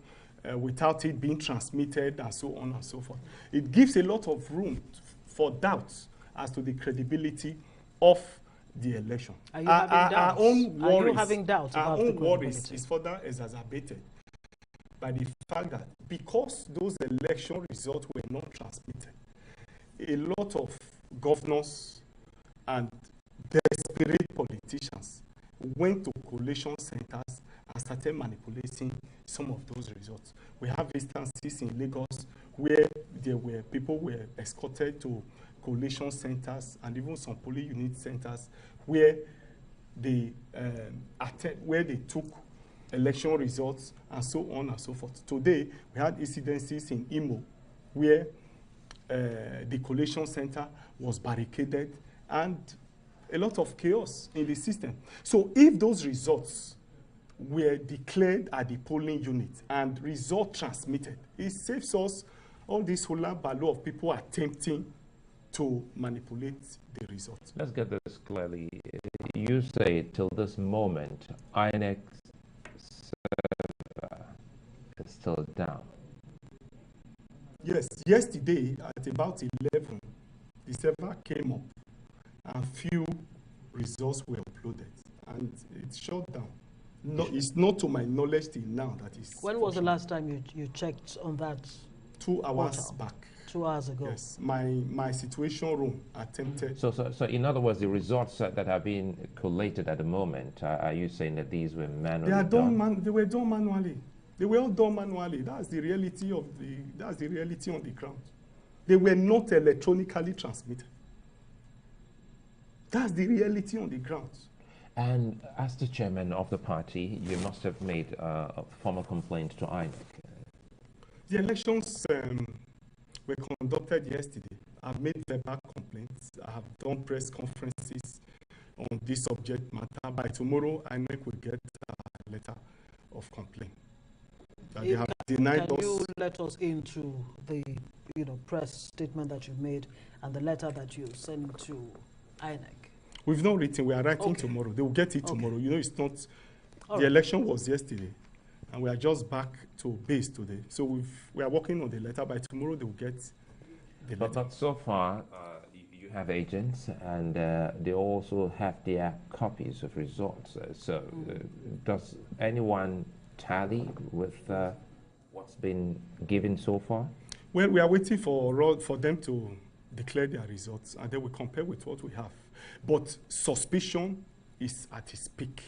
without it being transmitted and so on and so forth, it gives a lot of room for doubts as to the credibility of the election. Are you having doubts? Our own worries, Are you having doubts our about own the worries is further exacerbated by the fact that because those election results were not transmitted, a lot of governors and desperate politicians went to collation centers and started manipulating some of those results. We have instances in Lagos where people were escorted to collation centers and even some polling unit centers where they took election results and so on and so forth. Today, we had incidences in Imo where the collation center was barricaded and a lot of chaos in the system. So if those results were declared at the polling unit and result transmitted, it saves us all this hula baloo of people attempting to manipulate the results. Let's get this clearly. You say till this moment, INEC server is still down. Yes, yesterday at about 11, the server came up and few results were uploaded and it's shut down. No, it's not to my knowledge till now that is. When was the last time you checked on that? 2 hours back. 2 hours ago. Yes, my situation room attempted. So in other words, the results that are being collated at the moment, are you saying that these were manually done? They were done manually. They were all done manually. That's the reality on the ground. They were not electronically transmitted. That's the reality on the ground. And as the chairman of the party, you must have made a formal complaint to INEC. The elections were conducted yesterday. I've made verbal complaints. I have done press conferences on this subject matter. By tomorrow, INEC will get a letter of complaint. They have denied us. Can you let us into the press statement that you made and the letter that you sent to INEC? We've not written. We are writing tomorrow. They will get it tomorrow. You know, it's not. The election was yesterday, and we are just back to base today. So we are working on the letter. By tomorrow, they will get the letter. But so far, you have agents, and they also have their copies of results. Does anyone tally with what's been given so far? Well, we are waiting for them to declare their results, and then we compare with what we have. But suspicion is at its peak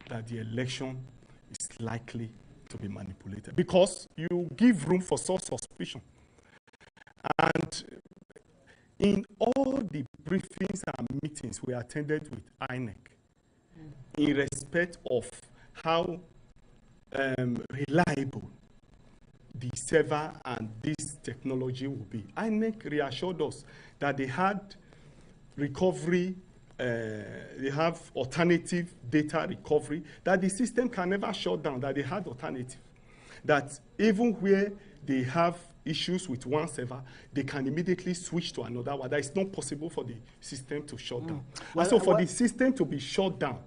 that the election is likely to be manipulated because you give room for such suspicion. And in all the briefings and meetings we attended with INEC, in respect of how reliable the server and this technology will be, INEC reassured us that they had recovery, they have alternative data recovery, that the system can never shut down, that they had alternative, that even where they have issues with one server, they can immediately switch to another one. That it's not possible for the system to shut down. And so for the system to be shut down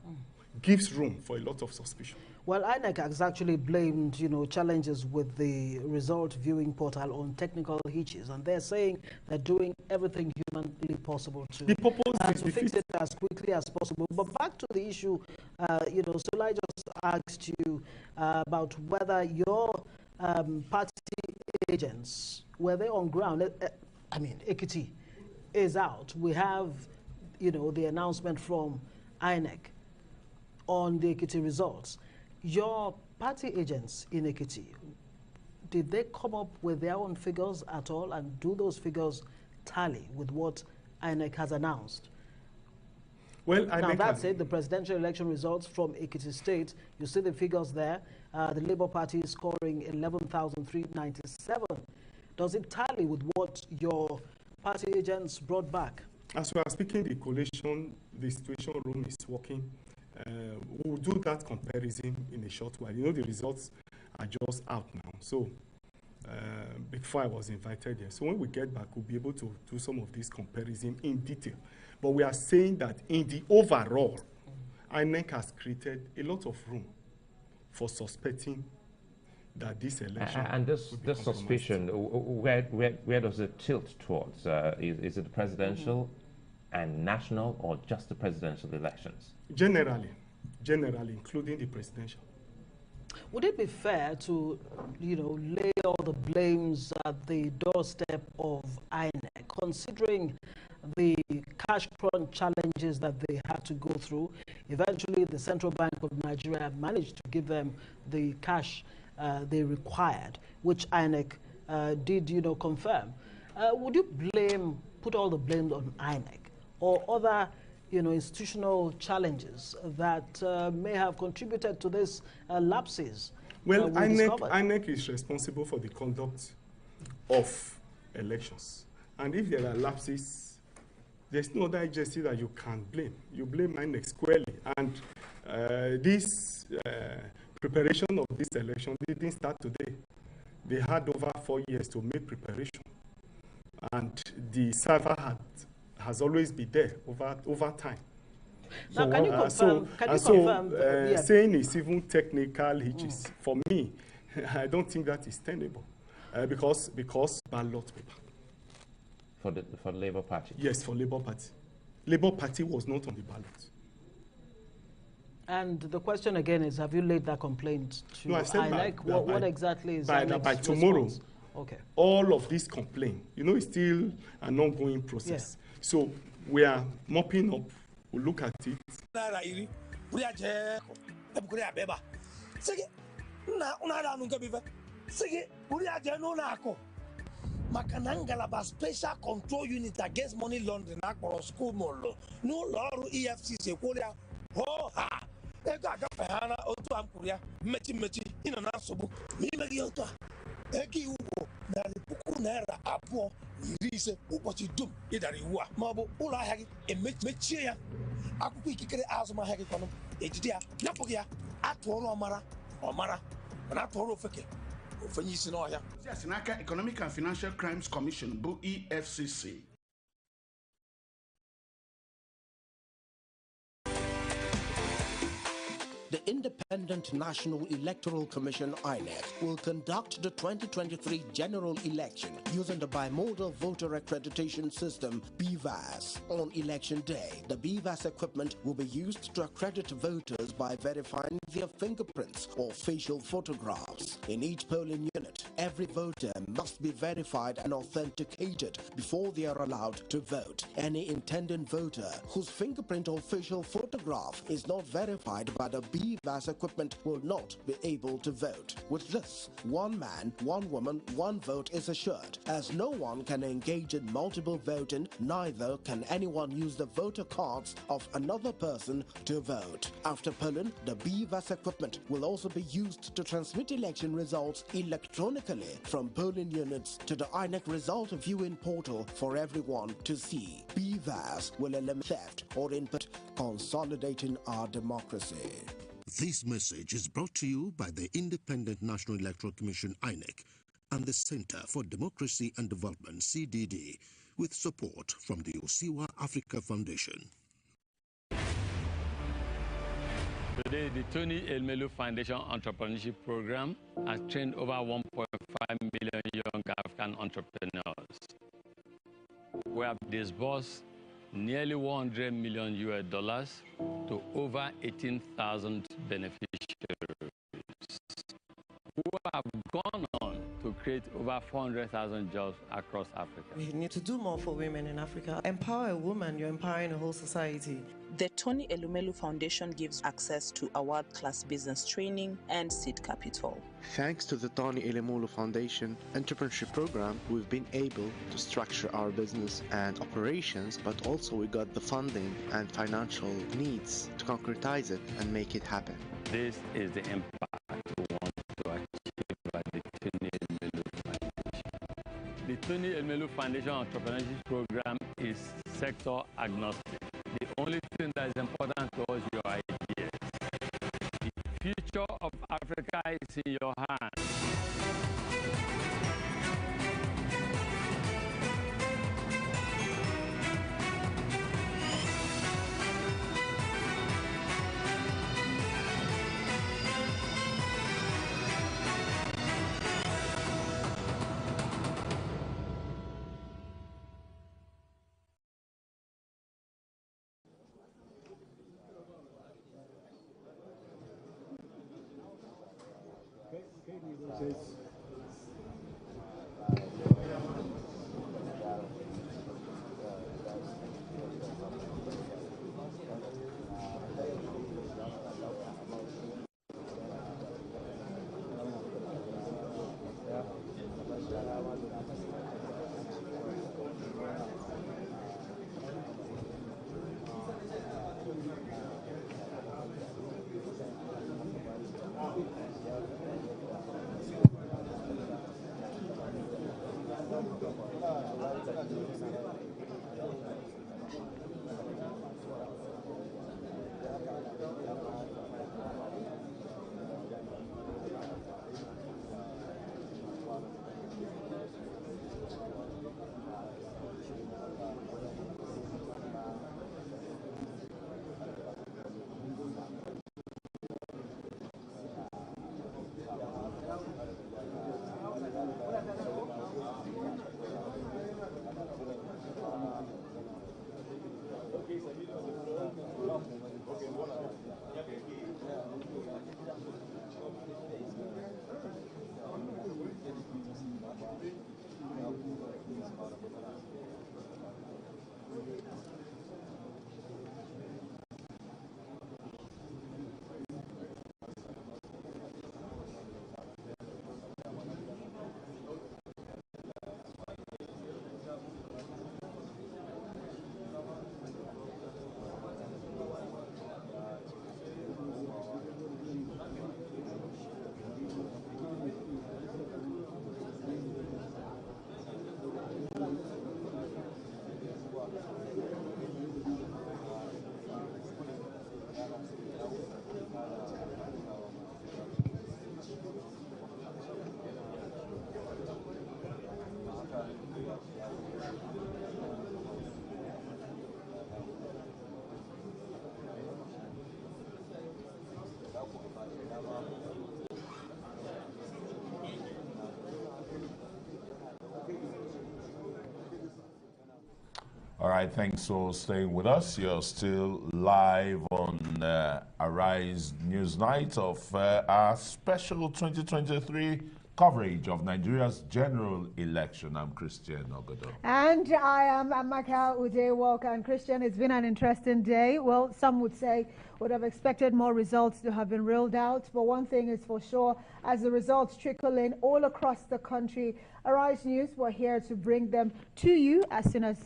gives room for a lot of suspicion. Well, INEC has actually blamed, challenges with the result viewing portal on technical hitches, and they're saying they're doing everything humanly possible to fix it as quickly as possible. But back to the issue, Sola just asked you about whether your party agents, were they on ground? Ekiti is out. We have, the announcement from INEC on the Ekiti results. Your party agents in Ekiti, did they come up with their own figures at all, and do those figures tally with what INEC has announced? Well, now that's it, the presidential election results from Ekiti State, you see the figures there. The Labour Party is scoring 11,397. Does it tally with what your party agents brought back? As we are speaking, the collation, the situation room is working. We'll do that comparison in a short while. The results are just out now. So before I was invited here. So when we get back, we'll be able to do some of this comparison in detail. But we are saying that in the overall, INEC has created a lot of room for suspecting that this election and this suspicion, where does it tilt towards? Is it presidential and national, or just the presidential elections? Generally, including the presidential. Would it be fair to, lay all the blames at the doorstep of INEC, considering the cash crunch challenges that they had to go through? Eventually, the Central Bank of Nigeria managed to give them the cash they required, which INEC did, confirm. Would you put all the blame on INEC or other, institutional challenges that may have contributed to this lapses? Well, INEC is responsible for the conduct of elections. And if there are lapses, there's no other agency that you can blame. You blame INEC squarely. And this preparation of this election didn't start today. They had over 4 years to make preparation. And the server has always been there over time. Now, so, can you confirm? Saying it's even technical hitches, for me, I don't think that is tenable, because ballot paper. For the Labour Party? Yes, for Labour Party. Labour Party was not on the ballot. And the question again is, have you laid that complaint to INEC? What exactly is INEC's by tomorrow? Response? Okay. All of this complaint, it's still an ongoing process. Yeah. So we are mopping up. We'll look at it. Makanangalaba Special Control Unit Against Money Laundering akpọrọ school molo n'ụlọ ọrụ EFCC ekwuola ho ha ego agafe ha na otu a mkwuru ya mmechi ịnọ na nsogbu ma imeghị otu a ego iwu bụ Naira 250 ụbọchị dum ịdara iwu a ma ọ bụ ụlọ ahịa gị emechie ya akwụkwọ ikikere azụmahịa gị kwanụ ejide ya napụghị ya atụọrọ ọmara mana atụọrọ ofeke. Economic and Financial Crimes Commission, EFCC. The Independent National Electoral Commission, INEC, will conduct the 2023 general election using the Bimodal Voter Accreditation System, BVAS. On election day, the BVAS equipment will be used to accredit voters by verifying their fingerprints or facial photographs. In each polling unit, every voter must be verified and authenticated before they are allowed to vote. Any intending voter whose fingerprint or facial photograph is not verified by the BVAS equipment will not be able to vote. With this, one man, one woman, one vote is assured. As no one can engage in multiple voting, neither can anyone use the voter cards of another person to vote. After polling, the BVAS equipment will also be used to transmit election results electronically from polling units to the INEC result viewing portal for everyone to see. BVAS will eliminate theft or input, consolidating our democracy. This message is brought to you by the Independent National Electoral Commission, INEC, and the Center for Democracy and Development, CDD, with support from the Osiwa Africa Foundation. Today, the Tony Elmelu Foundation Entrepreneurship Program has trained over 1.5 million young African entrepreneurs. We have disbursed nearly $100 million to over 18,000 beneficiaries who have gone on to create over 400,000 jobs across Africa. We need to do more for women in Africa. Empower a woman, you're empowering a whole society. The Tony Elumelu Foundation gives access to a world-class business training and seed capital. Thanks to the Tony Elumelu Foundation Entrepreneurship Program, we've been able to structure our business and operations, but also we got the funding and financial needs to concretize it and make it happen. This is the impact we want to achieve by the Tony Elumelu Foundation. The Tony Elumelu Foundation Entrepreneurship Program is sector agnostic. The only thing that is important to us is your ideas. The future of Africa is in your hands. All right, thanks for staying with us. You're still live on Arise News Night of our special 2023 coverage of Nigeria's general election. I'm Christian Ogodo. And I am Amaka Udewalker. And Christian, it's been an interesting day. Well, some would say would have expected more results to have been rolled out. But one thing is for sure, as the results trickle in all across the country, Arise News, we're here to bring them to you as soon as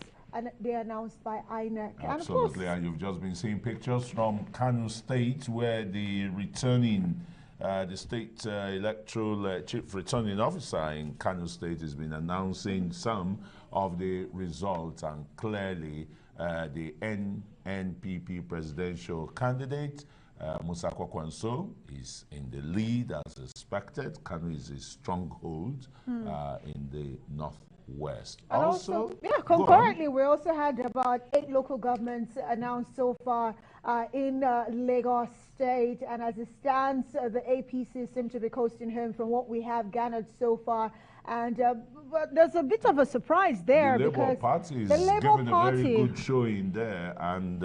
they're announced by INEC. Absolutely, and you've just been seeing pictures from Kano State, where the returning, the state electoral chief returning officer in Kano State has been announcing some of the results, and clearly the NNPP presidential candidate, Musa Kwakwanso, is in the lead as expected. Kano is a stronghold in the northwest. And also, concurrently, we also had about 8 local governments announced so far in Lagos State. And as it stands, the APC seem to be coasting home from what we have garnered so far. And but there's a bit of a surprise there the because Labour Party is the Labour giving Party, a very good showing there, and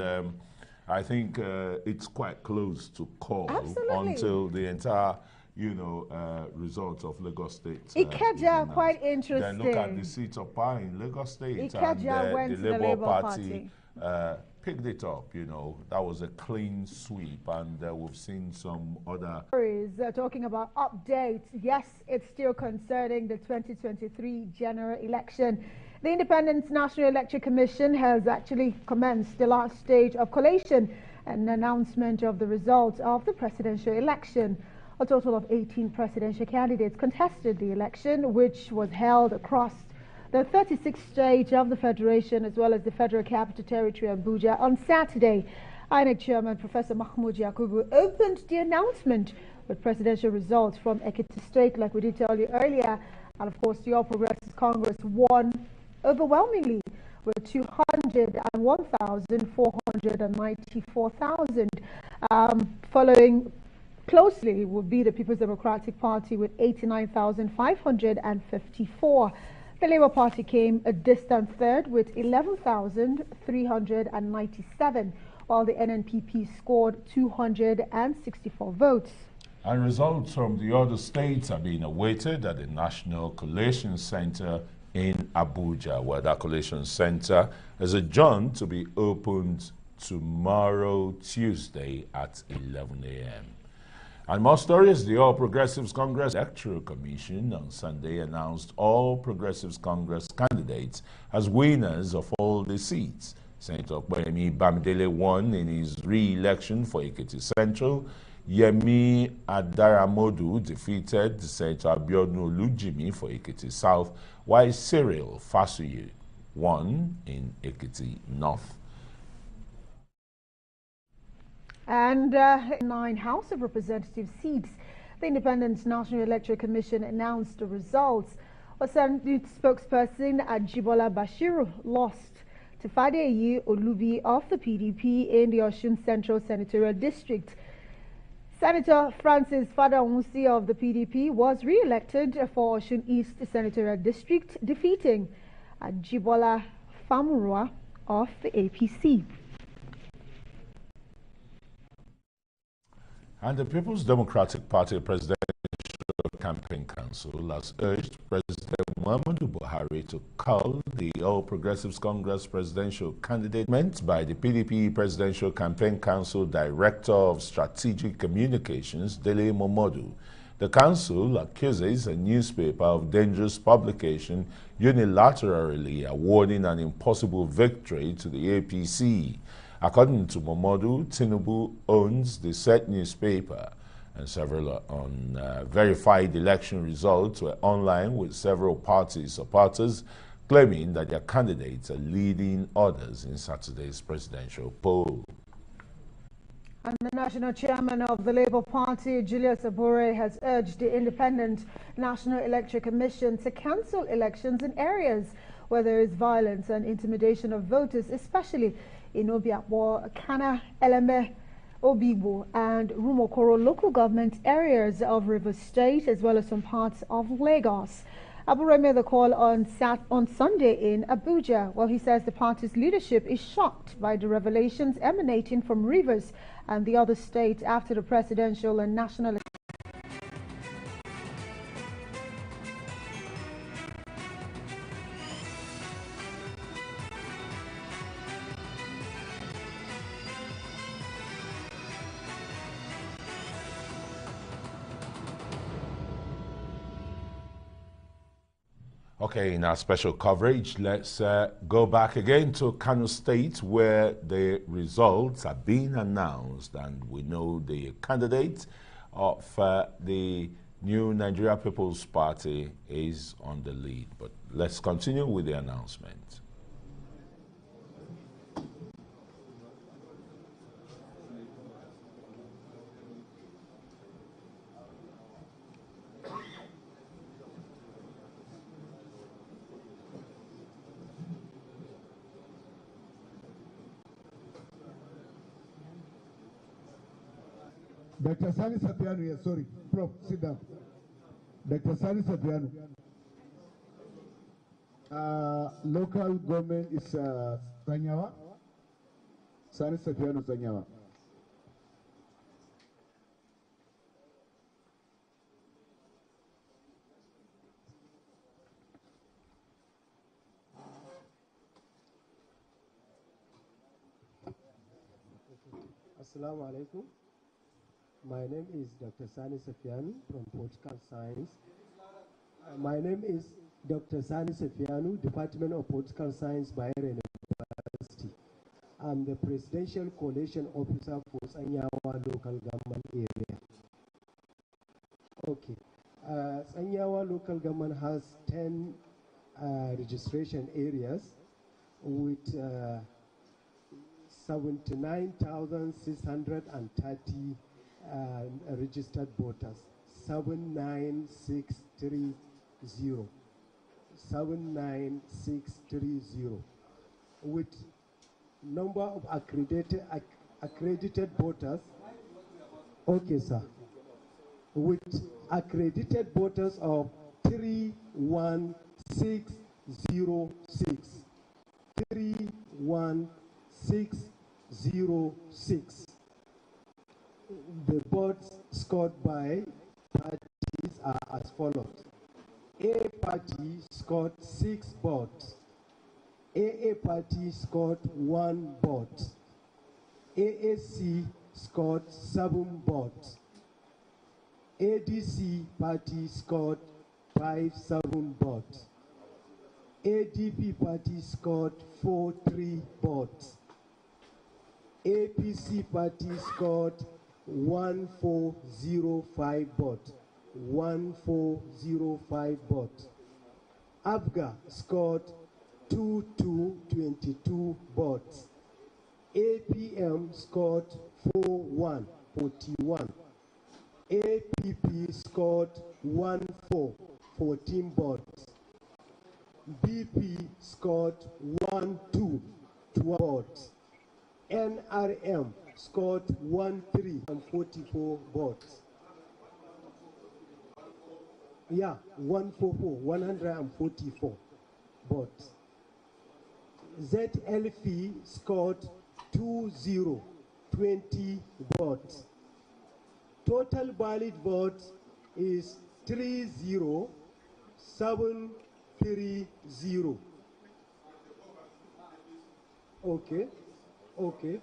I think it's quite close to call until the entire results of Lagos State. Ikeja, quite interesting. Then look at the seat of power in Lagos State, Ikeja and went the to the Labour Labour Party picked it up. That was a clean sweep, and we've seen some other talking about updates. Yes, it's still concerning the 2023 general election. The Independent National Electoral Commission has actually commenced the last stage of collation and announcement of the results of the presidential election. A total of 18 presidential candidates contested the election, which was held across the 36th stage of the Federation as well as the Federal Capital Territory, Abuja, on Saturday. INEC Chairman Professor Mahmoud Yakubu opened the announcement with presidential results from Ekiti State, like we did tell you earlier. And of course, the All Progressives Congress won overwhelmingly with 201,494,000. Following closely would be the People's Democratic Party with 89,554. The Labour Party came a distant third with 11,397, while the NNPP scored 264 votes. And results from the other states are being awaited at the National Collation Center in Abuja, where that Collation Center is adjourned to be opened tomorrow, Tuesday at 11 a.m. And more stories, the All Progressives Congress Electoral Commission on Sunday announced all Progressives Congress candidates as winners of all the seats. Senator Boyemi Bamidele won in his re-election for Ekiti Central. Yemi Adaramodu defeated Senator Abiodun Olujimi for Ekiti South, while Cyril Fasuyi won in Ekiti North. And 9 House of Representatives seats, the Independent National Electoral Commission announced the results. Assembly spokesperson Ajibola Bashiru lost to Fadeyi Olubi of the PDP in the Osun Central Senatorial District. Senator Francis Fadawunsi of the PDP was re-elected for Osun East Senatorial District, defeating Ajibola Famurua of the APC. And the People's Democratic Party Presidential Campaign Council has urged President Muhammadu Buhari to cull the All Progressives Congress presidential candidate meant by the PDP Presidential Campaign Council Director of Strategic Communications, Dele Momodu. The council accuses a newspaper of dangerous publication unilaterally awarding an impossible victory to the APC. According to Momodu, Tinubu owns the said newspaper, and several verified election results were online with several party supporters claiming that their candidates are leading others in Saturday's presidential poll. And the national chairman of the Labour Party, Julius Abure, has urged the Independent National Electoral Commission to cancel elections in areas where there is violence and intimidation of voters, especially in Obiakpo, Kana, Eleme, Obibo and Rumokoro local government areas of Rivers State, as well as some parts of Lagos. Abure made the call on Sunday in Abuja, where he says the party's leadership is shocked by the revelations emanating from Rivers and the other states after the presidential and national Okay, in our special coverage, let's go back again to Kano State, where the results are being announced, and we know the candidate of the new Nigeria People's Party is on the lead. But let's continue with the announcement. Dr. Sani Sapiano, yes, sorry. Prof, sit down. Dr. Sani Sapiano. Local government is Sanyawa. Sani Sapiano, Sanyawa. Assalamu alaikum. My name is Dr. Sani Safianu from Political Science. My name is Dr. Sani Safianu, Department of Political Science, Bayero University. I'm the Presidential Collation Officer for Sanyawa Local Government Area. Okay. Sanyawa Local Government has 10 registration areas with 79,630 registered voters, 79630, 79630, with number of accredited voters. Okay, sir. With accredited voters of 31606. 31606. The votes scored by parties are as follows. A party scored 6 votes. AA party scored 1 vote. AAC scored 7 votes. ADC party scored 7 votes. ADP party scored 3 votes. APC party scored 1405 votes. 1405 votes. ABGA scored 2222 votes. APM scored 4141. APP scored 1414 votes. BP scored 12 votes. NRM scored 144 votes. Yeah, 144 votes. ZLF scored 2020 votes. Total valid votes is 30730. Okay.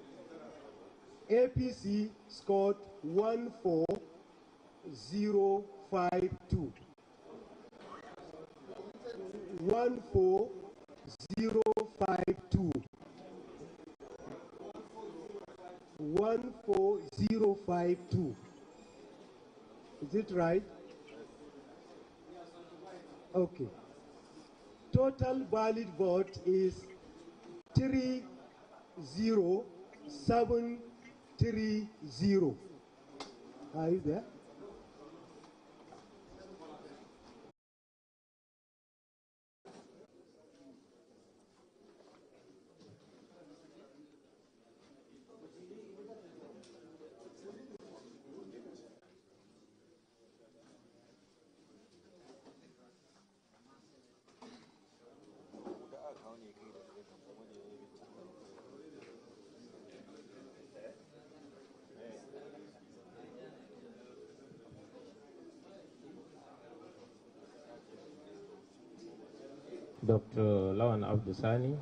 APC scored 14052. 14052. 14052. Is it right? Okay. Total valid vote is 30730. Are you there? Dr. Lawan Abdusani,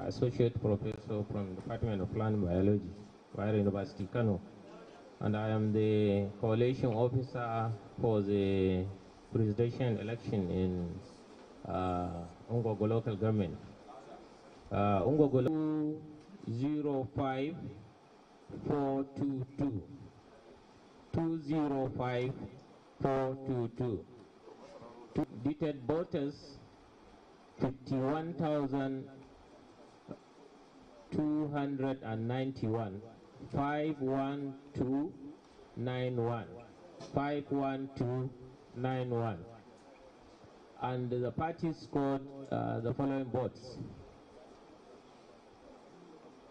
Associate Professor from the Department of Plant Biology, Bayero University, Kano. And I am the Collation Officer for the presidential election in Ungogo local government. Ungogo 205422. 205422. Detailed voters 51,291. 51291. 51291. And the party scored the following votes.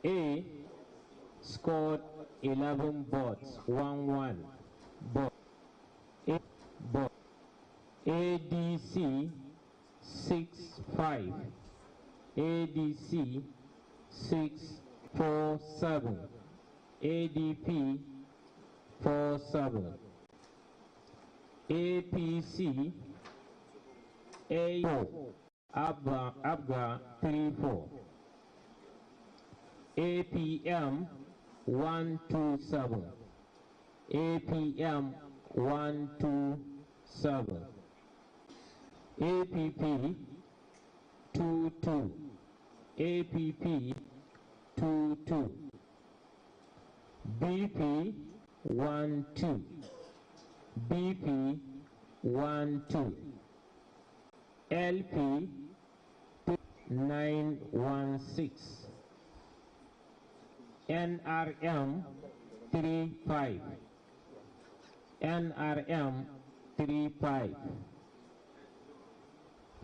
A scored 11 votes, 11 votes. ADC 65. ADC 647. ADP 47. APC A4. ABGA 34. APM 127. APM 127. APP 22. APP 22. BP 12. BP 12. LP 916. NRM 35. NRM 35.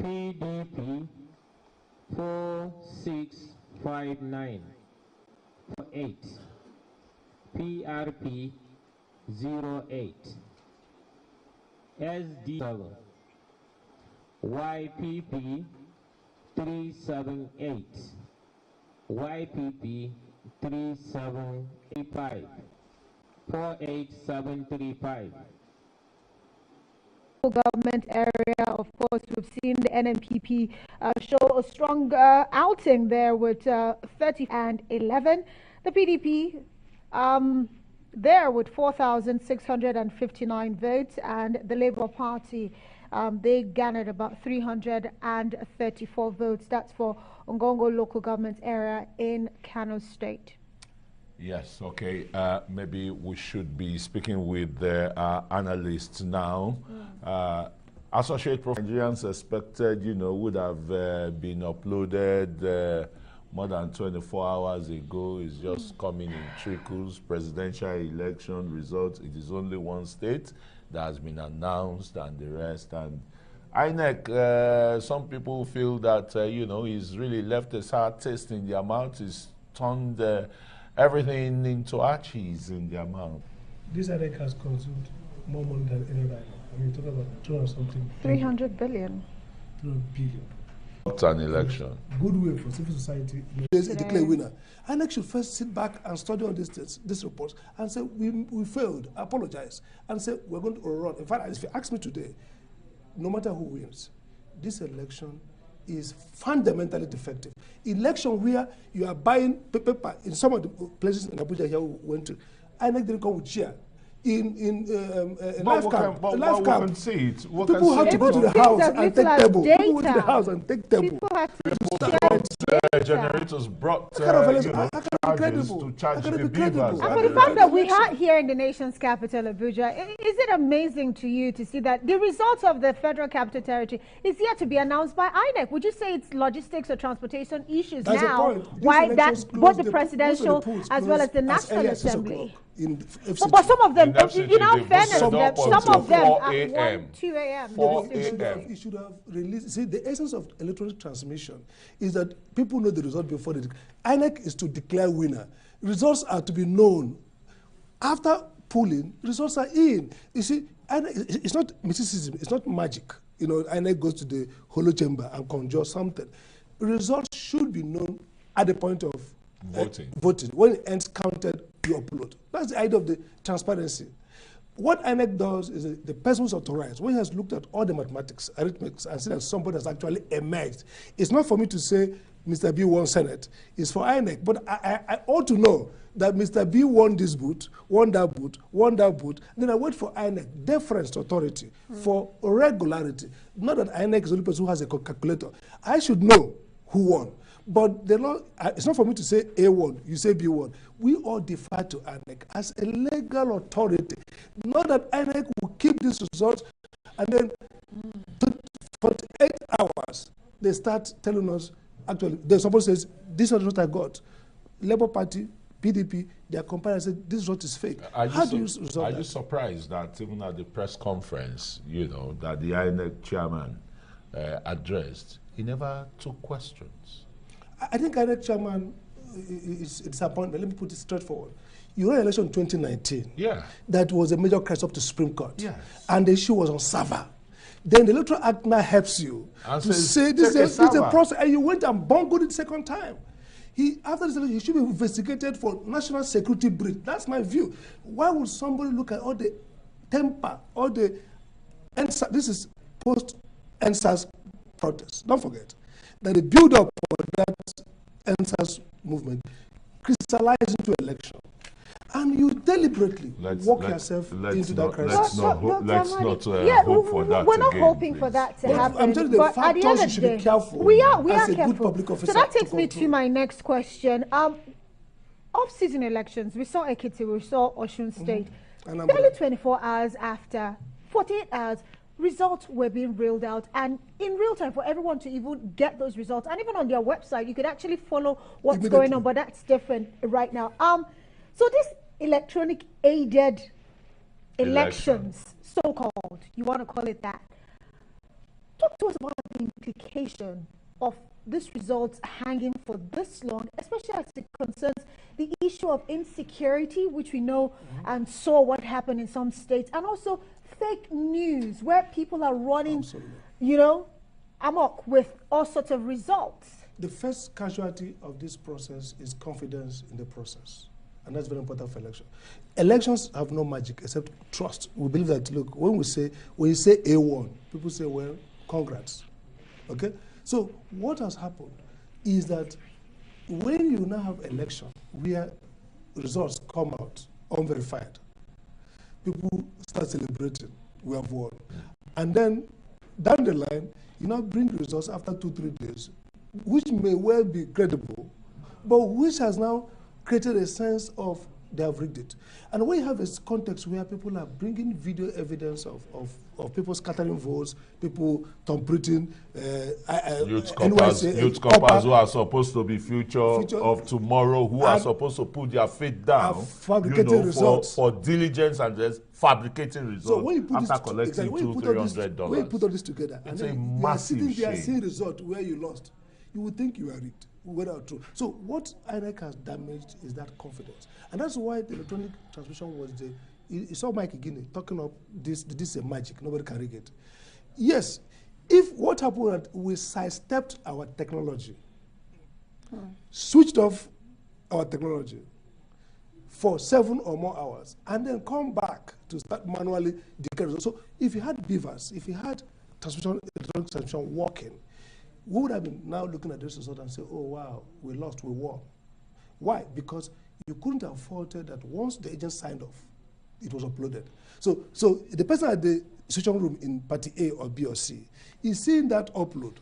PDP 4659. 8. PRP 08. SD 7. YPP 378. YPP 3785. 48735. Government area, of course, we've seen the NMPP show a strong outing there with 30 and 11. The PDP there with 4,659 votes, and the Labour Party they garnered about 334 votes. That's for Ngongo local government area in Kano State. Yes, okay. Maybe we should be speaking with the analysts now. Associate Professor Nigerians expected, would have been uploaded more than 24 hours ago. It's just coming in trickles. Presidential election results, it is only one state that has been announced and the rest. And INEC, some people feel that, he's really left a sour taste in their mouth. He's turned everything into arches in their mouth. This INEC has consumed more money than any other. I mean, talk about 200 something. 300 billion. 300 billion. It's an election. Good way for civil society. Declare winner. INEC should first sit back and study all these reports and say, we failed, apologize, and say, we're going to run. In fact, if you ask me today, no matter who wins, this election is fundamentally defective. Election where you are buying paper in some of the places in Abuja here we went to, INEC didn't come with chair. In life camp, people have to go to the house and take table. People go to the house and take table. People have to generators brought to charge the beavers. And for the fact that we are here in the nation's capital, Abuja, is it amazing to you to see that the results of the Federal Capital Territory is yet to be announced by INEC? Would you say it's logistics or transportation issues now? Why that both the presidential as well as the National Assembly? But some of them, in all fairness, some of them at 1, 2 a.m. You should have released. See, the essence of electronic transmission is that people know the result before they. INEC is to declare winner. Results are to be known. After polling, results are in. You see, it's not mysticism. It's not magic. INEC goes to the hollow chamber and conjures something. Results should be known at the point of voting. When it ends counted, you upload. That's the idea of the transparency. What INEC does is the person who's authorized, when he has looked at all the mathematics, arithmetics, and seen that somebody has actually emerged. It's not for me to say Mr. B won Senate. It's for INEC. But I ought to know that Mr. B won this boot, won that boot, won that boot. Then I wait for INEC, deference to authority, for regularity. Not that INEC is the only person who has a calculator. I should know who won. But the law, it's not for me to say A1, you say B1. We all defer to INEC as a legal authority. Not that INEC will keep these results and then for 8 hours, they start telling us, actually, somebody says, this is what I got. Labour Party, PDP, they are comparing and say, this result is fake. How do you resolve that? Are you surprised that even at the press conference, that the INEC chairman addressed, he never took questions? I think INEC chairman is a disappointment. Let me put it straightforward. You ran election in 2019. Yeah. That was a major crisis up to Supreme Court. Yes. And the issue was on server. Then the Electoral Act now helps you to say this is a process. And you went and bungled it the second time. After this election, he should be investigated for national security breach. That's my view. Why would somebody look at all the temper, all the this is post-NSAS protests. Don't forget that the build-up for that NSAS movement crystallized into election. And you deliberately walk yourself into that crisis. Let's not hope for that. We're not hoping for that to happen. I'm telling you, the factors you should be careful. We are as careful. Good public officer. So that takes me to my next question. Off-season elections, we saw Ekiti, we saw Osun State. Barely 24 hours after, 48 hours, results were being reeled out, and in real time for everyone to even get those results. And even on their website, you could actually follow what's going on, but that's different right now. So this electronic aided elections, so-called, you want to call it that. Talk to us about the implication of this results hanging for this long, especially as it concerns the issue of insecurity, which we know and saw what happened in some states, and also fake news where people are running, amok with all sorts of results. The first casualty of this process is confidence in the process. And that's very important for election. Elections have no magic except trust. We believe that, look, when you say A1, people say, well, congrats. Okay? So what has happened is that when you now have election where results come out unverified, people start celebrating, we have won. And then down the line, you now bring results after 2-3 days, which may well be credible, but which has now created a sense of they have rigged it. And when you have a context where people are bringing video evidence of people scattering votes, people tampering, youth coppers who are supposed to be future of tomorrow, who are supposed to put their faith down, results. For diligence and just fabricating results. So when you put after collecting $200-300, when you put all this together, it's and a then massive you are sitting there shame. seeing result where you lost, you would think you are rigged. Whether true. So what INEC has damaged is that confidence. And that's why the electronic transmission was the, you saw Mike Guinea talking of this is a magic, nobody can rig it. Yes, if what happened, we sidestepped our technology, switched off our technology for 7 or more hours, and then come back to start manually declaring. So if you had beavers, if you had electronic transmission working, we would have been now looking at this result and say, oh, wow, we lost, we won. Why? Because you couldn't have faulted that once the agent signed off, it was uploaded. So the person at the switching room in party A or B or C is seeing that upload,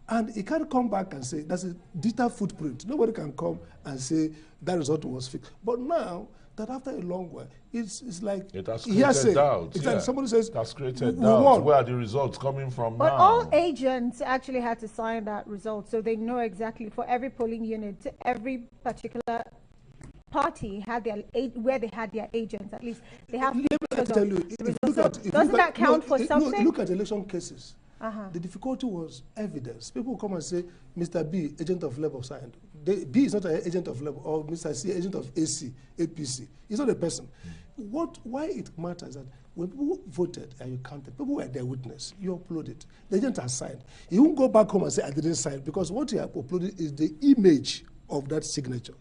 and he can't come back and say, that's a digital footprint. Nobody can come and say that result was fixed. But now, that after a long while, it's like it has created doubt. It's like somebody says, it has created doubt. Where are the results coming from but now? all agents actually had to sign that result, so they know exactly for every polling unit, every particular party had their where they had their agents. At least they have. Let me tell you, doesn't that count for something? Look at election cases. The difficulty was evidence. People come and say, Mr. B, agent of Labour signed. B is not an agent of Labour, or Mr. C, agent of AC, APC. He's not a person. Why it matters that when people voted and you counted, people were their witness. You upload it. The agent has signed. You won't go back home and say, I didn't sign, because what you have uploaded is the image of that signature.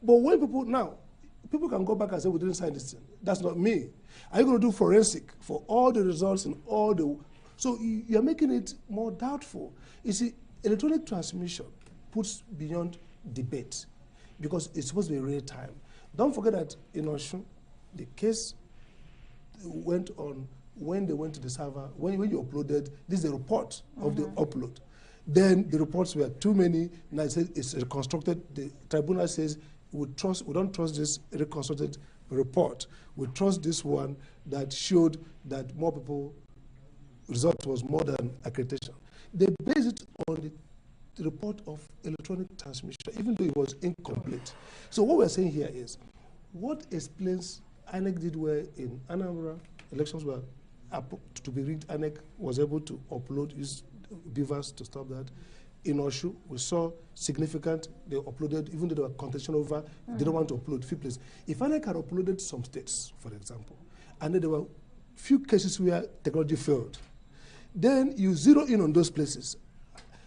But when people can go back and say, we didn't sign this thing. That's not me. Are you going to do forensic for all the results and all the... So you're making it more doubtful. You see, electronic transmission puts beyond debate because it's supposed to be real time. Don't forget that in Osun, the case went on when they went to the server, when you uploaded, this is the report of the upload. Then the reports were too many, and I said it's reconstructed. The tribunal says we don't trust this reconstructed report. We trust this one that showed that more people, result was more than accreditation. They based it on the report of electronic transmission, even though it was incomplete. So what we're saying here is, what explains INEC did well in Anambra, elections were to be rigged, INEC was able to upload, use beavers to stop that. In Oshu, we saw significant, they uploaded, even though they were contention over, they don't want to upload few places. If INEC had uploaded some states, for example, and then there were few cases where technology failed, then you zero in on those places.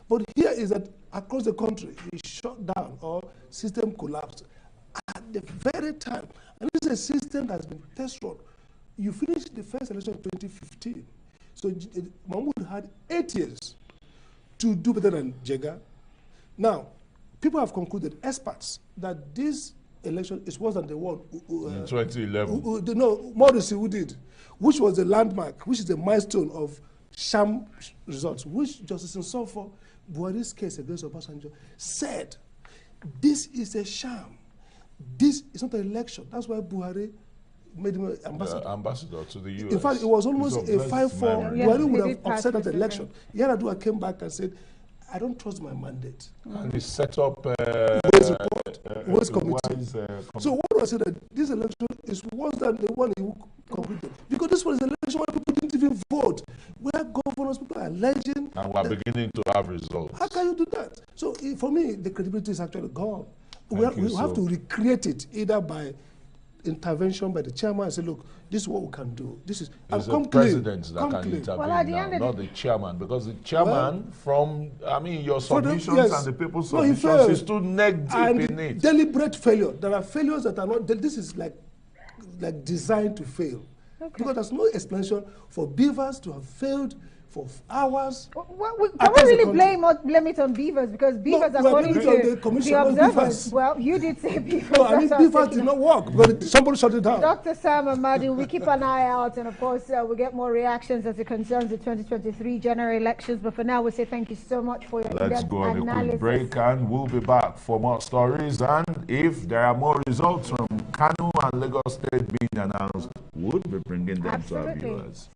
But here is that across the country, it shut down or system collapsed at the very time. And this is a system that's been test run. You finished the first election in 2015. So Mahmoud had 8 years to do better than Jega. Now, people have concluded, experts, that this election is worse than the one in 2011. No, Morrissey who did, which was the landmark, which is the milestone of sham results, which Justice Nsofo, Buhari's case against Obasanjo, said, this is a sham. This is not an election. That's why Buhari made him an ambassador. Ambassador to the US. In fact, it was almost a 5-4. Buhari would have upset that election. Yar'Adua came back and said, I don't trust my mandate. And he set up Ways Committee. So what was it that this election is worse than the one he completed? Because this was an election where people didn't even vote, where governors, people are alleging. And we're beginning to have results. How can you do that? So for me, the credibility is actually gone. We have to recreate it either by intervention by the chairman and say, look, this is what we can do. This is it's the president that can intervene now, not the chairman, because the chairman, your submissions and the people's submissions, is too neck deep in it. Deliberate failure. There are failures that are not. This is like designed to fail, because there's no explanation for beavers to have failed for hours. Can we really blame it on beavers? Because beavers, according to the observers, well, you did say beavers. No, I mean beavers did not work because somebody shut it down. Dr. Sam Amadi, we keep an eye out, and of course, we get more reactions as it concerns the 2023 general elections. But for now, we say thank you so much for your Let's go on a quick break, and we'll be back for more stories. And if there are more results from Kano and Lagos State being announced, we'll be bringing them to our viewers.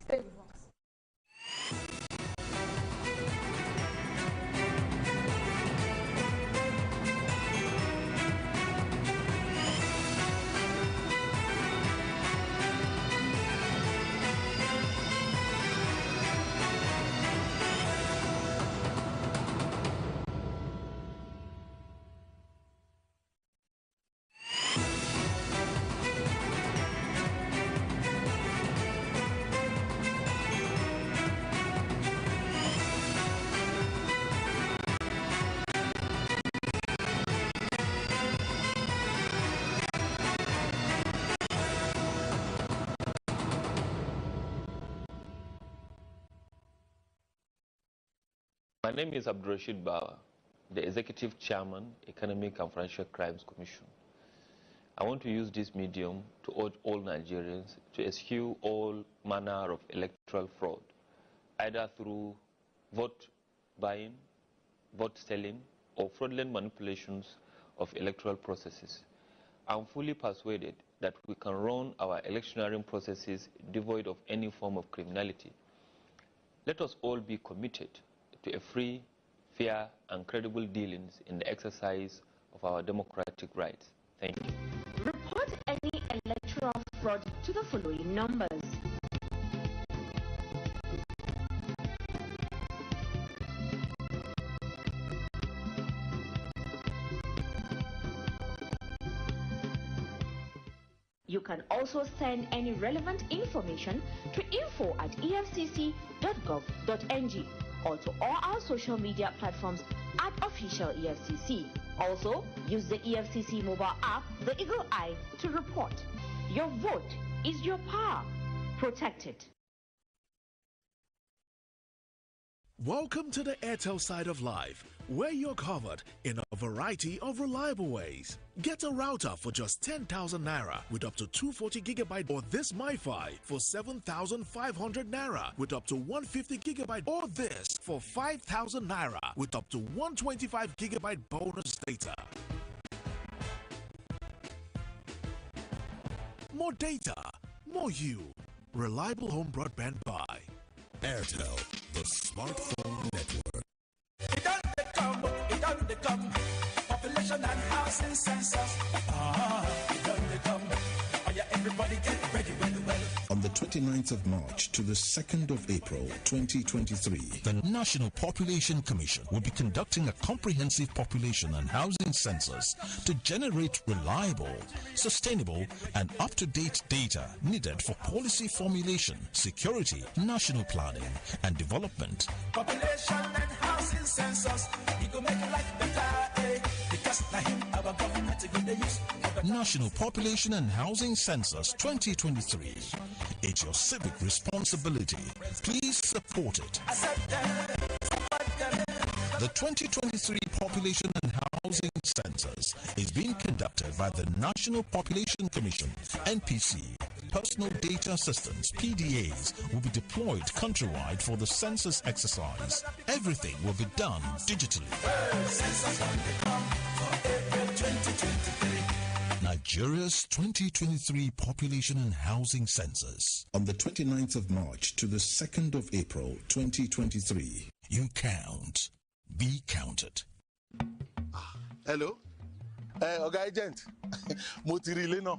My name is Abdurrashid Bawa, the Executive Chairman, Economic and Financial Crimes Commission. I want to use this medium to urge all Nigerians to eschew all manner of electoral fraud, either through vote buying, vote selling, or fraudulent manipulations of electoral processes. I'm fully persuaded that we can run our electioneering processes devoid of any form of criminality. Let us all be committed to a free, fair, and credible dealings in the exercise of our democratic rights. Thank you. Report any electoral fraud to the following numbers. You can also send any relevant information to info@efcc.gov.ng or to all our social media platforms at official EFCC. Also, use the EFCC mobile app, the Eagle Eye, to report. Your vote is your power. Protect it. Welcome to the Airtel side of life, where you're covered in a variety of reliable ways. Get a router for just 10,000 Naira with up to 240GB, or this MiFi for 7,500 Naira with up to 150GB, or this for 5,000 Naira with up to 125GB bonus data. More data, more you. Reliable home broadband by Airtel, the smartphone network. It don't come. Population and housing census. It don't come. Oh yeah, everybody get ready, well. On the 29th of March to the 2nd of April 2023, the National Population Commission will be conducting a comprehensive population and housing census to generate reliable, sustainable, and up-to-date data needed for policy formulation, security, national planning, and development. Population and housing census, it will make life better, because now him our government to give the use. National Population and Housing Census 2023. It's your civic responsibility. Please support it. The 2023 Population and Housing Census is being conducted by the National Population Commission, NPC. Personal data systems, PDAs, will be deployed countrywide for the census exercise. Everything will be done digitally. Nigeria's 2023 Population and Housing Census. On the 29th of March to the 2nd of April 2023. You count. Be counted. Hello? Oga agent. Mo ti rí ilé náà.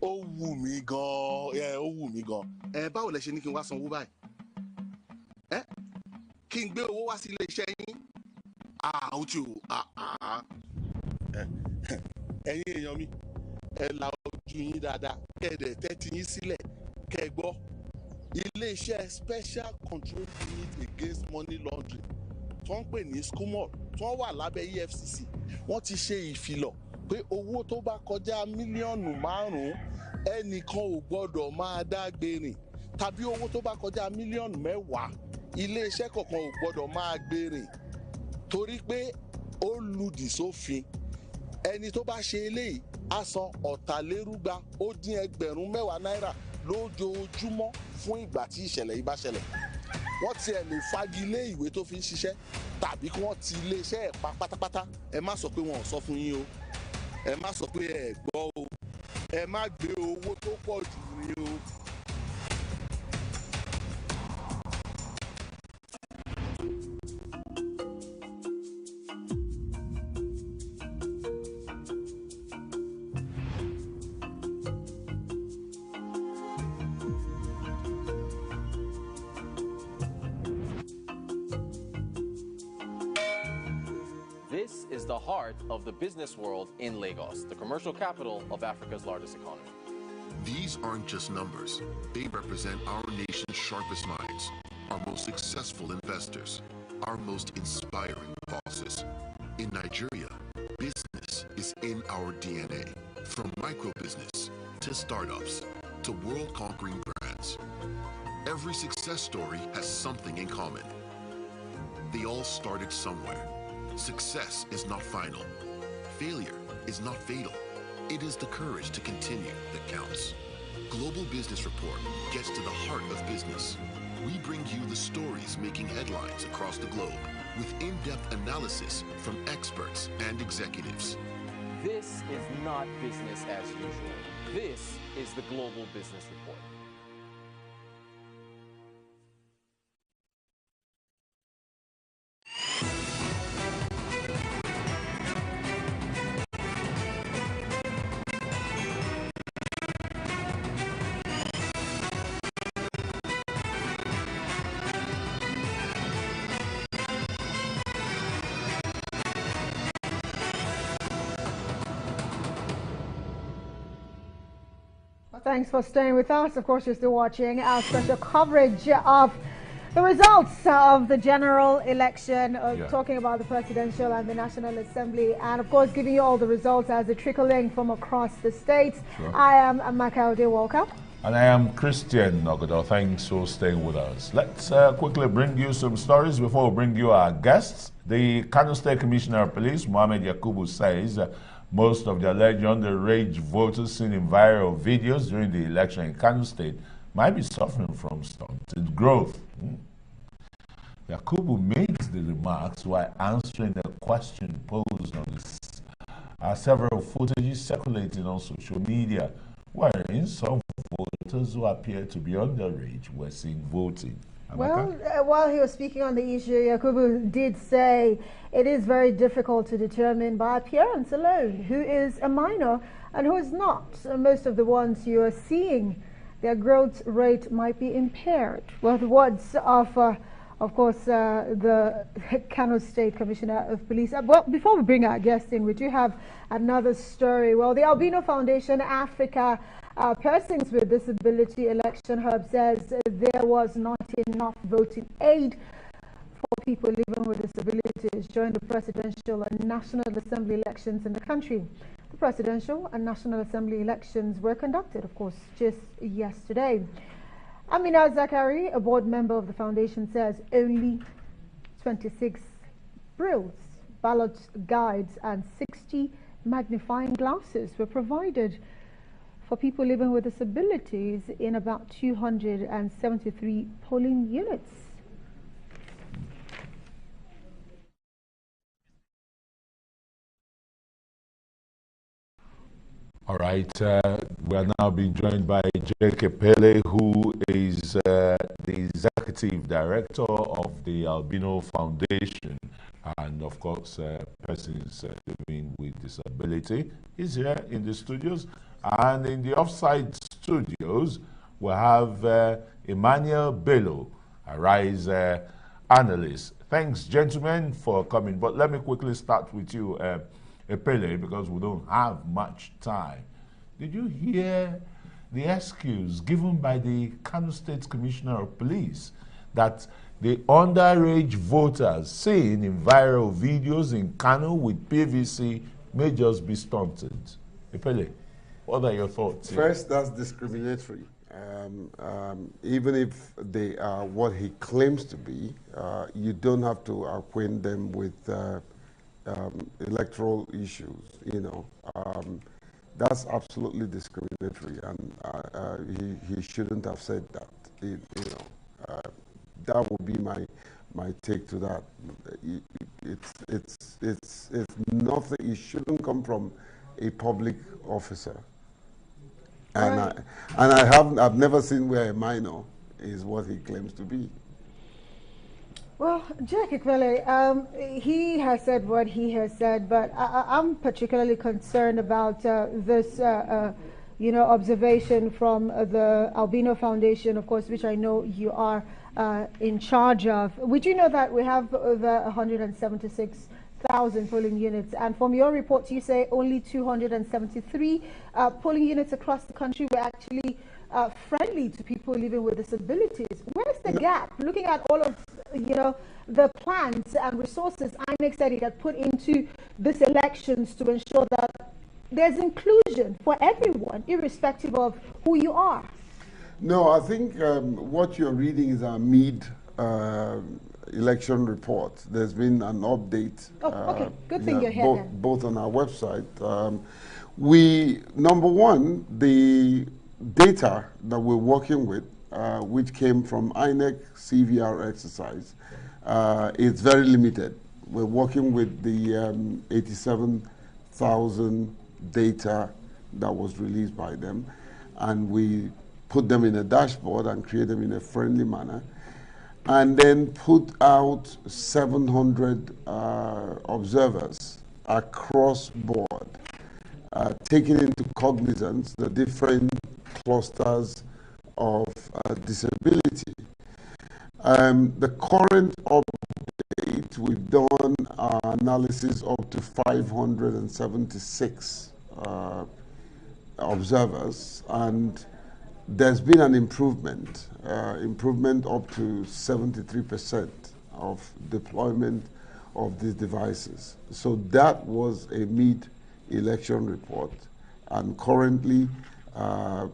Ó wù mí gan. Ó wù mí gan. Báwo lẹ ṣe ní kí n wá sanwó báyìí? Kí n gbé owó wá sí ilé iṣẹ́ yín? Ó ti o. Ẹ̀yin èèyàn mi. La ojú kí yín dáadáa kẹ́ẹ̀dẹ̀ tẹ́tí yín sílẹ̀ kẹ́ gbọ́ iléeṣẹ́ special control unit against money laundering tó ń pè ní SCUMOL tó wà lábẹ́ EFCC wọ́n ti ṣe ìfilọ̀ pé owó tó bá kọjá mílíọ̀nù 5 ẹnìkan ò gbọ́dọ̀ máa dágbé rìn tàbí owó tó bá kọjá mílíọ̀nù 10 iléeṣẹ́ kọ̀ọ̀kan ò gbọ́dọ̀ máa gbé rìn torí pé ó lùdì sófin ẹni tó bá ṣe eléyìí á san ọ̀tàlérúgba ó dín ẹgbẹ̀rún 10 náírà lójoojúmọ́ fún ìgbà tí ìṣẹ̀lẹ̀ yìí bá ṣẹlẹ̀ wọ́n tiẹ̀ lè fagilé ìwé tó fi ń ṣiṣẹ́ tàbí kí wọ́n ti iléeṣẹ́ ẹ̀ pa pátápátá ẹ má sọ pé wọn ò sọ fún yín o ẹ má sọ pé ẹ gbọ́ o ẹ má gbé owó tó pọ̀ jù ní o. This is the heart of the business world in Lagos, the commercial capital of Africa's largest economy. These aren't just numbers. They represent our nation's sharpest minds, our most successful investors, our most inspiring bosses. In Nigeria, business is in our DNA. From micro-business to startups to world-conquering brands. Every success story has something in common. They all started somewhere. Success is not final. Failure is not fatal. It is the courage to continue that counts. Global Business Report gets to the heart of business. We bring you the stories making headlines across the globe with in-depth analysis from experts and executives. This is not business as usual. This is the Global Business Report. Thanks for staying with us. Of course, you're still watching our special coverage of the results of the general election, talking about the presidential and the National Assembly, and of course, giving you all the results as they're trickling from across the states. Sure. I am Amaka Ode-Walker. And I am Christian Nogodo. Thanks for staying with us. Let's quickly bring you some stories before we bring you our guests. The Kano State Commissioner of Police, Mohammed Yakubu, says most of the alleged underage voters seen in viral videos during the election in Kano State might be suffering from stunted growth. Yakubu makes the remarks while answering a question posed on this. Several footages circulating on social media, wherein some voters who appear to be underage were seen voting. Well, while he was speaking on the issue, Yakubu did say it is very difficult to determine by appearance alone who is a minor and who is not. Most of the ones you are seeing, their growth rate might be impaired. Well, the words of course, the Kano State Commissioner of Police. Well, before we bring our guest in, we do have another story. Well, the Albino Foundation Africa Persons with Disability Election Hub says there was not enough voting aid for people living with disabilities during the presidential and National Assembly elections in the country. The presidential and National Assembly elections were conducted, of course, just yesterday. Amina Zakari, a board member of the foundation, says only 26 brills, ballot guides, and 60 magnifying glasses were provided for people living with disabilities in about 273 polling units. All right, we are now being joined by J.K. Pele, who is the executive director of the Albino Foundation, and of course, persons living with disability. He's here in the studios, and in the offside studios, we have Emmanuel Bello, a RISE analyst. Thanks, gentlemen, for coming. But let me quickly start with you, Pele, because we don't have much time. Did you hear the excuse given by the Kano State Commissioner of Police that the underage voters seen in viral videos in Kano with PVC may just be stunted? Epele, what are your thoughts here? First, that's discriminatory. Even if they are what he claims to be, you don't have to acquaint them with electoral issues, you know. That's absolutely discriminatory, and he shouldn't have said that. That would be my take to that. It's nothing. It shouldn't come from a public officer. And I've never seen where a minor is what he claims to be. Well, Jack Ikwele, he has said what he has said, but I'm particularly concerned about this, observation from the Albino Foundation, of course, which I know you are in charge of. Would you know that we have over 176,000 polling units, and from your report, you say only 273 polling units across the country were actually friendly to people living with disabilities. Where's the gap? Looking at all of the plans and resources INEC said it had put into these elections to ensure that there's inclusion for everyone, irrespective of who you are. No, I think what you're reading is our election report. There's been an update. Oh, okay. Good thing you're here. Both on our website. Number one, the data that we're working with, which came from INEC CVR exercise, is very limited. We're working with the 87,000 data that was released by them, and we put them in a dashboard and create them in a friendly manner, and then put out 700 observers across board, taking into cognizance the different clusters of disability. The current update, we've done analysis up to 576 observers, and there's been an improvement up to 73% of deployment of these devices. So that was a mid-election report, and currently,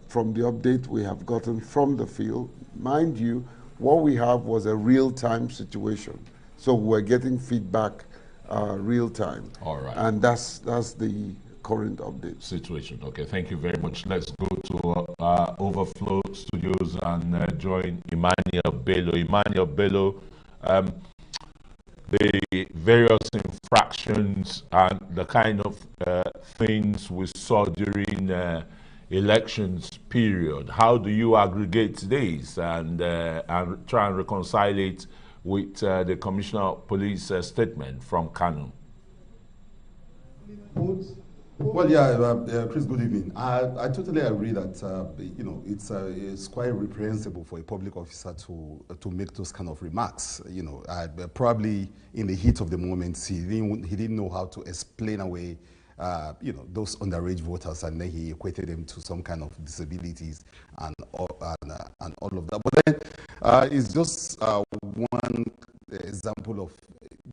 from the update we have gotten from the field, mind you, what we have was a real-time situation. So we're getting feedback real time. All right. And that's the current update. Situation. Okay, thank you very much. Let's go to Overflow Studios and join Emmanuel Bello. Emmanuel Bello, the various infractions and the kind of things we saw during elections period. How do you aggregate these and try and reconcile it with the Commissioner of Police statement from Kano? Well, yeah, Chris, good evening. I totally agree that it's quite reprehensible for a public officer to make those kind of remarks. Probably in the heat of the moment, he didn't know how to explain away those underage voters, and then he equated them to some kind of disabilities and all of that. But then it's just one example of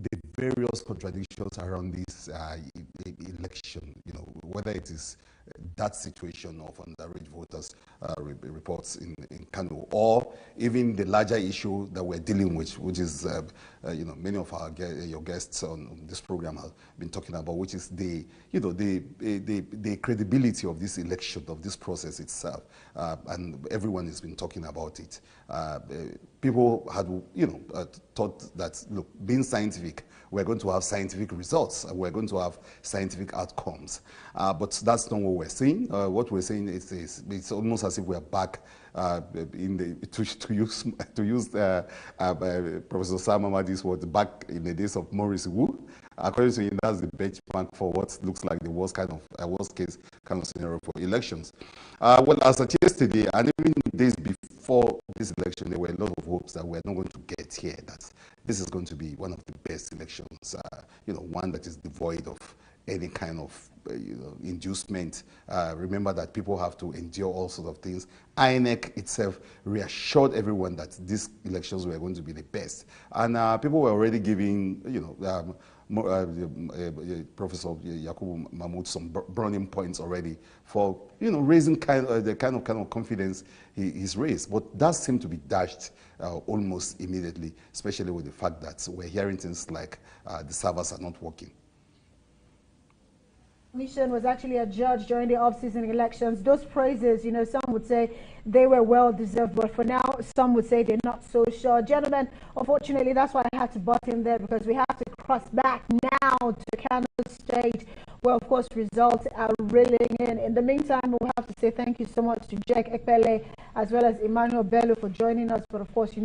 the various contradictions around this election, whether it is that situation of underage voters reports in Kano, or even the larger issue that we're dealing with, which is, many of your guests on this program have been talking about, which is the credibility of this election, of this process itself, and everyone has been talking about it. People had, thought that, look, being scientific, we're going to have scientific results, we're going to have scientific outcomes, but that's not what we're saying. What we're saying is it's almost as if we're back in the to use Professor Sam Mamadi's words, back in the days of Maurice Wu. According to him, that's the benchmark for what looks like the worst case kind of scenario for elections. Well, as of yesterday, and even days before this election, there were a lot of hopes that we're not going to get here, that this is going to be one of the best elections, one that is devoid of any kind of inducement. Remember that people have to endure all sorts of things. INEC itself reassured everyone that these elections were going to be the best, and people were already giving, Professor Yakubu Mahmoud some burning points already for raising the kind of confidence he's raised. But that seemed to be dashed almost immediately, especially with the fact that we're hearing things like the servers are not working. Commission was actually adjudged during the off-season elections. Those praises, some would say they were well deserved, but for now, some would say they're not so sure. Gentlemen, unfortunately, that's why I had to butt in there, because we have to cross back now to Kano State, where, of course, results are reeling in. In the meantime, we'll have to say thank you so much to Jack Ekpele as well as Emmanuel Bello for joining us. But, of course,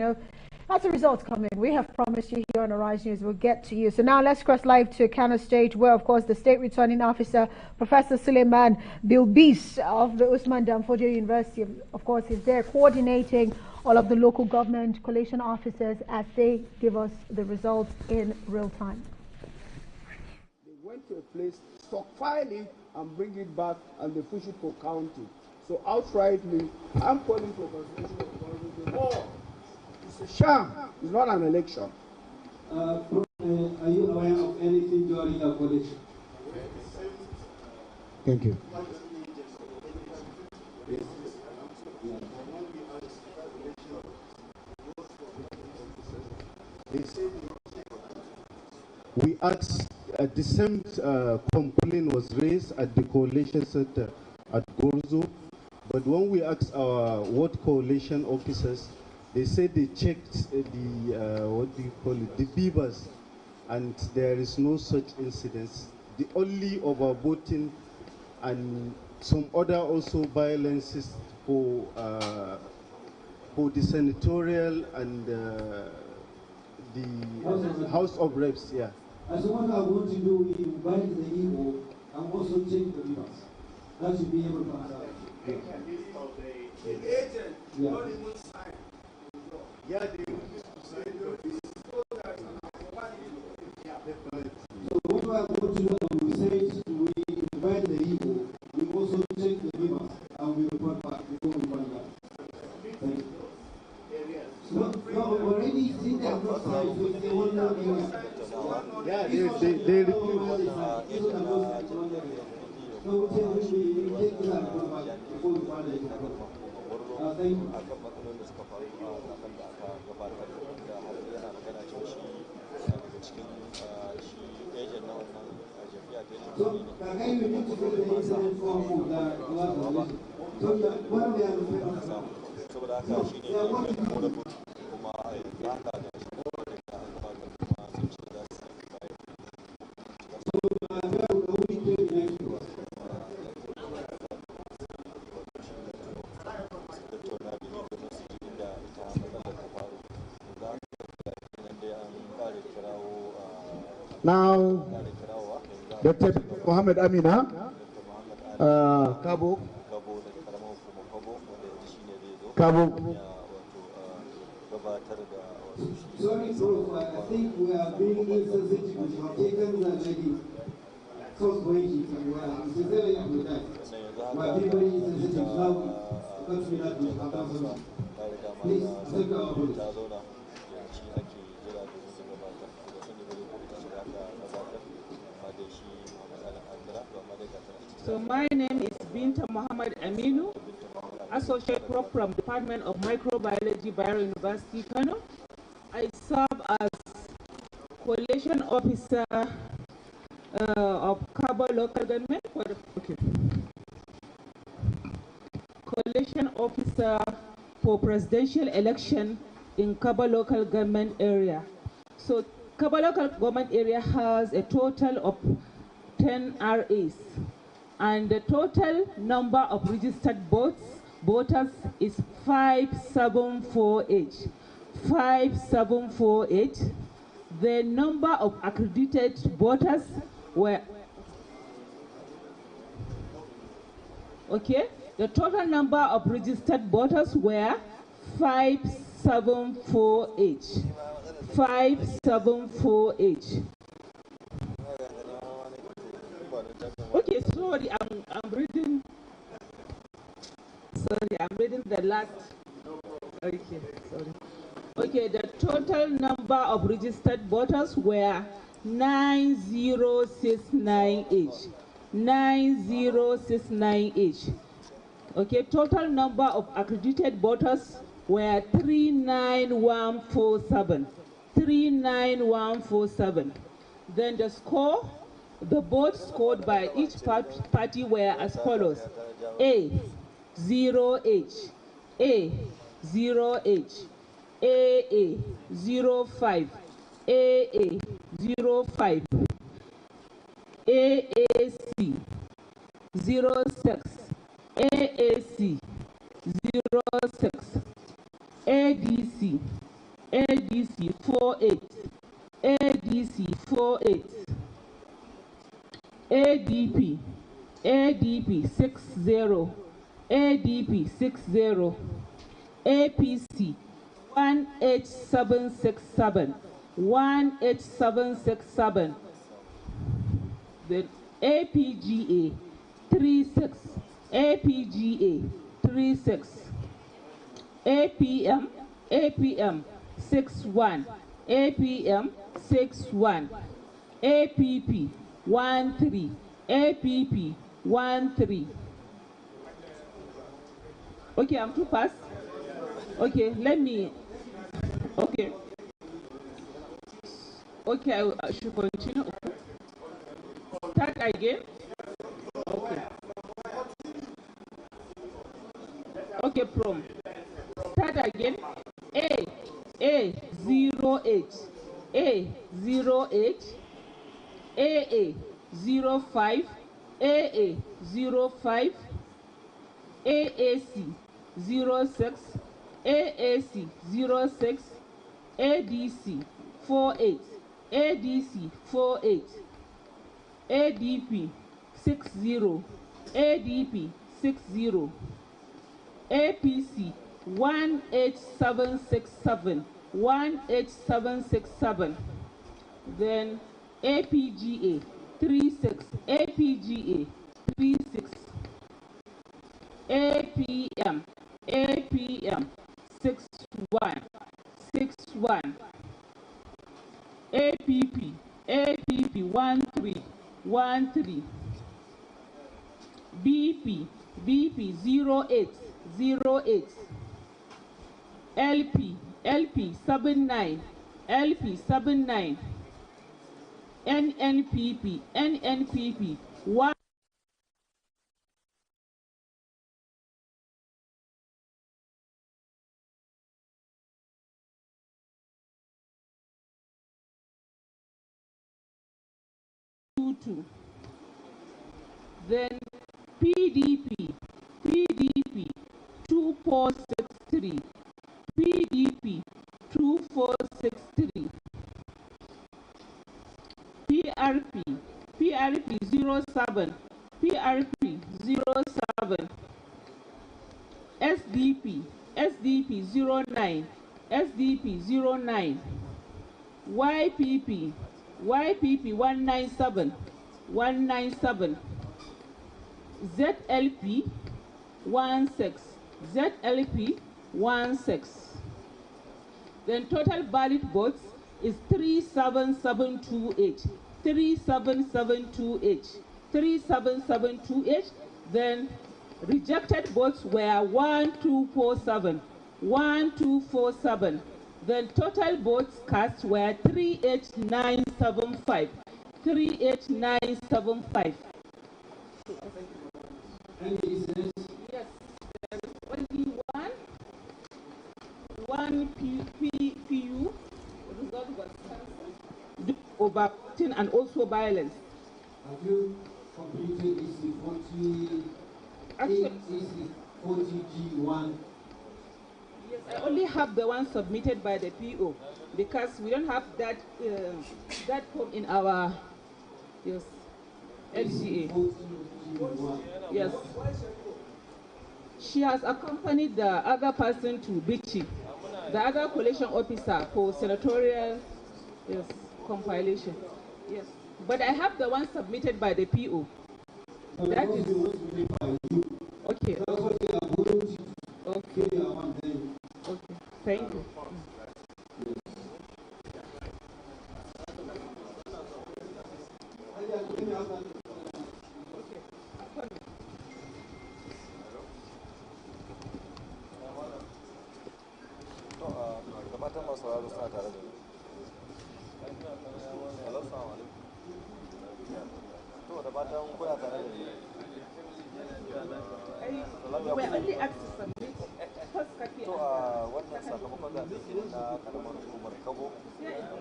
as the results come in, we have promised you here on Arise News, we'll get to you. So now let's cross live to Kano State, where, of course, the State Returning Officer, Professor Suleiman Bilbis of the Usman Danfodio University, of course, is there coordinating all of the local government collation officers as they give us the results in real time. They went to a place, stockpile it, and bring it back, and they push it for counting. So outrightly, I'm calling for constitution of government. It's a sham. It's not an election. Are you aware of anything during the collation? Thank you. We asked, the same complaint was raised at the coalition center at Gorzo, but when we asked our ward coalition officers, they said they checked the the beavers, and there is no such incidents. The only overvoting and some other also violences for the senatorial and the House of Reps, yeah. As what I want to do is invite the Igbo and also check the beavers. That should be able to answer. Yeah, so what I want to do, we say we invite the Igbo, we also check the beavers, and we report back before we find out. Thank you. No, already seen the outside with the one area. Yeah, they refuse. So we take that before we find out. Thank you. So, again, we need to do the incident form of the so what they are referring Now, Dr. Mohammed Amina, Kabo. Sorry, Prof, I think we are being insensitive. We have taken the lady close going to it's very up with that. We are being very insensitive now. Because we have to please take our apology. So my name is Binta Muhammad Aminu, Associate Prof from Department of Microbiology, Bayero University, Kano. I serve as Collation Officer of Kabo Local Government. Collation Officer for Presidential Election in Kabo Local Government Area. So Kabo Local Government Area has a total of 10 RAs. And the total number of registered voters is 5748. 5748. The number of accredited voters were, okay, the total number of registered voters were 5748. 5748. Okay, sorry, I'm reading. Sorry, I'm reading the last. Okay, sorry. Okay, the total number of registered voters were 9069 each. 9069 each. Okay, total number of accredited voters were 39147. 39147. Then the score, the votes scored by each party were as follows: A 0H, A 0H, AA 05, AA 05, AAC 06, AAC 06, ADC, ADC 48, ADC 48, ADP, ADP 60, ADP 60, APC 18767, 18767, then APGA 36, APGA 36, APM, APM 61, APM 61, APP 13, APP 13. Okay, I'm too fast. Okay, let me. Okay. Okay, I should continue. Start again. Okay. Okay, from. Start again. A 08, A 08, AA 05, AA 05, AAC 06, AAC 06, ADC 48, ADC 48, ADP 60, ADP 60, APC 18767, 18767, then APGA 36, APGA 36, APM, APM 61, 61, APP, APP 13, 13, BP, BP 08, 08, LP, LP 79, LP 79, NNPP, NNPP 1. Then PDP, PDP 2463, PDP 2463, PRP, PRP 07, PRP 07, SDP, SDP 09, SDP 09, YPP, YPP 197, 197, ZLP 16, ZLP 16. Then total valid votes is 37728, 37728, 37728. Then rejected votes were 1247, 1247. Then total votes cast were 38975, 38975. Yes, only one PU result was cancelled, overvoting and also violence. Have you completed EC 40G1? Yes, I only have the one submitted by the PO because we don't have that that form in our LGA. Yes. She has accompanied the other person to Bichi, the other collation officer for senatorial compilation. Yes, but I have the one submitted by the PO. That is okay. Okay. Okay. Thank you. We're only asked to submit first copy. Wannan sakamakon zaɓe ke na karamar hukumar Kabo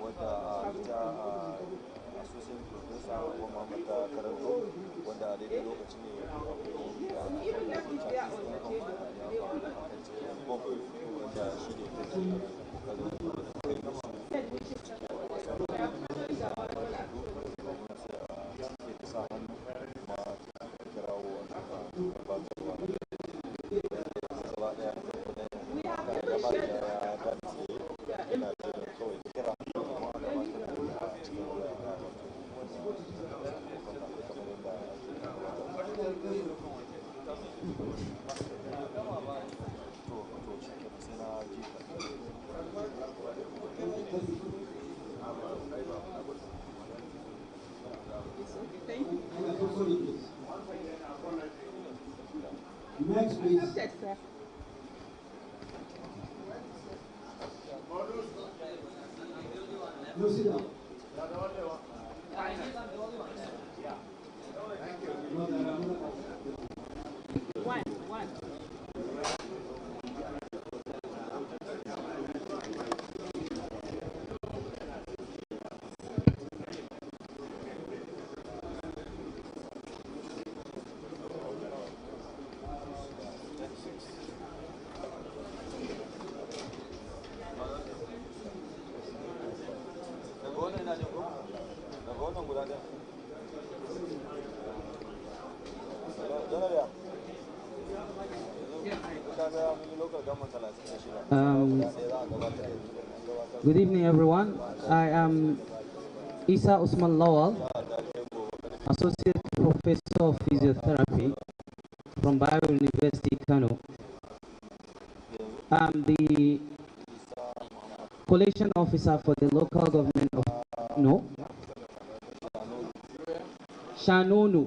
wadda ita associate professor Muhammad ta karanto wanda a daidai lokaci ne wanda shi ne Next, please. No, sit down. One. Good evening, everyone. I am Isa Usman Lawal, Associate Professor of Physiotherapy from Bio University, Kano. I'm the Collation Officer for the local government of Shanonu.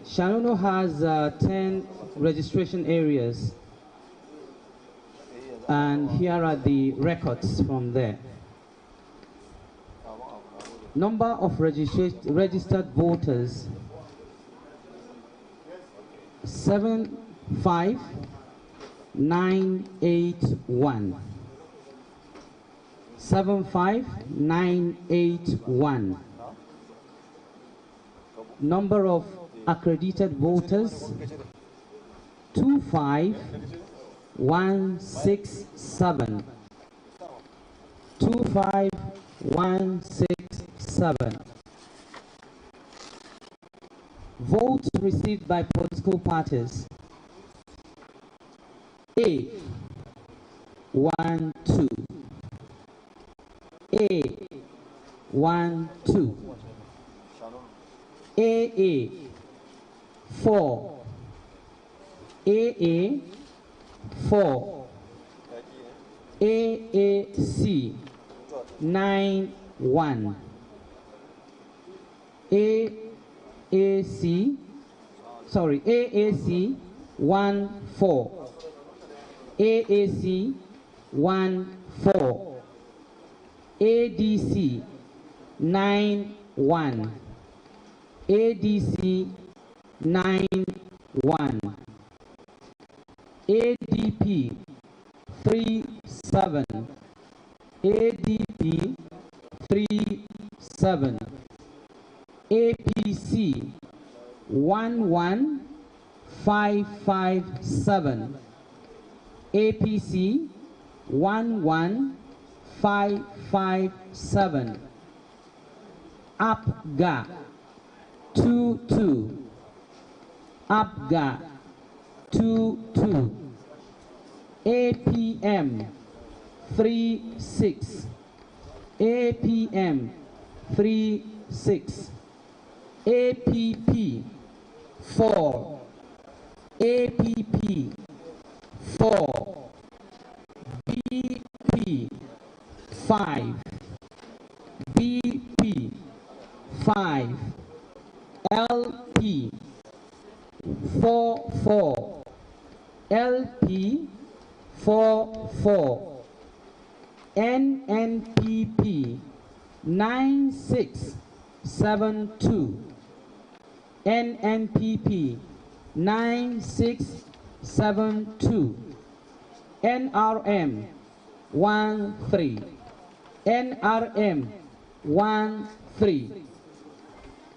Shanonu has 10 registration areas, and here are the records from there. Number of registered voters: 75981. 75981. Number of accredited voters: 25167. 25167. Votes received by political parties: A 12. A 12. AA 4. AA 4. AAC 91. AAC 14. AAC 14. ADC 91. ADC 91. ADP 37. ADP 37. APC 11557. APC 11557. APGA 22. APGA 22. APM 36. APM 36, APP 4, APP 4, BP 5, BP 5, LP 44, LP 44, NNPP 9672, NNPP 9672, NRM 13, NRM 13,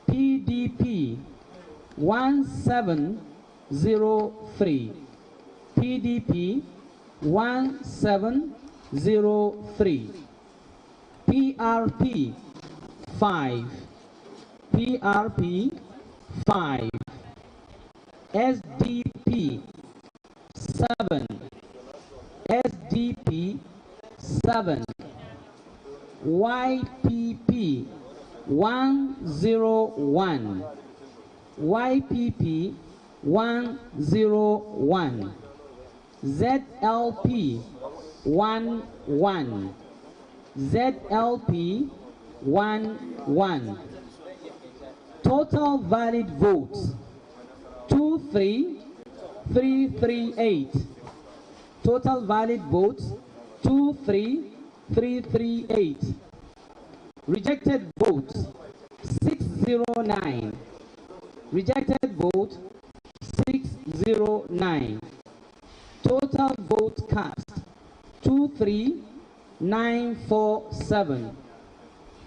PDP 1703, PDP 1703, PRP 5, PRP 5, SDP 7, SDP 7, YPP 101, YPP 101, ZLP 11, ZLP 11. Total valid votes 23338. Total valid votes 23338. Rejected votes 609. Rejected vote 609. Total vote cast 23947.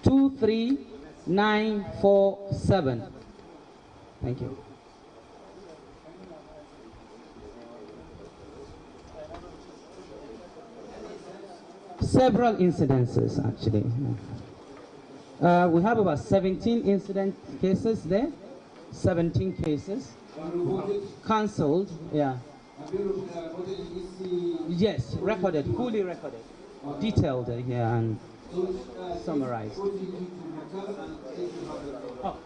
23947. Thank you. Several incidences, actually. We have about 17 incident cases there. 17 cases. Cancelled, yeah. Yes, recorded, fully recorded. Detailed, yeah, and summarized. Oh.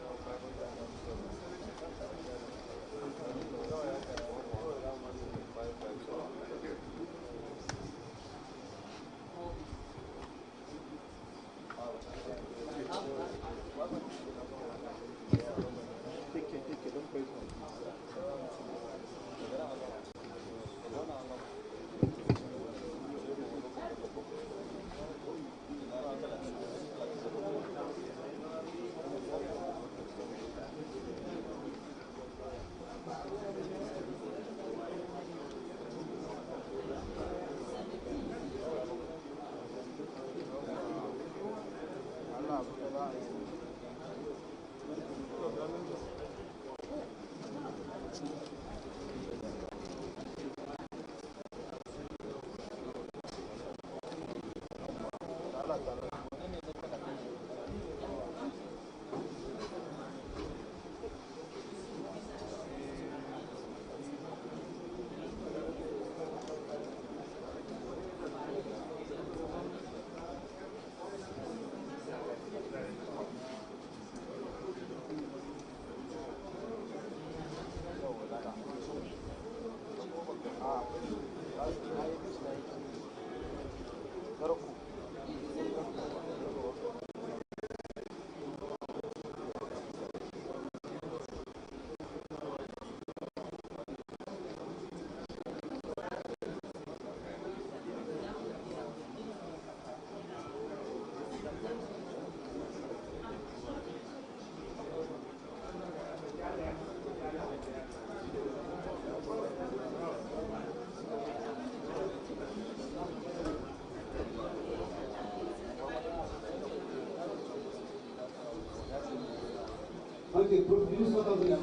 Okay, produce what of the you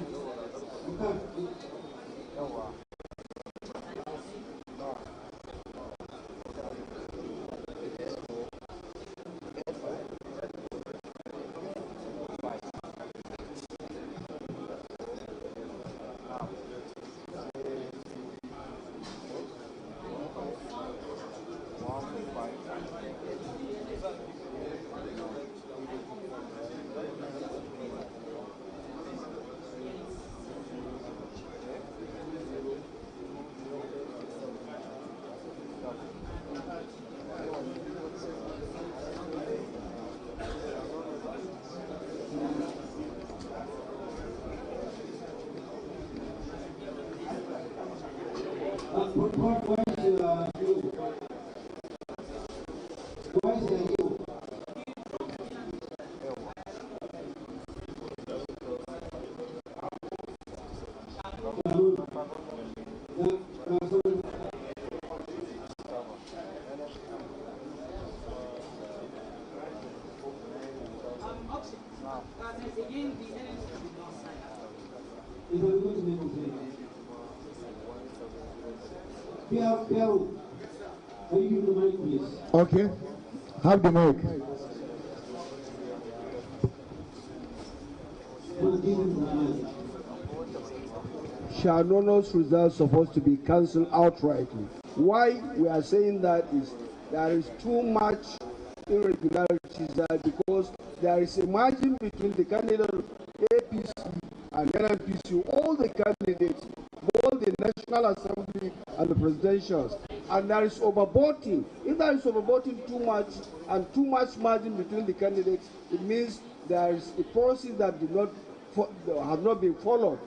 can't. Okay, have the mic. Shanono's results supposed to be cancelled outrightly. Why we are saying that is there is too much irregularities there because there is a margin between the candidate of APC and NNPC, all the candidates, both the National Assembly and the presidentials, and there is overvoting. If there is overvoting too much and too much margin between the candidates, it means there is a process that have not been followed.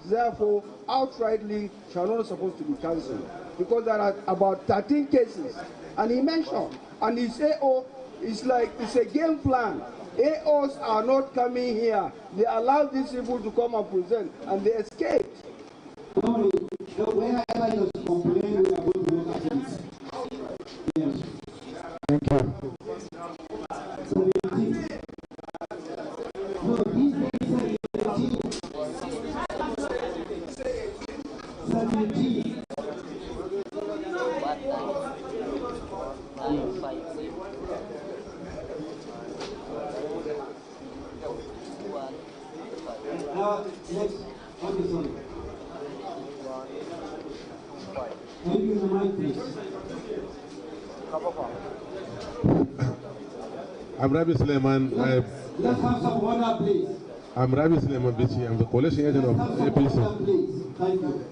Therefore, outrightly, Shannon is supposed to be cancelled because there are about 13 cases, and he mentioned, and his AO is like it's a game plan. AOs are not coming here. They allow these people to come and present, and they escaped. Wherever there's complaint, we are going to look at it. Yes. Thank you. I'm Rabi Suleiman. Let's have some order, please. I'm Rabi Suleiman Bichi. I'm the coalition agent of APC. Thank you.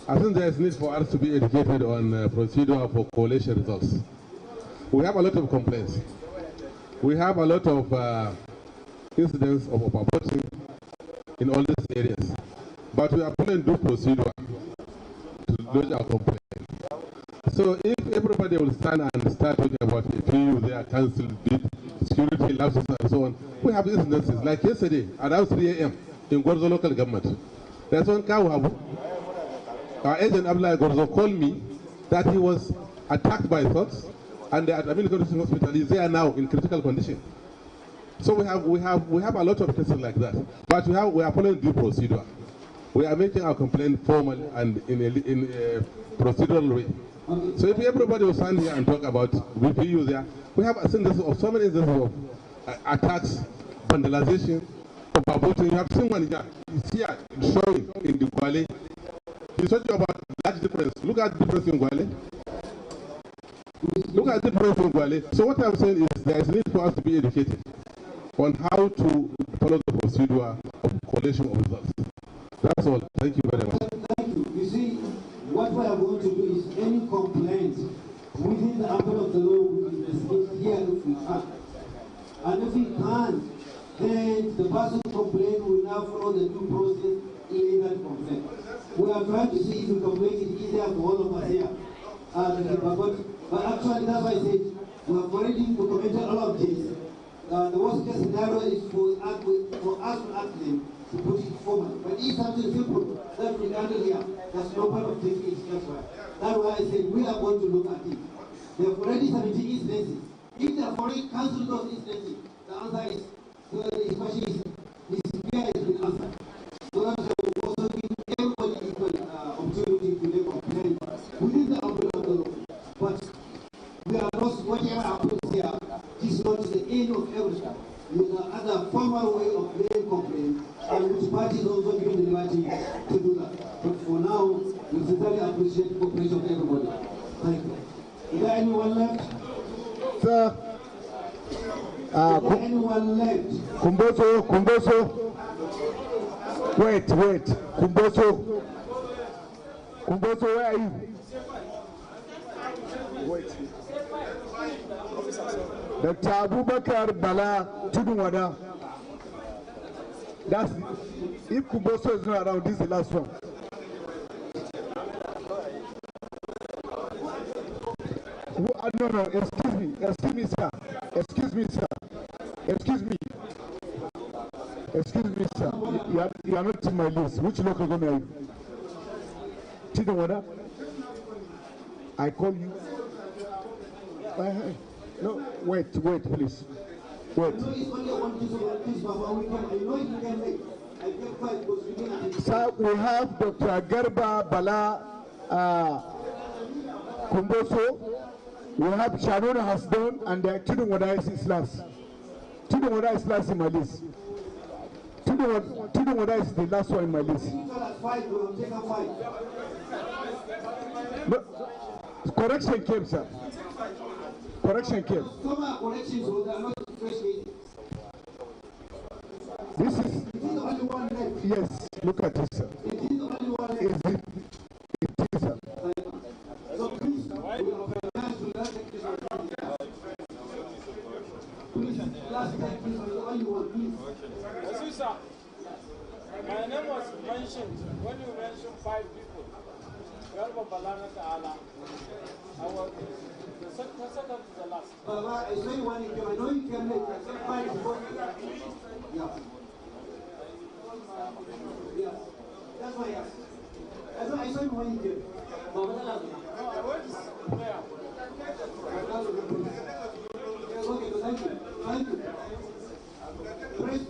I think there is need for us to be educated on procedure for coalition results. We have a lot of complaints. We have a lot of incidents of overvoting in all these areas. But we are following due procedure to lodge our complaint. So if everybody will stand and start talking about a few, they are cancelled, security lapses and so on, we have instances. Like yesterday, around 3 a.m. in Gorzo local government, there's one Kawabu. Our agent Abdullah Gorzo called me that he was attacked by thugs, and the Amin Hospital is there now in critical condition. So we have a lot of cases like that. But we are following due procedure. We are making our complaint formal and in a procedural way. So if everybody will stand here and talk about VPU there, we have instances of so many instances of attacks, vandalization, overvoting. You have seen one here. It's here showing in the Gwale. He's talking about large difference. Look at the difference in Gwale. Look at the difference in Gwale. So what I'm saying is there is a need for us to be educated on how to follow the procedure of collation of results. That's all. Thank you very much. Thank you. You see, what we are going to do is any complaint within the ambit of the law, we will investigate here if we can. And if we can't, then the person complaining will now follow the due process in that complaint. We are trying to see if we can make it easier for all of us here. But actually, that's why I said we have already documented all of this. The worst case scenario is for us to ask them to put it forward. But if something simple that we handle here, there's no point of taking it elsewhere. That's why I said we are going to look at it. They have already 17 instances. If they have already cancelled those instances, the answer is, the question is clear, has been answered. So that's why we also give everybody equal opportunity to make complaint within the umbrella of the law. But we are not, whatever happens here, this is not the end of everything. There is another formal way of making complaint, and which parties also given the liberty to do that. But for now, we sincerely appreciate the cooperation of everybody. Thank you. Is there anyone left? Sir. Is there anyone left? Kumboso. Wait. Kumboso, where are you? Wait. Dr. Abubakar Bala Tudunwada. That's if Kumboso is not around, this is the last one. No, excuse me, sir. You are not in my list. Which local government are you? Tinubu, I call you. No, wait, please. Wait. Sir, we have Dr. Garba Bala Kumboso. We have Shanona Hasdon and Tinubu is last. Tinubu is last in my list. Tinubu is the last one in my list. No, correction came, sir. Correction came. This is, yes, look at it, sir. Is it? It is, sir. My name was mentioned when you mentioned 5 people. Garba Balana Ta'ala. I was the second to the last. I saw you when you came. I know you came late. I said 5 before. Yeah. Yeah. That's why I asked. I saw you when you came. No, I went there. Okay, thank you. Thank you. Please,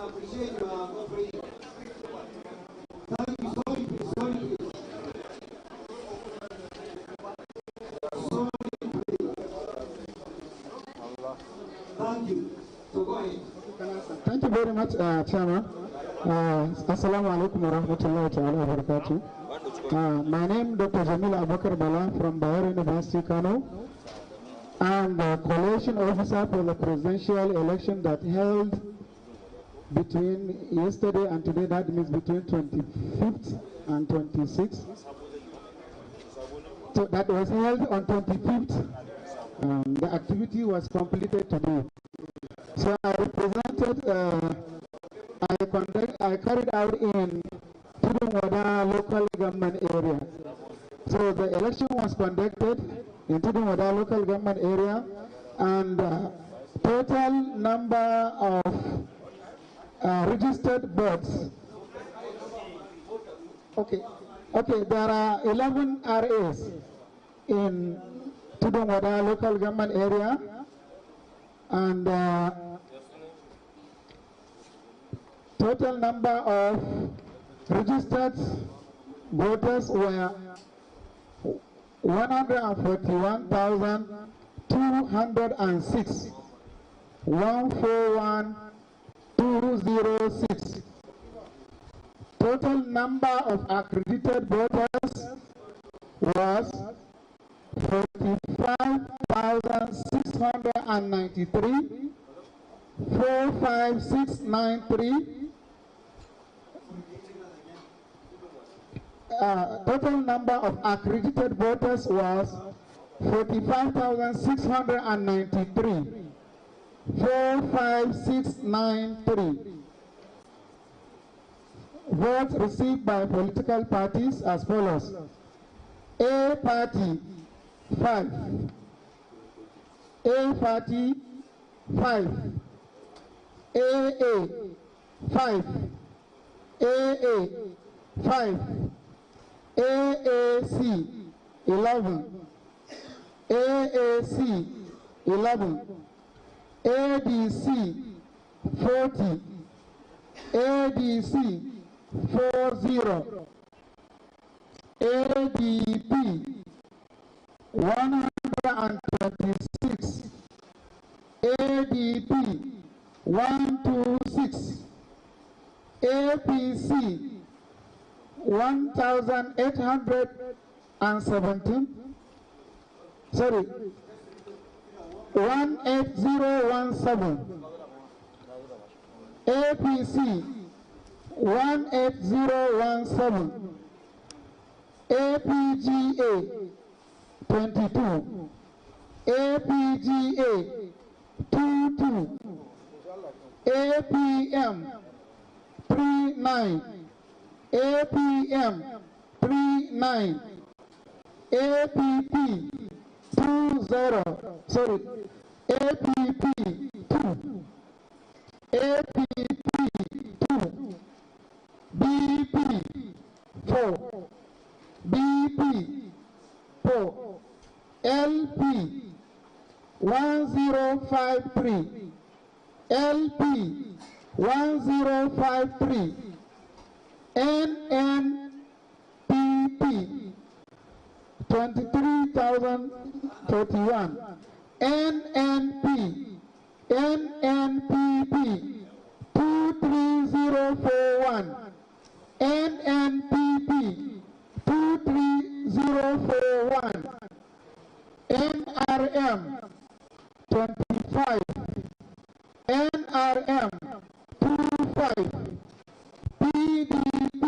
appreciate your cooperation. Thank you. Sorry, please. Thank you. So go ahead. Thank you very much, Chairman. Assalamu alaikum wa rahmatullahi ta'ala wa barakatuh. My name is Dr. Jamil Abakar Bala from Bayero University, Kano. I'm the collation officer for the presidential election that held between yesterday and today. That means between 25th and 26th. So that was held on 25th. The activity was completed today. So I represented, I carried out in Tudunwada local government area. So the election was conducted in Tudunwada local government area, and total number of registered votes. Okay, there are 11 RAs in Tudunwada local government area, and total number of registered voters were 141,206. 141,206. Total number of accredited voters was 45,693. 45693. Total number of accredited voters was 45,693. 45693. Votes received by political parties as follows: A party 5, A party 5, AA 5, AA 5, AAC 11, AAC 11, ADC 40, ADC 40, ADP 126, ADP 126, APC 1,817, sorry, 18017, APC 18017, APGA 22, APGA 22, APM 39, APM 39, APP 20, sorry, APP 2, APP 2, BP 4, 1053, LP 1053, NNPP 23,031, NNPP 23041, NNPP 23041, NRM 25, NRM 25, PDP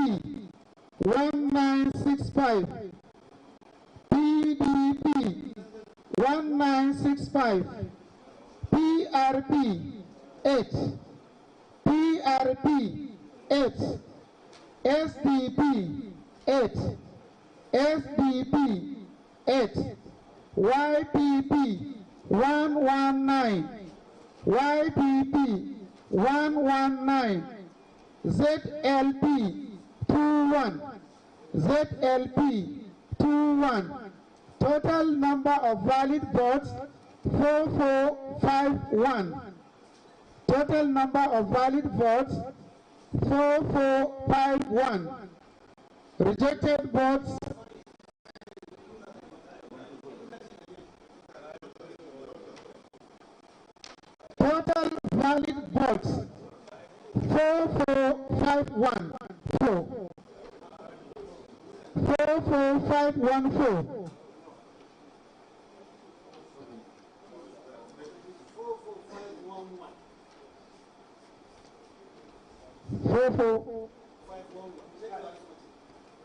1965, PDP 1965, PRP 8, PRP 8, SDP 8, SDP 8, YPP 119, YPP 119, ZLP 21, ZLP 21. Total number of valid votes 4451. Total number of valid votes 4451. Rejected votes total valid votes 44514. 44514. 44.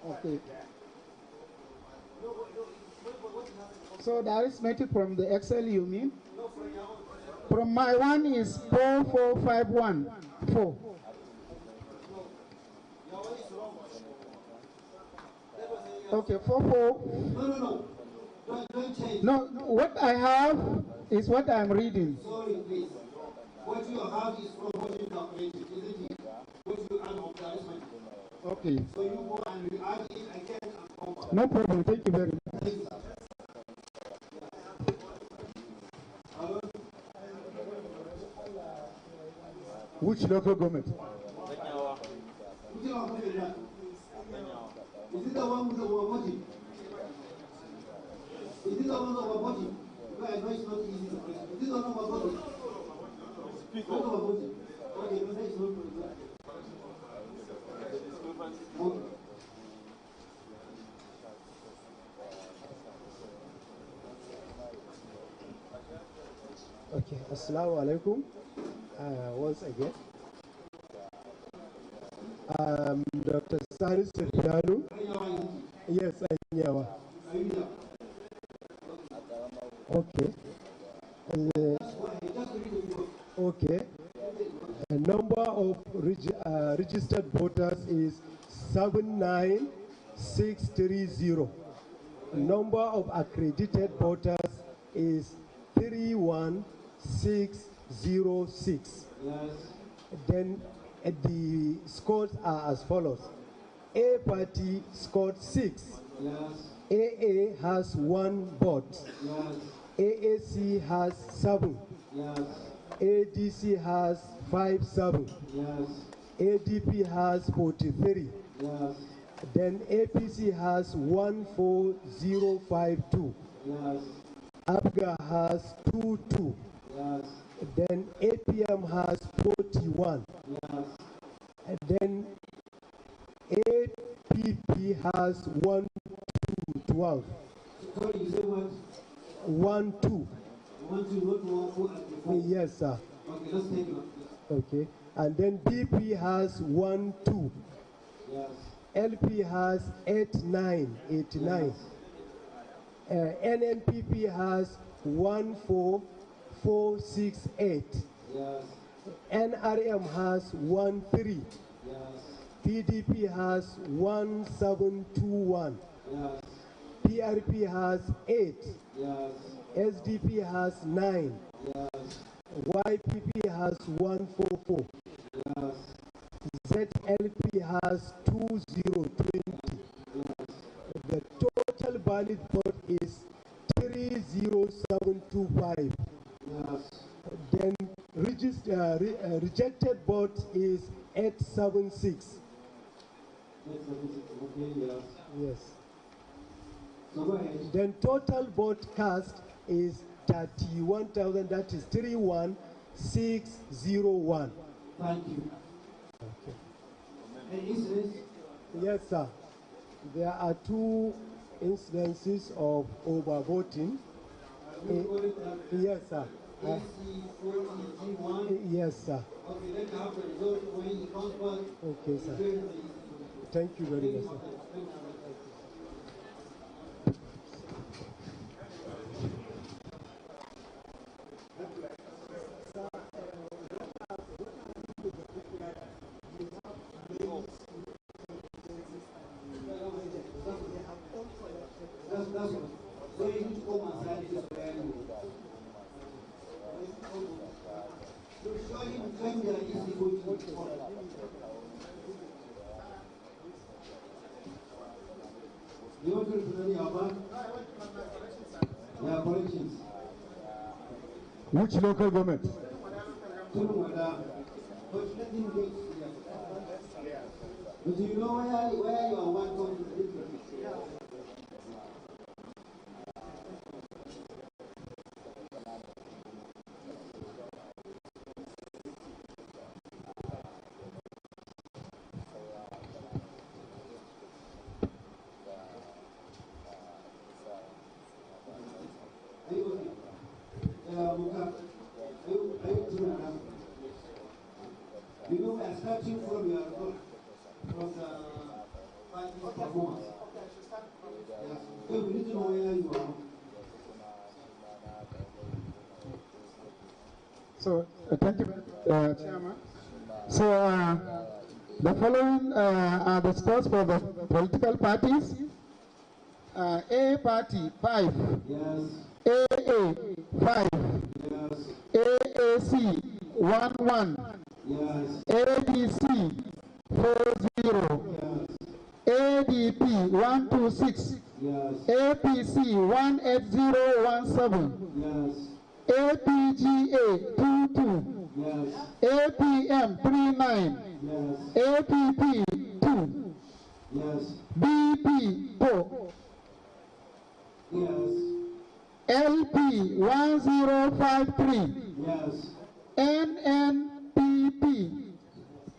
Okay. So the arithmetic from the Excel you mean? From my one is 4451. 4. Okay, 44. No, what I have is what I'm reading. Sorry, please. What you have is from what you calculated, isn't it? What you add on the arithmetic. Okay. So you go and you add it again and come back. No problem. Thank you very much. Thank you. Which local government? Is it the one with the Waboti? Is it the one with the Waboti? Because I know it's not easy to press. Is it the one with Waboti? Speak up. Waboti. Okay, no, that is not good. Okay, Assalamu alaikum. Once again, Dr. Sari Sefidanu. Yes, I know. Okay. Okay. The number of registered voters is 79630. Number of accredited voters is 31606. Then the scores are as follows. A party scored 6. AA has 1 vote. AAC has 7. ADC has 57. ADP has 43. Then APC has 14052. ABGA has 22. Then APM has 41. And then APP has 1212. Sorry, you said what? 12. 12, Yes, sir. Okay, let's take it. Okay. And then BP has 12. Yes. LP has 8989. NNPP has 14468. Yes. NRM has 13. Yes. PDP has 1721. Yes. PRP has 8. Yes. SDP has 9. Yes. YPP has 144. Yes. ZLP has 2020. Yes. The total valid vote is 30725. Yes. Rejected vote is 876. 876, okay, yes. Yes. So go ahead. Then total vote cast is 31,000, that is 31601. Thank you. Okay. Any incidents? Yes, sir. There are 2 incidences of overvoting. Yes, sir. Yes, sir. Okay, let me have the result when it comes back. Okay, sir. Thank you very much, sir. That's all. So you need to come and sign this where you show him there is the voting. You want to represent your bank? Yeah, collections. Which local government? But let him get but do you know where you are one going to live? You know, we are starting from your from the party's performance. Yes. So we need to know where you are. So, thank you, Chairman. So, the following are the scores for the political parties. A party, 5. Yes. AA, 5. Yes. AAC, 11. Yes. ADC, 40. Yes. ADP, 126. Yes. APC, 18017. Yes. APGA, 22. Yes. APM, 39. Yes. APP, 2. Yes. BP, 4. Yes. LP, 1053. Yes. NNPP,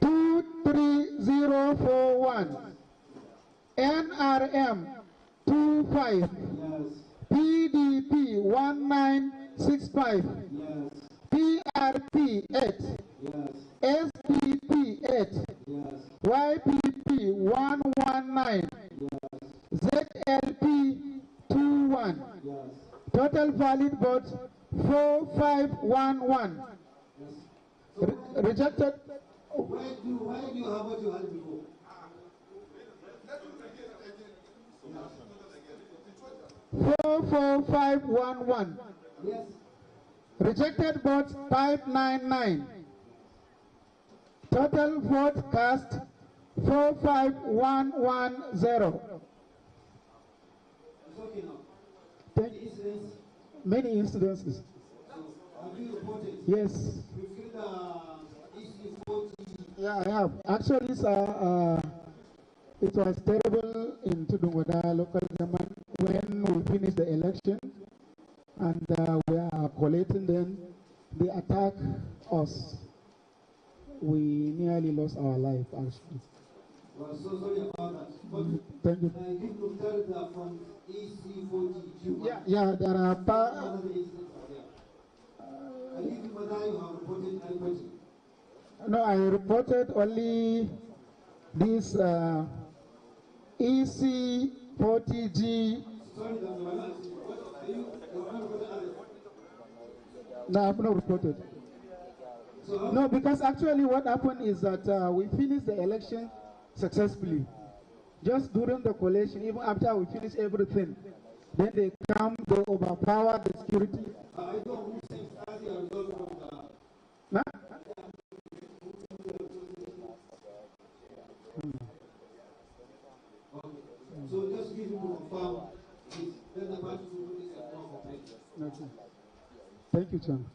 23041. NRM, 25. Yes. PDP, 1965. Yes. PRP, 8. Yes. SPP, 8. Yes. YPP, 119. Yes. ZLP, 21. Yes. Total valid votes, 4511. Yes. Rejected. Why do you have what you had before? 44511. Yes. Rejected votes 599. Total vote cast 45110. It's okay now. Thank Any incidents? Many incidences. So, have you reported? Yes. You feel the EC40? Yeah, I have. Actually, sir, it was terrible in Tudungoda local government when we finished the election and we are collating them. They attack us. We nearly lost our life, actually. Well, so sorry about that. But thank you. you could tell that from EC40. Yeah, there are another incident there. And if whether you have reported anybody? No, I reported only this EC40G. Sorry, that you are not. No, I have not reported. No, because actually what happened is that we finished the election successfully. Just during the collation, even after we finished everything, then they come, they overpower the security. I don't know who says as a result of Huh? So just give me to confirm this. Then the party will put this at one complaint. Okay. Thank you, John.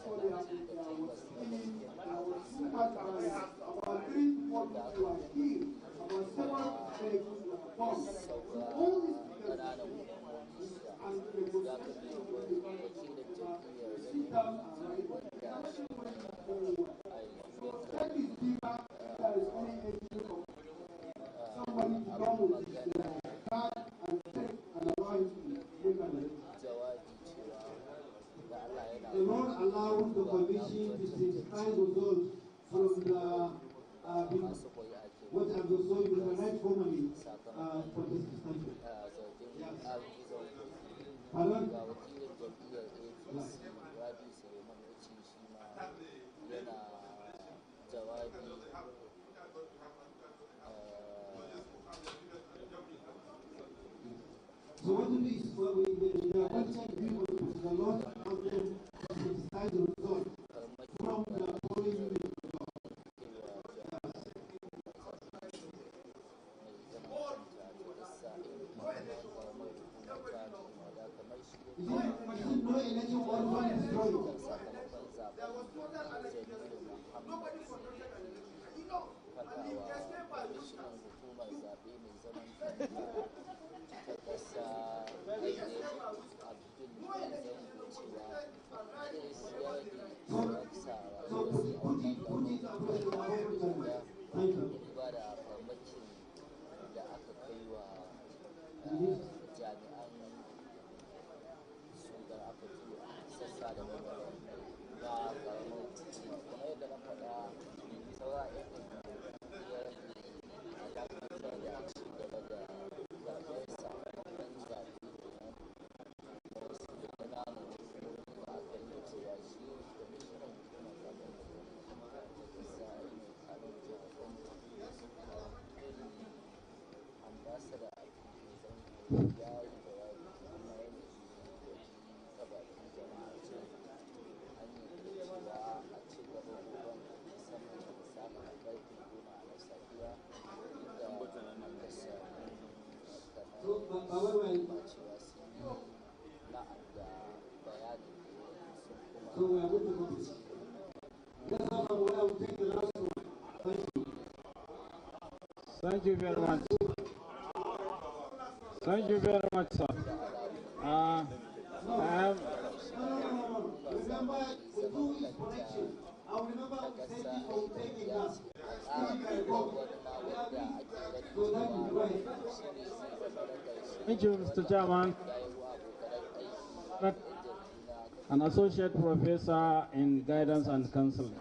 sorry, there was two cars, about 3 people were killed, about 7 vehicles were bombed. So all these figures and the negotiation sit down and write forward. That is deeper than any ethnic of somebody to come with his card and take and allow him to make an election. The Lord allows the commission to synthesize results from the what have you so you can write formally for this country. Yes. Pardon? So what we do is what we the Lord allows them to synthesize the result from the polling unit. Is it no election or one destroyed? There was total unexecuted. Nobody contested an election. You know, and if you escape by this chance, So we are going to go. That's how I will take the last one. Thank you. Thank you very much. Thank you very much, sir. No. Remember, the two is connection. I will remember saying this or taking that. So that is right. Thank you, Mr. Chairman. An associate professor in guidance and counseling.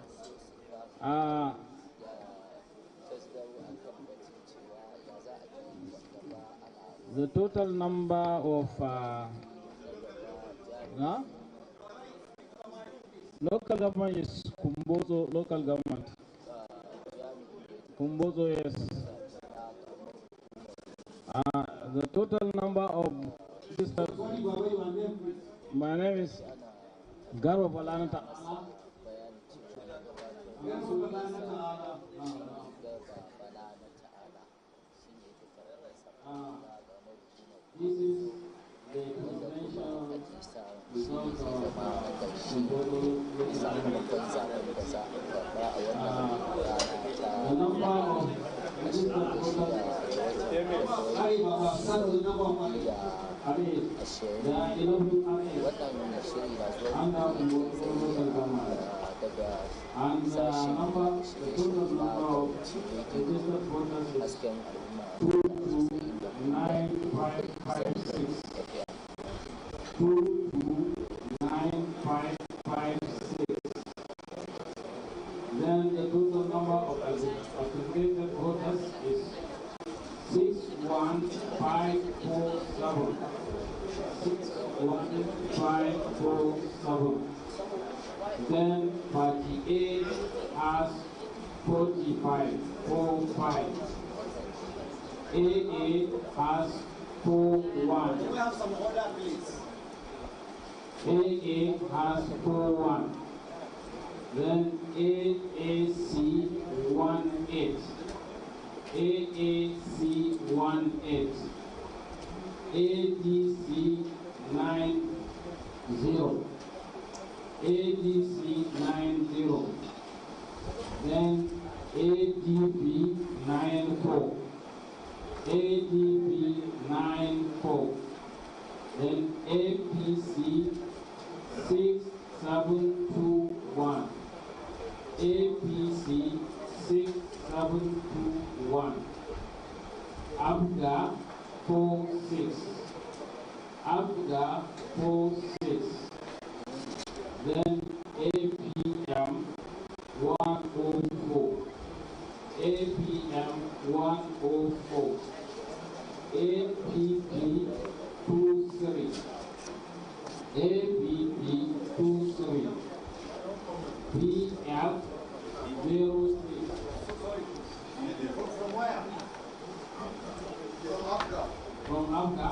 The total number of local government is Kumbozo local government. Kumbozo, yes. The total number of sisters. My name is Garba Balanata. This is the conventional result of the number of Then the total number of accredited voters is 61547. 61547. Then party A has 45. AA has 41. We have some order, please. AA has 41. Then AAC 18. AAC 18. ADC 90. ADC APC 90. Then ADP 94. ADP 94. Then APC 6721. APC 6721. ABGA 46. ABGA 46. Then APM 104. APM 104. APP 23. APP 23. PF 03. From ABGA?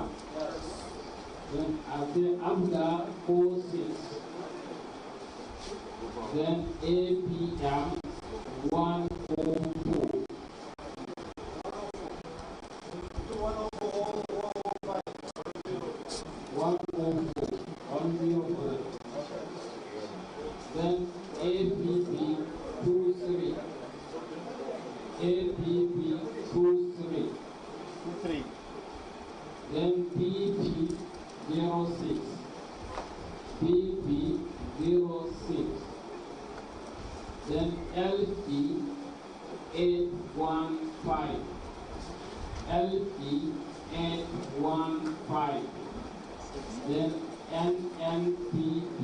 Then after ABGA 46. Then APM 104. 104. Then APP 23. APP 23. Then PP 06. PP 06. Then LP 815. LP 815. Then NNPP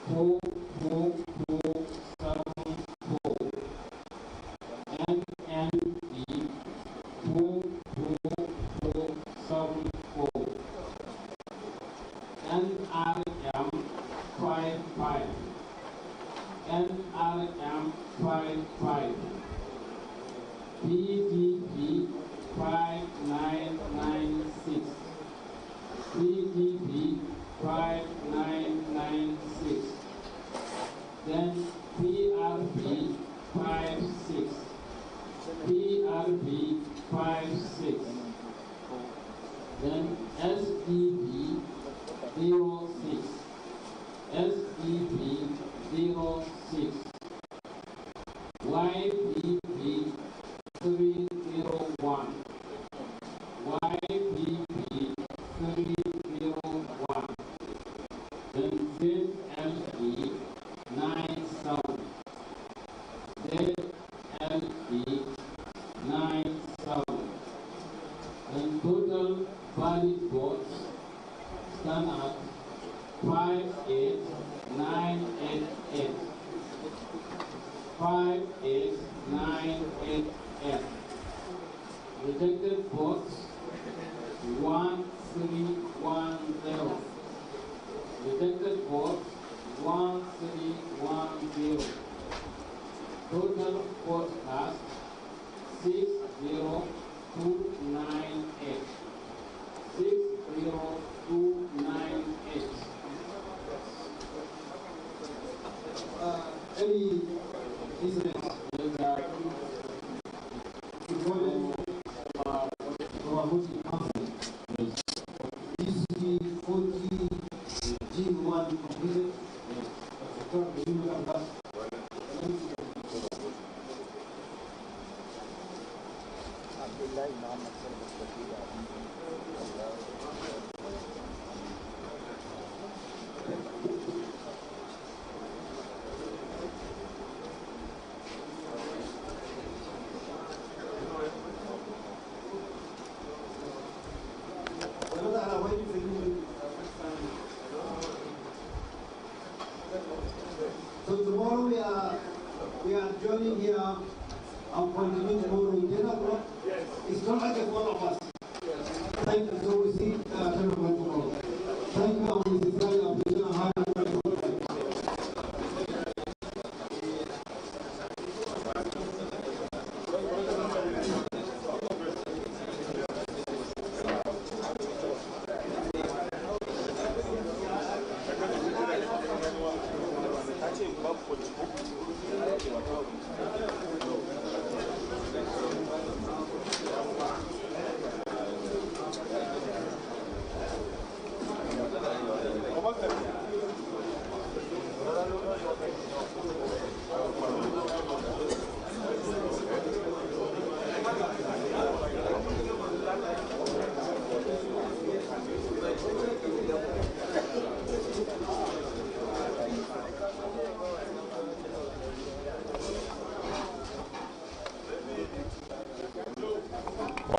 44474. NNP 44474. NRM 55. NRM 55. PDP 5996. PDP 5996. Then PRP 56. PRP 56. Then SDP 06. SDP 06. YPP 301. YPP 301. Then ZLE 9000. ZLE 9000. Then total valid votes stand at 58988. 58988. Rejected votes 1310. Rejected votes 1310. Total votes cast 60298. 60298. Any incidents recorded from our Muslim council? ECG 40 G1 completed. So tomorrow we are joining here and continuing tomorrow in 10 o'clock. It's not like one of us. Thank you. So we see 10 o'clock tomorrow. Thank you. And we desire your vision and have a very good day.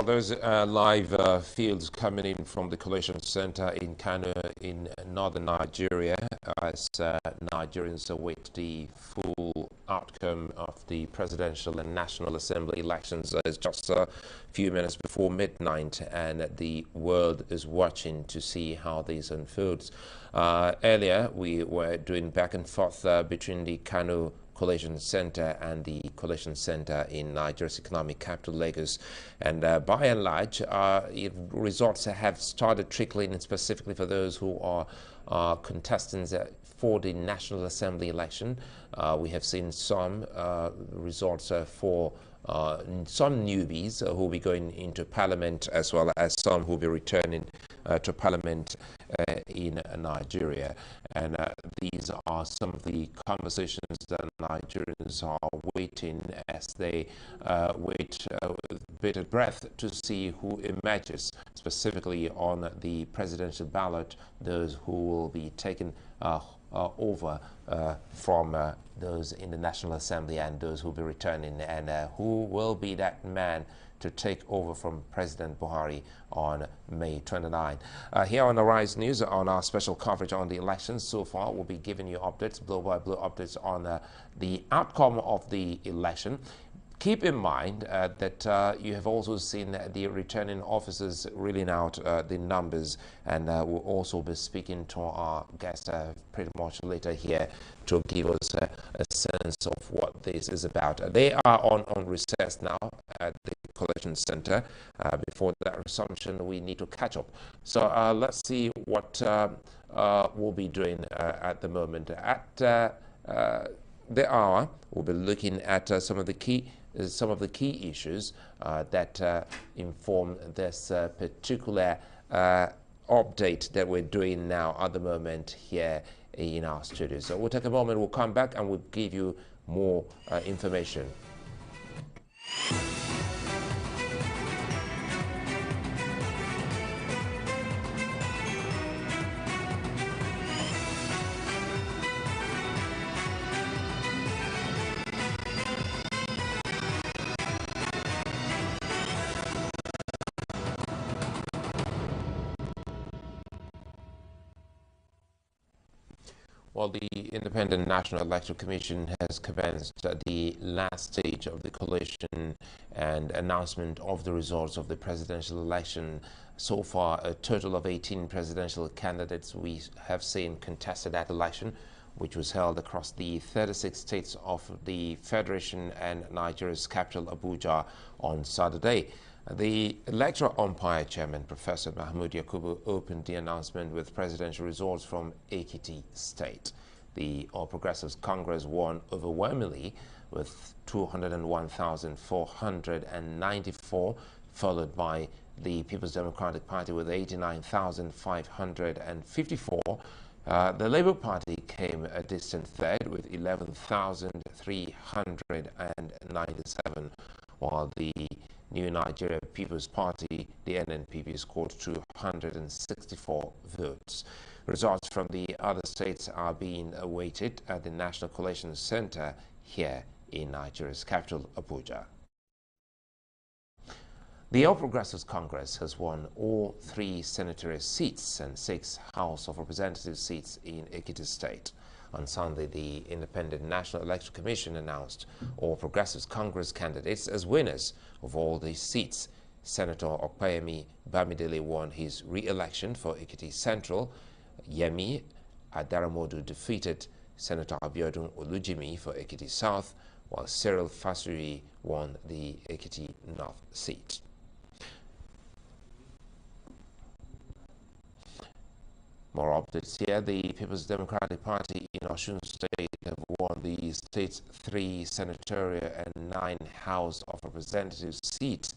there's live fields coming in from the Collation Center in Kano in northern Nigeria as Nigerians await the full outcome of the presidential and National Assembly elections. It's just a few minutes before midnight and the world is watching to see how this unfolds. Earlier, we were doing back and forth between the Kano Collation Center and the Collation Center in Nigeria's economic capital, Lagos. And by and large, results have started trickling in specifically for those who are contestants for the National Assembly election. We have seen some results for some newbies who will be going into Parliament, as well as some who will be returning to Parliament in Nigeria. And these are some of the conversations that Nigerians are waiting as they wait with bated breath to see who emerges, specifically on the presidential ballot, those who will be taken over from those in the National Assembly and those who will be returning, and who will be that man to take over from President Buhari on May 29. Here on Arise News, on our special coverage on the elections so far, we'll be giving you updates, blow-by-blow updates on the outcome of the election. Keep in mind that you have also seen the returning officers reeling out the numbers, and we'll also be speaking to our guest pretty much later here to give us a sense of what this is about. They are on recess now at the Collation Center. Before that resumption, we need to catch up. So let's see what we'll be doing at the moment. At the hour, we'll be looking at some of the key issues that inform this particular update that we're doing now at the moment here in our studio. So we'll take a moment, we'll come back and we'll give you more information. Well, the Independent National Electoral Commission has commenced the last stage of the collation and announcement of the results of the presidential election. So far, a total of 18 presidential candidates we have seen contested that election, which was held across the 36 states of the Federation and Nigeria's capital, Abuja, on Saturday. The electoral umpire chairman, Professor Mahmoud Yakubu, opened the announcement with presidential results from Ekiti State. The All Progressives Congress won overwhelmingly with 201,494, followed by the People's Democratic Party with 89,554. The Labour Party came a distant third with 11,397, while the New Nigeria People's Party, the NNPP, scored 264 votes. Results from the other states are being awaited at the National Collation Center here in Nigeria's capital, Abuja. The All Progressives Congress has won all 3 senatorial seats and 6 House of Representatives seats in Ekiti State. On Sunday, the Independent National Electoral Commission announced All Progressives Congress candidates as winners of all these seats. Senator Okpayemi Bamidele won his re-election for Ekiti Central. Yemi Adaramodu defeated Senator Abiodun Olujimi for Ekiti South, while Cyril Fasuri won the Ekiti North seat. More updates here. The People's Democratic Party in Osun State have won the state's 3 senatorial and 9 House of Representatives seats.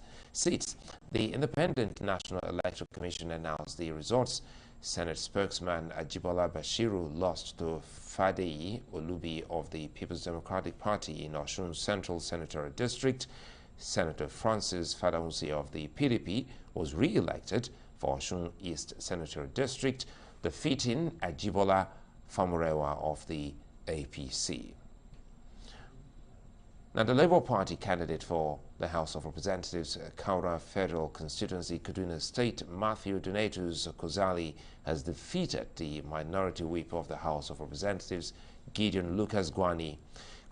The Independent National Electoral Commission announced the results. Senate spokesman Ajibola Bashiru lost to Fadeyi Olubi of the People's Democratic Party in Osun Central Senatorial District. Senator Francis Fadahunsi of the PDP was re-elected for Osun East Senatorial District, defeating Ajibola Famurewa of the APC. Now, the Labour Party candidate for the House of Representatives, Kaura Federal Constituency, Kaduna State, Matthew Donatus Kozali, has defeated the minority whip of the House of Representatives, Gideon Lucas Gwani.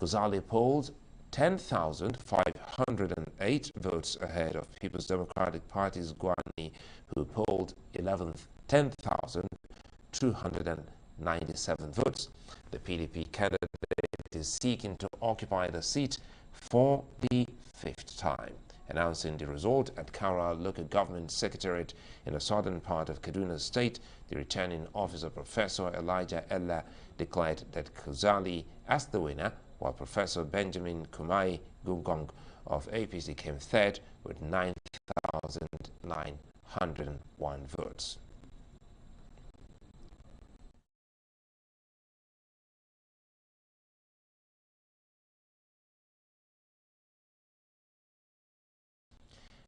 Kozali polled 10,508 votes ahead of People's Democratic Party's Gwani, who polled 10,297 votes. The PDP candidate is seeking to occupy the seat for the 5th time. Announcing the result at Kaura Local Government Secretariat in the southern part of Kaduna State, the returning officer, Professor Elijah Ella, declared that Kozali as the winner, while Professor Benjamin Kumai Gugong of APC came third with 9,901 votes.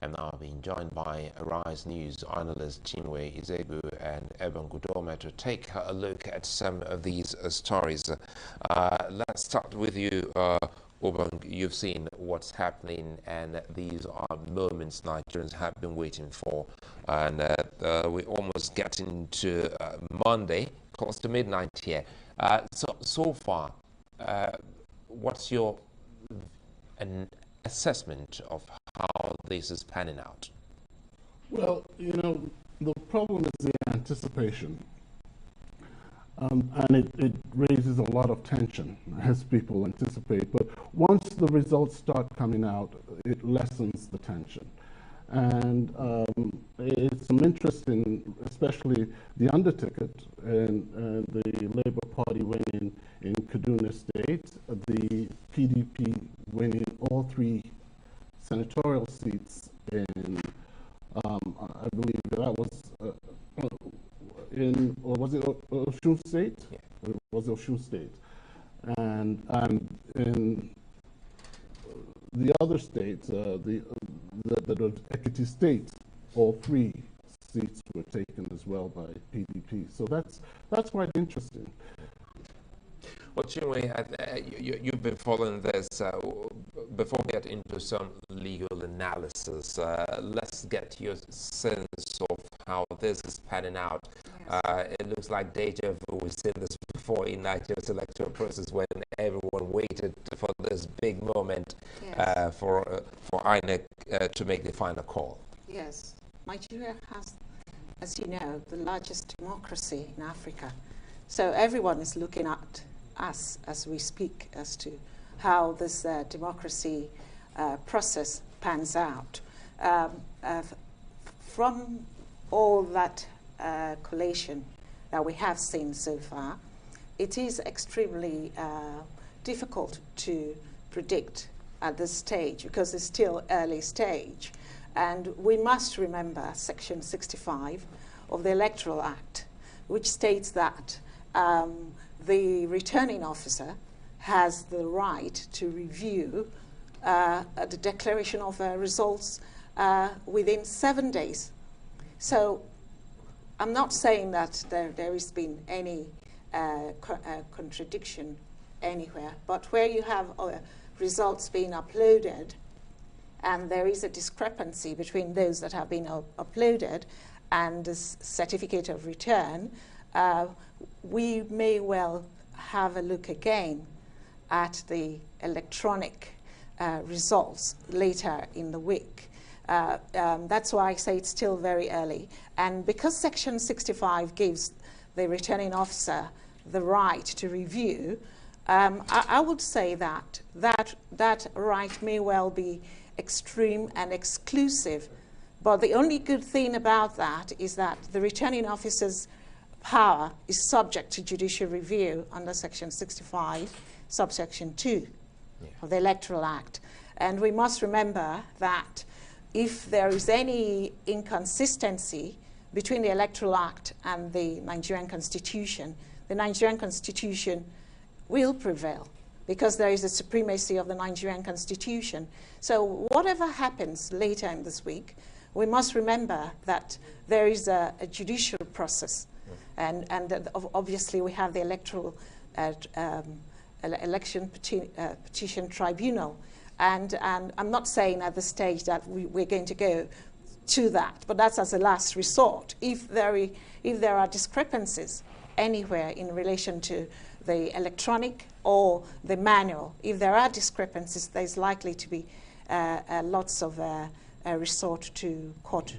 I'm now being joined by Arise News analyst Chinwe Izegu and Eben Gudoma to take a look at some of these stories. Let's start with you, Obang. You've seen what's happening, and these are moments Nigerians have been waiting for. And we're almost getting to Monday, close to midnight here. So far, what's your assessment of how this is panning out? Well, you know, the problem is the anticipation. And it raises a lot of tension as people anticipate. But once the results start coming out, it lessens the tension. And it's some interest in, especially the underticket, and the Labour Party winning in Kaduna State, the PDP winning all 3 senatorial seats in, I believe that was in, or was it Osun State? Yeah. It was Osun State. And in the other states, the Ekiti State, all 3 seats were taken as well by PDP. So that's quite interesting. Well, Chinwe, you've been following this. Before we get into some legal analysis, let's get your sense of how this is panning out. Yes. It looks like deja vu. We've seen this before in Nigeria's electoral process when everyone waited for this big moment. Yes. For INEC to make the final call. Yes. Nigeria has, as you know, the largest democracy in Africa. So everyone is looking at us as we speak as to how this democracy process pans out. From all that collation that we have seen so far, it is extremely difficult to predict at this stage because it's still early stage. And we must remember Section 65 of the Electoral Act, which states that the returning officer has the right to review the declaration of results within 7 days. So I'm not saying that there has been any contradiction anywhere, but where you have results being uploaded and there is a discrepancy between those that have been uploaded and the certificate of return, we may well have a look again at the electronic results later in the week. That's why I say it's still very early. And because Section 65 gives the returning officer the right to review, I would say that right may well be extreme and exclusive. But the only good thing about that is that the returning officer's power is subject to judicial review under Section 65, subsection 2 of the Electoral Act. And we must remember that if there is any inconsistency between the Electoral Act and the Nigerian Constitution will prevail because there is a supremacy of the Nigerian Constitution. So whatever happens later in this week, we must remember that there is a judicial process. And obviously we have the electoral election petition tribunal And I'm not saying at this stage that we're going to go to that, but that's as a last resort. If there are discrepancies anywhere in relation to the electronic or the manual, if there are discrepancies, there's likely to be lots of resort to court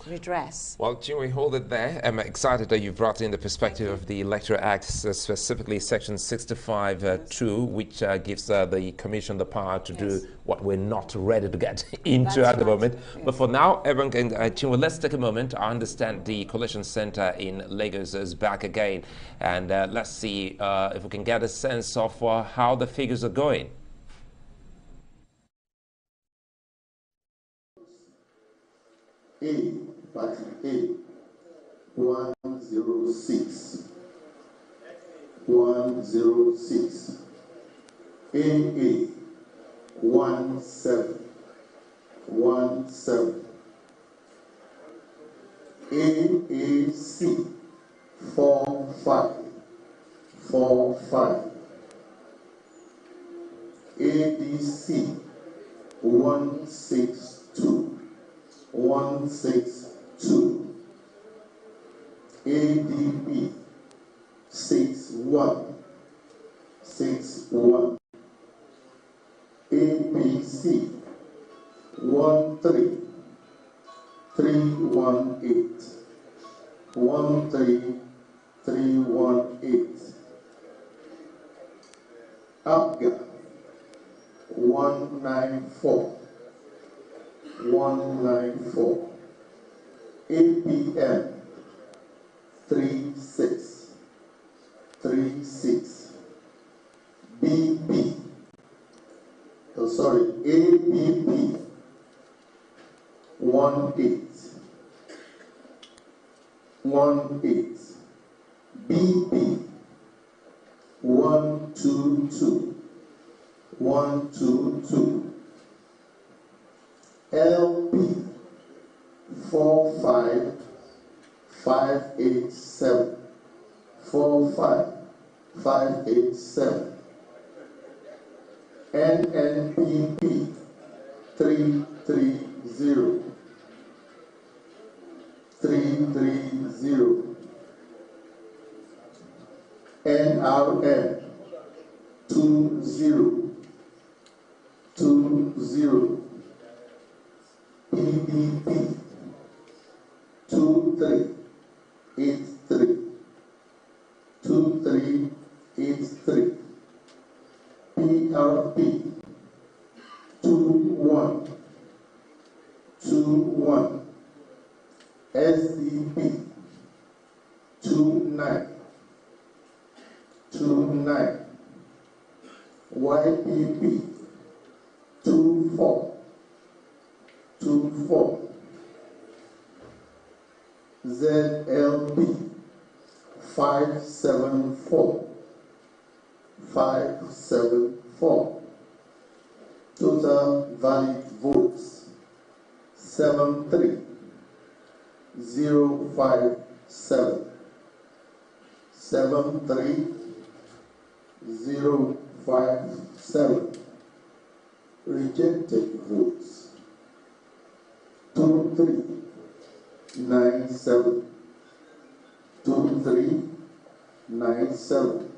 redress. Well, Jim, we hold it there. I'm excited that you brought in the perspective of the Electoral Act, specifically Section 65(2), which gives the Commission the power to do what we're not ready to get into at the moment. Yes. But for now, everyone can, Jim, let's take a moment. I understand the Collation Center in Lagos is back again. And let's see if we can get a sense of how the figures are going. Party A, 106. 106. AA, 17. 17. AAC, 45. 45. ADC, 162. 162. ADB 61. 61. APC 13. 318. 13318. ABGA 194. 194. APM 36. 36. BP. Oh, sorry. ABP 18. 18. BP 122. 122. LP 45587. 45587. NNPP 330. 330. NRM 20. 20. PDP 2383. 2383. PRP 21. 21. SDP 29. 29. YPP 24. 24. ZLP 574. 574. Total valid votes 73057. 73057. Rejected votes 2397. 2397.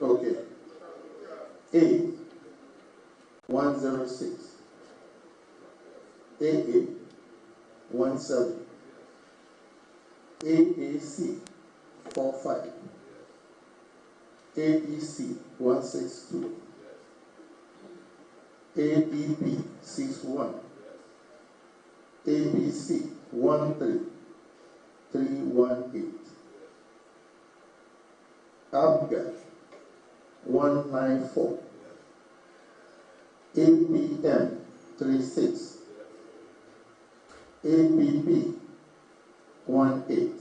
Okay. A 106. AA 17. AAC 45. ADC 162. ADB 61. ABC 13318. ABGA 194. APM 36. APP 18.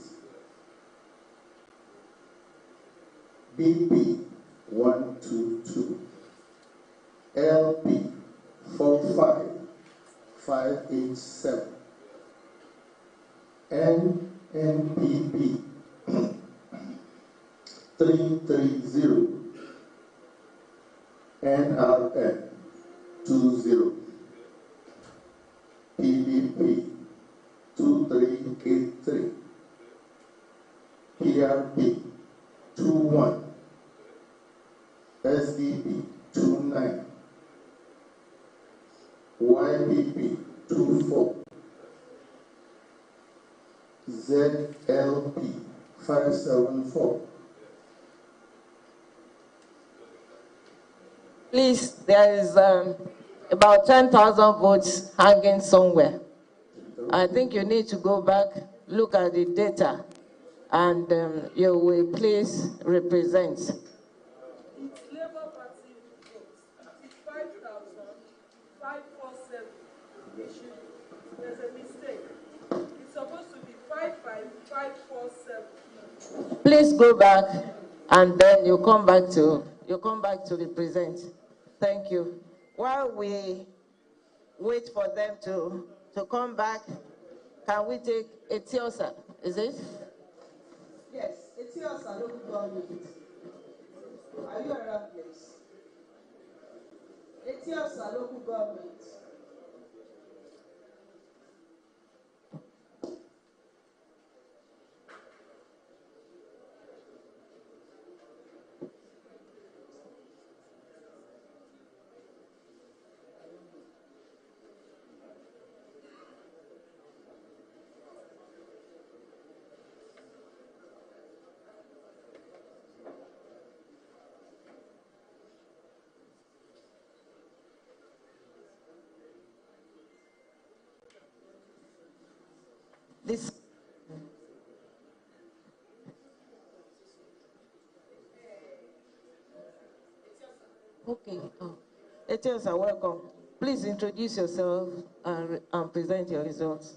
BP 122. LP 45. 587. NNPP 330. NRN 20. PDP 2383. PRP 21. SDP 29. YPP 24. ZLP 574. Please, there is about 10,000 votes hanging somewhere. I think you need to go back, look at the data, and you will please represent. Labour-party votes, 5,547. There's a mistake. It's supposed to be 5,547. Please go back, and then you come back to represent. Thank you. While we wait for them to come back, can we take Etiosa? Is it? Yes, Etiosa local government. Are you around, please? Etiosa local government. This. Okay. Etiosa, welcome. Please introduce yourself and present your results.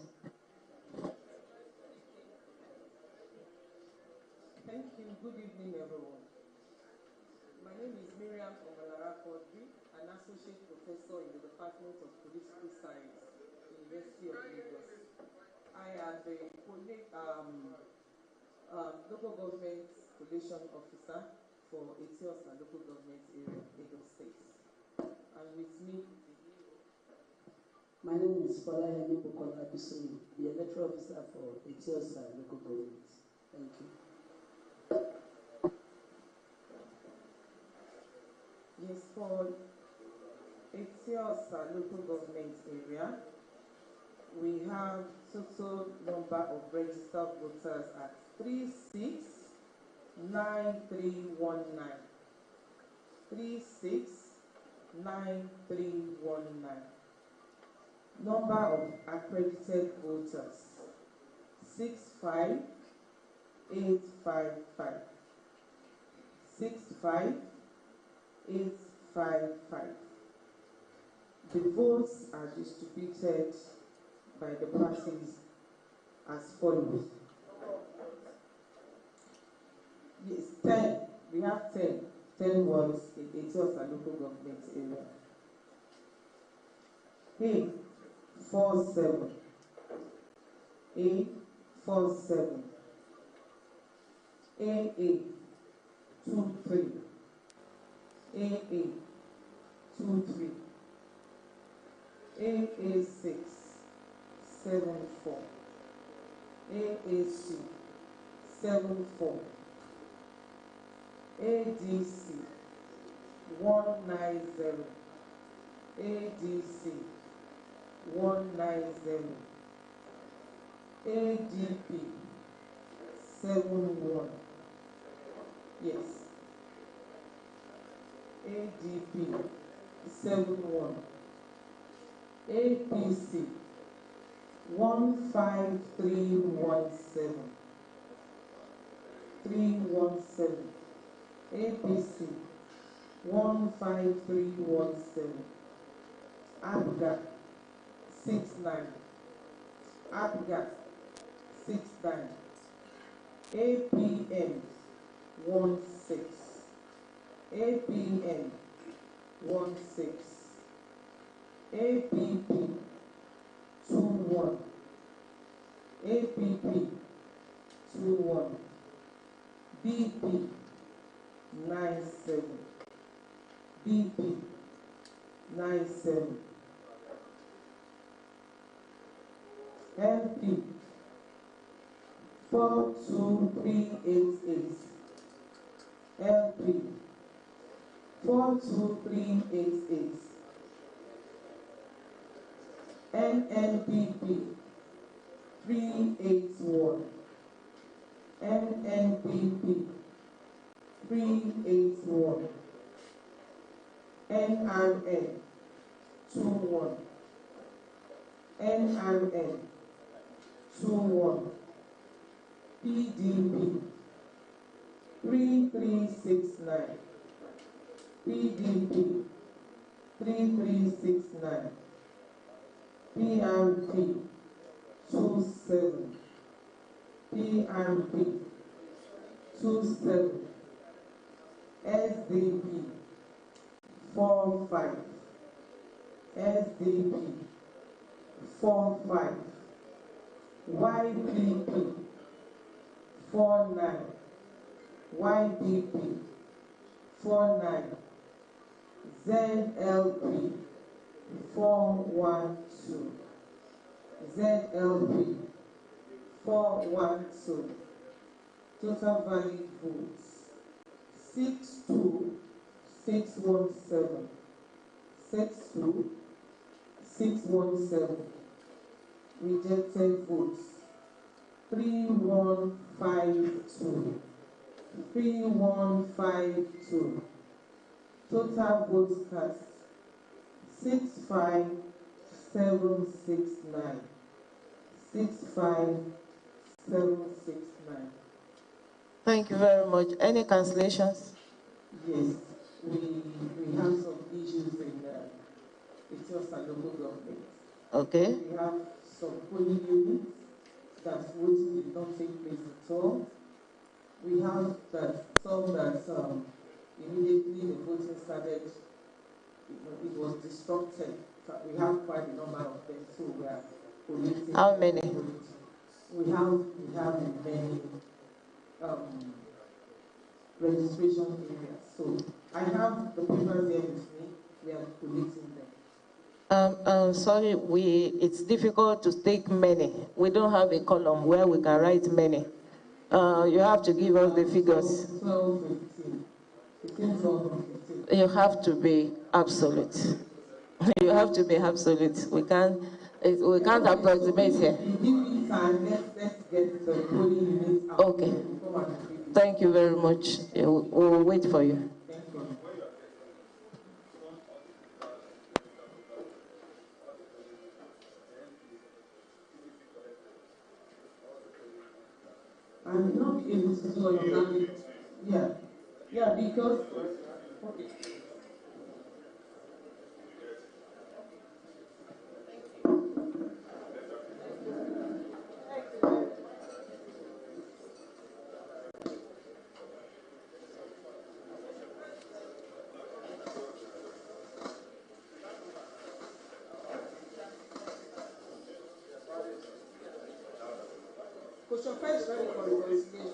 Thank you. Good evening, everyone. My name is Miriam Omalara-Kodri, an associate professor in the Department of Political Science, University of Lagos. I am the local government collation officer for Etiosa local government area, Lagos State. And with me, my name is Collation, the electoral officer for Etiosa local government. Thank you. yes, for Etiosa local government area, we have total number of registered voters at 369319. 369319. Number of accredited voters 65855. 65855. The votes are distributed by the parties as follows. Yes, 10. We have 10. 10 wards in Etiosa local government area. A47. A47. AA23. AA23. AA6. 74. AAC 74. ADC 190. ADC 190. ADP 71. Yes. ADP 71. APC 15317. 317. APC 15317. ABGA 69. ABGA 69. APM 16. APM 16. APP 21, APP 21, BP 97, BP 97, MP 42388, LP 42388, NNPP 381, NNPP 381, NRN 21, NRN 21, PDP 3369, PDP 3369, PRP 27, PRP 27, SDP 45, SDP 45, YPP 49, YPP 49, ZLP 412, ZLP 412, total valid votes 62617, 62617, rejected votes 3152, 3152, total votes cast 65769, 65769. Thank you very much. Any cancellations? Yes, we have some issues in Etiosa local government. Okay. We have some polling units that voting did not take place at all. We have some that immediately the voting started, it was disrupted. We have quite a number of them, so we are collecting. How many? We have many registration areas. So I have the papers here with me. We are collecting them. Sorry, it's difficult to take many. We don't have a column where we can write many. You have to give us the figures. 12, 15, 12, 15. You have to be absolute. You have to be absolute. We can't approximate here. Give me time. Let's get the polling units out. Okay. Thank you very much. We'll wait for you. Thank you. I will not be able to do all of that. Yeah, because okay. Question 5 is ready for investigation.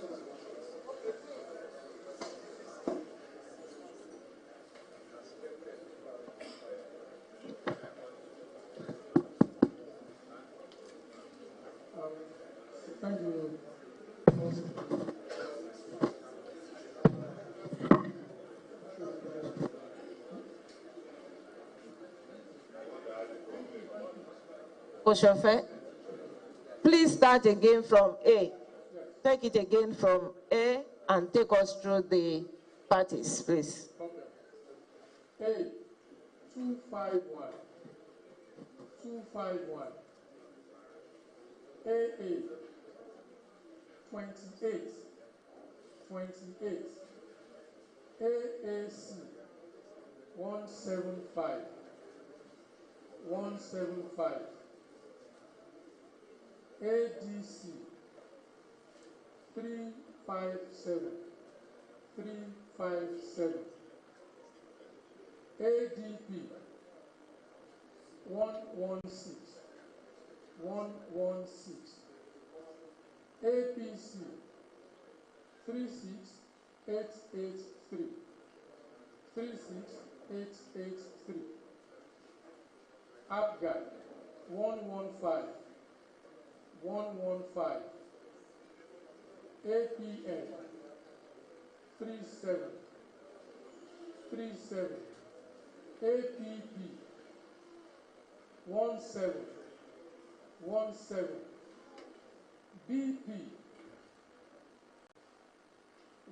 Thank you. Koshofe, please start again from A. Take it again from A and take us through the parties, please. Okay. A, 251. 251. AA, 28. 28. AAC, 175. 175. ADC 357, 357. ADP 116, 116. APC 36883. 36883. APGA 115. 115. APN 37. 37. APP 17. 17. BP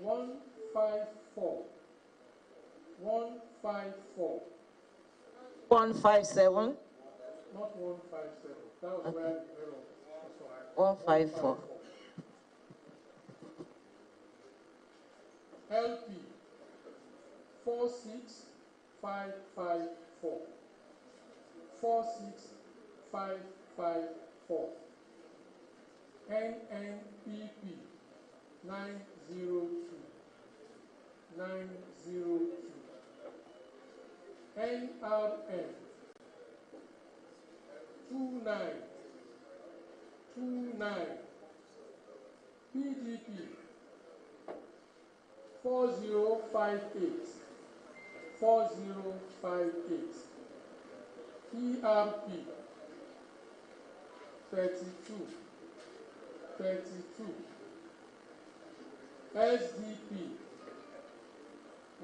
154. 154. 157. Not 157. That was where the error was. 154. LP 46554. 46554. NNPP 902. 902. NRM 2929. PDP 4058. 4058. PRP 32. 32. SDP